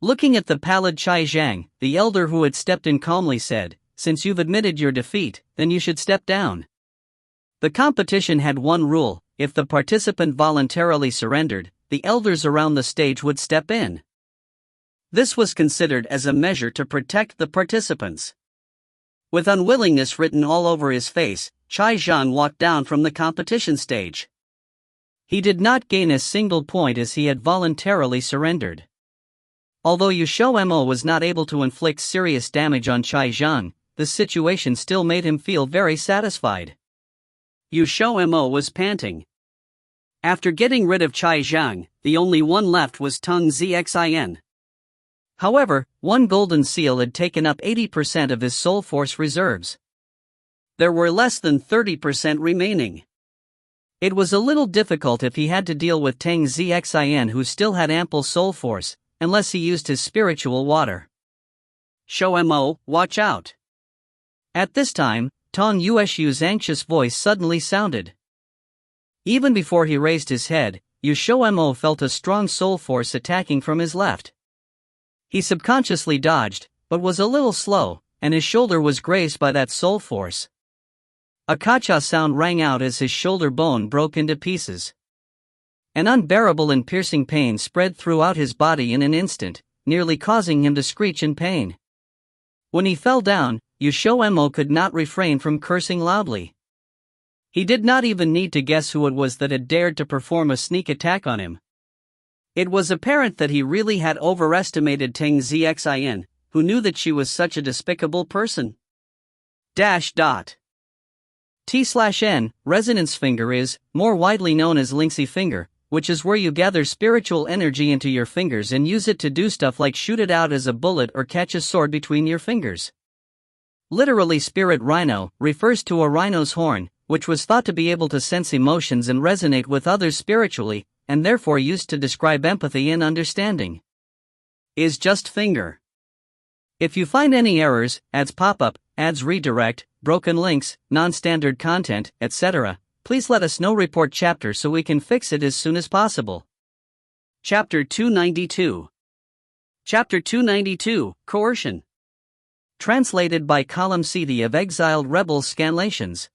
Looking at the pallid Chai Zhang, the elder who had stepped in calmly said, "Since you've admitted your defeat, then you should step down." The competition had one rule: if the participant voluntarily surrendered, the elders around the stage would step in. This was considered as a measure to protect the participants. With unwillingness written all over his face, Chai Zhang walked down from the competition stage. He did not gain a single point as he had voluntarily surrendered. Although XiaoMo was not able to inflict serious damage on Chai Zhang, the situation still made him feel very satisfied. XiaoMo was panting. After getting rid of Chai Zhang, the only one left was Tung Xin. However, one golden seal had taken up 80% of his soul force reserves. There were less than 30% remaining. It was a little difficult if he had to deal with Tang Xin, who still had ample soul force, unless he used his spiritual water. XiaoMo, watch out! At this time, Tong Yueshu's anxious voice suddenly sounded. Even before he raised his head, XiaoMo felt a strong soul force attacking from his left. He subconsciously dodged, but was a little slow, and his shoulder was grazed by that soul force. A ka-cha sound rang out as his shoulder bone broke into pieces. An unbearable and piercing pain spread throughout his body in an instant, nearly causing him to screech in pain. When he fell down, XiaoMo could not refrain from cursing loudly. He did not even need to guess who it was that had dared to perform a sneak attack on him. It was apparent that he really had overestimated Tang Xin, who knew that she was such a despicable person. T/N, resonance finger is, more widely known as Lingxi finger, which is where you gather spiritual energy into your fingers and use it to do stuff like shoot it out as a bullet or catch a sword between your fingers. Literally, spirit rhino refers to a rhino's horn, which was thought to be able to sense emotions and resonate with others spiritually, and therefore used to describe empathy and understanding. Is just finger. If you find any errors, ads pop-up, ads redirect, broken links, non-standard content, etc., please let us know. Report chapter so we can fix it as soon as possible. Chapter 292. Chapter 292, Coercion. Translated by Column CD of Exiled Rebels Scanlations.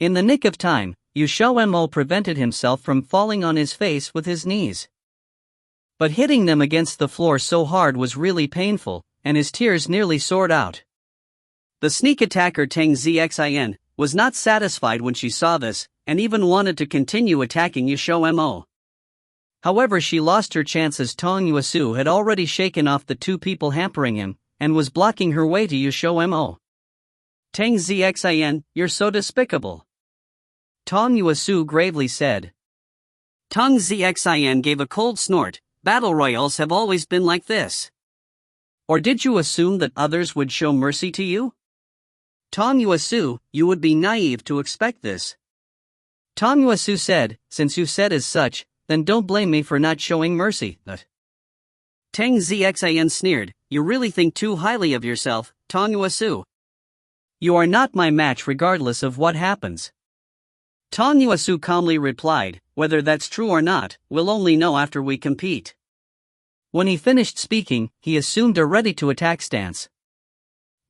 In the nick of time, XiaoMo prevented himself from falling on his face with his knees. But hitting them against the floor so hard was really painful, and his tears nearly soared out. The sneak attacker Tang Xin was not satisfied when she saw this, and even wanted to continue attacking XiaoMo. However, she lost her chance as Tang Yuesu had already shaken off the two people hampering him, and was blocking her way to XiaoMo. Tang Xin, you're so despicable. Tang Yuesu gravely said. Tang Xin gave a cold snort. Battle royals have always been like this. Or did you assume that others would show mercy to you? Tang Yuesu, you would be naive to expect this. Tang Yuesu said, since you said as such, then don't blame me for not showing mercy. Tang Xin sneered, you really think too highly of yourself, Tang Yuesu. You are not my match regardless of what happens. Tang Yuesu calmly replied, whether that's true or not, we'll only know after we compete. When he finished speaking, he assumed a ready-to-attack stance.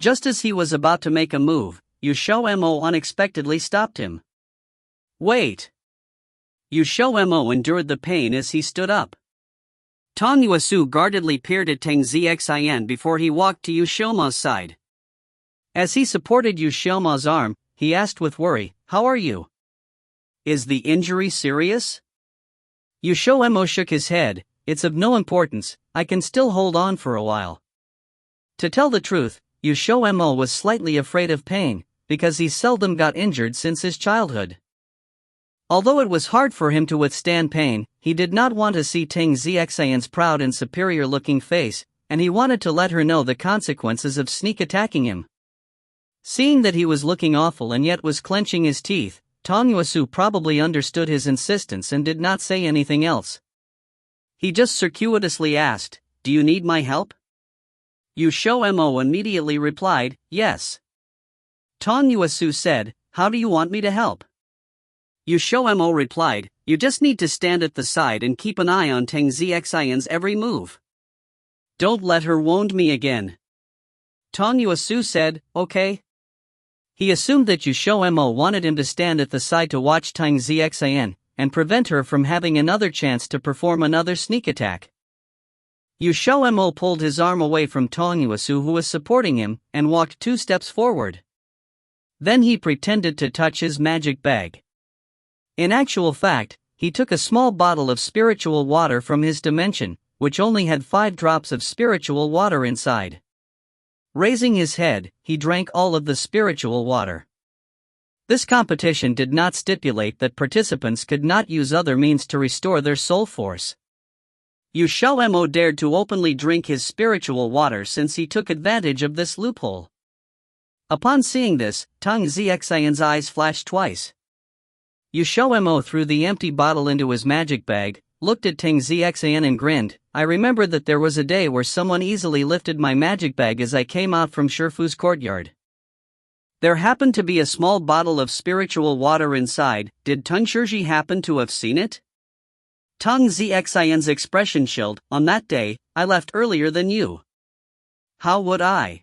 Just as he was about to make a move, XiaoMo unexpectedly stopped him. Wait! XiaoMo endured the pain as he stood up. Tang Yuesu guardedly peered at Tang Xin before he walked to XiaoMo's side. As he supported XiaoMo's arm, he asked with worry, how are you? Is the injury serious? XiaoMo shook his head, it's of no importance, I can still hold on for a while. To tell the truth, XiaoMo was slightly afraid of pain, because he seldom got injured since his childhood. Although it was hard for him to withstand pain, he did not want to see Tang Xin's proud and superior-looking face, and he wanted to let her know the consequences of sneak attacking him. Seeing that he was looking awful and yet was clenching his teeth, Tang Yuesu probably understood his insistence and did not say anything else. He just circuitously asked, do you need my help? XiaoMo immediately replied, yes. Tang Yuesu said, how do you want me to help? XiaoMo replied, you just need to stand at the side and keep an eye on Tang Xin's every move. Don't let her wound me again. Tang Yuesu said, okay. He assumed that XiaoMo wanted him to stand at the side to watch Tang Xin, and prevent her from having another chance to perform another sneak attack. XiaoMo pulled his arm away from Tang Yuesu who was supporting him, and walked 2 steps forward. Then he pretended to touch his magic bag. In actual fact, he took a small bottle of spiritual water from his dimension, which only had 5 drops of spiritual water inside. Raising his head, he drank all of the spiritual water. This competition did not stipulate that participants could not use other means to restore their soul force. XiaoMo dared to openly drink his spiritual water since he took advantage of this loophole. Upon seeing this, Tang Xin's eyes flashed twice. XiaoMo threw the empty bottle into his magic bag, looked at Tang Xin and grinned. I remember that there was a day where someone easily lifted my magic bag as I came out from Shifu's courtyard. There happened to be a small bottle of spiritual water inside. Did Tang Shiji happen to have seen it? Tang Xin's expression chilled. On that day, I left earlier than you. How would I?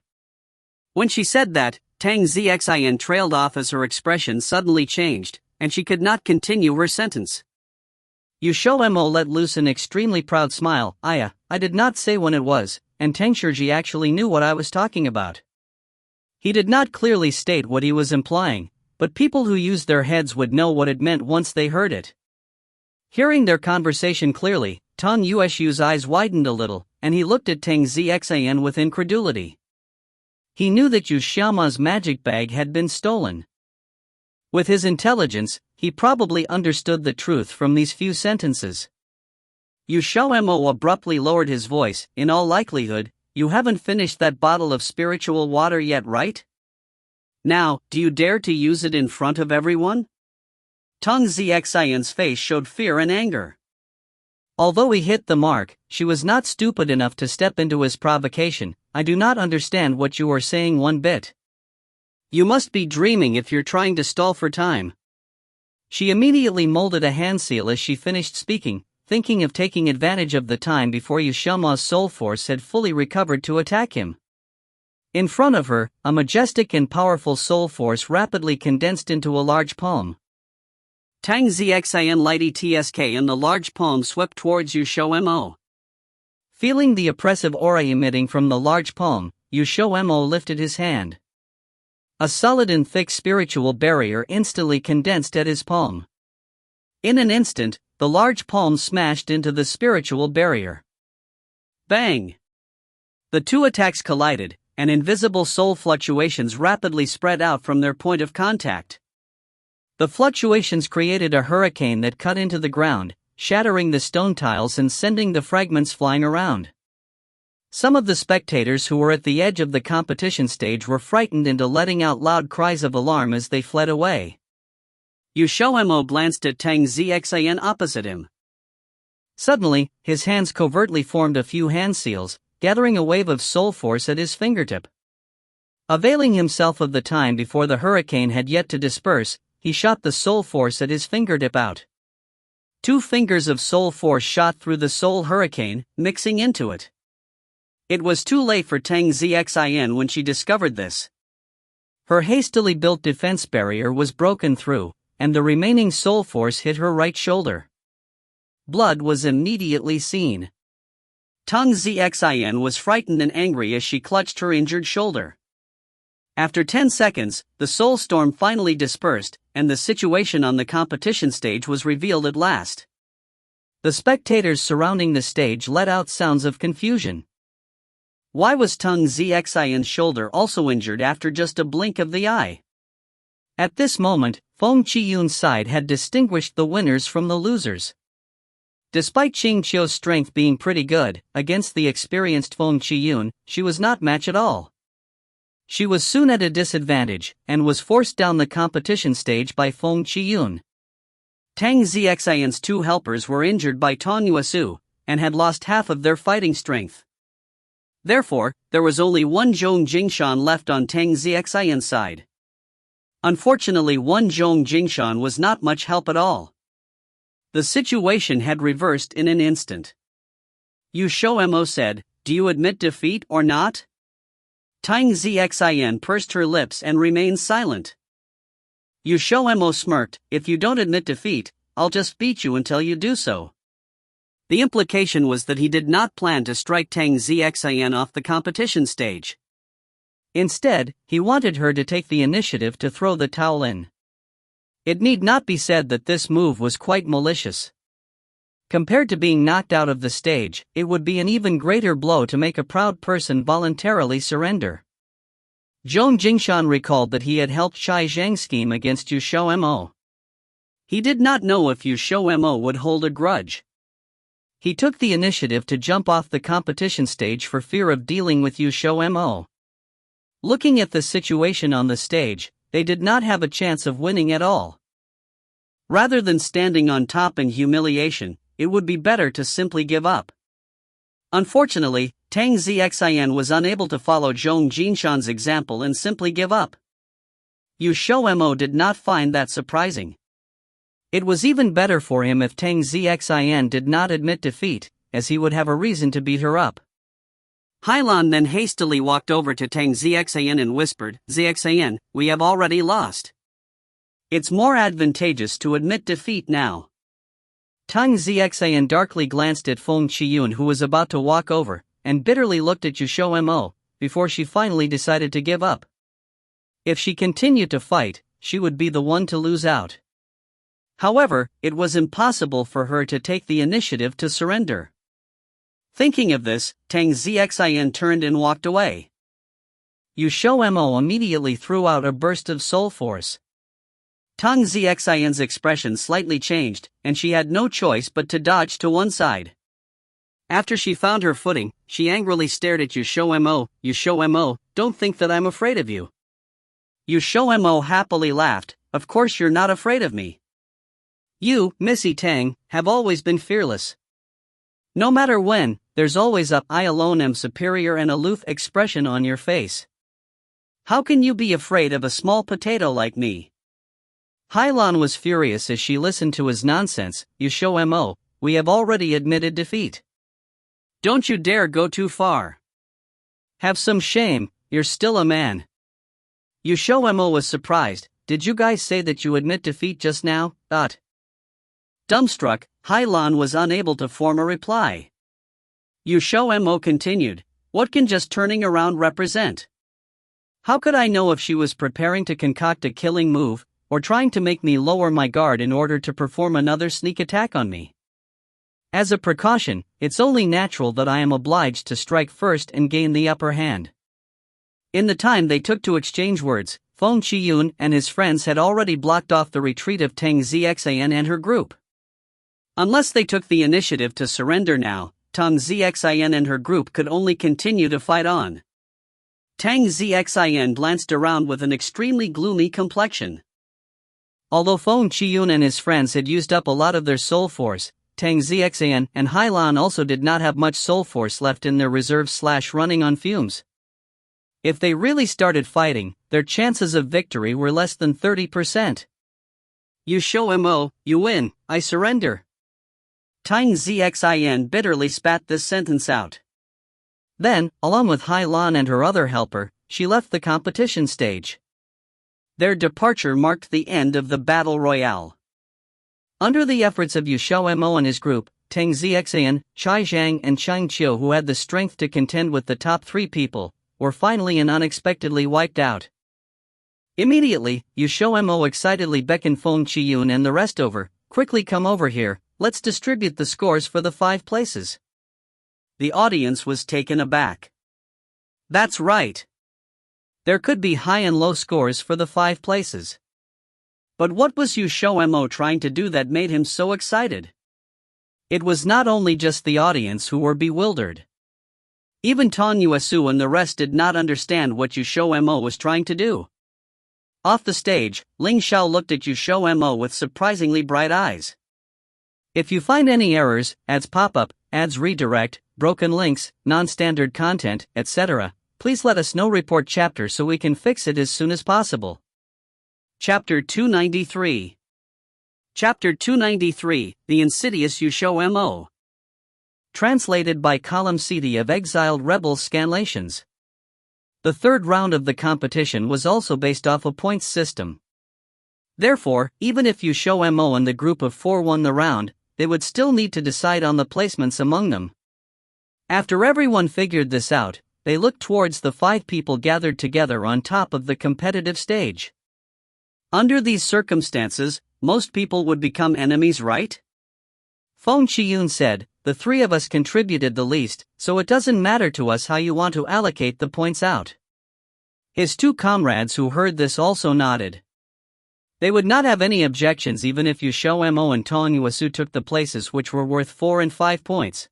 When she said that, Tang Xin trailed off as her expression suddenly changed, and she could not continue her sentence. XiaoMo let loose an extremely proud smile. I did not say when it was, and Tang Shiji actually knew what I was talking about. He did not clearly state what he was implying, but people who used their heads would know what it meant once they heard it. Hearing their conversation clearly, Tang Yueshu's eyes widened a little, and he looked at Tang Xin with incredulity. He knew that XiaoMo's magic bag had been stolen. With his intelligence, he probably understood the truth from these few sentences. XiaoMo abruptly lowered his voice. In all likelihood, you haven't finished that bottle of spiritual water yet, right? Now, do you dare to use it in front of everyone? Tang Xin's face showed fear and anger. Although he hit the mark, she was not stupid enough to step into his provocation. I do not understand what you are saying one bit. You must be dreaming if you're trying to stall for time. She immediately molded a hand seal as she finished speaking, thinking of taking advantage of the time before XiaoMo's soul force had fully recovered to attack him. In front of her, a majestic and powerful soul force rapidly condensed into a large palm. Tang Xin lighty tsk and the large palm swept towards XiaoMo. Feeling the oppressive aura emitting from the large palm, XiaoMo lifted his hand. A solid and thick spiritual barrier instantly condensed at his palm. In an instant, the large palm smashed into the spiritual barrier. Bang! The two attacks collided, and invisible soul fluctuations rapidly spread out from their point of contact. The fluctuations created a hurricane that cut into the ground, shattering the stone tiles and sending the fragments flying around. Some of the spectators who were at the edge of the competition stage were frightened into letting out loud cries of alarm as they fled away. XiaoMo glanced at Tang Xian opposite him. Suddenly, his hands covertly formed a few hand seals, gathering a wave of soul force at his fingertip. Availing himself of the time before the hurricane had yet to disperse, he shot the soul force at his fingertip out. 2 fingers of soul force shot through the soul hurricane, mixing into it. It was too late for Tang Xian when she discovered this. Her hastily built defense barrier was broken through, and the remaining soul force hit her right shoulder. Blood was immediately seen. Tang Xian was frightened and angry as she clutched her injured shoulder. After 10 seconds, the soul storm finally dispersed, and the situation on the competition stage was revealed at last. The spectators surrounding the stage let out sounds of confusion. Why was Tang Xian's shoulder also injured after just a blink of the eye? At this moment, Feng Qiyun's side had distinguished the winners from the losers. Despite Qing Qiu's strength being pretty good, against the experienced Feng Qiyun, she was not matched at all. She was soon at a disadvantage, and was forced down the competition stage by Feng Qiyun. Tang Xian's 2 helpers were injured by Tong Yuesu, and had lost half of their fighting strength. Therefore, there was only one Zhong Jingshan left on Tang Xian's side. Unfortunately, one Zhong Jingshan was not much help at all. The situation had reversed in an instant. XiaoMo said, "Do you admit defeat or not?" Tang Xian pursed her lips and remained silent. XiaoMo smirked, "If you don't admit defeat, I'll just beat you until you do so." The implication was that he did not plan to strike Tang Xian off the competition stage. Instead, he wanted her to take the initiative to throw the towel in. It need not be said that this move was quite malicious. Compared to being knocked out of the stage, it would be an even greater blow to make a proud person voluntarily surrender. Zhong Jingshan recalled that he had helped Shai Zhang's scheme against XiaoMo. He did not know if XiaoMo would hold a grudge. He took the initiative to jump off the competition stage for fear of dealing with XiaoMo. Looking at the situation on the stage, they did not have a chance of winning at all. Rather than standing on top in humiliation, it would be better to simply give up. Unfortunately, Tang Xian was unable to follow Zhong Jingshan's example and simply give up. XiaoMo did not find that surprising. It was even better for him if Tang Xian did not admit defeat, as he would have a reason to beat her up. Hailan then hastily walked over to Tang Xian and whispered, "Xian, we have already lost. It's more advantageous to admit defeat now." Tang Xian darkly glanced at Feng Qiyun, who was about to walk over, and bitterly looked at XiaoMo, before she finally decided to give up. If she continued to fight, she would be the one to lose out. However, it was impossible for her to take the initiative to surrender. Thinking of this, Tang Xian turned and walked away. XiaoMo immediately threw out a burst of soul force. Tang Xian's expression slightly changed, and she had no choice but to dodge to one side. After she found her footing, she angrily stared at XiaoMo. "XiaoMo, don't think that I'm afraid of you." XiaoMo happily laughed, "Of course you're not afraid of me. You, Missy Tang, have always been fearless. No matter when, there's always a 'I alone am superior' and aloof expression on your face. How can you be afraid of a small potato like me?" Hailan was furious as she listened to his nonsense. "XiaoMo, we have already admitted defeat. Don't you dare go too far. Have some shame, you're still a man." XiaoMo was surprised. "Did you guys say that you admit defeat just now?" Dumbstruck, Hailan was unable to form a reply. XiaoMo continued, "What can just turning around represent? How could I know if she was preparing to concoct a killing move, or trying to make me lower my guard in order to perform another sneak attack on me? As a precaution, it's only natural that I am obliged to strike first and gain the upper hand. In the time they took to exchange words, Feng Qiyun and his friends had already blocked off the retreat of Tang Xian and her group. Unless they took the initiative to surrender now, Tang Xian and her group could only continue to fight on. Tang Xian glanced around with an extremely gloomy complexion. Although Feng Qiyun and his friends had used up a lot of their soul force, Tang Xian and Hailan also did not have much soul force left in their reserves / running on fumes. If they really started fighting, their chances of victory were less than 30%. XiaoMo, you win, I surrender. Tang Xian bitterly spat this sentence out. Then, along with Hailan and her other helper, she left the competition stage. Their departure marked the end of the battle royale. Under the efforts of XiaoMo and his group, Tang Xian, Chai Zhang and Chang Qiu, who had the strength to contend with the top 3 people, were finally and unexpectedly wiped out. Immediately, XiaoMo excitedly beckoned Feng Qiyun and the rest over. Quickly come over here, let's distribute the scores for the 5 places. The audience was taken aback. That's right. There could be high and low scores for the 5 places. But what was XiaoMo trying to do that made him so excited? It was not only just the audience who were bewildered. Even Tang Yuesu and the rest did not understand what XiaoMo was trying to do. Off the stage, Ling Xiao looked at XiaoMo with surprisingly bright eyes. If you find any errors, ads pop up, ads redirect, broken links, non-standard content, etc., please let us know. Report chapter so we can fix it as soon as possible. Chapter 293. Chapter 293, The Insidious XiaoMo. Translated by Column CD of Exiled Rebels Scanlations. The third round of the competition was also based off a points system. Therefore, even if XiaoMo and the group of 4 won the round, they would still need to decide on the placements among them. After everyone figured this out, they looked towards the 5 people gathered together on top of the competitive stage. Under these circumstances, most people would become enemies, right? Feng Qiyun said, the 3 of us contributed the least, so it doesn't matter to us how you want to allocate the points out. His 2 comrades who heard this also nodded. They would not have any objections even if XiaoMo and Tang Yuesu took the places which were worth 4 and 5 points.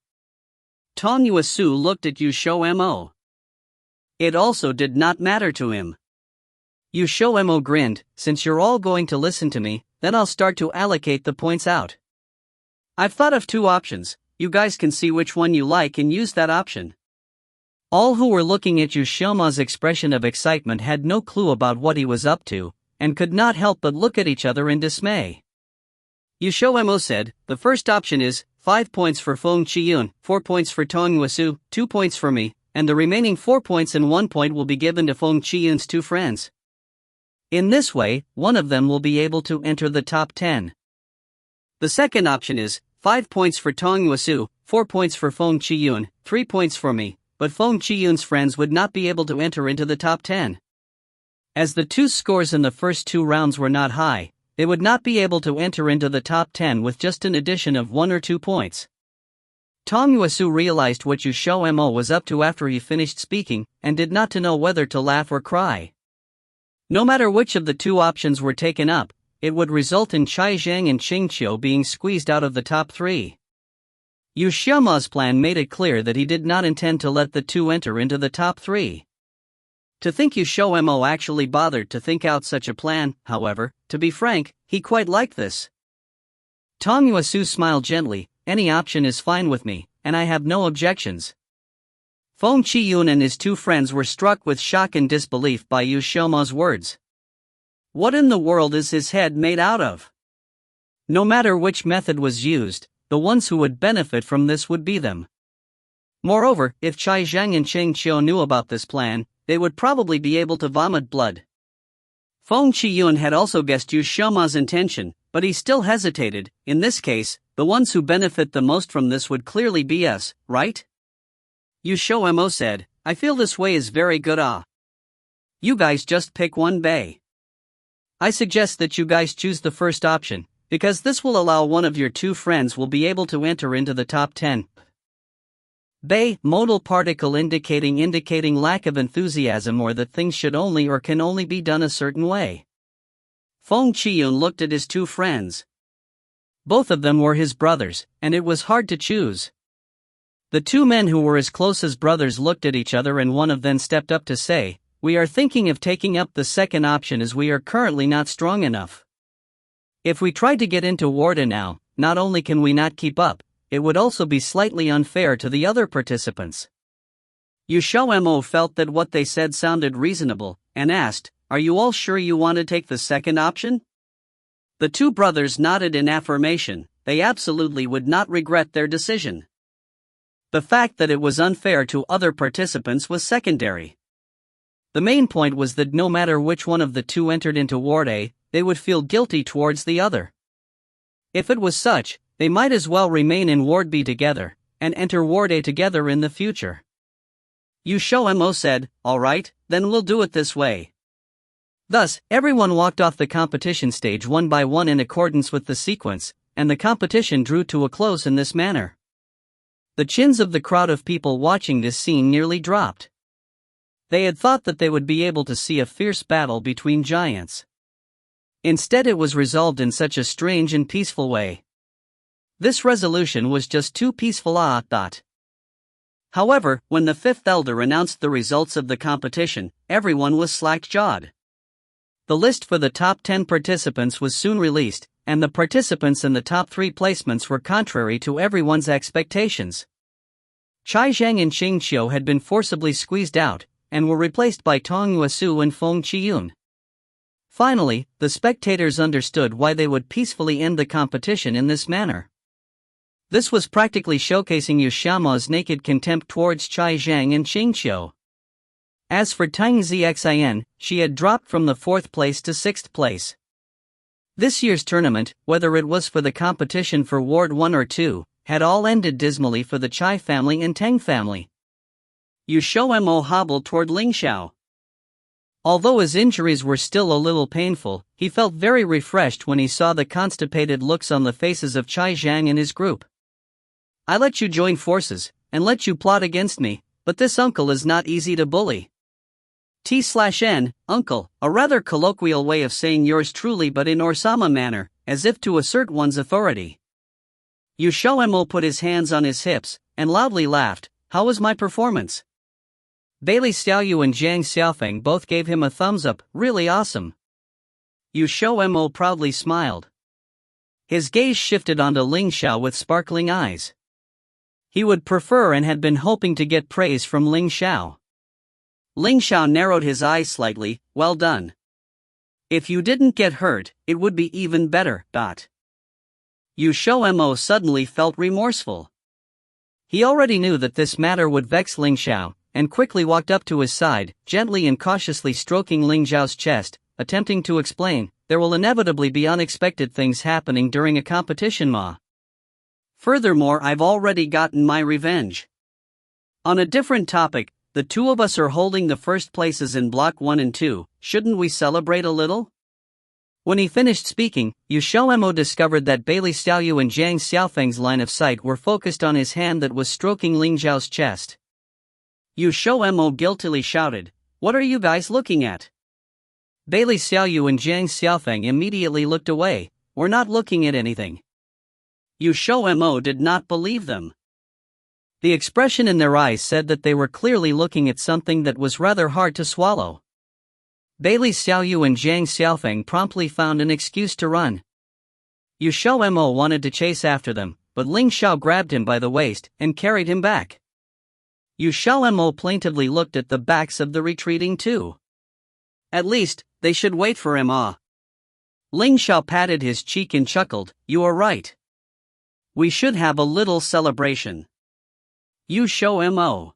Tang Yuesu looked at XiaoMo. It also did not matter to him. XiaoMo grinned, since you're all going to listen to me, then I'll start to allocate the points out. I've thought of 2 options, you guys can see which one you like and use that option. All who were looking at XiaoMo's expression of excitement had no clue about what he was up to, and could not help but look at each other in dismay. XiaoMo said, the first option is, 5 points for Feng Qiyun, 4 points for Tang Yuesu, 2 points for me, and the remaining 4 points and 1 point will be given to Feng Qiyun's 2 friends. In this way, one of them will be able to enter the top 10. The second option is, 5 points for Tang Yuesu, 4 points for Feng Qiyun, 3 points for me, but Feng Qiyun's friends would not be able to enter into the top 10. As the 2 scores in the first 2 rounds were not high, they would not be able to enter into the top 10 with just an addition of 1 or 2 points. Tang Yuesu realized what XiaoMo was up to after he finished speaking, and did not know whether to laugh or cry. No matter which of the 2 options were taken up, it would result in Chai Zhang and Ching Qiu being squeezed out of the top 3. XiaoMo's plan made it clear that he did not intend to let the 2 enter into the top 3. To think XiaoMo actually bothered to think out such a plan, however, to be frank, he quite liked this. Tang Yuesu smiled gently, any option is fine with me, and I have no objections. Feng Qiyun and his 2 friends were struck with shock and disbelief by XiaoMo's words. What in the world is his head made out of? No matter which method was used, the ones who would benefit from this would be them. Moreover, if Chai Zhang and Ching Qiu knew about this plan, they would probably be able to vomit blood. Feng Qiyun had also guessed XiaoMo's intention, but he still hesitated. In this case, the ones who benefit the most from this would clearly be us, right? XiaoMo said, I feel this way is very good. You guys just pick one bay. I suggest that you guys choose the first option, because this will allow one of your two friends will be able to enter into the top 10. Bay, modal particle indicating lack of enthusiasm or that things should only or can only be done a certain way. Feng Qiyun looked at his two friends. Both of them were his brothers, and it was hard to choose. The two men who were as close as brothers looked at each other, and one of them stepped up to say, "We are thinking of taking up the second option as we are currently not strong enough. If we tried to get into Warda now, not only can we not keep up, it would also be slightly unfair to the other participants." XiaoMo felt that what they said sounded reasonable, and asked, "Are you all sure you want to take the second option?" The two brothers nodded in affirmation. They absolutely would not regret their decision. The fact that it was unfair to other participants was secondary. The main point was that no matter which one of the two entered into Ward A, they would feel guilty towards the other. If it was such, they might as well remain in Ward B together, and enter Ward A together in the future. XiaoMo said, "All right, then we'll do it this way." Thus, everyone walked off the competition stage one by one in accordance with the sequence, and the competition drew to a close in this manner. The chins of the crowd of people watching this scene nearly dropped. They had thought that they would be able to see a fierce battle between giants. Instead, it was resolved in such a strange and peaceful way. This resolution was just too peaceful. However, when the fifth elder announced the results of the competition, everyone was slack-jawed. The list for the top 10 participants was soon released, and the participants in the top 3 placements were contrary to everyone's expectations. Chai Zhang and Qing Xiao had been forcibly squeezed out, and were replaced by Tong Yuesu and Feng Qiyun. Finally, the spectators understood why they would peacefully end the competition in this manner. This was practically showcasing XiaoMo's naked contempt towards Chai Zhang and Qing Xiao. As for Tang Zixin, she had dropped from the 4th place to 6th place. This year's tournament, whether it was for the competition for Ward 1 or 2, had all ended dismally for the Chai family and Tang family. XiaoMo hobbled toward Ling Xiao. Although his injuries were still a little painful, he felt very refreshed when he saw the constipated looks on the faces of Chai Zhang and his group. "I let you join forces, and let you plot against me, but this uncle is not easy to bully." T/N, uncle, a rather colloquial way of saying yours truly but in Orsama manner, as if to assert one's authority. XiaoMo put his hands on his hips, and loudly laughed. "How was my performance?" Bailey Xiaoyu and Zhang Xiaofeng both gave him a thumbs up. "Really awesome." XiaoMo proudly smiled. His gaze shifted onto Ling Xiao with sparkling eyes. He would prefer and had been hoping to get praise from Ling Xiao. Ling Xiao narrowed his eyes slightly. "Well done. If you didn't get hurt, it would be even better." XiaoMo suddenly felt remorseful. He already knew that this matter would vex Ling Xiao, and quickly walked up to his side, gently and cautiously stroking Ling Xiao's chest, attempting to explain, "There will inevitably be unexpected things happening during a competition, ma. Furthermore, I've already gotten my revenge." On a different topic, the two of us are holding the first places in Block 1 and 2, shouldn't we celebrate a little? When he finished speaking, XiaoMo discovered that Bailey Xiaoyu and Zhang Xiaofeng's line of sight were focused on his hand that was stroking Ling Xiao's chest. XiaoMo guiltily shouted, "What are you guys looking at?" Bailey Xiaoyu and Zhang Xiaofeng immediately looked away. "We're not looking at anything." XiaoMo did not believe them. The expression in their eyes said that they were clearly looking at something that was rather hard to swallow. Bailey Xiaoyu and Zhang Xiaofeng promptly found an excuse to run. XiaoMo wanted to chase after them, but Ling Xiao grabbed him by the waist and carried him back. XiaoMo plaintively looked at the backs of the retreating two. "At least, they should wait for him, Ling Xiao patted his cheek and chuckled. "You are right. We should have a little celebration." XiaoMo.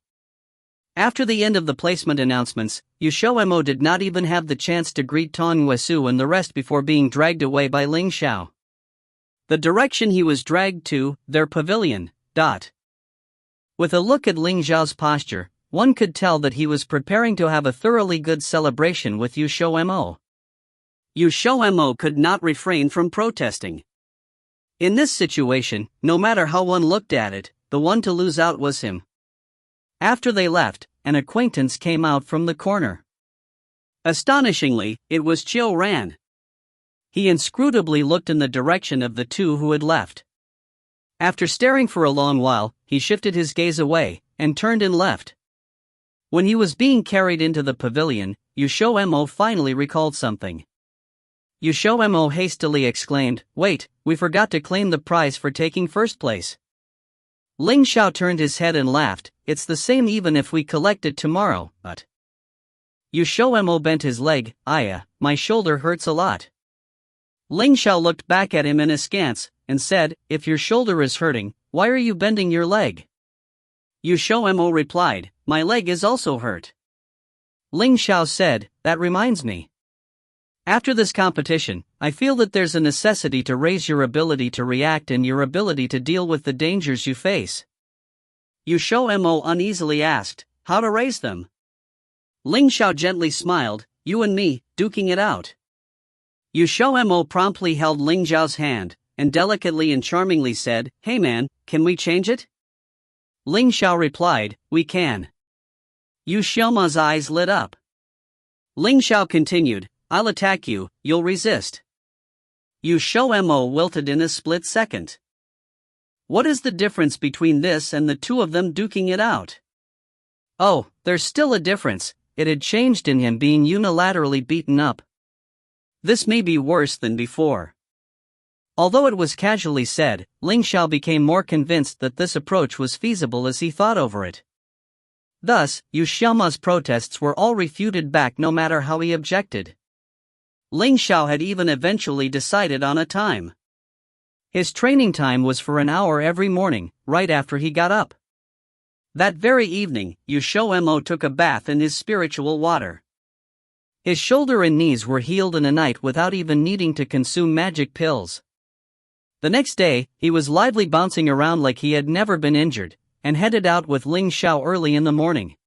After the end of the placement announcements, XiaoMo did not even have the chance to greet Tong Yuesu and the rest before being dragged away by Ling Xiao. The direction he was dragged to, their pavilion. With a look at Ling Xiao's posture, one could tell that he was preparing to have a thoroughly good celebration with XiaoMo. XiaoMo could not refrain from protesting. In this situation, no matter how one looked at it, the one to lose out was him. After they left, an acquaintance came out from the corner. Astonishingly, it was Xiao Ran. He inscrutably looked in the direction of the two who had left. After staring for a long while, he shifted his gaze away, and turned and left. When he was being carried into the pavilion, XiaoMo finally recalled something. XiaoMo hastily exclaimed, "Wait, we forgot to claim the prize for taking first place." Ling Xiao turned his head and laughed, "It's the same even if we collect it tomorrow, but..." XiaoMo bent his leg, "My shoulder hurts a lot." Ling Xiao looked back at him in askance, and said, "If your shoulder is hurting, why are you bending your leg?" XiaoMo replied, "My leg is also hurt." Ling Xiao said, "That reminds me. After this competition, I feel that there's a necessity to raise your ability to react and your ability to deal with the dangers you face." XiaoMo uneasily asked, "How to raise them?" Ling Xiao gently smiled, "You and me, duking it out." XiaoMo promptly held Ling Xiao's hand, and delicately and charmingly said, "Hey man, can we change it?" Ling Xiao replied, "We can." XiaoMo's eyes lit up. Ling Xiao continued, "I'll attack you, you'll resist." XiaoMo wilted in a split second. What is the difference between this and the two of them duking it out? Oh, there's still a difference. It had changed in him being unilaterally beaten up. This may be worse than before. Although it was casually said, Ling Xiao became more convinced that this approach was feasible as he thought over it. Thus, XiaoMo's protests were all refuted back no matter how he objected. Ling Xiao had even eventually decided on a time. His training time was for an hour every morning, right after he got up. That very evening, XiaoMo took a bath in his spiritual water. His shoulder and knees were healed in a night without even needing to consume magic pills. The next day, he was lively, bouncing around like he had never been injured, and headed out with Ling Xiao early in the morning.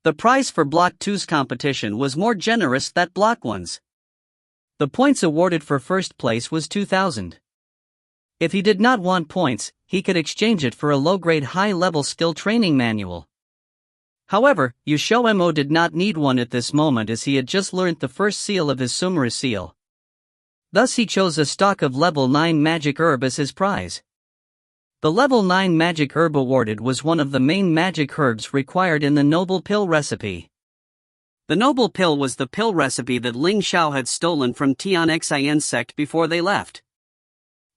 The prize for Block 2's competition was more generous than Block 1's. The points awarded for first place was 2,000. If he did not want points, he could exchange it for a low-grade high-level skill training manual. However, XiaoMo did not need one at this moment as he had just learnt the first seal of his Sumra seal. Thus he chose a stock of level 9 magic herb as his prize. The level 9 magic herb awarded was one of the main magic herbs required in the noble pill recipe. The noble pill was the pill recipe that Ling Xiao had stolen from Tian Xian sect before they left.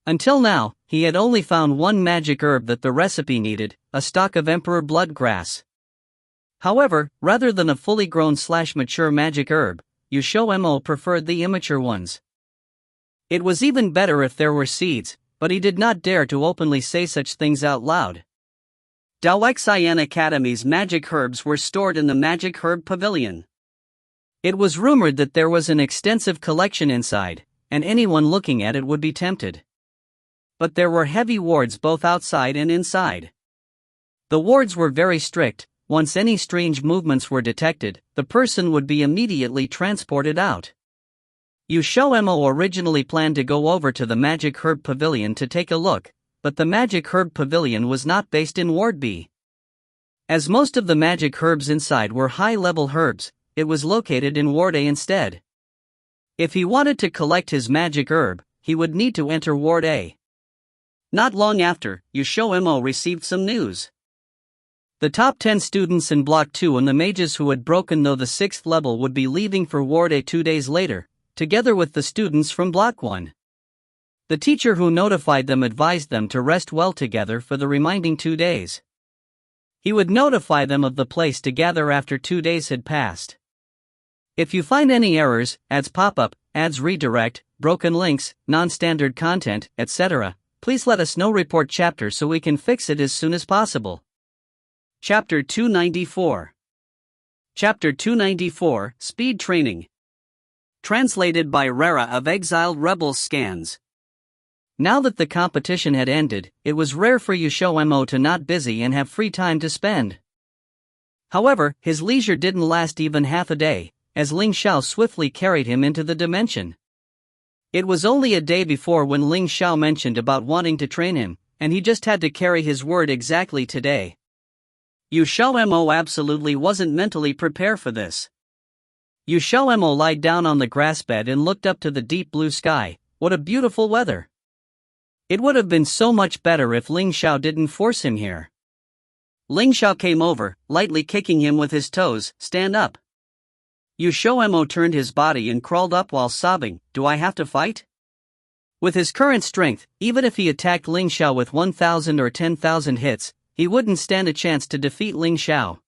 Until now, he had only found one magic herb that the recipe needed, a stalk of emperor blood grass. However, rather than a fully grown/mature magic herb, XiaoMo preferred the immature ones. It was even better if there were seeds, but he did not dare to openly say such things out loud. Dao Xian Academy's magic herbs were stored in the Magic Herb Pavilion. It was rumored that there was an extensive collection inside, and anyone looking at it would be tempted. But there were heavy wards both outside and inside. The wards were very strict. Once any strange movements were detected, the person would be immediately transported out. XiaoMo originally planned to go over to the Magic Herb Pavilion to take a look, but the Magic Herb Pavilion was not based in Ward B. As most of the magic herbs inside were high-level herbs, it was located in Ward A instead. If he wanted to collect his magic herb, he would need to enter Ward A. Not long after, XiaoMo received some news. The top 10 students in Block 2 and the mages who had broken the 6th level would be leaving for Ward A 2 days later, together with the students from Block 1. The teacher who notified them advised them to rest well together for the remaining 2 days. He would notify them of the place to gather after 2 days had passed. If you find any errors, ads pop up, ads redirect, broken links, non-standard content, etc., please let us know. Report chapter so we can fix it as soon as possible. Chapter 294. Chapter 294, Speed Training. Translated by Rara of Exiled Rebels Scans. Now that the competition had ended, it was rare for XiaoMo to not busy and have free time to spend. However, his leisure didn't last even half a day, as Ling Xiao swiftly carried him into the dimension. It was only a day before when Ling Xiao mentioned about wanting to train him, and he just had to carry his word exactly today. XiaoMo absolutely wasn't mentally prepared for this. XiaoMo lied down on the grass bed and looked up to the deep blue sky. What a beautiful weather! It would have been so much better if Ling Xiao didn't force him here. Ling Xiao came over, lightly kicking him with his toes. Stand up. XiaoMo turned his body and crawled up while sobbing. Do I have to fight? With his current strength, even if he attacked Ling Xiao with 1,000 or 10,000 hits, he wouldn't stand a chance to defeat Ling Xiao.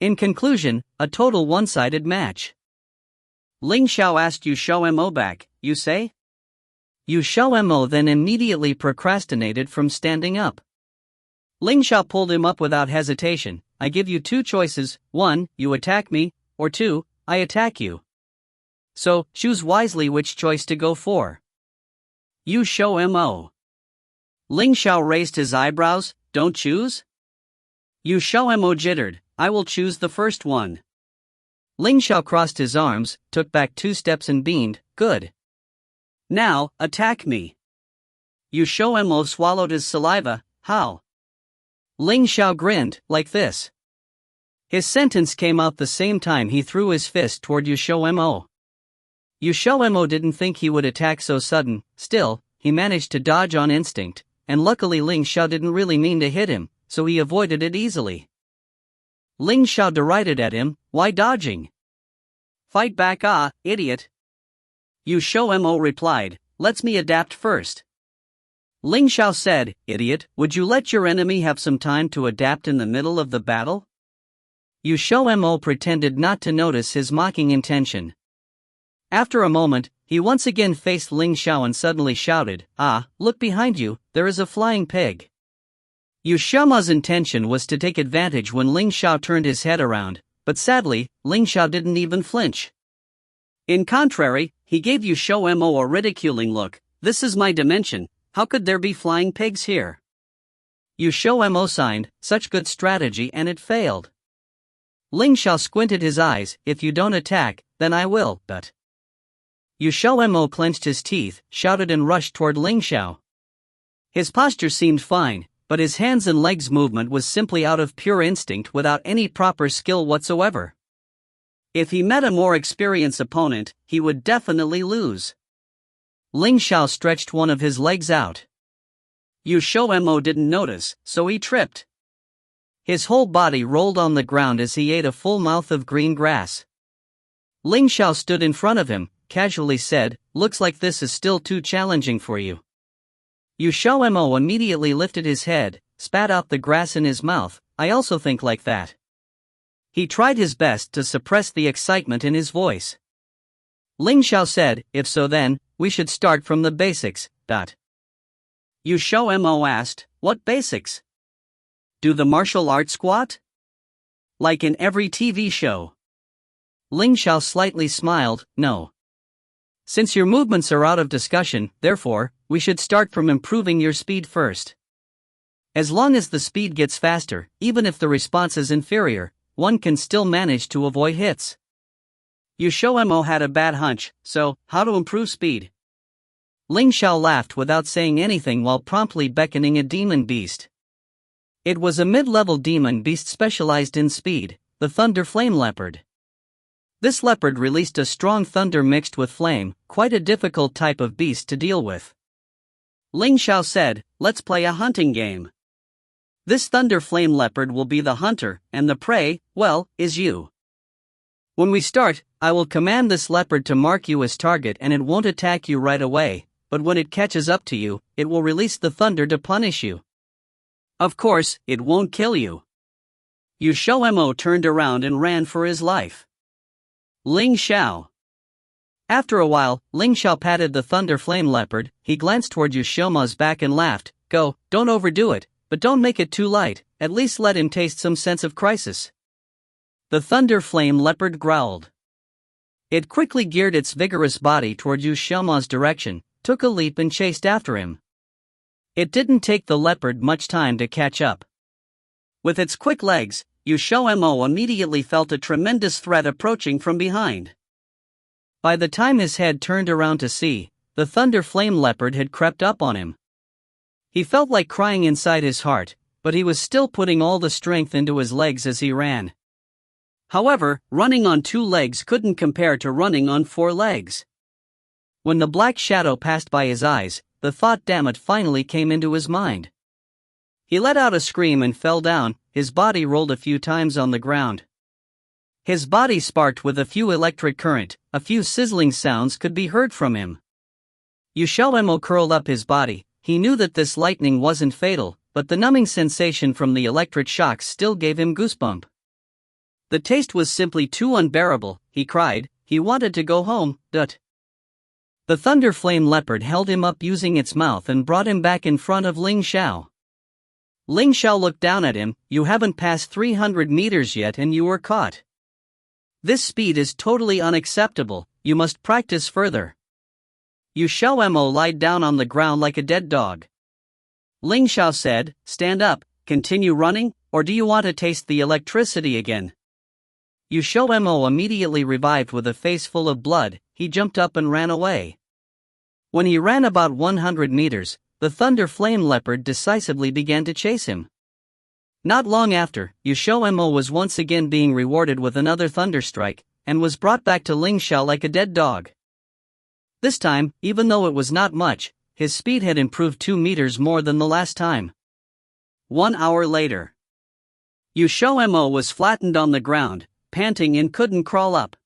In conclusion, a total one-sided match. Ling Xiao asked XiaoMo back, you say? XiaoMo then immediately procrastinated from standing up. Ling Xiao pulled him up without hesitation. I give you two choices, 1, you attack me, or 2, I attack you. So, choose wisely which choice to go for. XiaoMo. Ling Xiao raised his eyebrows. Don't choose? XiaoMo jittered. I will choose the first one. Ling Xiao crossed his arms, took back 2 steps and beamed. Good. Now, attack me. XiaoMo swallowed his saliva. How? Ling Xiao grinned, like this. His sentence came out the same time he threw his fist toward XiaoMo. XiaoMo didn't think he would attack so sudden. Still, he managed to dodge on instinct, and luckily Ling Xiao didn't really mean to hit him, so he avoided it easily. Ling Xiao derided at him, why dodging? Fight back, idiot. XiaoMo replied, let's me adapt first. Ling Xiao said, idiot, would you let your enemy have some time to adapt in the middle of the battle? XiaoMo pretended not to notice his mocking intention. After a moment, he once again faced Ling Xiao and suddenly shouted, look behind you, there is a flying pig. XiaoMo's intention was to take advantage when Ling Xiao turned his head around, but sadly, Ling Xiao didn't even flinch. In contrary, he gave XiaoMo a ridiculing look. This is my dimension, how could there be flying pigs here? XiaoMo signed, such good strategy, and it failed. Ling Xiao squinted his eyes, if you don't attack, then I will, but. XiaoMo clenched his teeth, shouted and rushed toward Ling Xiao. His posture seemed fine, but his hands and legs movement was simply out of pure instinct without any proper skill whatsoever. If he met a more experienced opponent, he would definitely lose. Ling Xiao stretched one of his legs out. XiaoMo didn't notice, so he tripped. His whole body rolled on the ground as he ate a full mouth of green grass. Ling Xiao stood in front of him, casually said, looks like this is still too challenging for you. XiaoMo immediately lifted his head, spat out the grass in his mouth, I also think like that. He tried his best to suppress the excitement in his voice. Ling Xiao said, if so then, we should start from the basics, XiaoMo asked, what basics? Do the martial arts squat? Like in every TV show. Ling Xiao slightly smiled, no. Since your movements are out of discussion, therefore, we should start from improving your speed first. As long as the speed gets faster, even if the response is inferior, one can still manage to avoid hits. XiaoMo had a bad hunch, so, how to improve speed? Ling Xiao laughed without saying anything while promptly beckoning a demon beast. It was a mid-level demon beast specialized in speed, the Thunder Flame Leopard. This leopard released a strong thunder mixed with flame, quite a difficult type of beast to deal with. Ling Xiao said, let's play a hunting game. This Thunder Flame Leopard will be the hunter, and the prey, well, is you. When we start, I will command this leopard to mark you as target and it won't attack you right away, but when it catches up to you, it will release the thunder to punish you. Of course, it won't kill you. XiaoMo turned around and ran for his life. Ling Xiao. After a while, Ling Xiao patted the Thunder Flame Leopard, he glanced toward XiaoMo's back and laughed, go, don't overdo it, but don't make it too light, at least let him taste some sense of crisis. The Thunder Flame Leopard growled. It quickly geared its vigorous body toward XiaoMo's direction, took a leap and chased after him. It didn't take the leopard much time to catch up. With its quick legs, XiaoMo immediately felt a tremendous threat approaching from behind. By the time his head turned around to see, the thunder flame leopard had crept up on him. He felt like crying inside his heart, but he was still putting all the strength into his legs as he ran. However, running on 2 legs couldn't compare to running on 4 legs. When the black shadow passed by his eyes, the thought "damn it" finally came into his mind. He let out a scream and fell down. His body rolled a few times on the ground. His body sparked with a few electric current, a few sizzling sounds could be heard from him. XiaoMo curled up his body. He knew that this lightning wasn't fatal, but the numbing sensation from the electric shocks still gave him goosebumps. The taste was simply too unbearable, he cried. He wanted to go home. The thunder flame leopard held him up using its mouth and brought him back in front of Ling Xiao. Ling Xiao looked down at him. You haven't passed 300 meters yet and you were caught. This speed is totally unacceptable, you must practice further. XiaoMo lied down on the ground like a dead dog. Ling Xiao said, stand up, continue running, or do you want to taste the electricity again? XiaoMo immediately revived with a face full of blood. He jumped up and ran away. When he ran about 100 meters, the thunder flame leopard decisively began to chase him. Not long after, XiaoMo was once again being rewarded with another thunderstrike, and was brought back to Ling Xiao like a dead dog. This time, even though it was not much, his speed had improved 2 meters more than the last time. 1 hour later, XiaoMo was flattened on the ground, panting and couldn't crawl up.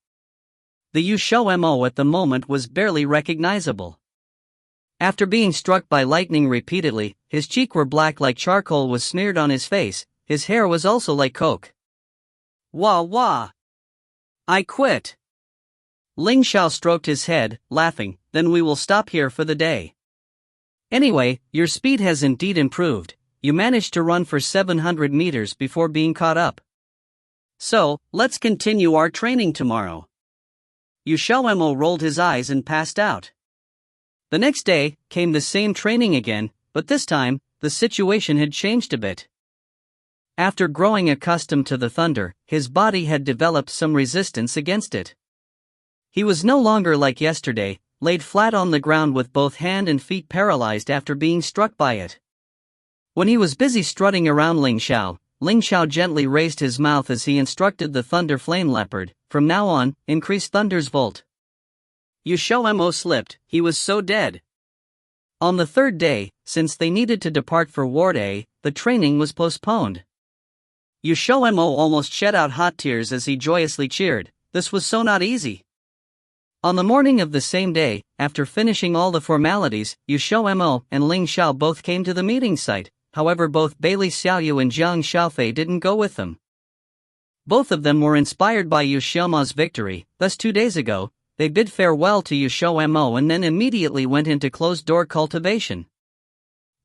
The XiaoMo at the moment was barely recognizable. After being struck by lightning repeatedly, his cheeks were black like charcoal was smeared on his face, his hair was also like coke. Wah wah! I quit! Ling Xiao stroked his head, laughing, then we will stop here for the day. Anyway, your speed has indeed improved. You managed to run for 700 meters before being caught up. So, let's continue our training tomorrow. XiaoMo rolled his eyes and passed out. The next day, came the same training again, but this time, the situation had changed a bit. After growing accustomed to the thunder, his body had developed some resistance against it. He was no longer like yesterday, laid flat on the ground with both hand and feet paralyzed after being struck by it. When he was busy strutting around Ling Xiao gently raised his mouth as he instructed the thunder flame leopard, from now on, increase thunder's volt. XiaoMo slipped, he was so dead. On the 3rd day, since they needed to depart for Ward A, the training was postponed. XiaoMo almost shed out hot tears as he joyously cheered. This was so not easy. On the morning of the same day, after finishing all the formalities, XiaoMo and Ling Xiao both came to the meeting site. However, both Bailey Xiaoyu and Jiang Xiaofei didn't go with them. Both of them were inspired by XiaoMo's victory, thus 2 days ago, they bid farewell to XiaoMo and then immediately went into closed-door cultivation.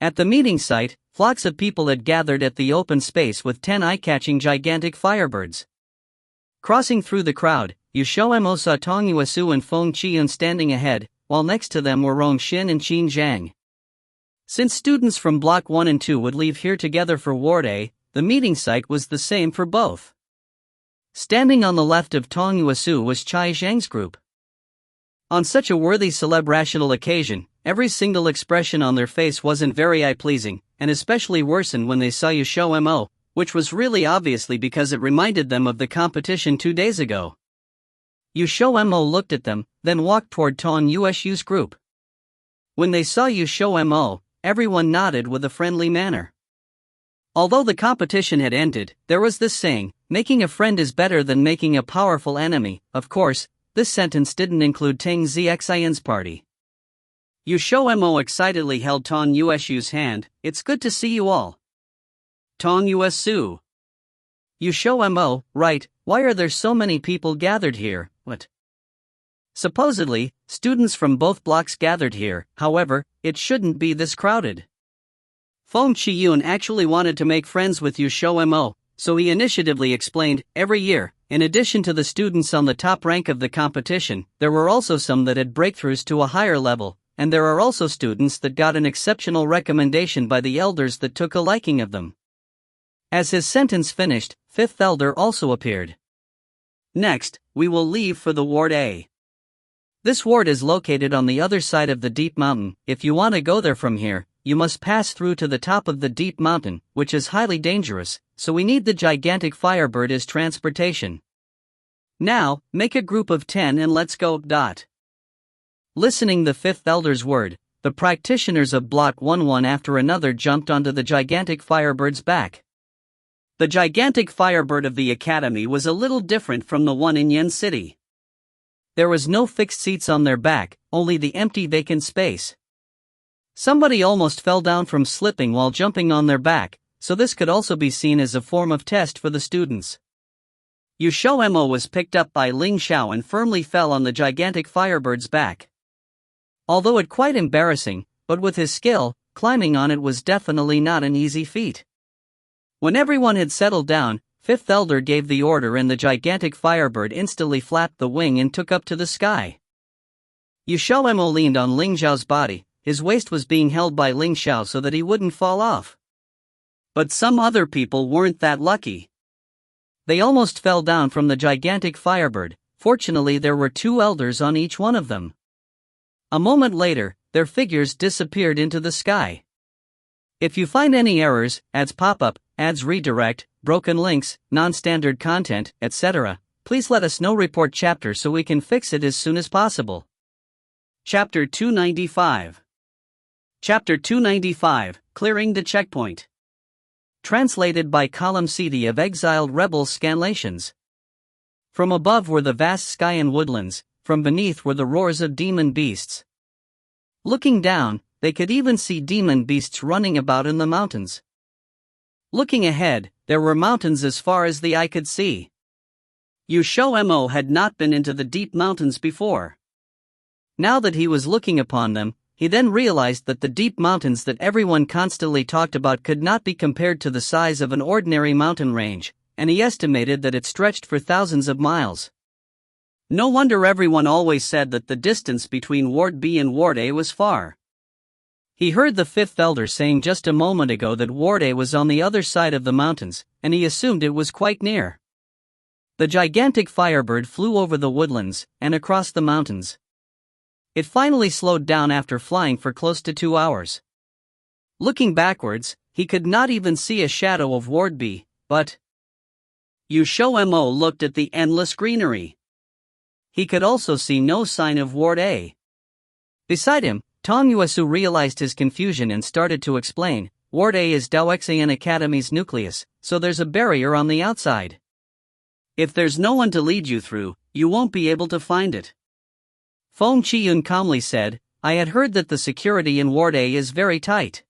At the meeting site, flocks of people had gathered at the open space with 10 eye-catching gigantic firebirds. Crossing through the crowd, XiaoMo saw Tong Yuesu and Feng Qiyun standing ahead, while next to them were Rong Xin and Qin Zhang. Since students from Block 1 and 2 would leave here together for Ward A, the meeting site was the same for both. Standing on the left of Tong Yuesu was Chai Zhang's group. On such a worthy celebrational occasion, every single expression on their face wasn't very eye-pleasing, and especially worsened when they saw XiaoMo, which was really obviously because it reminded them of the competition 2 days ago. XiaoMo looked at them, then walked toward Tong Yuesu's group. When they saw XiaoMo, everyone nodded with a friendly manner. Although the competition had ended, there was this saying, making a friend is better than making a powerful enemy. Of course, this sentence didn't include Teng Zixian's party. XiaoMo excitedly held Tong Yuesu's hand. It's good to see you all. Tong Yuesu. XiaoMo, right, why are there so many people gathered here? What? Supposedly, students from both blocks gathered here, however, it shouldn't be this crowded. Feng Qiyun actually wanted to make friends with XiaoMo, so he initiatively explained, every year, in addition to the students on the top rank of the competition, there were also some that had breakthroughs to a higher level, and there are also students that got an exceptional recommendation by the elders that took a liking of them. As his sentence finished, Fifth Elder also appeared. Next, we will leave for the Ward A. This ward is located on the other side of the deep mountain. If you want to go there from here, you must pass through to the top of the deep mountain, which is highly dangerous, so we need the gigantic firebird as transportation. Now, make a group of 10 and let's go. Listening the Fifth Elder's word, the practitioners of Block 1 one after another jumped onto the gigantic firebird's back. The gigantic firebird of the academy was a little different from the one in Yen City. There was no fixed seats on their back, only the empty vacant space. Somebody almost fell down from slipping while jumping on their back, so this could also be seen as a form of test for the students. XiaoMo was picked up by Ling Xiao and firmly fell on the gigantic firebird's back. Although it quite embarrassing, but with his skill, climbing on it was definitely not an easy feat. When everyone had settled down, Fifth Elder gave the order and the gigantic firebird instantly flapped the wing and took up to the sky. XiaoMo leaned on Ling Xiao's body, his waist was being held by Ling Xiao so that he wouldn't fall off. But some other people weren't that lucky. They almost fell down from the gigantic firebird. Fortunately there were 2 elders on each one of them. A moment later, their figures disappeared into the sky. If you find any errors, ads pop up, ads redirect, broken links, non-standard content, etc., please let us know. Report chapter so we can fix it as soon as possible. Chapter 295. Chapter 295, Clearing the Checkpoint. Translated by Column CD of Exiled Rebels Scanlations. From above were the vast sky and woodlands, from beneath were the roars of demon beasts. Looking down, they could even see demon beasts running about in the mountains. Looking ahead, there were mountains as far as the eye could see. XiaoMo had not been into the deep mountains before. Now that he was looking upon them, he then realized that the deep mountains that everyone constantly talked about could not be compared to the size of an ordinary mountain range, and he estimated that it stretched for thousands of miles. No wonder everyone always said that the distance between Ward B and Ward A was far. He heard the Fifth Elder saying just a moment ago that Ward A was on the other side of the mountains, and he assumed it was quite near. The gigantic firebird flew over the woodlands and across the mountains. It finally slowed down after flying for close to 2 hours. Looking backwards, he could not even see a shadow of Ward B, but XiaoMo looked at the endless greenery. He could also see no sign of Ward A. Beside him, Tongyuesu realized his confusion and started to explain, Ward A is Daoxian Academy's nucleus, so there's a barrier on the outside. If there's no one to lead you through, you won't be able to find it. Feng Qiyun calmly said, I had heard that the security in Ward A is very tight.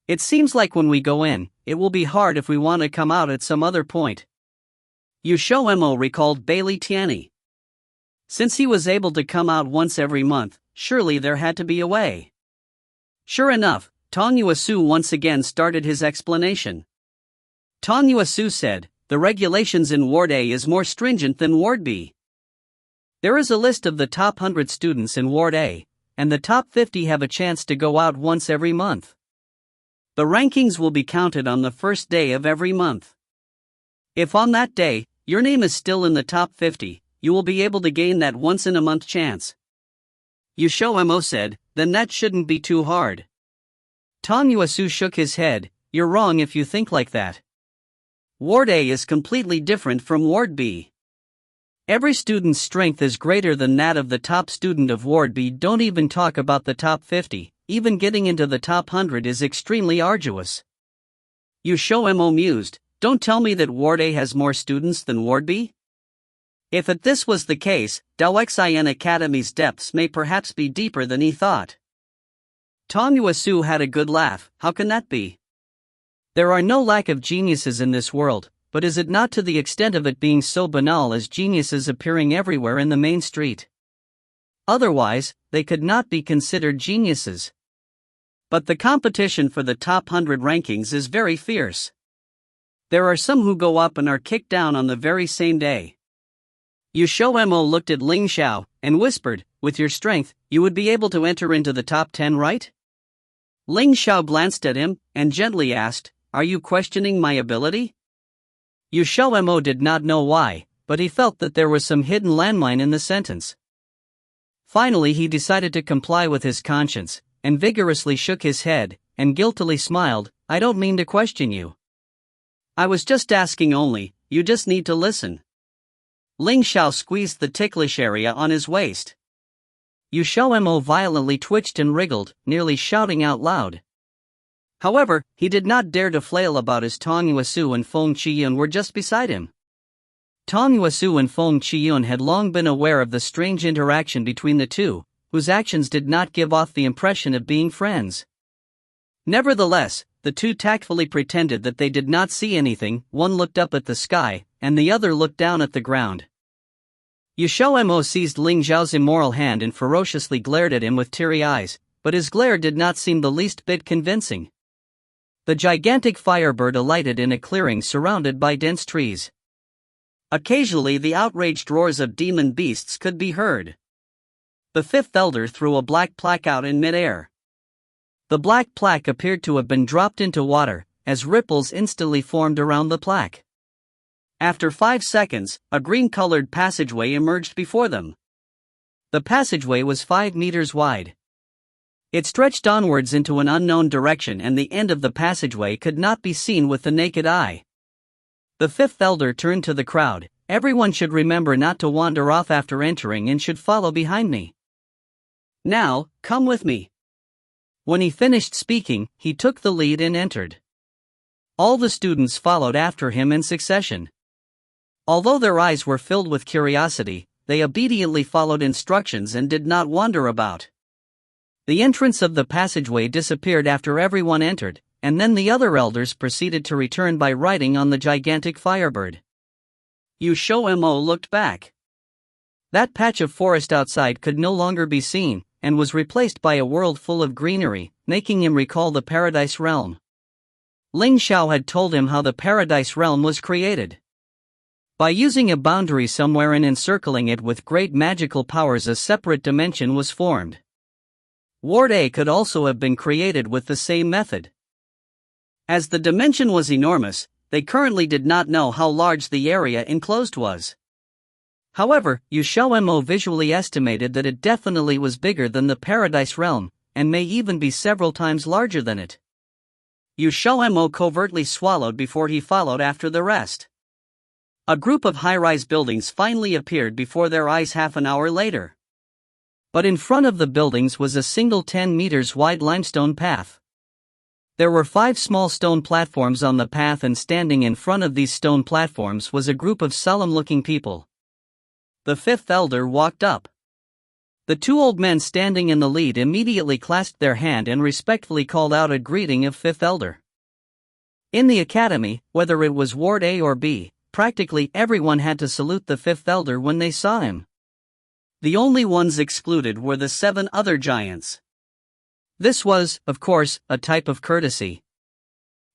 It seems like when we go in, it will be hard if we want to come out at some other point. XiaoMo recalled Bailey Tianyi. Since he was able to come out once every month, surely there had to be a way. Sure enough, Tongyuesu once again started his explanation. Tongyuesu said, the regulations in Ward A is more stringent than Ward B. There is a list of the top 100 students in Ward A, and the top 50 have a chance to go out once every month. The rankings will be counted on the first day of every month. If on that day, your name is still in the top 50, you will be able to gain that once-in-a-month chance. XiaoMo said, then that shouldn't be too hard. Tongyuesu shook his head, you're wrong if you think like that. Ward A is completely different from Ward B. Every student's strength is greater than that of the top student of Ward B. Don't even talk about the top 50, even getting into the top 100 is extremely arduous. XiaoMo mused, don't tell me that Ward A has more students than Ward B? If this was the case, Daoxian Academy's depths may perhaps be deeper than he thought. Tongyuesu had a good laugh, how can that be? There are no lack of geniuses in this world, but is it not to the extent of it being so banal as geniuses appearing everywhere in the main street? Otherwise, they could not be considered geniuses. But the competition for the top 100 rankings is very fierce. There are some who go up and are kicked down on the very same day. XiaoMo looked at Ling Xiao and whispered, with your strength, you would be able to enter into the top 10, right? Ling Xiao glanced at him and gently asked, are you questioning my ability? XiaoMo did not know why, but he felt that there was some hidden landmine in the sentence. Finally he decided to comply with his conscience, and vigorously shook his head, and guiltily smiled, I don't mean to question you. I was just asking only, you just need to listen. Ling Xiao squeezed the ticklish area on his waist. XiaoMo violently twitched and wriggled, nearly shouting out loud. However, he did not dare to flail about as Tong Yuesu and Feng Qiyun were just beside him. Tong Yuesu and Feng Qiyun had long been aware of the strange interaction between the two, whose actions did not give off the impression of being friends. Nevertheless, the two tactfully pretended that they did not see anything, one looked up at the sky, and the other looked down at the ground. XiaoMo seized Ling Xiao's immoral hand and ferociously glared at him with teary eyes, but his glare did not seem the least bit convincing. The gigantic firebird alighted in a clearing surrounded by dense trees. Occasionally the outraged roars of demon beasts could be heard. The fifth elder threw a black plaque out in midair. The black plaque appeared to have been dropped into water, as ripples instantly formed around the plaque. After 5 seconds, a green-colored passageway emerged before them. The passageway was 5 meters wide. It stretched onwards into an unknown direction and the end of the passageway could not be seen with the naked eye. The fifth elder turned to the crowd, everyone should remember not to wander off after entering and should follow behind me. Now, come with me. When he finished speaking, he took the lead and entered. All the students followed after him in succession. Although their eyes were filled with curiosity, they obediently followed instructions and did not wander about. The entrance of the passageway disappeared after everyone entered, and then the other elders proceeded to return by riding on the gigantic firebird. XiaoMo looked back. That patch of forest outside could no longer be seen, and was replaced by a world full of greenery, making him recall the Paradise Realm. Ling Xiao had told him how the Paradise Realm was created. By using a boundary somewhere and encircling it with great magical powers, a separate dimension was formed. Ward A could also have been created with the same method. As the dimension was enormous, they currently did not know how large the area enclosed was. However, XiaoMo visually estimated that it definitely was bigger than the Paradise Realm, and may even be several times larger than it. XiaoMo covertly swallowed before he followed after the rest. A group of high-rise buildings finally appeared before their eyes half an hour later. But in front of the buildings was a single 10 meters wide limestone path. There were 5 small stone platforms on the path, and standing in front of these stone platforms was a group of solemn-looking people. The fifth elder walked up. The 2 old men standing in the lead immediately clasped their hand and respectfully called out a greeting of fifth elder. In the academy, whether it was Ward A or B, practically everyone had to salute the fifth elder when they saw him. The only ones excluded were the 7 other giants. This was, of course, a type of courtesy.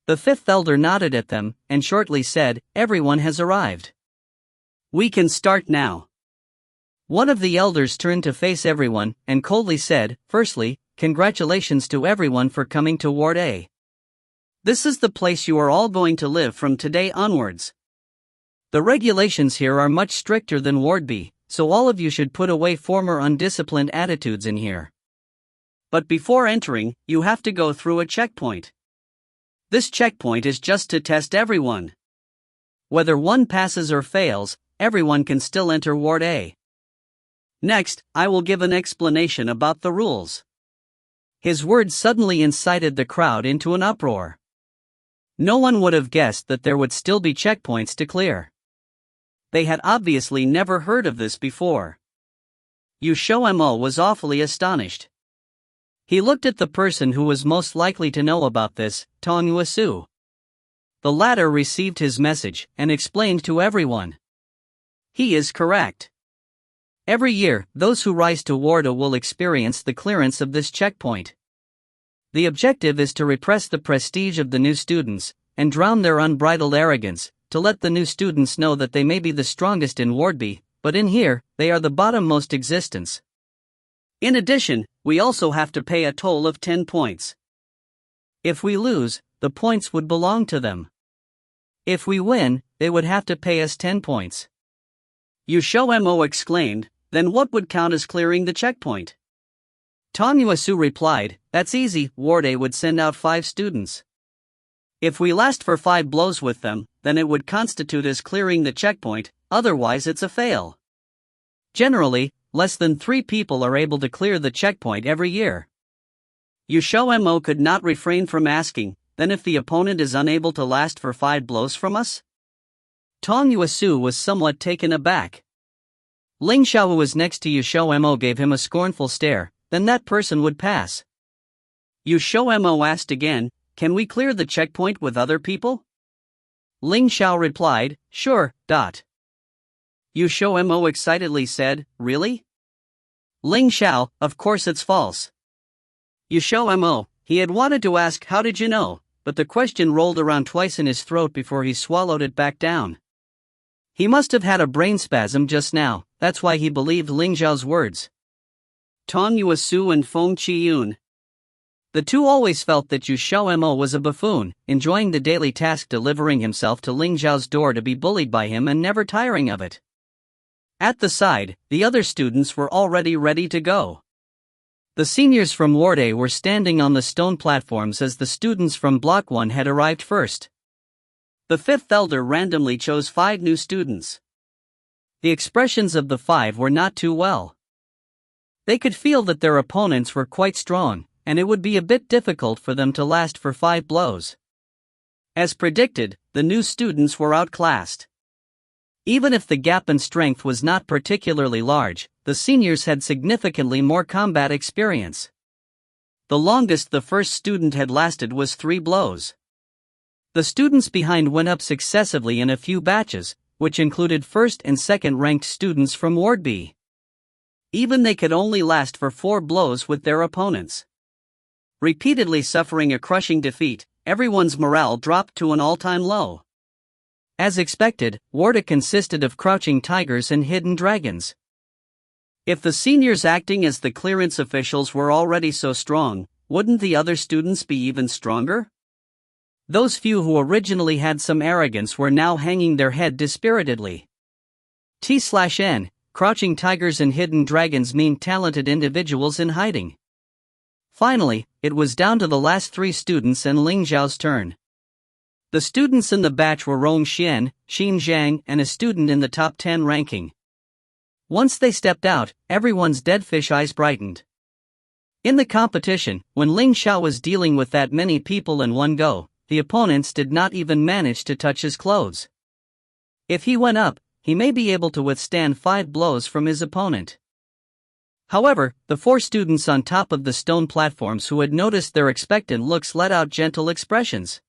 The fifth elder nodded at them, and shortly said, "Everyone has arrived. We can start now." One of the elders turned to face everyone, and coldly said, "Firstly, congratulations to everyone for coming to Ward A. This is the place you are all going to live from today onwards. The regulations here are much stricter than Ward B, so all of you should put away former undisciplined attitudes in here. But before entering, you have to go through a checkpoint. This checkpoint is just to test everyone. Whether one passes or fails, everyone can still enter Ward A. Next, I will give an explanation about the rules." His words suddenly incited the crowd into an uproar. No one would have guessed that there would still be checkpoints to clear. They had obviously never heard of this before. XiaoMo was awfully astonished. He looked at the person who was most likely to know about this, Tong Yuesu. The latter received his message and explained to everyone. He is correct. Every year, those who rise to Ward A will experience the clearance of this checkpoint. The objective is to repress the prestige of the new students, and drown their unbridled arrogance, to let the new students know that they may be the strongest in Ward B, but in here, they are the bottommost existence. In addition, we also have to pay a toll of 10 points. If we lose, the points would belong to them. If we win, they would have to pay us 10 points. XiaoMo exclaimed, then what would count as clearing the checkpoint? Tong Yuesu replied, that's easy, Ward A would send out 5 students. If we last for 5 blows with them, then it would constitute as clearing the checkpoint, otherwise it's a fail. Generally, less than 3 people are able to clear the checkpoint every year. XiaoMo could not refrain from asking, then if the opponent is unable to last for 5 blows from us? Tong Yuesu was somewhat taken aback. Ling Xiao, who was next to XiaoMo, gave him a scornful stare, then that person would pass. XiaoMo asked again, can we clear the checkpoint with other people? Ling Xiao replied, sure. XiaoMo excitedly said, really? Ling Xiao, of course it's false. XiaoMo, he had wanted to ask how did you know, but the question rolled around twice in his throat before he swallowed it back down. He must have had a brain spasm just now, that's why he believed Ling Xiao's words. Tong Yuesu and Feng Qiyun. The two always felt that XiaoMo was a buffoon, enjoying the daily task delivering himself to Ling Xiao's door to be bullied by him and never tiring of it. At the side, the other students were already ready to go. The seniors from Ward A were standing on the stone platforms as the students from Block 1 had arrived first. The 5th elder randomly chose 5 new students. The expressions of the 5 were not too well. They could feel that their opponents were quite strong, and it would be a bit difficult for them to last for 5 blows. As predicted, the new students were outclassed. Even if the gap in strength was not particularly large, the seniors had significantly more combat experience. The longest the first student had lasted was 3 blows. The students behind went up successively in a few batches, which included first and second ranked students from Ward B. Even they could only last for 4 blows with their opponents. Repeatedly suffering a crushing defeat, everyone's morale dropped to an all-time low. As expected, Ward A consisted of crouching tigers and hidden dragons. If the seniors acting as the clearance officials were already so strong, wouldn't the other students be even stronger? Those few who originally had some arrogance were now hanging their head dispiritedly. T/N, crouching tigers and hidden dragons mean talented individuals in hiding. Finally, it was down to the last 3 students and Ling Xiao's turn. The students in the batch were Rong Xian, Xin Zhang, and a student in the top 10 ranking. Once they stepped out, everyone's dead fish eyes brightened. In the competition, when Ling Xiao was dealing with that many people in one go, the opponents did not even manage to touch his clothes. If he went up, he may be able to withstand 5 blows from his opponent. However, the 4 students on top of the stone platforms who had noticed their expectant looks let out gentle expressions.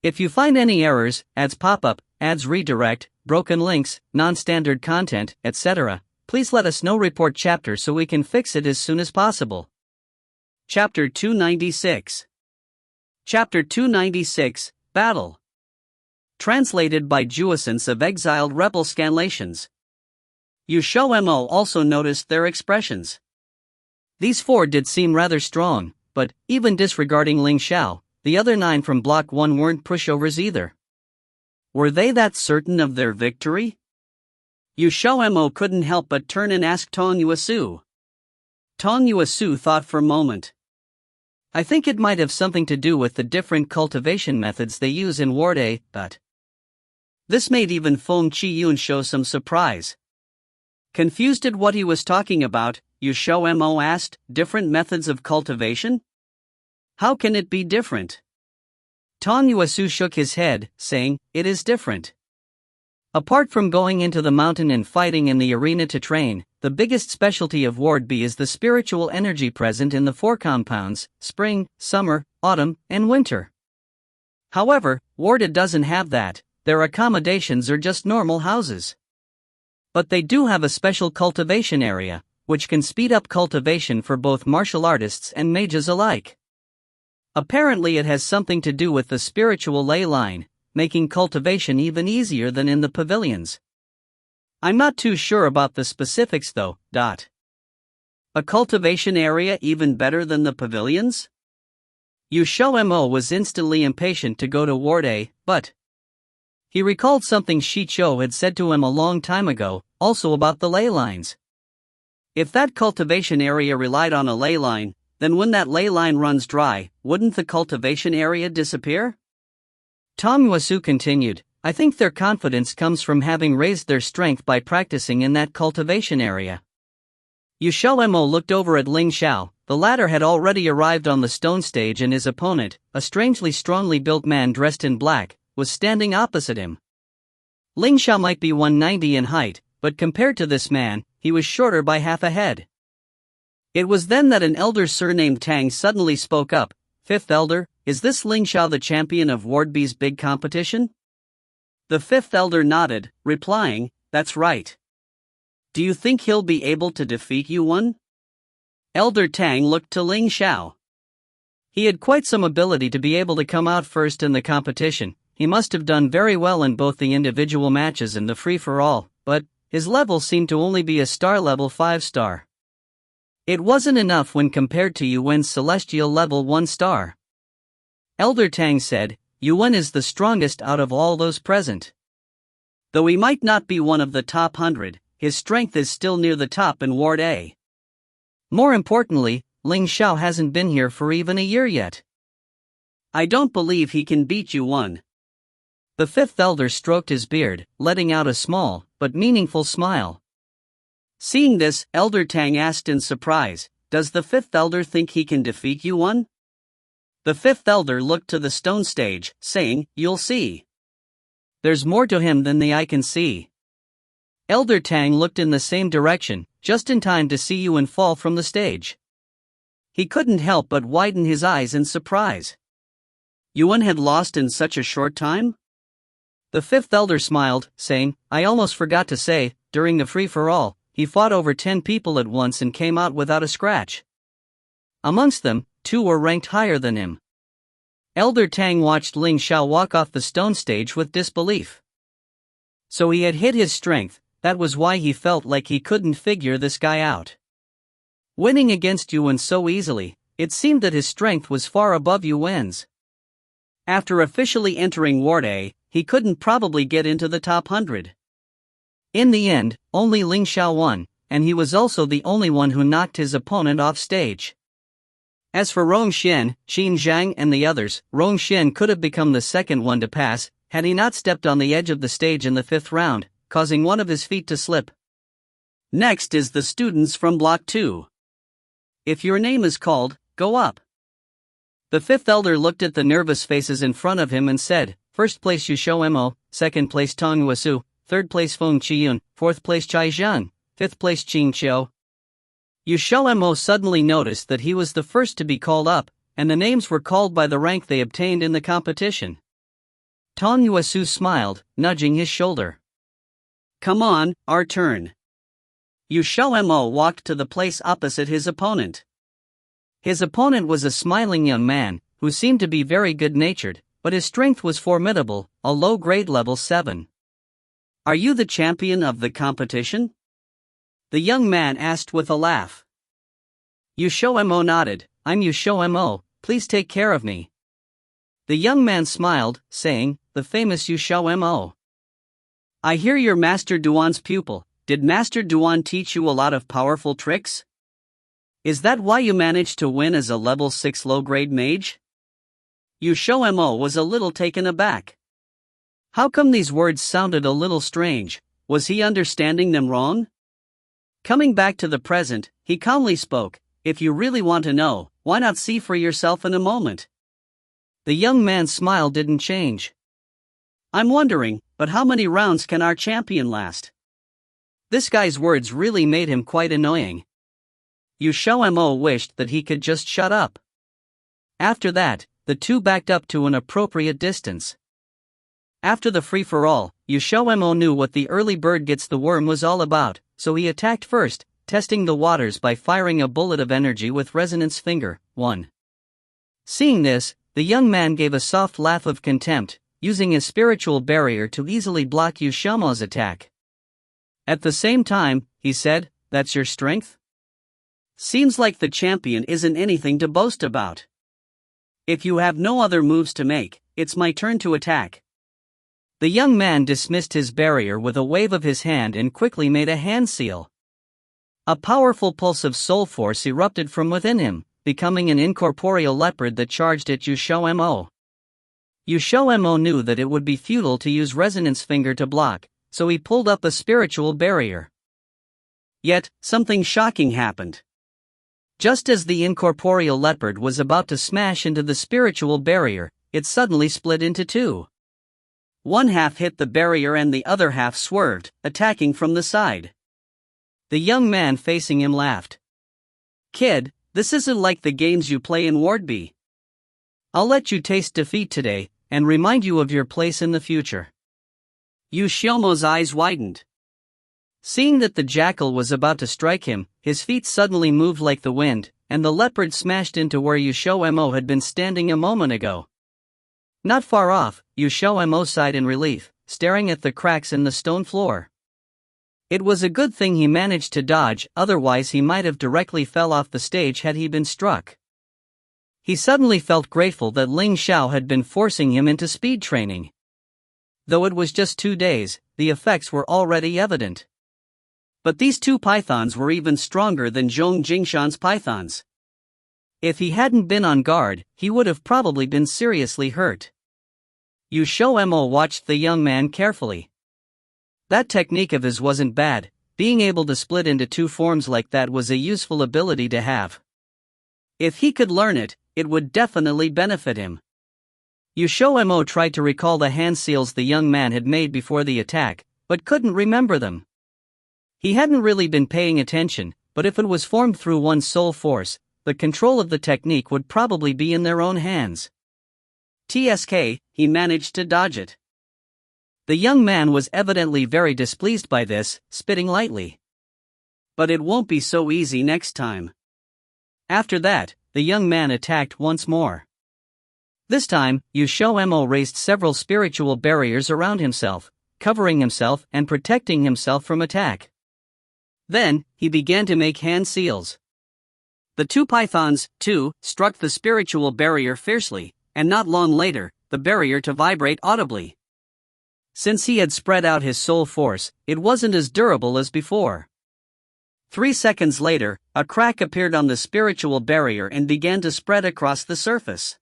If you find any errors, ads pop up, ads redirect, broken links, non-standard content, etc., please let us know. Report chapter so we can fix it as soon as possible. Chapter 296. Chapter 296, Battle. Translated by Juessence of Exiled Rebel Scanlations. XiaoMo also noticed their expressions. These 4 did seem rather strong, but, even disregarding Ling Xiao, the other 9 from Block 1 weren't pushovers either. Were they that certain of their victory? XiaoMo couldn't help but turn and ask Tong Yuesu. Tong Yuesu thought for a moment. I think it might have something to do with the different cultivation methods they use in Ward A, but... This made even Feng Qiyun show some surprise. Confused at what he was talking about, XiaoMo asked, different methods of cultivation? How can it be different? Tong Yuesu shook his head, saying, it is different. Apart from going into the mountain and fighting in the arena to train, the biggest specialty of Ward B is the spiritual energy present in the 4 compounds, spring, summer, autumn, and winter. However, Ward A doesn't have that, their accommodations are just normal houses. But they do have a special cultivation area, which can speed up cultivation for both martial artists and mages alike. Apparently it has something to do with the spiritual ley line, making cultivation even easier than in the pavilions. I'm not too sure about the specifics though. A cultivation area even better than the pavilions? XiaoMo was instantly impatient to go to Ward A, but he recalled something Xiao had said to him a long time ago, also about the ley lines. If that cultivation area relied on a ley line, then when that ley line runs dry, wouldn't the cultivation area disappear? Tong Yuesu continued, I think their confidence comes from having raised their strength by practicing in that cultivation area. XiaoMo looked over at Ling Xiao. The latter had already arrived on the stone stage and his opponent, a strangely strongly built man dressed in black, was standing opposite him. Ling Xiao might be 190 in height, but compared to this man, he was shorter by half a head. It was then that an elder surnamed Tang suddenly spoke up, Fifth Elder, is this Ling Xiao the champion of Ward B's big competition? The fifth elder nodded, replying, that's right. Do you think he'll be able to defeat you one? Elder Tang looked to Ling Xiao. He had quite some ability to be able to come out first in the competition. He must have done very well in both the individual matches and the free-for-all, but his level seemed to only be a star level 5-star. It wasn't enough when compared to Yuan's celestial level 1-star. Elder Tang said, Yuan is the strongest out of all those present. Though he might not be one of the top 100, his strength is still near the top in Ward A. More importantly, Ling Xiao hasn't been here for even a year yet. I don't believe he can beat Yuan. The fifth elder stroked his beard, letting out a small, but meaningful smile. Seeing this, Elder Tang asked in surprise, does the fifth elder think he can defeat Yuan? The fifth elder looked to the stone stage, saying, you'll see. There's more to him than the eye can see. Elder Tang looked in the same direction, just in time to see Yuan fall from the stage. He couldn't help but widen his eyes in surprise. Yuan had lost in such a short time? The fifth elder smiled, saying, I almost forgot to say, during the free-for-all, he fought over 10 people at once and came out without a scratch. Amongst them, 2 were ranked higher than him. Elder Tang watched Ling Xiao walk off the stone stage with disbelief. So he had hid his strength, that was why he felt like he couldn't figure this guy out. Winning against Yuan so easily, it seemed that his strength was far above Yuan's. After officially entering Ward A, he couldn't probably get into the top 100. In the end, only Ling Xiao won, and he was also the only one who knocked his opponent off stage. As for Rongxian, Qin Zhang and the others, Rongxian could have become the second one to pass, had he not stepped on the edge of the stage in the 5th round, causing one of his feet to slip. Next is the students from Block 2. If your name is called, go up. The fifth elder looked at the nervous faces in front of him and said, First place XiaoMo, second place Tong Yuesu, third place Feng Qiyun, fourth place Chai Zhang, fifth place Qing Qiao. XiaoMo suddenly noticed that he was the first to be called up, and the names were called by the rank they obtained in the competition. Tong Yuesu smiled, nudging his shoulder. Come on, our turn. XiaoMo walked to the place opposite his opponent. His opponent was a smiling young man, who seemed to be very good-natured, but his strength was formidable, a low-grade level 7. Are you the champion of the competition? The young man asked with a laugh. XiaoMo nodded, I'm XiaoMo, please take care of me. The young man smiled, saying, the famous XiaoMo. I hear you're Master Duan's pupil. Did Master Duan teach you a lot of powerful tricks? Is that why you managed to win as a level 6 low-grade mage? XiaoMo was a little taken aback. How come these words sounded a little strange? Was he understanding them wrong? Coming back to the present, he calmly spoke, if you really want to know, why not see for yourself in a moment? The young man's smile didn't change. I'm wondering, but how many rounds can our champion last? This guy's words really made him quite annoying. XiaoMo wished that he could just shut up. After that, the two backed up to an appropriate distance. After the free-for-all, XiaoMo knew what the early bird gets the worm was all about, so he attacked first, testing the waters by firing a bullet of energy with Resonance Finger 1. Seeing this, the young man gave a soft laugh of contempt, using his spiritual barrier to easily block XiaoMo's attack. At the same time, he said, that's your strength? Seems like the champion isn't anything to boast about. If you have no other moves to make, it's my turn to attack. The young man dismissed his barrier with a wave of his hand and quickly made a hand seal. A powerful pulse of soul force erupted from within him, becoming an incorporeal leopard that charged at XiaoMo. XiaoMo knew that it would be futile to use Resonance Finger to block, so he pulled up a spiritual barrier. Yet, something shocking happened. Just as the incorporeal leopard was about to smash into the spiritual barrier, it suddenly split into two. One half hit the barrier and the other half swerved, attacking from the side. The young man facing him laughed. "Kid, this isn't like the games you play in Wardby. I'll let you taste defeat today, and remind you of your place in the future." XiaoMo's eyes widened. Seeing that the jackal was about to strike him, his feet suddenly moved like the wind, and the leopard smashed into where XiaoMo had been standing a moment ago. Not far off, XiaoMo sighed in relief, staring at the cracks in the stone floor. It was a good thing he managed to dodge, otherwise he might have directly fell off the stage had he been struck. He suddenly felt grateful that Ling Xiao had been forcing him into speed training. Though it was just 2 days, the effects were already evident. But these two pythons were even stronger than Zhong Jingshan's pythons. If he hadn't been on guard, he would have probably been seriously hurt. XiaoMo watched the young man carefully. That technique of his wasn't bad. Being able to split into two forms like that was a useful ability to have. If he could learn it, it would definitely benefit him. XiaoMo tried to recall the hand seals the young man had made before the attack, but couldn't remember them. He hadn't really been paying attention, but if it was formed through one's soul force, the control of the technique would probably be in their own hands. TSK, he managed to dodge it. The young man was evidently very displeased by this, spitting lightly. But it won't be so easy next time. After that, the young man attacked once more. This time, XiaoMo raised several spiritual barriers around himself, covering himself and protecting himself from attack. Then, he began to make hand seals. The two pythons, too, struck the spiritual barrier fiercely, and not long later, the barrier to vibrate audibly. Since he had spread out his soul force, it wasn't as durable as before. 3 seconds later, a crack appeared on the spiritual barrier and began to spread across the surface.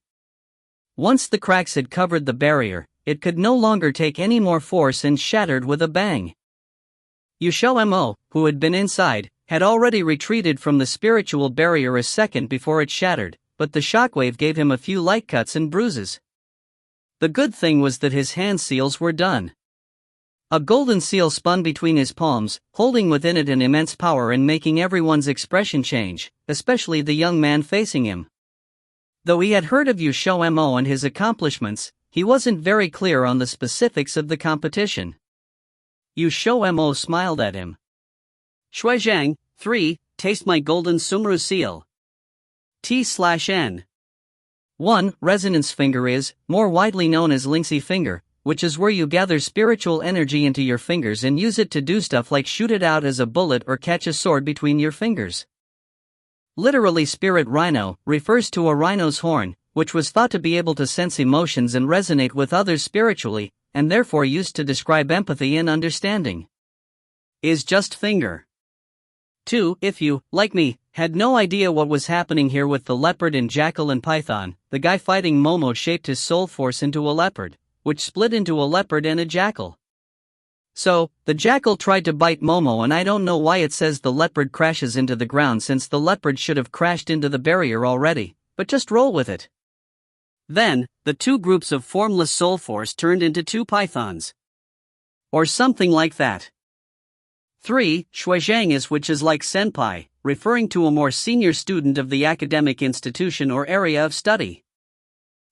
Once the cracks had covered the barrier, it could no longer take any more force and shattered with a bang. XiaoMo, who had been inside, had already retreated from the spiritual barrier a second before it shattered, but the shockwave gave him a few light cuts and bruises. The good thing was that his hand seals were done. A golden seal spun between his palms, holding within it an immense power and making everyone's expression change, especially the young man facing him. Though he had heard of XiaoMo and his accomplishments, he wasn't very clear on the specifics of the competition. XiaoMo smiled at him. "Shuizhang, 3, taste my golden Sumru seal. T/N. 1. Resonance finger is, more widely known as Lingxi finger, which is where you gather spiritual energy into your fingers and use it to do stuff like shoot it out as a bullet or catch a sword between your fingers. Literally spirit rhino, refers to a rhino's horn, which was thought to be able to sense emotions and resonate with others spiritually, and therefore used to describe empathy and understanding. Is just finger. 2. If you, like me, had no idea what was happening here with the leopard and jackal and python, the guy fighting Momo shaped his soul force into a leopard, which split into a leopard and a jackal. So, the jackal tried to bite Momo, and I don't know why it says the leopard crashes into the ground since the leopard should have crashed into the barrier already, but just roll with it. Then, the two groups of formless soul force turned into two pythons. Or something like that. 3. Shuizhang is, which is like senpai, referring to a more senior student of the academic institution or area of study.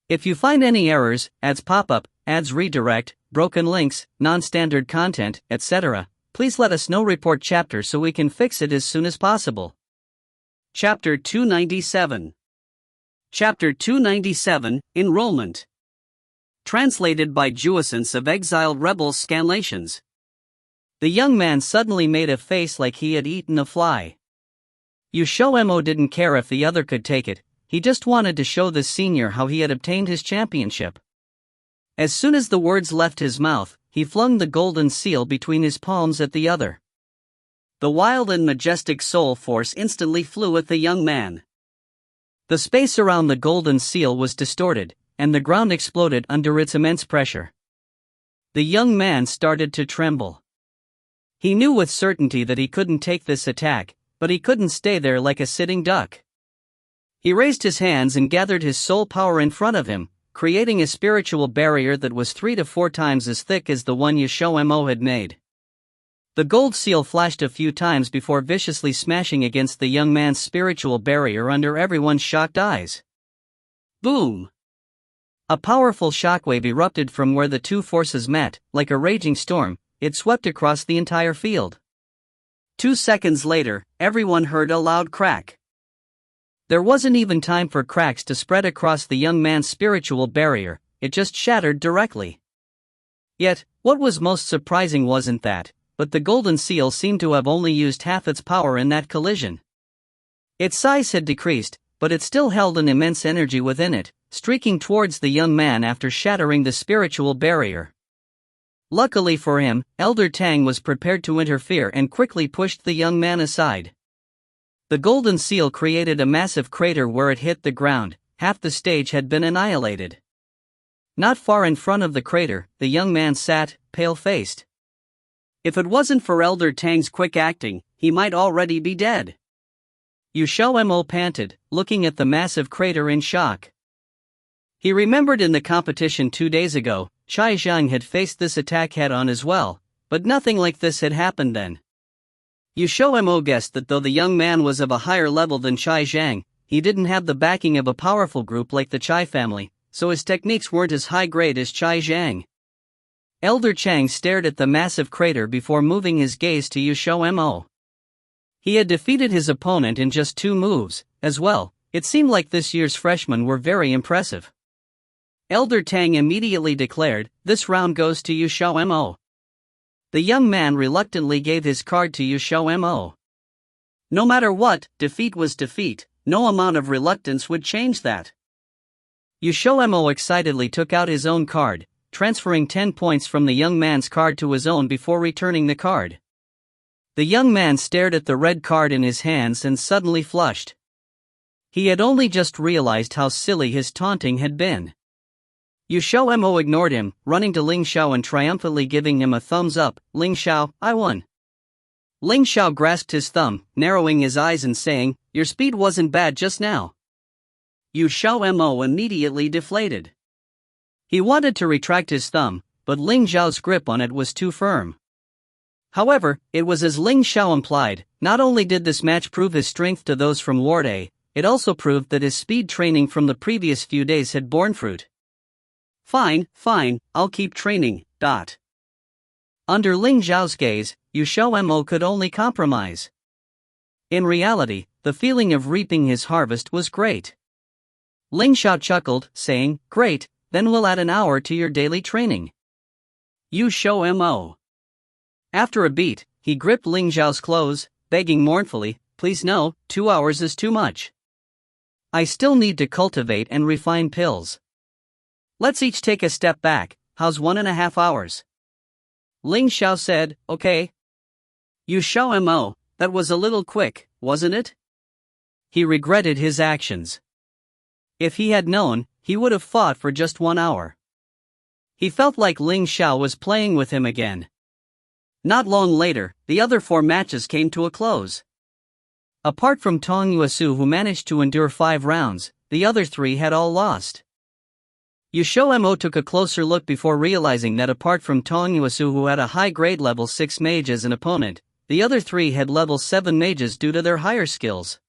If you find any errors, ads pop up, ads redirect, broken links, non-standard content, etc., please let us know. Report chapter so we can fix it as soon as possible. Chapter 297. Chapter 297, Enrollment. Translated by Jouissance of Exiled Rebels Scanlations. The young man suddenly made a face like he had eaten a fly. XiaoMo didn't care if the other could take it, he just wanted to show this senior how he had obtained his championship. As soon as the words left his mouth, he flung the golden seal between his palms at the other. The wild and majestic soul force instantly flew at the young man. The space around the golden seal was distorted, and the ground exploded under its immense pressure. The young man started to tremble. He knew with certainty that he couldn't take this attack, but he couldn't stay there like a sitting duck. He raised his hands and gathered his soul power in front of him, creating a spiritual barrier that was 3 to 4 times as thick as the one XiaoMo had made. The gold seal flashed a few times before viciously smashing against the young man's spiritual barrier under everyone's shocked eyes. Boom! A powerful shockwave erupted from where the two forces met. Like a raging storm, it swept across the entire field. 2 seconds later, everyone heard a loud crack. There wasn't even time for cracks to spread across the young man's spiritual barrier, it just shattered directly. Yet, what was most surprising wasn't that, but the golden seal seemed to have only used half its power in that collision. Its size had decreased, but it still held an immense energy within it, streaking towards the young man after shattering the spiritual barrier. Luckily for him, Elder Tang was prepared to interfere and quickly pushed the young man aside. The golden seal created a massive crater where it hit the ground. Half the stage had been annihilated. Not far in front of the crater, the young man sat, pale-faced. If it wasn't for Elder Tang's quick acting, he might already be dead. XiaoMo panted, looking at the massive crater in shock. He remembered in the competition 2 days ago, Chai Zhang had faced this attack head-on as well, but nothing like this had happened then. XiaoMo guessed that though the young man was of a higher level than Chai Zhang, he didn't have the backing of a powerful group like the Chai family, so his techniques weren't as high grade as Chai Zhang. Elder Chang stared at the massive crater before moving his gaze to XiaoMo. He had defeated his opponent in just 2 moves, as well. It seemed like this year's freshmen were very impressive. Elder Tang immediately declared, "This round goes to XiaoMo." The young man reluctantly gave his card to XiaoMo. No matter what, defeat was defeat, no amount of reluctance would change that. XiaoMo excitedly took out his own card, transferring 10 points from the young man's card to his own before returning the card. The young man stared at the red card in his hands and suddenly flushed. He had only just realized how silly his taunting had been. XiaoMo ignored him, running to Ling Xiao and triumphantly giving him a thumbs up. "Ling Xiao, I won." Ling Xiao grasped his thumb, narrowing his eyes and saying, "Your speed wasn't bad just now." XiaoMo immediately deflated. He wanted to retract his thumb, but Ling Xiao's grip on it was too firm. However, it was as Ling Xiao implied, not only did this match prove his strength to those from Ward A, it also proved that his speed training from the previous few days had borne fruit. Fine, I'll keep training. Under Ling Xiao's gaze, XiaoMo could only compromise. In reality, the feeling of reaping his harvest was great. Ling Xiao chuckled, saying, "Great, then we'll add an hour to your daily training." XiaoMo. After a beat, he gripped Ling Xiao's clothes, begging mournfully, "Please no, 2 hours is too much. I still need to cultivate and refine pills. Let's each take a step back, how's 1.5 hours? Ling Xiao said, "Okay." XiaoMo, that was a little quick, wasn't it? He regretted his actions. If he had known, he would have fought for just 1 hour. He felt like Ling Xiao was playing with him again. Not long later, the other 4 matches came to a close. Apart from Tong Yuesu, who managed to endure 5 rounds, the other 3 had all lost. XiaoMo took a closer look before realizing that apart from Tong Yuesu, who had a high-grade level 6 mage as an opponent, the other 3 had level 7 mages due to their higher skills.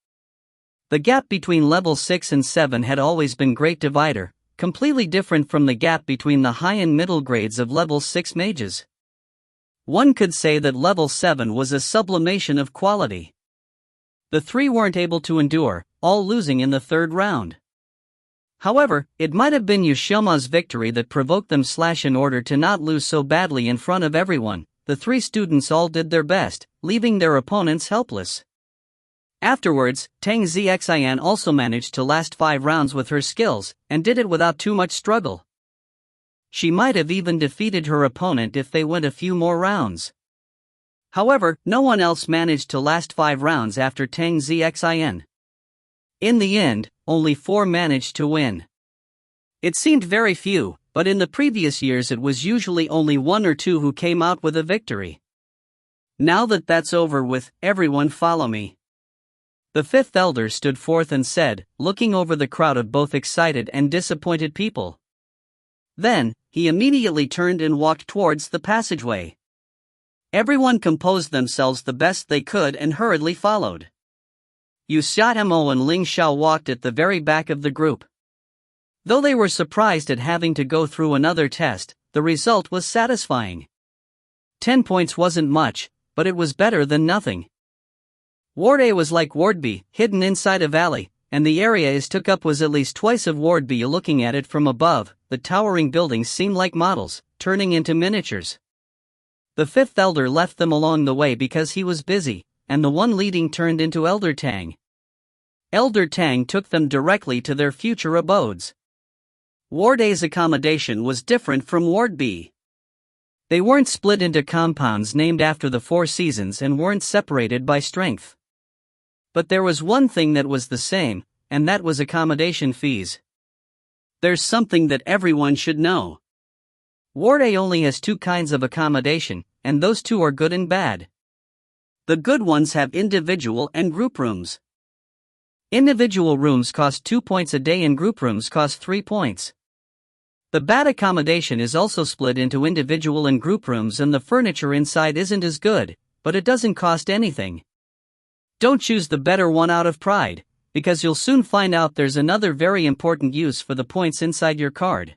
The gap between level 6 and 7 had always been great divider, completely different from the gap between the high and middle grades of level 6 mages. One could say that level 7 was a sublimation of quality. The 3 weren't able to endure, all losing in the 3rd round. However, it might have been XiaoMo's victory that provoked them. In order to not lose so badly in front of everyone, the 3 students all did their best, leaving their opponents helpless. Afterwards, Tang Xian also managed to last 5 rounds with her skills, and did it without too much struggle. She might have even defeated her opponent if they went a few more rounds. However, no one else managed to last 5 rounds after Tang Xian. In the end, only 4 managed to win. It seemed very few, but in the previous years it was usually only 1 or 2 who came out with a victory. Now that that's over with, everyone follow me. The 5th elder stood forth and said, looking over the crowd of both excited and disappointed people. Then, he immediately turned and walked towards the passageway. Everyone composed themselves the best they could and hurriedly followed. XiaoMo and Ling Xiao walked at the very back of the group. Though they were surprised at having to go through another test, the result was satisfying. 10 points wasn't much, but it was better than nothing. Ward A was like Ward B, hidden inside a valley, and the area it took up was at least twice of Ward B. Looking at it from above, the towering buildings seemed like models, turning into miniatures. The 5th elder left them along the way because he was busy, and the one leading turned into Elder Tang. Elder Tang took them directly to their future abodes. Ward A's accommodation was different from Ward B. They weren't split into compounds named after the 4 seasons and weren't separated by strength. But there was one thing that was the same, and that was accommodation fees. There's something that everyone should know. Ward A only has 2 kinds of accommodation, and those 2 are good and bad. The good ones have individual and group rooms. Individual rooms cost 2 points a day and group rooms cost 3 points. The bad accommodation is also split into individual and group rooms, and the furniture inside isn't as good, but it doesn't cost anything. Don't choose the better one out of pride, because you'll soon find out there's another very important use for the points inside your card.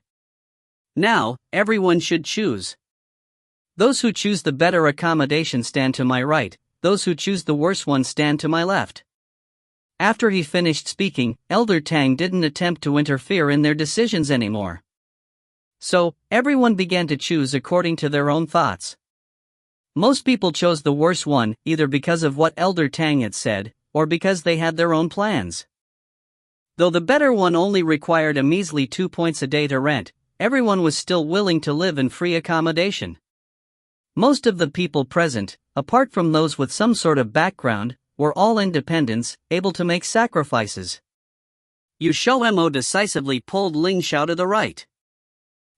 Now, everyone should choose. Those who choose the better accommodation stand to my right, those who choose the worse one stand to my left. After he finished speaking, Elder Tang didn't attempt to interfere in their decisions anymore. So, everyone began to choose according to their own thoughts. Most people chose the worse one, either because of what Elder Tang had said, or because they had their own plans. Though the better one only required a measly 2 points a day to rent, everyone was still willing to live in free accommodation. Most of the people present, apart from those with some sort of background, were all independents, able to make sacrifices. XiaoMo decisively pulled Ling Xiao to the right.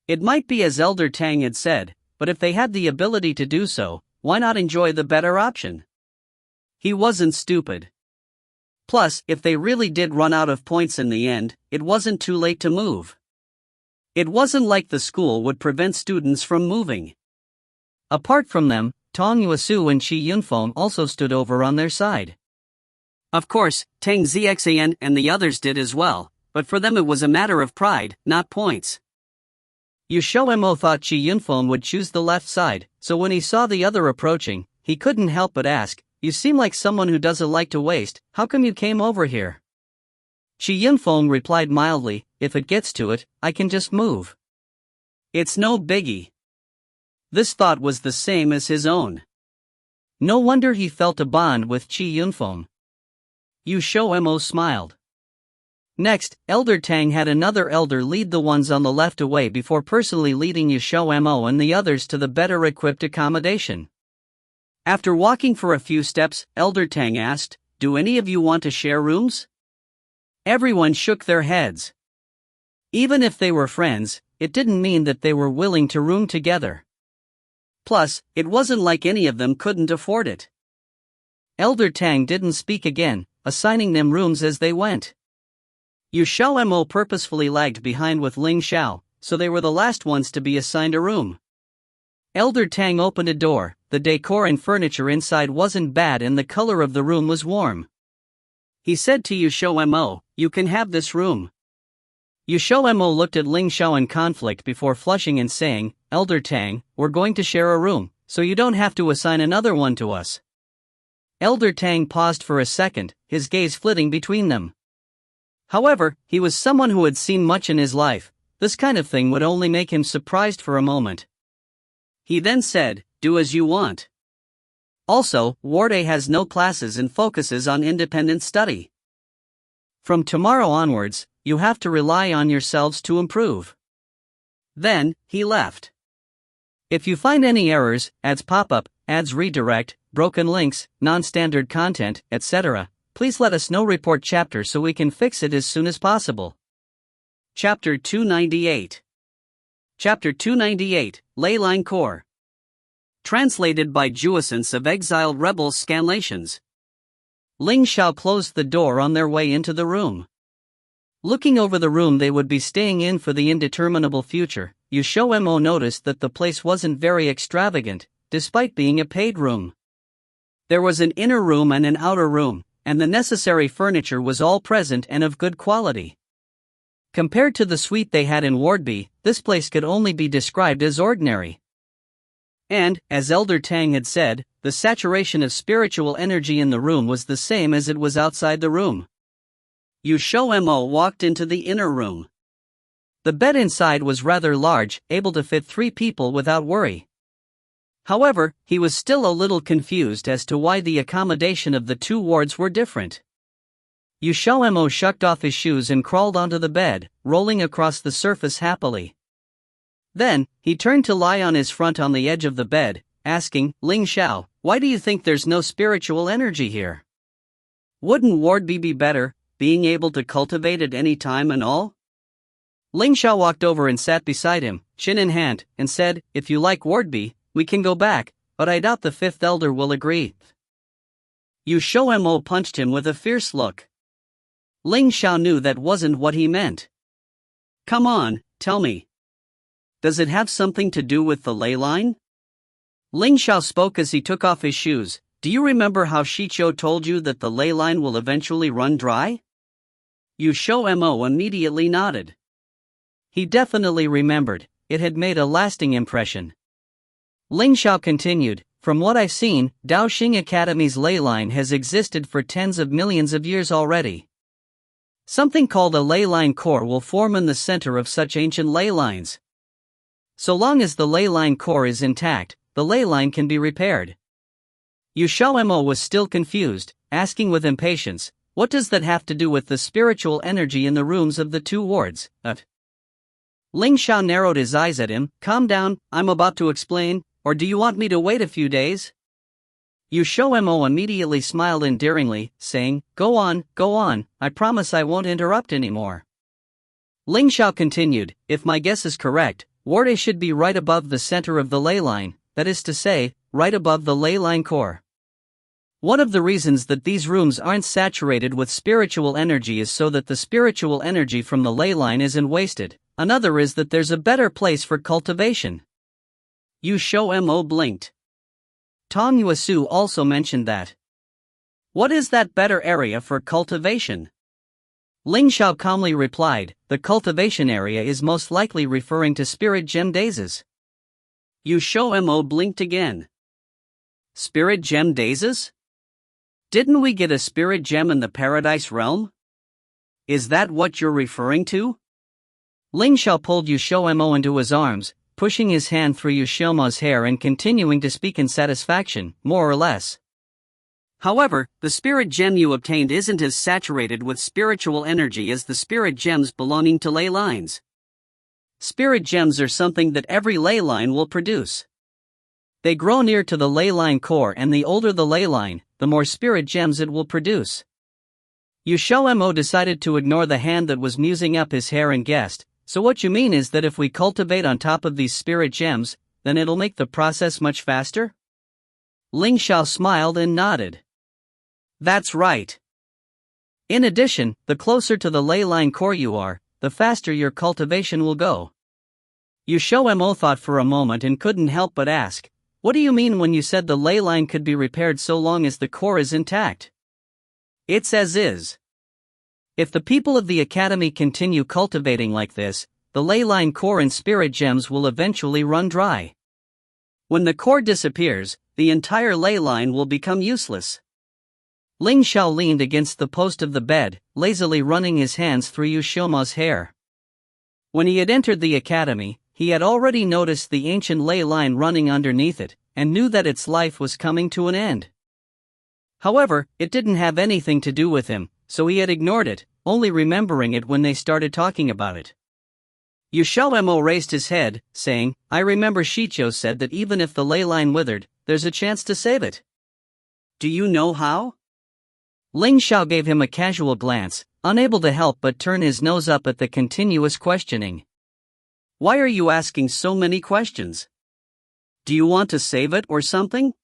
It might be as Elder Tang had said, but if they had the ability to do so, why not enjoy the better option? He wasn't stupid. Plus, if they really did run out of points in the end, it wasn't too late to move. It wasn't like the school would prevent students from moving. Apart from them, Tong Yuesu and Qi Yunfeng also stood over on their side. Of course, Tang Xian and the others did as well, but for them it was a matter of pride, not points. XiaoMo thought Qi Yunfeng would choose the left side, so when he saw the other approaching, he couldn't help but ask, "You seem like someone who doesn't like to waste, how come you came over here?" Qi Yunfeng replied mildly, "If it gets to it, I can just move. It's no biggie." This thought was the same as his own. No wonder he felt a bond with Qi Yunfeng. XiaoMo smiled. Next, Elder Tang had another elder lead the ones on the left away before personally leading XiaoMo and the others to the better equipped accommodation. After walking for a few steps, Elder Tang asked, "Do any of you want to share rooms?" Everyone shook their heads. Even if they were friends, it didn't mean that they were willing to room together. Plus, it wasn't like any of them couldn't afford it. Elder Tang didn't speak again, assigning them rooms as they went. XiaoMo purposefully lagged behind with Ling Xiao, so they were the last ones to be assigned a room. Elder Tang opened a door. The decor and furniture inside wasn't bad and the color of the room was warm. He said to XiaoMo, "You can have this room." XiaoMo looked at Ling Xiao in conflict before flushing and saying, "Elder Tang, we're going to share a room, so you don't have to assign another one to us." Elder Tang paused for a second, his gaze flitting between them. However, he was someone who had seen much in his life. This kind of thing would only make him surprised for a moment. He then said, "Do as you want." Also, Ward A has no classes and focuses on independent study. From tomorrow onwards, you have to rely on yourselves to improve. Then, he left. If you find any errors, ads pop up, ads redirect, broken links, non-standard content, etc., please let us know. Report chapter so we can fix it as soon as possible. Chapter 298. Chapter 298, Leyline Core. Translated by Jouissance of Exiled Rebels Scanlations. Ling Xiao closed the door on their way into the room. Looking over the room they would be staying in for the indeterminable future, XiaoMo noticed that the place wasn't very extravagant, despite being a paid room. There was an inner room and an outer room, and the necessary furniture was all present and of good quality. Compared to the suite they had in Ward B, this place could only be described as ordinary. And, as Elder Tang had said, the saturation of spiritual energy in the room was the same as it was outside the room. XiaoMo walked into the inner room. The bed inside was rather large, able to fit 3 people without worry. However, he was still a little confused as to why the accommodation of the 2 wards were different. XiaoMo shucked off his shoes and crawled onto the bed, rolling across the surface happily. Then, he turned to lie on his front on the edge of the bed, asking, Ling Xiao, why do you think there's no spiritual energy here? Wouldn't Ward B be better, being able to cultivate at any time and all? Ling Xiao walked over and sat beside him, chin in hand, and said, if you like Ward B, we can go back, but I doubt the 5th elder will agree. XiaoMo punched him with a fierce look. Ling Xiao knew that wasn't what he meant. Come on, tell me. Does it have something to do with the ley line? Ling Xiao spoke as he took off his shoes. Do you remember how Xiao told you that the ley line will eventually run dry? XiaoMo immediately nodded. He definitely remembered, it had made a lasting impression. Ling Xiao continued, from what I've seen, Daoxing Academy's ley line has existed for tens of millions of years already. Something called a ley line core will form in the center of such ancient ley lines. So long as the ley line core is intact, the ley line can be repaired. XiaoMo was still confused, asking with impatience, what does that have to do with the spiritual energy in the rooms of the 2 wards? Ling Xiao narrowed his eyes at him. Calm down, I'm about to explain, or do you want me to wait a few days? XiaoMo immediately smiled endearingly, saying, go on, I promise I won't interrupt anymore. Ling Xiao continued, if my guess is correct, Ward A should be right above the center of the ley line, that is to say, right above the ley line core. One of the reasons that these rooms aren't saturated with spiritual energy is so that the spiritual energy from the ley line isn't wasted. Another is that there's a better place for cultivation. XiaoMo blinked. Tong Yuesu also mentioned that. What is that better area for cultivation? Ling Xiao calmly replied, the cultivation area is most likely referring to spirit gem dazes. XiaoMo blinked again. Spirit gem dazes? Didn't we get a spirit gem in the paradise realm? Is that what you're referring to? Ling Xiao pulled XiaoMo into his arms, pushing his hand through XiaoMo's hair and continuing to speak in satisfaction, more or less. However, the spirit gem you obtained isn't as saturated with spiritual energy as the spirit gems belonging to ley lines. Spirit gems are something that every ley line will produce. They grow near to the ley line core, and the older the ley line, the more spirit gems it will produce. XiaoMo decided to ignore the hand that was musing up his hair and guessed, so what you mean is that if we cultivate on top of these spirit gems, then it'll make the process much faster? Ling Xiao smiled and nodded. That's right. In addition, the closer to the ley line core you are, the faster your cultivation will go. XiaoMo thought for a moment and couldn't help but ask, what do you mean when you said the ley line could be repaired so long as the core is intact? It's as is. If the people of the academy continue cultivating like this, the ley line core and spirit gems will eventually run dry. When the core disappears, the entire ley line will become useless. Ling Xiao leaned against the post of the bed, lazily running his hands through XiaoMo's hair. When he had entered the academy, he had already noticed the ancient ley line running underneath it, and knew that its life was coming to an end. However, it didn't have anything to do with him, so he had ignored it, only remembering it when they started talking about it. XiaoMo raised his head, saying, "I remember Xiao said that even if the ley line withered, there's a chance to save it. Do you know how?" Ling Xiao gave him a casual glance, unable to help but turn his nose up at the continuous questioning. "Why are you asking so many questions? Do you want to save it or something?"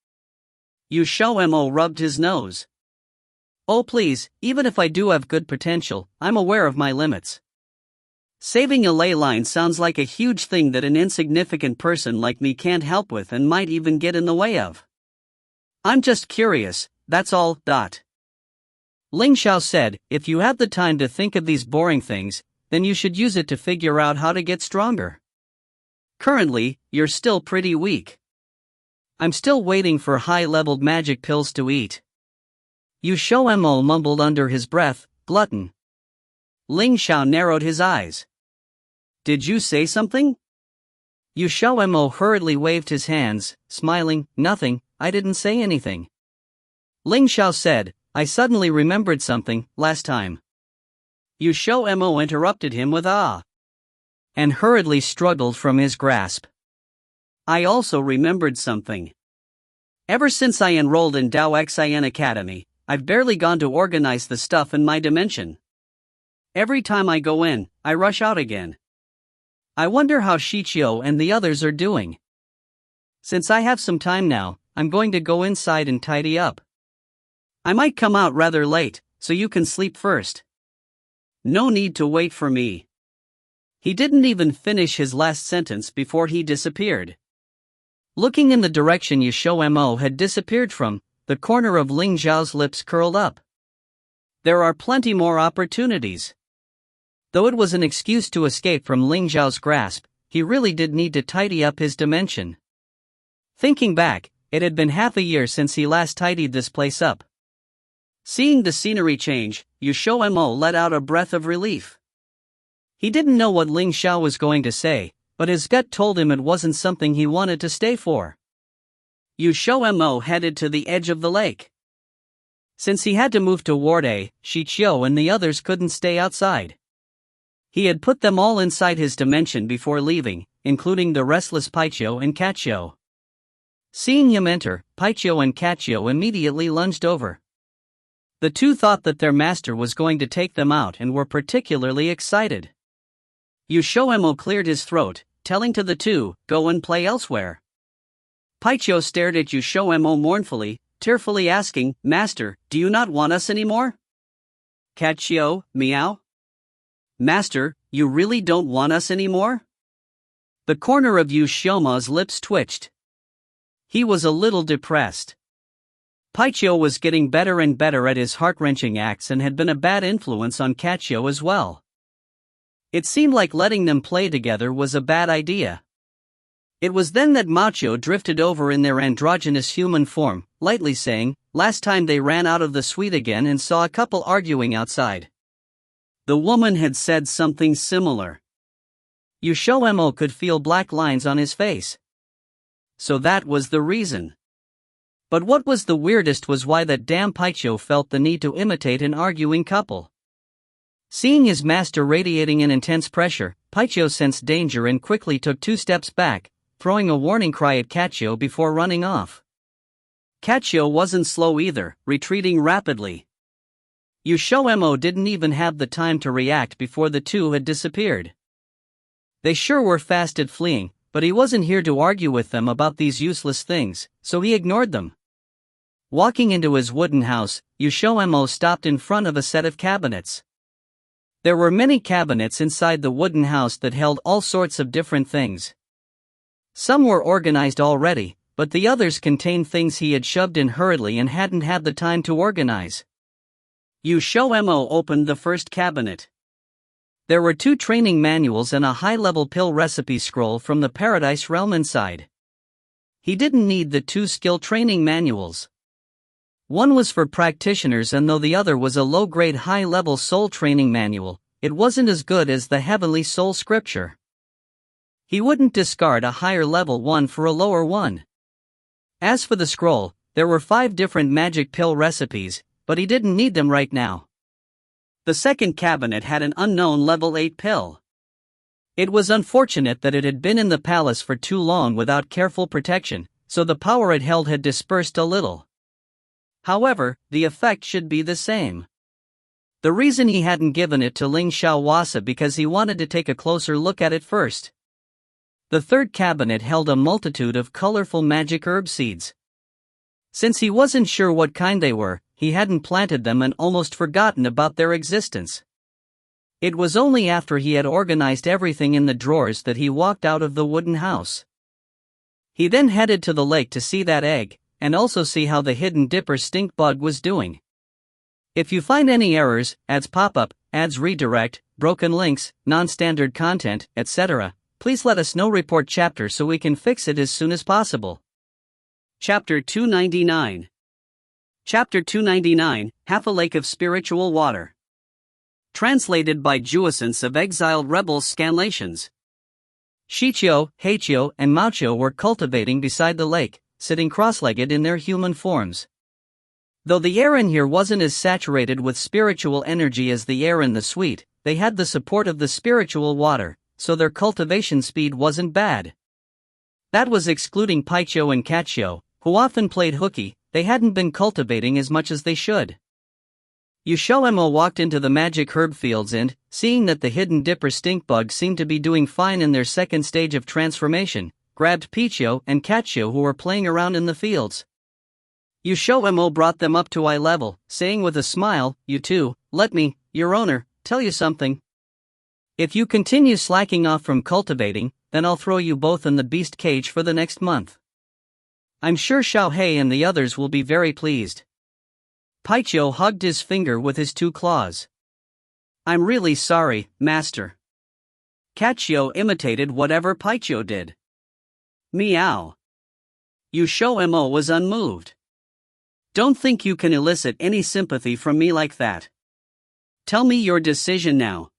XiaoMo rubbed his nose. "Oh please, even if I do have good potential, I'm aware of my limits. Saving a ley line sounds like a huge thing that an insignificant person like me can't help with and might even get in the way of. I'm just curious, that's all. Ling Xiao said, "If you have the time to think of these boring things, then you should use it to figure out how to get stronger. Currently, you're still pretty weak. I'm still waiting for high-leveled magic pills to eat." XiaoMo mumbled under his breath, "Glutton." Ling Xiao narrowed his eyes. "Did you say something?" XiaoMo hurriedly waved his hands, smiling, "Nothing, I didn't say anything." Ling Xiao said, "I suddenly remembered something, last time." XiaoMo interrupted him with and hurriedly struggled from his grasp. "I also remembered something. Ever since I enrolled in Dao Xian Academy, I've barely gone to organize the stuff in my dimension. Every time I go in, I rush out again. I wonder how Xiao and the others are doing. Since I have some time now, I'm going to go inside and tidy up. I might come out rather late, so you can sleep first. No need to wait for me." He didn't even finish his last sentence before he disappeared. Looking in the direction XiaoMo had disappeared from, the corner of Ling Xiao's lips curled up. There are plenty more opportunities. Though it was an excuse to escape from Ling Xiao's grasp, he really did need to tidy up his dimension. Thinking back, it had been half a year since he last tidied this place up. Seeing the scenery change, XiaoMo let out a breath of relief. He didn't know what Ling Xiao was going to say, but his gut told him it wasn't something he wanted to stay for. XiaoMo headed to the edge of the lake. Since he had to move toward Xiao and the others couldn't stay outside. He had put them all inside his dimension before leaving, including the restless Paiqiu and Catqiu. Seeing him enter, Paiqiu and Catqiu immediately lunged over. The two thought that their master was going to take them out and were particularly excited. XiaoMo cleared his throat, telling to the two, "Go and play elsewhere." Paiqiu stared at XiaoMo mournfully, tearfully asking, "Master, do you not want us anymore?" Catqiu, meow. "Master, you really don't want us anymore?" The corner of XiaoMo's lips twitched. He was a little depressed. Paiqiu was getting better and better at his heart-wrenching acts and had been a bad influence on Catqiu as well. It seemed like letting them play together was a bad idea. It was then that Macho drifted over in their androgynous human form, lightly saying, "Last time they ran out of the suite again and saw a couple arguing outside." The woman had said something similar. XiaoMo could feel black lines on his face. So that was the reason. But what was the weirdest was why that damn Paiqiu felt the need to imitate an arguing couple. Seeing his master radiating an intense pressure, Paiqiu sensed danger and quickly took 2 steps back, throwing a warning cry at Catqiu before running off. Catqiu wasn't slow either, retreating rapidly. XiaoMo didn't even have the time to react before the two had disappeared. They sure were fast at fleeing, but he wasn't here to argue with them about these useless things, so he ignored them. Walking into his wooden house, XiaoMo stopped in front of a set of cabinets. There were many cabinets inside the wooden house that held all sorts of different things. Some were organized already, but the others contained things he had shoved in hurriedly and hadn't had the time to organize. XiaoMo opened the first cabinet. There were 2 training manuals and a high-level pill recipe scroll from the Paradise Realm inside. He didn't need the 2 skill training manuals. One was for practitioners, and though the other was a low-grade high-level soul training manual, it wasn't as good as the Heavenly Soul Scripture. He wouldn't discard a higher level one for a lower one. As for the scroll, there were 5 different magic pill recipes, but he didn't need them right now. The second cabinet had an unknown level 8 pill. It was unfortunate that it had been in the palace for too long without careful protection, so the power it held had dispersed a little. However, the effect should be the same. The reason he hadn't given it to Ling Xiao was because he wanted to take a closer look at it first. The third cabinet held a multitude of colorful magic herb seeds. Since he wasn't sure what kind they were, he hadn't planted them and almost forgotten about their existence. It was only after he had organized everything in the drawers that he walked out of the wooden house. He then headed to the lake to see that egg, and also see how the hidden dipper stink bug was doing. If you find any errors, ads pop up, ads redirect, broken links, non-standard content, etc., please let us know. Report chapter so we can fix it as soon as possible. Chapter 299. Chapter 299, Half a Lake of Spiritual Water. Translated by Jouissance of Exiled Rebels Scanlations. Xiao, Xiao, and Maoqiu were cultivating beside the lake, sitting cross-legged in their human forms. Though the air in here wasn't as saturated with spiritual energy as the air in the suite, they had the support of the spiritual water, so their cultivation speed wasn't bad. That was excluding Paiqiu and Xiao, who often played hooky. They hadn't been cultivating as much as they should. XiaoMo walked into the magic herb fields and, seeing that the hidden dipper stink bugs seemed to be doing fine in their second stage of transformation, grabbed Paiqiu and Xiao who were playing around in the fields. XiaoMo brought them up to eye level, saying with a smile, "You two, let me, your owner, tell you something. If you continue slacking off from cultivating, then I'll throw you both in the beast cage for the next month. I'm sure Xiao He and the others will be very pleased." Paiqiu hugged his finger with his 2 claws. "I'm really sorry, master." Xiao imitated whatever Paiqiu did. "Meow." XiaoMo was unmoved. "Don't think you can elicit any sympathy from me like that. Tell me your decision now."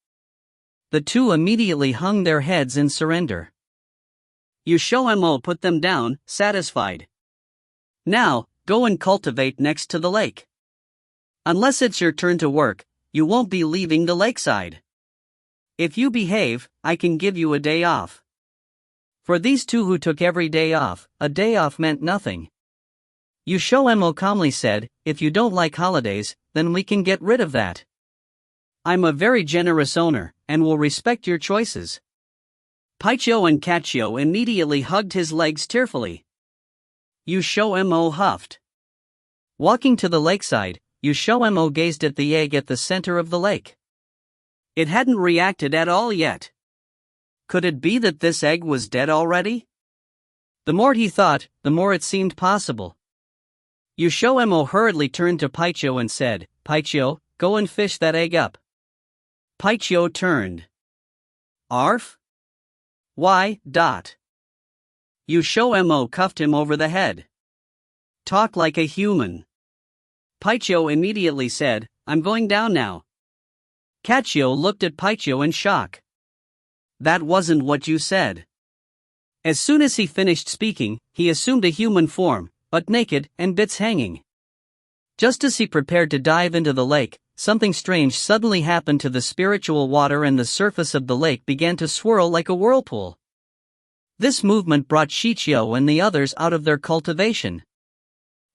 The two immediately hung their heads in surrender. XiaoMo put them down, satisfied. "Now, go and cultivate next to the lake. Unless it's your turn to work, you won't be leaving the lakeside. If you behave, I can give you a day off." For these two who took every day off, a day off meant nothing. XiaoMo calmly said, "If you don't like holidays, then we can get rid of that. I'm a very generous owner, and will respect your choices." Paiqiu and Xiao immediately hugged his legs tearfully. XiaoMo huffed. Walking to the lakeside, XiaoMo gazed at the egg at the center of the lake. It hadn't reacted at all yet. Could it be that this egg was dead already? The more he thought, the more it seemed possible. XiaoMo hurriedly turned to Paiqiu and said, "Paiqiu, go and fish that egg up." Paiqiu turned. "Arf? Why, dot?" XiaoMo cuffed him over the head. "Talk like a human." Paiqiu immediately said, "I'm going down now." Xiao looked at Paiqiu in shock. "That wasn't what you said." As soon as he finished speaking, he assumed a human form, but naked and bits hanging. Just as he prepared to dive into the lake, something strange suddenly happened to the spiritual water and the surface of the lake began to swirl like a whirlpool. This movement brought Xiao and the others out of their cultivation.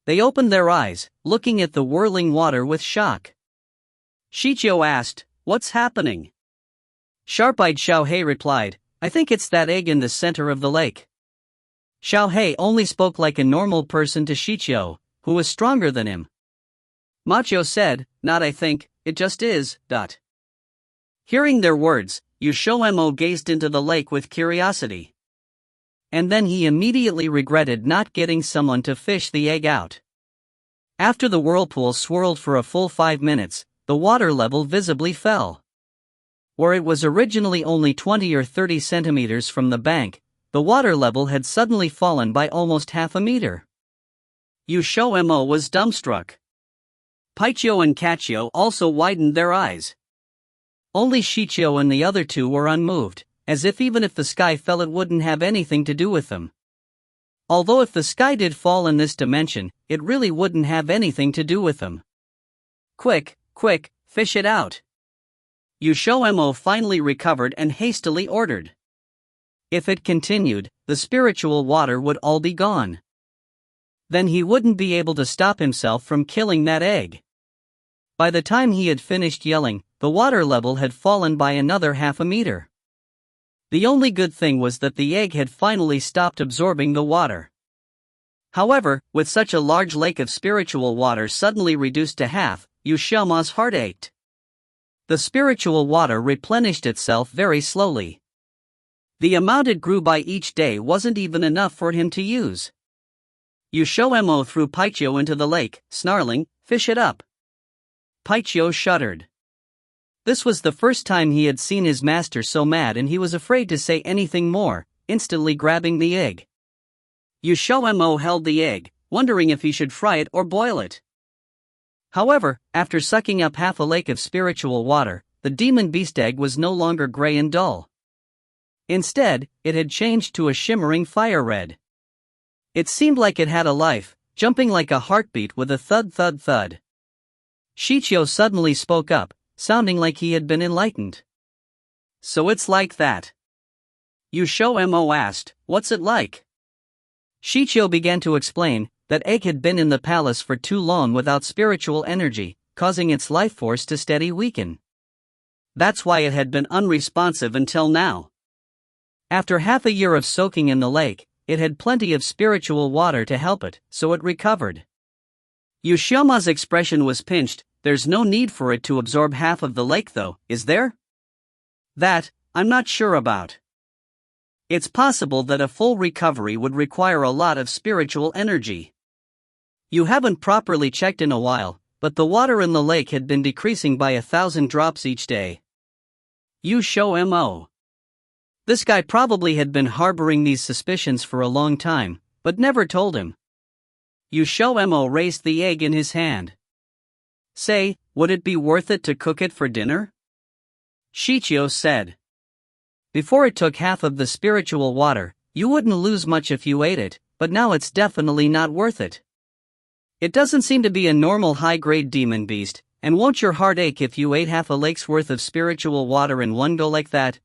They opened their eyes, looking at the whirling water with shock. Xiao asked, "What's happening?" Sharp-eyed Xiao He replied, "I think it's that egg in the center of the lake." Xiao He only spoke like a normal person to Xiao, who was stronger than him. Maoqiu said, "Not I think, it just is, dot." Hearing their words, XiaoMo gazed into the lake with curiosity. And then he immediately regretted not getting someone to fish the egg out. After the whirlpool swirled for a full 5 minutes, the water level visibly fell. Where it was originally only 20 or 30 centimeters from the bank, the water level had suddenly fallen by almost half a meter. XiaoMo was dumbstruck. Paiqiu and Xiao also widened their eyes. Only Xiao and the other two were unmoved, as if even if the sky fell it wouldn't have anything to do with them. Although if the sky did fall in this dimension, it really wouldn't have anything to do with them. Quick, quick, fish it out. XiaoMo finally recovered and hastily ordered. If it continued, the spiritual water would all be gone. Then he wouldn't be able to stop himself from killing that egg. By the time he had finished yelling, the water level had fallen by another half a meter. The only good thing was that the egg had finally stopped absorbing the water. However, with such a large lake of spiritual water suddenly reduced to half, XiaoMo's heart ached. The spiritual water replenished itself very slowly. The amount it grew by each day wasn't even enough for him to use. XiaoMo threw Paiqiu into the lake, snarling, "Fish it up." Paiqiu shuddered. This was the first time he had seen his master so mad, and he was afraid to say anything more, instantly grabbing the egg. XiaoMo held the egg, wondering if he should fry it or boil it. However, after sucking up half a lake of spiritual water, the demon beast egg was no longer gray and dull. Instead, it had changed to a shimmering fire red. It seemed like it had a life, jumping like a heartbeat with a thud thud thud. Xiao suddenly spoke up, sounding like he had been enlightened. "So it's like that?" XiaoMo asked, "What's it like?" Xiao began to explain that egg had been in the palace for too long without spiritual energy, causing its life force to steadily weaken. That's why it had been unresponsive until now. After half a year of soaking in the lake, it had plenty of spiritual water to help it, so it recovered. XiaoMo's expression was pinched. "There's no need for it to absorb half of the lake though, is there?" "That, I'm not sure about. It's possible that a full recovery would require a lot of spiritual energy. You haven't properly checked in a while, but the water in the lake had been decreasing by 1,000 drops each day." XiaoMo. This guy probably had been harboring these suspicions for a long time, but never told him. XiaoMo raised the egg in his hand. "Say, would it be worth it to cook it for dinner?" Xiao said. "Before it took half of the spiritual water, you wouldn't lose much if you ate it, but now it's definitely not worth it. It doesn't seem to be a normal high-grade demon beast, and won't your heart ache if you ate half a lake's worth of spiritual water in one go like that?"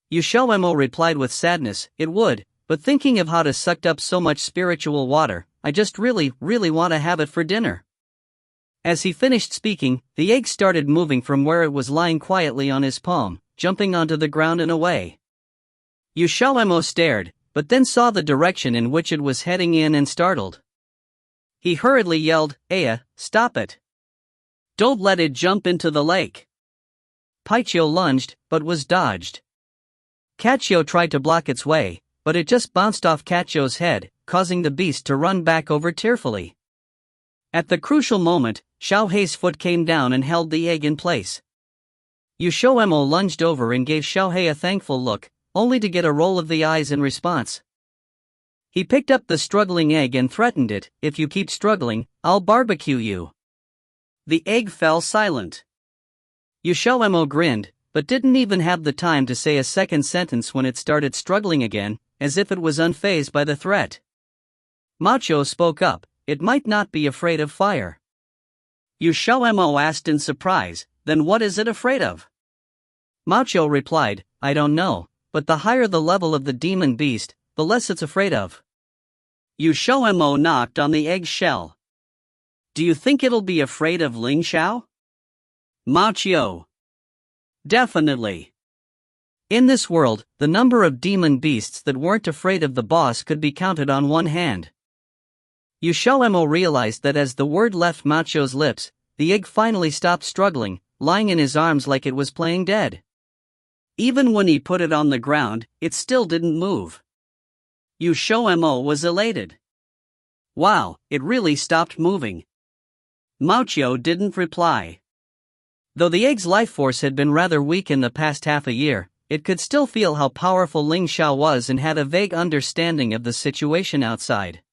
XiaoMo replied with sadness, "It would, but thinking of how to sucked up so much spiritual water, I just really want to have it for dinner." As he finished speaking, the egg started moving from where it was lying quietly on his palm, jumping onto the ground and away. XiaoMo stared, but then saw the direction in which it was heading in and startled. He hurriedly yelled, "Aya, stop it! Don't let it jump into the lake!" Paiqiu lunged, but was dodged. Xiao tried to block its way, but it just bounced off Xiao's head, causing the beast to run back over tearfully. At the crucial moment, Xiao's foot came down and held the egg in place. XiaoMo lunged over and gave Xiao a thankful look, only to get a roll of the eyes in response. He picked up the struggling egg and threatened it, "If you keep struggling, I'll barbecue you." The egg fell silent. XiaoMo grinned, but didn't even have the time to say a second sentence when it started struggling again, as if it was unfazed by the threat. Macho spoke up, "It might not be afraid of fire." XiaoMo asked in surprise, "Then what is it afraid of?" Macho replied, "I don't know, but the higher the level of the demon beast, the less it's afraid of." XiaoMo knocked on the egg shell. "Do you think it'll be afraid of Ling Xiao?" Macho. "Definitely. In this world, the number of demon beasts that weren't afraid of the boss could be counted on one hand." XiaoMo realized that as the word left Macho's lips, the egg finally stopped struggling, lying in his arms like it was playing dead. Even when he put it on the ground, it still didn't move. XiaoMo was elated. Wow, it really stopped moving. Macho didn't reply. Though the egg's life force had been rather weak in the past half a year, it could still feel how powerful Ling Xiao was and had a vague understanding of the situation outside.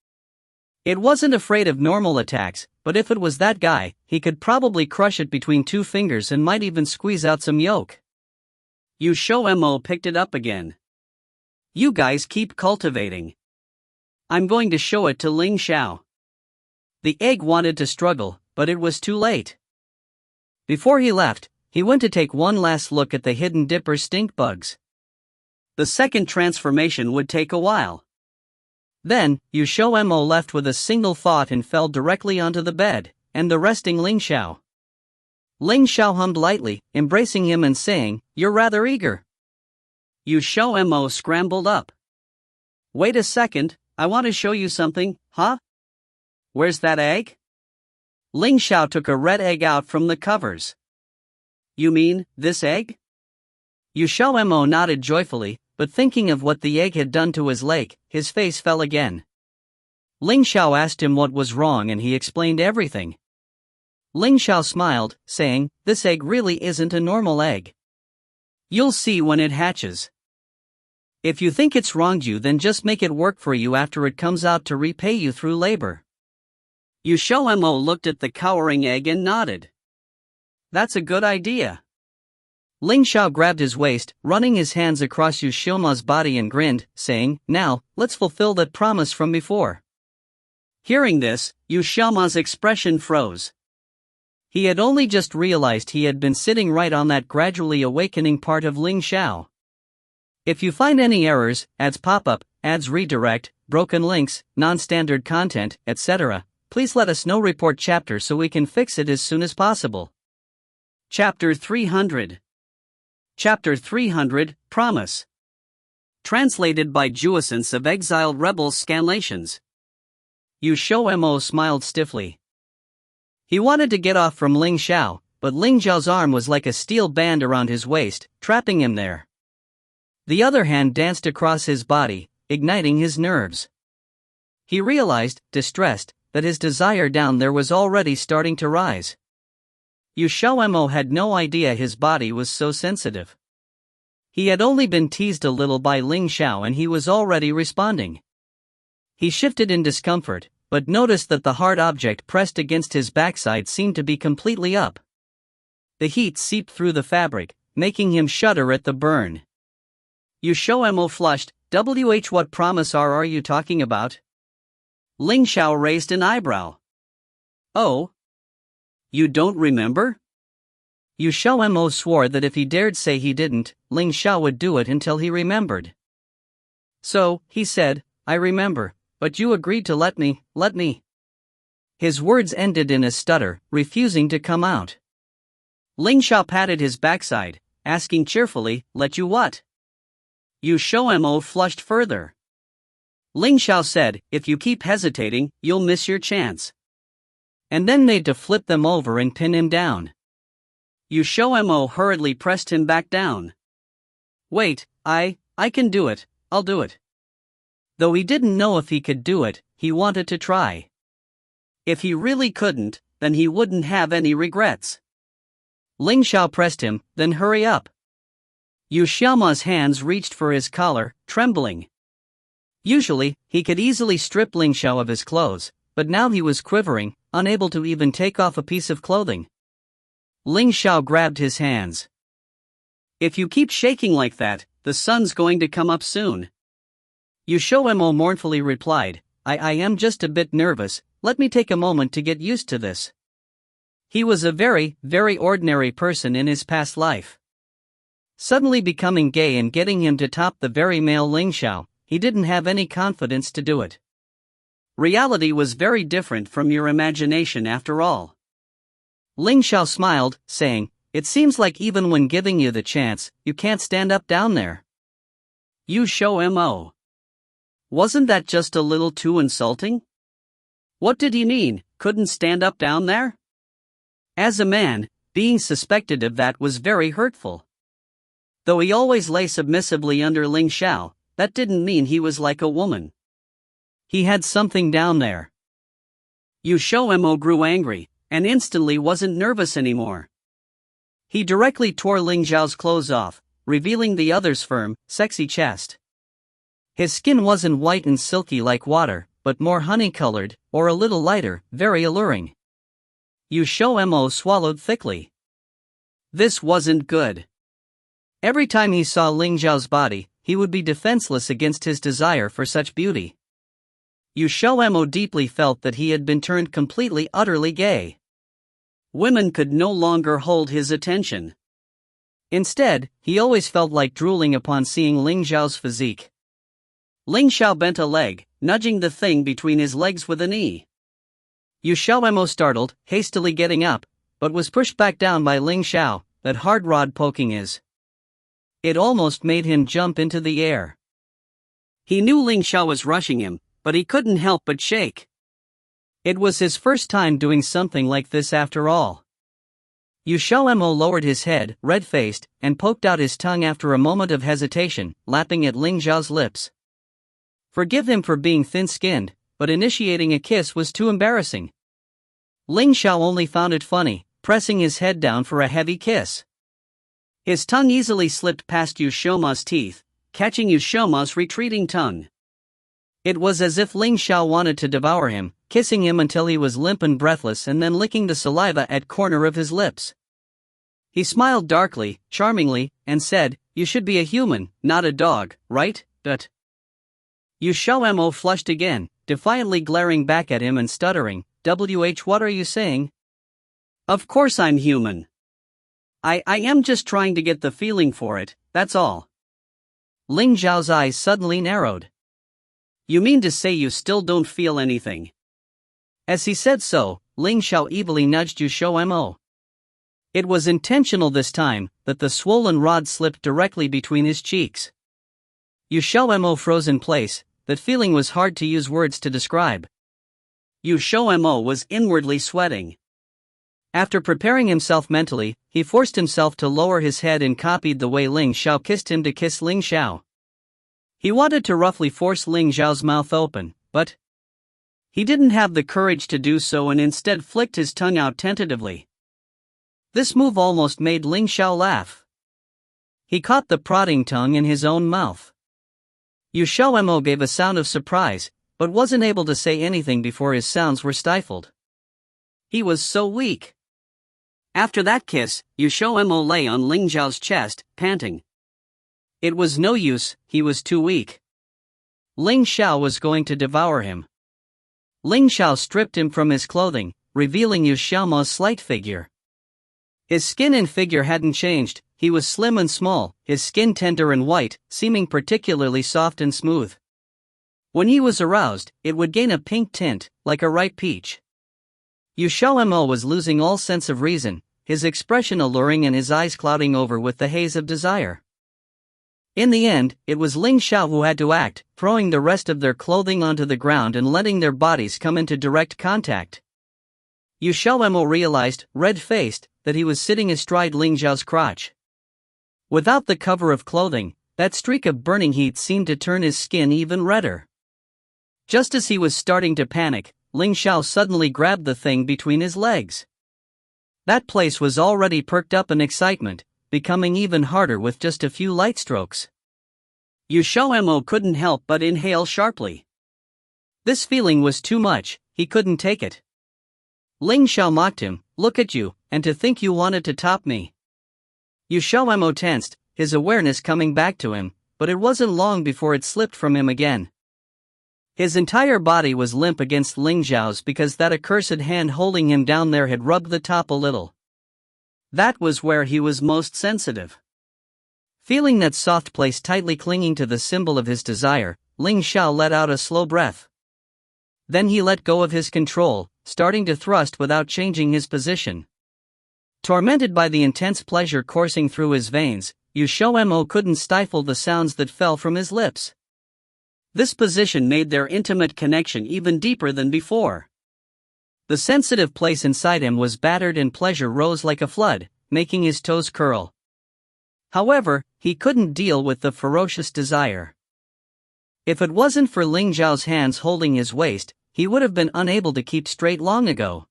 It wasn't afraid of normal attacks, but if it was that guy, he could probably crush it between two fingers and might even squeeze out some yolk. XiaoMo picked it up again. "You guys keep cultivating. I'm going to show it to Ling Xiao. The egg wanted to struggle, but it was too late. Before he left, he went to take one last look at the hidden dipper stink bugs. The second transformation would take a while. Then, XiaoMo left with a single thought and fell directly onto the bed, and the resting Ling Xiao. Ling Xiao hummed lightly, embracing him and saying, "You're rather eager." XiaoMo scrambled up. "Wait a second, I want to show you something, huh? Where's that egg?" Ling Xiao took a red egg out from the covers. "You mean, this egg?" XiaoMo nodded joyfully, but thinking of what the egg had done to his leg, his face fell again. Ling Xiao asked him what was wrong and he explained everything. Ling Xiao smiled, saying, "This egg really isn't a normal egg. You'll see when it hatches. If you think it's wronged you, then just make it work for you after it comes out to repay you through labor." XiaoMo looked at the cowering egg and nodded. "That's a good idea." Ling Xiao grabbed his waist, running his hands across XiaoMo's body and grinned, saying, "Now, let's fulfill that promise from before." Hearing this, XiaoMo's expression froze. He had only just realized he had been sitting right on that gradually awakening part of Ling Xiao. If you find any errors, ads pop up, ads redirect, broken links, non-standard content, etc., please let us know. Report chapter so we can fix it as soon as possible. Chapter 300. Chapter 300, Promise. Translated by Juessence of Exiled Rebels Scanlations. XiaoMo smiled stiffly. He wanted to get off from Ling Xiao, but Ling Xiao's arm was like a steel band around his waist, trapping him there. The other hand danced across his body, igniting his nerves. He realized, distressed, that his desire down there was already starting to rise. XiaoMo had no idea his body was so sensitive. He had only been teased a little by Ling Xiao and he was already responding. He shifted in discomfort, but noticed that the hard object pressed against his backside seemed to be completely up. The heat seeped through the fabric, making him shudder at the burn. XiaoMo flushed. What promise are you talking about?" Ling Xiao raised an eyebrow. "Oh? You don't remember?" XiaoMo swore that if he dared say he didn't, Ling Xiao would do it until he remembered. "So," he said, "I remember, but you agreed to let me. His words ended in a stutter, refusing to come out. Ling Xiao patted his backside, asking cheerfully, "Let you what?" XiaoMo flushed further. Ling Xiao said, "If you keep hesitating, you'll miss your chance." And then made to flip them over and pin him down. XiaoMo hurriedly pressed him back down. "Wait, I can do it, I'll do it." Though he didn't know if he could do it, he wanted to try. If he really couldn't, then he wouldn't have any regrets. Ling Xiao pressed him, "Then hurry up." XiaoMo's hands reached for his collar, trembling. Usually, he could easily strip Ling Xiao of his clothes, but now he was quivering, unable to even take off a piece of clothing. Ling Xiao grabbed his hands. "If you keep shaking like that, the sun's going to come up soon." XiaoMo mournfully replied, I am just a bit nervous, let me take a moment to get used to this." He was a very, very ordinary person in his past life. Suddenly becoming gay and getting him to top the very male Ling Xiao, he didn't have any confidence to do it. Reality was very different from your imagination after all. Ling Xiao smiled, saying, "It seems like even when giving you the chance, you can't stand up down there." XiaoMo. Wasn't that just a little too insulting? What did he mean, couldn't stand up down there? As a man, being suspected of that was very hurtful. Though he always lay submissively under Ling Xiao, that didn't mean he was like a woman. He had something down there. XiaoMo grew angry, and instantly wasn't nervous anymore. He directly tore Ling Xiao's clothes off, revealing the other's firm, sexy chest. His skin wasn't white and silky like water, but more honey-colored, or a little lighter, very alluring. XiaoMo swallowed thickly. This wasn't good. Every time he saw Ling Xiao's body, he would be defenseless against his desire for such beauty. XiaoMo deeply felt that he had been turned completely utterly gay. Women could no longer hold his attention. Instead, he always felt like drooling upon seeing Ling Xiao's physique. Ling Xiao bent a leg, nudging the thing between his legs with a knee. XiaoMo startled, hastily getting up, but was pushed back down by Ling Xiao. That hard rod poking is. It almost made him jump into the air. He knew Ling Xiao was rushing him, but he couldn't help but shake. It was his first time doing something like this after all. XiaoMo lowered his head, red-faced, and poked out his tongue after a moment of hesitation, lapping at Ling Xiao's lips. Forgive him for being thin-skinned, but initiating a kiss was too embarrassing. Ling Xiao only found it funny, pressing his head down for a heavy kiss. His tongue easily slipped past XiaoMo's teeth, catching XiaoMo's retreating tongue. It was as if Ling Xiao wanted to devour him, kissing him until he was limp and breathless and then licking the saliva at corner of his lips. He smiled darkly, charmingly, and said, "You should be a human, not a dog, right, But?" XiaoMo flushed again, defiantly glaring back at him and stuttering, what are you saying? Of course I'm human. I am just trying to get the feeling for it, that's all. Ling Xiao's eyes suddenly narrowed. You mean to say you still don't feel anything? As he said so, Ling Xiao evilly nudged XiaoMo. It was intentional this time, that the swollen rod slipped directly between his cheeks. XiaoMo froze in place, that feeling was hard to use words to describe. XiaoMo was inwardly sweating. After preparing himself mentally, he forced himself to lower his head and copied the way Ling Xiao kissed him to kiss Ling Xiao. He wanted to roughly force Ling Xiao's mouth open, but he didn't have the courage to do so and instead flicked his tongue out tentatively. This move almost made Ling Xiao laugh. He caught the prodding tongue in his own mouth. XiaoMo gave a sound of surprise, but wasn't able to say anything before his sounds were stifled. He was so weak. After that kiss, XiaoMo lay on Ling Xiao's chest, panting. It was no use, he was too weak. Ling Xiao was going to devour him. Ling Xiao stripped him from his clothing, revealing XiaoMo's slight figure. His skin and figure hadn't changed, he was slim and small, his skin tender and white, seeming particularly soft and smooth. When he was aroused, it would gain a pink tint, like a ripe peach. XiaoMo was losing all sense of reason, his expression alluring and his eyes clouding over with the haze of desire. In the end, it was Ling Xiao who had to act, throwing the rest of their clothing onto the ground and letting their bodies come into direct contact. XiaoMo realized, red-faced, that he was sitting astride Ling Xiao's crotch. Without the cover of clothing, that streak of burning heat seemed to turn his skin even redder. Just as he was starting to panic, Ling Xiao suddenly grabbed the thing between his legs. That place was already perked up in excitement, becoming even harder with just a few light strokes. XiaoMo couldn't help but inhale sharply. This feeling was too much, he couldn't take it. Ling Xiao mocked him, "Look at you, and to think you wanted to top me." XiaoMo tensed, his awareness coming back to him, but it wasn't long before it slipped from him again. His entire body was limp against Ling Xiao's because that accursed hand holding him down there had rubbed the top a little. That was where he was most sensitive. Feeling that soft place tightly clinging to the symbol of his desire, Ling Xiao let out a slow breath. Then he let go of his control, starting to thrust without changing his position. Tormented by the intense pleasure coursing through his veins, XiaoMo couldn't stifle the sounds that fell from his lips. This position made their intimate connection even deeper than before. The sensitive place inside him was battered and pleasure rose like a flood, making his toes curl. However, he couldn't deal with the ferocious desire. If it wasn't for Ling Xiao's hands holding his waist, he would have been unable to keep straight long ago.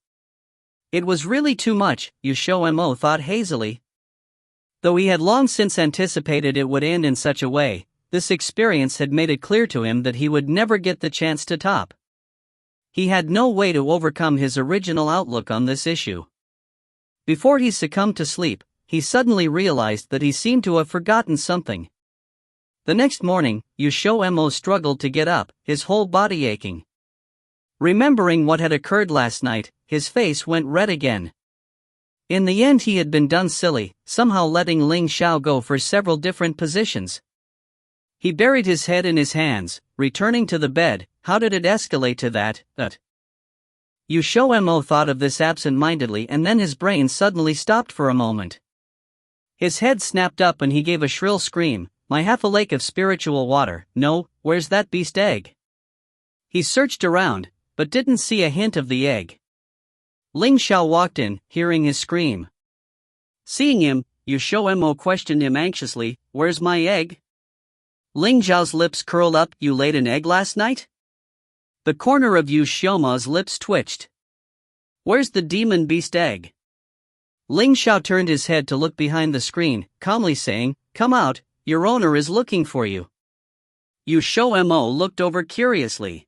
It was really too much, XiaoMo thought hazily. Though he had long since anticipated it would end in such a way, this experience had made it clear to him that he would never get the chance to top. He had no way to overcome his original outlook on this issue. Before he succumbed to sleep, he suddenly realized that he seemed to have forgotten something. The next morning, XiaoMo struggled to get up, his whole body aching. Remembering what had occurred last night, his face went red again. In the end he had been done silly, somehow letting Ling Xiao go for several different positions. He buried his head in his hands, returning to the bed. How did it escalate to that? XiaoMo thought of this absent-mindedly, and then his brain suddenly stopped for a moment. His head snapped up and he gave a shrill scream. My half a lake of spiritual water, no, where's that beast egg? He searched around, but didn't see a hint of the egg. Ling Xiao walked in, hearing his scream. Seeing him, XiaoMo questioned him anxiously, where's my egg? Ling Xiao's lips curled up. You laid an egg last night? The corner of XiaoMo's lips twitched. Where's the demon beast egg? Ling Xiao turned his head to look behind the screen, calmly saying, come out, your owner is looking for you. XiaoMo looked over curiously.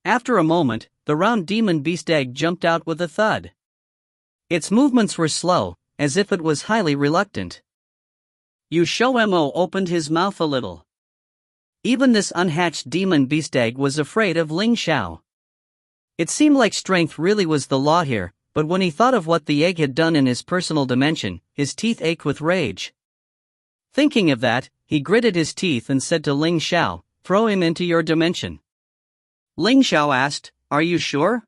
After a moment, the round demon beast egg jumped out with a thud. Its movements were slow, as if it was highly reluctant. XiaoMo opened his mouth a little. Even this unhatched demon beast egg was afraid of Ling Xiao. It seemed like strength really was the law here, but when he thought of what the egg had done in his personal dimension, his teeth ached with rage. Thinking of that, he gritted his teeth and said to Ling Xiao, throw him into your dimension. Ling Xiao asked, are you sure?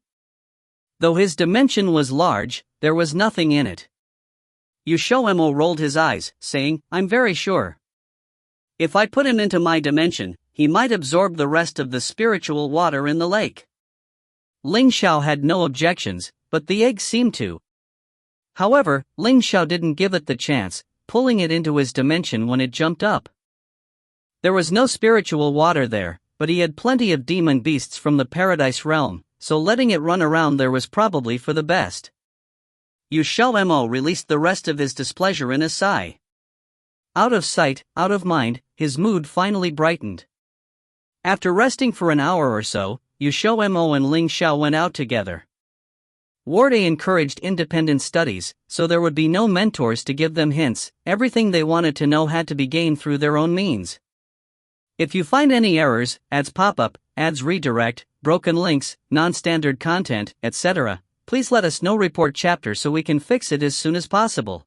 Though his dimension was large, there was nothing in it. XiaoMo rolled his eyes, saying, I'm very sure. If I put him into my dimension, he might absorb the rest of the spiritual water in the lake. Ling Xiao had no objections, but the egg seemed to. However, Ling Xiao didn't give it the chance, pulling it into his dimension when it jumped up. There was no spiritual water there, but he had plenty of demon beasts from the paradise realm, so letting it run around there was probably for the best. XiaoMo released the rest of his displeasure in a sigh. Out of sight, out of mind, his mood finally brightened. After resting for an hour or so, XiaoMo and Ling Xiao went out together. Warde encouraged independent studies, so there would be no mentors to give them hints. Everything they wanted to know had to be gained through their own means. If you find any errors, ads pop up, ads redirect, broken links, non-standard content, etc., please let us know. Report chapter so we can fix it as soon as possible.